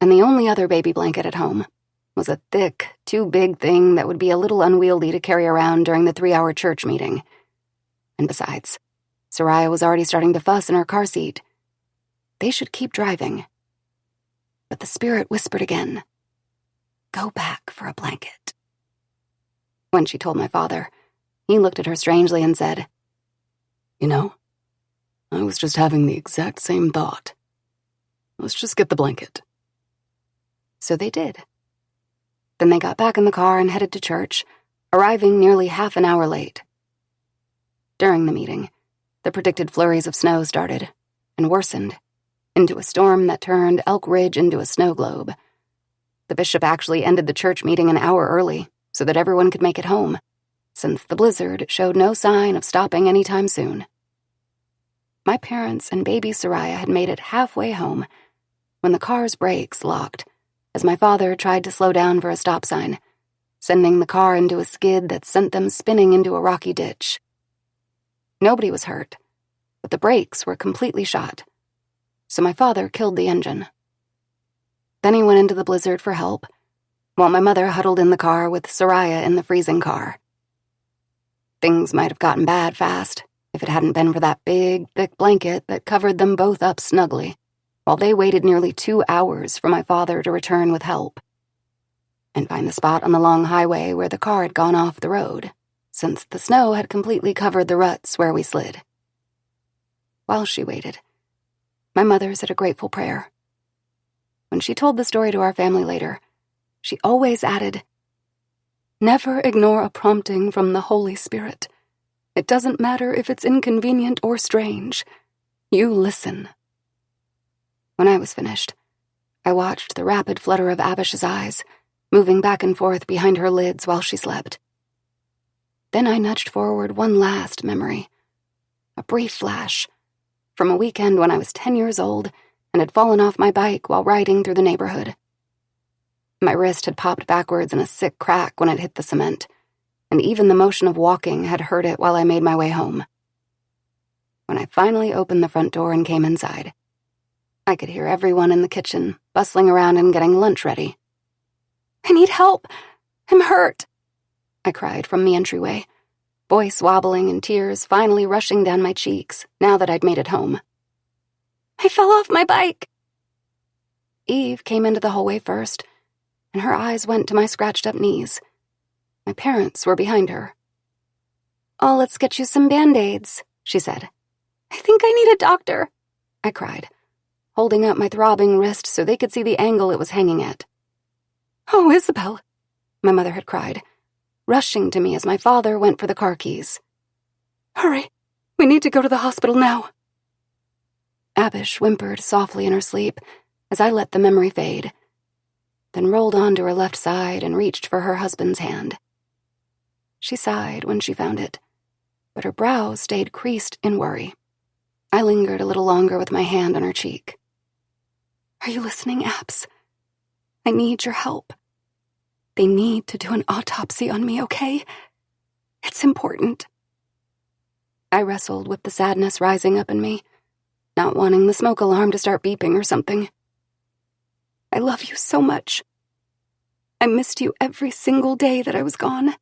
And the only other baby blanket at home was a thick, too big thing that would be a little unwieldy to carry around during the 3-hour church meeting. And besides, Soraya was already starting to fuss in her car seat. They should keep driving. But the Spirit whispered again, "Go back for a blanket." When she told my father, he looked at her strangely and said, "You know, I was just having the exact same thought. Let's just get the blanket." So they did. Then they got back in the car and headed to church, arriving nearly half an hour late. During the meeting, the predicted flurries of snow started and worsened into a storm that turned Elk Ridge into a snow globe. The bishop actually ended the church meeting an hour early so that everyone could make it home, since the blizzard showed no sign of stopping anytime soon. My parents and baby Soraya had made it halfway home when the car's brakes locked as my father tried to slow down for a stop sign, sending the car into a skid that sent them spinning into a rocky ditch. Nobody was hurt, but the brakes were completely shot, so my father killed the engine. Then he went into the blizzard for help, while my mother huddled in the car with Soraya in the freezing car. Things might have gotten bad fast if it hadn't been for that big, thick blanket that covered them both up snugly, while they waited nearly 2 hours for my father to return with help and find the spot on the long highway where the car had gone off the road, since the snow had completely covered the ruts where we slid. While she waited, my mother said a grateful prayer. When she told the story to our family later, she always added, "Never ignore a prompting from the Holy Spirit. It doesn't matter if it's inconvenient or strange. You listen." When I was finished, I watched the rapid flutter of Abish's eyes, moving back and forth behind her lids while she slept. Then I nudged forward one last memory, a brief flash, from a weekend when I was 10 years old and had fallen off my bike while riding through the neighborhood. My wrist had popped backwards in a sick crack when it hit the cement, and even the motion of walking had hurt it while I made my way home. When I finally opened the front door and came inside, I could hear everyone in the kitchen, bustling around and getting lunch ready. "I need help! I'm hurt!" I cried from the entryway, voice wobbling and tears finally rushing down my cheeks now that I'd made it home. "I fell off my bike!" Eve came into the hallway first, and her eyes went to my scratched-up knees. My parents were behind her. "Oh, let's get you some Band-Aids," she said. "I think I need a doctor," I cried, holding up my throbbing wrist so they could see the angle it was hanging at. "Oh, Isabel," my mother had cried, rushing to me as my father went for the car keys. "Hurry, we need to go to the hospital now." Abish whimpered softly in her sleep as I let the memory fade, then rolled onto her left side and reached for her husband's hand. She sighed when she found it, but her brows stayed creased in worry. I lingered a little longer with my hand on her cheek. "Are you listening, Abs? I need your help. They need to do an autopsy on me, okay? It's important." I wrestled with the sadness rising up in me, not wanting the smoke alarm to start beeping or something. "I love you so much. I missed you every single day that I was gone.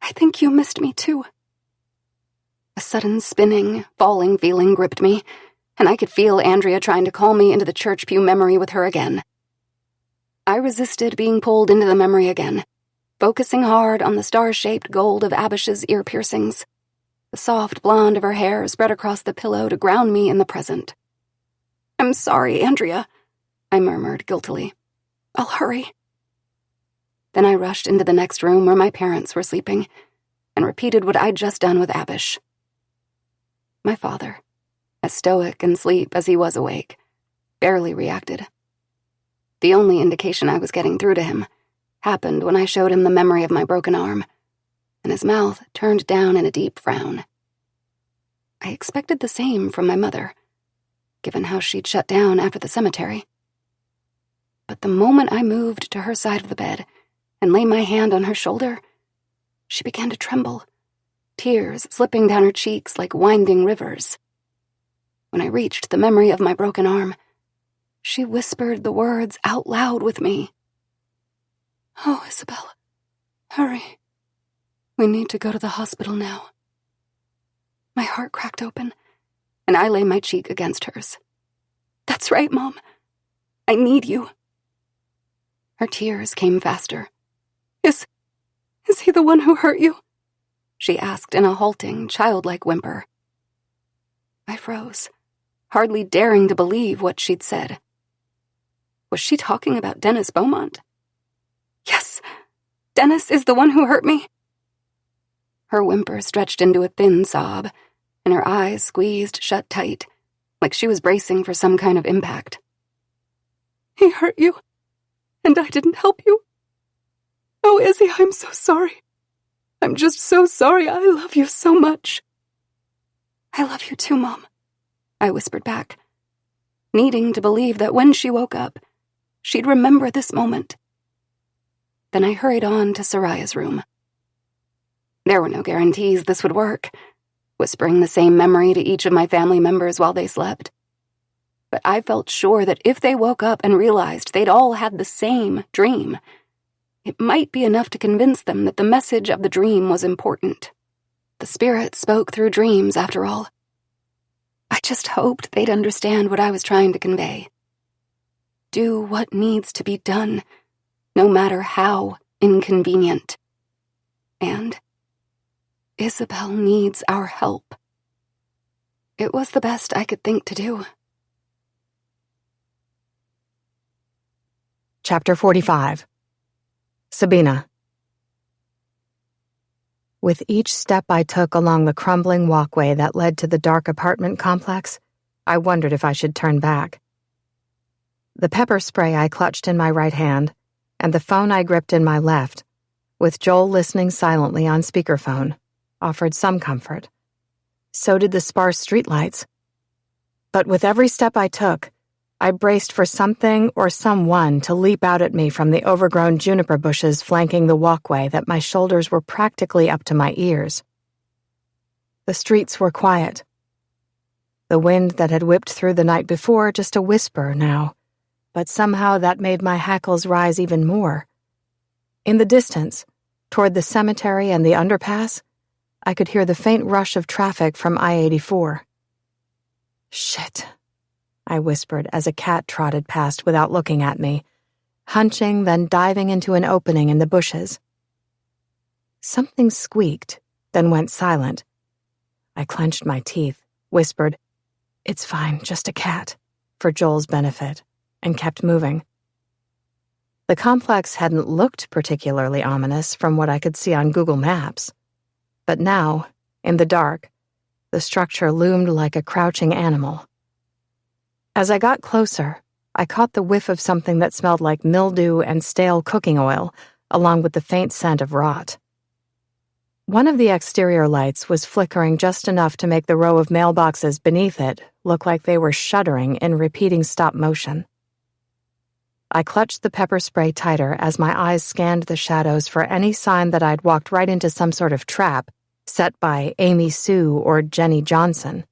I think you missed me too." A sudden spinning, falling feeling gripped me, and I could feel Andrea trying to call me into the church pew memory with her again. I resisted being pulled into the memory again, focusing hard on the star-shaped gold of Abish's ear piercings, the soft blonde of her hair spread across the pillow to ground me in the present. "I'm sorry, Andrea," I murmured guiltily. "I'll hurry." Then I rushed into the next room where my parents were sleeping and repeated what I'd just done with Abish. My father, as stoic in sleep as he was awake, barely reacted. The only indication I was getting through to him happened when I showed him the memory of my broken arm, and his mouth turned down in a deep frown. I expected the same from my mother, given how she'd shut down after the cemetery. But the moment I moved to her side of the bed and lay my hand on her shoulder, she began to tremble, tears slipping down her cheeks like winding rivers. When I reached the memory of my broken arm, she whispered the words out loud with me. "Oh, Isabel, hurry. We need to go to the hospital now." My heart cracked open, and I lay my cheek against hers. "That's right, Mom. I need you." Her tears came faster. Is he the one who hurt you?" she asked in a halting, childlike whimper. I froze, hardly daring to believe what she'd said. Was she talking about Dennis Beaumont? "Yes, Dennis is the one who hurt me." Her whimper stretched into a thin sob, and her eyes squeezed shut tight, like she was bracing for some kind of impact. "He hurt you, and I didn't help you. Oh, Izzy, I'm so sorry. I'm just so sorry. I love you so much." "I love you too, Mom," I whispered back, needing to believe that when she woke up, she'd remember this moment. Then I hurried on to Soraya's room. There were no guarantees this would work, whispering the same memory to each of my family members while they slept. But I felt sure that if they woke up and realized they'd all had the same dream, it might be enough to convince them that the message of the dream was important. The spirit spoke through dreams, after all. I just hoped they'd understand what I was trying to convey. Do what needs to be done, no matter how inconvenient. And Isabel needs our help. It was the best I could think to do. Chapter 45. Sabina. With each step I took along the crumbling walkway that led to the dark apartment complex, I wondered if I should turn back. The pepper spray I clutched in my right hand, and the phone I gripped in my left, with Joel listening silently on speakerphone, offered some comfort. So did the sparse streetlights. But with every step I took, I braced for something or someone to leap out at me from the overgrown juniper bushes flanking the walkway that my shoulders were practically up to my ears. The streets were quiet. The wind that had whipped through the night before just a whisper now, but somehow that made my hackles rise even more. In the distance, toward the cemetery and the underpass, I could hear the faint rush of traffic from I-84. "Shit," I whispered as a cat trotted past without looking at me, hunching, then diving into an opening in the bushes. Something squeaked, then went silent. I clenched my teeth, whispered, "It's fine, just a cat," for Joel's benefit, and kept moving. The complex hadn't looked particularly ominous from what I could see on Google Maps. But now, in the dark, the structure loomed like a crouching animal. As I got closer, I caught the whiff of something that smelled like mildew and stale cooking oil, along with the faint scent of rot. One of the exterior lights was flickering just enough to make the row of mailboxes beneath it look like they were shuddering in repeating stop motion. I clutched the pepper spray tighter as my eyes scanned the shadows for any sign that I'd walked right into some sort of trap set by Amy Sue or Jenny Johnson.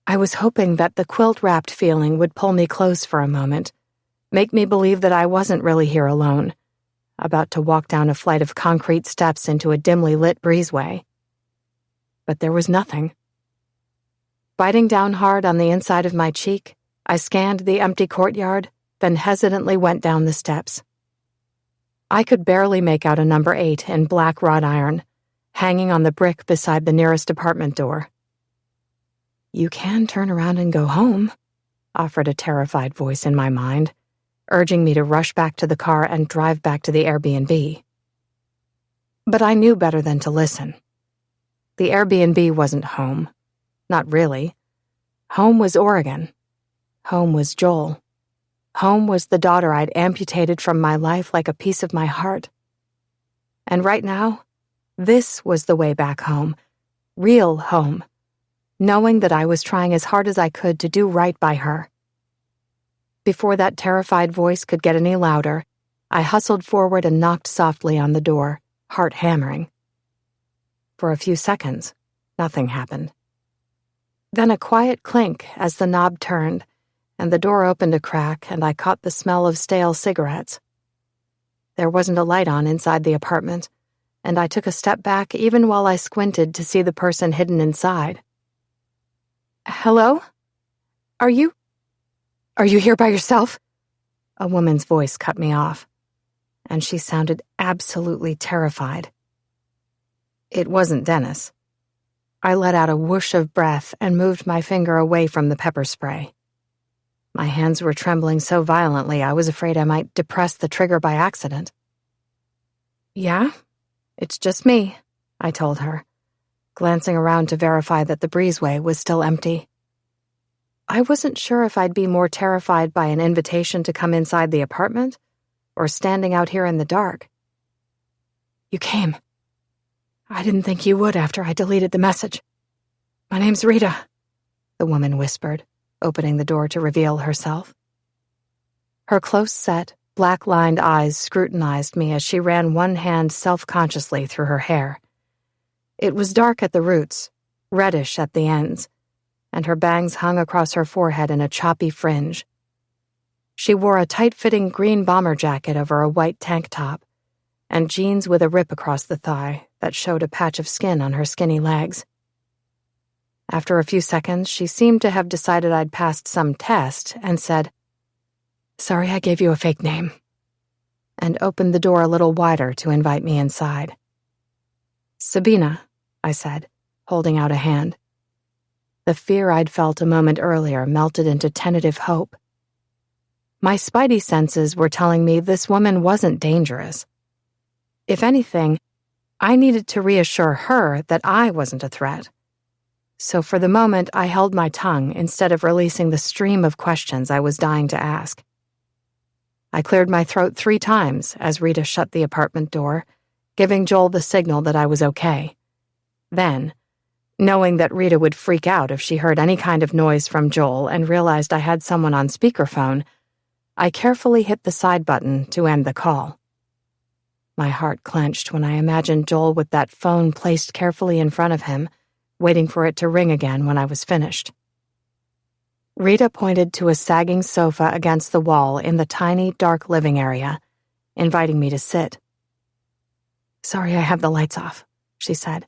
I was hoping that the quilt-wrapped feeling would pull me close for a moment, make me believe that I wasn't really here alone, about to walk down a flight of concrete steps into a dimly lit breezeway. But there was nothing. Biting down hard on the inside of my cheek, I scanned the empty courtyard, then hesitantly went down the steps. I could barely make out a number 8 in black wrought iron, hanging on the brick beside the nearest apartment door. "You can turn around and go home," offered a terrified voice in my mind, urging me to rush back to the car and drive back to the Airbnb. But I knew better than to listen. The Airbnb wasn't home. Not really. Home was Oregon. Home was Joel. Home was the daughter I'd amputated from my life like a piece of my heart. And right now, this was the way back home. Real home. Knowing that I was trying as hard as I could to do right by her. Before that terrified voice could get any louder, I hustled forward and knocked softly on the door, heart hammering. For a few seconds, nothing happened. Then a quiet clink as the knob turned, and the door opened a crack, and I caught the smell of stale cigarettes. There wasn't a light on inside the apartment, and I took a step back even while I squinted to see the person hidden inside. "Hello? Are you here by yourself?" A woman's voice cut me off, and she sounded absolutely terrified. It wasn't Dennis. I let out a whoosh of breath and moved my finger away from the pepper spray. My hands were trembling so violently I was afraid I might depress the trigger by accident. "Yeah, it's just me," I told her, glancing around to verify that the breezeway was still empty. I wasn't sure if I'd be more terrified by an invitation to come inside the apartment or standing out here in the dark. "You came. I didn't think you would after I deleted the message. My name's Rita," the woman whispered, opening the door to reveal herself. Her close-set, black-lined eyes scrutinized me as she ran one hand self-consciously through her hair. It was dark at the roots, reddish at the ends, and her bangs hung across her forehead in a choppy fringe. She wore a tight-fitting green bomber jacket over a white tank top, and jeans with a rip across the thigh that showed a patch of skin on her skinny legs. After a few seconds, she seemed to have decided I'd passed some test and said, "Sorry I gave you a fake name," and opened the door a little wider to invite me inside. "Sabina," I said, holding out a hand. The fear I'd felt a moment earlier melted into tentative hope. My spidey senses were telling me this woman wasn't dangerous. If anything, I needed to reassure her that I wasn't a threat. So for the moment, I held my tongue instead of releasing the stream of questions I was dying to ask. I cleared my throat 3 times as Rita shut the apartment door, giving Joel the signal that I was okay. Then, knowing that Rita would freak out if she heard any kind of noise from Joel and realized I had someone on speakerphone, I carefully hit the side button to end the call. My heart clenched when I imagined Joel with that phone placed carefully in front of him, waiting for it to ring again when I was finished. Rita pointed to a sagging sofa against the wall in the tiny, dark living area, inviting me to sit. "Sorry I have the lights off," she said.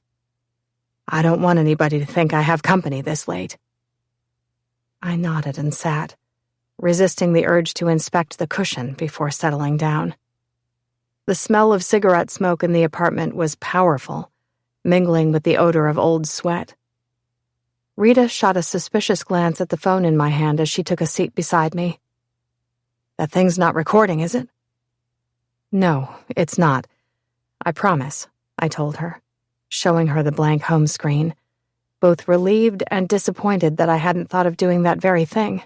"I don't want anybody to think I have company this late." I nodded and sat, resisting the urge to inspect the cushion before settling down. The smell of cigarette smoke in the apartment was powerful, mingling with the odor of old sweat. Rita shot a suspicious glance at the phone in my hand as she took a seat beside me. "That thing's not recording, is it?" "No, it's not. I promise," I told her, showing her the blank home screen, both relieved and disappointed that I hadn't thought of doing that very thing.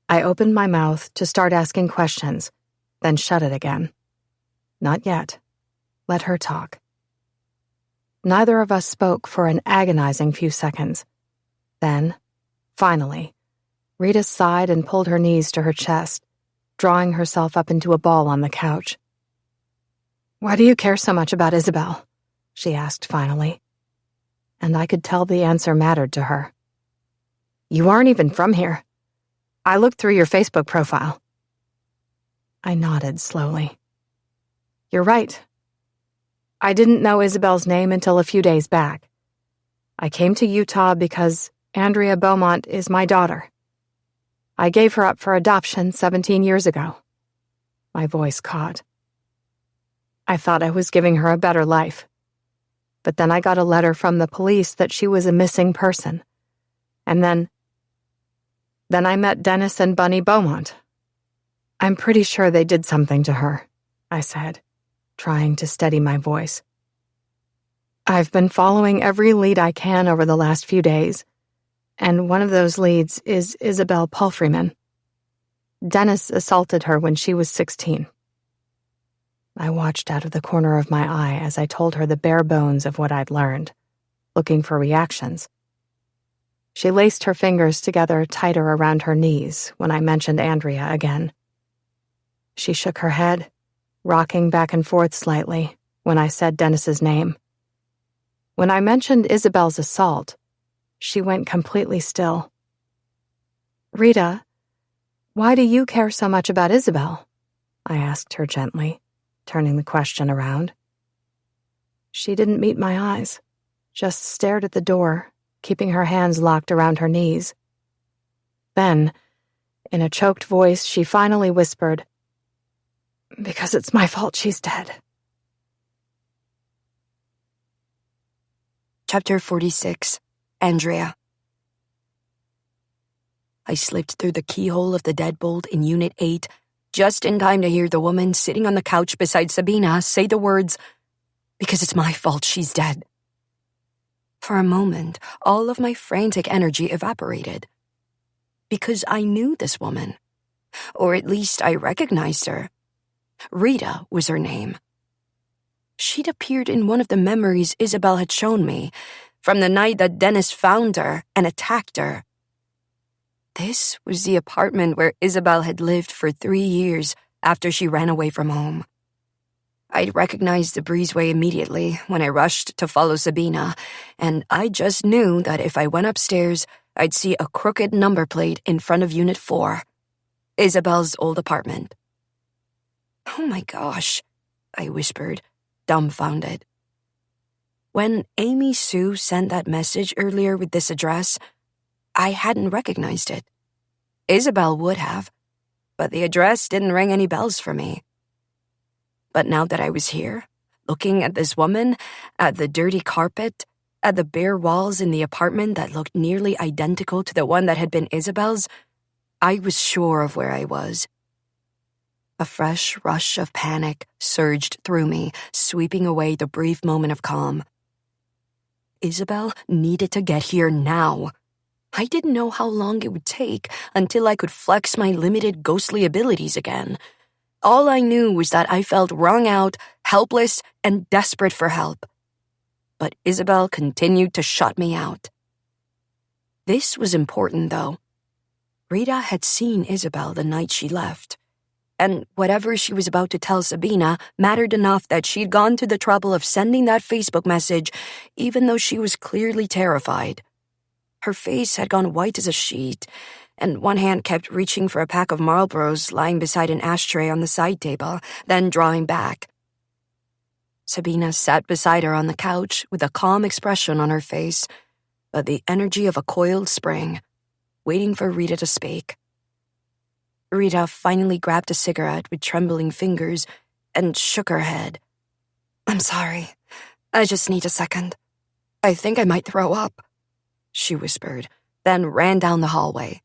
I opened my mouth to start asking questions, then shut it again. Not yet. Let her talk. Neither of us spoke for an agonizing few seconds. Then, finally, Rita sighed and pulled her knees to her chest, drawing herself up into a ball on the couch. "Why do you care so much about Isabel?" she asked finally. And I could tell the answer mattered to her. "You aren't even from here. I looked through your Facebook profile." I nodded slowly. "You're right. I didn't know Isabel's name until a few days back. I came to Utah because Andrea Beaumont is my daughter. I gave her up for adoption 17 years ago." My voice caught. "I thought I was giving her a better life. But then I got a letter from the police that she was a missing person. And then I met Dennis and Bunny Beaumont. I'm pretty sure they did something to her," I said, trying to steady my voice. "I've been following every lead I can over the last few days, and one of those leads is Isabel Palfreyman. Dennis assaulted her when she was 16. I watched out of the corner of my eye as I told her the bare bones of what I'd learned, looking for reactions. She laced her fingers together tighter around her knees when I mentioned Andrea again. She shook her head, rocking back and forth slightly when I said Dennis's name. When I mentioned Isabel's assault, she went completely still. "Rita, why do you care so much about Isabel?" I asked her gently, turning the question around. She didn't meet my eyes, just stared at the door, keeping her hands locked around her knees. Then, in a choked voice, she finally whispered, "Because it's my fault she's dead." Chapter 46. Andrea. I slipped through the keyhole of the deadbolt in Unit 8 just in time to hear the woman sitting on the couch beside Sabina say the words, "Because it's my fault she's dead." For a moment, all of my frantic energy evaporated. Because I knew this woman. Or at least I recognized her. Rita was her name. She'd appeared in one of the memories Isabel had shown me, from the night that Dennis found her and attacked her. This was the apartment where Isabel had lived for 3 years after she ran away from home. I'd recognized the breezeway immediately when I rushed to follow Sabina, and I just knew that if I went upstairs, I'd see a crooked number plate in front of Unit 4, Isabel's old apartment. "Oh my gosh," I whispered, dumbfounded. When Amy Sue sent that message earlier with this address, I hadn't recognized it. Isabel would have, but the address didn't ring any bells for me. But now that I was here, looking at this woman, at the dirty carpet, at the bare walls in the apartment that looked nearly identical to the one that had been Isabel's, I was sure of where I was. A fresh rush of panic surged through me, sweeping away the brief moment of calm. Isabel needed to get here now. I didn't know how long it would take until I could flex my limited ghostly abilities again. All I knew was that I felt wrung out, helpless, and desperate for help. But Isabel continued to shut me out. This was important, though. Rita had seen Isabel the night she left. And whatever she was about to tell Sabina mattered enough that she'd gone to the trouble of sending that Facebook message, even though she was clearly terrified. Her face had gone white as a sheet, and one hand kept reaching for a pack of Marlboros lying beside an ashtray on the side table, then drawing back. Sabina sat beside her on the couch with a calm expression on her face, but the energy of a coiled spring, waiting for Rita to speak. Rita finally grabbed a cigarette with trembling fingers and shook her head. "I'm sorry. I just need a second. I think I might throw up," she whispered, then ran down the hallway.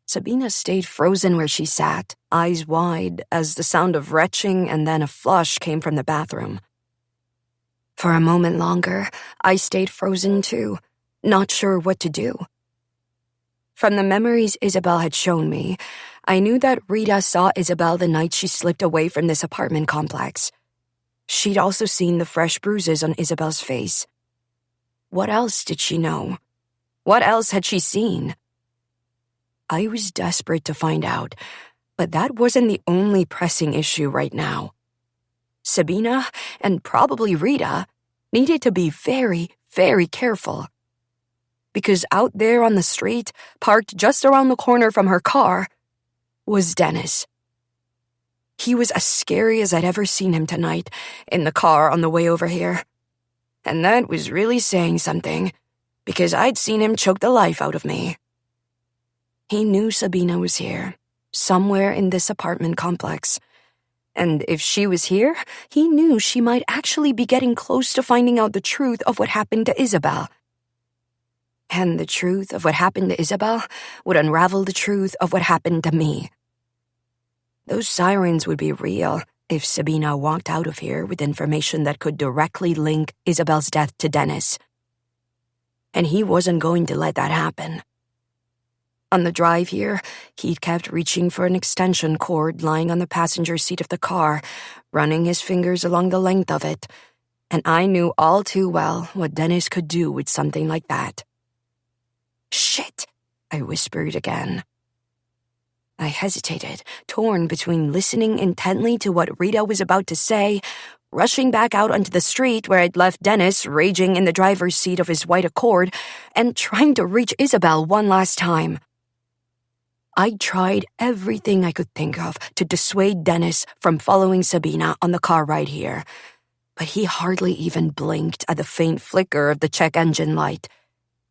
Sabina stayed frozen where she sat, eyes wide, as the sound of retching and then a flush came from the bathroom. For a moment longer, I stayed frozen too, not sure what to do. From the memories Isabel had shown me, I knew that Rita saw Isabel the night she slipped away from this apartment complex. She'd also seen the fresh bruises on Isabel's face. What else did she know? What else had she seen? I was desperate to find out, but that wasn't the only pressing issue right now. Sabina, and probably Rita, needed to be very, very careful. Because out there on the street, parked just around the corner from her car, was Dennis. He was as scary as I'd ever seen him tonight, in the car on the way over here. And that was really saying something, because I'd seen him choke the life out of me. He knew Sabina was here, somewhere in this apartment complex. And if she was here, he knew she might actually be getting close to finding out the truth of what happened to Isabel. And the truth of what happened to Isabel would unravel the truth of what happened to me. Those sirens would be real if Sabina walked out of here with information that could directly link Isabel's death to Dennis. And he wasn't going to let that happen. On the drive here, he'd kept reaching for an extension cord lying on the passenger seat of the car, running his fingers along the length of it, and I knew all too well what Dennis could do with something like that. "Shit," I whispered again. I hesitated, torn between listening intently to what Rita was about to say, rushing back out onto the street where I'd left Dennis raging in the driver's seat of his white Accord, and trying to reach Isabel one last time. I tried everything I could think of to dissuade Dennis from following Sabina on the car ride here, but he hardly even blinked at the faint flicker of the check engine light.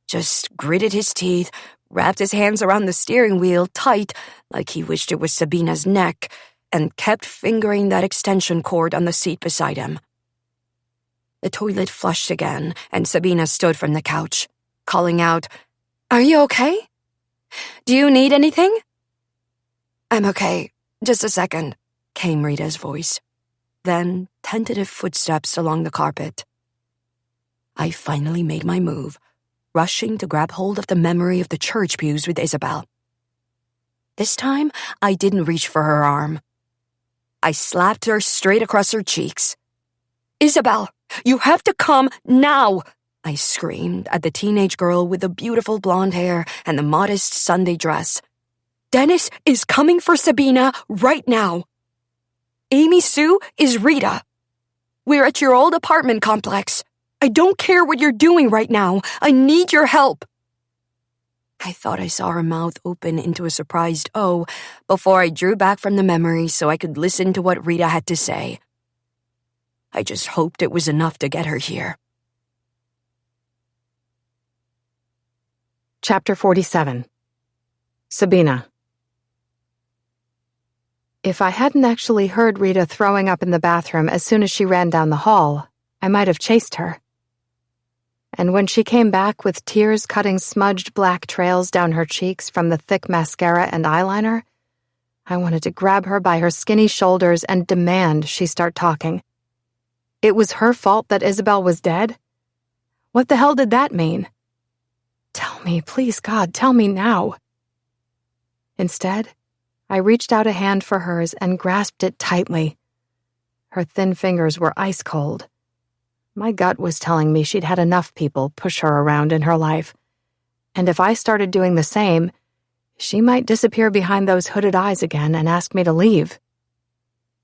Just gritted his teeth, wrapped his hands around the steering wheel tight like he wished it was Sabina's neck, and kept fingering that extension cord on the seat beside him. The toilet flushed again, and Sabina stood from the couch, calling out, "Are you okay? Do you need anything?" "I'm okay. Just a second," came Rita's voice. Then tentative footsteps along the carpet. I finally made my move, rushing to grab hold of the memory of the church pews with Isabel. This time, I didn't reach for her arm. I slapped her straight across her cheeks. "Isabel, you have to come now!" I screamed at the teenage girl with the beautiful blonde hair and the modest Sunday dress. "Dennis is coming for Sabina right now. Amy Sue is Rita. We're at your old apartment complex. I don't care what you're doing right now. I need your help." I thought I saw her mouth open into a surprised "oh" before I drew back from the memory so I could listen to what Rita had to say. I just hoped it was enough to get her here. Chapter 47. Sabina. If I hadn't actually heard Rita throwing up in the bathroom as soon as she ran down the hall, I might have chased her. And when she came back with tears cutting smudged black trails down her cheeks from the thick mascara and eyeliner, I wanted to grab her by her skinny shoulders and demand she start talking. It was her fault that Isabel was dead? What the hell did that mean? Tell me, please God, tell me now. Instead, I reached out a hand for hers and grasped it tightly. Her thin fingers were ice cold. My gut was telling me she'd had enough people push her around in her life, and if I started doing the same, she might disappear behind those hooded eyes again and ask me to leave.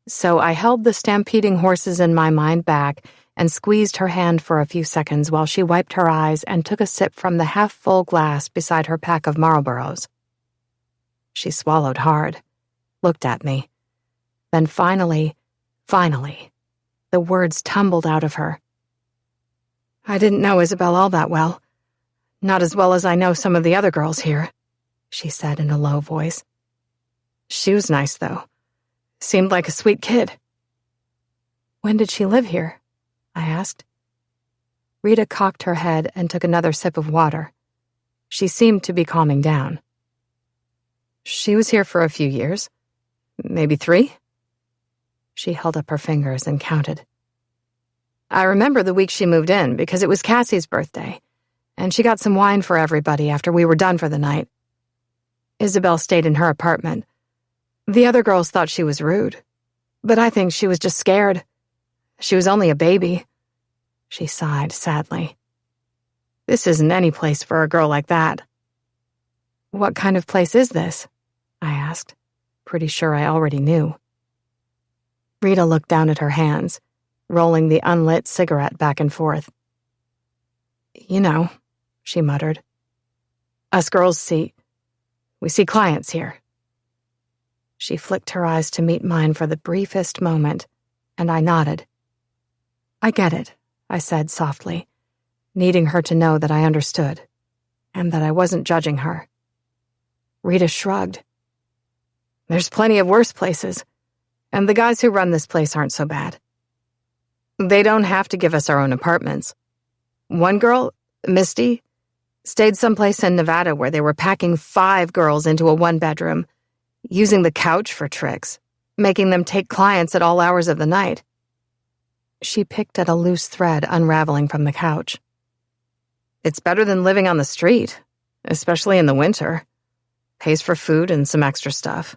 So I held the stampeding horses in my mind back and squeezed her hand for a few seconds while she wiped her eyes and took a sip from the half-full glass beside her pack of Marlboros. She swallowed hard, looked at me. Then finally, the words tumbled out of her. "I didn't know Isabel all that well. Not as well as I know some of the other girls here," she said in a low voice. "She was nice, though. Seemed like a sweet kid." "When did she live here?" I asked. Rita cocked her head and took another sip of water. She seemed to be calming down. "She was here for a few years. Maybe 3. She held up her fingers and counted. "I remember the week she moved in because it was Cassie's birthday, and she got some wine for everybody after we were done for the night. Isabel stayed in her apartment. The other girls thought she was rude, but I think she was just scared. She was only a baby." She sighed sadly. "This isn't any place for a girl like that." "What kind of place is this?" I asked, pretty sure I already knew. Rita looked down at her hands, rolling the unlit cigarette back and forth. "You know," she muttered. "Us girls we see clients here." She flicked her eyes to meet mine for the briefest moment, and I nodded. "I get it," I said softly, needing her to know that I understood, and that I wasn't judging her. Rita shrugged. "There's plenty of worse places, and the guys who run this place aren't so bad. They don't have to give us our own apartments. One girl, Misty, stayed someplace in Nevada where they were packing 5 girls into a 1-bedroom, using the couch for tricks, making them take clients at all hours of the night." She picked at a loose thread unraveling from the couch. "It's better than living on the street, especially in the winter. Pays for food and some extra stuff.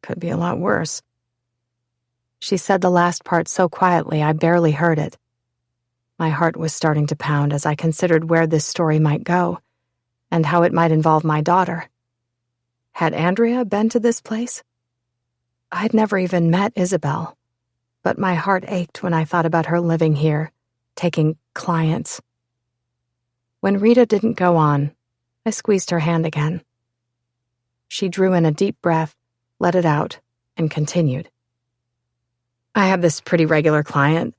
Could be a lot worse." She said the last part so quietly I barely heard it. My heart was starting to pound as I considered where this story might go, and how it might involve my daughter. Had Andrea been to this place? I'd never even met Isabel, but my heart ached when I thought about her living here, taking clients. When Rita didn't go on, I squeezed her hand again. She drew in a deep breath, let it out, and continued. "I have this pretty regular client,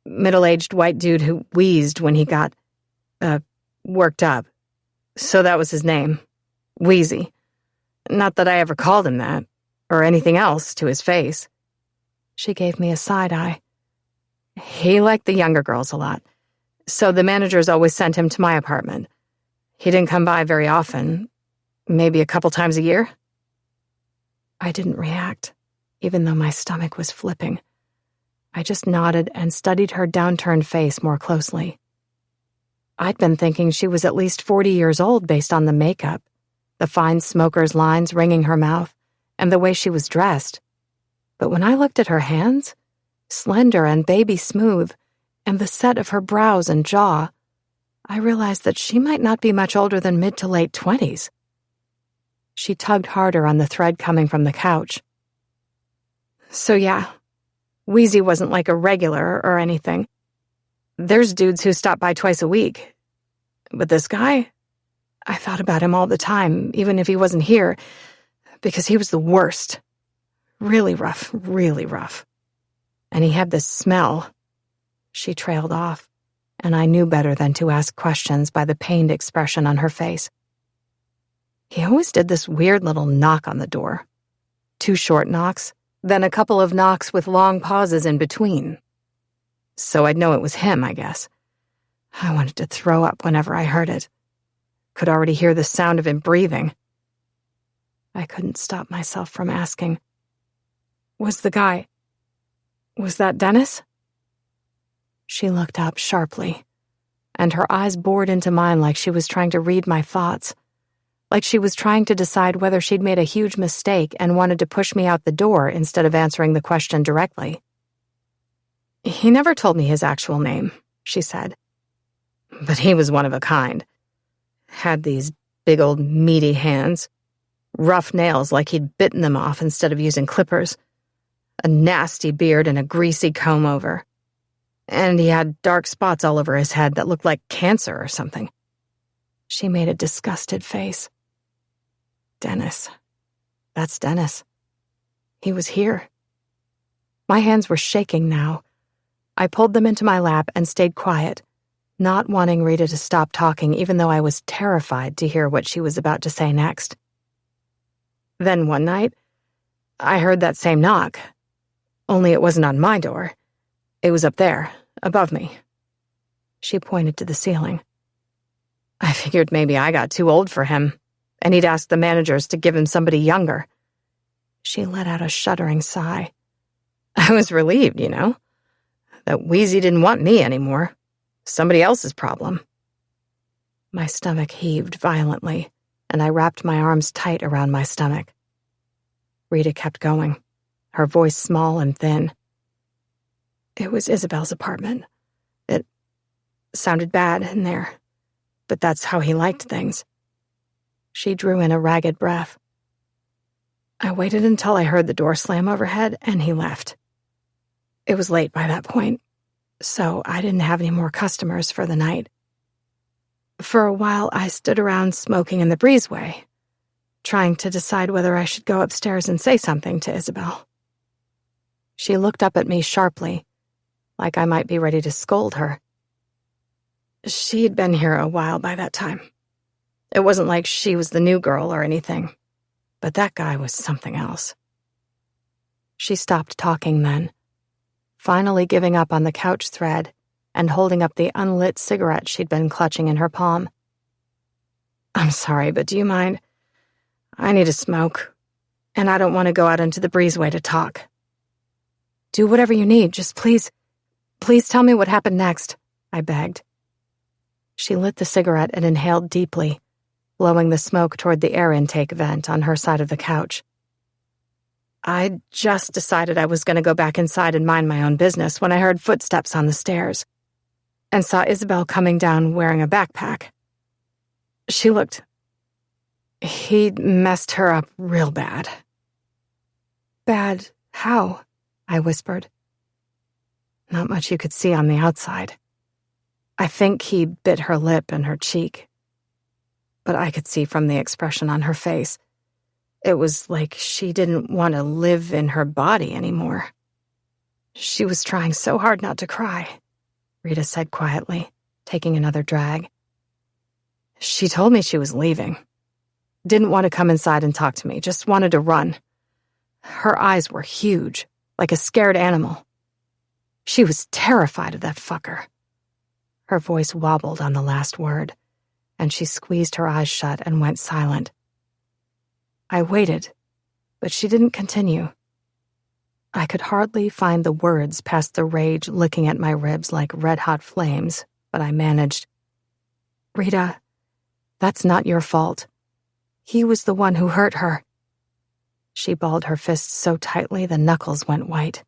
middle-aged white dude who wheezed when he got, worked up. So that was his name, Wheezy. Not that I ever called him that, or anything else to his face." She gave me a side eye. "He liked the younger girls a lot, so the managers always sent him to my apartment. He didn't come by very often, maybe a couple times a year." I didn't react, even though my stomach was flipping. I just nodded and studied her downturned face more closely. I'd been thinking she was at least 40 years old based on the makeup, the fine smoker's lines ringing her mouth, and the way she was dressed. But when I looked at her hands, slender and baby smooth, and the set of her brows and jaw, I realized that she might not be much older than mid to late 20s. She tugged harder on the thread coming from the couch. "So yeah, Wheezy wasn't like a regular or anything. There's dudes who stop by twice a week. But this guy, I thought about him all the time, even if he wasn't here, because he was the worst. Really rough, really rough. And he had this smell." She trailed off, and I knew better than to ask questions by the pained expression on her face. "He always did this weird little knock on the door. 2 short knocks, then a couple of knocks with long pauses in between. So I'd know it was him, I guess. I wanted to throw up whenever I heard it. Could already hear the sound of him breathing. I couldn't stop myself from asking, was that Dennis?" She looked up sharply, and her eyes bored into mine like she was trying to read my thoughts, like she was trying to decide whether she'd made a huge mistake and wanted to push me out the door instead of answering the question directly. "He never told me his actual name," she said. "But he was one of a kind. Had these big old meaty hands, rough nails like he'd bitten them off instead of using clippers, a nasty beard and a greasy comb-over. And he had dark spots all over his head that looked like cancer or something. She made a disgusted face. Dennis. That's Dennis. He was here. My hands were shaking now. I pulled them into my lap and stayed quiet, not wanting Rita to stop talking, even though I was terrified to hear what she was about to say next. Then one night, I heard that same knock, only it wasn't on my door. It was up there, above me. She pointed to the ceiling. I figured maybe I got too old for him, and he'd asked the managers to give him somebody younger. She let out a shuddering sigh. I was relieved, that Wheezy didn't want me anymore. Somebody else's problem. My stomach heaved violently, and I wrapped my arms tight around my stomach. Rita kept going, her voice small and thin. It was Isabel's apartment. It sounded bad in there, but that's how he liked things. She drew in a ragged breath. I waited until I heard the door slam overhead, and he left. It was late by that point, so I didn't have any more customers for the night. For a while, I stood around smoking in the breezeway, trying to decide whether I should go upstairs and say something to Isabel. She looked up at me sharply, like I might be ready to scold her. She'd been here a while by that time. It wasn't like she was the new girl or anything, but that guy was something else. She stopped talking then, finally giving up on the couch thread and holding up the unlit cigarette she'd been clutching in her palm. I'm sorry, but do you mind? I need a smoke, and I don't want to go out into the breezeway to talk. Do whatever you need, just please tell me what happened next, I begged. She lit the cigarette and inhaled deeply, blowing the smoke toward the air intake vent on her side of the couch. I just decided I was going to go back inside and mind my own business when I heard footsteps on the stairs and saw Isabel coming down wearing a backpack. He'd messed her up real bad. Bad how? I whispered. Not much you could see on the outside. I think he bit her lip and her cheek, but I could see from the expression on her face. It was like she didn't want to live in her body anymore. She was trying so hard not to cry, Rita said quietly, taking another drag. She told me she was leaving. Didn't want to come inside and talk to me, just wanted to run. Her eyes were huge, like a scared animal. She was terrified of that fucker. Her voice wobbled on the last word, and she squeezed her eyes shut and went silent. I waited, but she didn't continue. I could hardly find the words past the rage licking at my ribs like red-hot flames, but I managed. Rita, that's not your fault. He was the one who hurt her. She balled her fists so tightly the knuckles went white.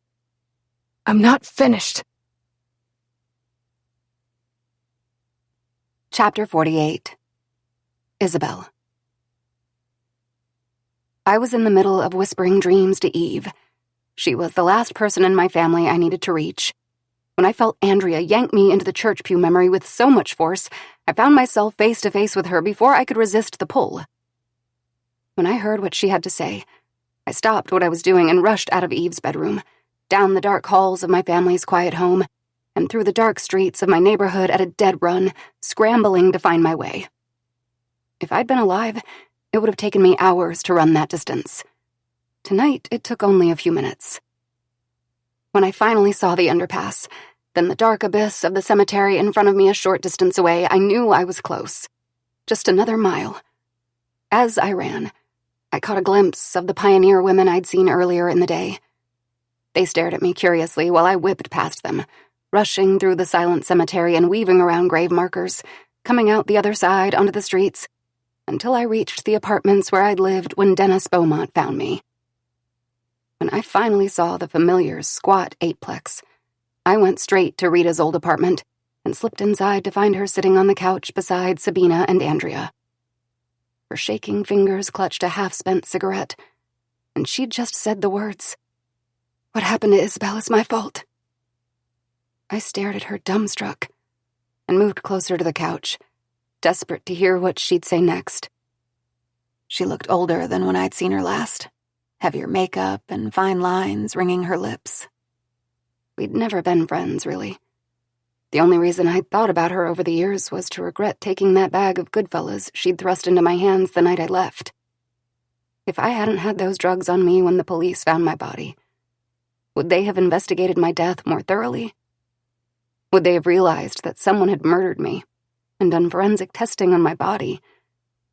I'm not finished. Chapter 48. Isabel. I was in the middle of whispering dreams to Eve. She was the last person in my family I needed to reach. When I felt Andrea yank me into the church pew memory with so much force, I found myself face to face with her before I could resist the pull. When I heard what she had to say, I stopped what I was doing and rushed out of Eve's bedroom, down the dark halls of my family's quiet home, and through the dark streets of my neighborhood at a dead run, scrambling to find my way. If I'd been alive, it would have taken me hours to run that distance. Tonight, it took only a few minutes. When I finally saw the underpass, then the dark abyss of the cemetery in front of me a short distance away, I knew I was close. Just another mile. As I ran, I caught a glimpse of the pioneer women I'd seen earlier in the day. They stared at me curiously while I whipped past them, rushing through the silent cemetery and weaving around grave markers, coming out the other side onto the streets, until I reached the apartments where I'd lived when Dennis Beaumont found me. When I finally saw the familiar squat eightplex, I went straight to Rita's old apartment and slipped inside to find her sitting on the couch beside Sabina and Andrea. Her shaking fingers clutched a half-spent cigarette, and she'd just said the words, "What happened to Isabel is my fault." I stared at her dumbstruck and moved closer to the couch, desperate to hear what she'd say next. She looked older than when I'd seen her last, heavier makeup and fine lines ringing her lips. We'd never been friends, really. The only reason I'd thought about her over the years was to regret taking that bag of Goodfellas she'd thrust into my hands the night I left. If I hadn't had those drugs on me when the police found my body, would they have investigated my death more thoroughly? Would they have realized that someone had murdered me and done forensic testing on my body,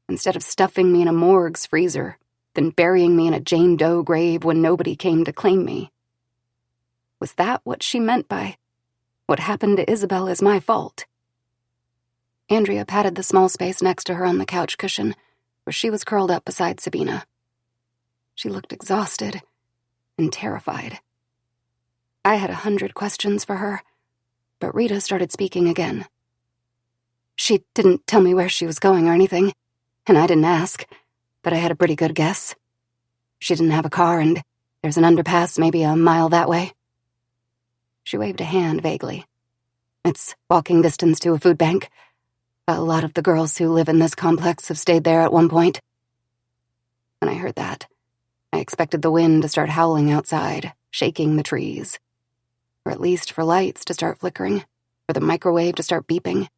instead of stuffing me in a morgue's freezer, then burying me in a Jane Doe grave when nobody came to claim me? Was that what she meant by, "What happened to Isabel is my fault"? Andrea patted the small space next to her on the couch cushion, where she was curled up beside Sabina. She looked exhausted and terrified. I had 100 questions for her, but Rita started speaking again. She didn't tell me where she was going or anything, and I didn't ask, but I had a pretty good guess. She didn't have a car, and there's an underpass maybe a mile that way. She waved a hand vaguely. It's walking distance to a food bank. A lot of the girls who live in this complex have stayed there at one point. When I heard that, I expected the wind to start howling outside, shaking the trees. Or at least for lights to start flickering, or the microwave to start beeping.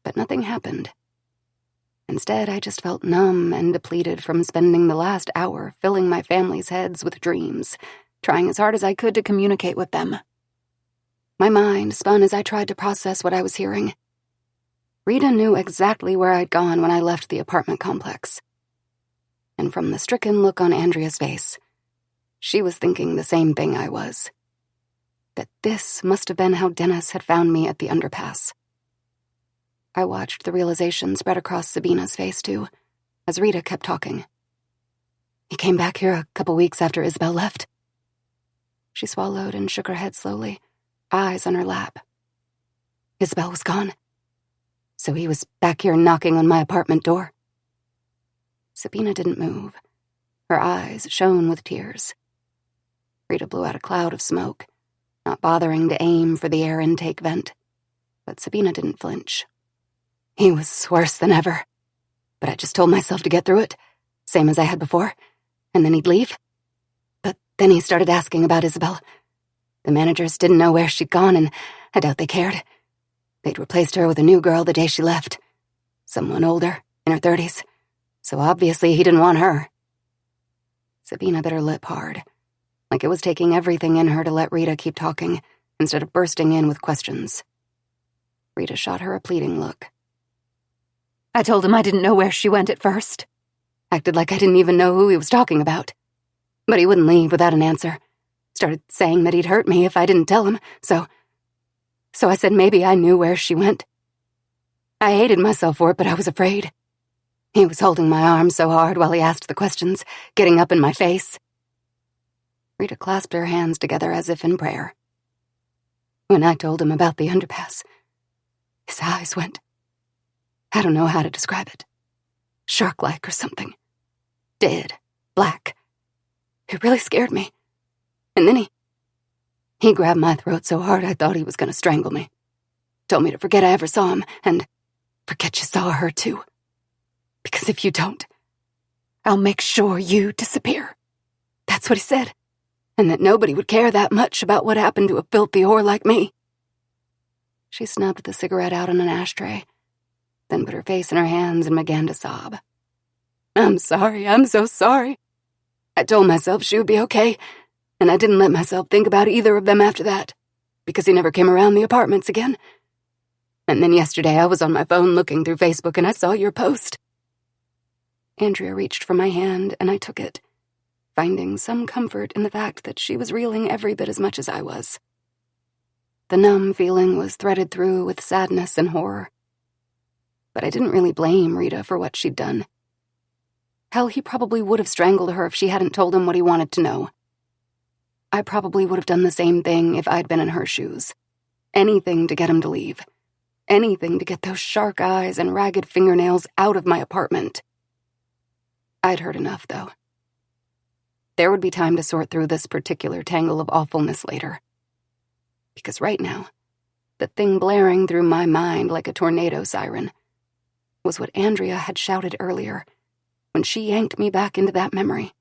But nothing happened. Instead, I just felt numb and depleted from spending the last hour filling my family's heads with dreams, trying as hard as I could to communicate with them. My mind spun as I tried to process what I was hearing. Rita knew exactly where I'd gone when I left the apartment complex. And from the stricken look on Andrea's face, she was thinking the same thing I was. That this must have been how Dennis had found me at the underpass. I watched the realization spread across Sabina's face, too, as Rita kept talking. He came back here a couple weeks after Isabel left. She swallowed and shook her head slowly, eyes on her lap. Isabel was gone. So he was back here knocking on my apartment door. Sabina didn't move. Her eyes shone with tears. Rita blew out a cloud of smoke, not bothering to aim for the air intake vent. But Sabina didn't flinch. He was worse than ever. But I just told myself to get through it, same as I had before, and then he'd leave. But then he started asking about Isabel. The managers didn't know where she'd gone, and I doubt they cared. They'd replaced her with a new girl the day she left. Someone older, in her 30s. So obviously he didn't want her. Sabina bit her lip hard, like it was taking everything in her to let Rita keep talking, instead of bursting in with questions. Rita shot her a pleading look. I told him I didn't know where she went at first. Acted like I didn't even know who he was talking about. But he wouldn't leave without an answer. Started saying that he'd hurt me if I didn't tell him, so I said maybe I knew where she went. I hated myself for it, but I was afraid. He was holding my arm so hard while he asked the questions, getting up in my face. Rita clasped her hands together as if in prayer. When I told him about the underpass, his eyes went, I don't know how to describe it, shark-like or something. Dead, black. It really scared me. And then he grabbed my throat so hard I thought he was going to strangle me. Told me to forget I ever saw him, and forget you saw her too. Because if you don't, I'll make sure you disappear. That's what he said. And that nobody would care that much about what happened to a filthy whore like me. She snubbed the cigarette out on an ashtray, then put her face in her hands and began to sob. I'm sorry, I'm so sorry. I told myself she would be okay, and I didn't let myself think about either of them after that, because he never came around the apartments again. And then yesterday I was on my phone looking through Facebook and I saw your post. Andrea reached for my hand and I took it, finding some comfort in the fact that she was reeling every bit as much as I was. The numb feeling was threaded through with sadness and horror. But I didn't really blame Rita for what she'd done. Hell, he probably would have strangled her if she hadn't told him what he wanted to know. I probably would have done the same thing if I'd been in her shoes. Anything to get him to leave. Anything to get those shark eyes and ragged fingernails out of my apartment. I'd heard enough, though. There would be time to sort through this particular tangle of awfulness later. Because right now, the thing blaring through my mind like a tornado siren was what Andrea had shouted earlier when she yanked me back into that memory.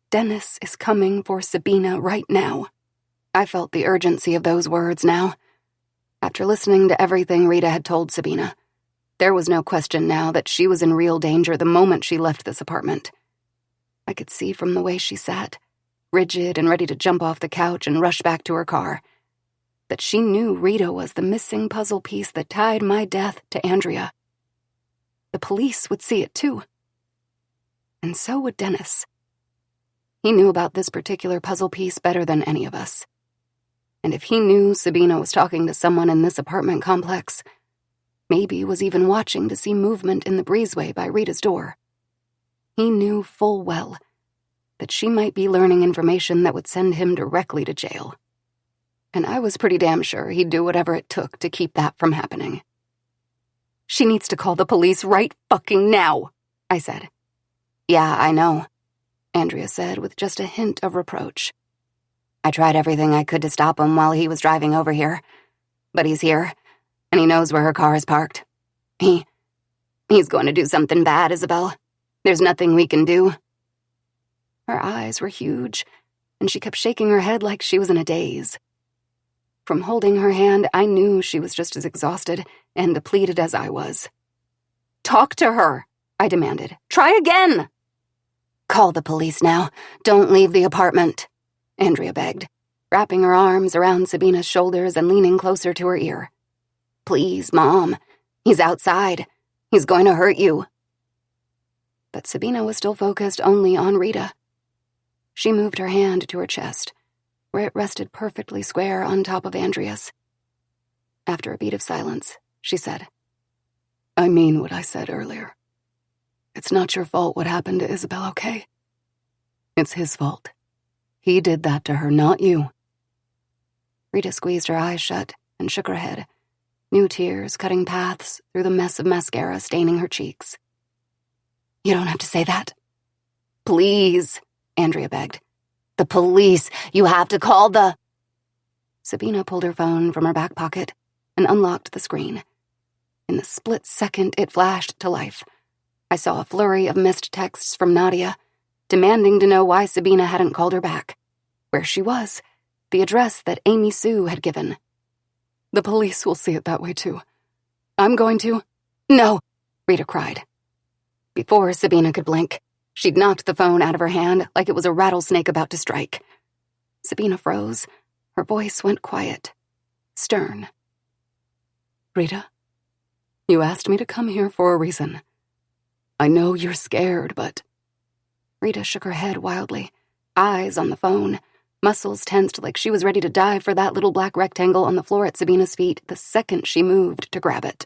Dennis is coming for Sabina right now. I felt the urgency of those words now. After listening to everything Rita had told Sabina, there was no question now that she was in real danger the moment she left this apartment. I could see from the way she sat, rigid and ready to jump off the couch and rush back to her car, that she knew Rita was the missing puzzle piece that tied my death to Andrea. The police would see it too. And so would Dennis. He knew about this particular puzzle piece better than any of us. And if he knew Sabina was talking to someone in this apartment complex, maybe was even watching to see movement in the breezeway by Rita's door, he knew full well that she might be learning information that would send him directly to jail. And I was pretty damn sure he'd do whatever it took to keep that from happening. "She needs to call the police right fucking now," I said. "Yeah, I know," Andrea said with just a hint of reproach. "I tried everything I could to stop him while he was driving over here. But he's here, and he knows where her car is parked. He's going to do something bad, Isabel. There's nothing we can do." Her eyes were huge, and she kept shaking her head like she was in a daze. From holding her hand, I knew she was just as exhausted and depleted as I was. "Talk to her," I demanded. "Try again." "Call the police now. Don't leave the apartment," Andrea begged, wrapping her arms around Sabina's shoulders and leaning closer to her ear. "Please, Mom. He's outside. He's going to hurt you." But Sabina was still focused only on Rita. She moved her hand to her chest, where it rested perfectly square on top of Andrea's. After a beat of silence, she said, "I mean what I said earlier. It's not your fault what happened to Isabel, okay? It's his fault. He did that to her, not you." Rita squeezed her eyes shut and shook her head, new tears cutting paths through the mess of mascara staining her cheeks. "You don't have to say that." "Please," Andrea begged. "The police. You have to call the—" Sabina pulled her phone from her back pocket and unlocked the screen. In the split second it flashed to life, I saw a flurry of missed texts from Nadia, demanding to know why Sabina hadn't called her back, where she was, the address that Amy Sue had given. "The police will see it that way too. I'm going to—" "No," Rita cried. Before Sabina could blink, she'd knocked the phone out of her hand like it was a rattlesnake about to strike. Sabina froze. Her voice went quiet, stern. "Rita, you asked me to come here for a reason. I know you're scared, but—" Rita shook her head wildly, eyes on the phone, muscles tensed like she was ready to dive for that little black rectangle on the floor at Sabina's feet the second she moved to grab it.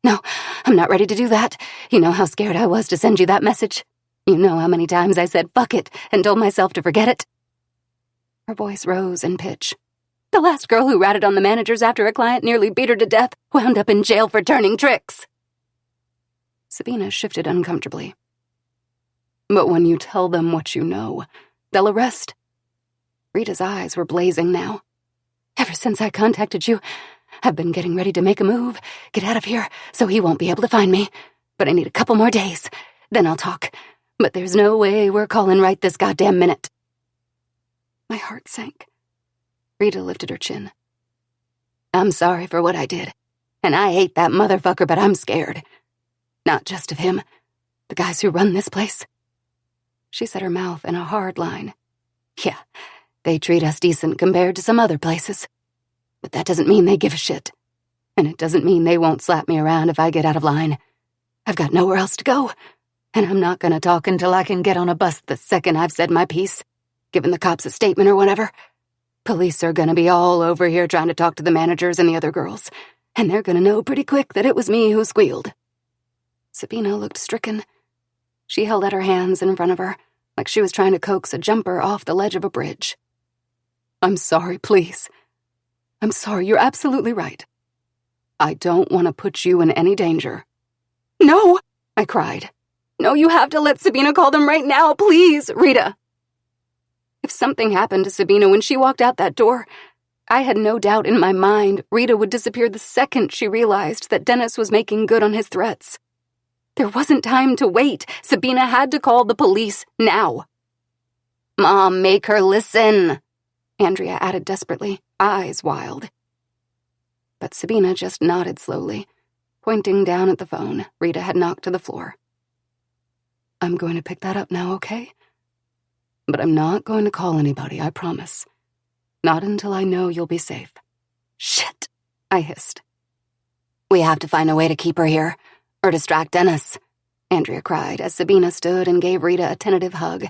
"No, I'm not ready to do that. You know how scared I was to send you that message. You know how many times I said fuck it and told myself to forget it." Her voice rose in pitch. "The last girl who ratted on the managers after a client nearly beat her to death wound up in jail for turning tricks." Sabina shifted uncomfortably. "But when you tell them what you know, they'll arrest." Rita's eyes were blazing now. "Ever since I contacted you, I've been getting ready to make a move, get out of here, so he won't be able to find me. But I need a couple more days. Then I'll talk. But there's no way we're calling right this goddamn minute." My heart sank. Rita lifted her chin. "I'm sorry for what I did. And I hate that motherfucker, but I'm scared. Not just of him. The guys who run this place." She set her mouth in a hard line. "Yeah, they treat us decent compared to some other places. But that doesn't mean they give a shit. And it doesn't mean they won't slap me around if I get out of line. I've got nowhere else to go. And I'm not gonna talk until I can get on a bus the second I've said my piece, given the cops a statement or whatever. Police are gonna be all over here trying to talk to the managers and the other girls. And they're gonna know pretty quick that it was me who squealed." Sabina looked stricken. She held out her hands in front of her, like she was trying to coax a jumper off the ledge of a bridge. "I'm sorry, please. I'm sorry, you're absolutely right. I don't want to put you in any danger." "No," I cried. "No, you have to let Sabina call them right now, please, Rita." If something happened to Sabina when she walked out that door, I had no doubt in my mind Rita would disappear the second she realized that Dennis was making good on his threats. There wasn't time to wait. Sabina had to call the police now. "Mom, make her listen," Andrea added desperately, eyes wild. But Sabina just nodded slowly, pointing down at the phone Rita had knocked to the floor. "I'm going to pick that up now, okay? But I'm not going to call anybody, I promise. Not until I know you'll be safe." "Shit," I hissed. "We have to find a way to keep her here, or distract Dennis," Andrea cried as Sabina stood and gave Rita a tentative hug,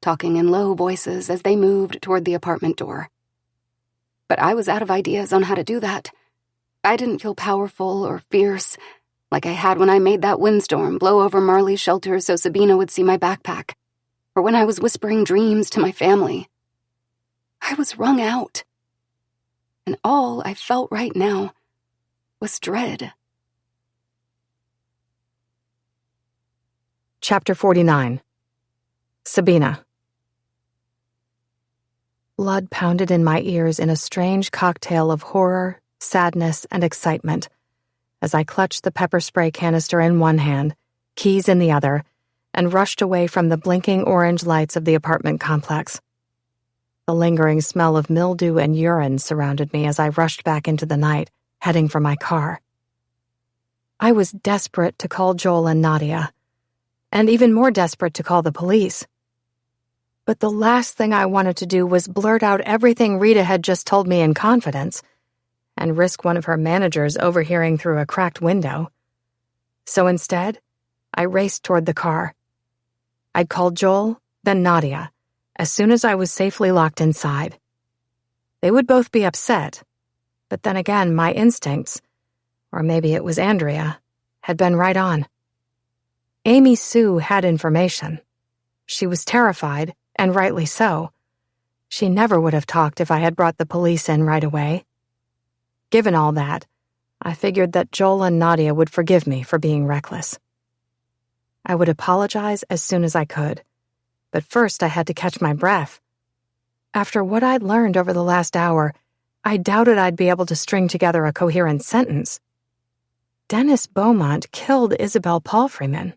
talking in low voices as they moved toward the apartment door. But I was out of ideas on how to do that. I didn't feel powerful or fierce like I had when I made that windstorm blow over Marley's shelter so Sabina would see my backpack, or when I was whispering dreams to my family. I was wrung out. And all I felt right now was dread. Chapter 49. Sabina. Blood pounded in my ears in a strange cocktail of horror, sadness, and excitement as I clutched the pepper spray canister in one hand, keys in the other, and rushed away from the blinking orange lights of the apartment complex. The lingering smell of mildew and urine surrounded me as I rushed back into the night, heading for my car. I was desperate to call Joel and Nadia, and even more desperate to call the police. But the last thing I wanted to do was blurt out everything Rita had just told me in confidence and risk one of her managers overhearing through a cracked window. So instead, I raced toward the car. I'd called Joel, then Nadia, as soon as I was safely locked inside. They would both be upset, but then again, my instincts, or maybe it was Andrea, had been right on. Amy Sue had information. She was terrified, and rightly so. She never would have talked if I had brought the police in right away. Given all that, I figured that Joel and Nadia would forgive me for being reckless. I would apologize as soon as I could, but first I had to catch my breath. After what I'd learned over the last hour, I doubted I'd be able to string together a coherent sentence. Dennis Beaumont killed Isabel Palfreyman.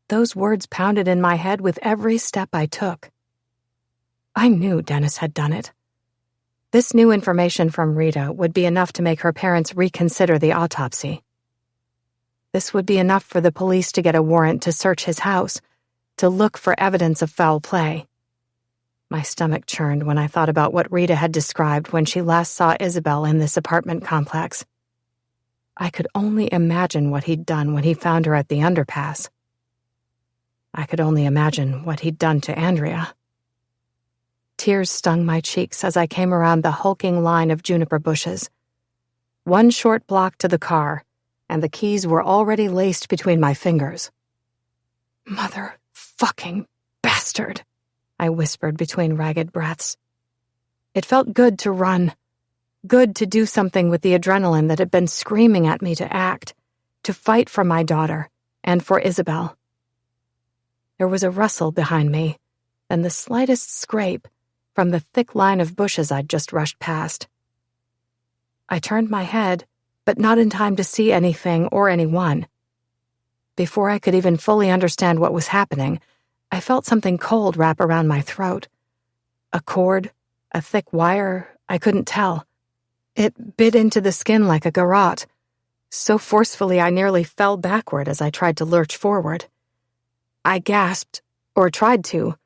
Those words pounded in my head with every step I took. I knew Dennis had done it. This new information from Rita would be enough to make her parents reconsider the autopsy. This would be enough for the police to get a warrant to search his house, to look for evidence of foul play. My stomach churned when I thought about what Rita had described when she last saw Isabel in this apartment complex. I could only imagine what he'd done when he found her at the underpass. I could only imagine what he'd done to Andrea. Tears stung my cheeks as I came around the hulking line of juniper bushes. One short block to the car, and the keys were already laced between my fingers. "Mother-fucking bastard," I whispered between ragged breaths. It felt good to run, good to do something with the adrenaline that had been screaming at me to act, to fight for my daughter and for Isabel. There was a rustle behind me, and the slightest scrape from the thick line of bushes I'd just rushed past. I turned my head, but not in time to see anything or anyone. Before I could even fully understand what was happening, I felt something cold wrap around my throat. A cord, a thick wire, I couldn't tell. It bit into the skin like a garrote, so forcefully I nearly fell backward as I tried to lurch forward. I gasped, or tried to,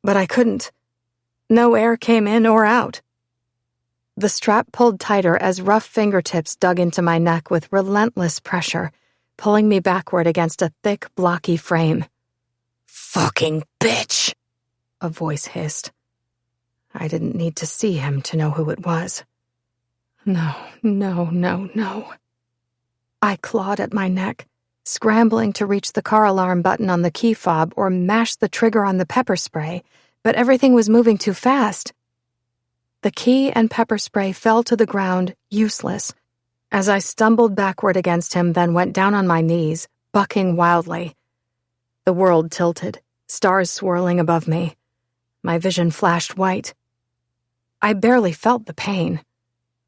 but I couldn't. No air came in or out. The strap pulled tighter as rough fingertips dug into my neck with relentless pressure, pulling me backward against a thick, blocky frame. "Fucking bitch!" a voice hissed. I didn't need to see him to know who it was. No. I clawed at my neck, scrambling to reach the car alarm button on the key fob or mash the trigger on the pepper spray, but everything was moving too fast. The key and pepper spray fell to the ground, useless, as I stumbled backward against him, then went down on my knees, bucking wildly. The world tilted, stars swirling above me. My vision flashed white. I barely felt the pain.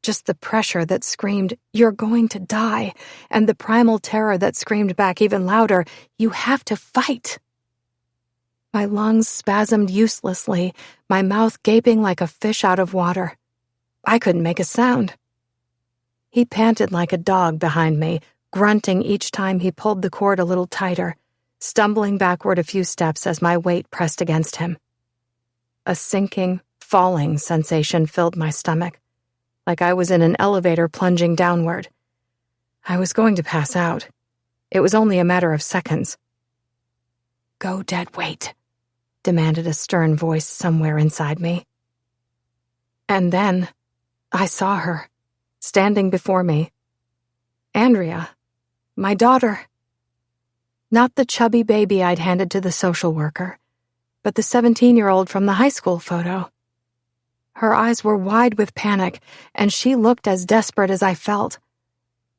Just the pressure that screamed, "You're going to die," and the primal terror that screamed back even louder, "You have to fight." My lungs spasmed uselessly, my mouth gaping like a fish out of water. I couldn't make a sound. He panted like a dog behind me, grunting each time he pulled the cord a little tighter, stumbling backward a few steps as my weight pressed against him. A sinking, falling sensation filled my stomach, like I was in an elevator plunging downward. I was going to pass out. It was only a matter of seconds. "Go dead weight," demanded a stern voice somewhere inside me. And then I saw her, standing before me. Andrea, my daughter. Not the chubby baby I'd handed to the social worker, but the 17-year-old from the high school photo. Her eyes were wide with panic, and she looked as desperate as I felt.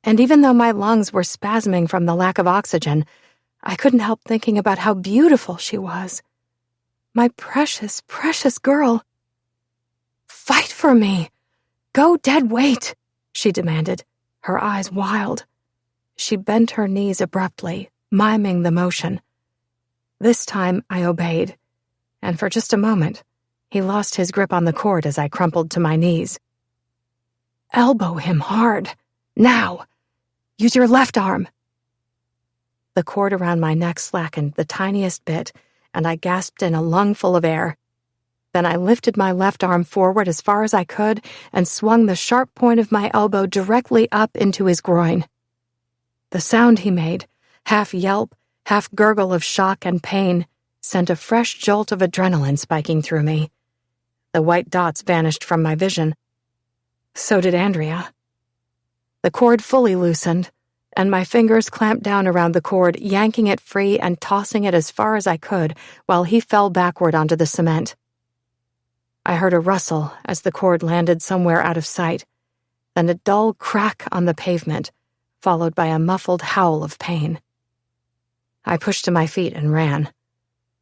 And even though my lungs were spasming from the lack of oxygen, I couldn't help thinking about how beautiful she was. My precious, precious girl. "Fight for me! Go dead weight!" she demanded, her eyes wild. She bent her knees abruptly, miming the motion. This time I obeyed, and for just a moment, he lost his grip on the cord as I crumpled to my knees. "Elbow him hard. Now! Use your left arm." The cord around my neck slackened the tiniest bit, and I gasped in a lungful of air. Then I lifted my left arm forward as far as I could and swung the sharp point of my elbow directly up into his groin. The sound he made, half yelp, half gurgle of shock and pain, sent a fresh jolt of adrenaline spiking through me. The white dots vanished from my vision. So did Andrea. The cord fully loosened, and my fingers clamped down around the cord, yanking it free and tossing it as far as I could while he fell backward onto the cement. I heard a rustle as the cord landed somewhere out of sight, then a dull crack on the pavement, followed by a muffled howl of pain. I pushed to my feet and ran.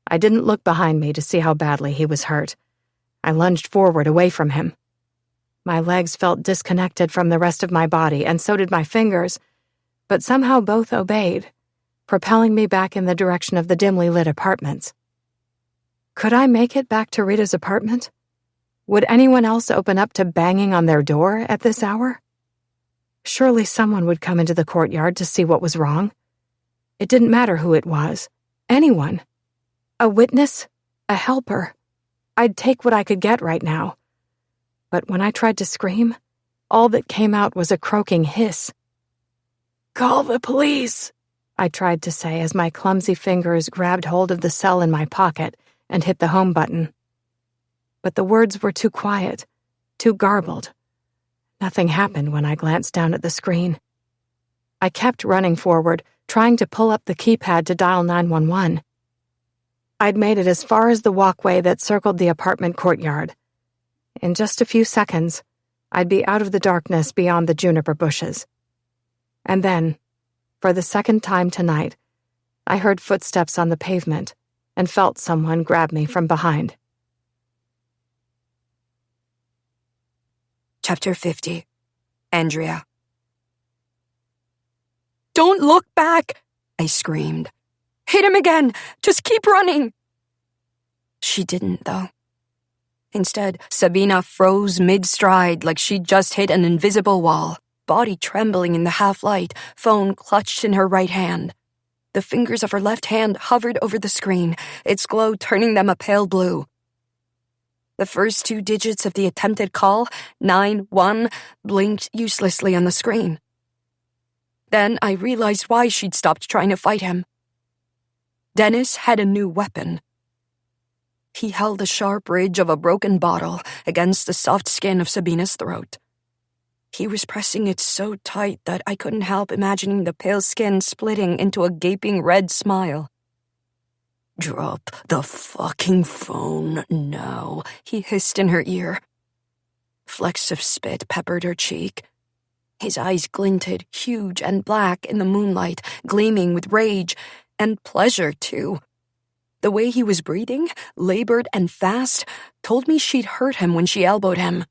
I didn't look behind me to see how badly he was hurt. I lunged forward away from him. My legs felt disconnected from the rest of my body, and so did my fingers, but somehow both obeyed, propelling me back in the direction of the dimly lit apartments. Could I make it back to Rita's apartment? Would anyone else open up to banging on their door at this hour? Surely someone would come into the courtyard to see what was wrong. It didn't matter who it was. Anyone. A witness, a helper. I'd take what I could get right now. But when I tried to scream, all that came out was a croaking hiss. "Call the police," I tried to say as my clumsy fingers grabbed hold of the cell in my pocket and hit the home button. But the words were too quiet, too garbled. Nothing happened when I glanced down at the screen. I kept running forward, trying to pull up the keypad to dial 911. I'd made it as far as the walkway that circled the apartment courtyard. In just a few seconds, I'd be out of the darkness beyond the juniper bushes. And then, for the second time tonight, I heard footsteps on the pavement and felt someone grab me from behind. Chapter 50. Andrea. "Don't look back!" I screamed. "Hit him again! Just keep running!" She didn't, though. Instead, Sabina froze mid-stride like she'd just hit an invisible wall, body trembling in the half-light, phone clutched in her right hand. The fingers of her left hand hovered over the screen, its glow turning them a pale blue. The first 2 digits of the attempted call, 9-1, blinked uselessly on the screen. Then I realized why she'd stopped trying to fight him. Dennis had a new weapon. He held the sharp ridge of a broken bottle against the soft skin of Sabina's throat. He was pressing it so tight that I couldn't help imagining the pale skin splitting into a gaping red smile. "Drop the fucking phone now," he hissed in her ear. Flecks of spit peppered her cheek. His eyes glinted, huge and black in the moonlight, gleaming with rage and pleasure, too. The way he was breathing, labored and fast, told me she'd hurt him when she elbowed him.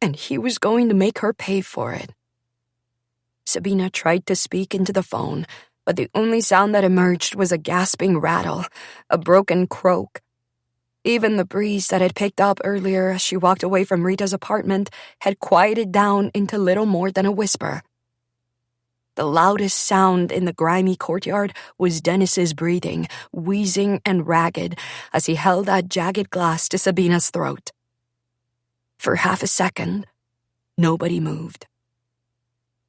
And he was going to make her pay for it. Sabina tried to speak into the phone, but the only sound that emerged was a gasping rattle, a broken croak. Even the breeze that had picked up earlier as she walked away from Rita's apartment had quieted down into little more than a whisper. The loudest sound in the grimy courtyard was Dennis's breathing, wheezing and ragged, as he held that jagged glass to Sabina's throat. For half a second, nobody moved.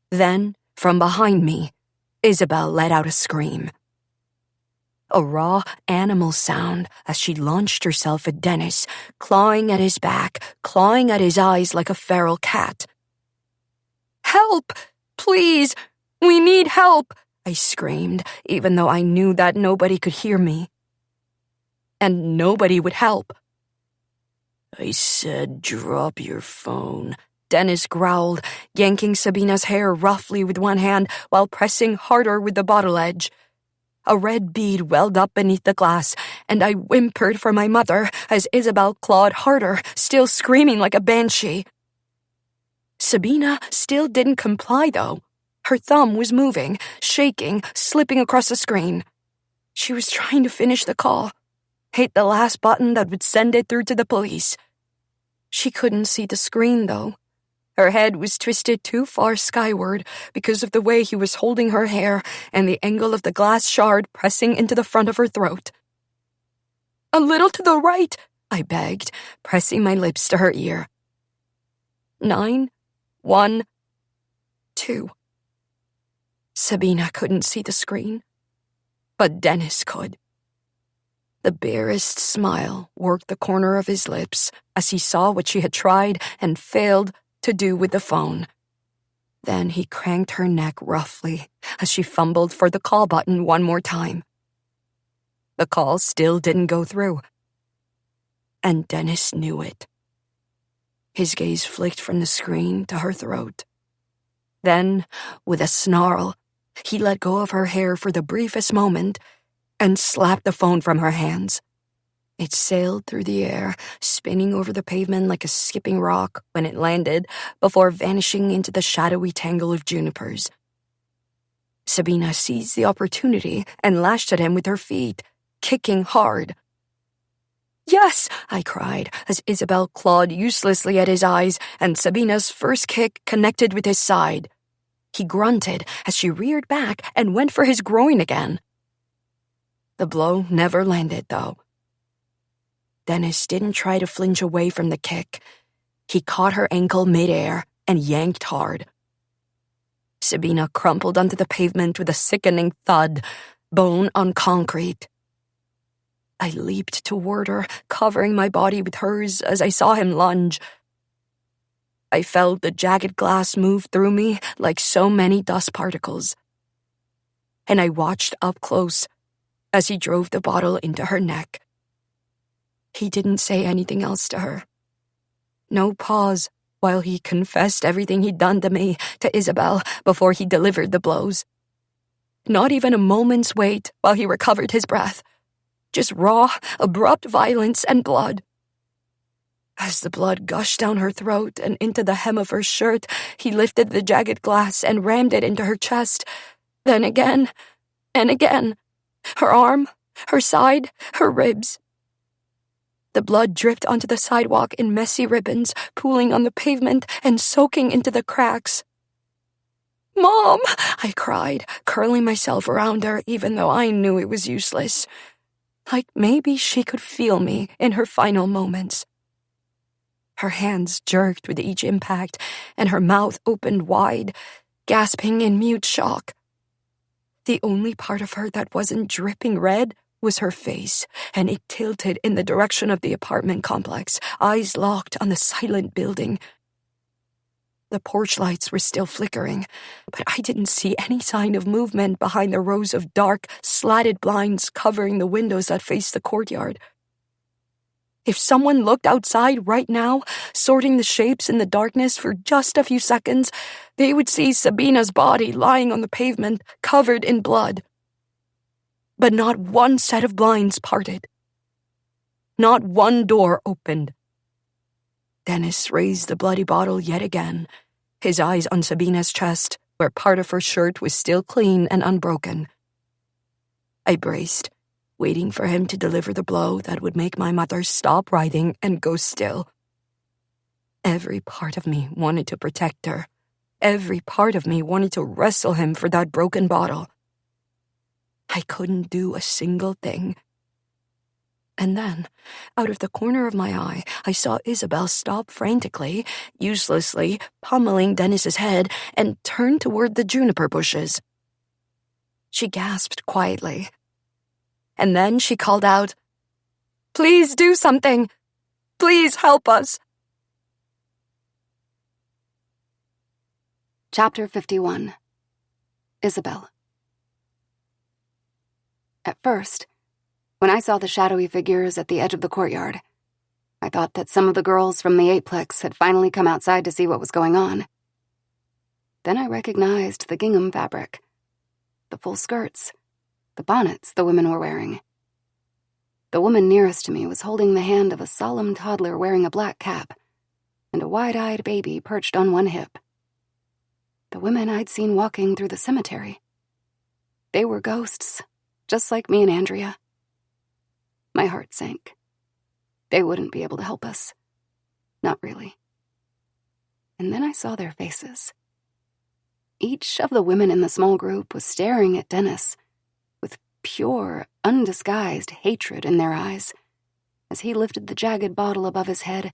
Then, from behind me, Isabel let out a scream. A raw animal sound as she launched herself at Dennis, clawing at his back, clawing at his eyes like a feral cat. "Help! Please! We need help!" I screamed, even though I knew that nobody could hear me. And nobody would help. "I said drop your phone," Dennis growled, yanking Sabina's hair roughly with one hand while pressing harder with the bottle edge. A red bead welled up beneath the glass, and I whimpered for my mother as Isabel clawed harder, still screaming like a banshee. Sabina still didn't comply, though. Her thumb was moving, shaking, slipping across the screen. She was trying to finish the call, hit the last button that would send it through to the police. She couldn't see the screen, though. Her head was twisted too far skyward because of the way he was holding her hair and the angle of the glass shard pressing into the front of her throat. "A little to the right," I begged, pressing my lips to her ear. 9, 1, 2. Sabina couldn't see the screen, but Dennis could. The barest smile worked the corner of his lips as he saw what she had tried and failed to do with the phone. Then he cranked her neck roughly as she fumbled for the call button one more time. The call still didn't go through. And Dennis knew it. His gaze flicked from the screen to her throat. Then, with a snarl, he let go of her hair for the briefest moment and slapped the phone from her hands. It sailed through the air, spinning over the pavement like a skipping rock when it landed, before vanishing into the shadowy tangle of junipers. Sabina seized the opportunity and lashed at him with her feet, kicking hard. "Yes!" I cried, as Isabel clawed uselessly at his eyes, and Sabina's first kick connected with his side. He grunted as she reared back and went for his groin again. The blow never landed, though. Dennis didn't try to flinch away from the kick. He caught her ankle midair and yanked hard. Sabina crumpled onto the pavement with a sickening thud, bone on concrete. I leaped toward her, covering my body with hers as I saw him lunge. I felt the jagged glass move through me like so many dust particles. And I watched up close as he drove the bottle into her neck. He didn't say anything else to her. No pause while he confessed everything he'd done to me, to Isabel, before he delivered the blows. Not even a moment's wait while he recovered his breath. Just raw, abrupt violence and blood. As the blood gushed down her throat and into the hem of her shirt, he lifted the jagged glass and rammed it into her chest. Then again, and again. Her arm, her side, her ribs. The blood dripped onto the sidewalk in messy ribbons, pooling on the pavement and soaking into the cracks. "Mom!" I cried, curling myself around her even though I knew it was useless. Like maybe she could feel me in her final moments. Her hands jerked with each impact, and her mouth opened wide, gasping in mute shock. The only part of her that wasn't dripping red was her face, and it tilted in the direction of the apartment complex, eyes locked on the silent building. The porch lights were still flickering, but I didn't see any sign of movement behind the rows of dark, slatted blinds covering the windows that faced the courtyard. If someone looked outside right now, sorting the shapes in the darkness for just a few seconds, they would see Sabina's body lying on the pavement, covered in blood. but not one set of blinds parted. Not one door opened. Dennis raised the bloody bottle yet again, his eyes on Sabina's chest, where part of her shirt was still clean and unbroken. I braced, waiting for him to deliver the blow that would make my mother stop writhing and go still. Every part of me wanted to protect her. Every part of me wanted to wrestle him for that broken bottle. I couldn't do a single thing. And then, out of the corner of my eye, I saw Isabel stop frantically, uselessly, pummeling Dennis's head, and turn toward the juniper bushes. She gasped quietly. And then she called out, "Please do something! Please help us!" Chapter 51. Isabel. At first, when I saw the shadowy figures at the edge of the courtyard, I thought that some of the girls from the eightplex had finally come outside to see what was going on. Then I recognized the gingham fabric, the full skirts, the bonnets the women were wearing. The woman nearest to me was holding the hand of a solemn toddler wearing a black cap, and a wide-eyed baby perched on one hip. The women I'd seen walking through the cemetery. They were ghosts, just like me and Andrea. My heart sank. They wouldn't be able to help us. Not really. And then I saw their faces. Each of the women in the small group was staring at Dennis with pure, undisguised hatred in their eyes as he lifted the jagged bottle above his head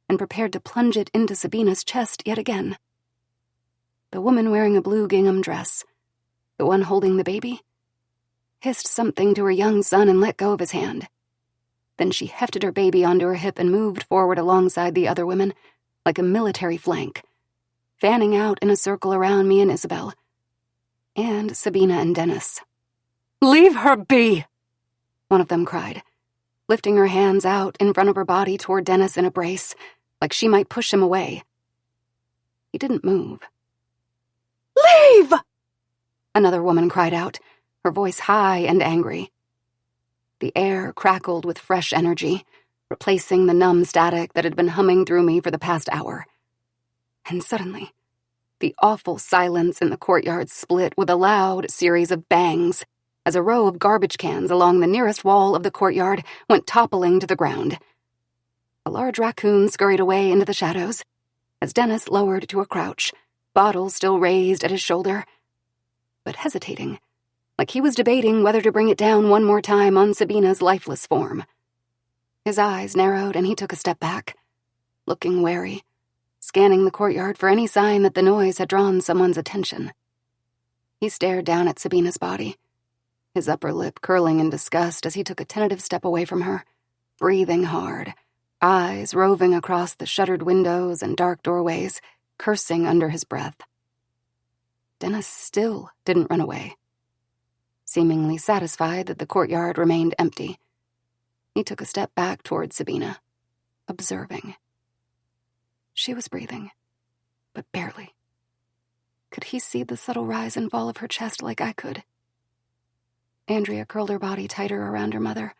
and prepared to plunge it into Sabina's chest yet again. The woman wearing a blue gingham dress, the one holding the baby, hissed something to her young son and let go of his hand. Then she hefted her baby onto her hip and moved forward alongside the other women like a military flank, fanning out in a circle around me and Isabel, and Sabina and Dennis. "Leave her be!" one of them cried, lifting her hands out in front of her body toward Dennis in a brace, like she might push him away. He didn't move. "Leave!" another woman cried out, her voice high and angry. The air crackled with fresh energy, replacing the numb static that had been humming through me for the past hour. And suddenly, the awful silence in the courtyard split with a loud series of bangs as a row of garbage cans along the nearest wall of the courtyard went toppling to the ground. A large raccoon scurried away into the shadows as Dennis lowered to a crouch, bottle still raised at his shoulder, but hesitating, like he was debating whether to bring it down one more time on Sabina's lifeless form. His eyes narrowed and he took a step back, looking wary, scanning the courtyard for any sign that the noise had drawn someone's attention. He stared down at Sabina's body, his upper lip curling in disgust as he took a tentative step away from her, breathing hard, eyes roving across the shuttered windows and dark doorways, cursing under his breath. Dennis still didn't run away. Seemingly satisfied that the courtyard remained empty, he took a step back toward Sabina, observing. She was breathing, but barely. Could he see the subtle rise and fall of her chest like I could? Andrea curled her body tighter around her mother,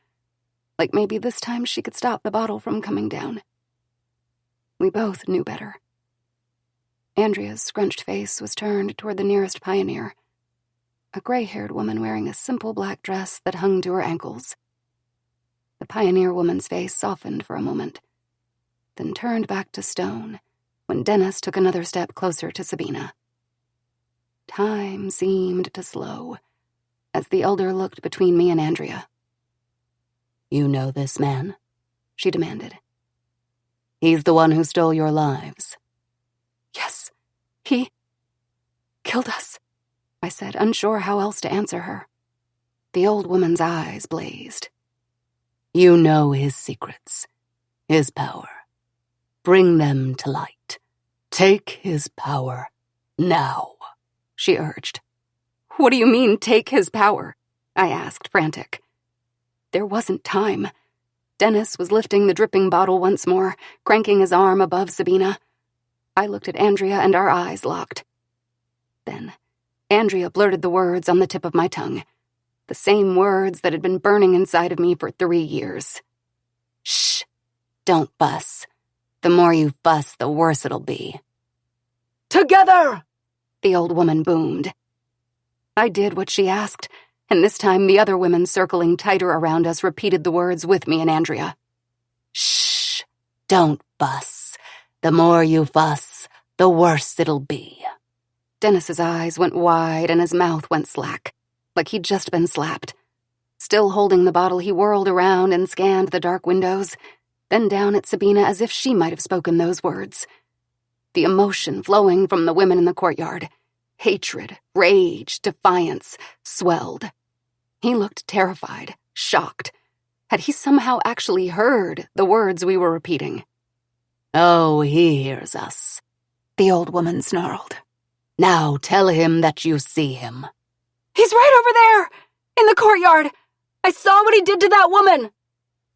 like maybe this time she could stop the bottle from coming down. We both knew better. Andrea's scrunched face was turned toward the nearest pioneer, a gray-haired woman wearing a simple black dress that hung to her ankles. The pioneer woman's face softened for a moment, then turned back to stone when Dennis took another step closer to Sabina. Time seemed to slow as the elder looked between me and Andrea. "You know this man?" she demanded. "He's the one who stole your lives." "Yes, he killed us," I said, unsure how else to answer her. The old woman's eyes blazed. "You know his secrets, his power. Bring them to light. Take his power now," she urged. "What do you mean, take his power?" I asked, frantic. There wasn't time. Dennis was lifting the dripping bottle once more, cranking his arm above Sabina. I looked at Andrea and our eyes locked. Then, Andrea blurted the words on the tip of my tongue. The same words that had been burning inside of me for 3 years. Shh, don't fuss. The more you fuss, the worse it'll be. Together! The old woman boomed. I did what she asked, and this time the other women circling tighter around us repeated the words with me and Andrea. Shh, don't fuss. The more you fuss, the worse it'll be. Dennis's eyes went wide and his mouth went slack, like he'd just been slapped. Still holding the bottle, he whirled around and scanned the dark windows, then down at Sabina as if she might have spoken those words. The emotion flowing from the women in the courtyard, hatred, rage, defiance, swelled. He looked terrified, shocked. Had he somehow actually heard the words we were repeating? Oh, he hears us, the old woman snarled. Now tell him that you see him. He's right over there, in the courtyard. I saw what he did to that woman.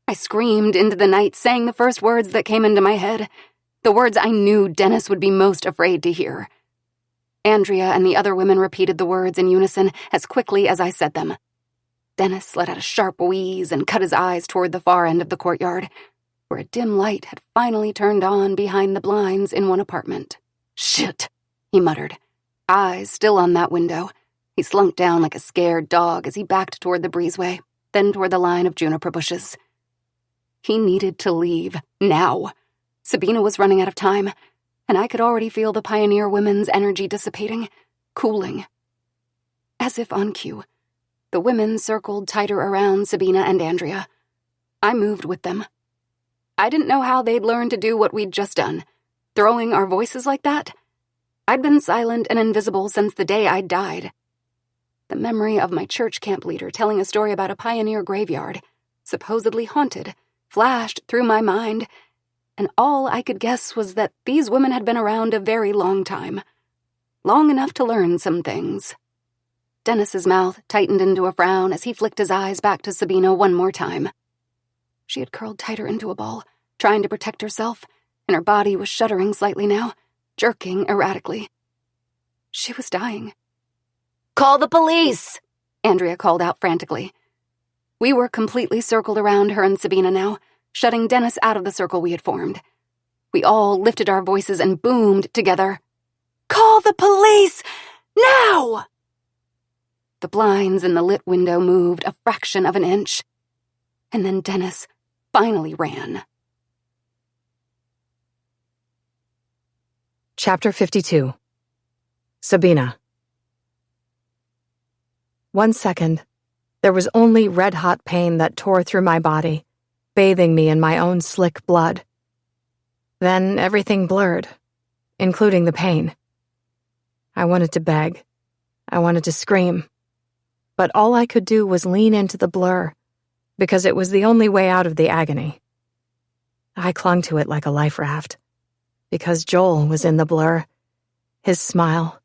I screamed into the night, saying the first words that came into my head, the words I knew Dennis would be most afraid to hear. Andrea and the other women repeated the words in unison as quickly as I said them. Dennis let out a sharp wheeze and cut his eyes toward the far end of the courtyard, where a dim light had finally turned on behind the blinds in one apartment. Shit, he muttered, eyes still on that window. He slunk down like a scared dog as he backed toward the breezeway, then toward the line of juniper bushes. He needed to leave, now. Sabina was running out of time, and I could already feel the Pioneer women's energy dissipating, cooling. As if on cue, the women circled tighter around Sabina and Andrea. I moved with them. I didn't know how they'd learned to do what we'd just done, throwing our voices like that. I'd been silent and invisible since the day I'd died. The memory of my church camp leader telling a story about a Pioneer graveyard, supposedly haunted, flashed through my mind, and all I could guess was that these women had been around a very long time. Long enough to learn some things. Dennis's mouth tightened into a frown as he flicked his eyes back to Sabina one more time. She had curled tighter into a ball, trying to protect herself, and her body was shuddering slightly now, jerking erratically. She was dying. Call the police! Andrea called out frantically. We were completely circled around her and Sabina now, shutting Dennis out of the circle we had formed. We all lifted our voices and boomed together. Call the police! Now! The blinds in the lit window moved a fraction of an inch, and then Dennis finally ran. Chapter 52. Sabina. 1 second, there was only red-hot pain that tore through my body, bathing me in my own slick blood. Then everything blurred, including the pain. I wanted to beg. I wanted to scream. But all I could do was lean into the blur, because it was the only way out of the agony. I clung to it like a life raft, because Joel was in the blur. His smile,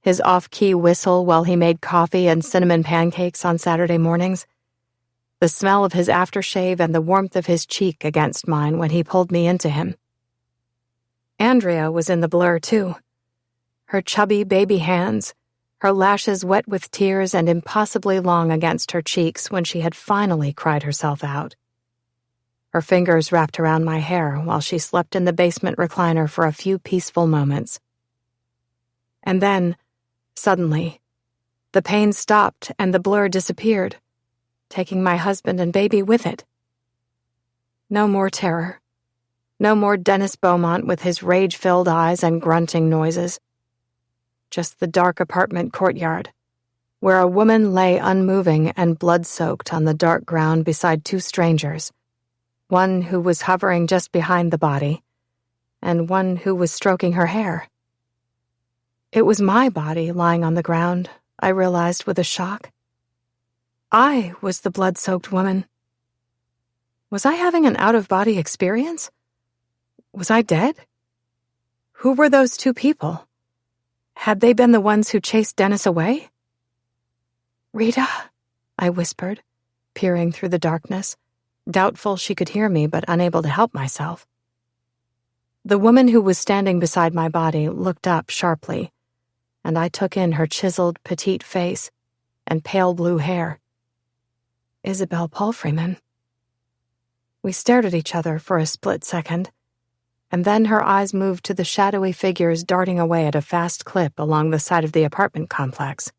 his off-key whistle while he made coffee and cinnamon pancakes on Saturday mornings, the smell of his aftershave and the warmth of his cheek against mine when he pulled me into him. Andrea was in the blur, too. Her chubby baby hands, her lashes wet with tears and impossibly long against her cheeks when she had finally cried herself out. Her fingers wrapped around my hair while she slept in the basement recliner for a few peaceful moments. And then, suddenly, the pain stopped and the blur disappeared, taking my husband and baby with it. No more terror. No more Dennis Beaumont with his rage-filled eyes and grunting noises. Just the dark apartment courtyard, where a woman lay unmoving and blood-soaked on the dark ground beside two strangers, one who was hovering just behind the body, and one who was stroking her hair. It was my body lying on the ground, I realized with a shock. I was the blood-soaked woman. Was I having an out-of-body experience? Was I dead? Who were those two people? Had they been the ones who chased Dennis away? Rita, I whispered, peering through the darkness, doubtful she could hear me but unable to help myself. The woman who was standing beside my body looked up sharply, and I took in her chiseled, petite face and pale blue hair, Isabel Palfreyman. We stared at each other for a split second, and then her eyes moved to the shadowy figures darting away at a fast clip along the side of the apartment complex.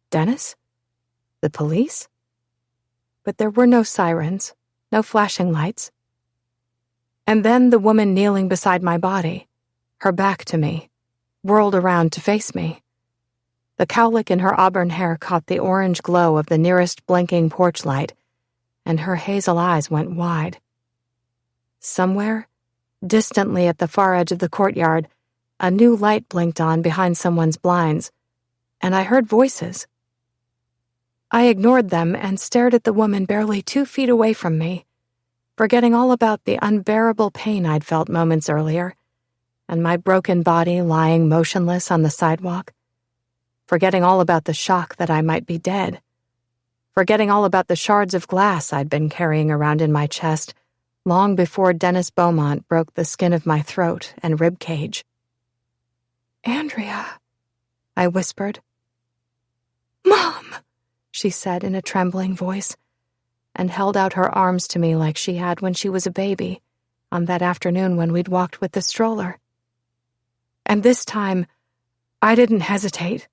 Dennis? The police? But there were no sirens, no flashing lights. And then the woman kneeling beside my body, her back to me, whirled around to face me. The cowlick in her auburn hair caught the orange glow of the nearest blinking porch light, and her hazel eyes went wide. Somewhere, distantly at the far edge of the courtyard, a new light blinked on behind someone's blinds, and I heard voices. I ignored them and stared at the woman barely 2 feet away from me, forgetting all about the unbearable pain I'd felt moments earlier, and my broken body lying motionless on the sidewalk, forgetting all about the shock that I might be dead, forgetting all about the shards of glass I'd been carrying around in my chest long before Dennis Beaumont broke the skin of my throat and rib cage. "Andrea," I whispered. "Mom," she said in a trembling voice, and held out her arms to me like she had when she was a baby, on that afternoon when we'd walked with the stroller. And this time, I didn't hesitate.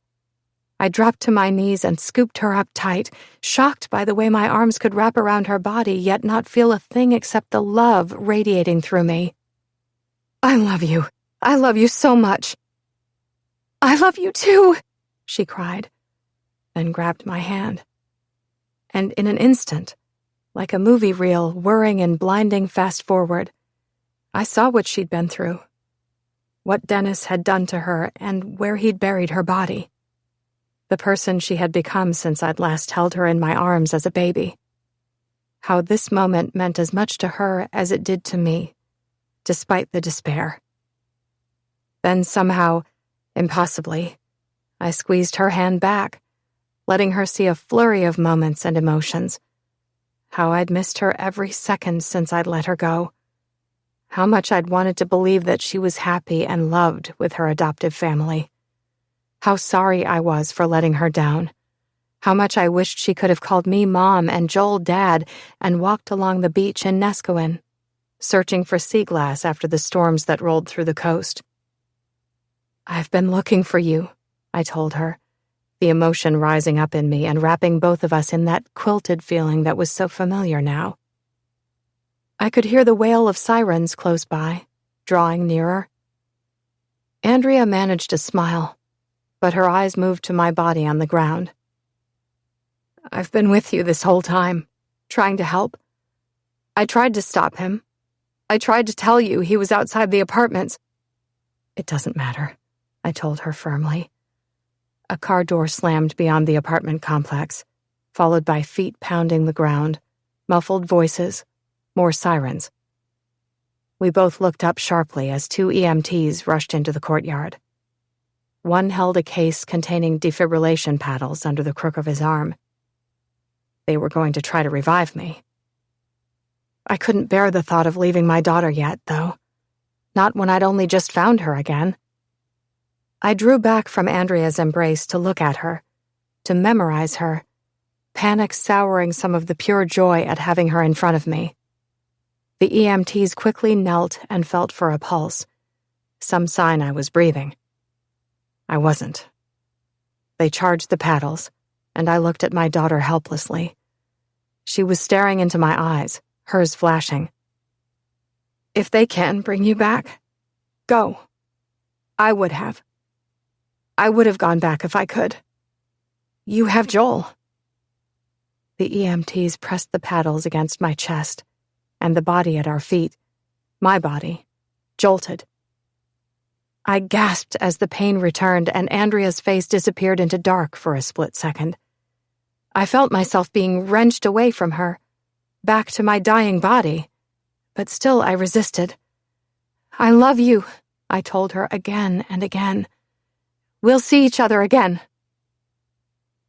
I dropped to my knees and scooped her up tight, shocked by the way my arms could wrap around her body yet not feel a thing except the love radiating through me. "I love you. I love you so much." "I love you too," she cried, then grabbed my hand. And in an instant, like a movie reel whirring in blinding fast forward, I saw what she'd been through, what Dennis had done to her, and where he'd buried her body. The person she had become since I'd last held her in my arms as a baby. How this moment meant as much to her as it did to me, despite the despair. Then somehow, impossibly, I squeezed her hand back, letting her see a flurry of moments and emotions. How I'd missed her every second since I'd let her go. How much I'd wanted to believe that she was happy and loved with her adoptive family. How sorry I was for letting her down. How much I wished she could have called me Mom and Joel Dad and walked along the beach in Nescoin, searching for sea glass after the storms that rolled through the coast. "I've been looking for you," I told her, the emotion rising up in me and wrapping both of us in that quilted feeling that was so familiar now. I could hear the wail of sirens close by, drawing nearer. Andrea managed to smile, but her eyes moved to my body on the ground. "I've been with you this whole time, trying to help. I tried to stop him. I tried to tell you he was outside the apartments." "It doesn't matter," I told her firmly. A car door slammed beyond the apartment complex, followed by feet pounding the ground, muffled voices, more sirens. We both looked up sharply as 2 EMTs rushed into the courtyard. One held a case containing defibrillation paddles under the crook of his arm. They were going to try to revive me. I couldn't bear the thought of leaving my daughter yet, though. Not when I'd only just found her again. I drew back from Andrea's embrace to look at her, to memorize her, panic souring some of the pure joy at having her in front of me. The EMTs quickly knelt and felt for a pulse, some sign I was breathing. I wasn't. They charged the paddles, and I looked at my daughter helplessly. She was staring into my eyes, hers flashing. "If they can bring you back, go." I would have. I would have gone back if I could. You have Joel. The EMTs pressed the paddles against my chest, and the body at our feet, my body, jolted. I gasped as the pain returned and Andrea's face disappeared into dark for a split second. I felt myself being wrenched away from her, back to my dying body, but still I resisted. "I love you," I told her again and again. "We'll see each other again."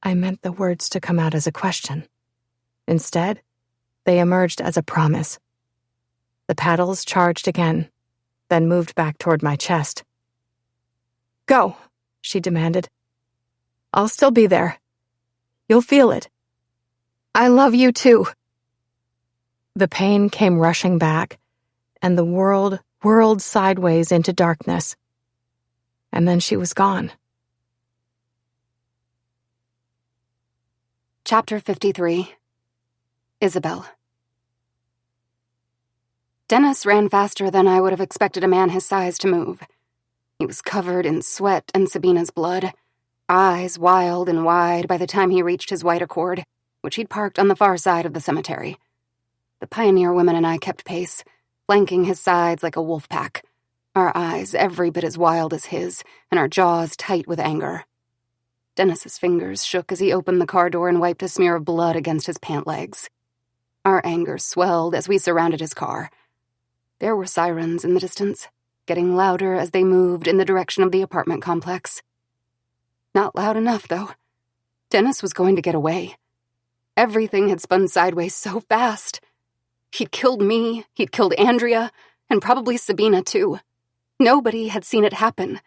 I meant the words to come out as a question. Instead, they emerged as a promise. The paddles charged again, then moved back toward my chest. "Go," she demanded. "I'll still be there. You'll feel it. I love you too. The pain came rushing back, and the world whirled sideways into darkness. And then she was gone. Chapter 53. Isabel. Dennis ran faster than I would have expected a man his size to move. He was covered in sweat and Sabina's blood, eyes wild and wide by the time he reached his white Accord, which he'd parked on the far side of the cemetery. The pioneer women and I kept pace, flanking his sides like a wolf pack, our eyes every bit as wild as his, and our jaws tight with anger. Dennis's fingers shook as he opened the car door and wiped a smear of blood against his pant legs. Our anger swelled as we surrounded his car. There were sirens in the distance, getting louder as they moved in the direction of the apartment complex. Not loud enough, though. Dennis was going to get away. Everything had spun sideways so fast. He'd killed me, he'd killed Andrea, and probably Sabina, too. Nobody had seen it happen.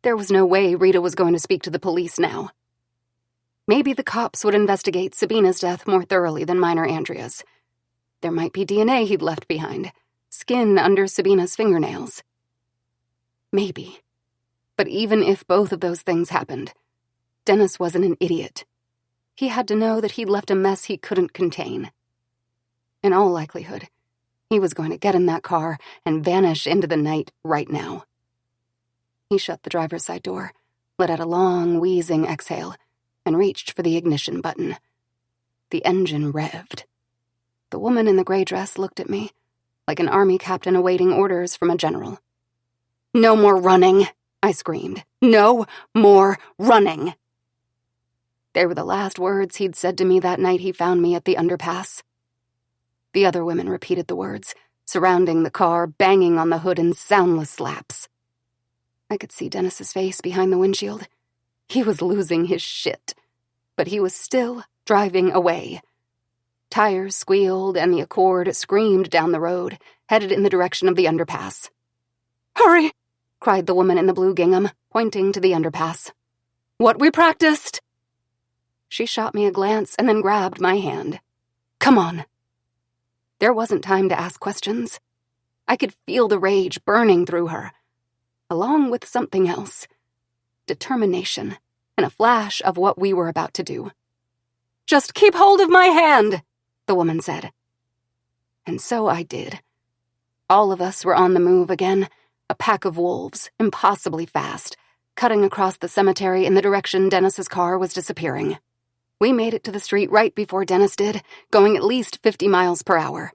There was no way Rita was going to speak to the police now. Maybe the cops would investigate Sabina's death more thoroughly than mine or Andrea's. There might be DNA he'd left behind, skin under Sabina's fingernails. Maybe. But even if both of those things happened, Dennis wasn't an idiot. He had to know that he'd left a mess he couldn't contain. In all likelihood, he was going to get in that car and vanish into the night right now. He shut the driver's side door, let out a long, wheezing exhale, and reached for the ignition button. The engine revved. The woman in the gray dress looked at me, like an army captain awaiting orders from a general. "No more running," I screamed. "No more running." They were the last words he'd said to me that night he found me at the underpass. The other women repeated the words, surrounding the car, banging on the hood in soundless slaps. I could see Dennis's face behind the windshield. He was losing his shit, but he was still driving away. Tires squealed and the Accord screamed down the road, headed in the direction of the underpass. "Hurry!" cried the woman in the blue gingham, pointing to the underpass. "What we practiced!" She shot me a glance and then grabbed my hand. "Come on." There wasn't time to ask questions. I could feel the rage burning through her, along with something else. Determination, and a flash of what we were about to do. "Just keep hold of my hand," the woman said. And so I did. All of us were on the move again, a pack of wolves, impossibly fast, cutting across the cemetery in the direction Dennis's car was disappearing. We made it to the street right before Dennis did, going at least 50 miles per hour.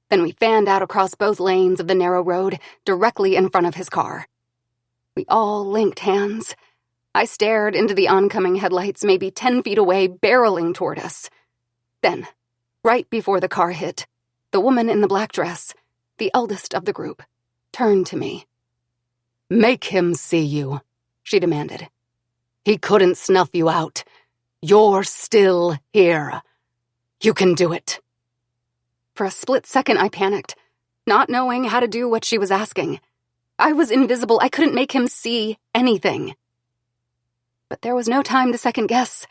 Then we fanned out across both lanes of the narrow road, directly in front of his car. We all linked hands. I stared into the oncoming headlights maybe 10 feet away, barreling toward us. Then, right before the car hit, the woman in the black dress, the eldest of the group, turned to me. "Make him see you," she demanded. "He couldn't snuff you out. You're still here. You can do it." For a split second, I panicked, not knowing how to do what she was asking. I was invisible. I couldn't make him see anything. But there was no time to second guess.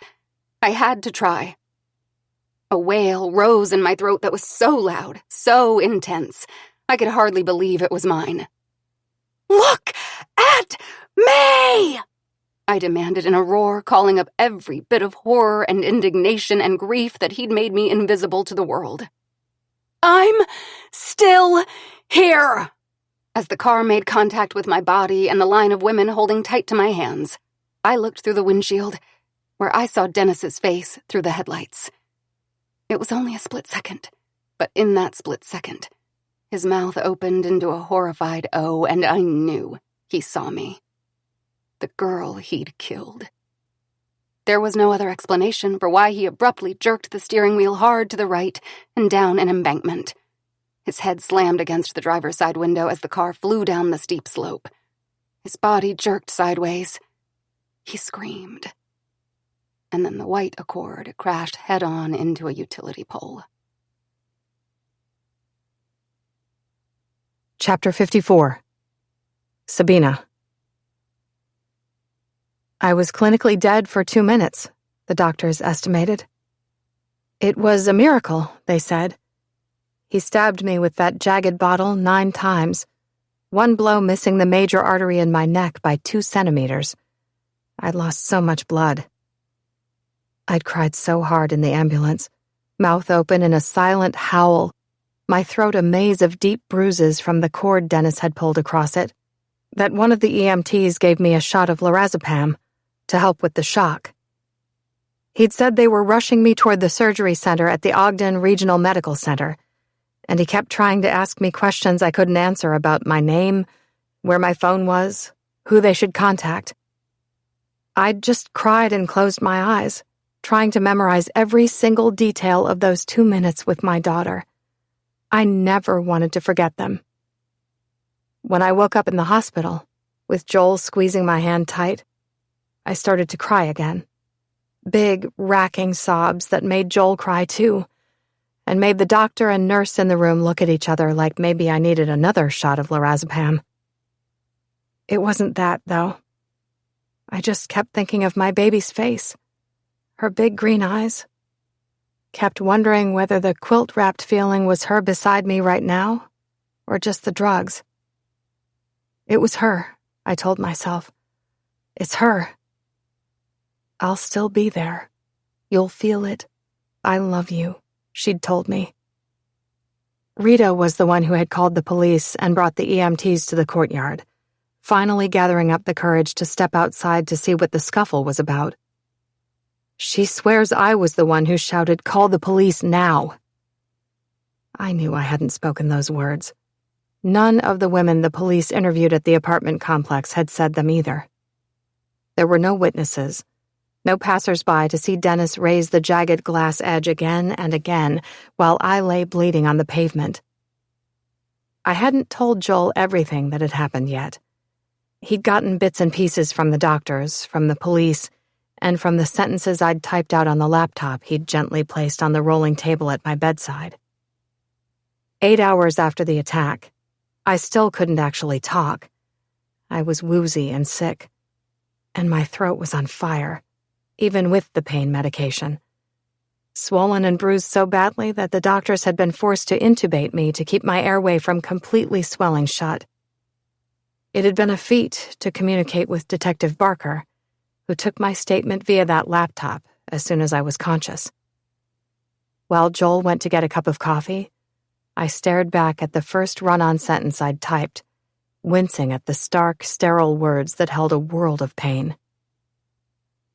I had to try. A wail rose in my throat that was so loud, so intense, I could hardly believe it was mine. "Look at me!" I demanded in a roar, calling up every bit of horror and indignation and grief that he'd made me invisible to the world. "I'm still here!" As the car made contact with my body and the line of women holding tight to my hands, I looked through the windshield, where I saw Dennis's face through the headlights. It was only a split second, but in that split second, his mouth opened into a horrified O, and I knew he saw me. The girl he'd killed. There was no other explanation for why he abruptly jerked the steering wheel hard to the right and down an embankment. His head slammed against the driver's side window as the car flew down the steep slope. His body jerked sideways. He screamed. And then the white Accord crashed head-on into a utility pole. Chapter 54. Sabina. I was clinically dead for 2 minutes, the doctors estimated. It was a miracle, they said. He stabbed me with that jagged bottle 9 times, one blow missing the major artery in my neck by 2 centimeters. I'd lost so much blood. I'd cried so hard in the ambulance, mouth open in a silent howl, my throat a maze of deep bruises from the cord Dennis had pulled across it, that one of the EMTs gave me a shot of lorazepam to help with the shock. He'd said they were rushing me toward the surgery center at the Ogden Regional Medical Center, and he kept trying to ask me questions I couldn't answer about my name, where my phone was, who they should contact. I'd just cried and closed my eyes, trying to memorize every single detail of those 2 minutes with my daughter. I never wanted to forget them. When I woke up in the hospital, with Joel squeezing my hand tight, I started to cry again. Big, racking sobs that made Joel cry too, and made the doctor and nurse in the room look at each other like maybe I needed another shot of lorazepam. It wasn't that, though. I just kept thinking of my baby's face, her big green eyes. Kept wondering whether the quilt-wrapped feeling was her beside me right now, or just the drugs. It was her, I told myself. It's her. I'll still be there. You'll feel it. I love you, she'd told me. Rita was the one who had called the police and brought the EMTs to the courtyard, finally gathering up the courage to step outside to see what the scuffle was about. She swears I was the one who shouted, "Call the police now." I knew I hadn't spoken those words. None of the women the police interviewed at the apartment complex had said them either. There were no witnesses, no passers-by to see Dennis raise the jagged glass edge again and again while I lay bleeding on the pavement. I hadn't told Joel everything that had happened yet. He'd gotten bits and pieces from the doctors, from the police, and from the sentences I'd typed out on the laptop he'd gently placed on the rolling table at my bedside. 8 hours after the attack, I still couldn't actually talk. I was woozy and sick, and my throat was on fire, even with the pain medication. Swollen and bruised so badly that the doctors had been forced to intubate me to keep my airway from completely swelling shut. It had been a feat to communicate with Detective Barker, who took my statement via that laptop as soon as I was conscious. While Joel went to get a cup of coffee, I stared back at the first run-on sentence I'd typed, wincing at the stark, sterile words that held a world of pain.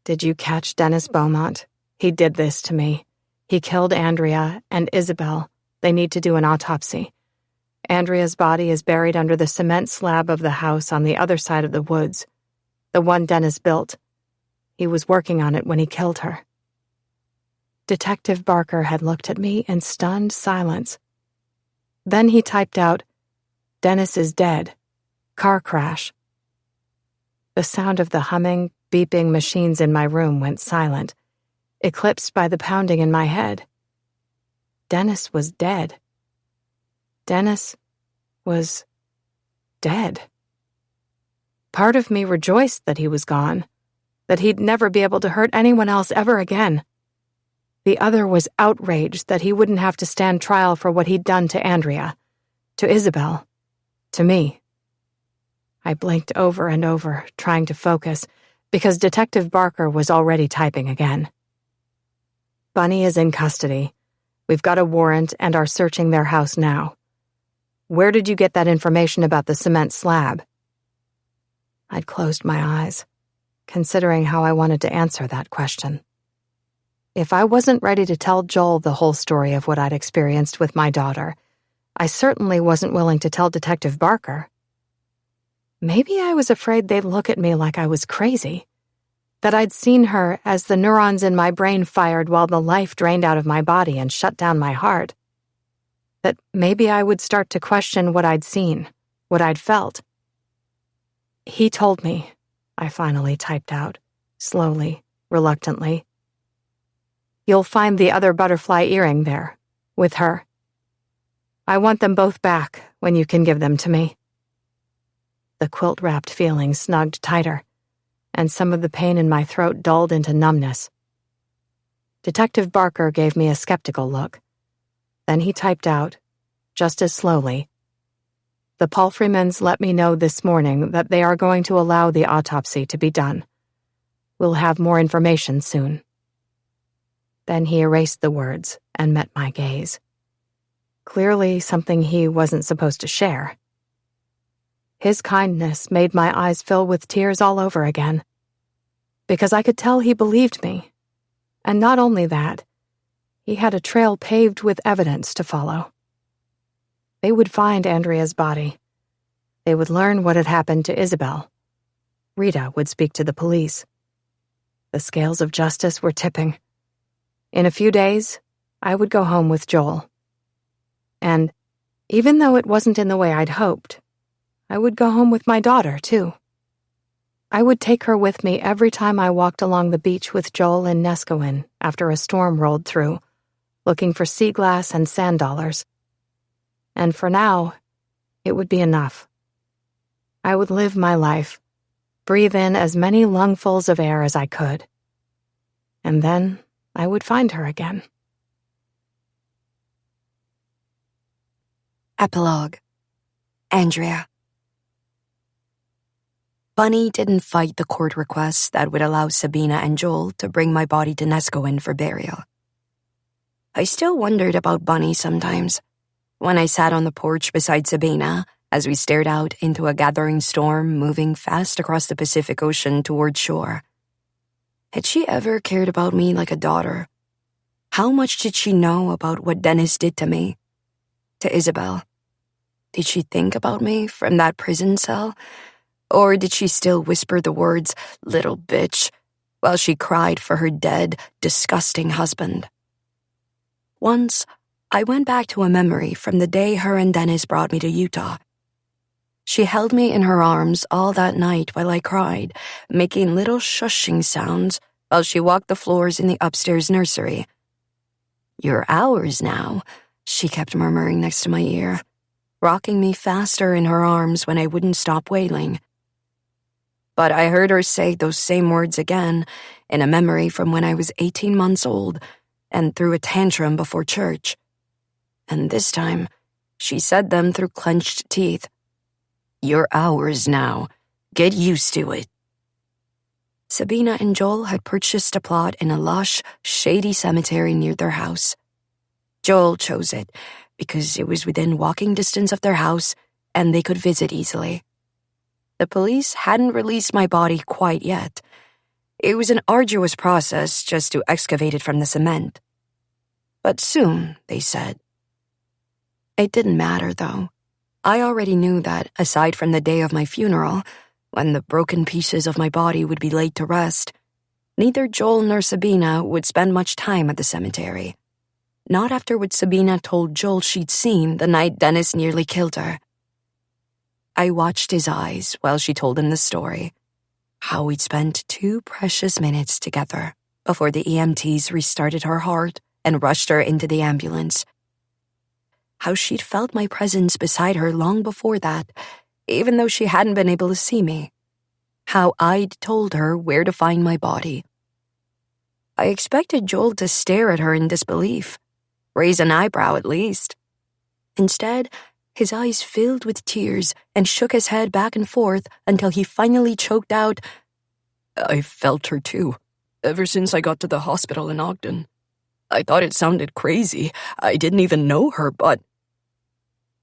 Did you catch Dennis Beaumont? He did this to me. He killed Andrea and Isabel. They need to do an autopsy. Andrea's body is buried under the cement slab of the house on the other side of the woods, the one Dennis built. He was working on it when he killed her. Detective Barker had looked at me in stunned silence. Then he typed out, "Dennis is dead. Car crash." The sound of the humming, beeping machines in my room went silent, eclipsed by the pounding in my head. Dennis was dead. Dennis was dead. Part of me rejoiced that he was gone, that he'd never be able to hurt anyone else ever again. The other was outraged that he wouldn't have to stand trial for what he'd done to Andrea, to Isabel, to me. I blinked over and over, trying to focus, because Detective Barker was already typing again. "Bunny is in custody. We've got a warrant and are searching their house now. Where did you get that information about the cement slab?" I'd closed my eyes, considering how I wanted to answer that question. If I wasn't ready to tell Joel the whole story of what I'd experienced with my daughter, I certainly wasn't willing to tell Detective Barker. Maybe I was afraid they'd look at me like I was crazy, that I'd seen her as the neurons in my brain fired while the life drained out of my body and shut down my heart, that maybe I would start to question what I'd seen, what I'd felt. "He told me," I finally typed out, slowly, reluctantly. "You'll find the other butterfly earring there, with her. I want them both back when you can give them to me." The quilt-wrapped feeling snugged tighter, and some of the pain in my throat dulled into numbness. Detective Barker gave me a skeptical look. Then he typed out, just as slowly, "The Palfreymans let me know this morning that they are going to allow the autopsy to be done. We'll have more information soon." Then he erased the words and met my gaze. Clearly something he wasn't supposed to share. His kindness made my eyes fill with tears all over again, because I could tell he believed me. And not only that, he had a trail paved with evidence to follow. They would find Andrea's body. They would learn what had happened to Isabel. Rita would speak to the police. The scales of justice were tipping. In a few days, I would go home with Joel. And even though it wasn't in the way I'd hoped, I would go home with my daughter, too. I would take her with me every time I walked along the beach with Joel in Neskowin after a storm rolled through, looking for sea glass and sand dollars. And for now, it would be enough. I would live my life, breathe in as many lungfuls of air as I could. And then I would find her again. Epilogue. Andrea. Bunny didn't fight the court request that would allow Sabina and Joel to bring my body to Neskowin for burial. I still wondered about Bunny sometimes, when I sat on the porch beside Sabina as we stared out into a gathering storm moving fast across the Pacific Ocean toward shore. Had she ever cared about me like a daughter? How much did she know about what Dennis did to me? To Isabel? Did she think about me from that prison cell? Or did she still whisper the words, "little bitch," while she cried for her dead, disgusting husband? Once, I went back to a memory from the day her and Dennis brought me to Utah. She held me in her arms all that night while I cried, making little shushing sounds while she walked the floors in the upstairs nursery. "You're ours now," she kept murmuring next to my ear, rocking me faster in her arms when I wouldn't stop wailing. But I heard her say those same words again in a memory from when I was 18 months old and threw a tantrum before church. And this time, she said them through clenched teeth. "You're ours now. Get used to it." Sabina and Joel had purchased a plot in a lush, shady cemetery near their house. Joel chose it because it was within walking distance of their house and they could visit easily. The police hadn't released my body quite yet. It was an arduous process just to excavate it from the cement. But soon, they said. It didn't matter, though. I already knew that, aside from the day of my funeral, when the broken pieces of my body would be laid to rest, neither Joel nor Sabina would spend much time at the cemetery. Not after what Sabina told Joel she'd seen the night Dennis nearly killed her. I watched his eyes while she told him the story, how we'd spent 2 precious minutes together before the EMTs restarted her heart and rushed her into the ambulance. How she'd felt my presence beside her long before that, even though she hadn't been able to see me. How I'd told her where to find my body. I expected Joel to stare at her in disbelief, raise an eyebrow at least. Instead, his eyes filled with tears and shook his head back and forth until he finally choked out, "I felt her too, ever since I got to the hospital in Ogden. I thought it sounded crazy. I didn't even know her, but..."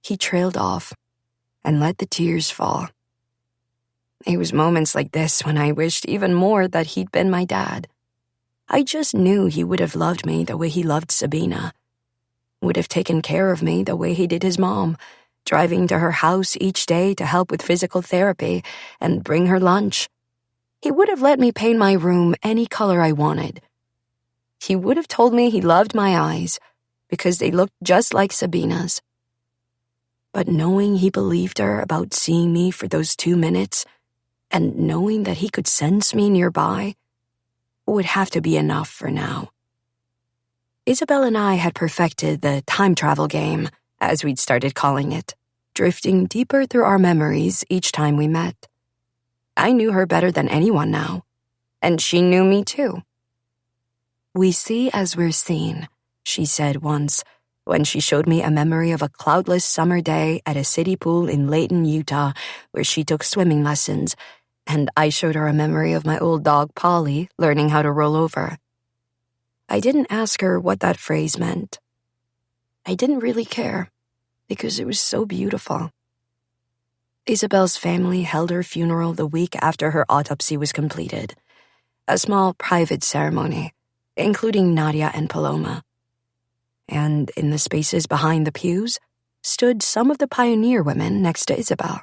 He trailed off and let the tears fall. It was moments like this when I wished even more that he'd been my dad. I just knew he would have loved me the way he loved Sabina. Would have taken care of me the way he did his mom, driving to her house each day to help with physical therapy and bring her lunch. He would have let me paint my room any color I wanted. He would have told me he loved my eyes because they looked just like Sabina's. But knowing he believed her about seeing me for those 2 minutes, and knowing that he could sense me nearby, would have to be enough for now. Isabel and I had perfected the time travel game, as we'd started calling it, drifting deeper through our memories each time we met. I knew her better than anyone now, and she knew me too. "We see as we're seen," she said once, when she showed me a memory of a cloudless summer day at a city pool in Layton, Utah, where she took swimming lessons, and I showed her a memory of my old dog Polly learning how to roll over. I didn't ask her what that phrase meant. I didn't really care, because it was so beautiful. Isabel's family held her funeral the week after her autopsy was completed, a small private ceremony, including Nadia and Paloma. And in the spaces behind the pews stood some of the pioneer women next to Isabel.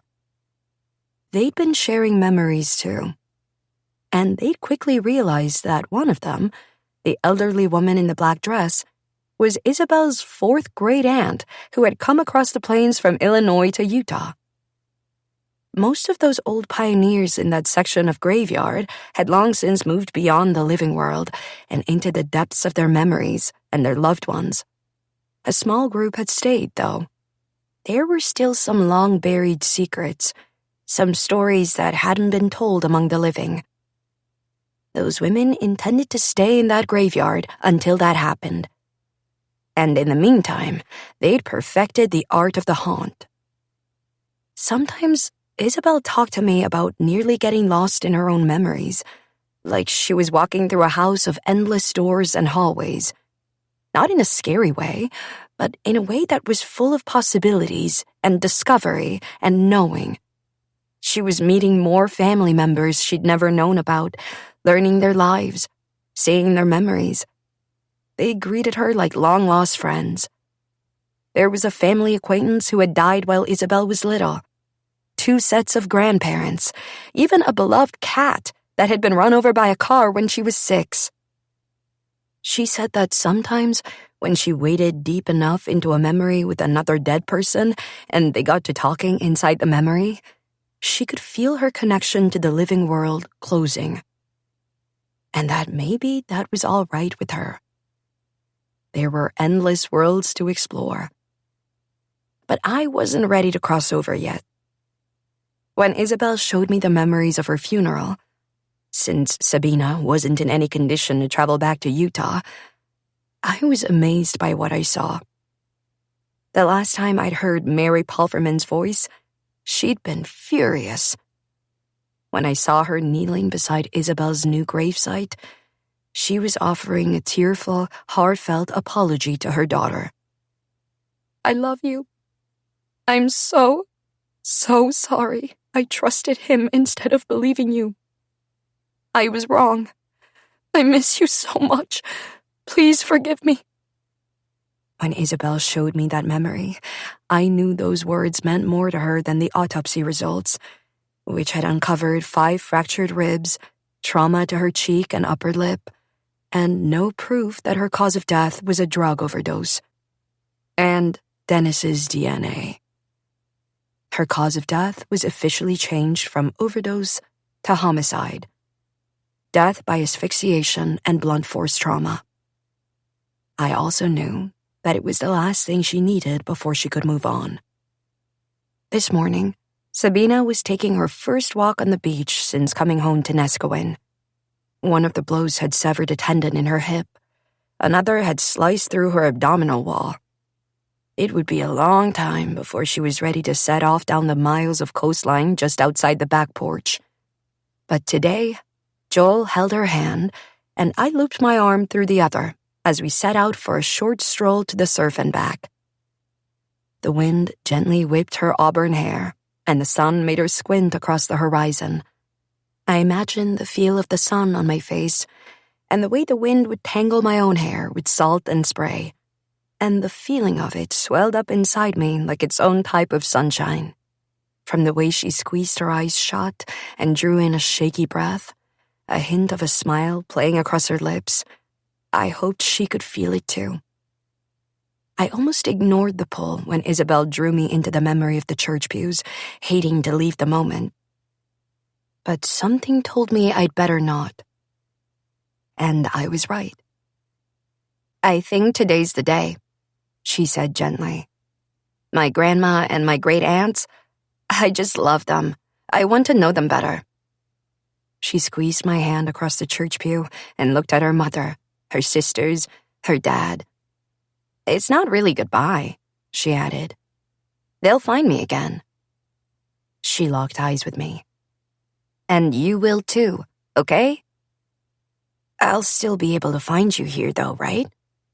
They'd been sharing memories too, and they'd quickly realized that one of them, the elderly woman in the black dress, was Isabel's fourth great aunt who had come across the plains from Illinois to Utah. Most of those old pioneers in that section of graveyard had long since moved beyond the living world and into the depths of their memories and their loved ones. A small group had stayed, though. There were still some long-buried secrets, some stories that hadn't been told among the living. Those women intended to stay in that graveyard until that happened. And in the meantime, they'd perfected the art of the haunt. Sometimes Isabel talked to me about nearly getting lost in her own memories, like she was walking through a house of endless doors and hallways. Not in a scary way, but in a way that was full of possibilities and discovery and knowing. She was meeting more family members she'd never known about, learning their lives, seeing their memories. They greeted her like long-lost friends. There was a family acquaintance who had died while Isabel was little. 2 sets of grandparents, even a beloved cat that had been run over by a car when she was 6. She said that sometimes, when she waded deep enough into a memory with another dead person and they got to talking inside the memory, she could feel her connection to the living world closing. And that maybe that was all right with her. There were endless worlds to explore. But I wasn't ready to cross over yet. When Isabel showed me the memories of her funeral, since Sabina wasn't in any condition to travel back to Utah, I was amazed by what I saw. The last time I'd heard Mary Palferman's voice, she'd been furious. When I saw her kneeling beside Isabel's new gravesite, she was offering a tearful, heartfelt apology to her daughter. I love you. I'm so sorry I trusted him instead of believing you. I was wrong. I miss you so much. Please forgive me. When Isabel showed me that memory, I knew those words meant more to her than the autopsy results, which had uncovered 5 fractured ribs, trauma to her cheek and upper lip, and no proof that her cause of death was a drug overdose. And Dennis's DNA. Her cause of death was officially changed from overdose to homicide. Death by asphyxiation and blunt force trauma. I also knew that it was the last thing she needed before she could move on. This morning, Sabina was taking her first walk on the beach since coming home to Neskowin. One of the blows had severed a tendon in her hip. Another had sliced through her abdominal wall. It would be a long time before she was ready to set off down the miles of coastline just outside the back porch. But today, Joel held her hand, and I looped my arm through the other as we set out for a short stroll to the surf and back. The wind gently whipped her auburn hair, and the sun made her squint across the horizon. I imagined the feel of the sun on my face, and the way the wind would tangle my own hair with salt and spray, and the feeling of it swelled up inside me like its own type of sunshine. From the way she squeezed her eyes shut and drew in a shaky breath, a hint of a smile playing across her lips, I hoped she could feel it too. I almost ignored the pull when Isabel drew me into the memory of the church pews, hating to leave the moment. But something told me I'd better not. And I was right. I think today's the day, she said gently. My grandma and my great aunts, I just love them. I want to know them better. She squeezed my hand across the church pew and looked at her mother, her sisters, her dad. It's not really goodbye, she added. They'll find me again. She locked eyes with me. And you will too, okay? I'll still be able to find you here though, right?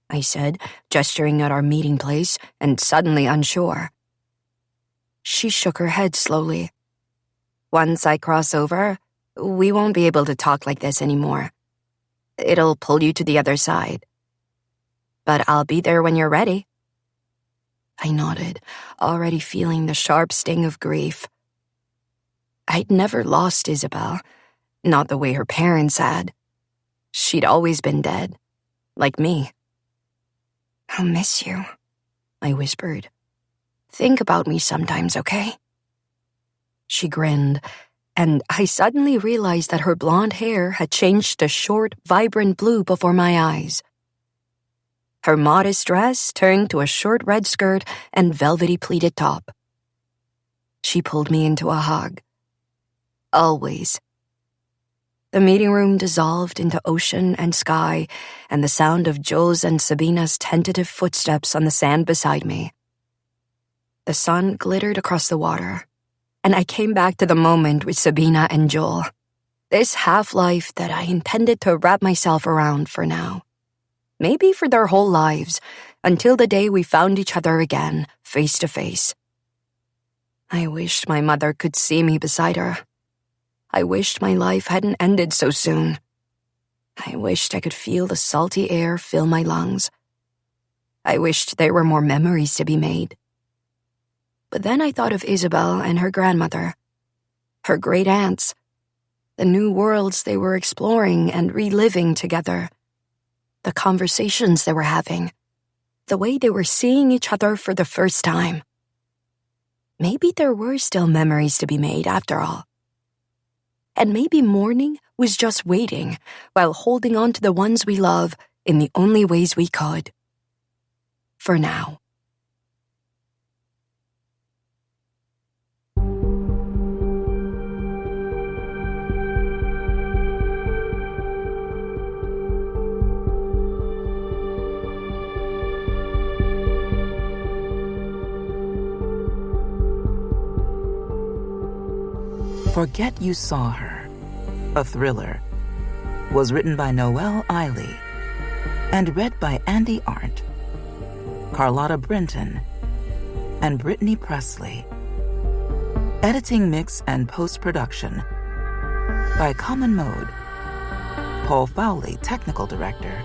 I said, gesturing at our meeting place and suddenly unsure. She shook her head slowly. Once I cross over, we won't be able to talk like this anymore. It'll pull you to the other side. But I'll be there when you're ready. I nodded, already feeling the sharp sting of grief. I'd never lost Isabel, not the way her parents had. She'd always been dead, like me. I'll miss you, I whispered. Think about me sometimes, okay? She grinned, and I suddenly realized that her blonde hair had changed to short, vibrant blue before my eyes. Her modest dress turned to a short red skirt and velvety pleated top. She pulled me into a hug. Always. The meeting room dissolved into ocean and sky and the sound of Joel's and Sabina's tentative footsteps on the sand beside me. The sun glittered across the water, and I came back to the moment with Sabina and Joel. This half-life that I intended to wrap myself around for now. Maybe for their whole lives, until the day we found each other again, face to face. I wished my mother could see me beside her. I wished my life hadn't ended so soon. I wished I could feel the salty air fill my lungs. I wished there were more memories to be made. But then I thought of Isabel and her grandmother, her great aunts, the new worlds they were exploring and reliving together, the conversations they were having, the way they were seeing each other for the first time. Maybe there were still memories to be made after all. And maybe mourning was just waiting while holding on to the ones we love in the only ways we could. For now. Forget You Saw Her, a thriller, was written by Noelle Eiley and read by Andy Arndt, Carlotta Brenton, and Brittany Presley. Editing, mix, and post-production by Common Mode. Paul Fowley, technical director.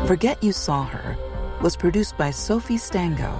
Forget You Saw Her was produced by Sophie Stango